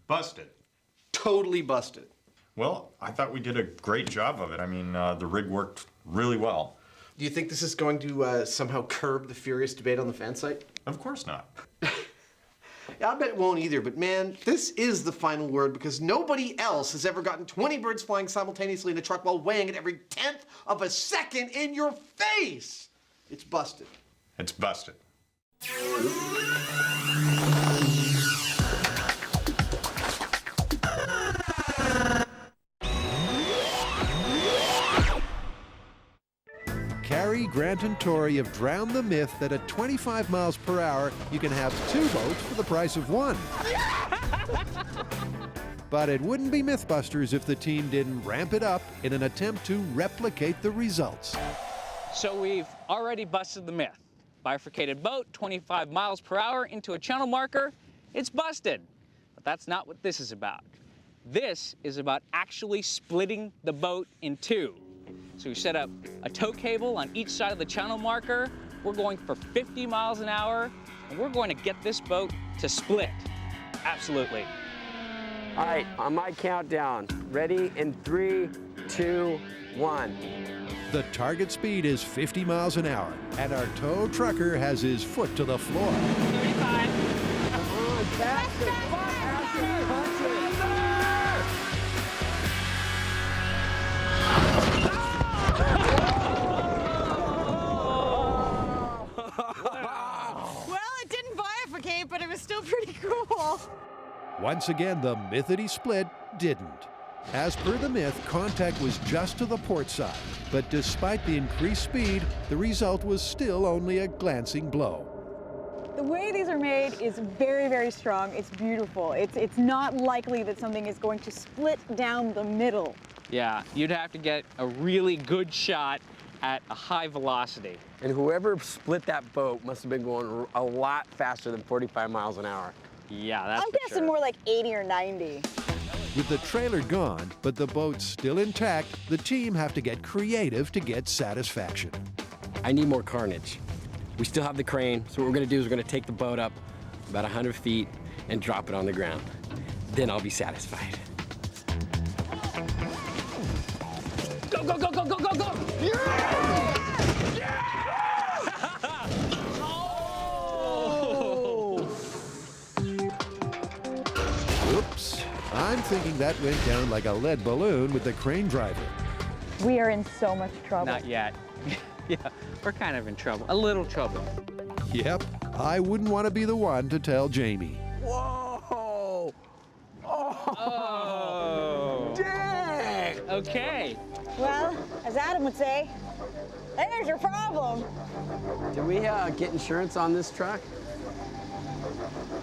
Busted. Totally busted. Well, I thought we did a great job of it. I mean, the rig worked really well. Do you think this is going to somehow curb the furious debate on the fan site? Of course not. Yeah, I bet it won't either, but man, this is the final word because nobody else has ever gotten 20 birds flying simultaneously in a truck while weighing it every 10th of a second in your face. It's busted. It's busted. Carrie, Grant, and Tori have drowned the myth that at 25 miles per hour, you can have 2 boats for the price of 1. But it wouldn't be MythBusters if the team didn't ramp it up in an attempt to replicate the results. So we've already busted the myth. Bifurcated boat, 25 miles per hour into a channel marker, it's busted. But that's not what this is about. This is about actually splitting the boat in 2. So we set up a tow cable on each side of the channel marker. We're going for 50 miles an hour, and we're going to get this boat to split. Absolutely. All right, on my countdown. Ready in 3, 2, 1. The target speed is 50 miles an hour, and our tow trucker has his foot to the floor. 35. Come on, pass it, pass it, punch it. Well, it didn't bifurcate, but it was still pretty cool. Once again, the mythity split didn't. As per the myth, contact was just to the port side, but despite the increased speed, the result was still only a glancing blow. The way these are made is very, very strong. It's beautiful. It's not likely that something is going to split down the middle. Yeah, you'd have to get a really good shot at a high velocity. And whoever split that boat must have been going a lot faster than 45 miles an hour. Yeah, that's I'm guessing more like 80 or 90. With the trailer gone, but the boat still intact, the team have to get creative to get satisfaction. I need more carnage. We still have the crane, so what we're gonna do is we're gonna take the boat up about 100 feet and drop it on the ground. Then I'll be satisfied. Go, go, go, go, go, go, go! Yeah! Oops. I'm thinking that went down like a lead balloon with the crane driver. We are in so much trouble. Not yet. Yeah, we're kind of in trouble. A little trouble. Yep, I wouldn't want to be the one to tell Jamie. Whoa! Oh! Dang! Okay. Well, as Adam would say, there's your problem. Did we get insurance on this truck?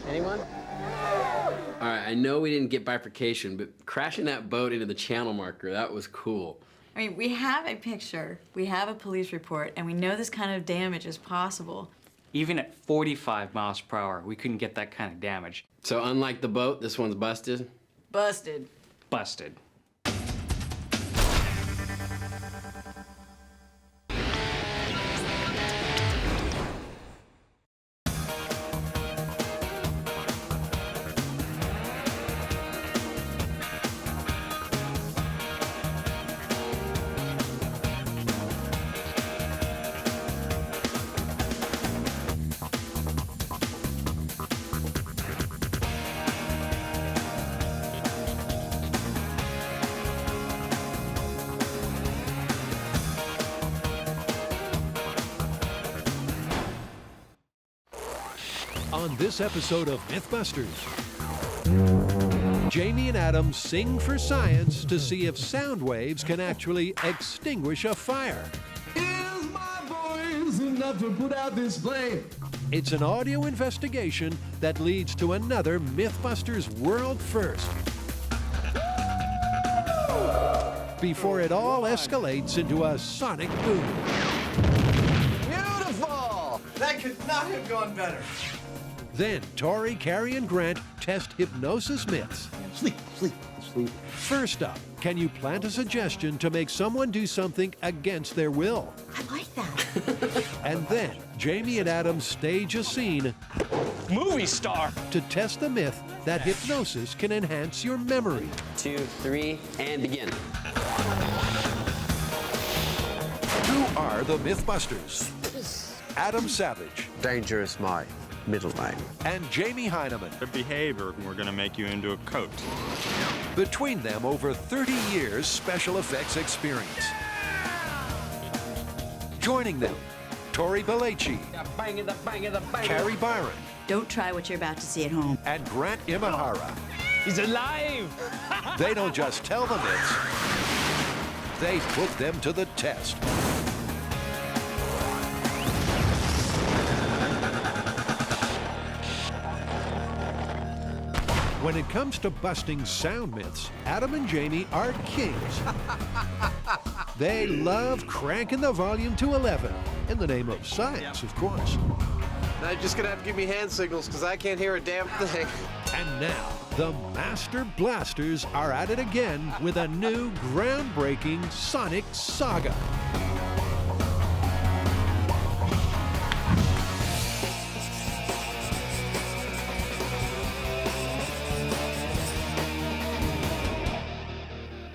Anyone? All right, I know we didn't get bifurcation, but crashing that boat into the channel marker, that was cool. I mean, we have a picture, we have a police report, and we know this kind of damage is possible. Even at 45 miles per hour, we couldn't get that kind of damage. So unlike the boat, this one's busted? Busted. Busted. On this episode of MythBusters, Jamie and Adam sing for science to see if sound waves can actually extinguish a fire. Is my voice enough to put out this flame? It's an audio investigation that leads to another MythBusters world first. Before it all escalates into a sonic boom. Beautiful! could not have gone better. Then Tori, Carrie, and Grant test hypnosis myths. Sleep. First up, can you plant a suggestion to make someone do something against their will? I like that. And then Jamie and Adam stage a scene. Movie star. To test the myth that hypnosis can enhance your memory. 2, 3, and begin. Who are the MythBusters? Adam Savage. Danger is my middle name. And Jamie Hyneman. The behavior, we're going to make you into a coat. Between them, over 30 years special effects experience. Joining them, Tori Belleci, Carrie Byron, Don't try what you're about to see at home. and Grant Imahara. He's alive. They don't just tell the myths, they put them to the test. When it comes to busting sound myths, Adam and Jamie are kings. They love cranking the volume to 11, in the name of science, of course. Now you're just gonna have to give me hand signals because I can't hear a damn thing. And now, the Master Blasters are at it again with a new groundbreaking sonic saga.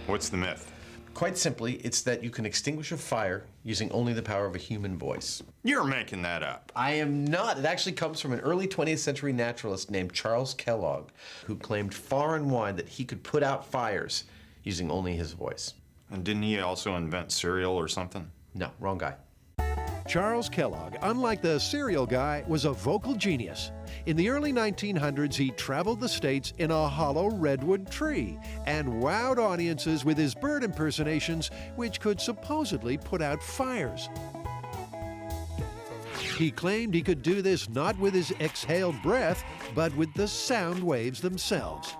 What's the myth? Quite simply, it's that you can extinguish a fire using only the power of a human voice. You're making that up. I am not. It actually comes from an early 20th century naturalist named Charles Kellogg, who claimed far and wide that he could put out fires using only his voice. And didn't he also invent cereal or something? No, wrong guy. Charles Kellogg, unlike the cereal guy, was a vocal genius. In the early 1900s, he traveled the states in a hollow redwood tree and wowed audiences with his bird impersonations, which could supposedly put out fires. He claimed he could do this not with his exhaled breath, but with the sound waves themselves.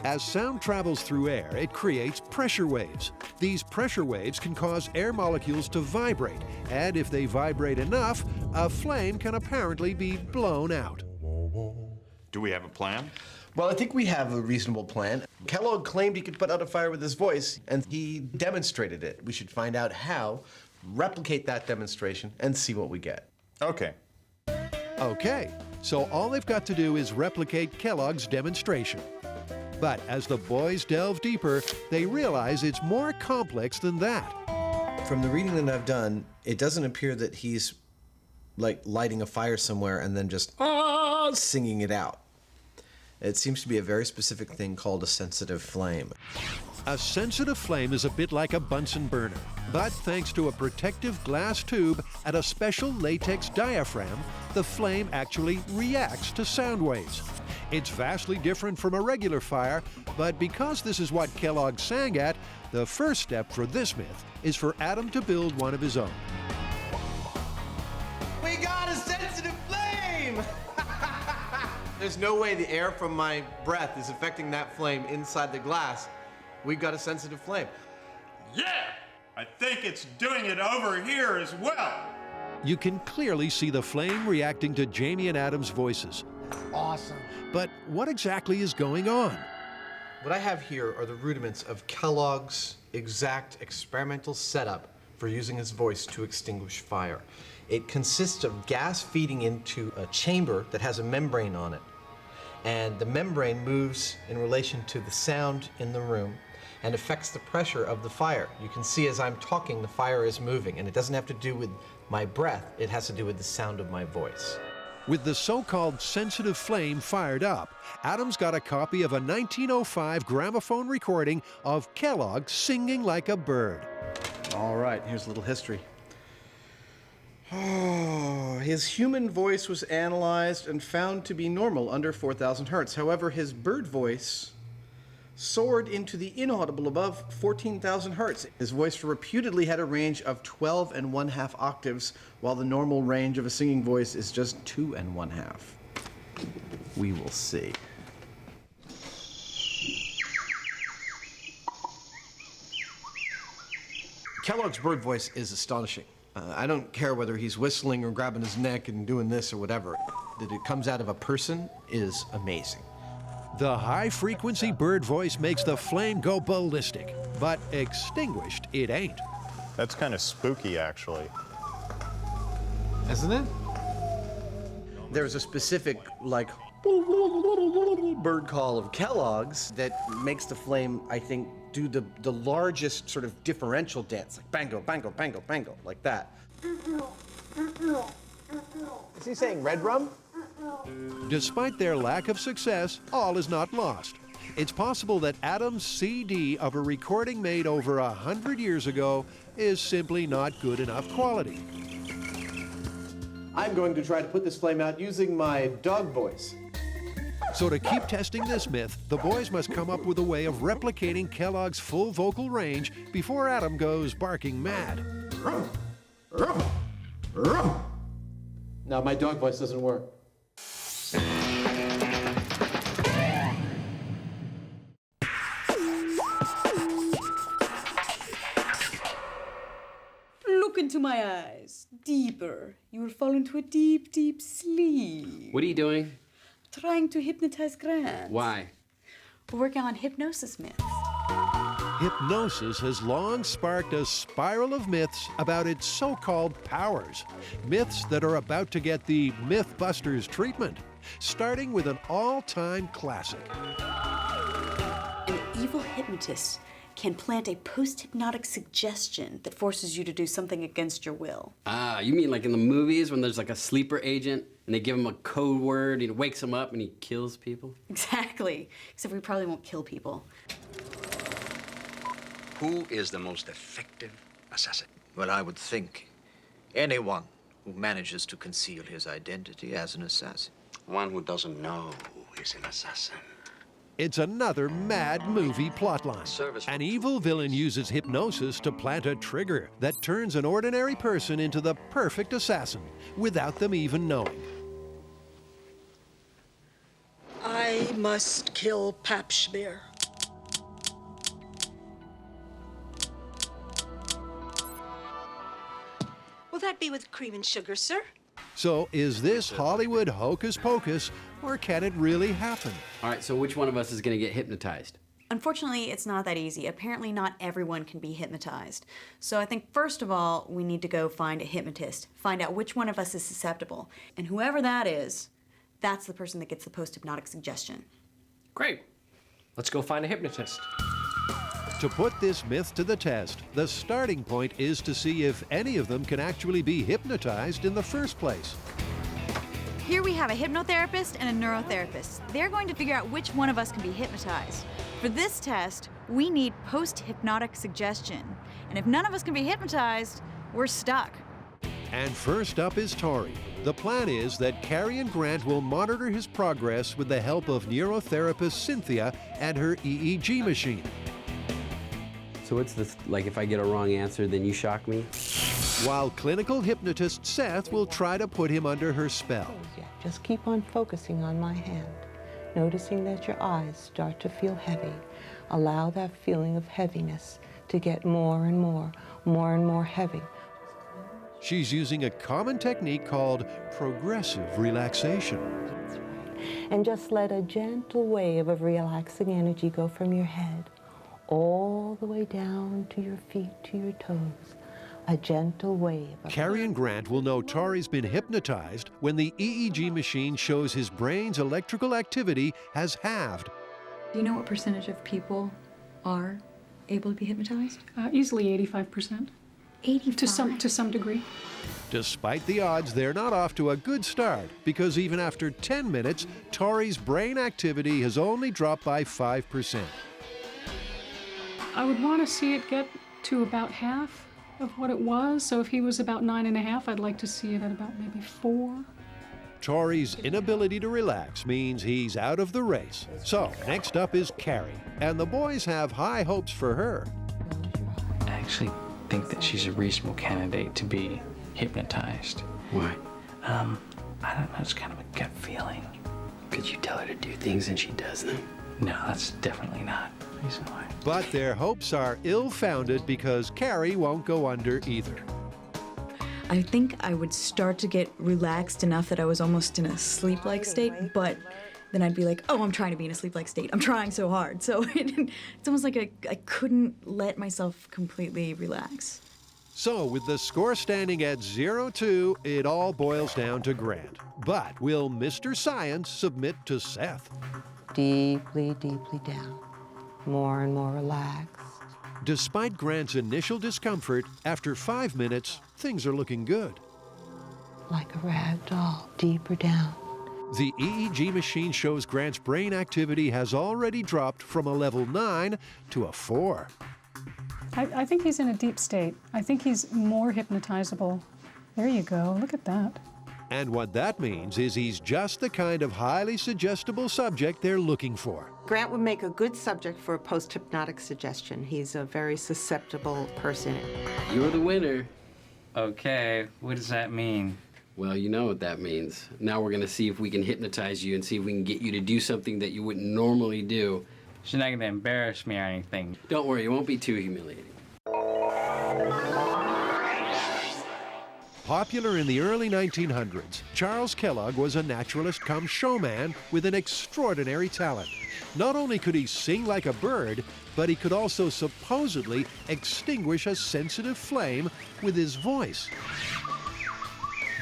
As sound travels through air, it creates pressure waves. These pressure waves can cause air molecules to vibrate, and if they vibrate enough, a flame can apparently be blown out. Do we have a plan? Well, I think we have a reasonable plan. Kellogg claimed he could put out a fire with his voice, and he demonstrated it. We should find out how, replicate that demonstration, and see what we get. Okay. Okay, so all they've got to do is replicate Kellogg's demonstration. But as the boys delve deeper, they realize it's more complex than that. From the reading that I've done, it doesn't appear that he's like lighting a fire somewhere and then just singing it out. It seems to be a very specific thing called a sensitive flame. A sensitive flame is a bit like a Bunsen burner, but thanks to a protective glass tube and a special latex diaphragm, the flame actually reacts to sound waves. It's vastly different from a regular fire, but because this is what Kellogg sang at, the first step for this myth is for Adam to build one of his own. We got a sensitive flame! There's no way the air from my breath is affecting that flame inside the glass. We've got a sensitive flame. Yeah! I think it's doing it over here as well. You can clearly see the flame reacting to Jamie and Adam's voices. Awesome. But what exactly is going on? What I have here are the rudiments of Kellogg's exact experimental setup for using his voice to extinguish fire. It consists of gas feeding into a chamber that has a membrane on it. And the membrane moves in relation to the sound in the room and affects the pressure of the fire. You can see as I'm talking, the fire is moving, and it doesn't have to do with my breath, it has to do with the sound of my voice. With the so-called sensitive flame fired up, Adam's got a copy of a 1905 gramophone recording of Kellogg singing like a bird. All right, here's a little history. Oh, his human voice was analyzed and found to be normal under 4,000 hertz. However, his bird voice soared into the inaudible above 14,000 hertz. His voice reputedly had a range of 12 1/2 octaves, while the normal range of a singing voice is just 2 1/2. We will see. Kellogg's bird voice is astonishing. I don't care whether he's whistling or grabbing his neck and doing this or whatever. That it comes out of a person is amazing. The high-frequency bird voice makes the flame go ballistic, but extinguished it ain't. That's kind of spooky, actually. Isn't it? There's a specific, like, bird call of Kellogg's that makes the flame, I think, do the largest sort of differential dance, like bango, bango, bango, bango, like that. Is he saying red rum? Despite their lack of success, all is not lost. It's possible that Adam's CD of a recording made over 100 years ago is simply not good enough quality. I'm going to try to put this flame out using my dog voice. So to keep testing this myth, the boys must come up with a way of replicating Kellogg's full vocal range before Adam goes barking mad. No, my dog voice doesn't work. Look into my eyes. Deeper. You will fall into a deep, deep sleep. What are you doing? Trying to hypnotize Grant. Why? We're working on hypnosis myths. Hypnosis has long sparked a spiral of myths about its so-called powers. Myths that are about to get the MythBusters treatment, starting with an all-time classic. An evil hypnotist can plant a post-hypnotic suggestion that forces you to do something against your will. Ah, you mean like in the movies when there's like a sleeper agent and they give him a code word, he wakes him up and he kills people? Exactly, except we probably won't kill people. Who is the most effective assassin? Well, I would think anyone who manages to conceal his identity as an assassin. One who doesn't know is an assassin. It's another mad movie plotline. An evil villain uses hypnosis to plant a trigger that turns an ordinary person into the perfect assassin without them even knowing. I must kill Pap Schmear. Will that be with cream and sugar, sir? So is this Hollywood hocus pocus, or can it really happen? All right, so which one of us is going to get hypnotized? Unfortunately, it's not that easy. Apparently, not everyone can be hypnotized. So I think, first of all, we need to go find a hypnotist, find out which one of us is susceptible. And whoever that is, that's the person that gets the post-hypnotic suggestion. Great. Let's go find a hypnotist. To put this myth to the test, the starting point is to see if any of them can actually be hypnotized in the first place. Here we have a hypnotherapist and a neurotherapist. They're going to figure out which one of us can be hypnotized. For this test, we need post-hypnotic suggestion. And if none of us can be hypnotized, we're stuck. And first up is Tori. The plan is that Carrie and Grant will monitor his progress with the help of neurotherapist Cynthia and her EEG machine. So what's this, like if I get a wrong answer, then you shock me? While clinical hypnotist Seth will try to put him under her spell. Just keep on focusing on my hand, noticing that your eyes start to feel heavy. Allow that feeling of heaviness to get more and more heavy. She's using a common technique called progressive relaxation. And just let a gentle wave of relaxing energy go from your head all the way down to your feet, to your toes. A gentle wave. Carrie and Grant will know Tori's been hypnotized when the EEG machine shows his brain's electrical activity has halved. Do you know what percentage of people are able to be hypnotized? Easily 85%. 85? To some degree. Despite the odds, they're not off to a good start because even after 10 minutes, Tori's brain activity has only dropped by 5%. I would want to see it get to about half of what it was. So if he was about 9.5, I'd like to see it at about maybe 4. Tori's inability to relax means he's out of the race. So next up is Carrie, and the boys have high hopes for her. I actually think that she's a reasonable candidate to be hypnotized. Why? I don't know, it's kind of a gut feeling. Could you tell her to do things and she does them? No, that's definitely not the reason why. But their hopes are ill-founded because Carrie won't go under either. I think I would start to get relaxed enough that I was almost in a sleep-like state, but then I'd be like, oh, I'm trying to be in a sleep-like state. I'm trying so hard. So it's almost like I couldn't let myself completely relax. So with the score standing at 0-2, it all boils down to Grant. But will Mr. Science submit to Seth? Deeply, deeply down. More and more relaxed. Despite Grant's initial discomfort, after 5 minutes, things are looking good. Like a rag doll, deeper down. The EEG machine shows Grant's brain activity has already dropped from a level 9 to a 4. I think he's in a deep state. I think he's more hypnotizable. There you go, look at that. And what that means is he's just the kind of highly suggestible subject they're looking for. Grant would make a good subject for a post-hypnotic suggestion. He's a very susceptible person. You're the winner. Okay, what does that mean? Well, you know what that means. Now we're gonna see if we can hypnotize you and see if we can get you to do something that you wouldn't normally do. She's not gonna embarrass me or anything. Don't worry, it won't be too humiliating. Popular in the early 1900s, Charles Kellogg was a naturalist come showman with an extraordinary talent. Not only could he sing like a bird, but he could also supposedly extinguish a sensitive flame with his voice.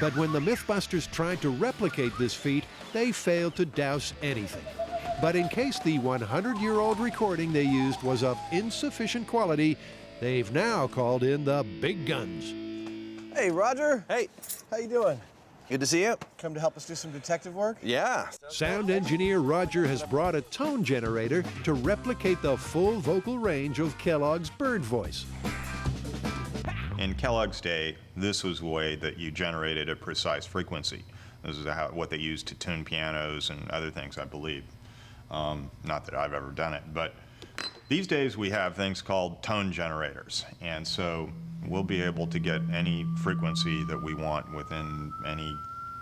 But when the MythBusters tried to replicate this feat, they failed to douse anything. But in case the 100-year-old recording they used was of insufficient quality, they've now called in the big guns. Hey, Roger. Hey, how you doing? Good to see you. Come to help us do some detective work? Yeah. Sound engineer Roger has brought a tone generator to replicate the full vocal range of Kellogg's bird voice. In Kellogg's day, this was the way that you generated a precise frequency. This is what they used to tune pianos and other things, I believe. Not that I've ever done it, but these days we have things called tone generators, and so we'll be able to get any frequency that we want within any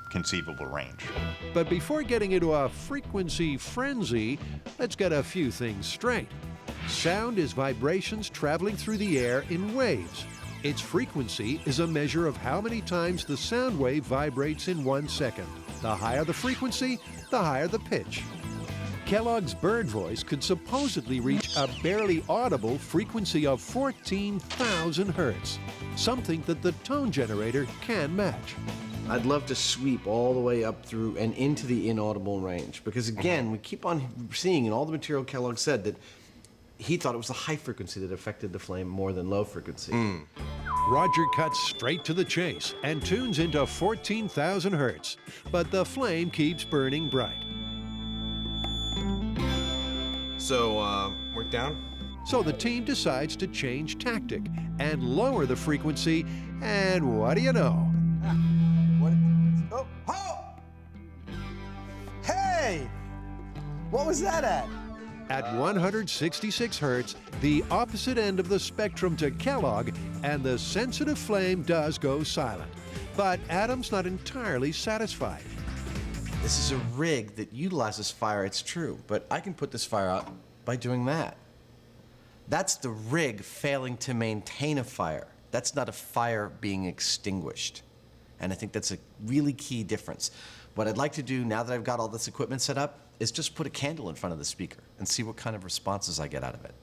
conceivable range. But before getting into a frequency frenzy, let's get a few things straight. Sound is vibrations traveling through the air in waves. Its frequency is a measure of how many times the sound wave vibrates in 1 second. The higher the frequency, the higher the pitch. Kellogg's bird voice could supposedly reach a barely audible frequency of 14,000 hertz, something that the tone generator can match. I'd love to sweep all the way up through and into the inaudible range, because again, we keep on seeing in all the material Kellogg said that he thought it was the high frequency that affected the flame more than low frequency. Roger cuts straight to the chase and tunes into 14,000 hertz, but the flame keeps burning bright. So, work down? So the team decides to change tactic and lower the frequency, and what do you know? Hey! What was that at? At 166 hertz, the opposite end of the spectrum to Kellogg, and the sensitive flame does go silent. But Adam's not entirely satisfied. This is a rig that utilizes fire, it's true, but I can put this fire out by doing that. That's the rig failing to maintain a fire. That's not a fire being extinguished. And I think that's a really key difference. What I'd like to do now that I've got all this equipment set up is just put a candle in front of the speaker and see what kind of responses I get out of it.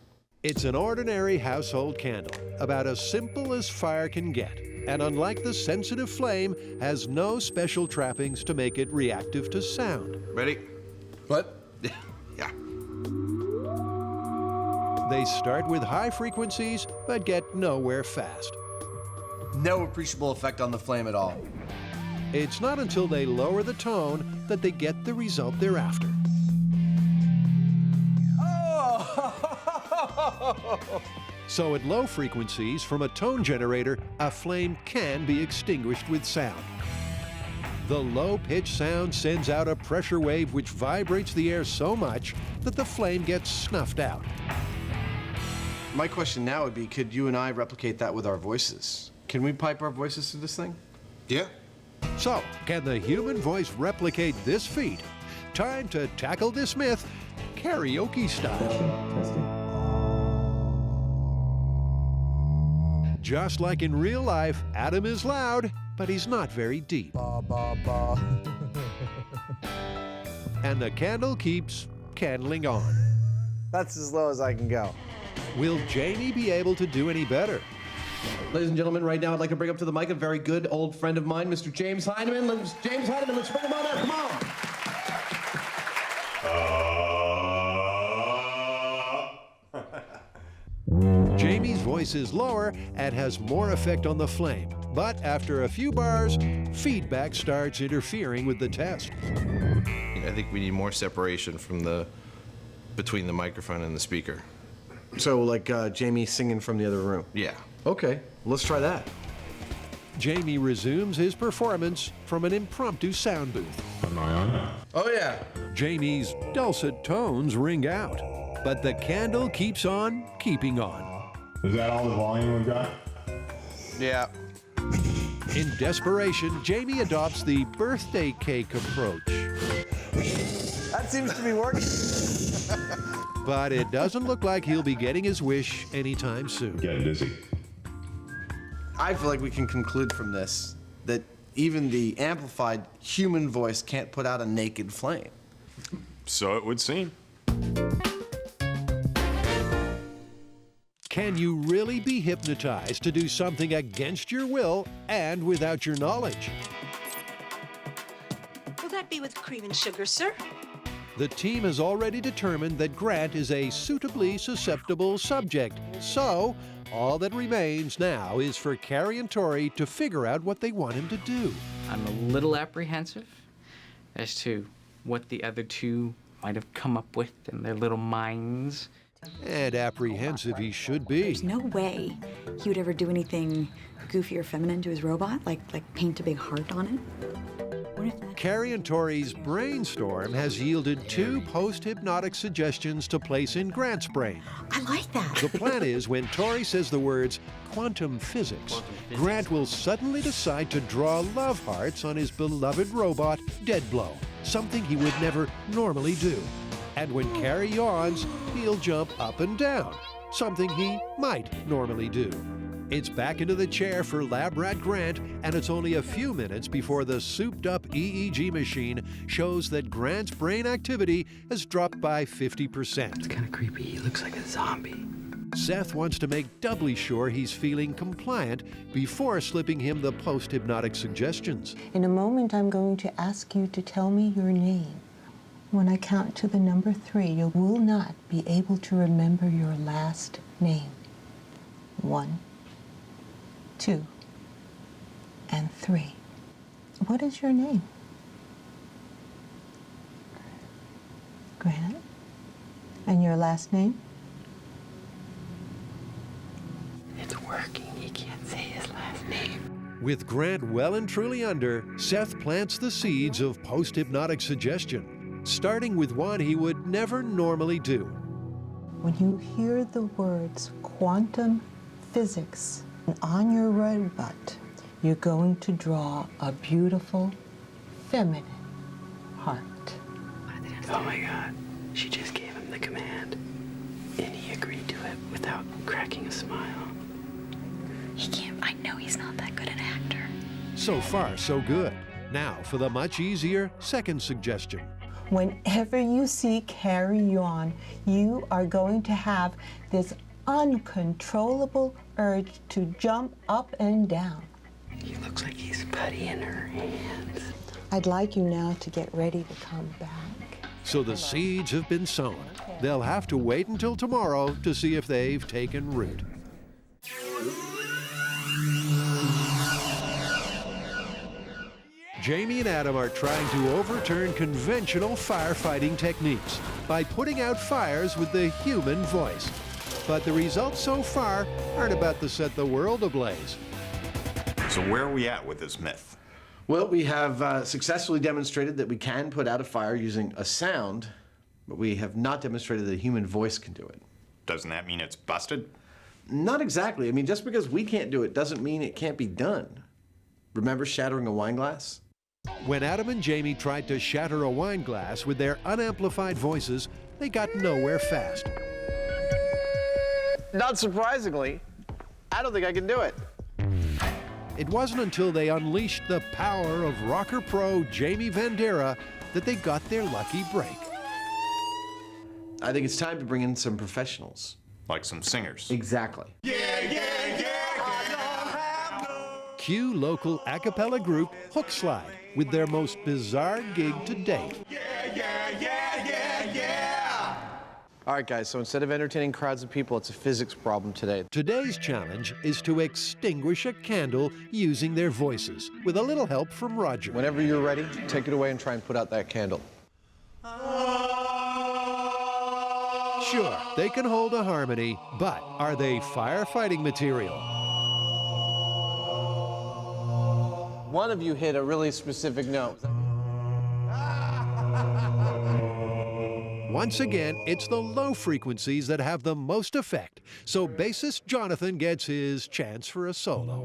It's an ordinary household candle, about as simple as fire can get, and unlike the sensitive flame, has no special trappings to make it reactive to sound. Ready? What? Yeah. They start with high frequencies, but get nowhere fast. No appreciable effect on the flame at all. It's not until they lower the tone that they get the result they're after. So at low frequencies from a tone generator, a flame can be extinguished with sound. The low-pitched sound sends out a pressure wave which vibrates the air so much that the flame gets snuffed out. My question now would be, could you and I replicate that with our voices? Can we pipe our voices through this thing? Yeah. So, can the human voice replicate this feat? Time to tackle this myth karaoke style. Just like in real life, Adam is loud but he's not very deep. And the candle keeps candling on. That's as low as I can go. Will Jamie be able to do any better? Ladies and gentlemen, right now I'd like to bring up to the mic a very good old friend of mine, Mr. James Hyneman. James Hyneman, let's bring him on out. Come on. Jamie's voice is lower and has more effect on the flame. But after a few bars, feedback starts interfering with the test. I think we need more separation from between the microphone and the speaker. So, like Jamie singing from the other room? Yeah. Okay, let's try that. Jamie resumes his performance from an impromptu sound booth. Am I on? Oh, yeah. Jamie's dulcet tones ring out, but the candle keeps on keeping on. Is that all the volume we've got? Yeah. In desperation, Jamie adopts the birthday cake approach. That seems to be working. But it doesn't look like he'll be getting his wish anytime soon. Getting dizzy. I feel like we can conclude from this that even the amplified human voice can't put out a naked flame. So it would seem. Can you really be hypnotized to do something against your will and without your knowledge? Will that be with cream and sugar, sir? The team has already determined that Grant is a suitably susceptible subject. So, all that remains now is for Carrie and Tori to figure out what they want him to do. I'm a little apprehensive as to what the other two might have come up with in their little minds. And apprehensive he should be. There's no way he would ever do anything goofy or feminine to his robot, like paint a big heart on it. Carrie and Tori's brainstorm has yielded 2 post-hypnotic suggestions to place in Grant's brain. I like that. The plan is when Tori says the words quantum physics, Grant will suddenly decide to draw love hearts on his beloved robot, Deadblow, something he would never normally do. And when Carrie yawns, he'll jump up and down, something he might normally do. It's back into the chair for Lab Rat Grant, and it's only a few minutes before the souped-up EEG machine shows that Grant's brain activity has dropped by 50%. It's kind of creepy. He looks like a zombie. Seth wants to make doubly sure he's feeling compliant before slipping him the post-hypnotic suggestions. In a moment, I'm going to ask you to tell me your name. When I count to the number 3, you will not be able to remember your last name. 1, 2, and 3. What is your name? Grant? And your last name? It's working. He can't say his last name. With Grant well and truly under, Seth plants the seeds of post-hypnotic suggestion, starting with one he would never normally do. When you hear the words quantum physics on your robot, you're going to draw a beautiful, feminine heart. Oh my God. She just gave him the command, and he agreed to it without cracking a smile. He can't, I know he's not that good an actor. So far, so good. Now for the much easier second suggestion. Whenever you see Carrie yawn, you are going to have this uncontrollable urge to jump up and down. He looks like he's putty in her hands. I'd like you now to get ready to come back. So the seeds have been sown. They'll have to wait until tomorrow to see if they've taken root. Jamie and Adam are trying to overturn conventional firefighting techniques by putting out fires with the human voice. But the results so far aren't about to set the world ablaze. So where are we at with this myth? Well, we have successfully demonstrated that we can put out a fire using a sound, but we have not demonstrated that a human voice can do it. Doesn't that mean it's busted? Not exactly. I mean, just because we can't do it doesn't mean it can't be done. Remember shattering a wine glass? When Adam and Jamie tried to shatter a wine glass with their unamplified voices, they got nowhere fast. Not surprisingly, I don't think I can do it. It wasn't until they unleashed the power of rocker pro Jamie Vandera that they got their lucky break. I think it's time to bring in some professionals. Like some singers. Exactly. Cue local a cappella group Hookslide with their most bizarre gig to date. All right, guys, so instead of entertaining crowds of people, it's a physics problem today. Today's challenge is to extinguish a candle using their voices, with a little help from Roger. Whenever you're ready, take it away and try and put out that candle. Sure, they can hold a harmony, but are they firefighting material? One of you hit a really specific note. Once again, it's the low frequencies that have the most effect, so bassist Jonathan gets his chance for a solo.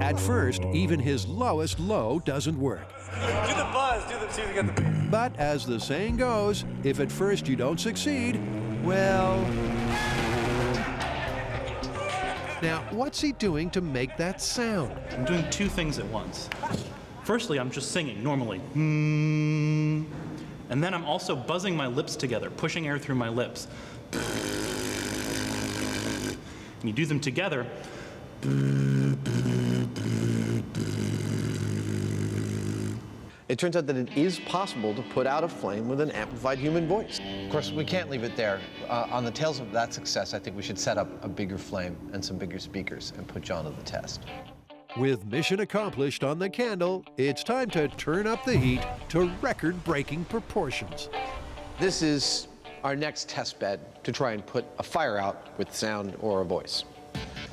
At first, even his lowest low doesn't work. Do the buzz, see if you get the beat. But as the saying goes, if at first you don't succeed, well... Now, what's he doing to make that sound? I'm doing two things at once. Firstly, I'm just singing normally. And then I'm also buzzing my lips together, pushing air through my lips. And you do them together. It turns out that it is possible to put out a flame with an amplified human voice. Of course, we can't leave it there. On the tails of that success, I think we should set up a bigger flame and some bigger speakers and put John to the test. With mission accomplished on the candle, it's time to turn up the heat to record-breaking proportions. This is our next test bed to try and put a fire out with sound or a voice.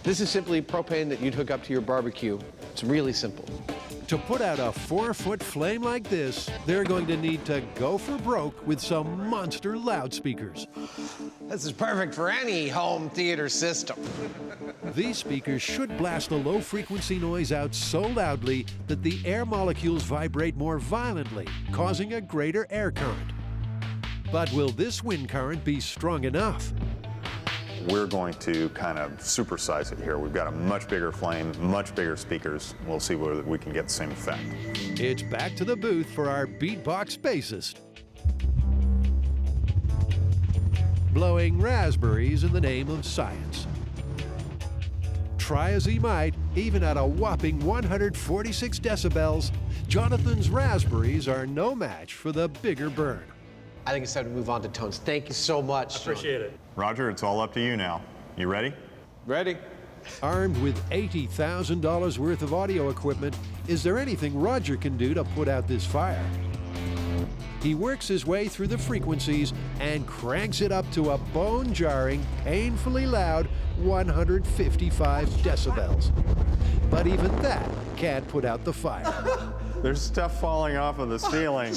This is simply propane that you'd hook up to your barbecue. It's really simple. To put out a 4-foot flame like this, they're going to need to go for broke with some monster loudspeakers. This is perfect for any home theater system. These speakers should blast the low-frequency noise out so loudly that the air molecules vibrate more violently, causing a greater air current. But will this wind current be strong enough? We're going to kind of supersize it here. We've got a much bigger flame, much bigger speakers. We'll see whether we can get the same effect. It's back to the booth for our beatbox bassist. Blowing raspberries in the name of science. Try as he might, even at a whopping 146 decibels, Jonathan's raspberries are no match for the bigger burn. I think it's time to move on to tones. Thank you so much. Appreciate it. Roger, it's all up to you now. You ready? Ready. Armed with $80,000 worth of audio equipment, is there anything Roger can do to put out this fire? He works his way through the frequencies and cranks it up to a bone-jarring, painfully loud 155 decibels. But even that can't put out the fire. There's stuff falling off of the ceiling.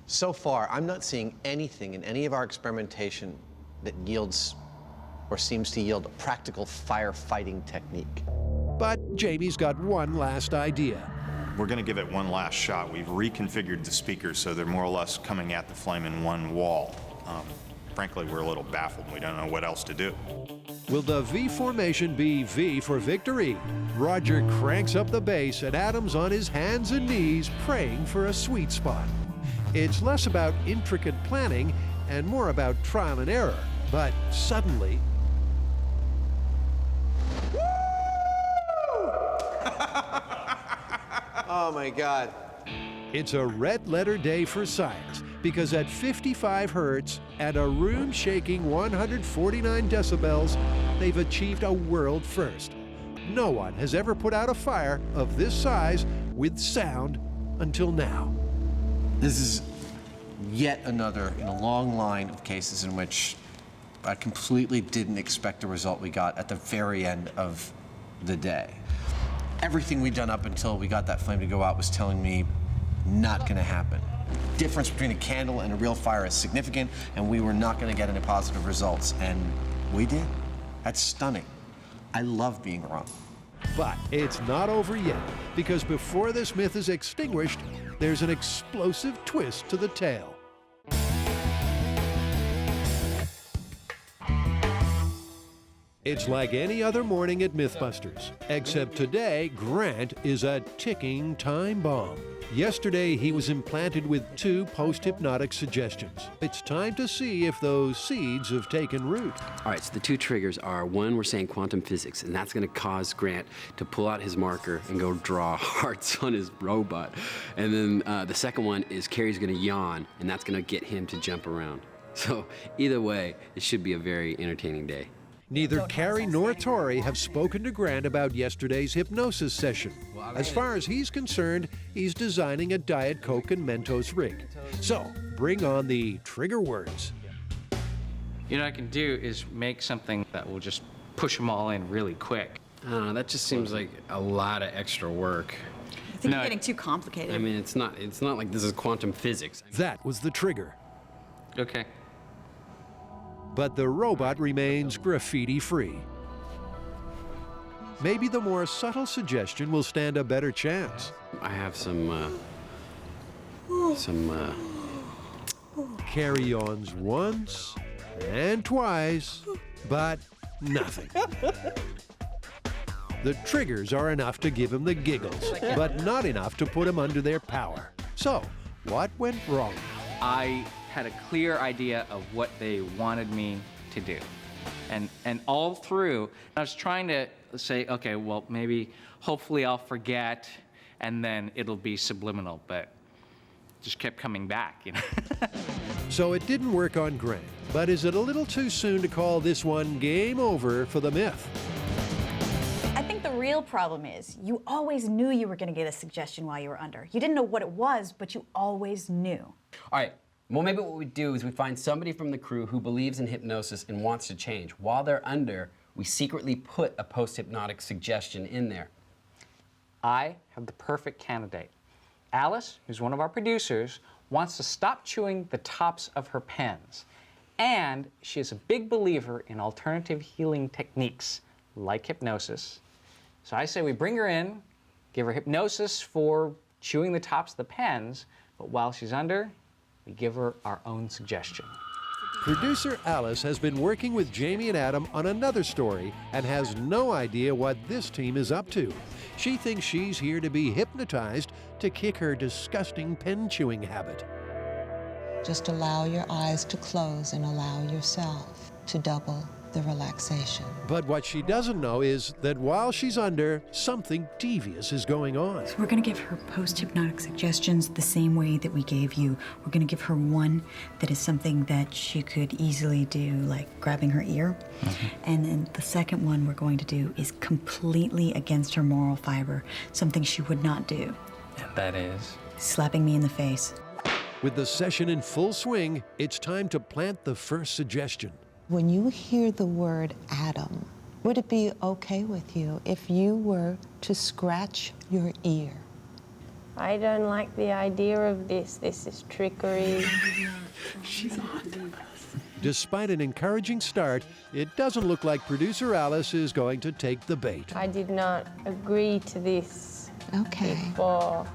So far, I'm not seeing anything in any of our experimentation that yields or seems to yield a practical firefighting technique. But Jamie's got one last idea. We're going to give it one last shot. We've reconfigured the speakers so they're more or less coming at the flame in one wall. Frankly, we're a little baffled. We don't know what else to do. Will the V formation be V for victory? Roger cranks up the bass and Adam's on his hands and knees praying for a sweet spot. It's less about intricate planning and more about trial and error. But suddenly... Oh my God. It's a red-letter day for science, because at 55 hertz and a room-shaking 149 decibels, they've achieved a world first. No one has ever put out a fire of this size with sound until now. This is yet another in a long line of cases in which I completely didn't expect the result we got at the very end of the day. Everything we'd done up until we got that flame to go out was telling me not gonna happen. The difference between a candle and a real fire is significant, and we were not gonna get any positive results, and we did. That's stunning. I love being wrong. But it's not over yet, because before this myth is extinguished, there's an explosive twist to the tale. It's like any other morning at MythBusters, except today Grant is a ticking time bomb. Yesterday he was implanted with 2 post-hypnotic suggestions. It's time to see if those seeds have taken root. All right, so the 2 triggers are, one, we're saying quantum physics, and that's going to cause Grant to pull out his marker and go draw hearts on his robot. And then the second one is Carrie's going to yawn, and that's going to get him to jump around. So either way, it should be a very entertaining day. Neither Carrie nor Tori have spoken to Grant about yesterday's hypnosis session. As far as he's concerned, he's designing a Diet Coke and Mentos rig. So, bring on the trigger words. You know what I can do is make something that will just push them all in really quick. That just seems like a lot of extra work. I think you're getting too complicated. I mean, it's not like this is quantum physics. That was the trigger. Okay. But the robot remains graffiti-free. Maybe the more subtle suggestion will stand a better chance. I have some carry-ons once and twice, but nothing. The triggers are enough to give him the giggles, but not enough to put him under their power. So, what went wrong? I had a clear idea of what they wanted me to do. And all through, I was trying to say, okay, well, maybe, hopefully I'll forget, and then it'll be subliminal, but just kept coming back, you know? So it didn't work on Grant, but is it a little too soon to call this one game over for the myth? I think the real problem is you always knew you were going to get a suggestion while you were under. You didn't know what it was, but you always knew. All right. Well, maybe what we do is we find somebody from the crew who believes in hypnosis and wants to change. While they're under, we secretly put a post-hypnotic suggestion in there. I have the perfect candidate. Alice, who's one of our producers, wants to stop chewing the tops of her pens. And she is a big believer in alternative healing techniques, like hypnosis. So I say we bring her in, give her hypnosis for chewing the tops of the pens, but while she's under, we give her our own suggestion. Producer Alice has been working with Jamie and Adam on another story and has no idea what this team is up to. She thinks she's here to be hypnotized to kick her disgusting pen-chewing habit. Just allow your eyes to close and allow yourself to double the relaxation. But what she doesn't know is that while she's under, something devious is going on. So we're going to give her post-hypnotic suggestions the same way that we gave you. We're going to give her one that is something that she could easily do, like grabbing her ear. And then the second one we're going to do is completely against her moral fiber, something she would not do. And that is? Slapping me in the face. With the session in full swing, it's time to plant the first suggestion. When you hear the word Adam, would it be okay with you if you were to scratch your ear? I don't like the idea of this. This is trickery. She's on. Despite an encouraging start, it doesn't look like producer Alice is going to take the bait. I did not agree to this before.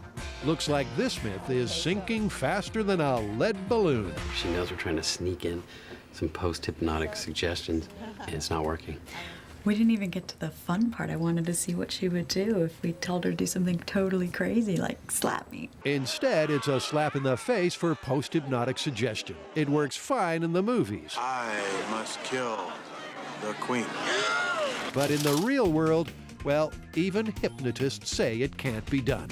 Looks like this myth is sinking faster than a lead balloon. She knows we're trying to sneak in some post-hypnotic suggestions, and it's not working. We didn't even get to the fun part. I wanted to see what she would do if we told her to do something totally crazy, like slap me. Instead, it's a slap in the face for post-hypnotic suggestion. It works fine in the movies. I must kill the queen. But in the real world, well, even hypnotists say it can't be done.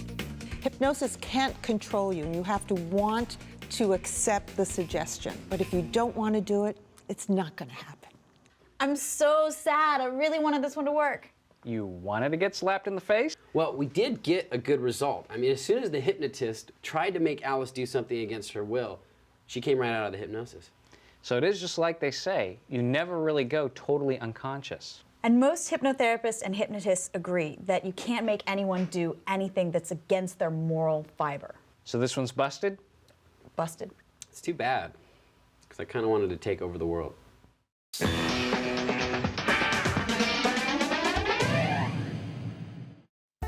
Hypnosis can't control you. You have to want to accept the suggestion. But if you don't want to do it, it's not going to happen. I'm so sad. I really wanted this one to work. You wanted to get slapped in the face? Well, we did get a good result. I mean, as soon as the hypnotist tried to make Alice do something against her will, she came right out of the hypnosis. So it is just like they say, you never really go totally unconscious. And most hypnotherapists and hypnotists agree that you can't make anyone do anything that's against their moral fiber. So this one's busted? Busted. It's too bad, because I kind of wanted to take over the world.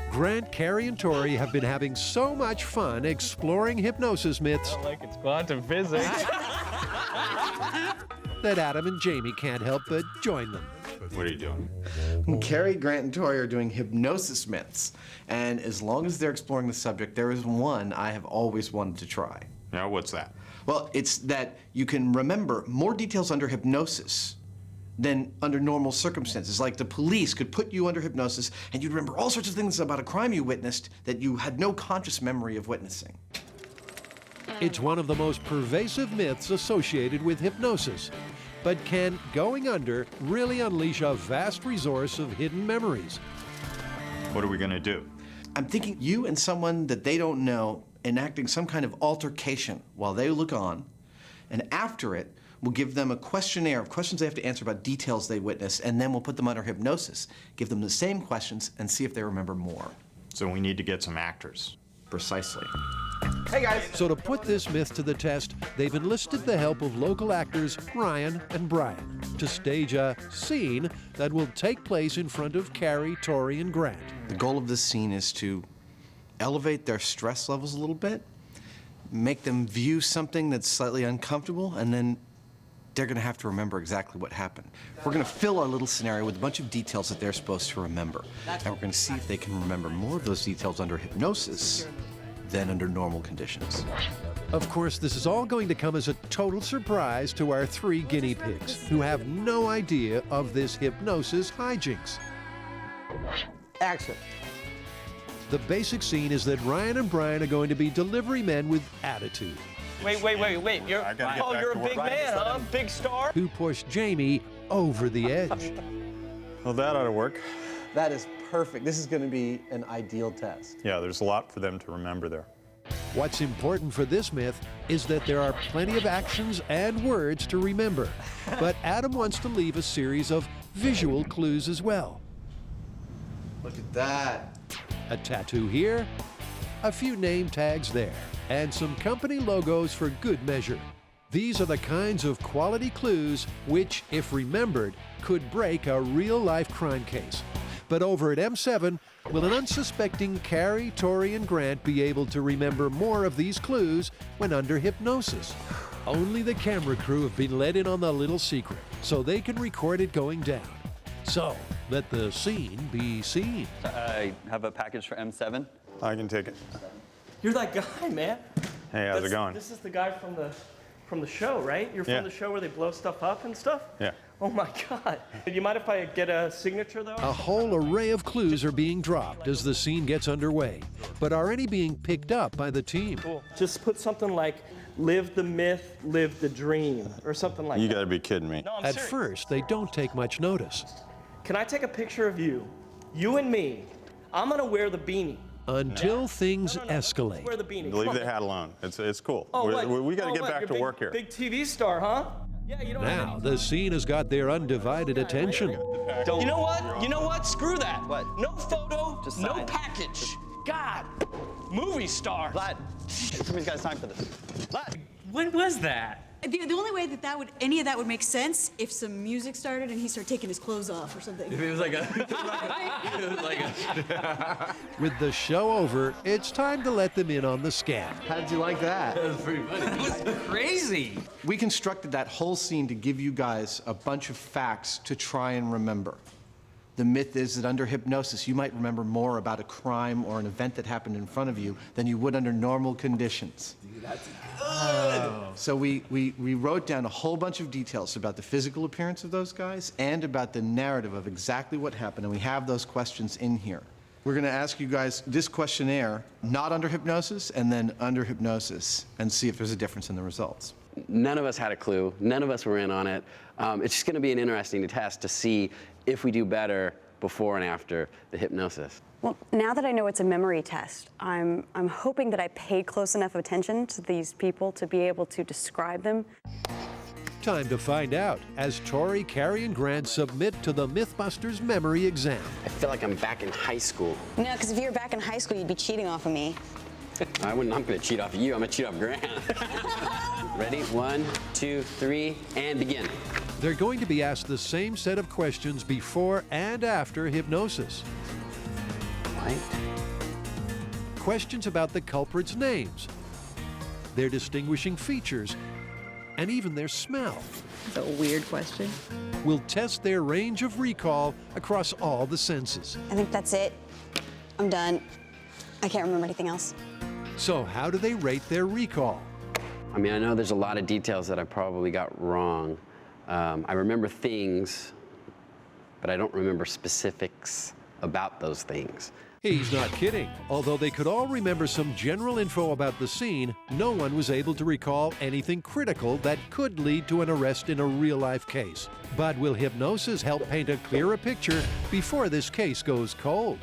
Grant, Carrie, and Tori have been having so much fun exploring hypnosis myths Like it's quantum physics. that Adam and Jamie can't help but join them. What are you doing? Carrie, Grant, and Tori are doing hypnosis myths. And as long as they're exploring the subject, there is one I have always wanted to try. Now, what's that? Well, it's that you can remember more details under hypnosis than under normal circumstances. Like the police could put you under hypnosis and you'd remember all sorts of things about a crime you witnessed that you had no conscious memory of witnessing. It's one of the most pervasive myths associated with hypnosis. But can going under really unleash a vast resource of hidden memories? What are we going to do? I'm thinking you and someone that they don't know enacting some kind of altercation while they look on, and after it, we'll give them a questionnaire of questions they have to answer about details they witnessed, and then we'll put them under hypnosis, give them the same questions, and see if they remember more. So we need to get some actors. Precisely. Hey, guys. So to put this myth to the test, they've enlisted the help of local actors Ryan and Brian to stage a scene that will take place in front of Carrie, Tori, and Grant. The goal of this scene is to elevate their stress levels a little bit, make them view something that's slightly uncomfortable, and then they're going to have to remember exactly what happened. We're going to fill our little scenario with a bunch of details that they're supposed to remember. And we're going to see if they can remember more of those details under hypnosis than under normal conditions. Of course, this is all going to come as a total surprise to our 3 guinea pigs, who have no idea of this hypnosis hijinks. Action. The basic scene is that Ryan and Brian are going to be delivery men with attitude. Wait. You're a big man, huh? Big star? Who pushed Jamie over the edge. Well, that ought to work. That is perfect. This is going to be an ideal test. Yeah, there's a lot for them to remember there. What's important for this myth is that there are plenty of actions and words to remember. But Adam wants to leave a series of visual clues as well. Look at that. A tattoo here, a few name tags there, and some company logos for good measure. These are the kinds of quality clues which, if remembered, could break a real-life crime case. But over at M7, will an unsuspecting Carrie, Tori, and Grant be able to remember more of these clues when under hypnosis? Only the camera crew have been let in on the little secret, so they can record it going down. So, let the scene be seen. I have a package for M7. I can take it. You're that guy, man. Hey, how's it going? This is the guy from the show, right? You're from the show where they blow stuff up and stuff? Yeah. Oh my God. Do you mind if I get a signature though? A whole array of clues are being dropped as the scene gets underway, but are any being picked up by the team? Cool. Just put something like, live the myth, live the dream, or something like that. You gotta be kidding me. No, I'm At serious. first, they don't take much notice. Can I take a picture of you and me? I'm gonna wear the beanie. Until things escalate. Wear the beanie. Leave the hat alone. It's cool. Oh, we gotta get back to You're work here. Big TV star, huh? Yeah, you don't have Now, the scene has got their undivided attention. You know what? You know what? Screw that. What? No photo, Just no sign. package. God, movie star. Vlad, somebody's got time for this. Vlad. When was that? The only way that any of that would make sense if some music started and he started taking his clothes off or something. If it was like a... With the show over, it's time to let them in on the scam. How did you like that? That was pretty funny. That was crazy. We constructed that whole scene to give you guys a bunch of facts to try and remember. The myth is that under hypnosis, you might remember more about a crime or an event that happened in front of you than you would under normal conditions. Dude, that's So we wrote down a whole bunch of details about the physical appearance of those guys and about the narrative of exactly what happened, and we have those questions in here. We're going to ask you guys this questionnaire, not under hypnosis, and then under hypnosis, and see if there's a difference in the results. None of us had a clue. None of us were in on it. It's just going to be an interesting test to see if we do better before and after the hypnosis. Well, now that I know it's a memory test, I'm hoping that I paid close enough attention to these people to be able to describe them. Time to find out as Tori, Carrie, and Grant submit to the MythBusters memory exam. I feel like I'm back in high school. No, because if you were back in high school, you'd be cheating off of me. I'm going to cheat off of you. I'm going to cheat off Grant. Ready? 1, 2, 3, and begin. They're going to be asked the same set of questions before and after hypnosis. Right. Questions about the culprits' names, their distinguishing features, and even their smell. That's a weird question. We'll test their range of recall across all the senses. I think that's it. I'm done. I can't remember anything else. So how do they rate their recall? I mean, I know there's a lot of details that I probably got wrong. I remember things, but I don't remember specifics about those things. He's not kidding. Although they could all remember some general info about the scene, no one was able to recall anything critical that could lead to an arrest in a real-life case. But will hypnosis help paint a clearer picture before this case goes cold?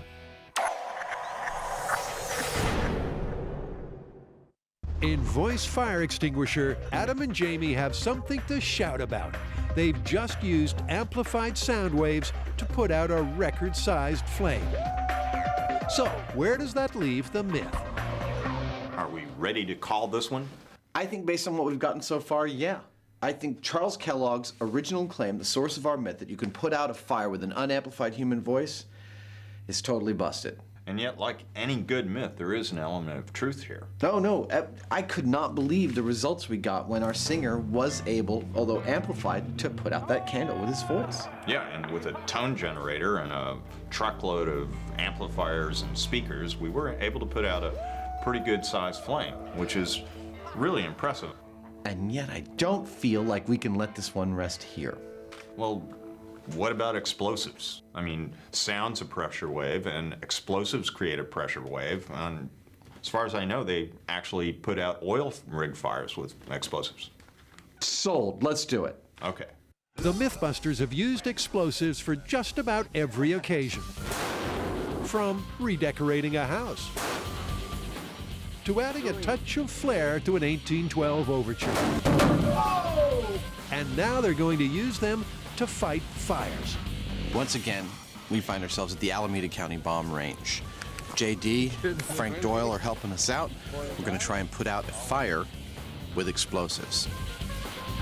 In Voice Fire Extinguisher, Adam and Jamie have something to shout about. They've just used amplified sound waves to put out a record-sized flame. So, where does that leave the myth? Are we ready to call this one? I think based on what we've gotten so far, yeah. I think Charles Kellogg's original claim, the source of our myth, that you can put out a fire with an unamplified human voice, is totally busted. And yet, like any good myth, there is an element of truth here. No, I could not believe the results we got when our singer was able, although amplified, to put out that candle with his voice. Yeah, and with a tone generator and a truckload of amplifiers and speakers, we were able to put out a pretty good sized flame, which is really impressive. And yet I don't feel like we can let this one rest here. Well, what about explosives? I mean, sound's a pressure wave, and explosives create a pressure wave. And as far as I know, they actually put out oil rig fires with explosives. Sold. Let's do it. Okay. The Mythbusters have used explosives for just about every occasion. From redecorating a house to adding a touch of flair to an 1812 overture. And now they're going to use them to fight fires. Once again, we find ourselves at the Alameda County Bomb Range. JD, Frank Doyle are helping us out. We're going to try and put out a fire with explosives.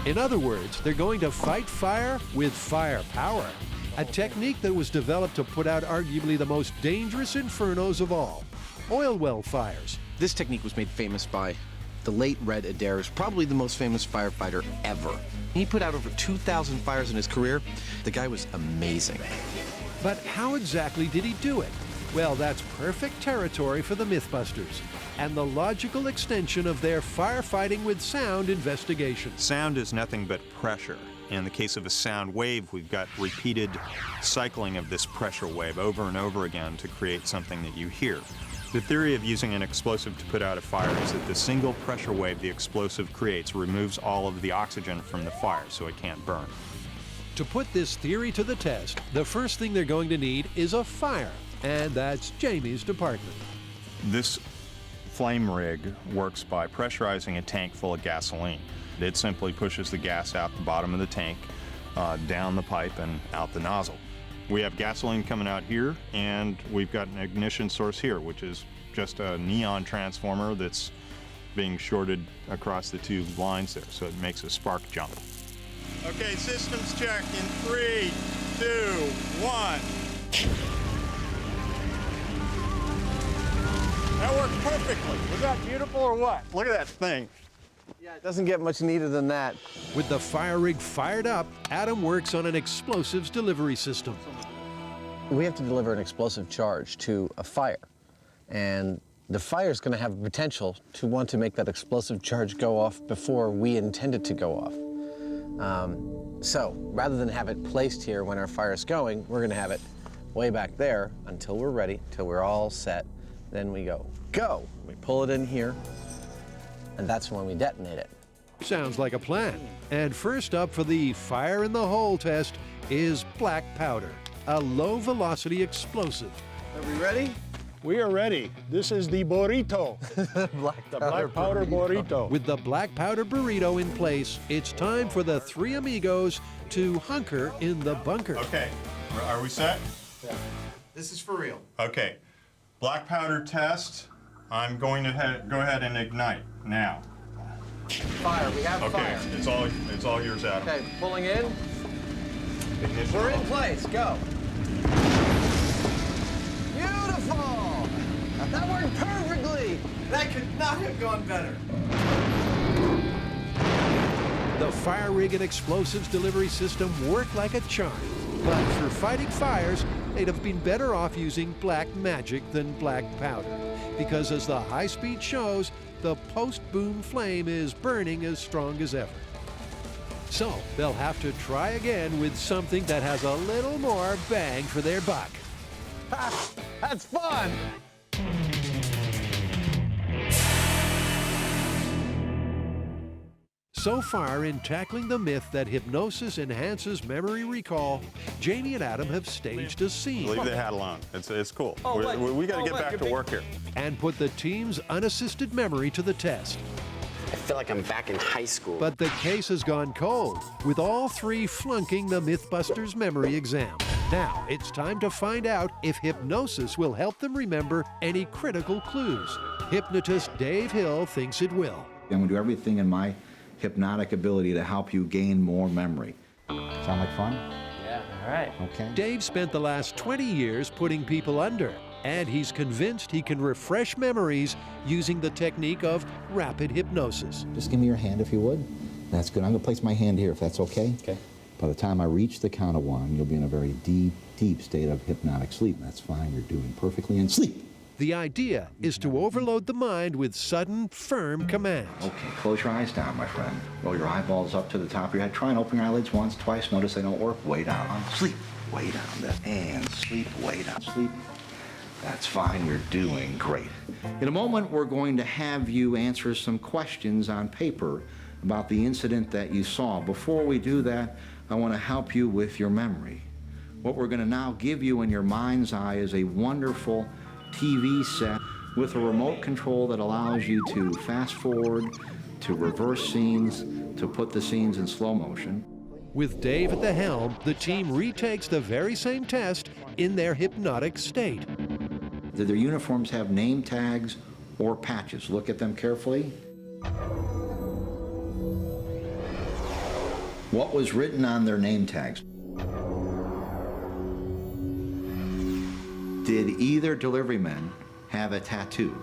In other words, they're going to fight fire with firepower, a technique that was developed to put out arguably the most dangerous infernos of all, oil well fires. This technique was made famous by the late Red Adair, probably the most famous firefighter ever. He put out over 2,000 fires in his career. The guy was amazing. But how exactly did he do it? Well, that's perfect territory for the Mythbusters and the logical extension of their firefighting with sound investigation. Sound is nothing but pressure. In the case of a sound wave, we've got repeated cycling of this pressure wave over and over again to create something that you hear. The theory of using an explosive to put out a fire is that the single pressure wave the explosive creates removes all of the oxygen from the fire so it can't burn. To put this theory to the test, the first thing they're going to need is a fire, and that's Jamie's department. This flame rig works by pressurizing a tank full of gasoline. It simply pushes the gas out the bottom of the tank, down the pipe and out the nozzle. We have gasoline coming out here, and we've got an ignition source here, which is just a neon transformer that's being shorted across the two lines there, so it makes a spark jump. Okay, systems check in 3, 2, 1. That worked perfectly. Was that beautiful or what? Look at that thing. Yeah, it doesn't get much neater than that. With the fire rig fired up, Adam works on an explosives delivery system. We have to deliver an explosive charge to a fire, and the fire is going to have a potential to want to make that explosive charge go off before we intend it to go off. So rather than have it placed here when our fire is going, we're going to have it way back there until we're ready, till we're all set. Then we go. We pull it in here, and that's when we detonate it. Sounds like a plan. And first up for the fire in the hole test is black powder, a low-velocity explosive. Are we ready? We are ready. This is the burrito. The black powder burrito. With the black powder burrito in place, it's time for the three amigos to hunker in the bunker. Okay, are we set? Yeah. This is for real. Okay, black powder test. I'm going to go ahead and ignite now. Fire, we have fire. Okay, it's all yours, Adam. Okay, pulling in. Ignition. We're in place, go. Beautiful! That worked perfectly! That could not have gone better. The fire rig and explosives delivery system work like a charm. But for fighting fires, they'd have been better off using black magic than black powder. Because as the high speed shows, the post-boom flame is burning as strong as ever. So they'll have to try again with something that has a little more bang for their buck. Ha! That's fun! So far in tackling the myth that hypnosis enhances memory recall, Jamie and Adam have staged a scene. Leave the hat alone. It's cool. We got to get back to work here. And put the team's unassisted memory to the test. I feel like I'm back in high school. But the case has gone cold, with all three flunking the MythBusters memory exam. Now, it's time to find out if hypnosis will help them remember any critical clues. Hypnotist Dave Hill thinks it will. I'm going to do everything in my hypnotic ability to help you gain more memory. Sound like fun? Yeah, all right. Okay. Dave spent the last 20 years putting people under, and he's convinced he can refresh memories using the technique of rapid hypnosis. Just give me your hand if you would. That's good. I'm going to place my hand here if that's okay. Okay. By the time I reach the count of 1, you'll be in a very deep, deep state of hypnotic sleep. That's fine. You're doing perfectly in sleep. The idea is to overload the mind with sudden, firm commands. Okay, close your eyes down, my friend. Roll your eyeballs up to the top of your head. Try and open your eyelids once, twice. Notice they don't work. Way down. Sleep. Way down. And sleep. Way down. Sleep. That's fine. You're doing great. In a moment, we're going to have you answer some questions on paper about the incident that you saw. Before we do that, I want to help you with your memory. What we're going to now give you in your mind's eye is a wonderful TV set with a remote control that allows you to fast forward, to reverse scenes, to put the scenes in slow motion. With Dave at the helm, the team retakes the very same test in their hypnotic state. Do their uniforms have name tags or patches? Look at them carefully. What was written on their name tags? Did either deliveryman have a tattoo?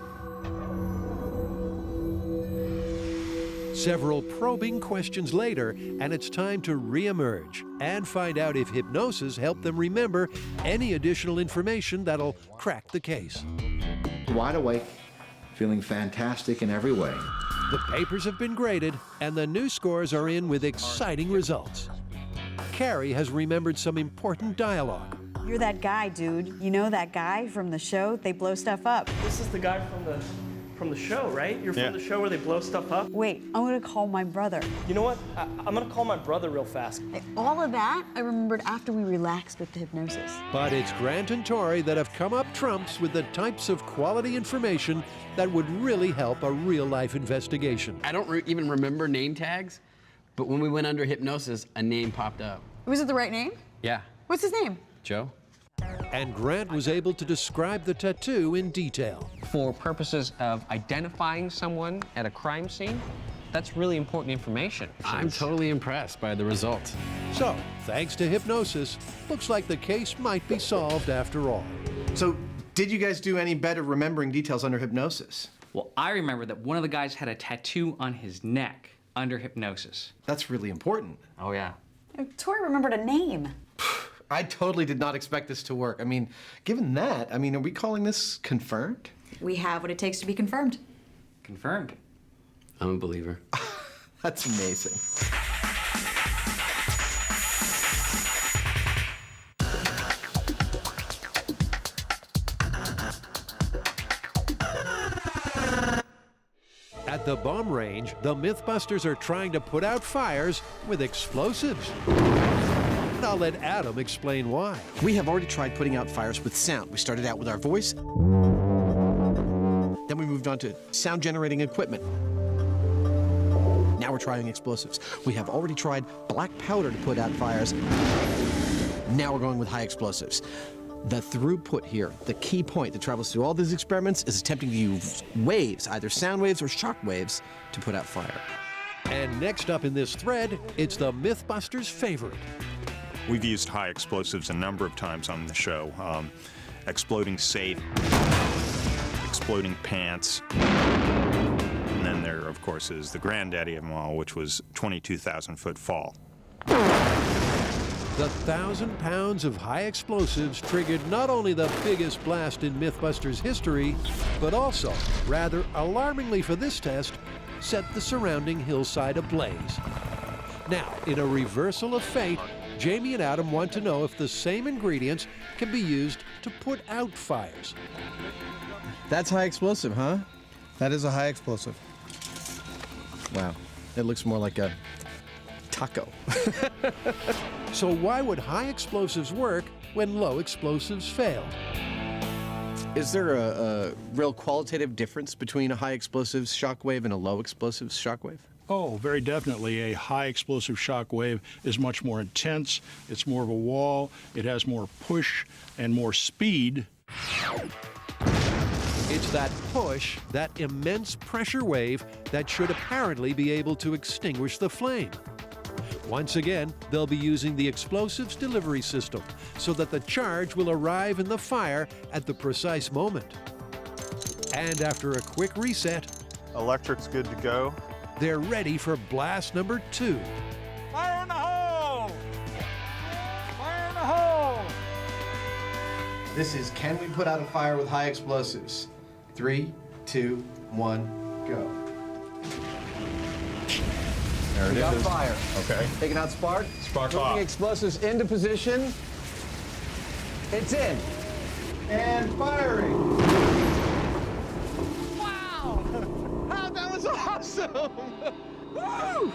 Several probing questions later, and it's time to re-emerge and find out if hypnosis helped them remember any additional information that'll crack the case. Wide awake, feeling fantastic in every way. The papers have been graded, and the new scores are in with exciting results. Carrie has remembered some important dialogue. You're that guy, dude. You know that guy from the show? They blow stuff up. This is the guy from the show, right? You're from the show where they blow stuff up? Wait, I'm gonna call my brother. You know what? I'm gonna call my brother real fast. All of that I remembered after we relaxed with the hypnosis. But it's Grant and Tori that have come up trumps with the types of quality information that would really help a real-life investigation. I don't even remember name tags, but when we went under hypnosis, a name popped up. Was it the right name? Yeah. What's his name? Joe? And Grant was able to describe the tattoo in detail. For purposes of identifying someone at a crime scene, that's really important information. I'm totally impressed by the results. So, thanks to hypnosis, looks like the case might be solved after all. So, did you guys do any better remembering details under hypnosis? Well, I remember that one of the guys had a tattoo on his neck under hypnosis. That's really important. Oh, yeah. Tori remembered a name. I totally did not expect this to work. I mean, given that, are we calling this confirmed? We have what it takes to be confirmed. Confirmed. I'm a believer. That's amazing. At the bomb range, the MythBusters are trying to put out fires with explosives. I'll let Adam explain why. We have already tried putting out fires with sound. We started out with our voice. Then we moved on to sound generating equipment. Now we're trying explosives. We have already tried black powder to put out fires. Now we're going with high explosives. The throughput here, the key point that travels through all these experiments, is attempting to use waves, either sound waves or shock waves, to put out fire. And next up in this thread, it's the MythBusters' favorite. We've used high explosives a number of times on the show. Exploding safe, exploding pants, and then there, of course, course, is the granddaddy of them all, which was 22,000-foot fall. The 1,000 pounds of high explosives triggered not only the biggest blast in MythBusters history, but also, rather alarmingly for this test, set the surrounding hillside ablaze. Now, in a reversal of fate, Jamie and Adam want to know if the same ingredients can be used to put out fires. That's high explosive, huh? That is a high explosive. Wow. It looks more like a taco. So why would high explosives work when low explosives fail? Is there a real qualitative difference between a high explosives shockwave and a low explosives shockwave? Oh, very definitely. A high explosive shock wave is much more intense. It's more of a wall. It has more push and more speed. It's that push, that immense pressure wave, that should apparently be able to extinguish the flame. Once again, they'll be using the explosives delivery system so that the charge will arrive in the fire at the precise moment. And after a quick reset, electric's good to go. They're ready for blast number 2. Fire in the hole! Fire in the hole! This is Can We Put Out a Fire with High Explosives? 3, 2, 1, go. There it We got is. fire. Okay. Taking out spark. Spark Moving off. explosives into position. It's in. And firing. Wow! Oh, that was awesome! Woo!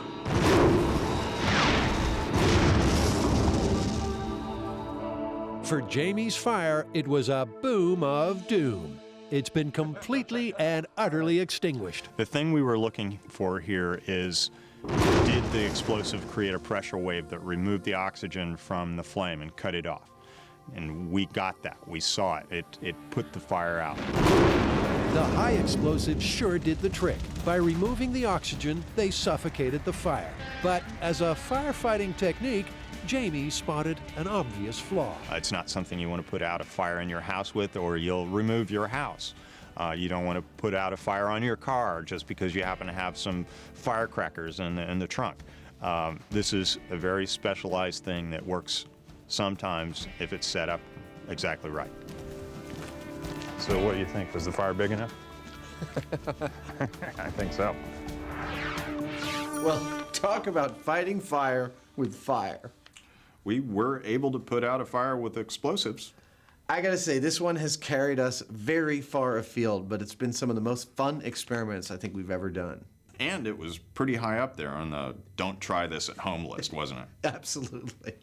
For Jamie's fire, it was a boom of doom. It's been completely and utterly extinguished. The thing we were looking for here is, did the explosive create a pressure wave that removed the oxygen from the flame and cut it off? And we got that. We saw it. It put the fire out. The high explosives sure did the trick. By removing the oxygen, they suffocated the fire. But as a firefighting technique, Jamie spotted an obvious flaw. It's not something you want to put out a fire in your house with, or you'll remove your house. You don't want to put out a fire on your car just because you happen to have some firecrackers in the trunk. This is a very specialized thing that works sometimes if it's set up exactly right. So what do you think? Was the fire big enough? I think so. Well, talk about fighting fire with fire. We were able to put out a fire with explosives. I gotta say, this one has carried us very far afield, but it's been some of the most fun experiments I think we've ever done. And it was pretty high up there on the don't try this at home list, wasn't it? Absolutely.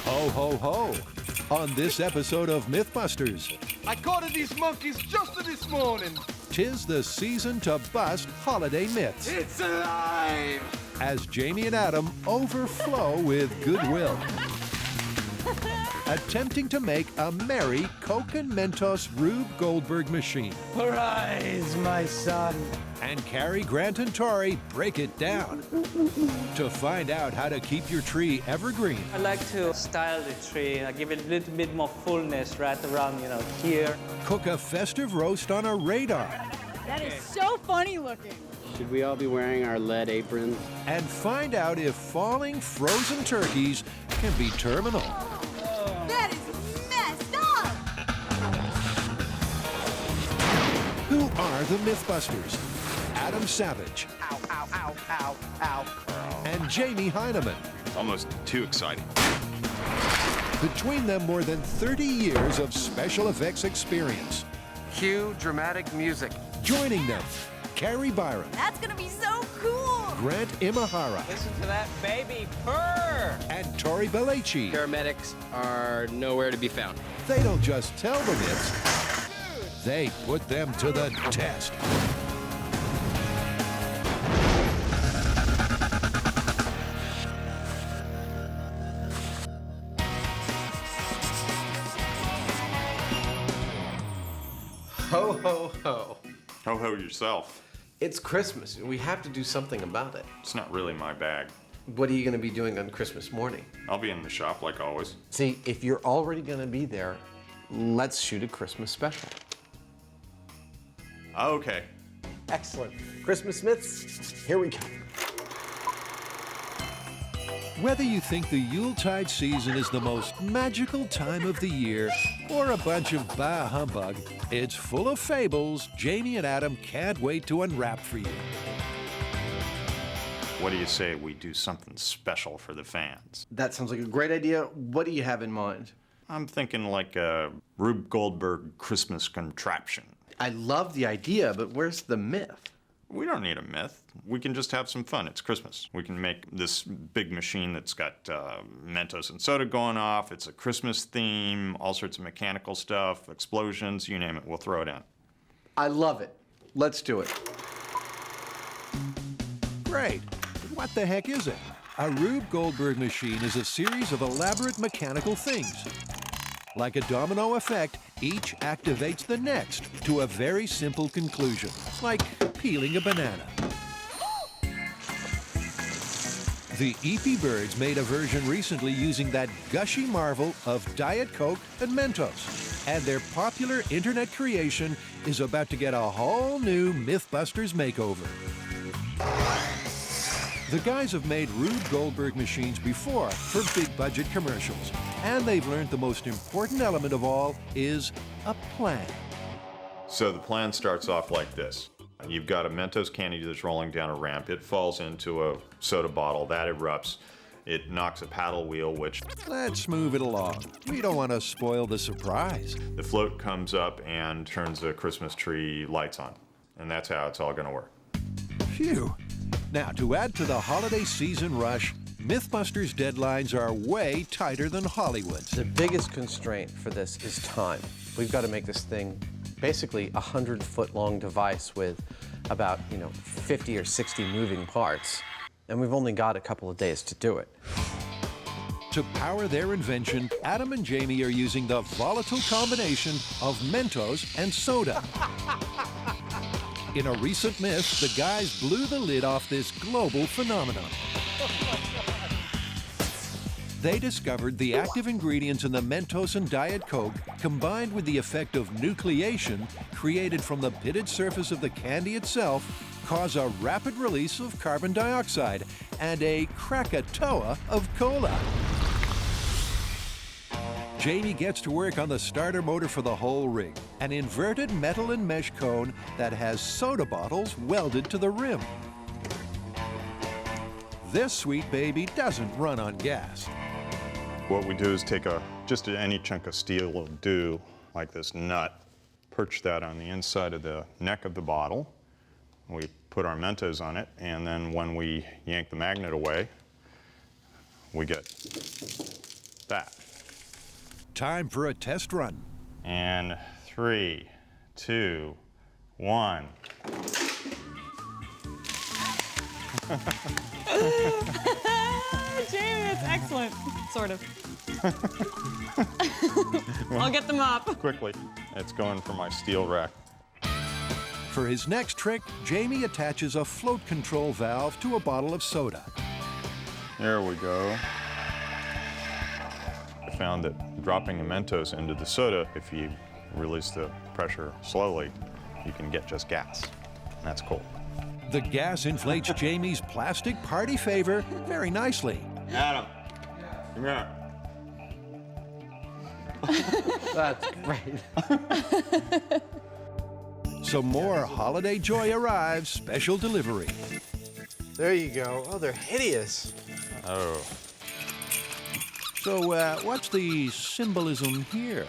Ho, ho, ho. On this episode of MythBusters, I caught these monkeys just this morning. 'tis the season to bust holiday myths. It's alive! As Jamie and Adam overflow with goodwill. Attempting to make a merry Coke and Mentos Rube Goldberg machine. Arise, my son. And Cary, Grant, and Tori break it down to find out how to keep your tree evergreen. I like to style the tree, give it a little bit more fullness right around, here. Cook a festive roast on a radar. That is so funny looking. Should we all be wearing our lead aprons? And find out if falling frozen turkeys can be terminal. That is messed up. Who are the MythBusters? Adam Savage. Ow, ow, ow, ow, ow. And Jamie Hyneman. Almost too exciting. Between them, more than 30 years of special effects experience. Cue dramatic music. Joining them, Carrie Byron. That's gonna be so cool. Grant Imahara, Listen to that baby purr. and Tori Belleci. Paramedics are nowhere to be found. They don't just tell the myths, they put them to the test. Ho, ho, ho. Ho-ho yourself. It's Christmas, and we have to do something about it. It's not really my bag. What are you going to be doing on Christmas morning? I'll be in the shop like always. See, if you're already going to be there, let's shoot a Christmas special. Okay. Excellent. Christmas myths, here we go. Whether you think the Yuletide season is the most magical time of the year or a bunch of bah humbug, it's full of fables Jamie and Adam can't wait to unwrap for you. What do you say we do something special for the fans? That sounds like a great idea. What do you have in mind? I'm thinking like a Rube Goldberg Christmas contraption. I love the idea, but where's the myth? We don't need a myth. We can just have some fun. It's Christmas. We can make this big machine that's got Mentos and soda going off. It's a Christmas theme, all sorts of mechanical stuff, explosions, you name it. We'll throw it in. I love it. Let's do it. Great. But what the heck is it? A Rube Goldberg machine is a series of elaborate mechanical things. Like a domino effect, each activates the next to a very simple conclusion, like peeling a banana. The EP Birds made a version recently using that gushy marvel of Diet Coke and Mentos. And their popular internet creation is about to get a whole new MythBusters makeover. The guys have made Rube Goldberg machines before for big budget commercials, and they've learned the most important element of all is a plan. So the plan starts off like this. You've got a Mentos candy that's rolling down a ramp. It falls into a soda bottle. That erupts. It knocks a paddle wheel, which... Let's move it along. We don't want to spoil the surprise. The float comes up and turns the Christmas tree lights on. And that's how it's all going to work. Phew. Now, to add to the holiday season rush, MythBusters deadlines are way tighter than Hollywood's. The biggest constraint for this is time. We've got to make this thing basically a 100-foot-long device with about, 50 or 60 moving parts. And we've only got a couple of days to do it. To power their invention, Adam and Jamie are using the volatile combination of Mentos and soda. In a recent myth, the guys blew the lid off this global phenomenon. They discovered the active ingredients in the Mentos and Diet Coke, combined with the effect of nucleation created from the pitted surface of the candy itself, cause a rapid release of carbon dioxide and a Krakatoa of cola. Jamie gets to work on the starter motor for the whole rig, an inverted metal and mesh cone that has soda bottles welded to the rim. This sweet baby doesn't run on gas. What we do is take just any chunk of steel will do, like this nut, perch that on the inside of the neck of the bottle. We put our Mentos on it, and then when we yank the magnet away, we get that. Time for a test run. And 3, 2, 1. Jamie, it's excellent. Sort of. I'll get them up. Quickly. It's going for my steel rack. For his next trick, Jamie attaches a float control valve to a bottle of soda. There we go. I found that dropping a Mentos into the soda, if you release the pressure slowly, you can get just gas. And that's cool. The gas inflates Jamie's plastic party favor very nicely. Adam, come here. That's great. Some more holiday joy arrives, special delivery. There you go. Oh, they're hideous. Oh. So, what's the symbolism here?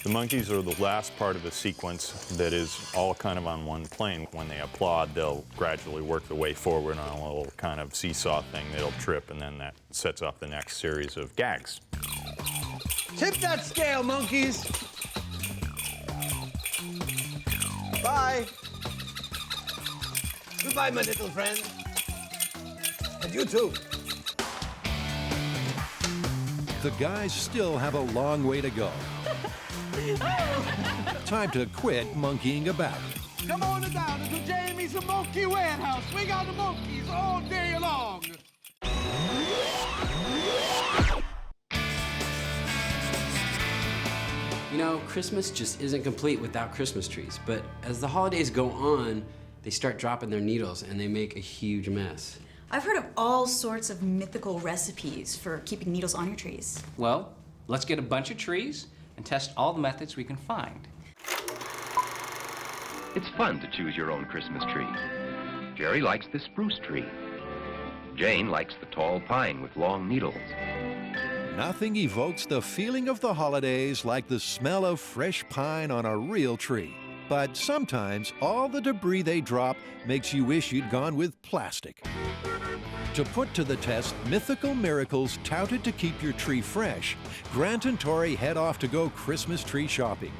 The monkeys are the last part of the sequence that is all kind of on one plane. When they applaud, they'll gradually work their way forward on a little kind of seesaw thing. They'll trip, and then that sets off the next series of gags. Tip that scale, monkeys. Bye. Goodbye, my little friend. And you too. The guys still have a long way to go. Time to quit monkeying about. Come on down to Jamie's Monkey Warehouse. We got the monkeys all day long. You know, Christmas just isn't complete without Christmas trees, but as the holidays go on, they start dropping their needles and they make a huge mess. I've heard of all sorts of mythical recipes for keeping needles on your trees. Well, let's get a bunch of trees and test all the methods we can find. It's fun to choose your own Christmas tree. Jerry likes the spruce tree. Jane likes the tall pine with long needles. Nothing evokes the feeling of the holidays like the smell of fresh pine on a real tree. But sometimes all the debris they drop makes you wish you'd gone with plastic. To put to the test mythical miracles touted to keep your tree fresh, Grant and Tori head off to go Christmas tree shopping,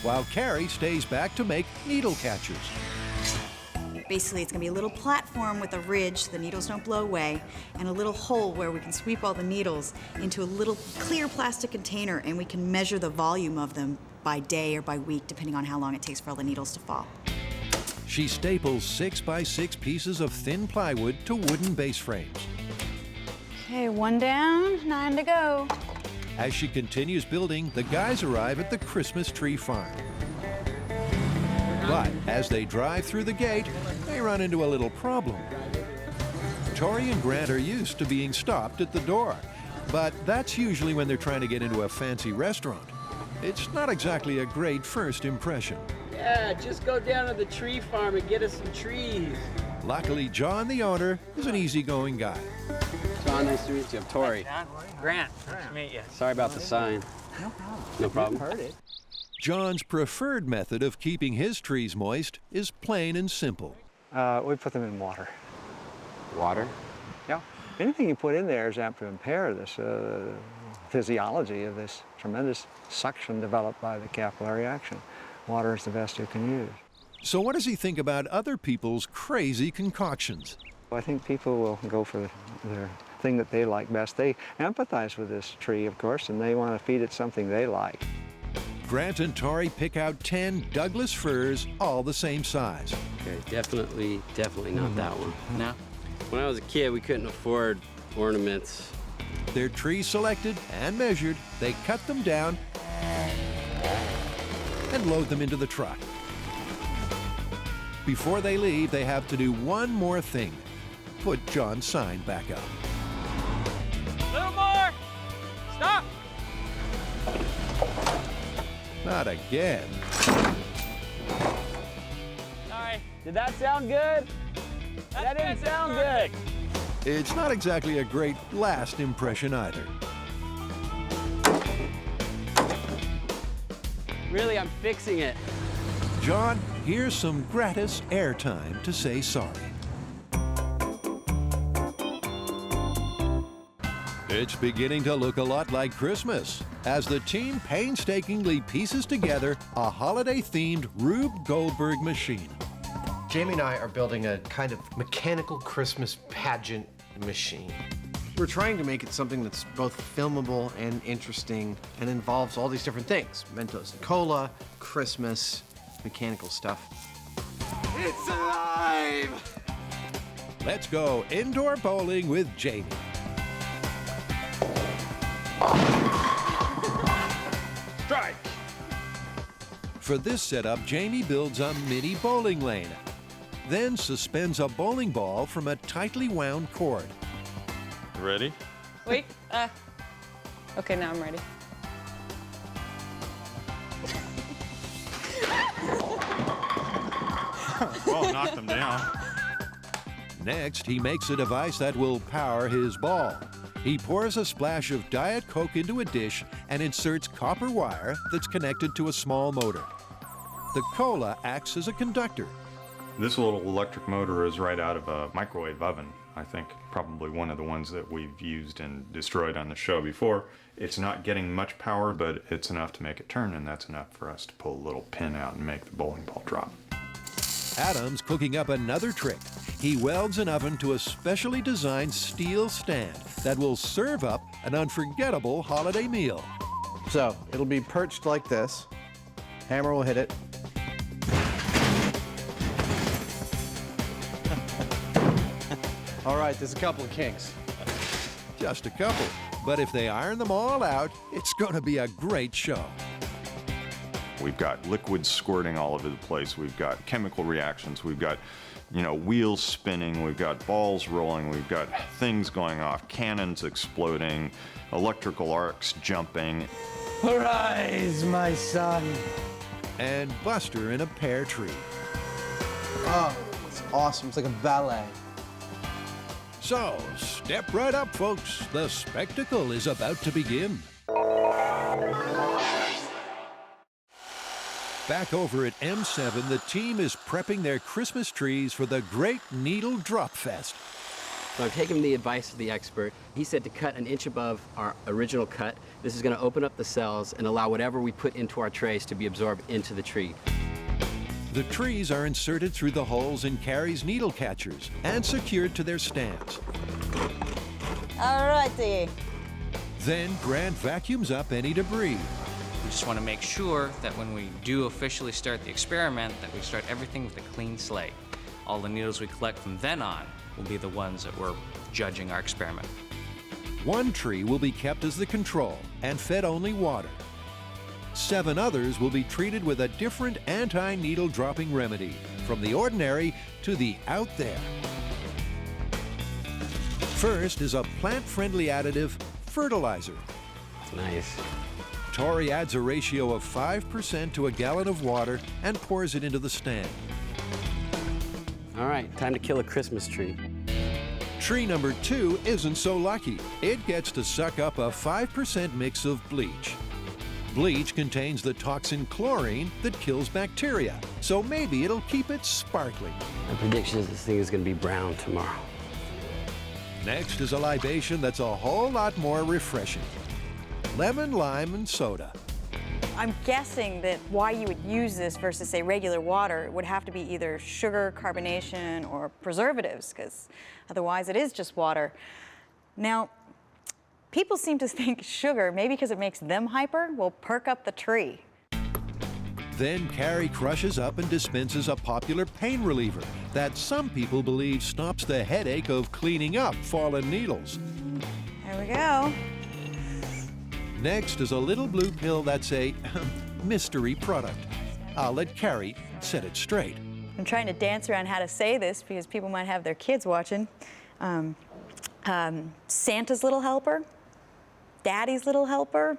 while Carrie stays back to make needle catchers. Basically, it's gonna be a little platform with a ridge so the needles don't blow away, and a little hole where we can sweep all the needles into a little clear plastic container, and we can measure the volume of them by day or by week, depending on how long it takes for all the needles to fall. She staples 6x6 pieces of thin plywood to wooden base frames. Okay, 1 down, 9 to go. As she continues building, the guys arrive at the Christmas tree farm. But as they drive through the gate, they run into a little problem. Tori and Grant are used to being stopped at the door, but that's usually when they're trying to get into a fancy restaurant. It's not exactly a great first impression. Yeah, just go down to the tree farm and get us some trees. Luckily, John, the owner, is an easygoing guy. John, nice to meet you. I'm Tori. Grant, nice to meet you. Sorry about the sign. No problem. No problem. Heard it. John's preferred method of keeping his trees moist is plain and simple. We put them in water. Water? Yeah. Anything you put in there is apt to impair this physiology of this tremendous suction developed by the capillary action. Water is the best you can use. So what does he think about other people's crazy concoctions? I think people will go for their thing that they like best. They empathize with this tree, of course, and they want to feed it something they like. Grant and Tori pick out 10 Douglas firs, all the same size. Okay, definitely not that one. No. When I was a kid, we couldn't afford ornaments. Their trees selected and measured, they cut them down and load them into the truck. Before they leave, they have to do one more thing. Put John's sign back up. A little more. Stop. Not again. Sorry. Did that sound good? That didn't sound good. It's not exactly a great last impression either. Really, I'm fixing it. John, here's some gratis airtime to say sorry. It's beginning to look a lot like Christmas as the team painstakingly pieces together a holiday-themed Rube Goldberg machine. Jamie and I are building a kind of mechanical Christmas pageant machine. We're trying to make it something that's both filmable and interesting and involves all these different things. Mentos and cola, Christmas, mechanical stuff. It's alive! Let's go indoor bowling with Jamie. Strike! For this setup, Jamie builds a mini bowling lane, then suspends a bowling ball from a tightly wound cord. Ready? Wait, okay, now I'm ready. Oh, knocked them down. Next, he makes a device that will power his ball. He pours a splash of Diet Coke into a dish and inserts copper wire that's connected to a small motor. The cola acts as a conductor. This little electric motor is right out of a microwave oven. I think probably one of the ones that we've used and destroyed on the show before. It's not getting much power, but it's enough to make it turn, and that's enough for us to pull a little pin out and make the bowling ball drop. Adam's cooking up another trick. He welds an oven to a specially designed steel stand that will serve up an unforgettable holiday meal. So it'll be perched like this. Hammer will hit it. All right, there's a couple of kinks. Just a couple. But if they iron them all out, it's going to be a great show. We've got liquids squirting all over the place. We've got chemical reactions. We've got, wheels spinning. We've got balls rolling. We've got things going off, cannons exploding, electrical arcs jumping. Arise, my son. And Buster in a pear tree. Oh, it's awesome. It's like a ballet. So, step right up, folks. The spectacle is about to begin. Back over at M7, the team is prepping their Christmas trees for the Great Needle Drop Fest. So I've taken the advice of the expert. He said to cut an inch above our original cut. This is going to open up the cells and allow whatever we put into our trays to be absorbed into the tree. The trees are inserted through the holes in Carrie's needle catchers and secured to their stands. All righty. Then Grant vacuums up any debris. We just want to make sure that when we do officially start the experiment, that we start everything with a clean slate. All the needles we collect from then on will be the ones that we're judging our experiment. One tree will be kept as the control and fed only water. 7 others will be treated with a different anti-needle dropping remedy, from the ordinary to the out there. First is a plant-friendly additive, fertilizer. It's nice. Tori adds a ratio of 5% to a gallon of water and pours it into the stand. All right, time to kill a Christmas tree. Tree number 2 isn't so lucky. It gets to suck up a 5% mix of bleach. Bleach contains the toxin chlorine that kills bacteria, so maybe it'll keep it sparkling. My prediction is this thing is going to be brown tomorrow. Next is a libation that's a whole lot more refreshing. Lemon, lime, and soda. I'm guessing that why you would use this versus, say, regular water would have to be either sugar, carbonation, or preservatives, because otherwise it is just water. Now, people seem to think sugar, maybe because it makes them hyper, will perk up the tree. Then Carrie crushes up and dispenses a popular pain reliever that some people believe stops the headache of cleaning up fallen needles. There we go. Next is a little blue pill that's a mystery product. I'll let Carrie set it straight. I'm trying to dance around how to say this because people might have their kids watching. Santa's little helper, Daddy's little helper,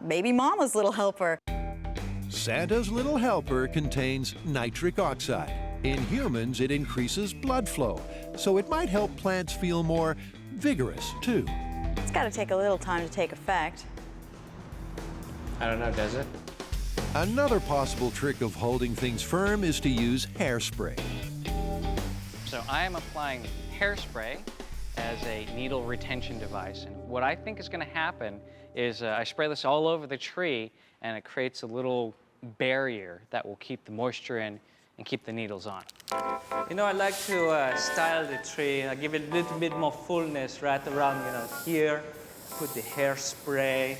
maybe Mama's little helper. Santa's little helper contains nitric oxide. In humans, it increases blood flow, so it might help plants feel more vigorous, too. It's got to take a little time to take effect. I don't know, does it? Another possible trick of holding things firm is to use hairspray. So I am applying hairspray as a needle retention device. And what I think is going to happen is I spray this all over the tree, and it creates a little barrier that will keep the moisture in and keep the needles on. You know, I like to style the tree. I give it a little bit more fullness right around, here. Put the hairspray.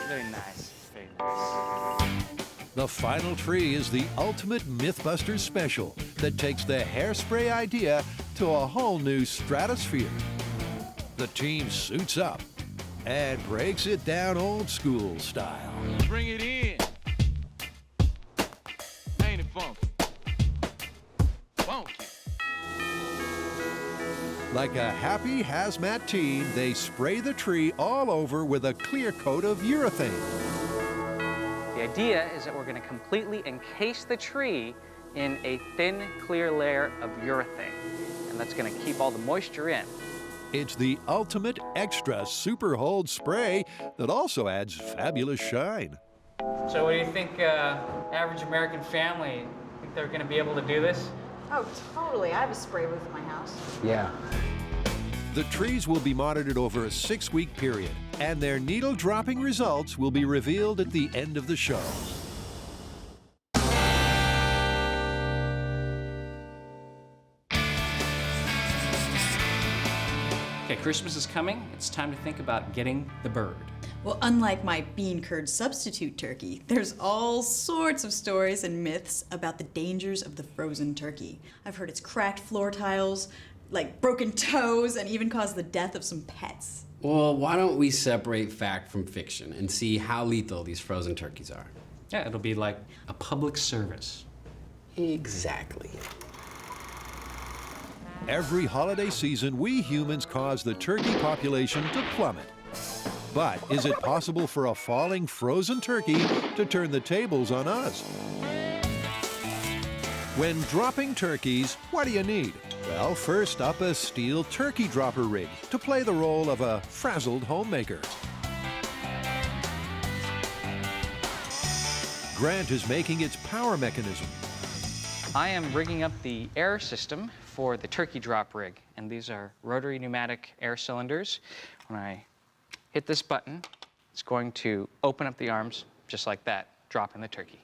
Very nice, very nice. The final tree is the ultimate MythBusters special that takes the hairspray idea to a whole new stratosphere. The team suits up and breaks it down old school style. Bring it in. Ain't it funky? Funky. Like a happy hazmat team, they spray the tree all over with a clear coat of urethane. The idea is that we're going to completely encase the tree in a thin, clear layer of urethane, and that's going to keep all the moisture in. It's the ultimate extra super hold spray that also adds fabulous shine. So what do you think, average American family, think they're gonna be able to do this? Oh, totally. I have a spray booth in my house. Yeah. The trees will be monitored over a 6-week period, and their needle-dropping results will be revealed at the end of the show. Okay, Christmas is coming. It's time to think about getting the bird. Well, unlike my bean curd substitute turkey, there's all sorts of stories and myths about the dangers of the frozen turkey. I've heard it's cracked floor tiles, like broken toes, and even caused the death of some pets. Well, why don't we separate fact from fiction and see how lethal these frozen turkeys are? Yeah, it'll be like a public service. Exactly. Every holiday season, we humans cause the turkey population to plummet. But is it possible for a falling frozen turkey to turn the tables on us? When dropping turkeys, what do you need? Well, first up, a steel turkey dropper rig to play the role of a frazzled homemaker. Grant is making its power mechanism. I am rigging up the air system for the turkey drop rig, and these are rotary pneumatic air cylinders. When I hit this button, it's going to open up the arms just like that, dropping the turkey.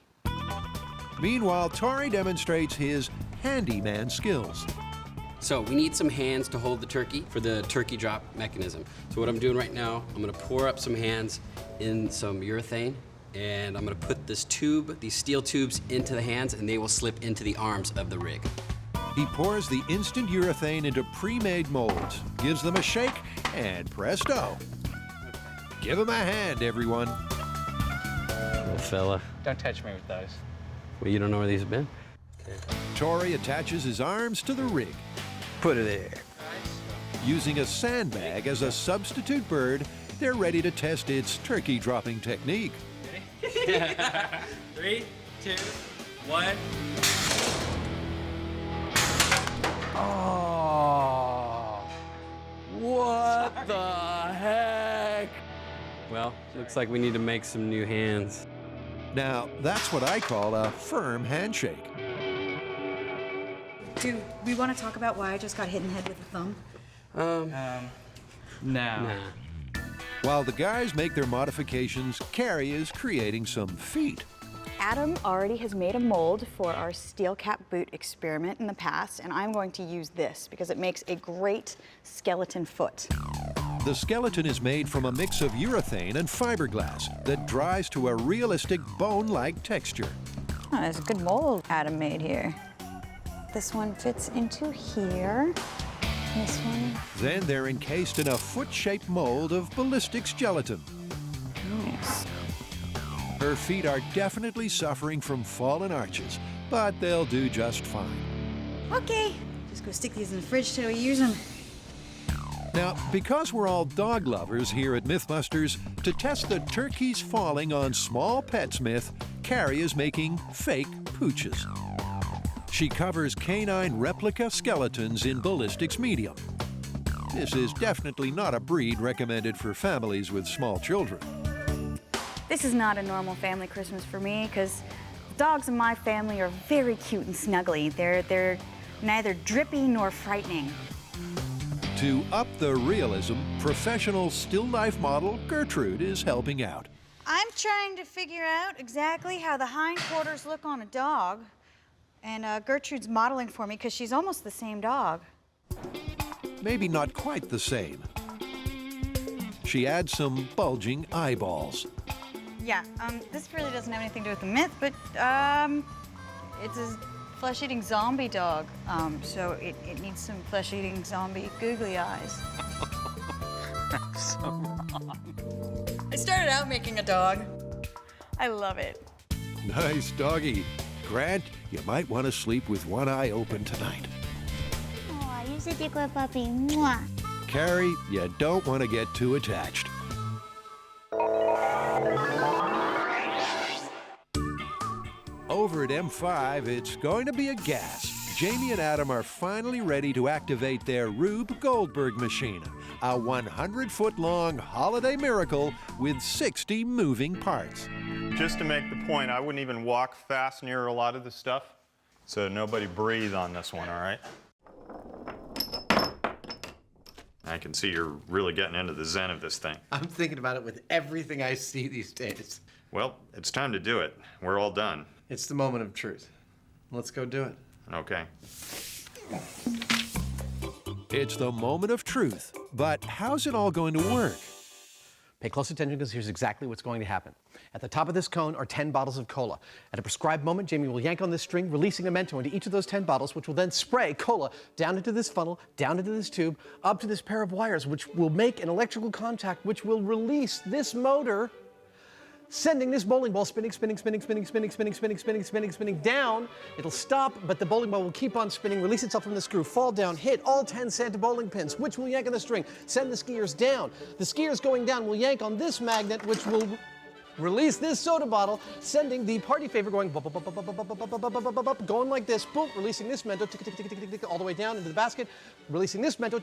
Meanwhile, Tori demonstrates his handyman skills. So we need some hands to hold the turkey for the turkey drop mechanism. So what I'm doing right now, I'm gonna pour up some hands in some urethane, and I'm gonna put this tube, these steel tubes, into the hands, and they will slip into the arms of the rig. He pours the instant urethane into pre-made molds, gives them a shake, and presto. Give him a hand, everyone. Little fella. Don't touch me with those. Well, you don't know where these have been? Tori attaches his arms to the rig. Put it there. Using a sandbag as a substitute bird, they're ready to test its turkey dropping technique. Ready? 3, 2, 1. Oh, what the heck? Well, looks like we need to make some new hands. Now, that's what I call a firm handshake. Do we want to talk about why I just got hit in the head with a thumb? No. While the guys make their modifications, Carrie is creating some feet. Adam already has made a mold for our steel cap boot experiment in the past, and I'm going to use this because it makes a great skeleton foot. The skeleton is made from a mix of urethane and fiberglass that dries to a realistic bone-like texture. Oh, that's a good mold Adam made here. This one fits into here. This one. Then they're encased in a foot-shaped mold of ballistics gelatin. Nice. Her feet are definitely suffering from fallen arches, but they'll do just fine. Okay, just go stick these in the fridge till we use them. Now, because we're all dog lovers here at MythBusters, to test the turkeys falling on small pets myth, Carrie is making fake pooches. She covers canine replica skeletons in ballistics medium. This is definitely not a breed recommended for families with small children. This is not a normal family Christmas for me because dogs in my family are very cute and snuggly. They're neither drippy nor frightening. To up the realism, professional still life model Gertrude is helping out. I'm trying to figure out exactly how the hindquarters look on a dog. And Gertrude's modeling for me because she's almost the same dog. Maybe not quite the same. She adds some bulging eyeballs. Yeah, this really doesn't have anything to do with the myth, but it's a flesh-eating zombie dog. So it needs some flesh-eating zombie googly eyes. I'm so wrong. I started out making a dog. I love it. Nice doggy. Grant, you might want to sleep with one eye open tonight. Oh, you're such a good puppy. Mwah. Carrie, you don't want to get too attached. Over at M5, it's going to be a gas. Jamie and Adam are finally ready to activate their Rube Goldberg machine, a 100-foot-long holiday miracle with 60 moving parts. Just to make the point, I wouldn't even walk fast near a lot of this stuff, so nobody breathe on this one, all right? I can see you're really getting into the zen of this thing. I'm thinking about it with everything I see these days. Well, it's time to do it. We're all done. It's the moment of truth. Let's go do it. Okay. It's the moment of truth, but how's it all going to work? Pay close attention because here's exactly what's going to happen. At the top of this cone are 10 bottles of cola. At a prescribed moment, Jamie will yank on this string, releasing a Mento into each of those 10 bottles, which will then spray cola down into this funnel, down into this tube, up to this pair of wires, which will make an electrical contact, which will release this motor, sending this bowling ball spinning down. It'll stop, but the bowling ball will keep on spinning, release itself from the screw, fall down, hit all 10 Santa bowling pins, which will yank on the string, send the skiers down. The skiers going down will yank on this magnet, which will release this soda bottle, sending the party favor going going like this, boom, releasing this Mento all the way down into the basket, releasing this Mento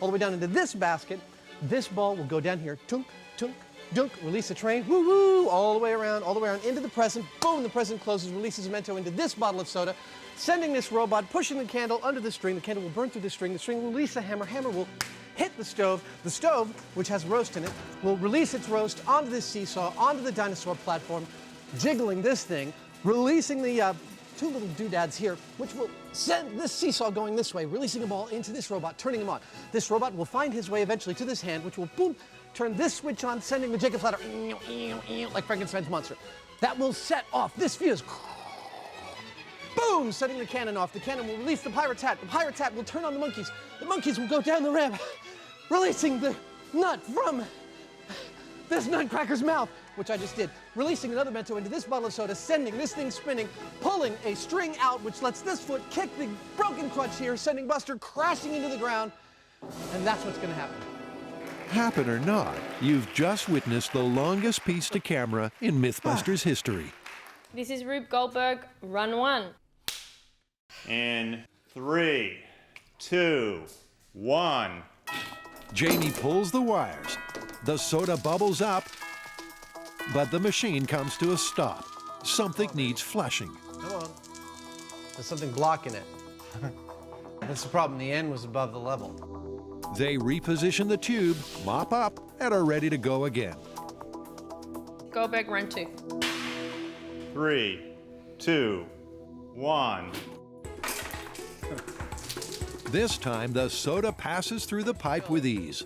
all the way down into this basket. This ball will go down here, tunk, tunk, dunk, release the train, woo-woo, all the way around into the present. Boom, the present closes, releases Mento into this bottle of soda, sending this robot, pushing the candle under the string. The candle will burn through the string will release the hammer. Hammer will hit the stove. The stove, which has roast in it, will release its roast onto this seesaw, onto the dinosaur platform, jiggling this thing, releasing the two little doodads here, which will send this seesaw going this way, releasing a ball into this robot, turning him on. This robot will find his way eventually to this hand, which will, boom, turn this switch on, sending the Jacob ladder like Frankenstein's monster. That will set off this fuse. Boom, setting the cannon off. The cannon will release the pirate's hat. The pirate's hat will turn on the monkeys. The monkeys will go down the ramp, releasing the nut from this nutcracker's mouth, which I just did. Releasing another Mento into this bottle of soda, sending this thing spinning, pulling a string out, which lets this foot kick the broken crutch here, sending Buster crashing into the ground. And that's what's gonna happen. Happen or not, you've just witnessed the longest piece to camera in MythBusters history. This is Rube Goldberg, run one. In 3, 2, 1. Jamie pulls the wires. The soda bubbles up, but the machine comes to a stop. Something needs flushing. Come on. There's something blocking it. That's the problem. The end was above the level. They reposition the tube, mop up, and are ready to go again. Goldberg, run two. 3, 2, 1. This time, the soda passes through the pipe with ease.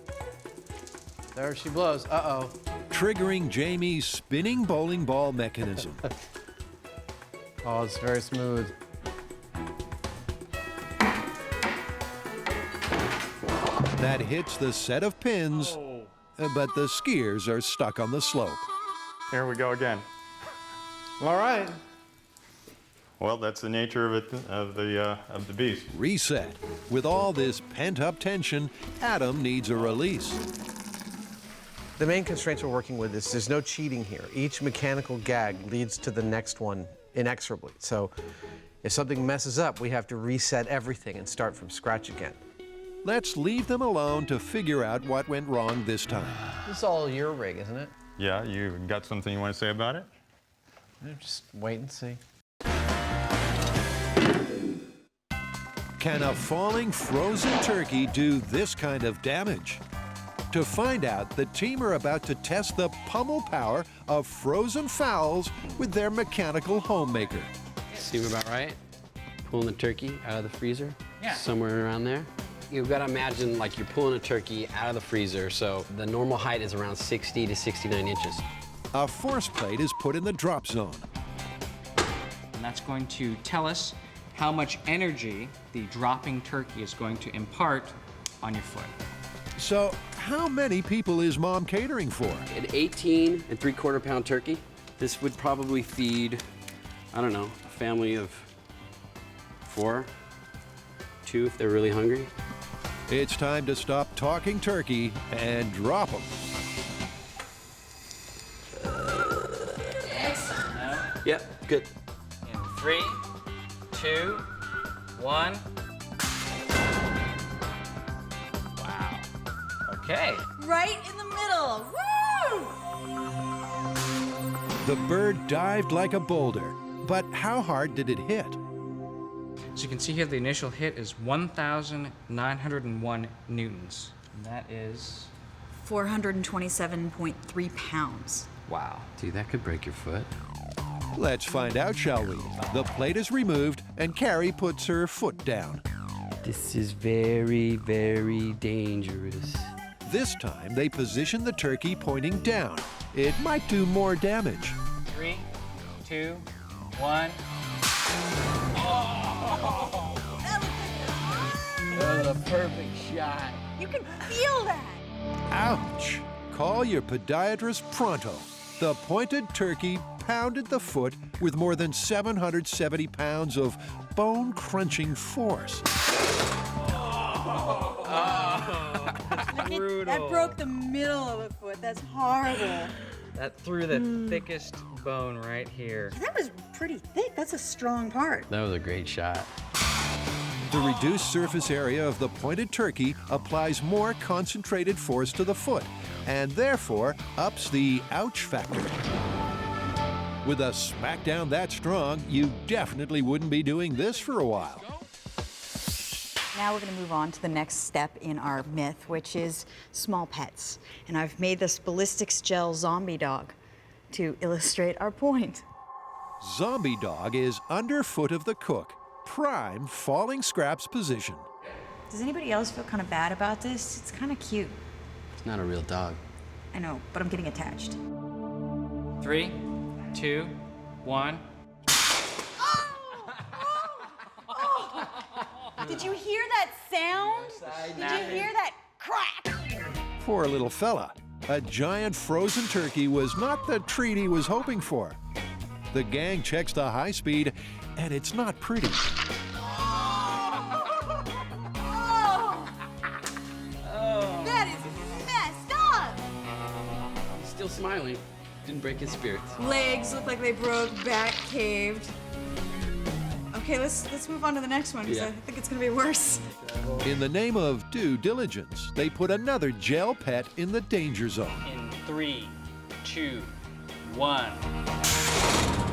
There she blows. Uh-oh. Triggering Jamie's spinning bowling ball mechanism. Oh, it's very smooth. That hits the set of pins, but the skiers are stuck on the slope. Here we go again. All right. Well, that's the nature of it, of the beast. Reset. With all this pent-up tension, Adam needs a release. The main constraints we're working with is there's no cheating here. Each mechanical gag leads to the next one inexorably. So if something messes up, we have to reset everything and start from scratch again. Let's leave them alone to figure out what went wrong this time. This is all your rig, isn't it? Yeah, you got something you want to say about it? Just wait and see. Can a falling frozen turkey do this kind of damage? To find out, the team are about to test the pummel power of frozen fowls with their mechanical homemaker. Seem about right? Pulling the turkey out of the freezer? Yeah. Somewhere around there? You've got to imagine like you're pulling a turkey out of the freezer, so the normal height is around 60 to 69 inches. A force plate is put in the drop zone. And that's going to tell us how much energy the dropping turkey is going to impart on your foot. So, how many people is Mom catering for? An 18 and 3/4 pound turkey. This would probably feed, I don't know, a family of 4, 2 if they're really hungry. It's time to stop talking turkey and drop them. Yep, good. In 3, 2, 1. Wow. Okay. Right in the middle. Woo! The bird dived like a boulder, but how hard did it hit? So you can see here the initial hit is 1,901 newtons. And that is... 427.3 pounds. Wow. Dude, that could break your foot. Let's find out, shall we? The plate is removed, and Carrie puts her foot down. This is very, very dangerous. This time, they position the turkey pointing down. It might do more damage. 3, 2, 1. That was a perfect shot. You can feel that. Ouch! Call your podiatrist pronto. The pointed turkey pounded the foot with more than 770 pounds of bone-crunching force. That broke the middle of the foot. That's horrible. That threw the thickest bone right here. That was pretty thick. That's a strong part. That was a great shot. The reduced surface area of the pointed turkey applies more concentrated force to the foot, and therefore ups the ouch factor. With a smackdown that strong, you definitely wouldn't be doing this for a while. Now we're going to move on to the next step in our myth, which is small pets. And I've made this ballistics gel zombie dog to illustrate our point. Zombie dog is underfoot of the cook, prime falling scraps position. Does anybody else feel kind of bad about this? It's kind of cute. It's not a real dog. I know, but I'm getting attached. 3, 2, 1. Did you hear that sound? Did you hear that crack? Poor little fella. A giant frozen turkey was not the treat he was hoping for. The gang checks the high speed, and it's not pretty. That is messed up. He's still smiling. Didn't break his spirits. Legs look like they broke, back caved. Okay, let's move on to the next one because I think it's gonna be worse. In the name of due diligence, they put another gel pet in the danger zone. In 3, 2, 1.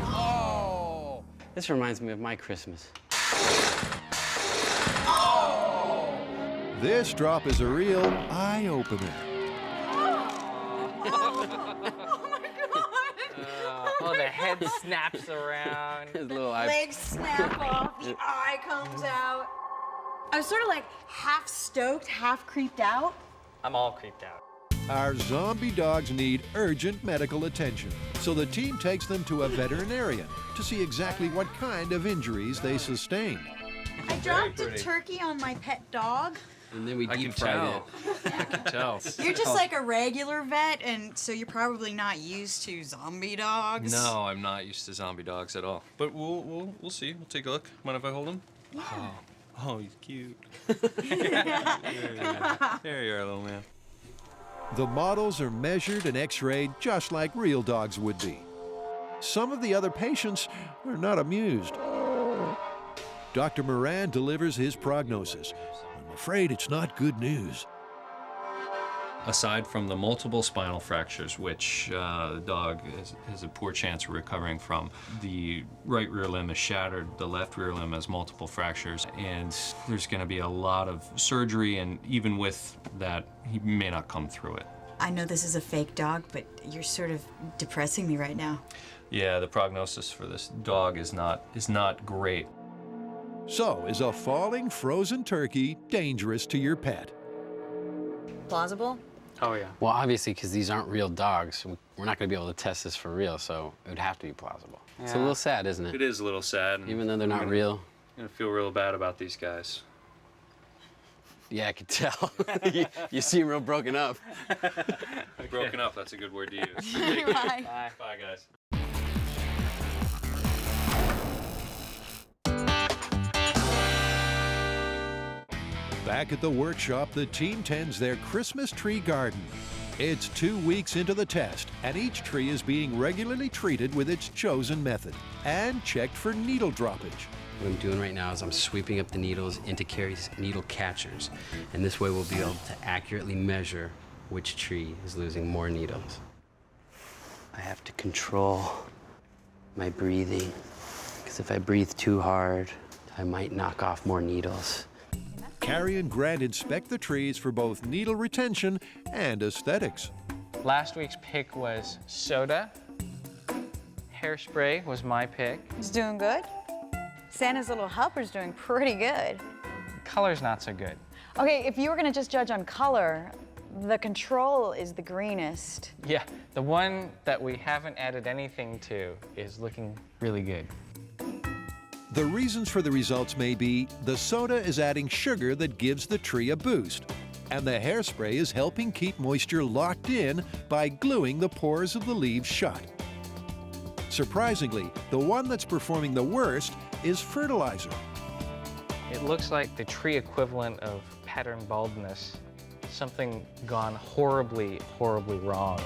Oh! This reminds me of my Christmas. This drop is a real eye-opener. Oh, the head snaps around. His little eye. Legs snap off, the eye comes out. I was sort of like half stoked, half creeped out. I'm all creeped out. Our zombie dogs need urgent medical attention, so the team takes them to a veterinarian to see exactly what kind of injuries they sustained. I dropped a turkey on my pet dog. And then we deep fried it. I can tell. You're just like a regular vet, and so you're probably not used to zombie dogs. No, I'm not used to zombie dogs at all. But we'll see. We'll take a look. Mind if I hold him? Yeah. Oh, he's cute. There you are, little man. The models are measured and x-rayed just like real dogs would be. Some of the other patients are not amused. Dr. Moran delivers his prognosis. I'm afraid it's not good news. Aside from the multiple spinal fractures, which the dog has a poor chance of recovering from, the right rear limb is shattered, the left rear limb has multiple fractures, and there's going to be a lot of surgery, and even with that, he may not come through it. I know this is a fake dog, but you're sort of depressing me right now. Yeah, the prognosis for this dog is not great. So, is a falling frozen turkey dangerous to your pet? Plausible? Oh, yeah. Well, obviously, because these aren't real dogs, we're not going to be able to test this for real, so it would have to be plausible. It's a little sad, isn't it? It is a little sad. Even though they're not real. I'm going to feel real bad about these guys. Yeah, I could tell. you seem real broken up. Broken up, that's a good word to use. Bye. Bye. Bye, guys. Back at the workshop, the team tends their Christmas tree garden. It's 2 weeks into the test, and each tree is being regularly treated with its chosen method and checked for needle droppage. What I'm doing right now is I'm sweeping up the needles into Carrie's needle catchers, and this way we'll be able to accurately measure which tree is losing more needles. I have to control my breathing, because if I breathe too hard, I might knock off more needles. Carrie and Grant inspect the trees for both needle retention and aesthetics. Last week's pick was soda. Hairspray was my pick. It's doing good. Santa's Little Helper's doing pretty good. Color's not so good. Okay, if you were gonna just judge on color, the control is the greenest. Yeah, the one that we haven't added anything to is looking really good. The reasons for the results may be the soda is adding sugar that gives the tree a boost, and the hairspray is helping keep moisture locked in by gluing the pores of the leaves shut. Surprisingly, the one that's performing the worst is fertilizer. It looks like the tree equivalent of pattern baldness. Something gone horribly, horribly wrong.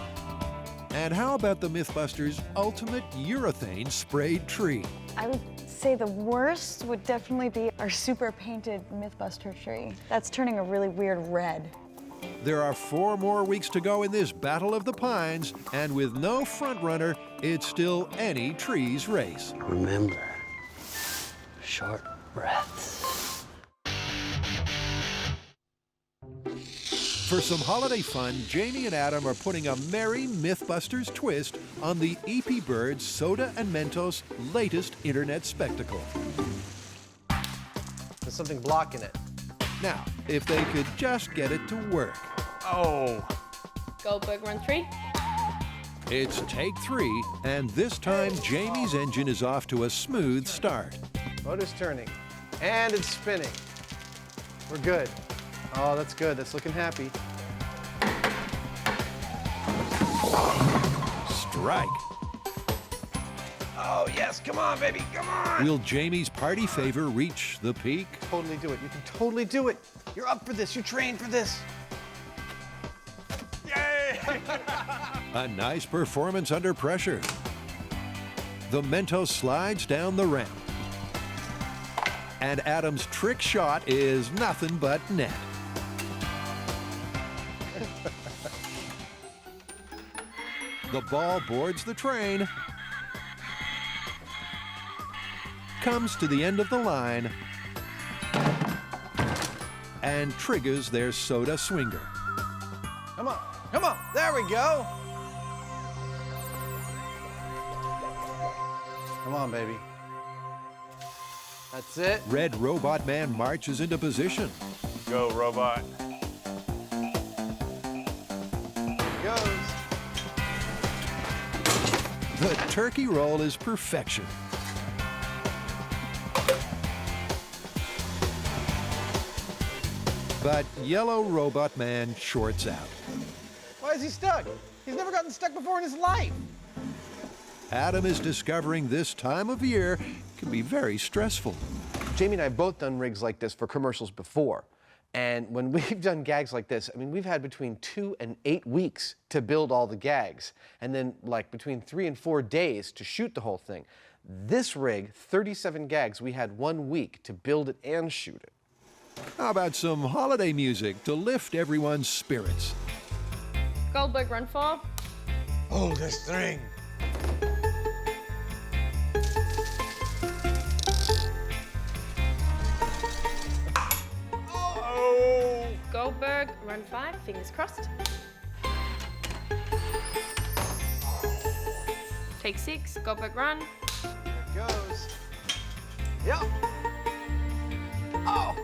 And how about the MythBusters' ultimate urethane sprayed tree? I would say the worst would definitely be our super painted MythBuster tree. That's turning a really weird red. There are 4 more weeks to go in this Battle of the Pines, and with no frontrunner, it's still any tree's race. Remember, short breaths. For some holiday fun, Jamie and Adam are putting a merry MythBusters twist on the EP Birds Soda and Mentos latest internet spectacle. There's something blocking it. Now, if they could just get it to work. Oh. Goldberg, run 3. It's take 3, and this time Jamie's engine is off to a smooth start. Motor's turning, and it's spinning. We're good. Oh, that's good. That's looking happy. Strike. Oh, yes. Come on, baby. Come on. Will Jamie's party favor reach the peak? Totally do it. You can totally do it. You're up for this. You trained for this. Yay! A nice performance under pressure. The Mentos slides down the ramp. And Adam's trick shot is nothing but net. The ball boards the train, comes to the end of the line, and triggers their soda swinger. Come on. Come on. There we go. Come on, baby. That's it. Red Robot Man marches into position. Go, robot. Goes. The turkey roll is perfection. But Yellow Robot Man shorts out. Why is he stuck? He's never gotten stuck before in his life. Adam is discovering this time of year can be very stressful. Jamie and I have both done rigs like this for commercials before. And when we've done gags like this, I mean, we've had between 2 and 8 weeks to build all the gags, and then like between 3 and 4 days to shoot the whole thing. This rig, 37 gags, we had 1 week to build it and shoot it. How about some holiday music to lift everyone's spirits? Goldberg, run 4. Oh, this thing. Goldberg, run 5. Fingers crossed. Take 6. Goldberg, run. There it goes. Yep. Oh.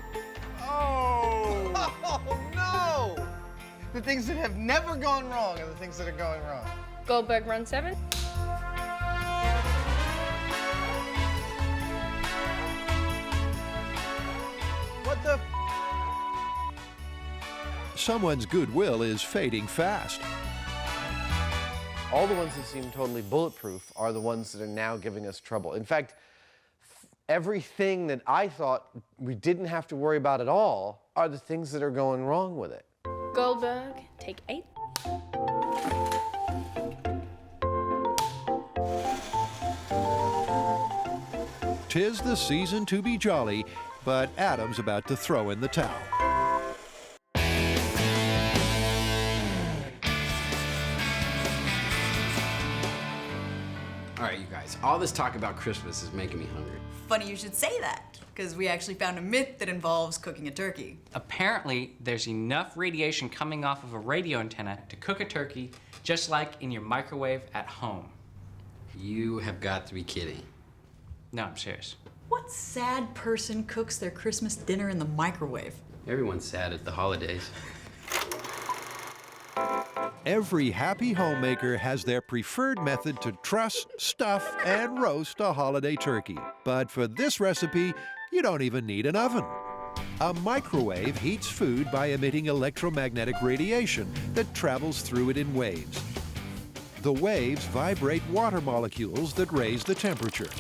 Oh. Oh, no. The things that have never gone wrong are the things that are going wrong. Goldberg, run 7. What the? Someone's goodwill is fading fast. All the ones that seem totally bulletproof are the ones that are now giving us trouble. In fact, everything that I thought we didn't have to worry about at all are the things that are going wrong with it. Goldberg, take 8. Tis the season to be jolly, but Adam's about to throw in the towel. All right, you guys, all this talk about Christmas is making me hungry. Funny you should say that, because we actually found a myth that involves cooking a turkey. Apparently, there's enough radiation coming off of a radio antenna to cook a turkey, just like in your microwave at home. You have got to be kidding. No, I'm serious. What sad person cooks their Christmas dinner in the microwave? Everyone's sad at the holidays. Every happy homemaker has their preferred method to truss, stuff, and roast a holiday turkey. But for this recipe, you don't even need an oven. A microwave heats food by emitting electromagnetic radiation that travels through it in waves. The waves vibrate water molecules that raise the temperature.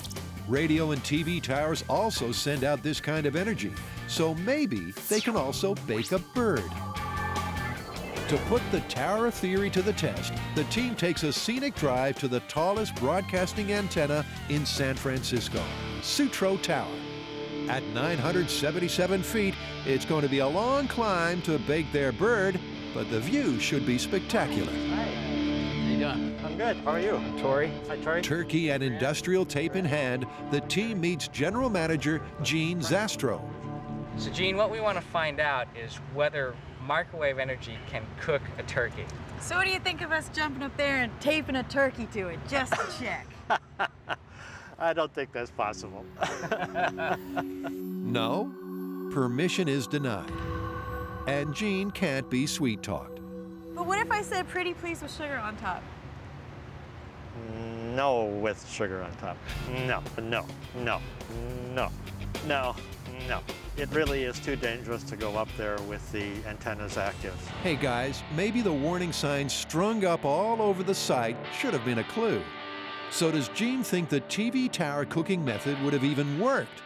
Radio and TV towers also send out this kind of energy, so maybe they can also bake a bird. To put the tower theory to the test, the team takes a scenic drive to the tallest broadcasting antenna in San Francisco, Sutro Tower. At 977 feet, it's going to be a long climb to bake their bird, but the view should be spectacular. How you doing? I'm good. How are you? I'm Tori. Hi, Tori. Turkey and industrial tape in hand, the team meets General Manager Gene Zastro. So Gene, what we want to find out is whether microwave energy can cook a turkey. So what do you think of us jumping up there and taping a turkey to it, just to check? I don't think that's possible. No, permission is denied. And Gene can't be sweet-talked. But what if I said pretty please with sugar on top? No with sugar on top. No, no, no, no, no, no. It really is too dangerous to go up there with the antennas active. Hey guys, maybe the warning signs strung up all over the site should have been a clue. So does Gene think the TV tower cooking method would have even worked?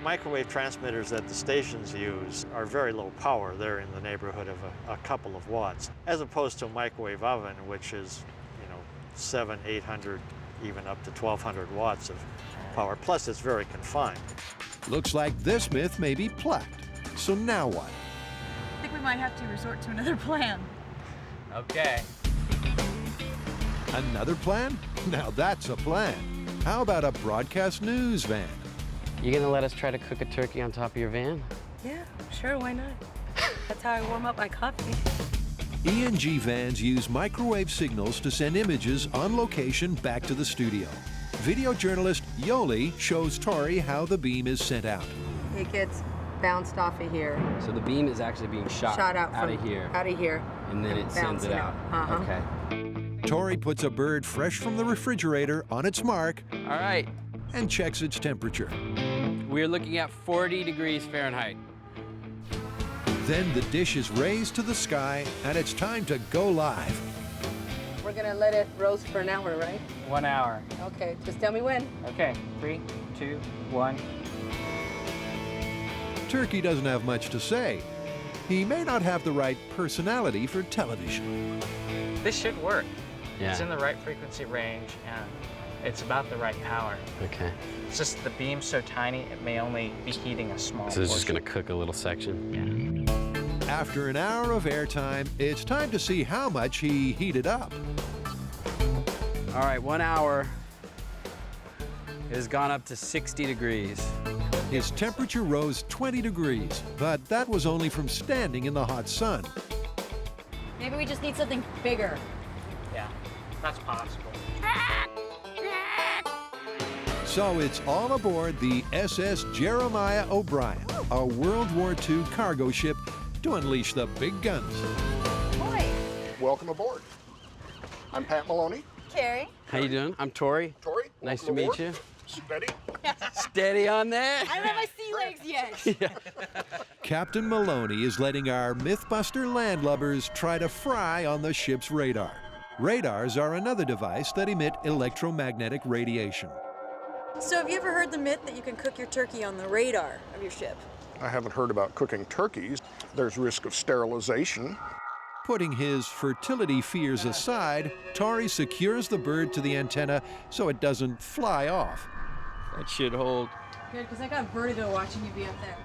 Microwave transmitters that the stations use are very low power. They're in the neighborhood of a couple of watts, as opposed to a microwave oven, which is, 700, 800, even up to 1,200 watts of power. Plus, it's very confined. Looks like this myth may be plucked. So now what? I think we might have to resort to another plan. Okay. Another plan? Now that's a plan. How about a broadcast news van? You gonna let us try to cook a turkey on top of your van? Yeah, sure, why not? That's how I warm up my coffee. E&G vans use microwave signals to send images on location back to the studio. Video journalist Yoli shows Tori how the beam is sent out. It gets bounced off of here. So the beam is actually being shot out of here. Out of here. And then it sends it out. Uh-huh. Okay. Tori puts a bird fresh from the refrigerator on its mark. All right. And checks its temperature. We're looking at 40 degrees Fahrenheit. Then the dish is raised to the sky, and it's time to go live. We're gonna let it roast for an hour, right? 1 hour. Okay, just tell me when. Okay, 3, 2, 1. Turkey doesn't have much to say. He may not have the right personality for television. This should work. Yeah. It's in the right frequency range and it's about the right power. Okay. It's just the beam's so tiny, it may only be heating a small So it's portion. just gonna cook a little section? Yeah. After an hour of airtime, it's time to see how much he heated up. All right, 1 hour. It has gone up to 60 degrees. His temperature rose 20 degrees, but that was only from standing in the hot sun. Maybe we just need something bigger. Yeah, that's possible. So it's all aboard the SS Jeremiah O'Brien, a World War II cargo ship to unleash the big guns. Boy. Welcome aboard. I'm Pat Maloney. Carrie. How you doing? I'm Tori. Tori. Nice to meet you. Steady. Steady on that. I don't have my sea legs yet. Captain Maloney is letting our MythBuster landlubbers try to fry on the ship's radar. Radars are another device that emit electromagnetic radiation. So have you ever heard the myth that you can cook your turkey on the radar of your ship? I haven't heard about cooking turkeys. There's risk of sterilization. Putting his fertility fears aside, Tori secures the bird to the antenna so it doesn't fly off. That should hold. Good, because I got vertigo watching you be up there.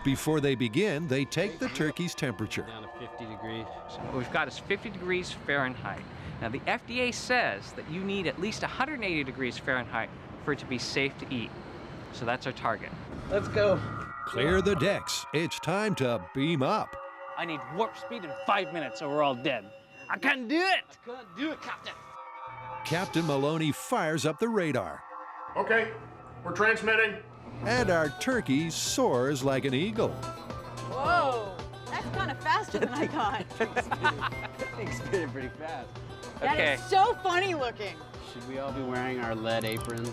Before they begin, they take the turkey's temperature. Down to 50 degrees. So what we've got is 50 degrees Fahrenheit. Now the FDA says that you need at least 180 degrees Fahrenheit for it to be safe to eat. So that's our target. Let's go. Clear the decks. It's time to beam up. I need warp speed in 5 minutes or we're all dead. I can't do it! I can't do it, Captain. Captain Maloney fires up the radar. Okay, we're transmitting. And our turkey soars like an eagle. Whoa, that's kind of faster than I thought. Thing's spinning pretty fast. That is so funny looking. Should we all be wearing our lead aprons?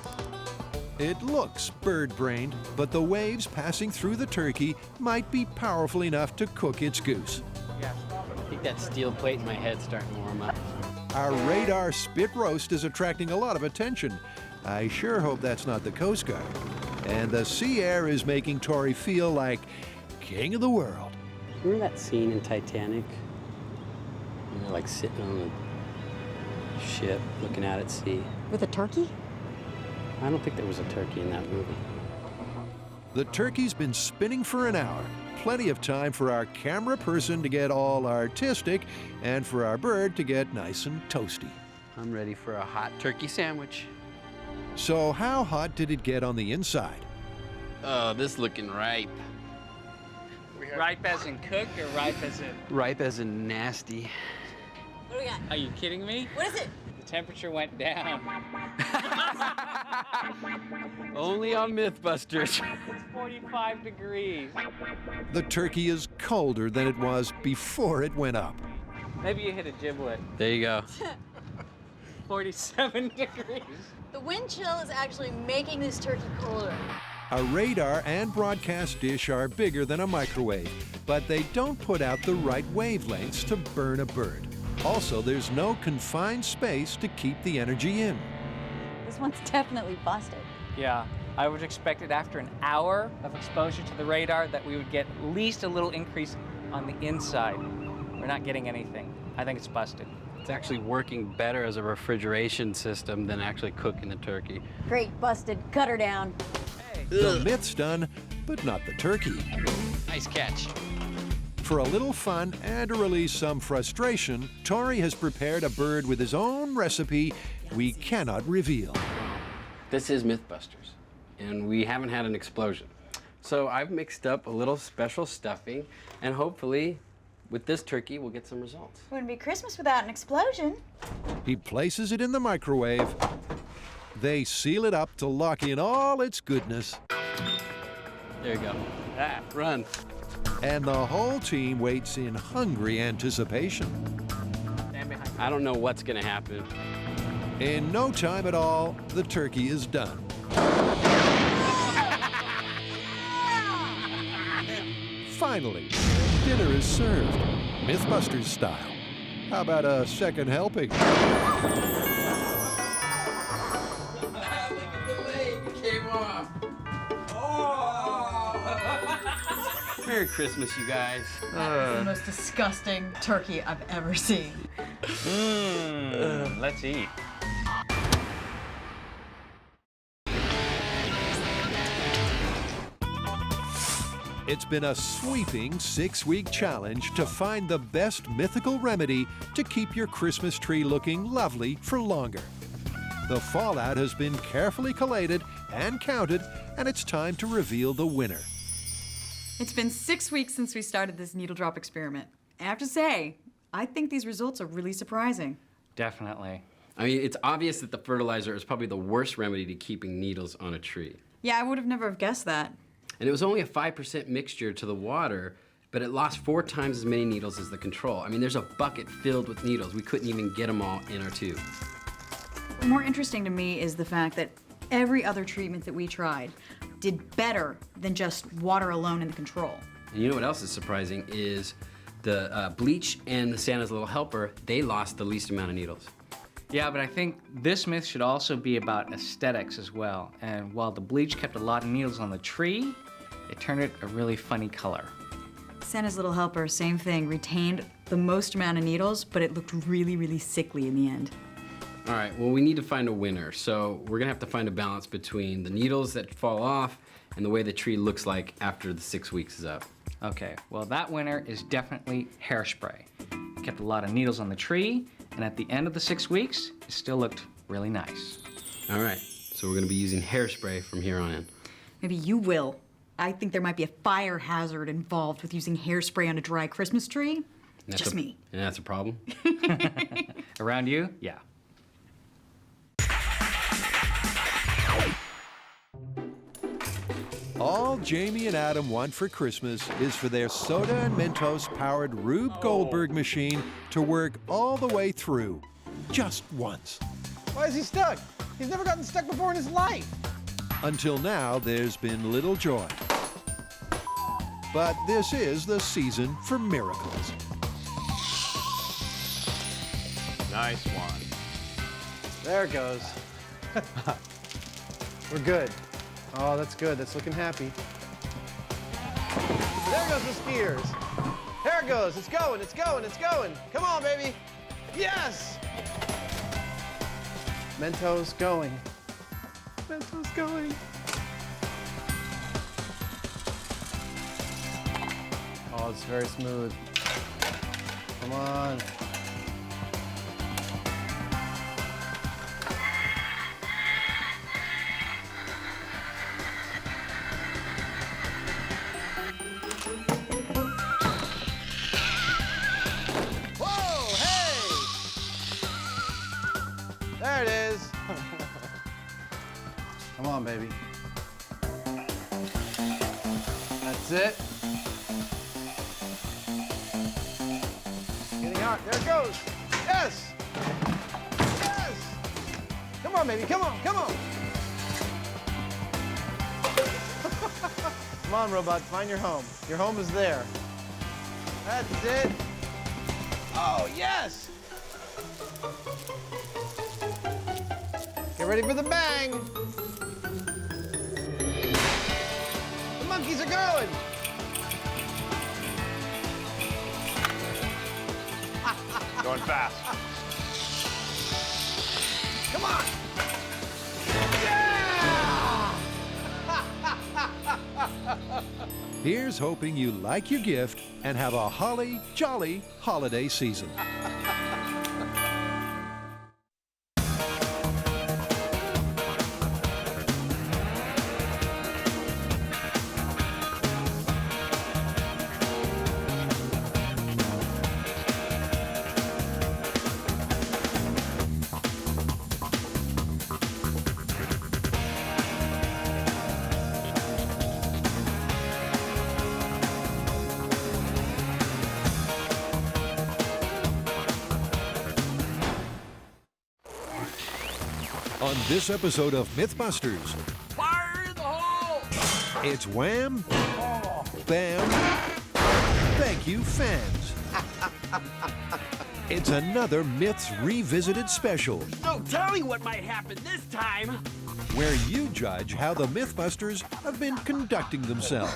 It looks bird-brained, but the waves passing through the turkey might be powerful enough to cook its goose. I think that steel plate in my head's starting to warm up. Our radar spit roast is attracting a lot of attention. I sure hope that's not the Coast Guard. And the sea air is making Tori feel like king of the world. Remember that scene in Titanic? You know, like sitting on the ship, looking out at sea. With a turkey? I don't think there was a turkey in that movie. The turkey's been spinning for an hour. Plenty of time for our camera person to get all artistic and for our bird to get nice and toasty. I'm ready for a hot turkey sandwich. So how hot did it get on the inside? Oh, this looking ripe. Ripe as in cooked or ripe as in? Ripe as in nasty. What do we got? Are you kidding me? What is it? The temperature went down. Only on MythBusters. It's 45 degrees. The turkey is colder than it was before it went up. Maybe you hit a giblet. There you go. 47 degrees. The wind chill is actually making this turkey colder. A radar and broadcast dish are bigger than a microwave, but they don't put out the right wavelengths to burn a bird. Also, there's no confined space to keep the energy in. This one's definitely busted. Yeah, I would expect it after an hour of exposure to the radar that we would get at least a little increase on the inside. We're not getting anything. I think it's busted. It's actually working better as a refrigeration system than actually cooking the turkey. Great, busted. Cut her down. The myth's done, but not the turkey. Nice catch. For a little fun and to release some frustration, Tori has prepared a bird with his own recipe we cannot reveal. This is MythBusters, and we haven't had an explosion. So I've mixed up a little special stuffing, and hopefully, with this turkey, we'll get some results. Wouldn't be Christmas without an explosion. He places it in the microwave. They seal it up to lock in all its goodness. There you go. Run. And the whole team waits in hungry anticipation. I don't know what's gonna happen. In no time at all, the turkey is done. Finally, dinner is served, MythBusters style. How about a second helping? Merry Christmas, you guys. That is the most disgusting turkey I've ever seen. Let's eat. It's been a sweeping 6-week challenge to find the best mythical remedy to keep your Christmas tree looking lovely for longer. The fallout has been carefully collated and counted, and it's time to reveal the winner. It's been 6 weeks since we started this needle drop experiment. I have to say, I think these results are really surprising. Definitely. I mean, it's obvious that the fertilizer is probably the worst remedy to keeping needles on a tree. Yeah, I would have never have guessed that. And it was only a 5% mixture to the water, but it lost 4 times as many needles as the control. I mean, there's a bucket filled with needles. We couldn't even get them all in our tube. More interesting to me is the fact that every other treatment that we tried did better than just water alone in the control. And you know what else is surprising is the bleach and the Santa's Little Helper, they lost the least amount of needles. Yeah, but I think this myth should also be about aesthetics as well. And while the bleach kept a lot of needles on the tree, it turned it a really funny color. Santa's Little Helper, same thing, retained the most amount of needles, but it looked really, really sickly in the end. All right, well, we need to find a winner. So we're gonna have to find a balance between the needles that fall off and the way the tree looks like after the 6 weeks is up. Okay, well that winner is definitely hairspray. It kept a lot of needles on the tree, and at the end of the 6 weeks, it still looked really nice. All right, so we're gonna be using hairspray from here on in. Maybe you will. I think there might be a fire hazard involved with using hairspray on a dry Christmas tree. Just me. And that's a problem? Around you? Yeah. All Jamie and Adam want for Christmas is for their soda and Mentos-powered Rube Goldberg machine to work all the way through, just once. Why is he stuck? He's never gotten stuck before in his life. Until now, there's been little joy. But this is the season for miracles. Nice one. There it goes. We're good. Oh, that's good. That's looking happy. There goes the skiers. There it goes. It's going. It's going. It's going. Come on, baby. Yes! Mentos going. Mentos going. Oh, it's very smooth. Come on. Whoa, hey! There it is. Come on, baby. That's it. Getting hot. There it goes. Yes! Yes! Come on, baby. Come on. Come on. Come on, robot. Find your home. Your home is there. That's it. Oh, yes! Get ready for the bang. The monkeys are going. Going fast. Come on. Here's hoping you like your gift and have a holly jolly holiday season. On this episode of MythBusters, Fire in the hole! it's wham, bam, thank you, fans. It's another Myths Revisited special, So tell me what might happen this time. where you judge how the MythBusters have been conducting themselves.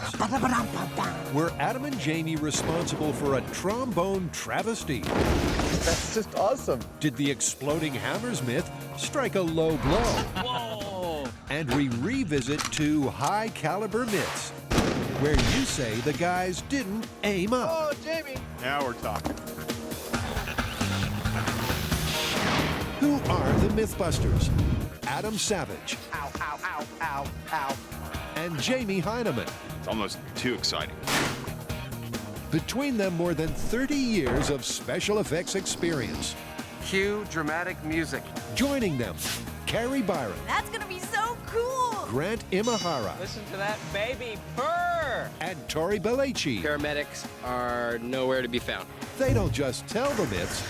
Were Adam and Jamie responsible for a trombone travesty? That's just awesome. Did the exploding hammers myth strike a low blow? Whoa! And we revisit 2 high-caliber myths, where you say the guys didn't aim up. Oh, Jamie. Now we're talking. Who are the MythBusters? Adam Savage Ow, ow, ow, ow, ow. and Jamie Hyneman. It's almost too exciting. Between them, more than 30 years of special effects experience. Cue dramatic music. Joining them, Carrie Byron, That's gonna be so cool! Grant Imahara, Listen to that baby purr. and Tori Belleci. Paramedics are nowhere to be found. They don't just tell the myths,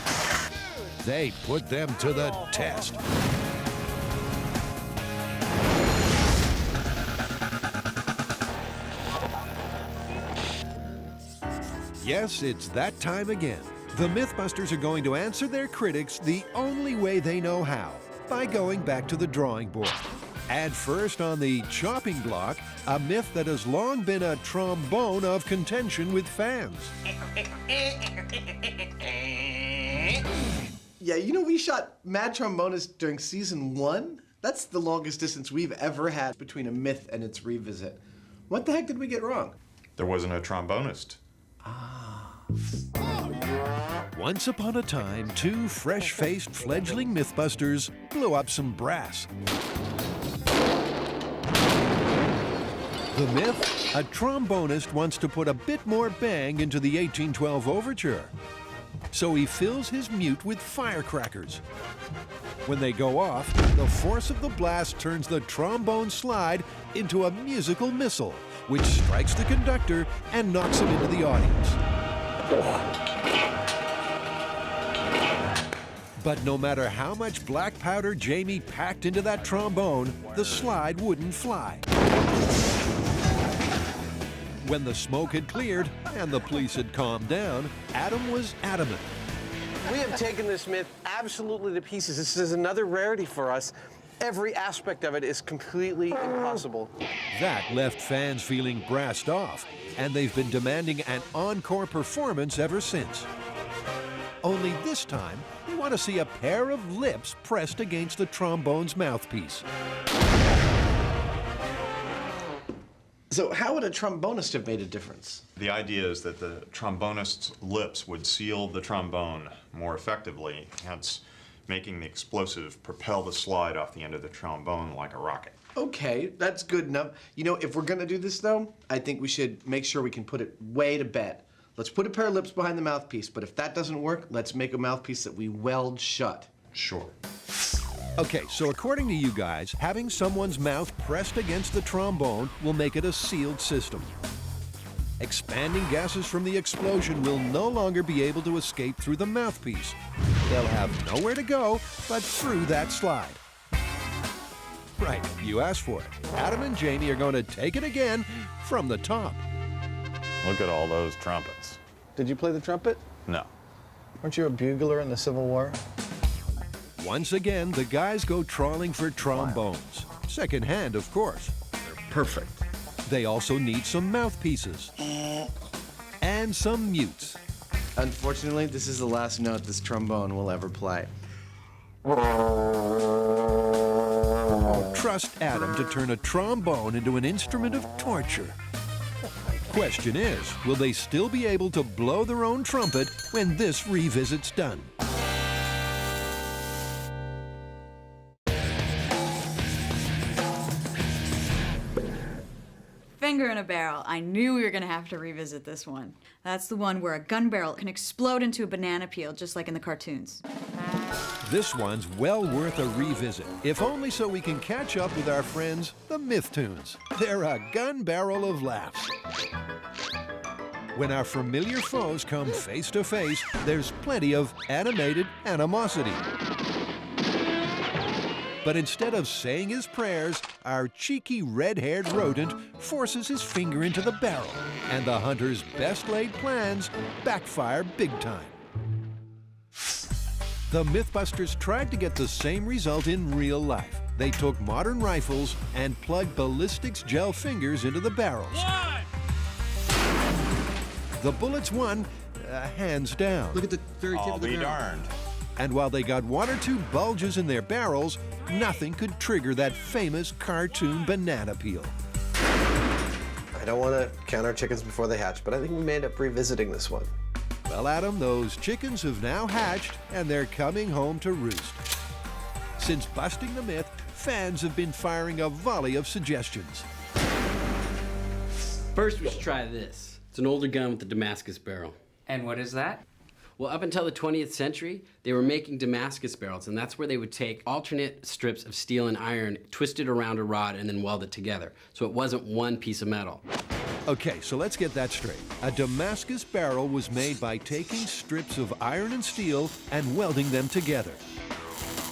they put them to the test. Yes, it's that time again. The MythBusters are going to answer their critics the only way they know how, by going back to the drawing board. And first on the chopping block, a myth that has long been a trombone of contention with fans. Yeah, you know, we shot Mad Trombonist during season 1. That's the longest distance we've ever had between a myth and its revisit. What the heck did we get wrong? There wasn't a trombonist. Once upon a time, two fresh-faced fledgling Mythbusters blew up some brass. The myth: a trombonist wants to put a bit more bang into the 1812 overture. So he fills his mute with firecrackers. When they go off, the force of the blast turns the trombone slide into a musical missile, which strikes the conductor and knocks him into the audience. But no matter how much black powder Jamie packed into that trombone, the slide wouldn't fly. When the smoke had cleared and the police had calmed down, Adam was adamant. We have taken this myth absolutely to pieces. This is another rarity for us. Every aspect of it is completely impossible. That left fans feeling brassed off, and they've been demanding an encore performance ever since. Only this time, we want to see a pair of lips pressed against the trombone's mouthpiece. So how would a trombonist have made a difference? The idea is that the trombonist's lips would seal the trombone more effectively, hence making the explosive propel the slide off the end of the trombone like a rocket. Okay, that's good enough. You know, if we're gonna do this though, I think we should make sure we can put it way to bed. Let's put a pair of lips behind the mouthpiece, but if that doesn't work, let's make a mouthpiece that we weld shut. Sure. Okay, so according to you guys, having someone's mouth pressed against the trombone will make it a sealed system. Expanding gases from the explosion will no longer be able to escape through the mouthpiece. They'll have nowhere to go but through that slide. Right, you asked for it. Adam and Jamie are going to take it again from the top. Look at all those trumpets. Did you play the trumpet? No. Weren't you a bugler in the Civil War? Once again, the guys go trawling for trombones. Second hand, of course. Perfect. They also need some mouthpieces. And some mutes. Unfortunately, this is the last note this trombone will ever play. Trust Adam to turn a trombone into an instrument of torture. Question is, will they still be able to blow their own trumpet when this revisit's done? Finger in a barrel. I knew we were going to have to revisit this one. That's the one where a gun barrel can explode into a banana peel, just like in the cartoons. This one's well worth a revisit, if only so we can catch up with our friends, the Mythtoons. They're a gun barrel of laughs. When our familiar foes come face to face, there's plenty of animated animosity. But instead of saying his prayers, our cheeky red-haired rodent forces his finger into the barrel, and the hunter's best-laid plans backfire big time. The Mythbusters tried to get the same result in real life. They took modern rifles and plugged ballistics gel fingers into the barrels. The bullets won, hands down. Look at the very tip I'll of the be barrel. darned. And while they got one or two bulges in their barrels, nothing could trigger that famous cartoon banana peel. I don't want to count our chickens before they hatch, but I think we may end up revisiting this one. Well, Adam, those chickens have now hatched, and they're coming home to roost. Since busting the myth, fans have been firing a volley of suggestions. First, we should try this. It's an older gun with a Damascus barrel. And what is that? Well, up until the 20th century, they were making Damascus barrels, and that's where they would take alternate strips of steel and iron, twist it around a rod, and then weld it together. So it wasn't one piece of metal. Okay, so let's get that straight. A Damascus barrel was made by taking strips of iron and steel and welding them together.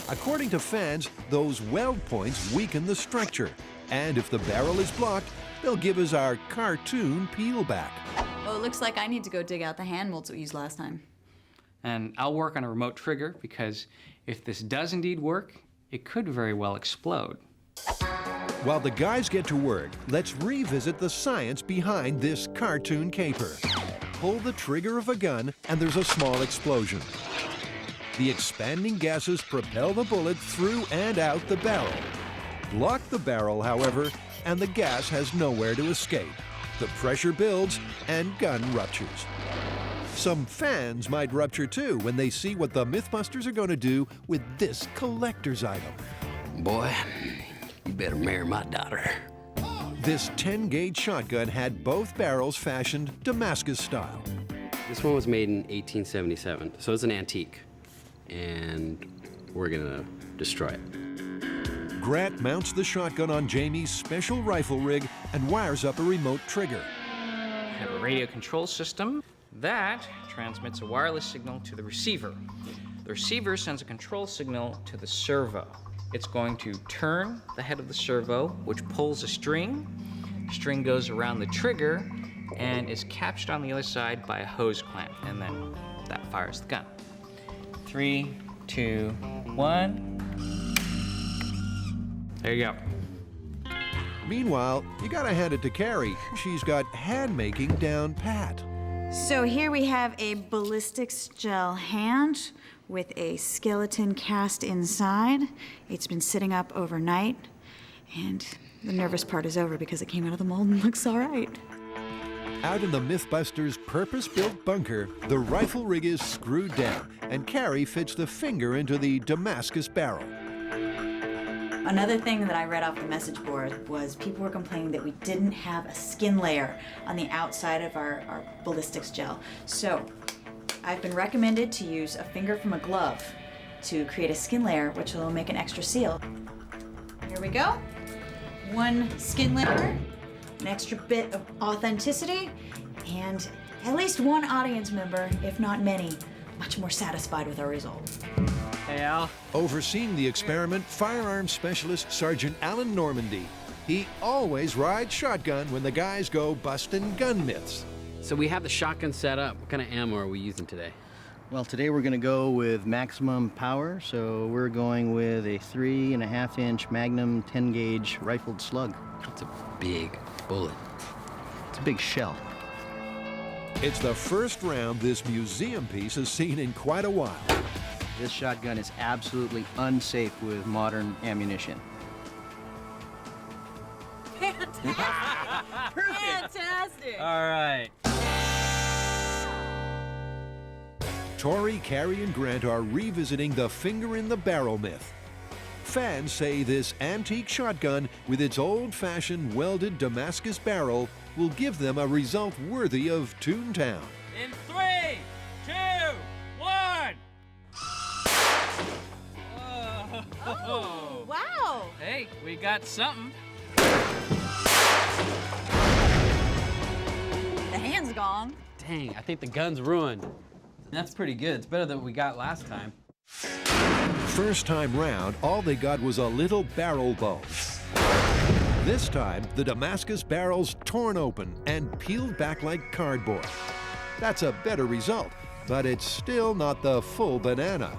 According to fans, those weld points weaken the structure, and if the barrel is blocked, they'll give us our cartoon peel back. Well, it looks like I need to go dig out the hand molds we used last time. And I'll work on a remote trigger, because if this does indeed work, it could very well explode. While the guys get to work, let's revisit the science behind this cartoon caper. Pull the trigger of a gun, and there's a small explosion. The expanding gases propel the bullet through and out the barrel. Block the barrel, however, and the gas has nowhere to escape. The pressure builds and gun ruptures. Some fans might rupture too when they see what the Mythbusters are going to do with this collector's item. Boy, you better marry my daughter. This 10-gauge shotgun had both barrels fashioned Damascus style. This one was made in 1877, so it's an antique, and we're gonna destroy it. Grant mounts the shotgun on Jamie's special rifle rig and wires up a remote trigger. I have a radio control system that transmits a wireless signal to the receiver. The receiver sends a control signal to the servo. It's going to turn the head of the servo, which pulls a string. The string goes around the trigger and is captured on the other side by a hose clamp, and then that fires the gun. 3, 2, 1. There you go. Meanwhile, you gotta hand it to Carrie. She's got hand making down pat. So here we have a ballistics gel hand with a skeleton cast inside. It's been sitting up overnight, and the nervous part is over because it came out of the mold and looks all right. Out in the Mythbusters' purpose-built bunker, the rifle rig is screwed down, and Carrie fits the finger into the Damascus barrel. Another thing that I read off the message board was people were complaining that we didn't have a skin layer on the outside of our ballistics gel. So I've been recommended to use a finger from a glove to create a skin layer, which will make an extra seal. Here we go. One skin layer, an extra bit of authenticity, and at least one audience member, if not many, much more satisfied with our result. Hey, Al. Overseeing the experiment, firearms specialist Sergeant Alan Normandy. He always rides shotgun when the guys go busting gun myths. So we have the shotgun set up. What kind of ammo are we using today? Well, today we're going to go with maximum power, so we're going with a 3.5-inch Magnum 10-gauge rifled slug. That's a big bullet. It's a big shell. It's the first round this museum piece has seen in quite a while. This shotgun is absolutely unsafe with modern ammunition. Fantastic! Fantastic! All right. Tori, Carrie, and Grant are revisiting the finger in the barrel myth. Fans say this antique shotgun with its old-fashioned welded Damascus barrel will give them a result worthy of Toontown. In 3, 2, 1. Oh, wow! Hey, we got something. The hand's gone. Dang, I think the gun's ruined. That's pretty good. It's better than we got last time. First time round, all they got was a little barrel bone. This time, the Damascus barrel's torn open and peeled back like cardboard. That's a better result, but it's still not the full banana.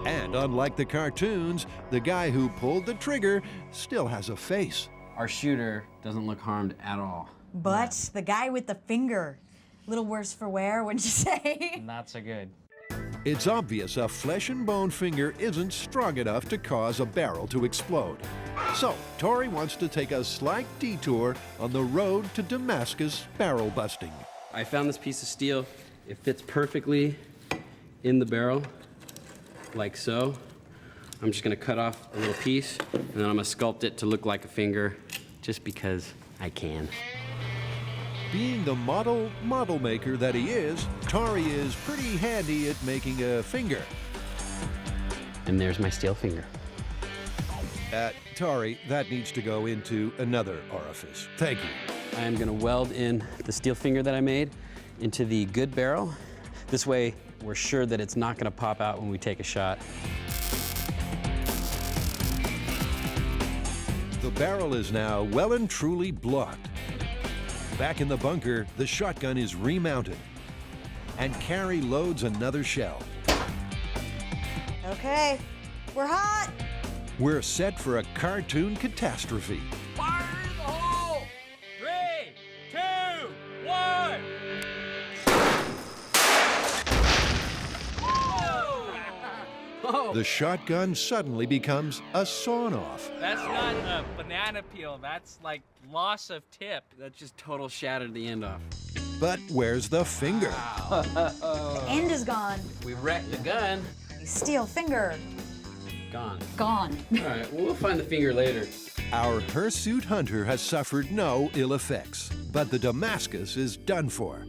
And unlike the cartoons, the guy who pulled the trigger still has a face. Our shooter doesn't look harmed at all. But the guy with the finger, a little worse for wear, wouldn't you say? Not so good. It's obvious a flesh and bone finger isn't strong enough to cause a barrel to explode. So, Tori wants to take a slight detour on the road to Damascus barrel busting. I found this piece of steel. It fits perfectly in the barrel, like so. I'm just gonna cut off a little piece, and then I'm gonna sculpt it to look like a finger, just because I can. Being the model maker that he is, Tori is pretty handy at making a finger. And there's my steel finger. Tori, that needs to go into another orifice. Thank you. I am gonna weld in the steel finger that I made into the good barrel. This way, we're sure that it's not gonna pop out when we take a shot. The barrel is now well and truly blocked. Back in the bunker, the shotgun is remounted. And Carrie loads another shell. Okay, we're hot. We're set for a cartoon catastrophe. Fire in the hole! 3, 2, 1. Oh, the shotgun suddenly becomes a sawn-off. That's not a banana peel. That's like loss of tip. That just total shattered the end off. But where's the finger? End is gone. We wrecked the gun. Steel finger. Gone. Gone. All right, well, we'll find the finger later. Our hirsute hunter has suffered no ill effects, but the Damascus is done for.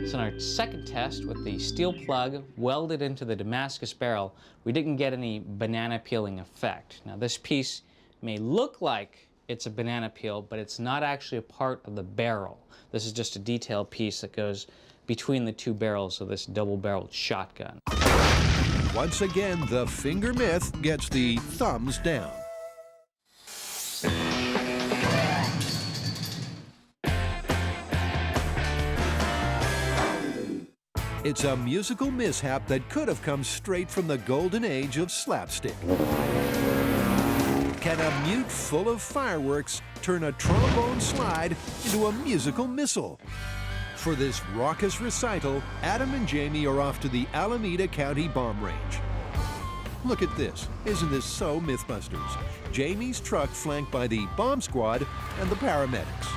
So in our second test with the steel plug welded into the Damascus barrel, we didn't get any banana peeling effect. Now this piece may look like it's a banana peel, but it's not actually a part of the barrel. This is just a detail piece that goes between the two barrels of this double-barreled shotgun. Once again, the finger myth gets the thumbs down. It's a musical mishap that could have come straight from the golden age of slapstick. Can a mute full of fireworks turn a trombone slide into a musical missile? For this raucous recital, Adam and Jamie are off to the Alameda County Bomb Range. Look at this. Isn't this so MythBusters? Jamie's truck flanked by the bomb squad and the paramedics.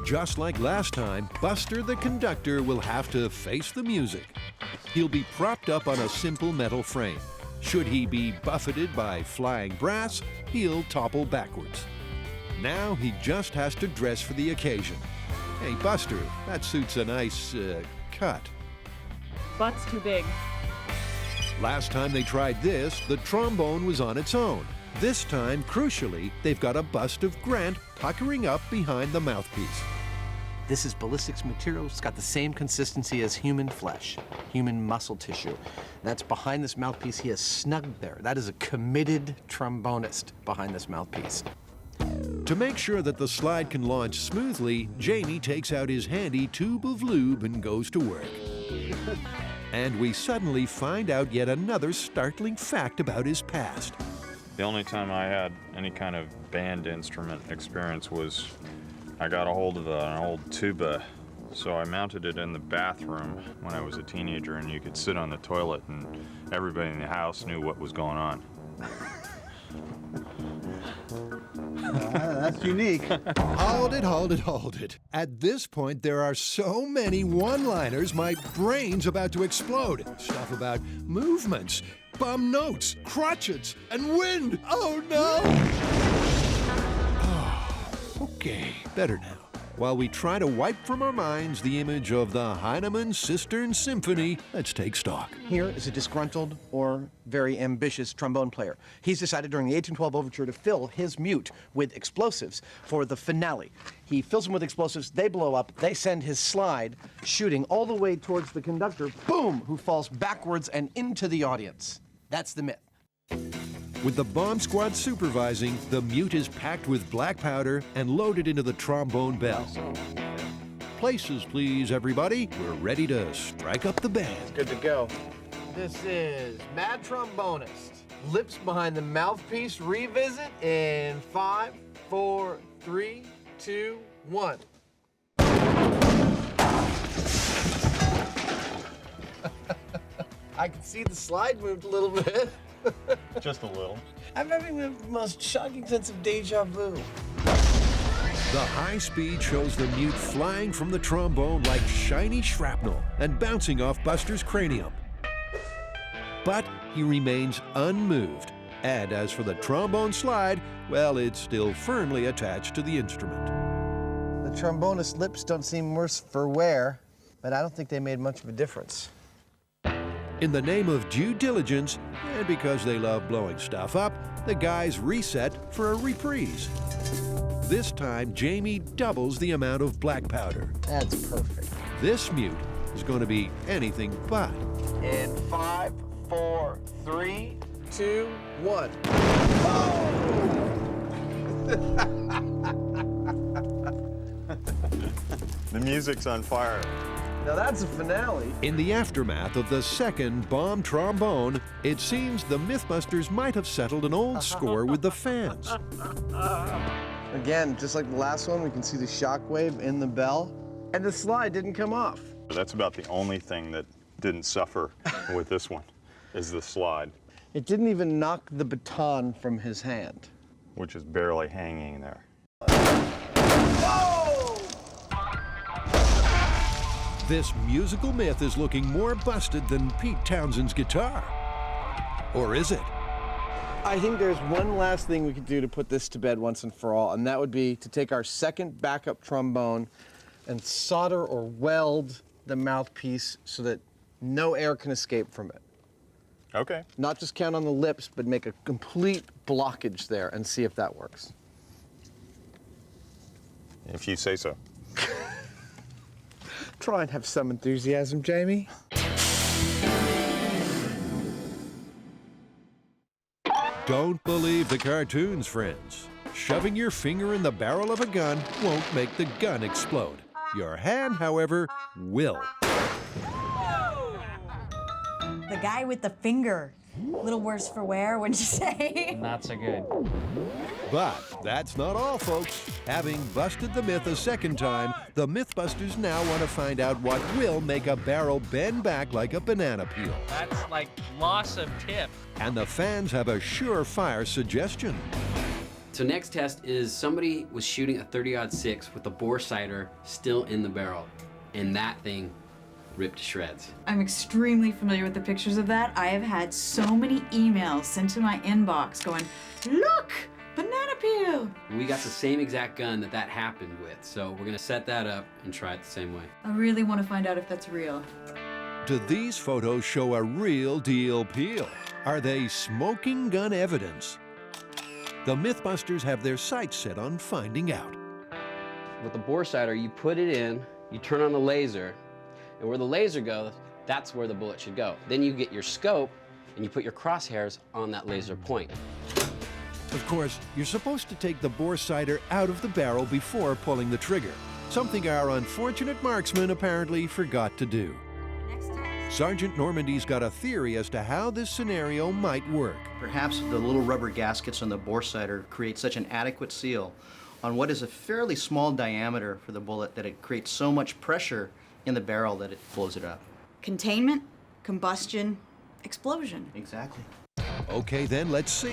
Just like last time, Buster the conductor will have to face the music. He'll be propped up on a simple metal frame. Should he be buffeted by flying brass, he'll topple backwards. Now he just has to dress for the occasion. Hey, Buster, that suit's a nice, cut. Butt's too big. Last time they tried this, the trombone was on its own. This time, crucially, they've got a bust of Grant puckering up behind the mouthpiece. This is ballistics material. It's got the same consistency as human flesh, human muscle tissue. That's behind this mouthpiece. He is snugged there. That is a committed trombonist behind this mouthpiece. To make sure that the slide can launch smoothly, Jamie takes out his handy tube of lube and goes to work. And we suddenly find out yet another startling fact about his past. The only time I had any kind of band instrument experience was I got a hold of an old tuba, so I mounted it in the bathroom when I was a teenager, and you could sit on the toilet and everybody in the house knew what was going on. That's unique. Hold it. At this point, there are so many one-liners, my brain's about to explode. Stuff about movements, bum notes, crotchets, and wind. Oh, no! Okay, better now. While we try to wipe from our minds the image of the Hyneman Cistern Symphony, let's take stock. Here is a disgruntled or very ambitious trombone player. He's decided during the 1812 overture to fill his mute with explosives for the finale. He fills them with explosives, they blow up, they send his slide shooting all the way towards the conductor, boom, who falls backwards and into the audience. That's the myth. With the bomb squad supervising, the mute is packed with black powder and loaded into the trombone bell. Places, please, everybody. We're ready to strike up the band. Good to go. This is Mad Trombonist. Lips behind the mouthpiece revisit in 5, 4, 3, 2, 1. I can see the slide moved a little bit. Just a little. I'm having the most shocking sense of deja vu. The high speed shows the mute flying from the trombone like shiny shrapnel and bouncing off Buster's cranium. But he remains unmoved. And as for the trombone slide, well, it's still firmly attached to the instrument. The trombonist's lips don't seem worse for wear, but I don't think they made much of a difference. In the name of due diligence, and because they love blowing stuff up, the guys reset for a reprise. This time, Jamie doubles the amount of black powder. That's perfect. This mute is going to be anything but. In 5, 4, 3, 2, 1. The music's on fire. Now that's a finale. In the aftermath of the second bomb trombone, it seems the MythBusters might have settled an old score with the fans. Again, just like the last one, we can see the shockwave in the bell, and the slide didn't come off. That's about the only thing that didn't suffer with this one. is the slide. It didn't even knock the baton from his hand. Which is barely hanging there. This musical myth is looking more busted than Pete Townshend's guitar. Or is it? I think there's one last thing we could do to put this to bed once and for all, and that would be to take our second backup trombone and solder or weld the mouthpiece so that no air can escape from it. Okay. Not just count on the lips, but make a complete blockage there and see if that works. If you say so. Try and have some enthusiasm, Jamie. Don't believe the cartoons, friends. Shoving your finger in the barrel of a gun won't make the gun explode. Your hand, however, will. The guy with the finger. A little worse for wear, wouldn't you say? Not so good. But that's not all, folks. Having busted the myth a second time, the Mythbusters now want to find out what will make a barrel bend back like a banana peel. That's like loss of tip. And the fans have a surefire suggestion. So next test is somebody was shooting a 30-06 with the bore sighter still in the barrel, and that thing ripped to shreds. I'm extremely familiar with the pictures of that. I have had so many emails sent to my inbox going, look, banana peel. And we got the same exact gun that happened with, so we're gonna set that up and try it the same way. I really want to find out if that's real. Do these photos show a real deal peel? Are they smoking gun evidence? The Mythbusters have their sights set on finding out. With the bore sighter, you put it in, you turn on the laser, and where the laser goes, that's where the bullet should go. Then you get your scope, and you put your crosshairs on that laser point. Of course, you're supposed to take the bore sighter out of the barrel before pulling the trigger, something our unfortunate marksman apparently forgot to do. Sergeant Normandy's got a theory as to how this scenario might work. Perhaps the little rubber gaskets on the bore sighter create such an adequate seal on what is a fairly small diameter for the bullet that it creates so much pressure in the barrel that it blows it up. Containment, combustion, explosion. Exactly. Okay, then let's see.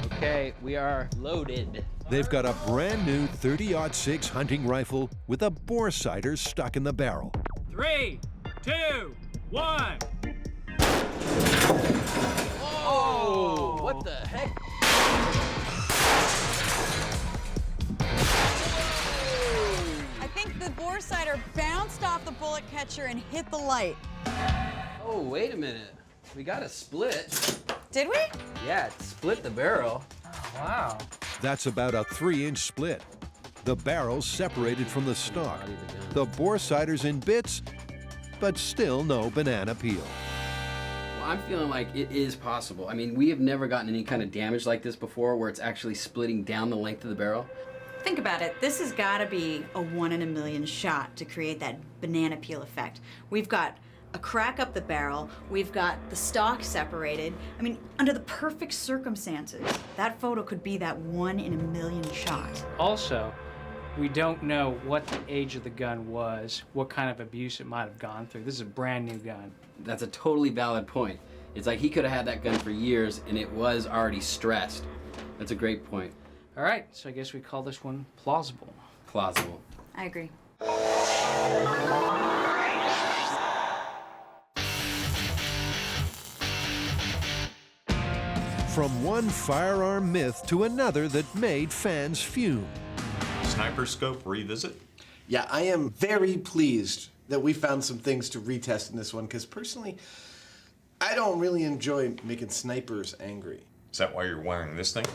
Okay, we are loaded. They've got a brand new 30-06 hunting rifle with a bore sighter stuck in the barrel. 3, 2, 1. Oh, what the heck? I think the bore sighter bounced off the bullet catcher and hit the light. Oh, wait a minute. We got a split. Did we? Yeah, it split the barrel. Wow. That's about a 3-inch split. The barrel's separated from the stock. The bore sighter's in bits, but still no banana peel. Well, I'm feeling like it is possible. I mean, we have never gotten any kind of damage like this before where it's actually splitting down the length of the barrel. Think about it. This has got to be a 1 in a million shot to create that banana peel effect. We've got a crack up the barrel. We've got the stock separated. I mean, under the perfect circumstances, that photo could be that 1 in a million shot. Also, we don't know what the age of the gun was, what kind of abuse it might have gone through. This is a brand new gun. That's a totally valid point. It's like he could have had that gun for years and it was already stressed. That's a great point. All right, so I guess we call this one plausible. Plausible. I agree. From one firearm myth to another that made fans fume. Sniper scope revisit? Yeah, I am very pleased that we found some things to retest in this one, because personally, I don't really enjoy making snipers angry. Is that why you're wearing this thing?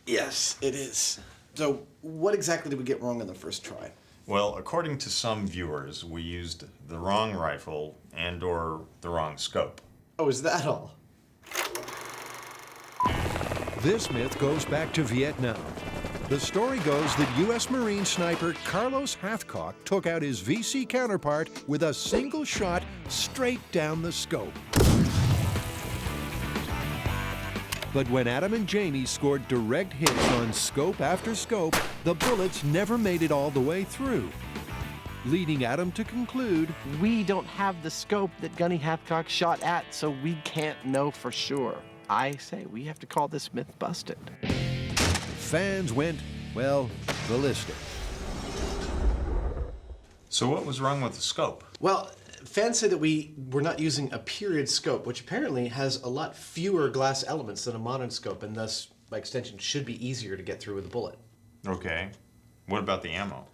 Yes, it is. So what exactly did we get wrong on the first try? Well, according to some viewers, we used the wrong rifle and/or the wrong scope. Oh, is that all? This myth goes back to Vietnam. The story goes that U.S. Marine sniper Carlos Hathcock took out his VC counterpart with a single shot straight down the scope. But when Adam and Jamie scored direct hits on scope after scope, the bullets never made it all the way through. leading Adam to conclude we don't have the scope that Gunny Hathcock shot at, so we can't know for sure. I say we have to call this myth busted. fans went, well, ballistic. So what was wrong with the scope? Well, fans say that we were not using a period scope, which apparently has a lot fewer glass elements than a modern scope, and thus, by extension, should be easier to get through with a bullet. Okay. What about the ammo?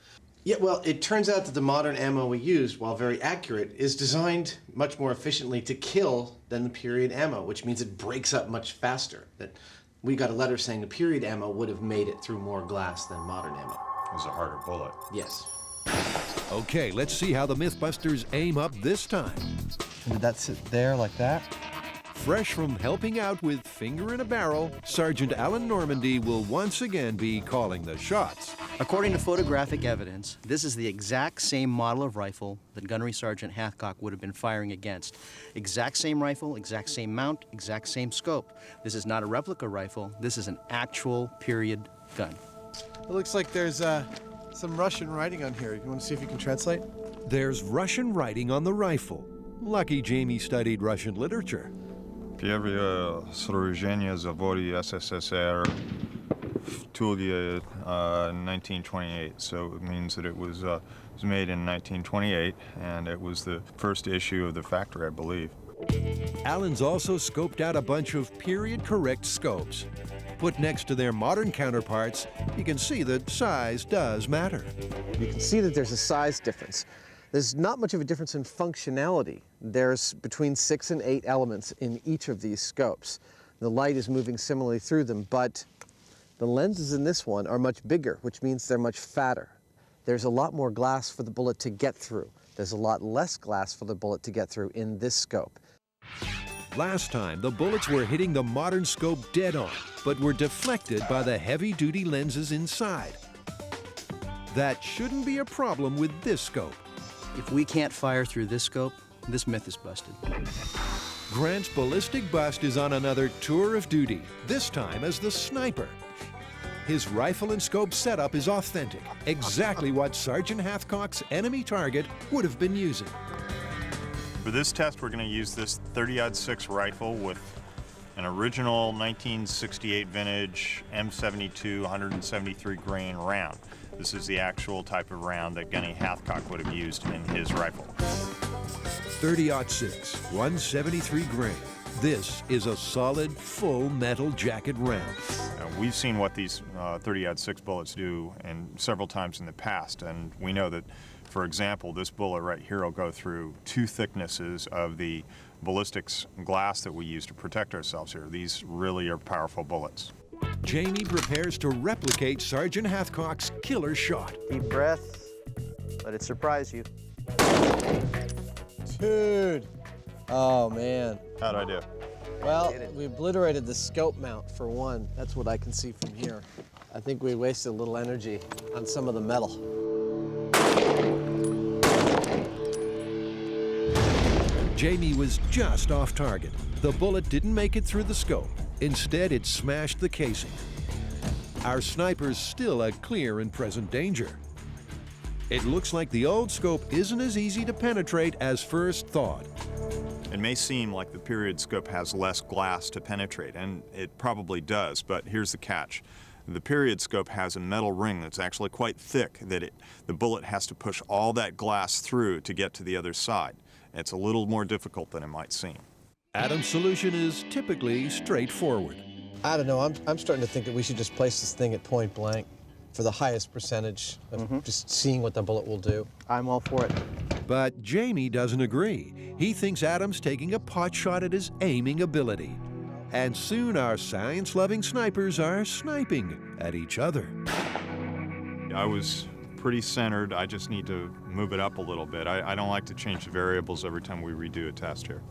Yeah, well, it turns out that the modern ammo we used, while very accurate, is designed much more efficiently to kill than the period ammo, which means it breaks up much faster. That we got a letter saying the period ammo would have made it through more glass than modern ammo. It was a harder bullet. Yes. Okay, let's see how the Mythbusters aim up this time. Did that sit there like that? Fresh from helping out with finger in a barrel, Sergeant Alan Normandy will once again be calling the shots. According to photographic evidence, this is the exact same model of rifle that Gunnery Sergeant Hathcock would have been firing against. Exact same rifle, exact same mount, exact same scope. This is not a replica rifle. This is an actual period gun. It looks like there's some Russian writing on here. You want to see if you can translate? There's Russian writing on the rifle. Lucky Jamie studied Russian literature. Первое сооружение заводе СССР в Туле 1928. So it means that it was made in 1928, and it was the first issue of the factory, I believe. Alan's also scoped out a bunch of period-correct scopes. Put next to their modern counterparts, you can see that size does matter. You can see that there's a size difference. There's not much of a difference in functionality. There's between 6 and 8 elements in each of these scopes. The light is moving similarly through them, but the lenses in this one are much bigger, which means they're much fatter. There's a lot more glass for the bullet to get through. There's a lot less glass for the bullet to get through in this scope. Last time, the bullets were hitting the modern scope dead on, but were deflected by the heavy-duty lenses inside. That shouldn't be a problem with this scope. If we can't fire through this scope, this myth is busted. Grant's ballistic bust is on another tour of duty, this time as the sniper. His rifle and scope setup is authentic, exactly what Sergeant Hathcock's enemy target would have been using. For this test, we're going to use this 30-06 rifle with an original 1968 vintage M72 173 grain round. This is the actual type of round that Gunny Hathcock would have used in his rifle. 30-06, 173 grain. This is a solid, full metal jacket round. We've seen what these 30-06 bullets do and several times in the past, and we know that, for example, this bullet right here will go through 2 thicknesses of the ballistics glass that we use to protect ourselves here. These really are powerful bullets. Jamie prepares to replicate Sergeant Hathcock's killer shot. Deep breath, let it surprise you. Dude! Oh, man. How'd I do? Well, we obliterated the scope mount, for one. That's what I can see from here. I think we wasted a little energy on some of the metal. Jamie was just off target. The bullet didn't make it through the scope. Instead, it smashed the casing. Our sniper's still a clear and present danger. It looks like the old scope isn't as easy to penetrate as first thought. It may seem like the period scope has less glass to penetrate, and it probably does, but here's the catch. The period scope has a metal ring that's actually quite thick that the bullet has to push all that glass through to get to the other side. It's a little more difficult than it might seem. Adam's solution is typically straightforward. I don't know, I'm starting to think that we should just place this thing at point blank for the highest percentage of just seeing what the bullet will do. I'm all for it. But Jamie doesn't agree. He thinks Adam's taking a pot shot at his aiming ability. And soon our science-loving snipers are sniping at each other. I was pretty centered. I just need to move it up a little bit. I don't like to change the variables every time we redo a test here.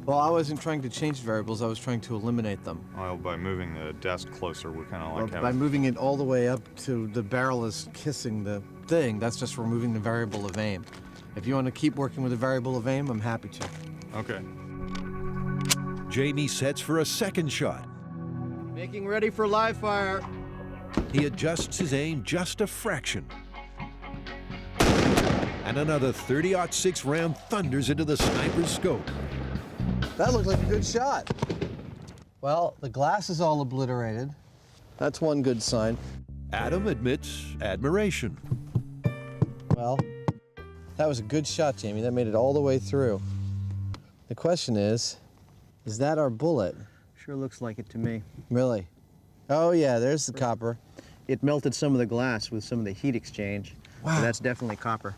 Well, I wasn't trying to change variables, I was trying to eliminate them. Well, by moving the desk closer, we're kind of like having... By moving it all the way up to the barrel is kissing the thing, that's just removing the variable of aim. If you want to keep working with the variable of aim, I'm happy to. Okay. Jamie sets for a second shot. Making ready for live fire. He adjusts his aim just a fraction. and another 30-06 round thunders into the sniper's scope. That looked like a good shot. Well, the glass is all obliterated. That's one good sign. Adam admits admiration. Well, that was a good shot, Jamie. That made it all the way through. The question is that our bullet? Sure looks like it to me. Really? Oh, yeah, there's the copper. It melted some of the glass with some of the heat exchange. Wow. So that's definitely copper.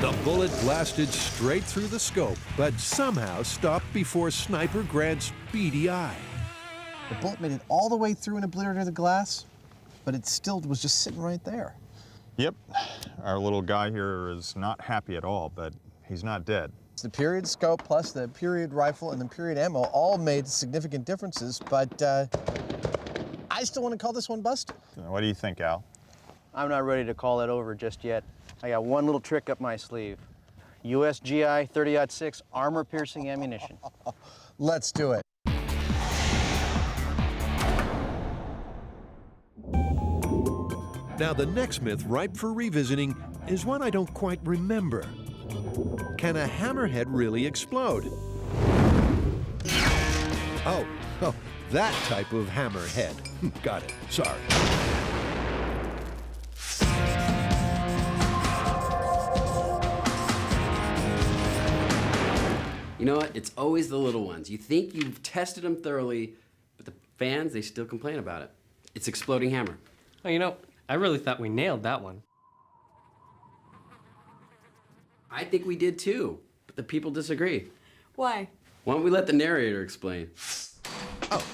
The bullet blasted straight through the scope, but somehow stopped before Sniper Grant's beady eye. The bullet made it all the way through and obliterated the glass, but it still was just sitting right there. Yep, our little guy here is not happy at all, but he's not dead. The period scope plus the period rifle and the period ammo all made significant differences, but I still want to call this one busted. What do you think, Al? I'm not ready to call it over just yet. I got one little trick up my sleeve. USGI 30-06 armor-piercing ammunition. Let's do it. Now, the next myth ripe for revisiting is one I don't quite remember. Can a hammerhead really explode? Oh, that type of hammerhead. Got it. Sorry. You know what? It's always the little ones. You think you've tested them thoroughly, but the fans, they still complain about it. It's exploding hammer. Oh, you know, I really thought we nailed that one. I think we did too, but the people disagree. Why? Why don't we let the narrator explain? Oh,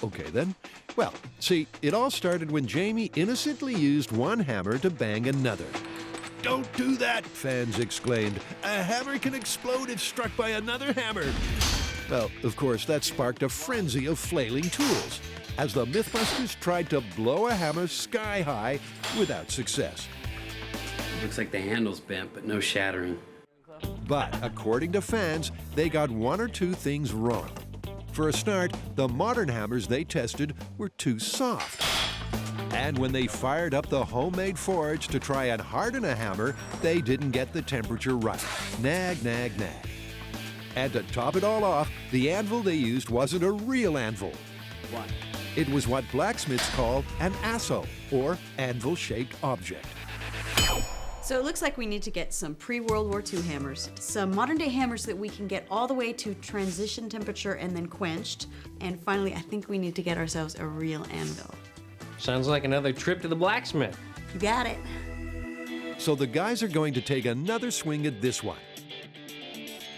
okay then. Well, see, it all started when Jamie innocently used one hammer to bang another. "Don't do that," fans exclaimed. "A hammer can explode if struck by another hammer." Well, of course, that sparked a frenzy of flailing tools, as the MythBusters tried to blow a hammer sky high without success. Looks like the handle's bent, but no shattering. But according to fans, they got one or two things wrong. For a start, the modern hammers they tested were too soft. And when they fired up the homemade forge to try and harden a hammer, they didn't get the temperature right. Nag, nag, nag. And to top it all off, the anvil they used wasn't a real anvil. What? It was what blacksmiths call an asso, or anvil-shaped object. So it looks like we need to get some pre-World War II hammers, some modern-day hammers that we can get all the way to transition temperature and then quenched, and finally, I think we need to get ourselves a real anvil. Sounds like another trip to the blacksmith. You got it. So the guys are going to take another swing at this one.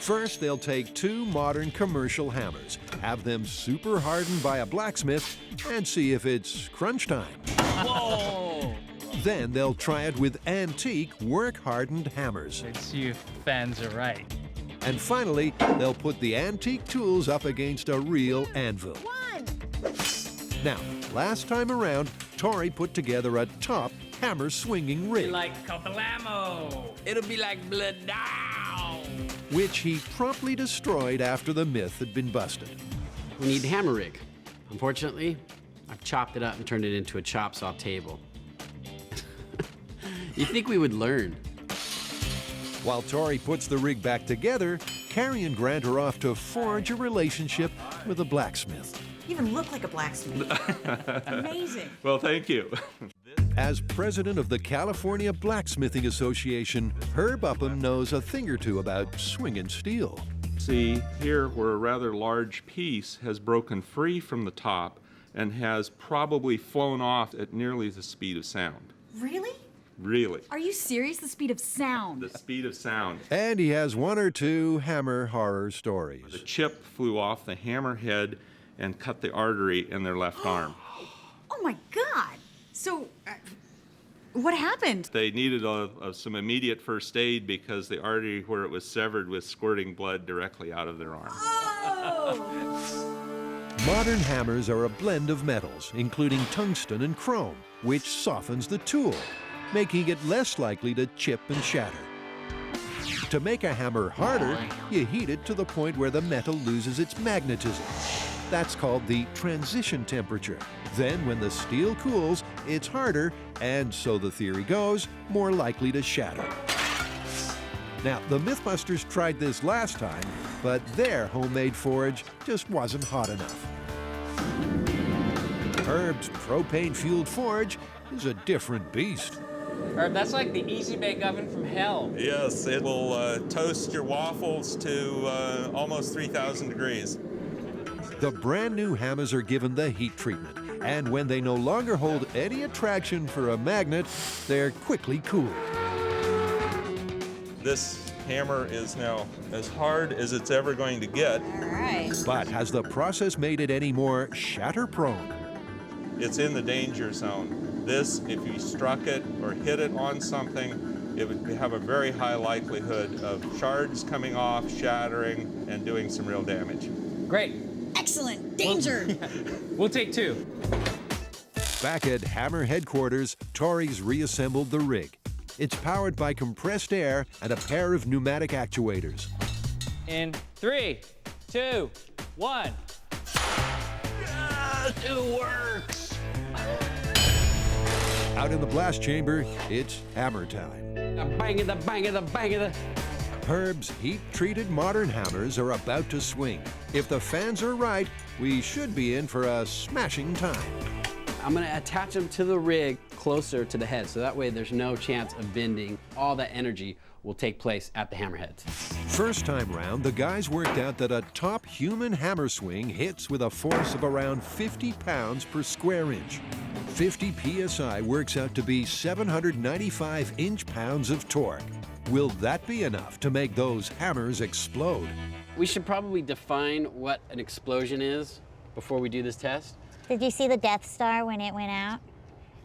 First, they'll take two modern commercial hammers, have them super hardened by a blacksmith, and see if it's crunch time. Whoa! Then they'll try it with antique, work-hardened hammers. Let's see if fans are right. And finally, they'll put the antique tools up against a real anvil. Now, last time around, Tori put together a top hammer-swinging rig, Like Copalamo. It'll be like blood now. which he promptly destroyed after the myth had been busted. We need hammer rig. Unfortunately, I've chopped it up and turned it into a chop saw table. You'd think we would learn. While Tori puts the rig back together, Carrie and Grant are off to forge a relationship with a blacksmith. You even look like a blacksmith. Amazing. Well, thank you. As president of the California Blacksmithing Association, Herb Upham knows a thing or two about swinging steel. See here where a rather large piece has broken free from the top and has probably flown off at nearly the speed of sound. Really? Really. Are you serious? The speed of sound. The speed of sound. And he has one or two hammer horror stories. The chip flew off the hammer head and cut the artery in their left arm. Oh my God. So, what happened? They needed some immediate first aid because the artery where it was severed was squirting blood directly out of their arm. Modern hammers are a blend of metals, including tungsten and chrome, which softens the tool, making it less likely to chip and shatter. To make a hammer harder, you heat it to the point where the metal loses its magnetism. That's called the transition temperature. Then when the steel cools, it's harder and, so the theory goes, more likely to shatter. Now, the MythBusters tried this last time, but their homemade forge just wasn't hot enough. Herb's propane-fueled forge is a different beast. Herb, that's like the easy bake oven from hell. Yes, it will toast your waffles to almost 3,000 degrees. The brand new hammers are given the heat treatment, and when they no longer hold any attraction for a magnet, they're quickly cooled. This hammer is now as hard as it's ever going to get. All right. But has the process made it any more shatter-prone? It's in the danger zone. This, if you struck it or hit it on something, it would have a very high likelihood of shards coming off, shattering, and doing some real damage. Great. Excellent. Danger. We'll take 2. Back at Hammer headquarters, Tori's reassembled the rig. It's powered by compressed air and a pair of pneumatic actuators. In 3, 2, 1. It works. Out in the blast chamber, it's hammer time. The bang of the bang of the bang of the. Herb's heat-treated modern hammers are about to swing. If the fans are right, we should be in for a smashing time. I'm gonna attach them to the rig closer to the head, so that way there's no chance of bending. All that energy will take place at the hammerheads. First time round, the guys worked out that a top human hammer swing hits with a force of around 50 pounds per square inch. 50 psi works out to be 795 inch-pounds of torque. Will that be enough to make those hammers explode? We should probably define what an explosion is before we do this test. Did you see the Death Star when it went out?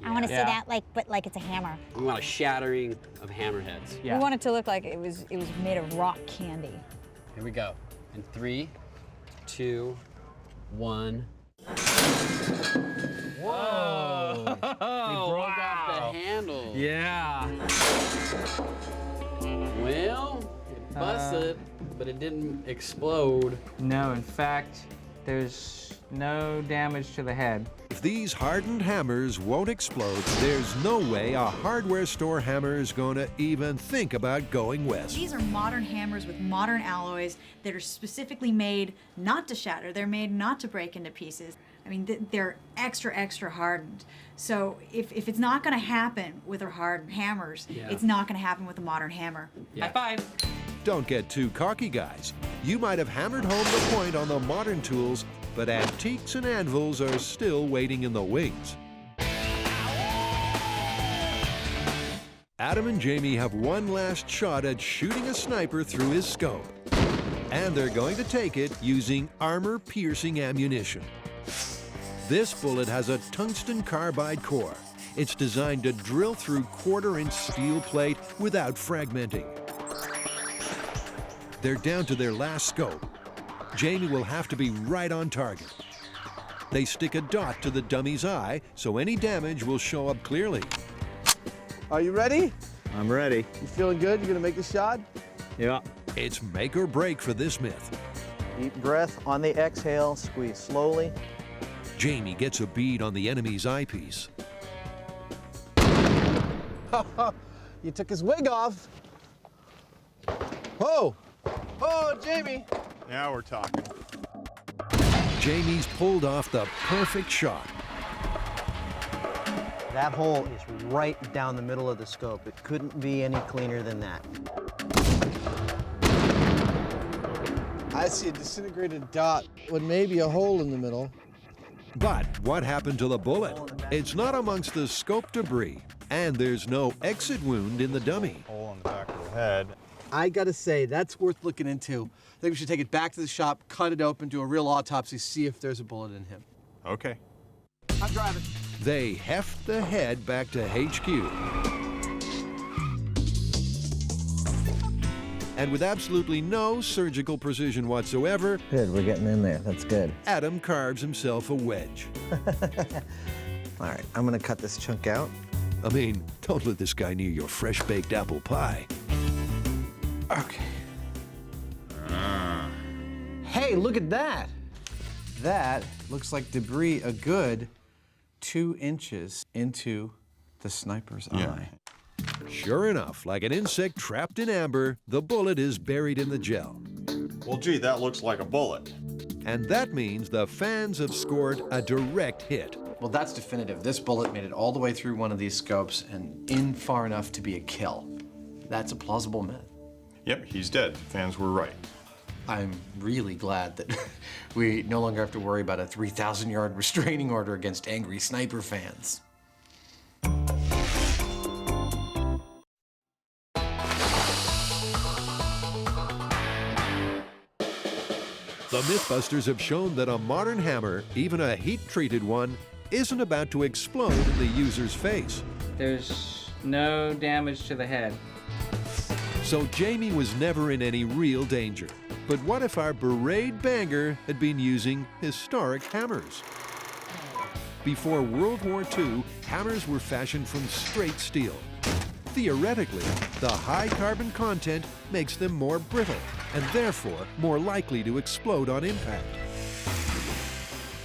I want to see that, but like it's a hammer. We want a shattering of hammerheads. We want it to look like it was made of rock candy. Here we go. In 3, 2, 1. Whoa! They broke off the handle. Yeah. Well, it busted, but it didn't explode. No, in fact, there's no damage to the head. If these hardened hammers won't explode, there's no way a hardware store hammer is going to even think about going west. These are modern hammers with modern alloys that are specifically made not to shatter. They're made not to break into pieces. I mean, they're extra hardened. So if it's not going to happen with our hardened hammers, it's not going to happen with a modern hammer. High five. Don't get too cocky, guys. You might have hammered home the point on the modern tools, but antiques and anvils are still waiting in the wings. Adam and Jamie have one last shot at shooting a sniper through his scope. And they're going to take it using armor-piercing ammunition. This bullet has a tungsten carbide core. It's designed to drill through quarter-inch steel plate without fragmenting. They're down to their last scope. Jamie will have to be right on target. They stick a dot to the dummy's eye, so any damage will show up clearly. Are you ready? I'm ready. You feeling good? You gonna make the shot? Yeah. It's make or break for this myth. Deep breath on the exhale, squeeze slowly. Jamie gets a bead on the enemy's eyepiece. You took his wig off. Oh! Oh, Jamie! Now we're talking. Jamie's pulled off the perfect shot. That hole is right down the middle of the scope. It couldn't be any cleaner than that. I see a disintegrated dot with maybe a hole in the middle. But what happened to the bullet? It's not amongst the scope debris, and there's no exit wound in the dummy. Hole on the back of the head. I gotta say, that's worth looking into. I think we should take it back to the shop, cut it open, do a real autopsy, see if there's a bullet in him. Okay. I'm driving. They heft the head back to HQ. And with absolutely no surgical precision whatsoever, Good, we're getting in there. That's good. Adam carves himself a wedge. All right, I'm gonna cut this chunk out. I mean, don't let this guy near your fresh-baked apple pie. Okay. Hey, look at that. that looks like debris a good 2 inches into the sniper's eye. Sure enough, like an insect trapped in amber, the bullet is buried in the gel. Well, gee, that looks like a bullet. And that means the fans have scored a direct hit. Well, that's definitive. This bullet made it all the way through one of these scopes and in far enough to be a kill. That's a plausible myth. Yep, he's dead. Fans were right. I'm really glad that we no longer have to worry about a 3,000-yard restraining order against angry sniper fans. The Mythbusters have shown that a modern hammer, even a heat-treated one, isn't about to explode in the user's face. There's no damage to the head. So Jamie was never in any real danger. But what if our berate banger had been using historic hammers? Before World War II, hammers were fashioned from straight steel. Theoretically, the high carbon content makes them more brittle and therefore more likely to explode on impact.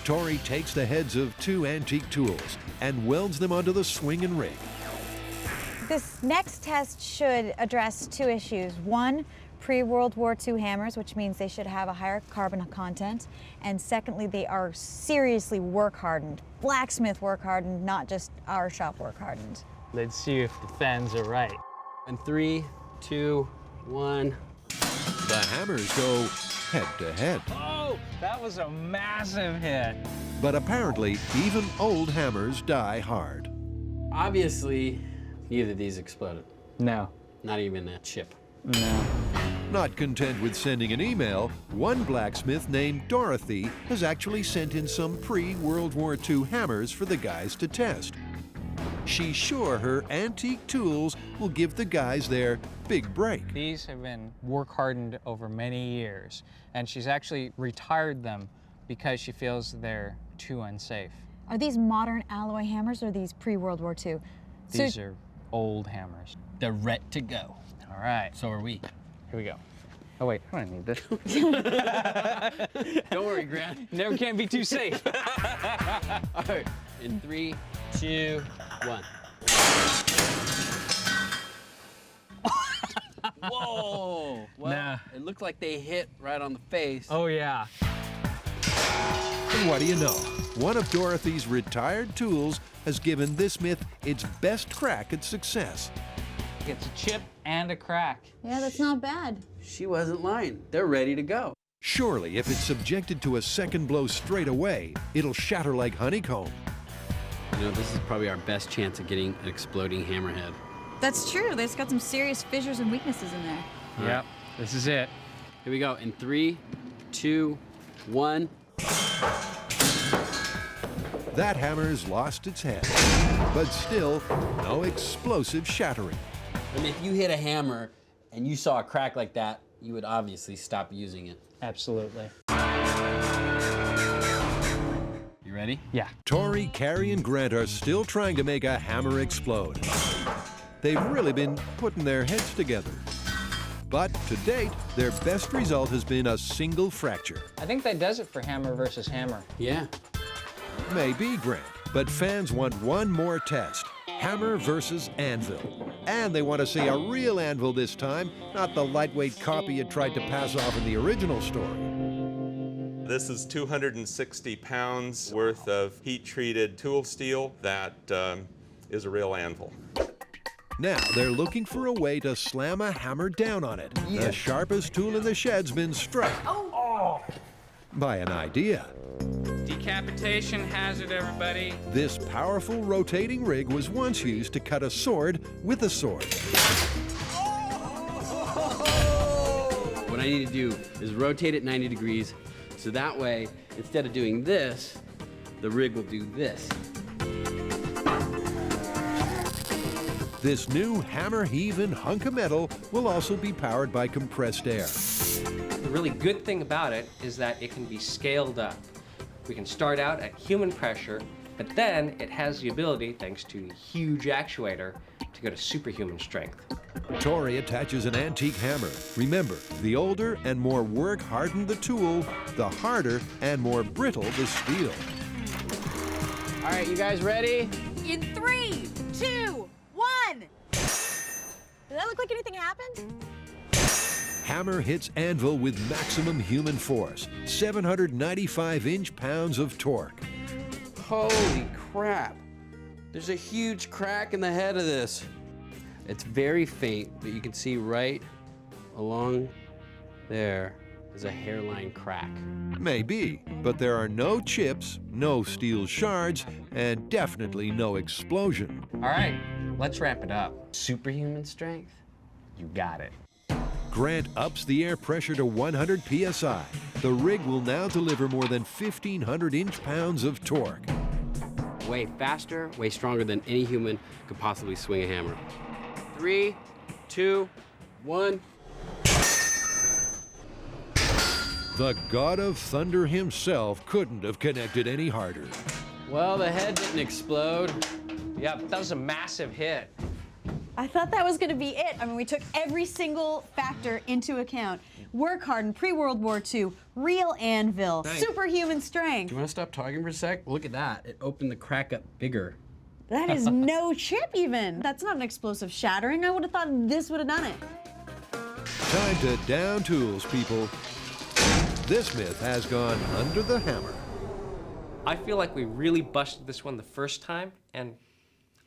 Tori takes the heads of 2 antique tools and welds them onto the swing and rig. This next test should address 2 issues. One, pre-World War II hammers, which means they should have a higher carbon content. And secondly, they are seriously work-hardened. Blacksmith work-hardened, not just our shop work-hardened. Let's see if the fans are right. And 3, 2, 1. The hammers go head-to-head. Oh, that was a massive hit. But apparently, even old hammers die hard. Obviously, neither of these exploded. No. Not even a chip. No. Not content with sending an email, one blacksmith named Dorothy has actually sent in some pre-World War II hammers for the guys to test. She's sure her antique tools will give the guys their big break. These have been work-hardened over many years, and she's actually retired them because she feels they're too unsafe. Are these modern alloy hammers or these pre-World War II? These are old hammers. They're ready to go. All right. So are we. Here we go. Oh wait, I don't need this. Don't worry, Grant. Never can be too safe. All right. In 3, 2, 1. Whoa! Well, Nah. It looked like they hit right on the face. Oh yeah. And what do you know? One of Dorothy's retired tools has given this myth its best crack at success. It's a chip and a crack. Yeah, that's not bad. She wasn't lying. They're ready to go. Surely, if it's subjected to a second blow straight away, it'll shatter like honeycomb. You know, this is probably our best chance of getting an exploding hammerhead. That's true. There's got some serious fissures and weaknesses in there. Yep, this is it. Here we go. In 3, 2, 1. That hammer's lost its head, but still, no explosive shattering. I mean, if you hit a hammer and you saw a crack like that, you would obviously stop using it. Absolutely. You ready? Yeah. Tori, Carrie, and Grant are still trying to make a hammer explode. They've really been putting their heads together. But to date, their best result has been a single fracture. I think that does it for hammer versus hammer. Yeah. Maybe, Grant, but fans want one more test. Hammer versus anvil. And they want to see a real anvil this time, not the lightweight copy you tried to pass off in the original story. This is 260 pounds worth of heat-treated tool steel that is a real anvil. Now they're looking for a way to slam a hammer down on it. The sharpest tool in the shed's been struck by an idea. Decapitation hazard, everybody. This powerful rotating rig was once used to cut a sword with a sword. What I need to do is rotate it 90 degrees, so that way, instead of doing this, the rig will do this. This new hammer-heaving hunk of metal will also be powered by compressed air. The really good thing about it is that it can be scaled up. We can start out at human pressure, but then it has the ability, thanks to the huge actuator, to go to superhuman strength. Tori attaches an antique hammer. Remember, the older and more work-hardened the tool, the harder and more brittle the steel. All right, you guys ready? In 3, 2, 1. Does that look like anything happened? Hammer hits anvil with maximum human force, 795 inch-pounds of torque. Holy crap. There's a huge crack in the head of this. It's very faint, but you can see right along there is a hairline crack. Maybe, but there are no chips, no steel shards, and definitely no explosion. All right, let's wrap it up. Superhuman strength? You got it. Grant ups the air pressure to 100 psi. The rig will now deliver more than 1,500 inch-pounds of torque. Way faster, way stronger than any human could possibly swing a hammer. 3, 2, 1. The god of thunder himself couldn't have connected any harder. Well, the head didn't explode. Yep, that was a massive hit. I thought that was going to be it. I mean, we took every single factor into account. Work hardened, pre-World War II, real anvil, Thanks. superhuman strength. Do you want to stop talking for a sec? Look at that. It opened the crack up bigger. That is no chip even. That's not an explosive shattering. I would have thought this would have done it. Time to down tools, people. This myth has gone under the hammer. I feel like we really busted this one the first time, and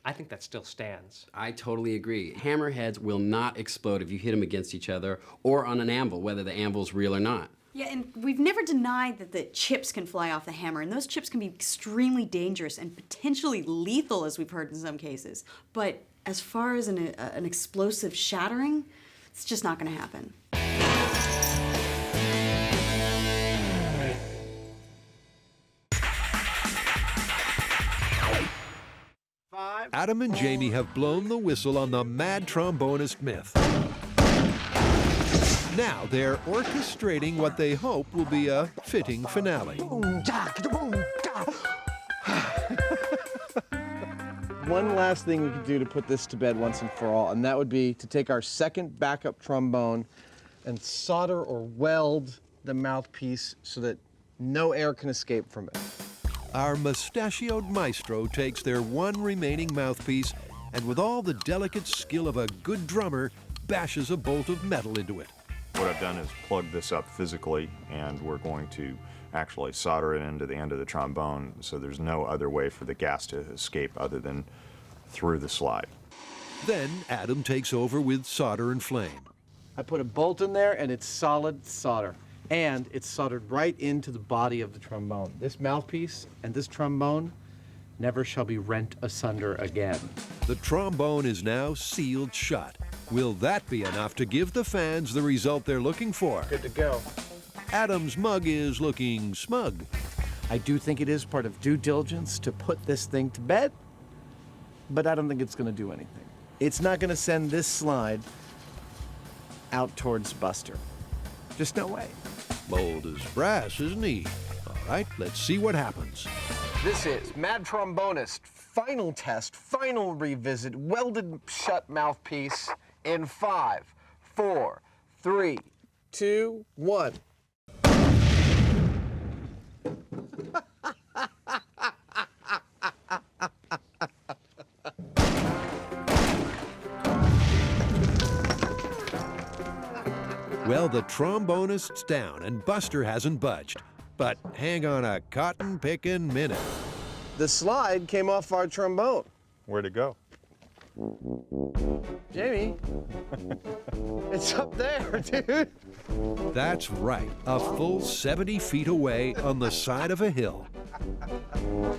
I think that still stands. I totally agree. Hammerheads will not explode if you hit them against each other or on an anvil, whether the anvil's real or not. Yeah, and we've never denied that the chips can fly off the hammer, and those chips can be extremely dangerous and potentially lethal, as we've heard in some cases. But as far as an explosive shattering, it's just not going to happen. Adam and Jamie have blown the whistle on the mad trombonist myth. Now they're orchestrating what they hope will be a fitting finale. One last thing we could do to put this to bed once and for all, and that would be to take our second backup trombone and solder or weld the mouthpiece so that no air can escape from it. Our mustachioed maestro takes their one remaining mouthpiece and with all the delicate skill of a good drummer, bashes a bolt of metal into it. What I've done is plug this up physically, and we're going to actually solder it into the end of the trombone so there's no other way for the gas to escape other than through the slide. Then Adam takes over with solder and flame. I put a bolt in there and it's solid solder. And it's soldered right into the body of the trombone. This mouthpiece and this trombone never shall be rent asunder again. The trombone is now sealed shut. Will that be enough to give the fans the result they're looking for? Good to go. Adam's mug is looking smug. I do think it is part of due diligence to put this thing to bed, but I don't think it's going to do anything. It's not going to send this slide out towards Buster. Just no way. Bold as brass, isn't he? All right, let's see what happens. This is Mad Trombonist, final test, final revisit, welded shut mouthpiece in 5, 4, 3, 2, 1. Well, the trombonist's down and Buster hasn't budged. But hang on a cotton-picking minute. The slide came off our trombone. Where'd it go? Jamie, it's up there, dude. That's right, a full 70 feet away on the side of a hill.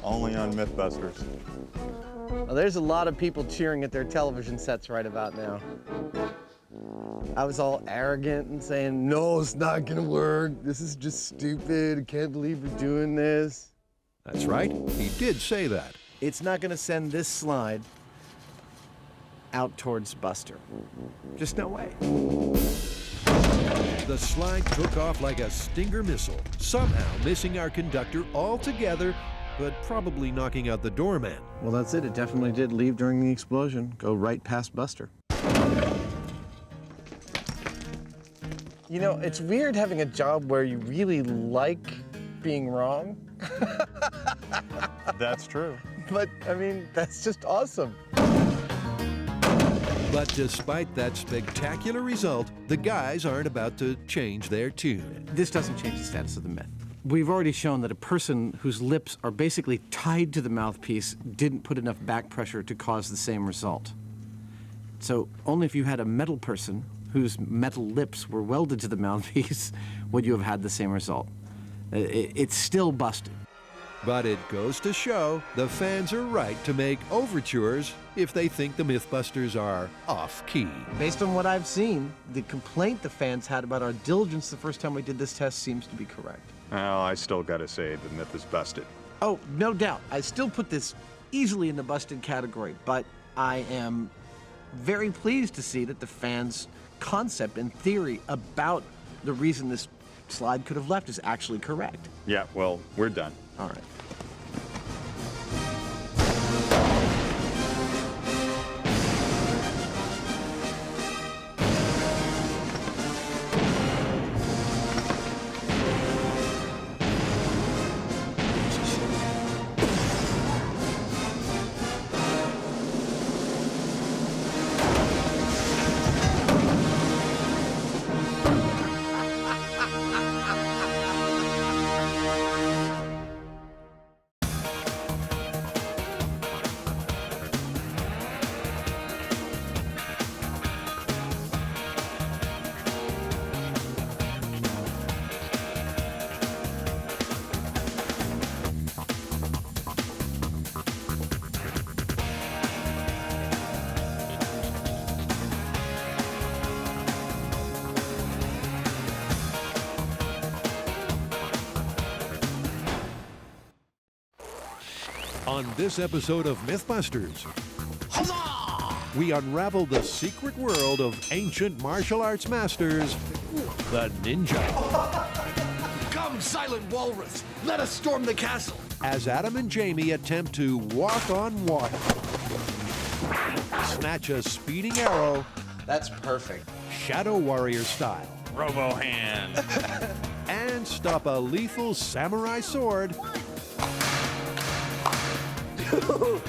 Only on MythBusters. Well, there's a lot of people cheering at their television sets right about now. I was all arrogant and saying, no, it's not gonna work. This is just stupid. I can't believe we're doing this. That's right, he did say that. It's not gonna send this slide out towards Buster. Just no way. The slide took off like a Stinger missile, somehow missing our conductor altogether, but probably knocking out the doorman. Well, that's it. It definitely did leave during the explosion. Go right past Buster. You know, it's weird having a job where you really like being wrong. That's true. But, I mean, that's just awesome. But despite that spectacular result, the guys aren't about to change their tune. This doesn't change the status of the myth. We've already shown that a person whose lips are basically tied to the mouthpiece didn't put enough back pressure to cause the same result. So only if you had a metal person whose metal lips were welded to the mouthpiece would you have had the same result. It's still busted. But it goes to show the fans are right to make overtures if they think the MythBusters are off-key. Based on what I've seen, the complaint the fans had about our diligence the first time we did this test seems to be correct. Well, I still gotta say the myth is busted. Oh, no doubt. I still put this easily in the busted category, but I am very pleased to see that the fans' concept and theory about the reason this slide could have left is actually correct. Yeah, well, we're done. All right. On this episode of MythBusters, we unravel the secret world of ancient martial arts masters, the ninja. Come, silent walrus, let us storm the castle. As Adam and Jamie attempt to walk on water, snatch a speeding arrow. That's perfect. Shadow Warrior style. Robo hand. And stop a lethal samurai sword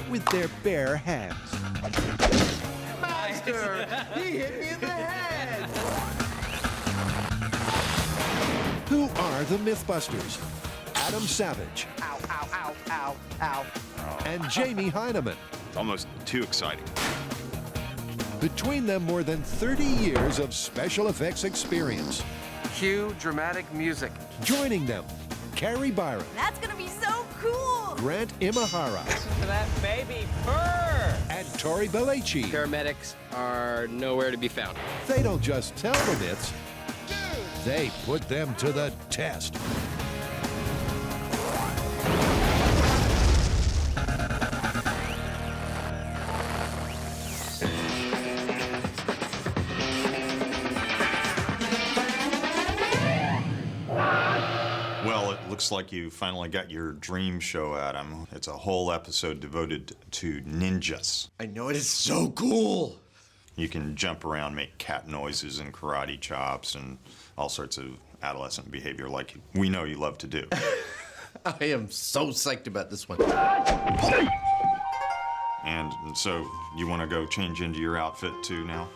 with their bare hands. Master, he hit me in the head. Who are the MythBusters? Adam Savage. Ow, ow, ow, ow, ow. And Jamie Hyneman. It's almost too exciting. Between them, more than 30 years of special effects experience. Cue dramatic music. Joining them, Carrie Byron. That's gonna be so cool! Grant Imahara. Listen to that baby purr! And Tori Belleci. Paramedics are nowhere to be found. They don't just tell the myths, they put them to the test. Looks like you finally got your dream show, Adam. It's a whole episode devoted to ninjas. I know, it is so cool. You can jump around, make cat noises and karate chops and all sorts of adolescent behavior like we know you love to do. I am so psyched about this one. And so you want to go change into your outfit too now?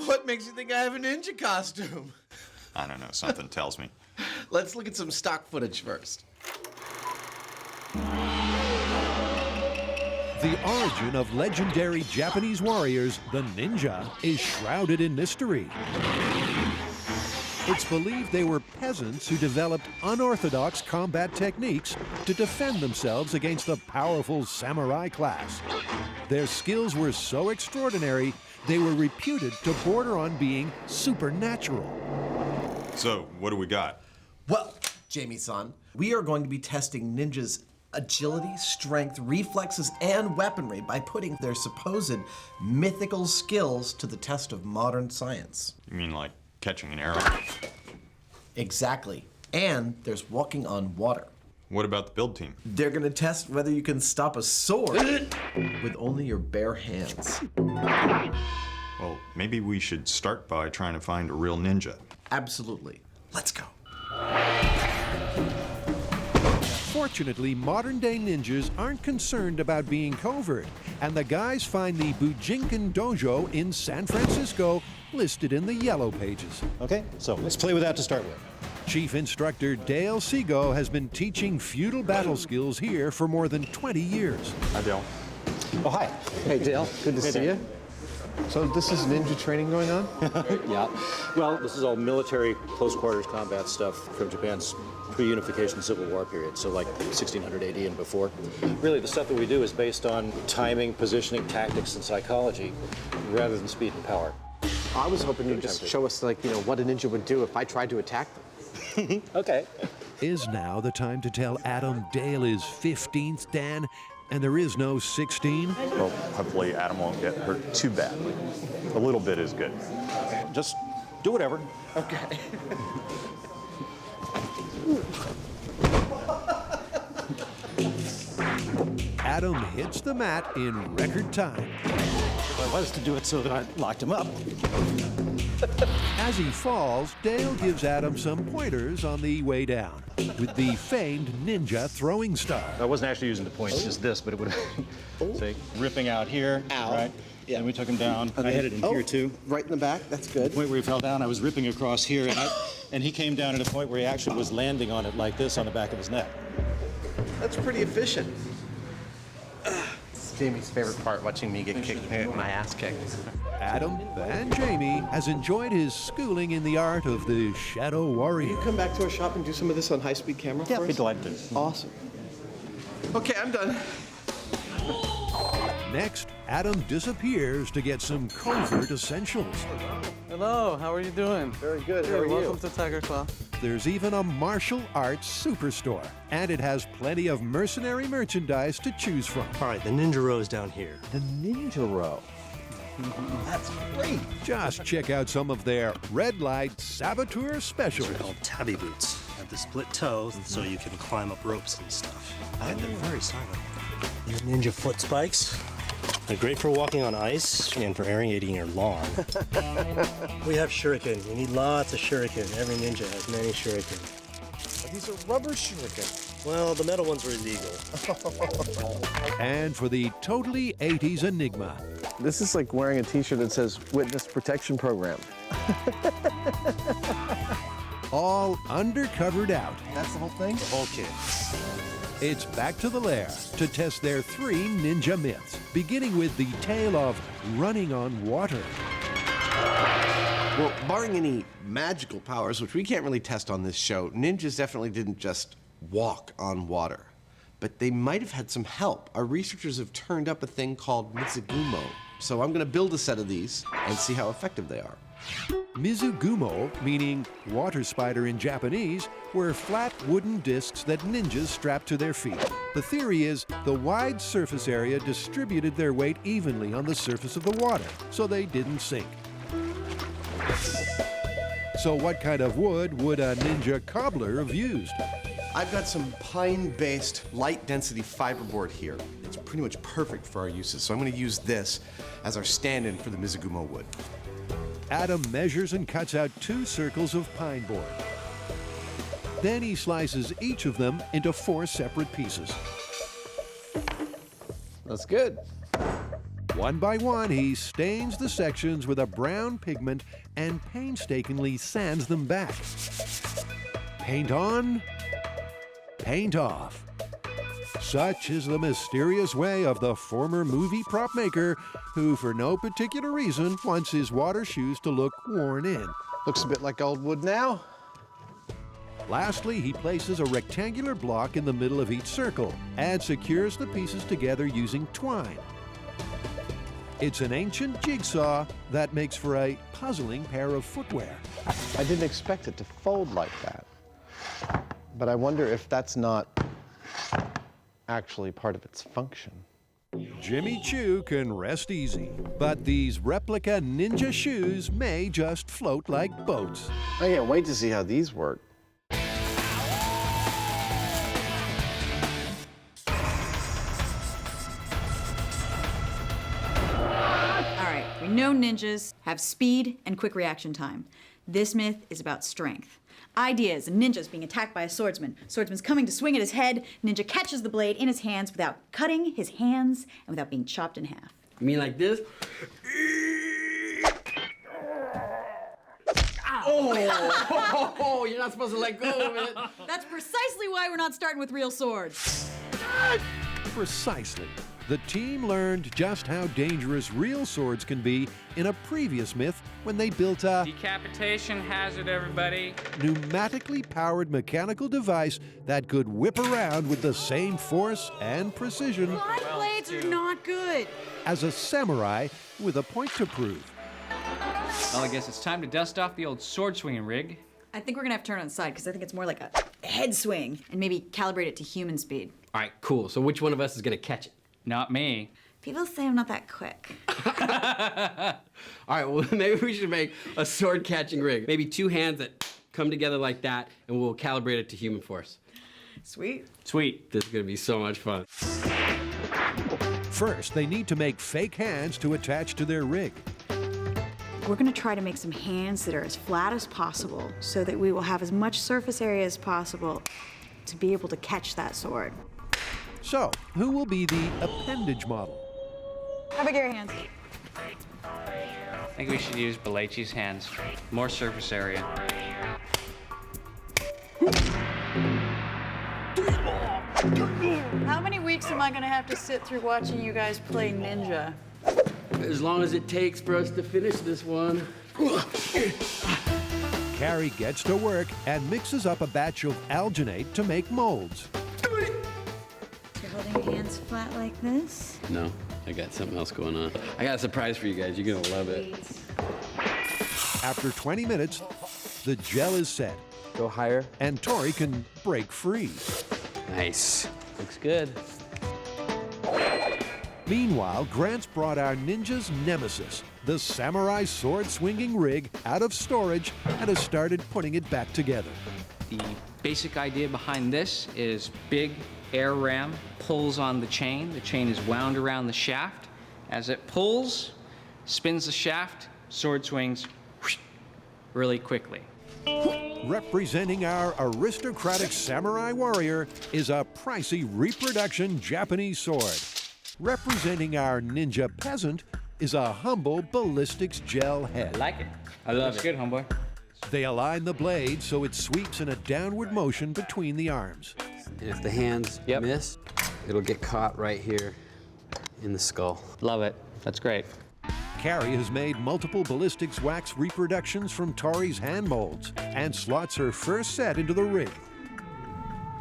What makes you think I have a ninja costume? I don't know, something tells me. Let's look at some stock footage first. The origin of legendary Japanese warriors, the ninja, is shrouded in mystery. It's believed they were peasants who developed unorthodox combat techniques to defend themselves against the powerful samurai class. Their skills were so extraordinary, they were reputed to border on being supernatural. So, what do we got? Well, Jamie-san, we are going to be testing ninjas' agility, strength, reflexes, and weaponry by putting their supposed mythical skills to the test of modern science. You mean like catching an arrow? Exactly. And there's walking on water. What about the build team? They're gonna test whether you can stop a sword with only your bare hands. Well, maybe we should start by trying to find a real ninja. Absolutely. Let's go. Fortunately, modern-day ninjas aren't concerned about being covert, and the guys find the Bujinkan Dojo in San Francisco listed in the yellow pages. Okay, so let's play with that to start with. Chief Instructor Dale Seago has been teaching feudal battle skills here for more than 20 years. Hi, Dale. Oh, hi. Hey, Dale. Good to Hey, see Dale. you. So this is ninja training going on? Yeah. Well, this is all military close quarters combat stuff from Japan's pre-unification Civil War period, so like 1600 AD and before. Really, the stuff that we do is based on timing, positioning, tactics, and psychology, rather than speed and power. I was hoping you'd just show us, like, what a ninja would do if I tried to attack them. Okay. Is now the time to tell Adam Dale is 15th Dan, and there is no 16? Well, hopefully Adam won't get hurt too badly. A little bit is good. Just do whatever. Okay. Adam hits the mat in record time. I was to do it so that I locked him up. As he falls, Dale gives Adam some pointers on the way down with the famed ninja throwing star. I wasn't actually using the points, just this, but it would have, say, ripping out here, right? Yeah. And we took him down. I had it in here, too. Right in the back? That's good. The point where he fell down, I was ripping across here, and he came down at a point where he actually was landing on it like this on the back of his neck. That's pretty efficient. It's Jamie's favorite part, watching me get my ass kicked. Adam and Jamie has enjoyed his schooling in the art of the Shadow Warrior. Will you come back to our shop and do some of this on high-speed camera for us? I'd be delighted to. Awesome. Okay, I'm done. Next, Adam disappears to get some covert essentials. Hello, how are you doing? Very good. How are Welcome you? to Tiger Claw. There's even a martial arts superstore, and it has plenty of mercenary merchandise to choose from. All right, the Ninja Row is down here. The Ninja Row. That's great. Just check out some of their red light saboteur specials. They're called tabby boots. Have the split toes, so you can climb up ropes and stuff. And they're very silent. These ninja foot spikes. They're great for walking on ice and for aerating your lawn. We have shuriken. You need lots of shuriken. Every ninja has many shuriken. These are rubber shuriken. Well, the metal ones are illegal. And for the totally 80s enigma. This is like wearing a t-shirt that says Witness Protection Program. All undercovered out. That's the whole thing? The whole kit. It's back to the lair to test their 3 ninja myths, beginning with the tale of running on water. Well, barring any magical powers, which we can't really test on this show, ninjas definitely didn't just walk on water. But they might have had some help. Our researchers have turned up a thing called Mizugumo. So I'm going to build a set of these and see how effective they are. Mizugumo, meaning water spider in Japanese, were flat wooden discs that ninjas strapped to their feet. The theory is the wide surface area distributed their weight evenly on the surface of the water, so they didn't sink. So what kind of wood would a ninja cobbler have used? I've got some pine-based light-density fiberboard here. It's pretty much perfect for our uses, so I'm going to use this as our stand-in for the Mizugumo wood. Adam measures and cuts out 2 circles of pine board. Then he slices each of them into 4 separate pieces. That's good. One by one, he stains the sections with a brown pigment and painstakingly sands them back. Paint on, paint off. Such is the mysterious way of the former movie prop maker who, for no particular reason, wants his water shoes to look worn in. Looks a bit like old wood now. Lastly, he places a rectangular block in the middle of each circle and secures the pieces together using twine. It's an ancient jigsaw that makes for a puzzling pair of footwear. I didn't expect it to fold like that. But I wonder if that's not actually part of its function. Jimmy Choo can rest easy, but these replica ninja shoes may just float like boats. I can't wait to see how these work. We know ninjas have speed and quick reaction time. This myth is about strength. Idea is a ninja's being attacked by a swordsman. Swordsman's coming to swing at his head. Ninja catches the blade in his hands without cutting his hands and without being chopped in half. You mean like this? Oh, you're not supposed to let go of it. That's precisely why we're not starting with real swords. Precisely. The team learned just how dangerous real swords can be in a previous myth when they built a Decapitation hazard, everybody. pneumatically powered mechanical device that could whip around with the same force and precision My blades are not good. as a samurai with a point to prove. Well, I guess it's time to dust off the old sword swinging rig. I think we're gonna have to turn it on its side because I think it's more like a head swing and maybe calibrate it to human speed. All right, cool. So which one of us is gonna catch it? Not me. People say I'm not that quick. All right, well, maybe we should make a sword catching rig. Maybe two hands that come together like that, and we'll calibrate it to human force. Sweet. Sweet. This is gonna be so much fun. First, they need to make fake hands to attach to their rig. We're gonna try to make some hands that are as flat as possible so that we will have as much surface area as possible to be able to catch that sword. So, who will be the appendage model? How big are your hands? I think we should use Belechi's hands. More surface area. How many weeks am I gonna have to sit through watching you guys play ninja? As long as it takes for us to finish this one. Carrie gets to work and mixes up a batch of alginate to make molds. You're holding your hands flat like this? No, I got something else going on. I got a surprise for you guys. You're gonna love it. After 20 minutes, the gel is set. Go higher. And Tori can break free. Nice. Looks good. Meanwhile, Grant's brought our ninja's nemesis, the samurai sword-swinging rig, out of storage and has started putting it back together. The basic idea behind this is big air ram pulls on the chain. The chain is wound around the shaft. As it pulls, spins the shaft, sword swings really quickly. Representing our aristocratic samurai warrior is a pricey reproduction Japanese sword. Representing our ninja peasant is a humble ballistics gel head. I like it. I love it. It's good, homeboy. They align the blade so it sweeps in a downward motion between the arms. And if the hands miss, it'll get caught right here in the skull. Love it. That's great. Carrie has made multiple ballistics wax reproductions from Tori's hand molds and slots her first set into the rig.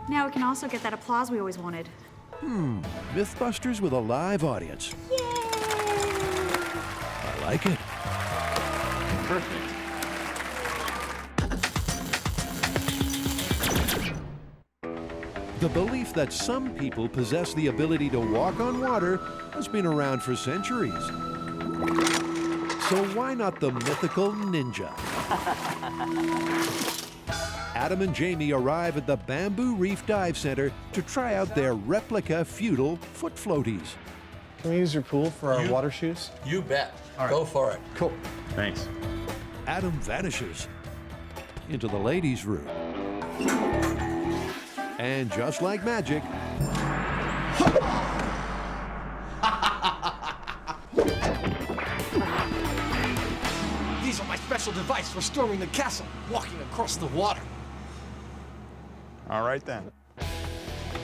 Now we can also get that applause we always wanted. MythBusters with a live audience. Yay! I like it. Perfect. The belief that some people possess the ability to walk on water has been around for centuries. So why not the mythical ninja? Adam and Jamie arrive at the Bamboo Reef Dive Center to try out their replica feudal foot floaties. Can we use your pool for our water shoes? You bet. Go for it. Cool. Thanks. Adam vanishes into the ladies' room. And just like magic, These are my special device for storming the castle, walking across the water. All right then.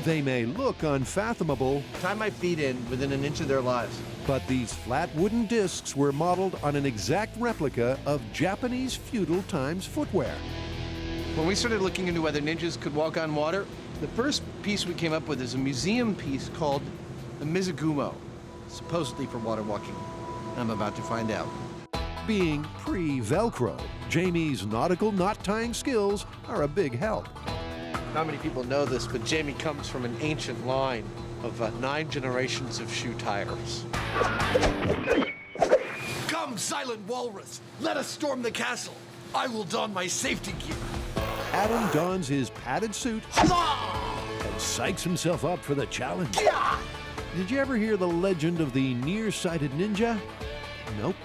they may look unfathomable. Tie my feet in within an inch of their lives. But these flat wooden discs were modeled on an exact replica of Japanese feudal times footwear. When we started looking into whether ninjas could walk on water, the first piece we came up with is a museum piece called the Mizugumo, supposedly for water walking. I'm about to find out. Being pre-Velcro, Jamie's nautical knot-tying skills are a big help. Not many people know this, but Jamie comes from an ancient line of 9 generations of shoe tires. Come, silent walrus, let us storm the castle. I will don my safety gear. Adam dons his padded suit and psychs himself up for the challenge. Did you ever hear the legend of the nearsighted ninja? Nope.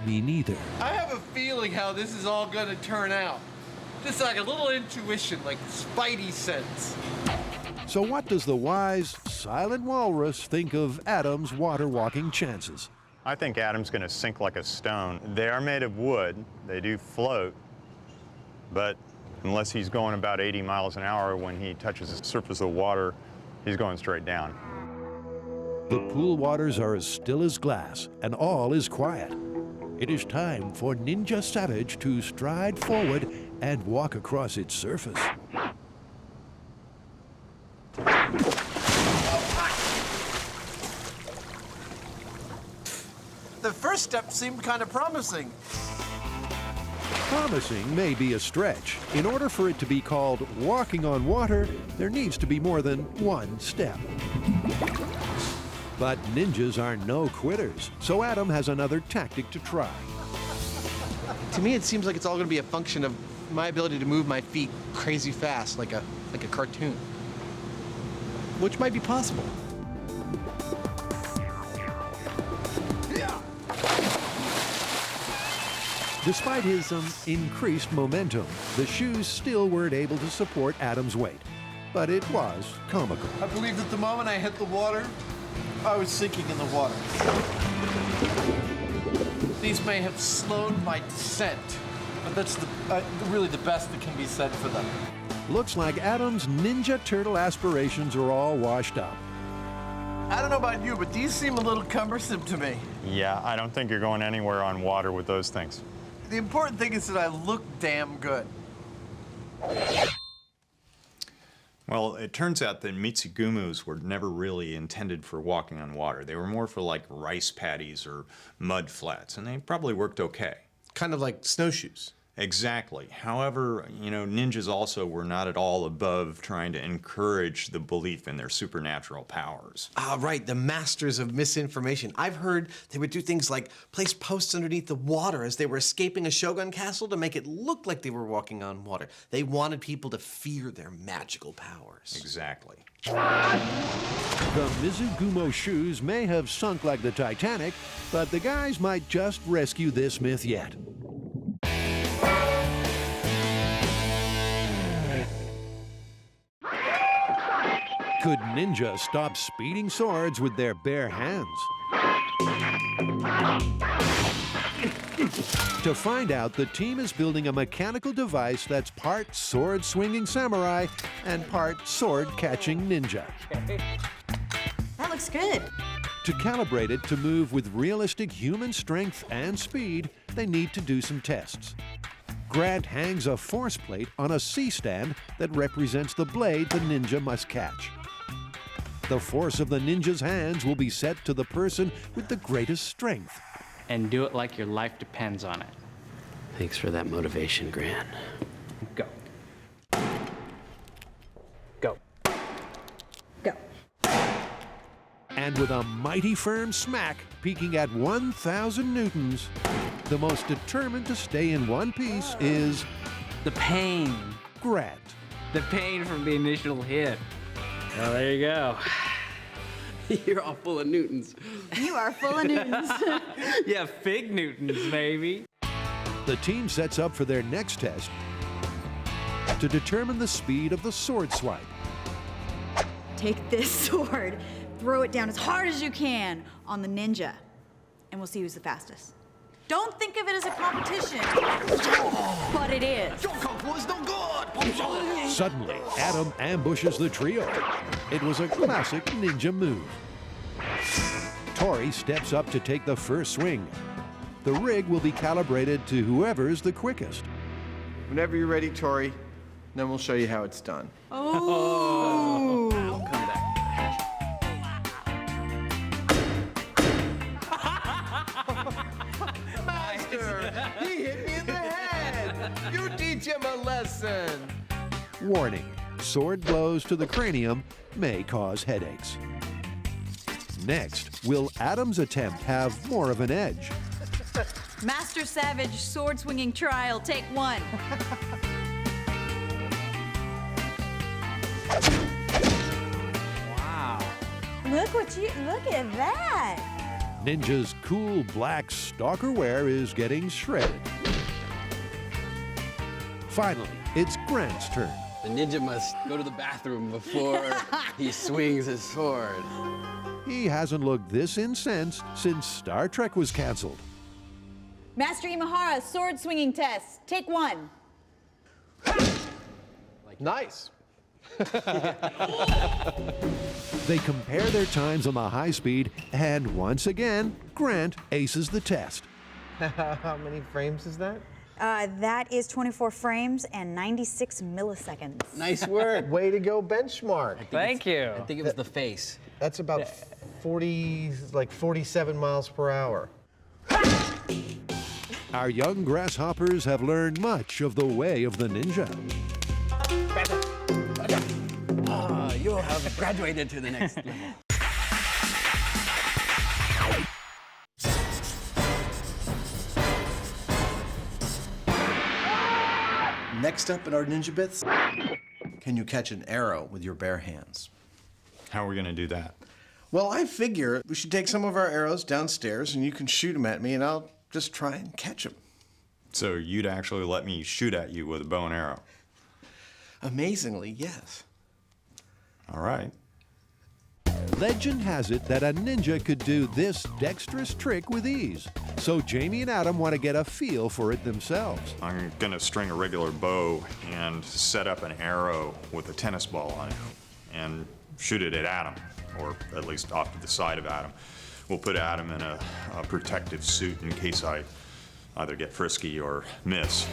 me neither. I have a feeling how this is all gonna turn out. Just like a little intuition, like spidey sense. So what does the wise, silent walrus think of Adam's water walking chances? I think Adam's going to sink like a stone. They are made of wood. They do float, but unless he's going about 80 miles an hour when he touches the surface of the water, he's going straight down. The pool waters are as still as glass, and all is quiet. It is time for Ninja Savage to stride forward and walk across its surface. The first step seemed kind of promising. Promising may be a stretch. In order for it to be called walking on water, there needs to be more than one step. But ninjas are no quitters, so Adam has another tactic to try. To me, it seems like it's all going to be a function of my ability to move my feet crazy fast, like a cartoon. Which might be possible. Despite his increased momentum, the shoes still weren't able to support Adam's weight. But it was comical. I believe that the moment I hit the water, I was sinking in the water. These may have slowed my descent, but that's really the best that can be said for them. Looks like Adam's Ninja Turtle aspirations are all washed up. I don't know about you, but these seem a little cumbersome to me. Yeah, I don't think you're going anywhere on water with those things. The important thing is that I look damn good. Well, it turns out that mitsugumus were never really intended for walking on water. They were more for like rice paddies or mud flats, and they probably worked okay. Kind of like snowshoes. Exactly. However, you know, ninjas also were not at all above trying to encourage the belief in their supernatural powers. Ah, right, the masters of misinformation. I've heard they would do things like place posts underneath the water as they were escaping a shogun castle to make it look like they were walking on water. They wanted people to fear their magical powers. Exactly. The Mizugumo shoes may have sunk like the Titanic, but the guys might just rescue this myth yet. Could ninjas stop speeding swords with their bare hands? To find out, the team is building a mechanical device that's part sword-swinging samurai and part sword-catching ninja. That looks good. To calibrate it to move with realistic human strength and speed, they need to do some tests. Grant hangs a force plate on a C-stand that represents the blade the ninja must catch. The force of the ninja's hands will be set to the person with the greatest strength. And do it like your life depends on it. Thanks for that motivation, Grant. Go. Go. Go. And with a mighty firm smack peaking at 1,000 newtons, the most determined to stay in one piece is the pain. Grant. The pain from the initial hit. Well, there you go. You're all full of newtons. You are full of newtons. Yeah, fig newtons, maybe. The team sets up for their next test to determine the speed of the sword swipe. Take this sword, throw it down as hard as you can on the ninja, and we'll see who's the fastest. Don't think of it as a competition, but it is. Your kung fu is no good! Suddenly, Adam ambushes the trio. It was a classic ninja move. Tori steps up to take the first swing. The rig will be calibrated to whoever's the quickest. Whenever you're ready, Tori, then we'll show you how it's done. Oh! I'll come back. Master, he hit me in the head. You teach him a lesson. Warning, sword blows to the cranium may cause headaches. Next, will Adam's attempt have more of an edge? Master Savage sword swinging trial, take one. Wow. Look at that. Ninja's cool black stalker wear is getting shredded. Finally, it's Grant's turn. The ninja must go to the bathroom before he swings his sword. He hasn't looked this incensed since Star Trek was canceled. Master Imahara, sword swinging test. Take one. Nice. They compare their times on the high speed, and once again, Grant aces the test. How many frames is that? That is 24 frames and 96 milliseconds. Nice work. Way to go, benchmark. Thank you. I think it was the face. That's about 47 miles per hour. Our young grasshoppers have learned much of the way of the ninja. You have graduated to the next level. Next up in our ninja bits, can you catch an arrow with your bare hands? How are we going to do that? Well, I figure we should take some of our arrows downstairs and you can shoot them at me and I'll just try and catch them. So you'd actually let me shoot at you with a bow and arrow? Amazingly, yes. All right. Legend has it that a ninja could do this dexterous trick with ease, so Jamie and Adam want to get a feel for it themselves. I'm going to string a regular bow and set up an arrow with a tennis ball on it and shoot it at Adam, or at least off to the side of Adam. We'll put Adam in a protective suit in case I either get frisky or miss.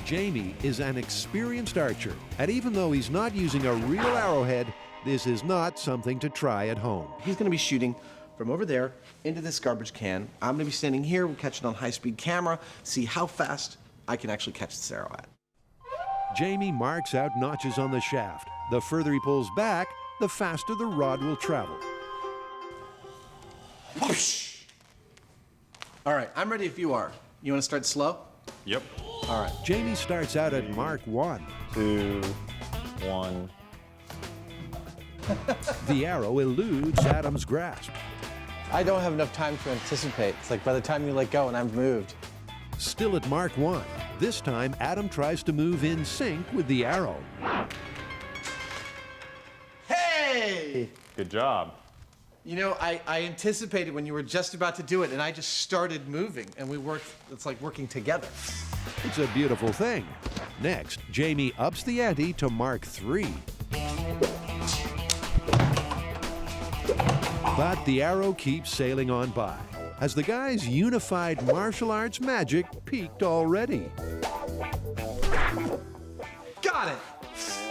Jamie is an experienced archer, and even though he's not using a real arrowhead, this is not something to try at home. He's going to be shooting from over there into this garbage can. I'm going to be standing here, we'll catch it on high-speed camera, see how fast I can actually catch this arrow at. Jamie marks out notches on the shaft. The further he pulls back, the faster the rod will travel. Whoosh! All right, I'm ready if you are. You want to start slow? Yep. All right. Jamie starts out at Mark 1. 2, 1. The arrow eludes Adam's grasp. I don't have enough time to anticipate. It's like by the time you let go and I've moved. Still at Mark 1. This time, Adam tries to move in sync with the arrow. Hey! Good job. You know, I anticipated when you were just about to do it, and I just started moving, and we worked, it's like working together. It's a beautiful thing. Next, Jamie ups the ante to Mark 3. But the arrow keeps sailing on by, as the guy's unified martial arts magic peaked already. Got it!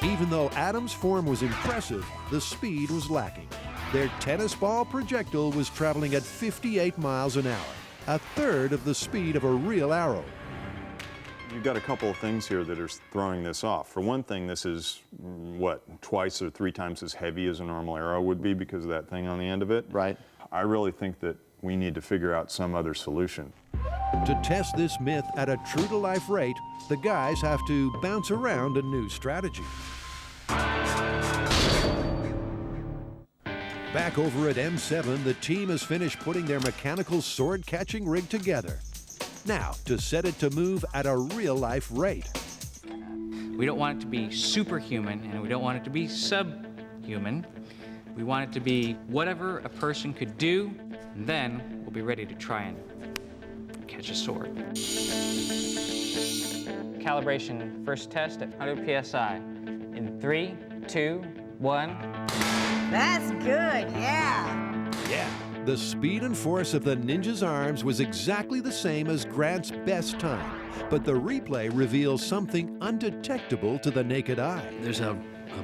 Even though Adam's form was impressive, the speed was lacking. Their tennis ball projectile was traveling at 58 miles an hour, a third of the speed of a real arrow. You've got a couple of things here that are throwing this off. For one thing, this is, what, twice or 3 times as heavy as a normal arrow would be because of that thing on the end of it. Right. I really think that we need to figure out some other solution. To test this myth at a true-to-life rate, the guys have to bounce around a new strategy. Back over at M7, the team has finished putting their mechanical sword-catching rig together. Now, to set it to move at a real-life rate. We don't want it to be superhuman, and we don't want it to be subhuman. We want it to be whatever a person could do, and then we'll be ready to try and catch a sword. Calibration, first test at 100 PSI. In 3, 2, 1. That's good, yeah. Yeah, the speed and force of the ninja's arms was exactly the same as Grant's best time, but the replay reveals something undetectable to the naked eye. There's a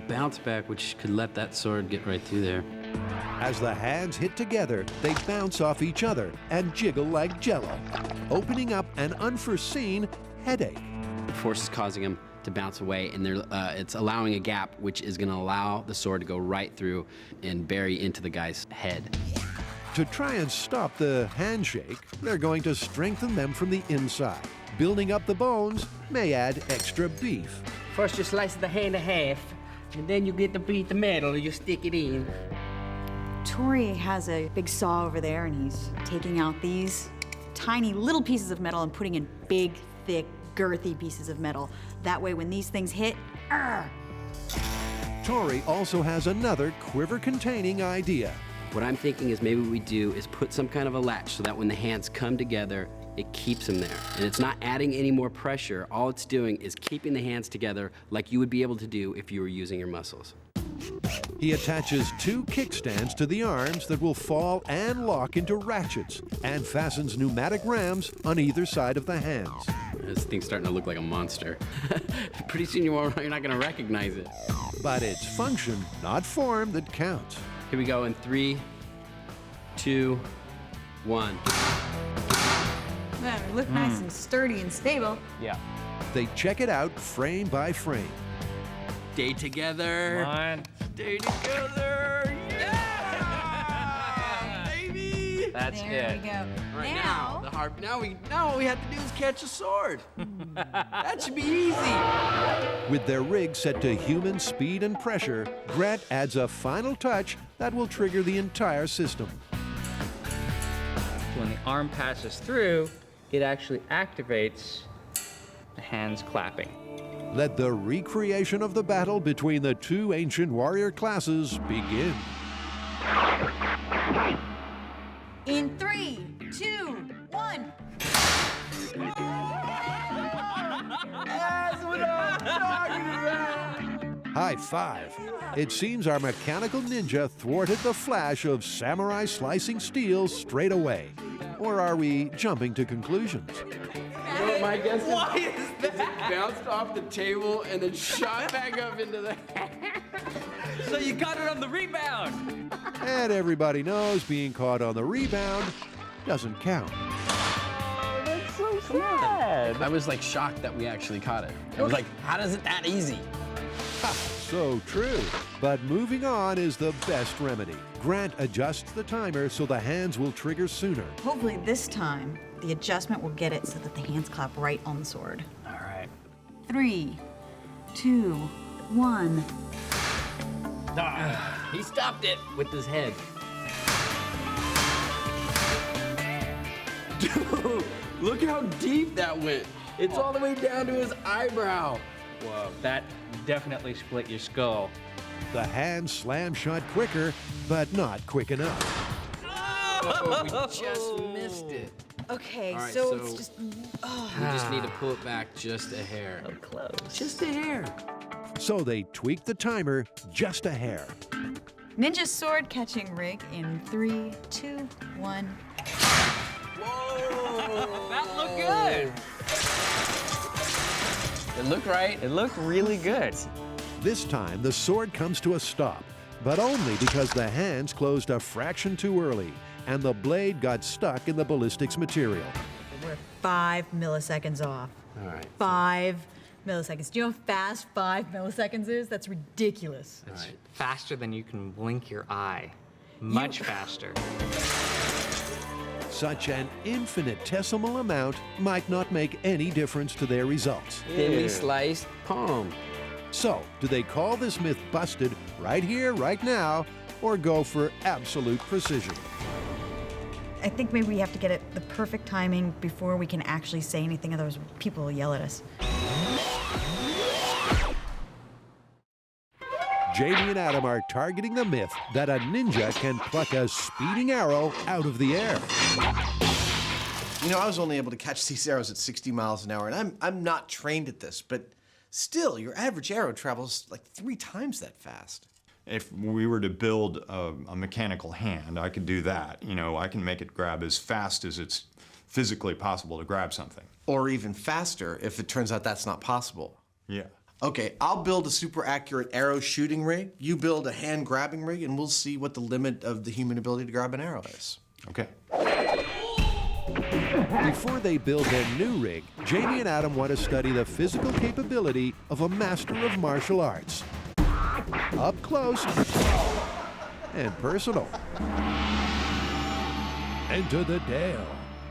bounce back which could let that sword get right through there. As the hands hit together, they bounce off each other and jiggle like jello, opening up an unforeseen headache. The force is causing them to bounce away, and it's allowing a gap which is going to allow the sword to go right through and bury into the guy's head. To try and stop the handshake, they're going to strengthen them from the inside. Building up the bones may add extra beef. First you slice the hand in half, and then you get to beat the metal, you stick it in. Tori has a big saw over there, and he's taking out these tiny little pieces of metal and putting in big, thick, girthy pieces of metal. That way, when these things hit, Tori also has another quiver-containing idea. What I'm thinking is maybe what we do is put some kind of a latch so that when the hands come together, it keeps them there. And it's not adding any more pressure. All it's doing is keeping the hands together like you would be able to do if you were using your muscles. He attaches 2 kickstands to the arms that will fall and lock into ratchets and fastens pneumatic rams on either side of the hands. This thing's starting to look like a monster. Pretty soon you're not going to recognize it. But it's function, not form, that counts. Here we go in 3, 2, 1. Man, they look nice and sturdy and stable. Yeah. They check it out frame by frame. Stay together. Come on. Stay together. Yeah! Baby! That's There it. we go. Right now, now what we have to do is catch a sword. That should be easy. With their rig set to human speed and pressure, Grant adds a final touch that will trigger the entire system. When the arm passes through, it actually activates the hands clapping. Let the recreation of the battle between the 2 ancient warrior classes begin. In 3, 2, 1. That's what I'm talking about. High five. It seems our mechanical ninja thwarted the flash of samurai slicing steel straight away. Or are we jumping to conclusions? You know what my guess is? Why is that? It bounced off the table and then shot back up into the So you got it on the rebound. And everybody knows being caught on the rebound doesn't count. That's so sad. I was like shocked that we actually caught it. I was like, how is it that easy? Ha, so true. But moving on is the best remedy. Grant adjusts the timer so the hands will trigger sooner. Hopefully this time, the adjustment will get it so that the hands clap right on the sword. All right. 3, 2, 1. He stopped it with his head. Dude, look how deep that went. It's all the way down to his eyebrow. Whoa, that definitely split your skull. The hands slam shut quicker, but not quick enough. Oh, we just missed it. Okay, All right, so so it's just. We just need to pull it back just a hair. So close. Just a hair. So they tweak the timer just a hair. Ninja sword catching rig in 3, 2, 1. Whoa! That looked good. It looked right. It looked really good. This time, the sword comes to a stop, but only because the hands closed a fraction too early and the blade got stuck in the ballistics material. We're 5 milliseconds off. All right. 5 milliseconds. Do you know how fast 5 milliseconds is? That's ridiculous. It's faster than you can blink your eye. Much faster. Such an infinitesimal amount might not make any difference to their results. Thinly sliced palm. So, do they call this myth busted right here, right now, or go for absolute precision? I think maybe we have to get it the perfect timing before we can actually say anything, otherwise people will yell at us. Jamie and Adam are targeting the myth that a ninja can pluck a speeding arrow out of the air. You know, I was only able to catch these arrows at 60 miles an hour, and I'm not trained at this, but still, your average arrow travels like 3 times that fast. If we were to build a mechanical hand, I could do that. You know, I can make it grab as fast as it's physically possible to grab something. Or even faster if it turns out that's not possible. Yeah. Okay, I'll build a super accurate arrow shooting rig, you build a hand grabbing rig, and we'll see what the limit of the human ability to grab an arrow is. Okay. Before they build their new rig, Jamie and Adam want to study the physical capability of a master of martial arts. Up close and personal. Enter the Dale,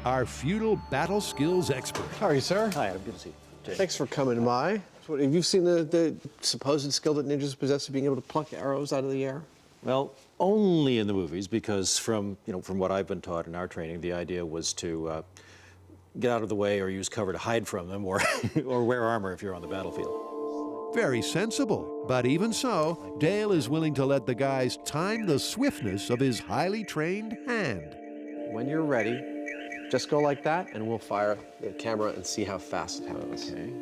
our feudal battle skills expert. How are you, sir? Hi, Adam. Good to see you. Thanks for coming by. So, have you seen the supposed skill that ninjas possess of being able to pluck arrows out of the air? Well, only in the movies, because from what I've been taught in our training, the idea was to get out of the way or use cover to hide from them, or or wear armor if you're on the battlefield. Very sensible, but even so, Dale is willing to let the guys time the swiftness of his highly trained hand. When you're ready, just go like that, and we'll fire the camera and see how fast it happens. Okay,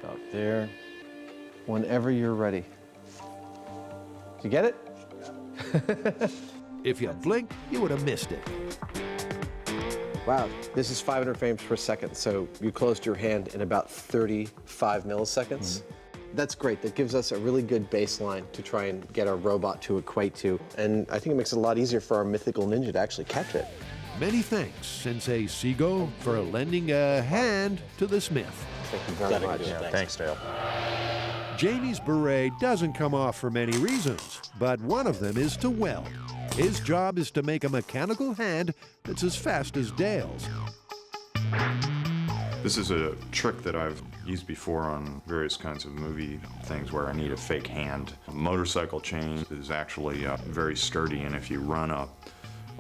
about there. Whenever you're ready. Did you get it? If you blink, you would have missed it. Wow, this is 500 frames per second, so you closed your hand in about 35 milliseconds. That's great. That gives us a really good baseline to try and get our robot to equate to, and I think it makes it a lot easier for our mythical ninja to actually catch it. Many thanks, Sensei Seago, for lending a hand to the smith. Thank you very much. Yeah, thanks, Dale. Jamie's beret doesn't come off for many reasons, but one of them is to weld. His job is to make a mechanical hand that's as fast as Dale's. This is a trick that I've used before on various kinds of movie things where I need a fake hand. A motorcycle chain is actually very sturdy, and if you run a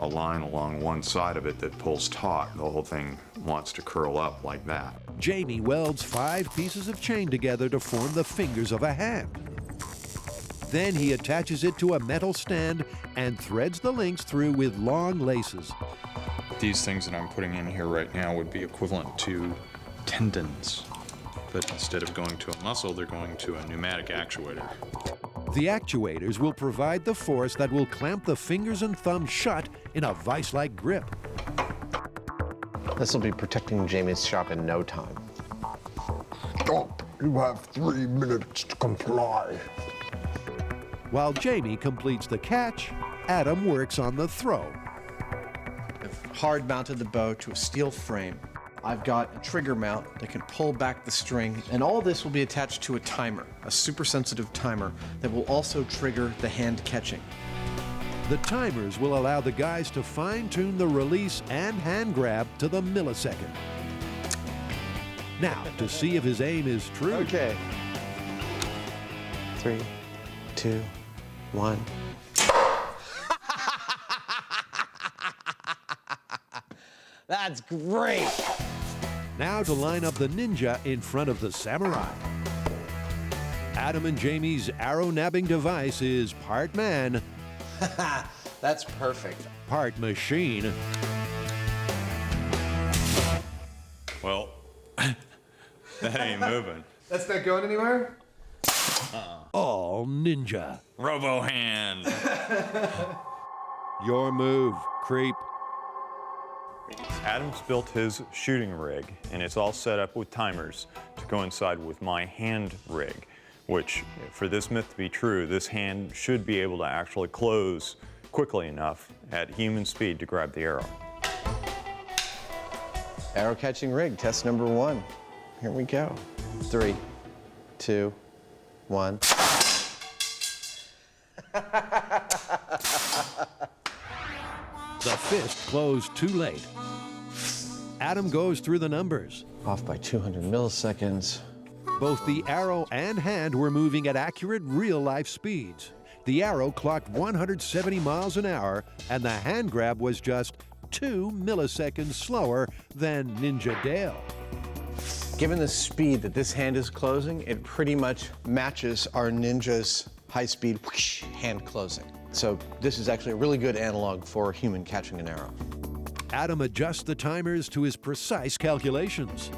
line along one side of it that pulls taut, the whole thing wants to curl up like that. Jamie welds 5 pieces of chain together to form the fingers of a hand. Then he attaches it to a metal stand and threads the links through with long laces. These things that I'm putting in here right now would be equivalent to tendons, but instead of going to a muscle, they're going to a pneumatic actuator. The actuators will provide the force that will clamp the fingers and thumbs shut in a vice-like grip. This will be protecting Jamie's shop in no time. Stop. You have 3 minutes to comply. While Jamie completes the catch, Adam works on the throw. I've hard mounted the bow to a steel frame. I've got a trigger mount that can pull back the string, and all this will be attached to a timer, a super sensitive timer that will also trigger the hand catching. The timers will allow the guys to fine-tune the release and hand grab to the millisecond. Now, to see if his aim is true. Okay. 3, 2, 1. That's great! Now to line up the ninja in front of the samurai. Adam and Jamie's arrow-nabbing device is part man, That's perfect. part machine. Well, that ain't moving. That's not going anywhere? All ninja. Robo hand. Your move, creep. Adam's built his shooting rig, and it's all set up with timers to coincide with my hand rig, which, for this myth to be true, this hand should be able to actually close quickly enough at human speed to grab the arrow. Arrow catching rig, test number 1. Here we go. 3, 2, 1. The fist closed too late. Adam goes through the numbers. Off by 200 milliseconds. Both the arrow and hand were moving at accurate real-life speeds. The arrow clocked 170 miles an hour, and the hand grab was just 2 milliseconds slower than Ninja Dale. Given the speed that this hand is closing, it pretty much matches our ninja's high-speed whoosh hand closing. So this is actually a really good analog for a human catching an arrow. Adam adjusts the timers to his precise calculations.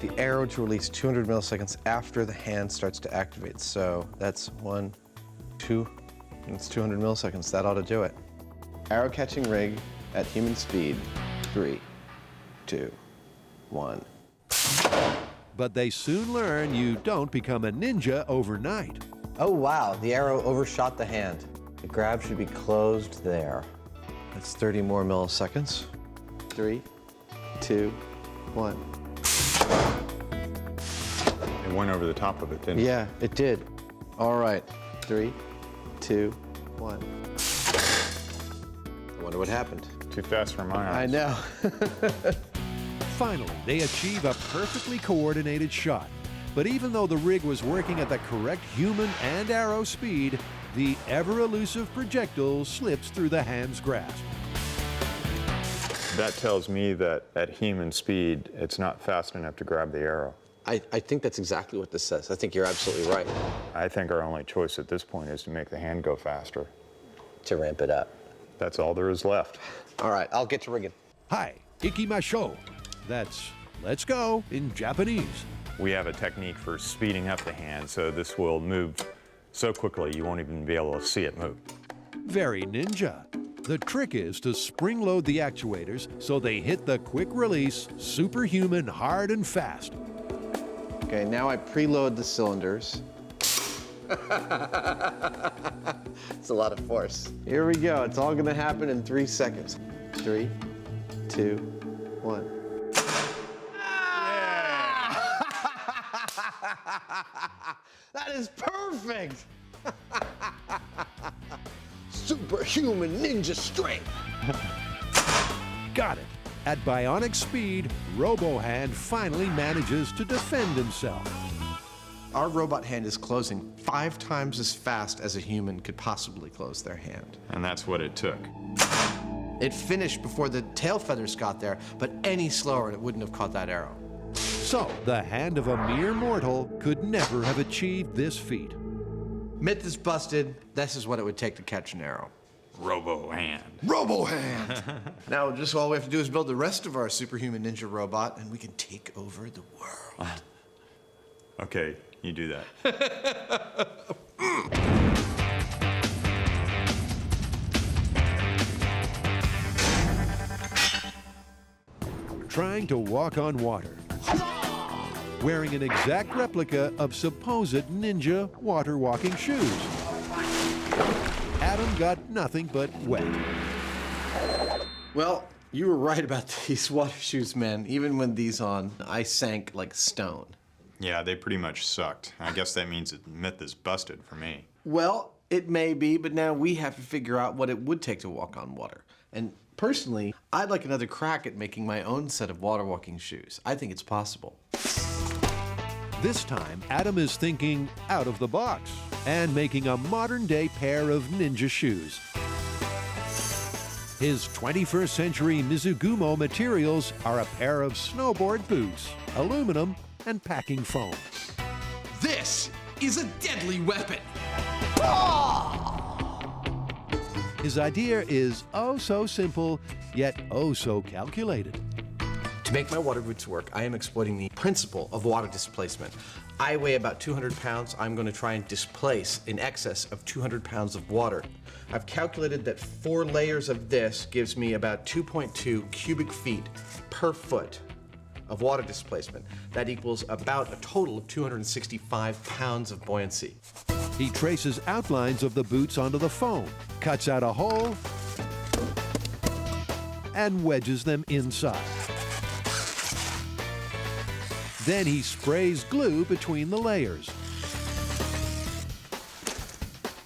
The arrow to release 200 milliseconds after the hand starts to activate. So that's 1, 2, and it's 200 milliseconds. That ought to do it. Arrow catching rig at human speed. 3, 2, 1. But they soon learn you don't become a ninja overnight. Oh wow, the arrow overshot the hand. The grab should be closed there. That's 30 more milliseconds. 3, 2, 1. It went over the top of it, didn't it? Yeah, it did. All right, 3, 2, 1. I wonder what happened. Too fast for my eyes. I know. Finally, they achieve a perfectly coordinated shot. But even though the rig was working at the correct human and arrow speed, the ever-elusive projectile slips through the hand's grasp. That tells me that at Hyneman speed, it's not fast enough to grab the arrow. I think that's exactly what this says. I think you're absolutely right. I think our only choice at this point is to make the hand go faster. To ramp it up. That's all there is left. All right, I'll get to rigging. Hi, ikimasho. That's let's go in Japanese. We have a technique for speeding up the hand, so this will move so quickly you won't even be able to see it move. Very ninja. The trick is to spring-load the actuators so they hit the quick-release, superhuman hard and fast. Okay, now I preload the cylinders. It's a lot of force. Here we go. It's all gonna happen in 3 seconds. 3, 2, 1. That is perfect! Superhuman ninja strength! Got it. At bionic speed, RoboHand finally manages to defend himself. Our robot hand is closing 5 times as fast as a human could possibly close their hand. And that's what it took. It finished before the tail feathers got there, but any slower and it wouldn't have caught that arrow. So, the hand of a mere mortal could never have achieved this feat. Myth is busted. This is what it would take to catch an arrow. RoboHand. RoboHand! Now, just all we have to do is build the rest of our superhuman ninja robot, and we can take over the world. Okay, you do that. Trying to walk on water. Wearing an exact replica of supposed ninja water walking shoes. Adam got nothing but wet. Well, you were right about these water shoes, man. Even with these on, I sank like stone. Yeah, they pretty much sucked. I guess that means the myth is busted for me. Well, it may be, but now we have to figure out what it would take to walk on water. And personally, I'd like another crack at making my own set of water walking shoes. I think it's possible. This time, Adam is thinking out of the box and making a modern-day pair of ninja shoes. His 21st century Mizugumo materials are a pair of snowboard boots, aluminum, and packing foam. This is a deadly weapon! His idea is oh so simple, yet oh so calculated. To make my water boots work, I am exploiting the principle of water displacement. I weigh about 200 pounds. I'm going to try and displace in excess of 200 pounds of water. I've calculated that 4 layers of this gives me about 2.2 cubic feet per foot of water displacement. That equals about a total of 265 pounds of buoyancy. He traces outlines of the boots onto the foam, cuts out a hole, and wedges them inside. Then he sprays glue between the layers.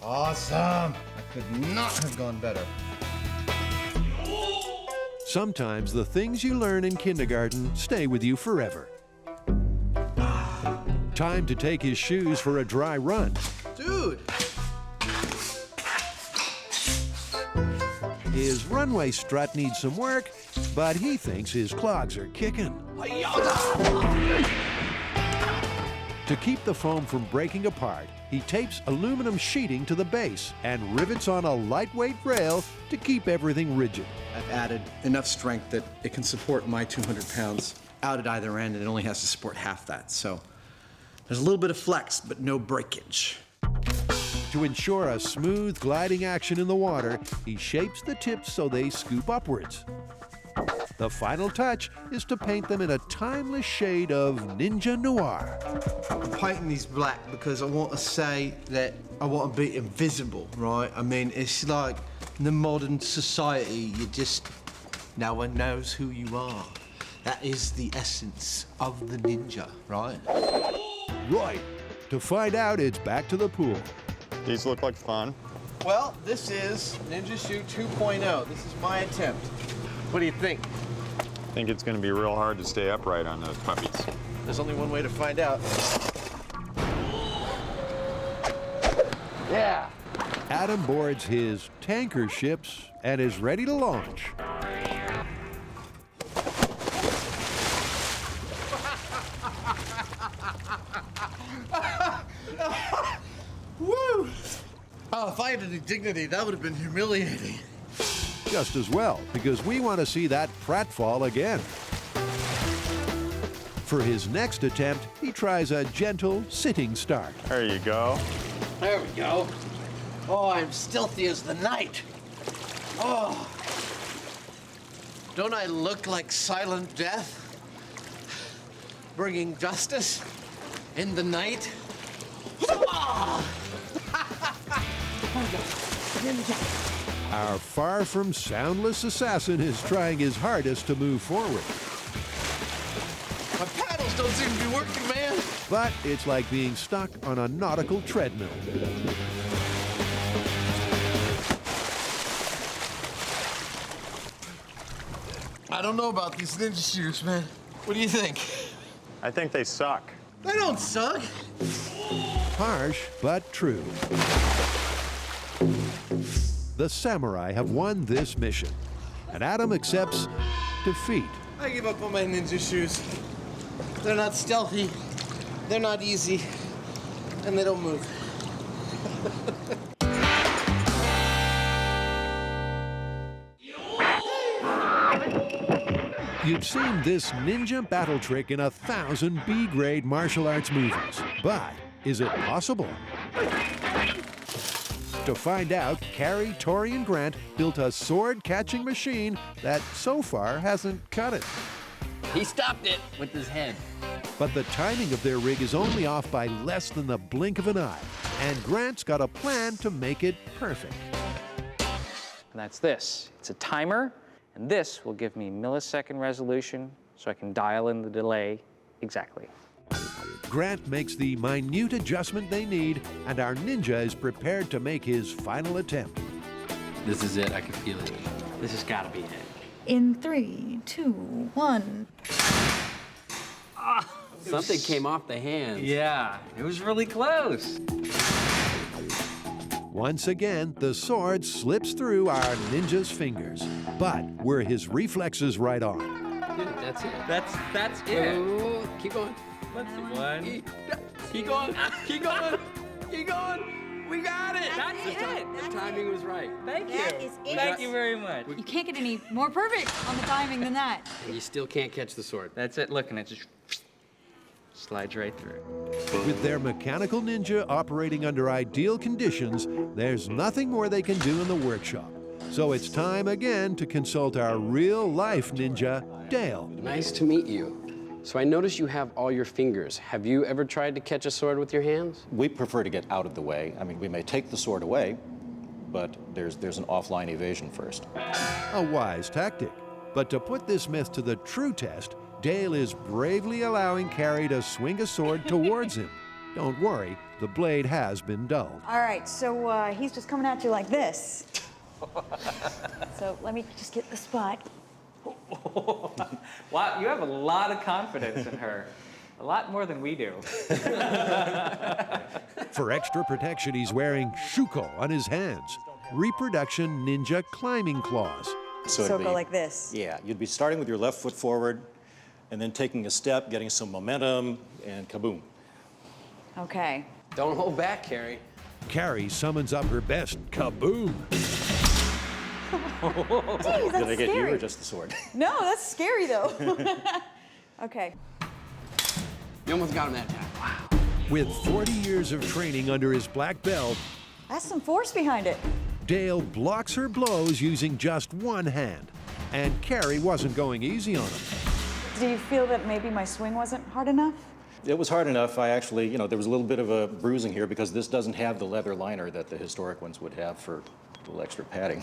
Awesome! That could not have gone better. Sometimes the things you learn in kindergarten stay with you forever. Time to take his shoes for a dry run. Dude! His runway strut needs some work, but he thinks his clogs are kicking. To keep the foam from breaking apart, he tapes aluminum sheeting to the base and rivets on a lightweight rail to keep everything rigid. I've added enough strength that it can support my 200 pounds out at either end, and it only has to support half that. So there's a little bit of flex, but no breakage. To ensure a smooth gliding action in the water, he shapes the tips so they scoop upwards. The final touch is to paint them in a timeless shade of ninja noir. I'm painting these black because I want to say that I want to be invisible, right? I mean, it's like in the modern society, no one knows who you are. That is the essence of the ninja, right? Right. To find out, it's back to the pool. These look like fun. Well, this is Ninja Shoe 2.0. This is my attempt. What do you think? I think it's going to be real hard to stay upright on those puppies. There's only one way to find out. Yeah. Adam boards his tanker ships and is ready to launch. Woo! Oh, if I had any dignity, that would have been humiliating. Just as well, because we want to see that pratfall again. For his next attempt, he tries a gentle sitting start. There you go. There we go. Oh, I'm stealthy as the night. Oh. Don't I look like silent death? Bringing justice in the night? Our far from soundless assassin is trying his hardest to move forward. My paddles don't seem to be working, man. But it's like being stuck on a nautical treadmill. I don't know about these ninja shoes, man. What do you think? I think they suck. They don't suck. Harsh, but true. The samurai have won this mission, and Adam accepts defeat. I give up on my ninja shoes. They're not stealthy, they're not easy, and they don't move. You've seen this ninja battle trick in 1,000 B-grade martial arts movies, but is it possible? To find out, Carrie, Tori, and Grant built a sword-catching machine that so far hasn't cut it. He stopped it with his head. But the timing of their rig is only off by less than the blink of an eye, and Grant's got a plan to make it perfect. And that's this. It's a timer, and this will give me millisecond resolution so I can dial in the delay exactly. Grant makes the minute adjustment they need, and our ninja is prepared to make his final attempt. This is it. I can feel it. This has got to be it. In 3, 2, 1. Something came off the hands. Yeah, it was really close. Once again, the sword slips through our ninja's fingers. But were his reflexes right on? That's it. That's it. Oh, keep going. Let's see. One. Keep going. Keep going. Keep going. We got it. That's it. The timing was right. Thank you. That is it. Thank you very much. You can't get any more perfect on the timing than that. And you still can't catch the sword. That's it. Look, and it just slides right through. With their mechanical ninja operating under ideal conditions, there's nothing more they can do in the workshop. So it's time again to consult our real-life ninja, Dale. Nice to meet you. So I notice you have all your fingers. Have you ever tried to catch a sword with your hands? We prefer to get out of the way. I mean, we may take the sword away, but there's an offline evasion first. A wise tactic. But to put this myth to the true test, Dale is bravely allowing Carrie to swing a sword towards him. Don't worry, the blade has been dulled. All right, so he's just coming at you like this. So let me just get the spot. Wow, you have a lot of confidence in her. A lot more than we do. For extra protection, he's wearing shuko on his hands, reproduction ninja climbing claws. So go like this. Yeah, you'd be starting with your left foot forward, and then taking a step, getting some momentum, and kaboom. Okay. Don't hold back, Carrie. Carrie summons up her best kaboom. Jeez, that's Did I get scary. you or just the sword? No, that's scary though. Okay. You almost got him that time. Wow. With 40 years of training under his black belt, That's some force behind it. Dale blocks her blows using just one hand. And Carrie wasn't going easy on him. Do you feel that maybe my swing wasn't hard enough? It was hard enough. I actually, there was a little bit of a bruising here because this doesn't have the leather liner that the historic ones would have for a little extra padding.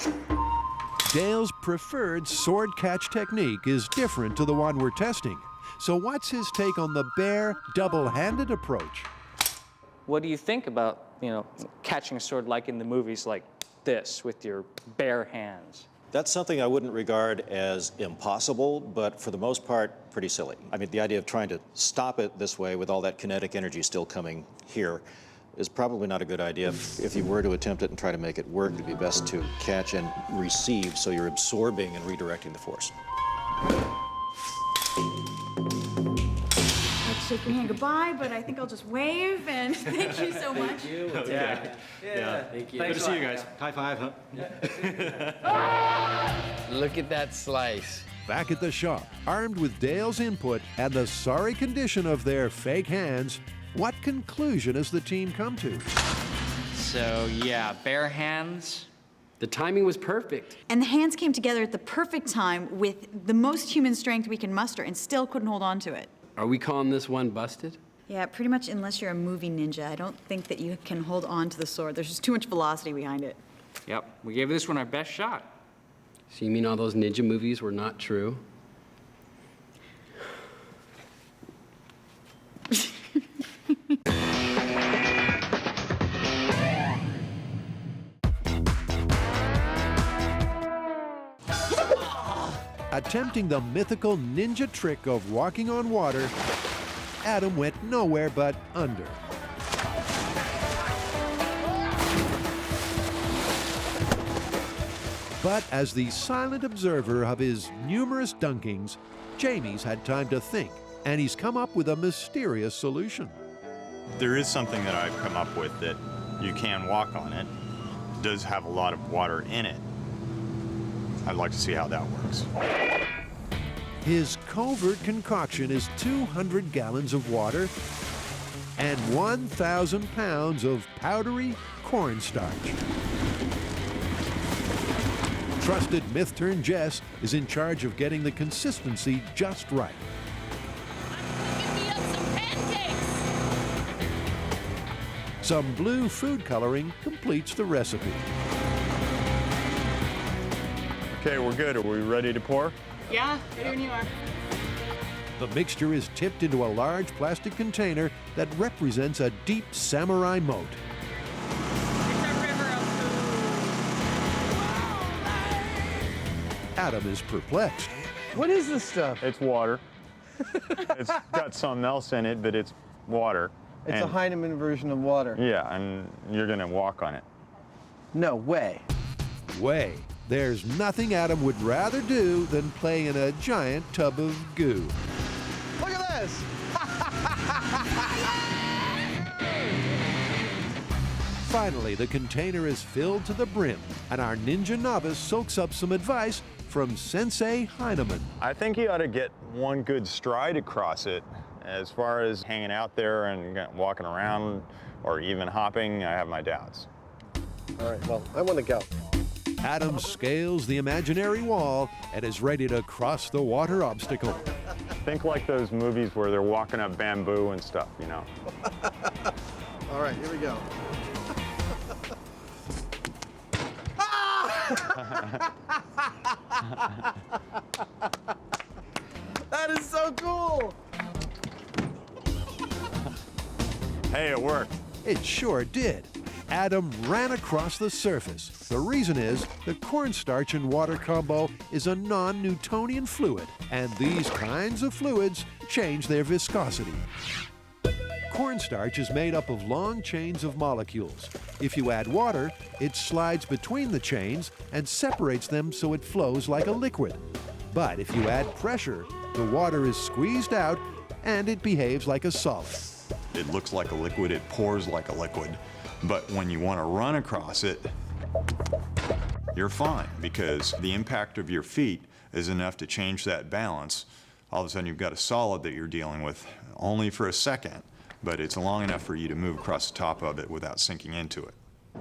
Dale's preferred sword catch technique is different to the one we're testing. So what's his take on the bare, double-handed approach? What do you think about, catching a sword like in the movies like this with your bare hands? That's something I wouldn't regard as impossible, but for the most part, pretty silly. I mean, the idea of trying to stop it this way with all that kinetic energy still coming here, is probably not a good idea. If you were to attempt it and try to make it work, it'd be best to catch and receive, so you're absorbing and redirecting the force. I'd shake your hand goodbye, but I think I'll just wave and thank you so much. Thank you. Yeah. Thank you. Good to see you guys. High five, huh? Look at that slice. Back at the shop, armed with Dale's input and the sorry condition of their fake hands, what conclusion has the team come to? So yeah, bare hands. The timing was perfect. And the hands came together at the perfect time with the most human strength we can muster and still couldn't hold on to it. Are we calling this one busted? Yeah, pretty much unless you're a movie ninja. I don't think that you can hold on to the sword. There's just too much velocity behind it. Yep, we gave this one our best shot. So you mean all those ninja movies were not true? Attempting the mythical ninja trick of walking on water, Adam went nowhere but under. But as the silent observer of his numerous dunkings, Jamie's had time to think, and he's come up with a mysterious solution. There is something that I've come up with that you can walk on it. It does have a lot of water in it. I'd like to see how that works. His covert concoction is 200 gallons of water and 1,000 pounds of powdery cornstarch. Trusted myth-turned Jess is in charge of getting the consistency just right. Some blue food coloring completes the recipe. Okay, we're good. Are we ready to pour? Yeah, ready when you are. The mixture is tipped into a large plastic container that represents a deep samurai moat. Adam is perplexed. What is this stuff? It's water. It's got something else in it, but it's water. It's a Hyneman version of water. Yeah, and you're gonna walk on it. No way. Way. There's nothing Adam would rather do than play in a giant tub of goo. Look at this! Finally, the container is filled to the brim, and our ninja novice soaks up some advice from Sensei Hyneman. I think you ought to get one good stride across it. As far as hanging out there and walking around or even hopping, I have my doubts. All right, well, I want to go. Adam scales the imaginary wall and is ready to cross the water obstacle. Think like those movies where they're walking up bamboo and stuff, you know. All right, here we go. That is so cool! Hey, it worked. It sure did. Adam ran across the surface. The reason is the cornstarch and water combo is a non-Newtonian fluid, and these kinds of fluids change their viscosity. Cornstarch is made up of long chains of molecules. If you add water, it slides between the chains and separates them so it flows like a liquid. But if you add pressure, the water is squeezed out and it behaves like a solid. It looks like a liquid, it pours like a liquid. But when you want to run across it, you're fine because the impact of your feet is enough to change that balance. All of a sudden you've got a solid that you're dealing with only for a second, but it's long enough for you to move across the top of it without sinking into it.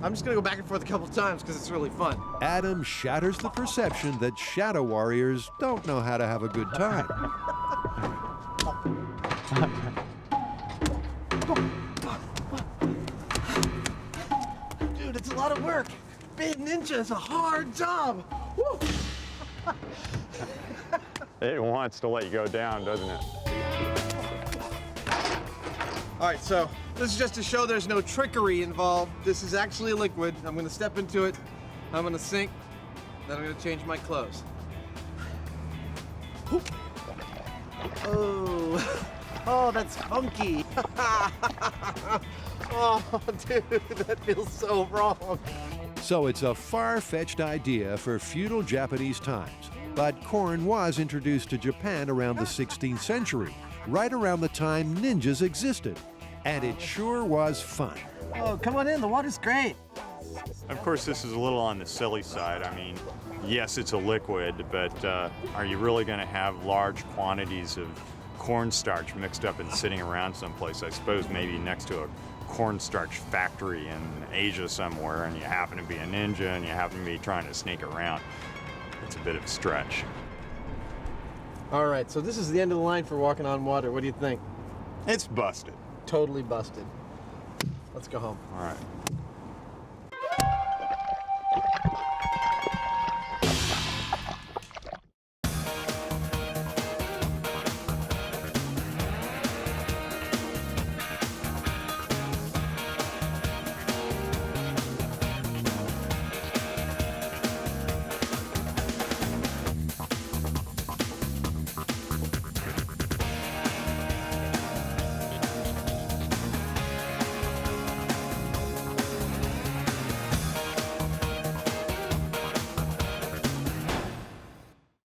I'm just gonna go back and forth a couple times because it's really fun. Adam shatters the perception that shadow warriors don't know how to have a good time. Dude, it's a lot of work. Being ninja is a hard job. Woo. It wants to let you go down, doesn't it? All right, so this is just to show there's no trickery involved. This is actually a liquid. I'm gonna step into it. I'm gonna sink. Then I'm gonna change my clothes. Oh. Oh, that's funky. Oh, dude, that feels so wrong. So it's a far-fetched idea for feudal Japanese times. But corn was introduced to Japan around the 16th century, right around the time ninjas existed. And it sure was fun. Oh, come on in, the water's great. Of course, this is a little on the silly side. I mean, yes, it's a liquid, but are you really going to have large quantities of cornstarch mixed up and sitting around someplace? I suppose maybe next to a cornstarch factory in Asia somewhere, and you happen to be a ninja and you happen to be trying to sneak around. It's a bit of a stretch. All right, so this is the end of the line for walking on water. What do you think? It's busted. Totally busted. Let's go home. All right.